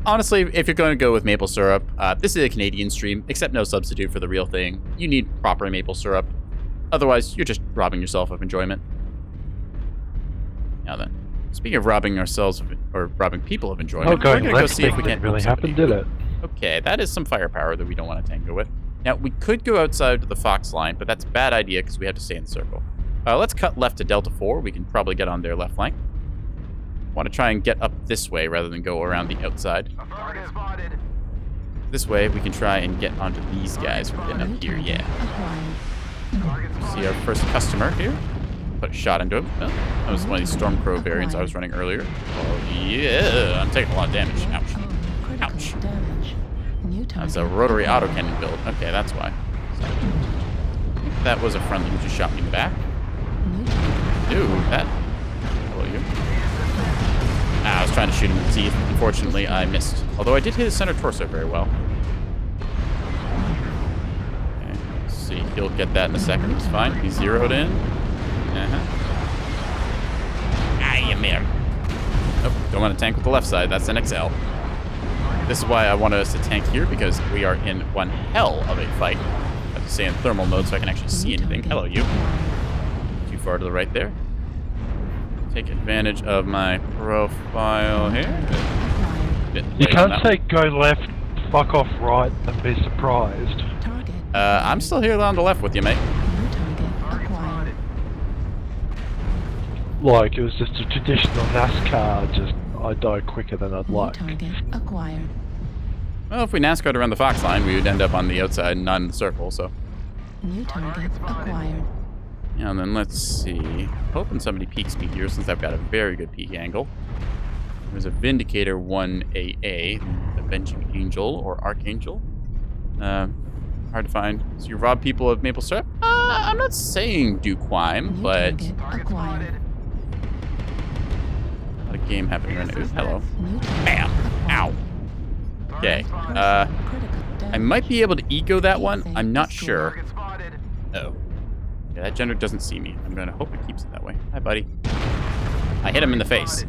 Honestly, if you're going to go with maple syrup, this is a Canadian stream, except no substitute for the real thing. You need proper maple syrup. Otherwise, you're just robbing yourself of enjoyment. Now then, speaking of robbing ourselves or robbing people of enjoyment, we're going to go see if we can't really happen, did it? Okay, that is some firepower that we don't want to tango with. Now, we could go outside to the Fox line, but that's a bad idea because we have to stay in the circle. Let's cut left to Delta 4. We can probably get on their left flank. Want to try and get up this way rather than go around the outside. This way, we can try and get onto these guys from getting up here. Yeah. See our first customer here. Put a shot into him. Oh, that was one of these Stormcrow variants I was running earlier. Oh, yeah. I'm taking a lot of damage. Ouch. Ouch. That's a rotary autocannon build. Okay, that's why. So, that was a friendly who just shot me in the back. Dude, that... Hello, you. I was trying to shoot him in the teeth. Unfortunately, I missed. Although I did hit his center torso very well. Okay, let's see. He'll get that in a second. It's fine. He's zeroed in. Ah, you man. Nope, don't want to tank with the left side. That's an XL. This is why I wanted us to tank here, because we are in one hell of a fight. I have to stay in thermal mode so I can actually see anything. Hello, you. Too far to the right there. Take advantage of my profile here. You can't say go left, fuck off right, and be surprised. I'm still here on the left with you, mate. Like, it was just a traditional NASCAR, just I die quicker than I'd like. Well, if we NASCAR'd around the Fox line, we would end up on the outside and not in the circle, so. New target acquired. Yeah, and then let's see. Hoping somebody peeks me here since I've got a very good peek angle. There's a Vindicator 1AA, Avenging Angel or Archangel. Hard to find. So you rob people of maple syrup? I'm not saying do crime, but... Acquired. A lot of game happening right now. Ooh, hello. Bam! Ow! Okay. I might be able to eco that one. I'm not sure. Oh. Yeah, that gender doesn't see me. I'm gonna hope it keeps it that way. Hi, buddy. I hit him in the face.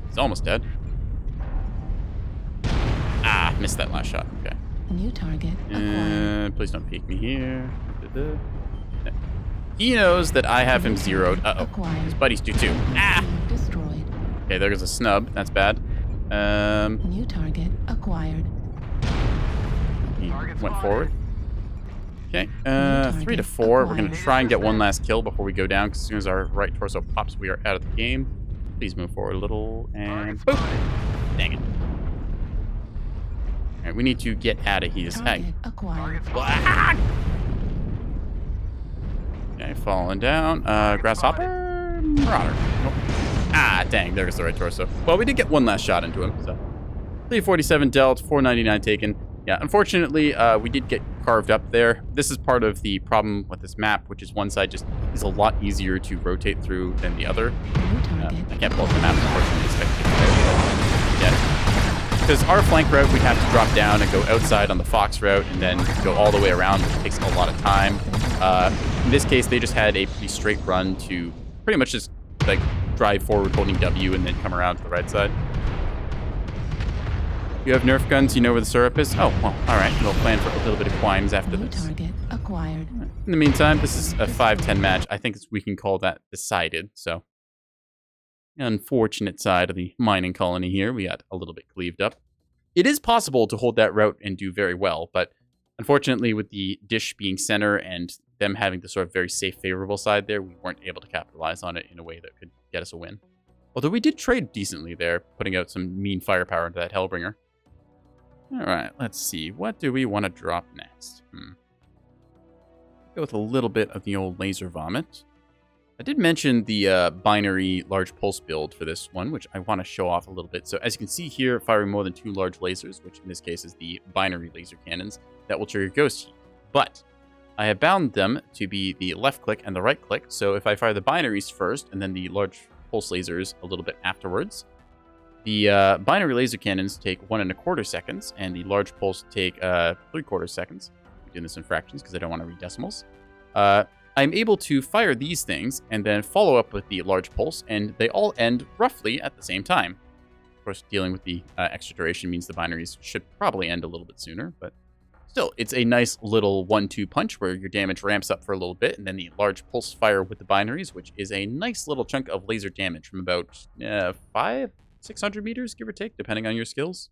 He's almost dead. Ah, missed that last shot. Okay. New target. Please don't peek me here. He knows that I have him zeroed. Uh-oh. His buddies do too. Ah! Destroyed. Okay, there's a snub. That's bad. New target acquired. He went forward. Okay, 3 to 4. We're going to try and get one last kill before we go down, because as soon as our right torso pops, we are out of the game. Please move forward a little, and boom! Dang it. Alright, we need to get out of here. Hey. Okay, falling down. Grasshopper? Marauder. Nope. Ah, dang, there's the right torso. Well, we did get one last shot into him, so. 347 dealt, 499 taken. Yeah, unfortunately, we did get carved up there. This is part of the problem with this map, which is one side just is a lot easier to rotate through than the other. I can't pull up the map, unfortunately. Yeah. Because our flank route, we'd have to drop down and go outside on the Fox route and then go all the way around, which takes a lot of time. In this case, they just had a pretty straight run to pretty much just like drive forward holding W and then come around to the right side. You have Nerf guns, you know where the syrup is? Oh, well, alright. We'll plan for a little bit of quimes after this. Target acquired. In the meantime, this is a 5-10 match. I think we can call that decided, so. Unfortunate side of the mining colony here. We got a little bit cleaved up. It is possible to hold that route and do very well, but unfortunately with the dish being center and them having the sort of very safe, favorable side there, we weren't able to capitalize on it in a way that could get us a win. Although we did trade decently there, putting out some mean firepower into that Hellbringer. Alright, let's see. What do we want to drop next? Go with a little bit of the old laser vomit. I did mention the binary large pulse build for this one, which I want to show off a little bit. So as you can see here, firing more than 2 large lasers, which in this case is the binary laser cannons, that will trigger ghost heat. But I have bound them to be the left click and the right click. So if I fire the binaries first and then the large pulse lasers a little bit afterwards, the binary laser cannons take 1 1/4 seconds, and the large pulse take 3/4 seconds. I'm doing this in fractions because I don't want to read decimals. I'm able to fire these things and then follow up with the large pulse, and they all end roughly at the same time. Of course, dealing with the extra duration means the binaries should probably end a little bit sooner, but still, it's a nice little 1-2 punch where your damage ramps up for a little bit, and then the large pulse fire with the binaries, which is a nice little chunk of laser damage from about 500-600 meters, give or take, depending on your skills.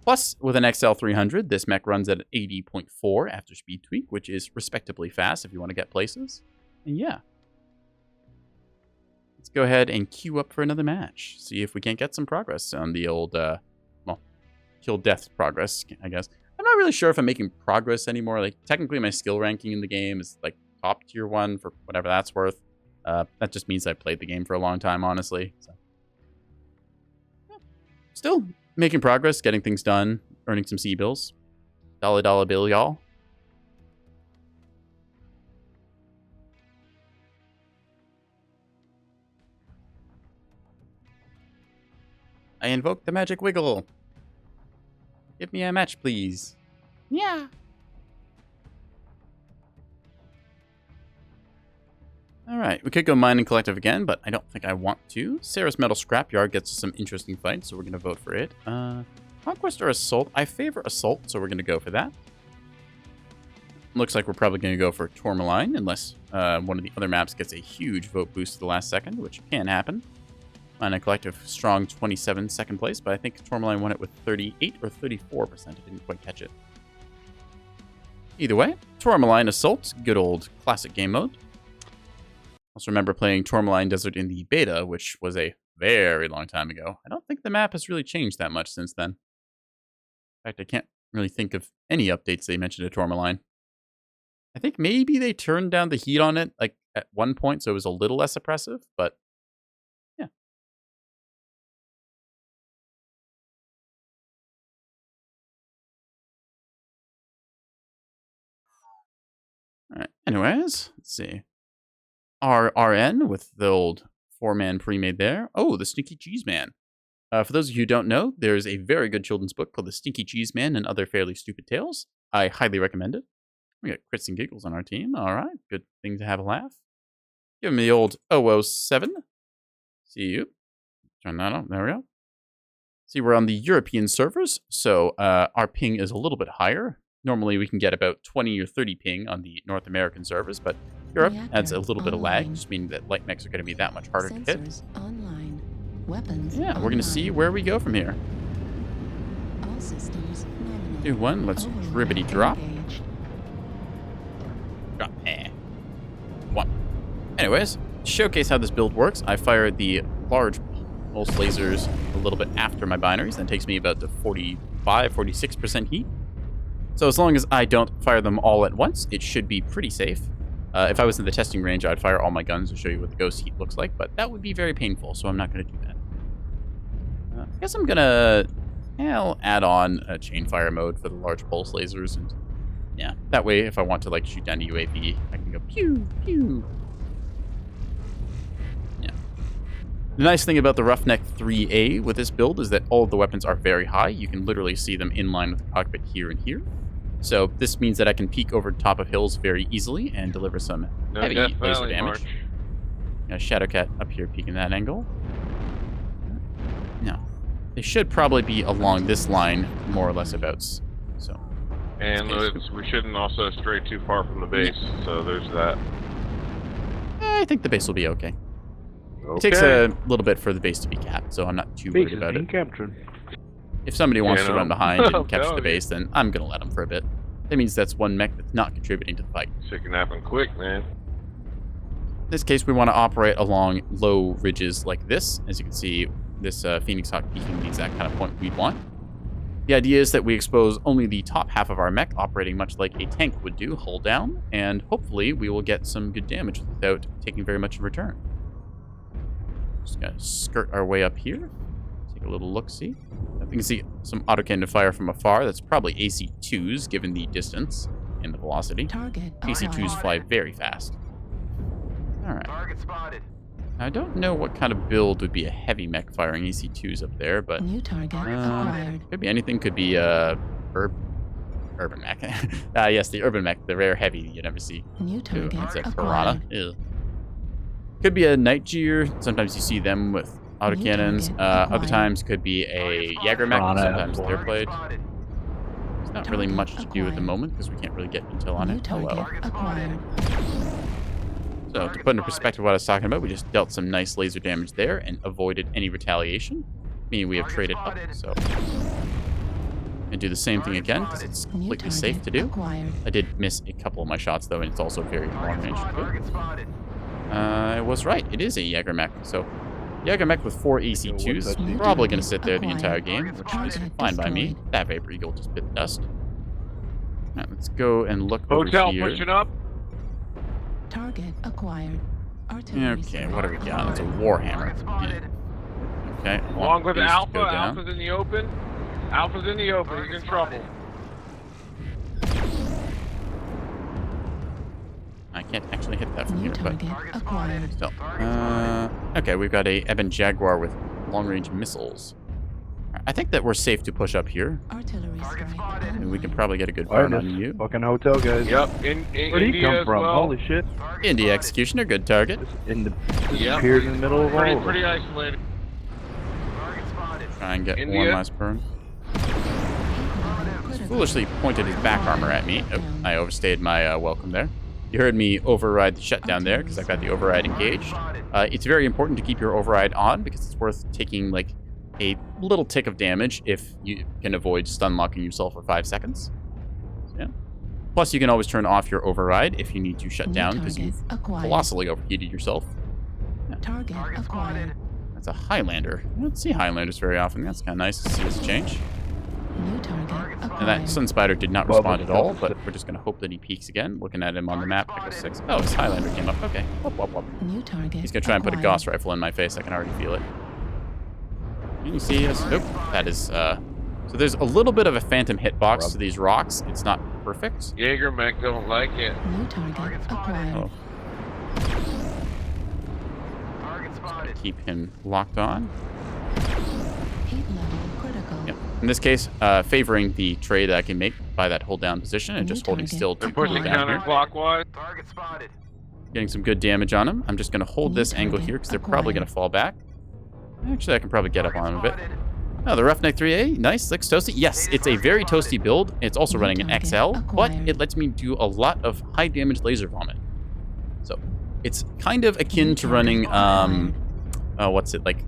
Plus, with an XL300, this mech runs at 80.4 after speed tweak, which is respectably fast if you want to get places. And yeah. Let's go ahead and queue up for another match. See if we can't get some progress on the old, kill death progress, I guess. I'm not really sure if I'm making progress anymore. Like, technically my skill ranking in the game is, like, top tier 1 for whatever that's worth. That just means I played the game for a long time, honestly. So. Yeah. Still making progress, getting things done, earning some C-bills. $1 bill, y'all. I invoke the magic wiggle. Give me a match, please. Yeah. Alright, we could go Mining Collective again, but I don't think I want to. Sarah's Metal Scrapyard gets us some interesting fights, so we're going to vote for it. Conquest or Assault? I favor Assault, so we're going to go for that. Looks like we're probably going to go for Tourmaline, unless one of the other maps gets a huge vote boost at the last second, which can happen. Mining Collective, strong 27 second place, but I think Tourmaline won it with 38 or 34%. I didn't quite catch it. Either way, Tourmaline Assault, good old classic game mode. Also remember playing Tourmaline Desert in the beta, which was a very long time ago. I don't think the map has really changed that much since then. In fact, I can't really think of any updates they mentioned to Tourmaline. I think maybe they turned down the heat on it, like, at one point, so it was a little less oppressive, but yeah. Alright, anyways, let's see. RN with the old 4-man pre-made there. Oh, the Stinky Cheese Man. For those of you who don't know, there's a very good children's book called The Stinky Cheese Man and Other Fairly Stupid Tales. I highly recommend it. We got Crits and Giggles on our team. All right, good thing to have a laugh. Give me the old 007. See you. Turn that on. There we go. See, we're on the European servers, so our ping is a little bit higher. Normally, we can get about 20 or 30 ping on the North American servers, but Europe adds a little bit of lag, just meaning that light mechs are going to be that much harder to hit. Online. Weapons yeah, we're going to see where we go from here. All systems nominal. Do one. Let's ribbity drop. Drop. One. Anyways, to showcase how this build works, I fired the large pulse lasers a little bit after my binaries. That takes me about to 45-46% heat. So as long as I don't fire them all at once, it should be pretty safe. If I was in the testing range, I'd fire all my guns to show you what the ghost heat looks like, but that would be very painful, so I'm not going to do that. I guess I'm going to add on a chain fire mode for the large pulse lasers, and yeah, that way if I want to like shoot down a UAV, I can go pew, pew. Yeah. The nice thing about the Roughneck 3A with this build is that all of the weapons are very high. You can literally see them in line with the cockpit here and here. So this means that I can peek over top of hills very easily and deliver some heavy laser damage. Shadowcat up here peeking that angle. No. They should probably be along this line, more or less about. So. And we shouldn't also stray too far from the base, so there's that. I think the base will be okay. It takes a little bit for the base to be capped, so I'm not too worried about it. If somebody wants to run behind and capture the base, then I'm going to let them for a bit. That means that's one mech that's not contributing to the fight. Shit can happen quick, man. In this case, we want to operate along low ridges like this. As you can see, this Phoenix Hawk peaking the exact kind of point we'd want. The idea is that we expose only the top half of our mech, operating much like a tank would do, hull down, and hopefully we will get some good damage without taking very much in return. Just gotta skirt our way up here. Take a little look-see. You can see some autocannon fire from afar. That's probably AC-2s, given the distance and the velocity. AC-2s fly very fast. Alright. Target spotted. I don't know what kind of build would be a heavy mech firing AC-2s up there, but... New target acquired. Could be anything. Could be urban mech. Yes, the urban mech, the rare heavy you never see. New target It's like acquired. Piranha. Ew. Could be a Nightjeer. Sometimes you see them with autocannons. Other times could be a Jaeger mech. Sometimes they're played. There's not really much to do at the moment because we can't really get intel on it. Oh well. So to put into perspective what I was talking about, we just dealt some nice laser damage there and avoided any retaliation, meaning we have traded up. So and do the same thing again because it's completely safe to do. I did miss a couple of my shots though, and it's also very long range. I was right. It is a Jaeger mech. So Jaeger mech with 4 AC-2s, probably going to sit there the entire game, which is fine by me. That Vapor Eagle just bit the dust. All right, let's go and look over here. Hotel pushing up. Target acquired. Okay, what do we got? It's a Warhammer. Yeah. Okay. Along with these to Alpha. go down. Alpha's in the open. Alpha's in the open. He's in trouble. I can't actually hit that from here, but acquired. still. Okay, we've got a Ebon Jaguar with long-range missiles. I think that we're safe to push up here. Artillery strike. And we can probably get a good burn on you. Fucking hotel, guys. Yep. Where'd he India come as from? well. Holy shit. India Executioner, good target. Disappeared in the middle of all of Pretty us. isolated. Try and get India. one last burn. Foolishly pointed his back armor at me. Oh, I overstayed my welcome there. You heard me override the shutdown there because I've got the override engaged. It's very important to keep your override on because it's worth taking like a little tick of damage if you can avoid stun locking yourself for 5 seconds. So, yeah. Plus, you can always turn off your override if you need to shut down because you've colossally overheated yourself. Yeah. Target acquired. That's a Highlander. I don't see Highlanders very often. That's kind of nice to see this change. New target acquired. And that Sun Spider did not respond at all, but we're just going to hope that he peeks again. Looking at him on the map, Echo 6. Oh, his Highlander came up. Okay. Whoop, whoop, whoop. New target He's going to try and put a Gauss rifle in my face. I can already feel it. Can you see us? Nope. That is, so there's a little bit of a phantom hitbox to these rocks. It's not perfect. Jaeger mech don't like it. New target acquired. Oh. Just gotta keep him locked on. Heat level critical. Yep. In this case, favoring the trade that I can make by that hold down position and just holding still to They're pull pushing down here. counterclockwise. Target spotted. Getting some good damage on him. I'm just going to hold this angle here because they're probably going to fall back. Actually, I can probably get up on him a bit. Oh, the Roughneck 3A. Nice. Looks toasty. Yes, it's a very toasty build. It's also running an XL, but it lets me do a lot of high damage laser vomit. So it's kind of akin to running, what's it, like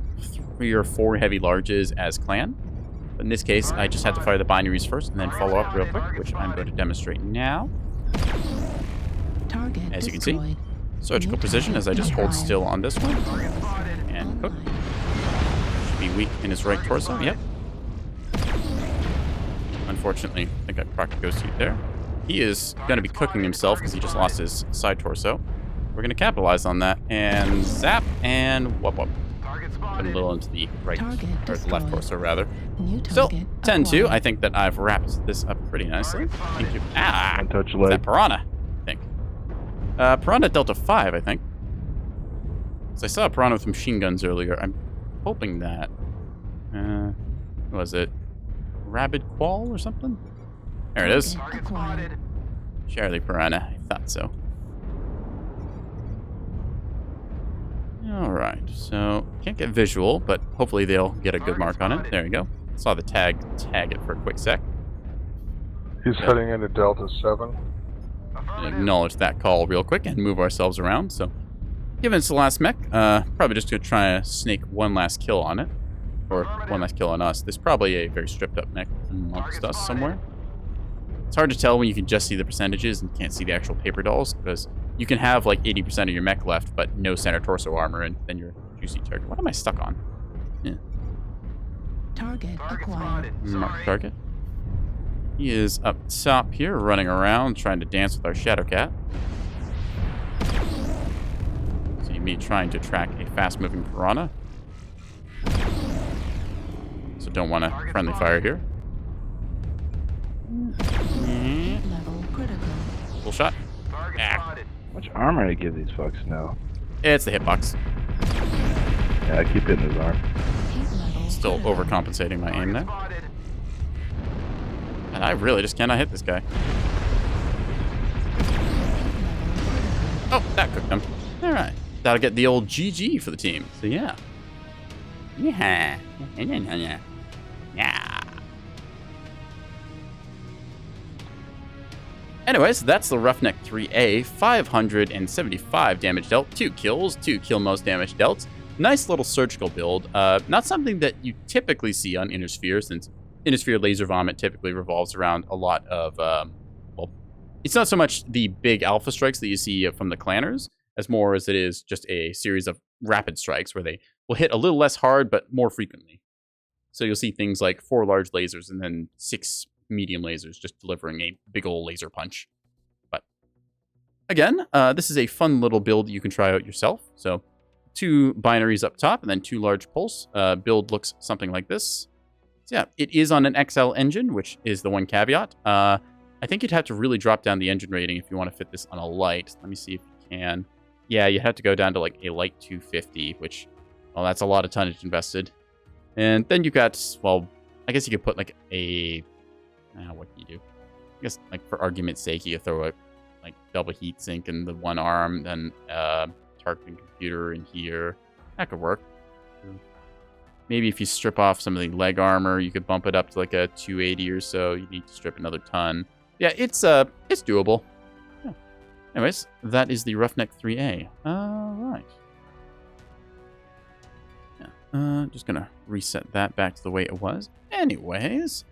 3 or 4 heavy larges as clan. But in this case, I just had to fire the binaries first and then follow up real quick, which I'm going to demonstrate now. As you can see, surgical precision as I just hold still on this one. And cook. Should be weak in his right torso. Yep. Unfortunately, I think I procced Ghost Heat there. He is going to be cooking himself because he just lost his side torso. We're going to capitalize on that and zap and whoop whoop. Put a little into the right, or the left torso rather. Still, 10-2. I think that I've wrapped this up pretty nicely. Thank you. Ah! Untouched Is leg. that Piranha? I think. Piranha Delta 5, I think. So I saw a Piranha with machine guns earlier. I'm hoping that... what was it? Rabid Qual or something? There it is. Charlie Piranha. I thought so. Alright, so can't get visual, but hopefully they'll get a good mark on it. There we go. Saw the tag it for a quick sec. He's heading into Delta 7. Acknowledge that call real quick and move ourselves around. So, given it's the last mech, probably just gonna try to snake one last kill on it. Or one last kill on us. There's probably a very stripped up mech amongst us somewhere. It's hard to tell when you can just see the percentages and can't see the actual paper dolls, because you can have like 80% of your mech left, but no center torso armor, and then you're a juicy target. What am I stuck on? Yeah. Target acquired. Mark target. He is up top here, running around, trying to dance with our Shadow Cat. See me trying to track a fast-moving piranha. So don't want to friendly fire here. Level critical. Full shot. Ah. Much armor I give these fucks now. It's the hitbox. Yeah, I keep hitting his arm. Still overcompensating my aim there. And I really just cannot hit this guy. Oh, that cooked him. Alright. That'll get the old GG for the team. So yeah. Yeah. Yeah. Anyways, that's the Roughneck 3A. 575 damage dealt, 2 kills, 2 kill most damage dealt. Nice little surgical build. Not something that you typically see on Inner Sphere, since Inner Sphere Laser Vomit typically revolves around a lot of, well, it's not so much the big alpha strikes that you see from the clanners, as more as it is just a series of rapid strikes where they will hit a little less hard, but more frequently. So you'll see things like 4 large lasers and then 6 medium lasers just delivering a big old laser punch. But again, this is a fun little build you can try out yourself. So 2 binaries up top and then 2 large pulse. Build looks something like this. So yeah, it is on an XL engine, which is the one caveat. I think you'd have to really drop down the engine rating if you want to fit this on a light. Let me see if you can. Yeah, you have to go down to like a light 250, which, well, that's a lot of tonnage invested. And then you've got, well, I guess you could put like a, what can you do? I guess like for argument's sake, you throw a like double heat sink in the one arm, then targeting computer in here. That could work. Maybe if you strip off some of the leg armor, you could bump it up to like a 280 or so. You need to strip another ton. Yeah, it's doable. Yeah. Anyways, that is the Roughneck 3A. All right. Yeah. Just gonna reset that back to the way it was. Anyways,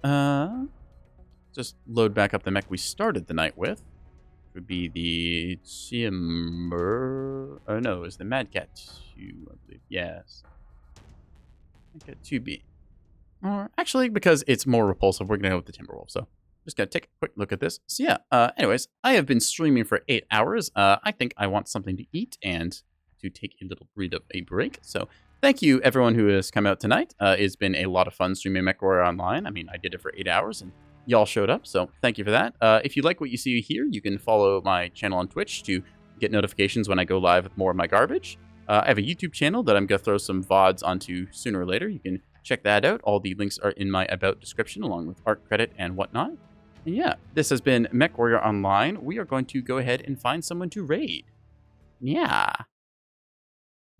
just load back up the mech we started the night with. It would be the Timber. Oh no, it was the Mad Cat 2, I believe. Yes. Mad Cat 2B. Or actually, because it's more repulsive, we're gonna go with the Timberwolf. So just gonna take a quick look at this. So yeah. Anyways, I have been streaming for 8 hours. I think I want something to eat and to take a little breathe of a break. So thank you everyone who has come out tonight. It's been a lot of fun streaming Mechwarrior online. I mean, I did it for 8 hours and y'all showed up, so thank you for that. If you like what you see here, you can follow my channel on Twitch to get notifications when I go live with more of my garbage. I have a YouTube channel that I'm going to throw some VODs onto sooner or later. You can check that out. All the links are in my About description, along with art credit and whatnot. And yeah, this has been Mechwarrior Online. We are going to go ahead and find someone to raid. Yeah.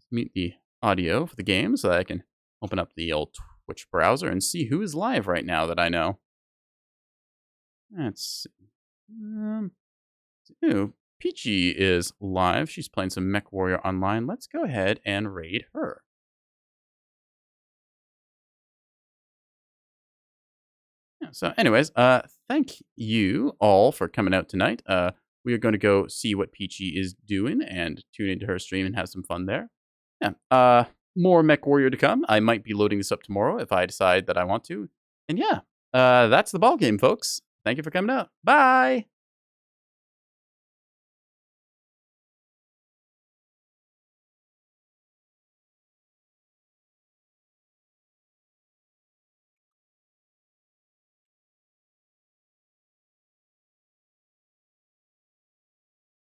Mute the audio for the game so that I can open up the old Twitch browser and see who is live right now that I know. Let's see. Ooh, Peachy is live. She's playing some Mechwarrior Online. Let's go ahead and raid her. Yeah, so anyways, thank you all for coming out tonight. We are going to go see what Peachy is doing and tune into her stream and have some fun there. Yeah, more Mechwarrior to come. I might be loading this up tomorrow if I decide that I want to. And yeah, that's the ball game, folks. Thank you for coming out. Bye!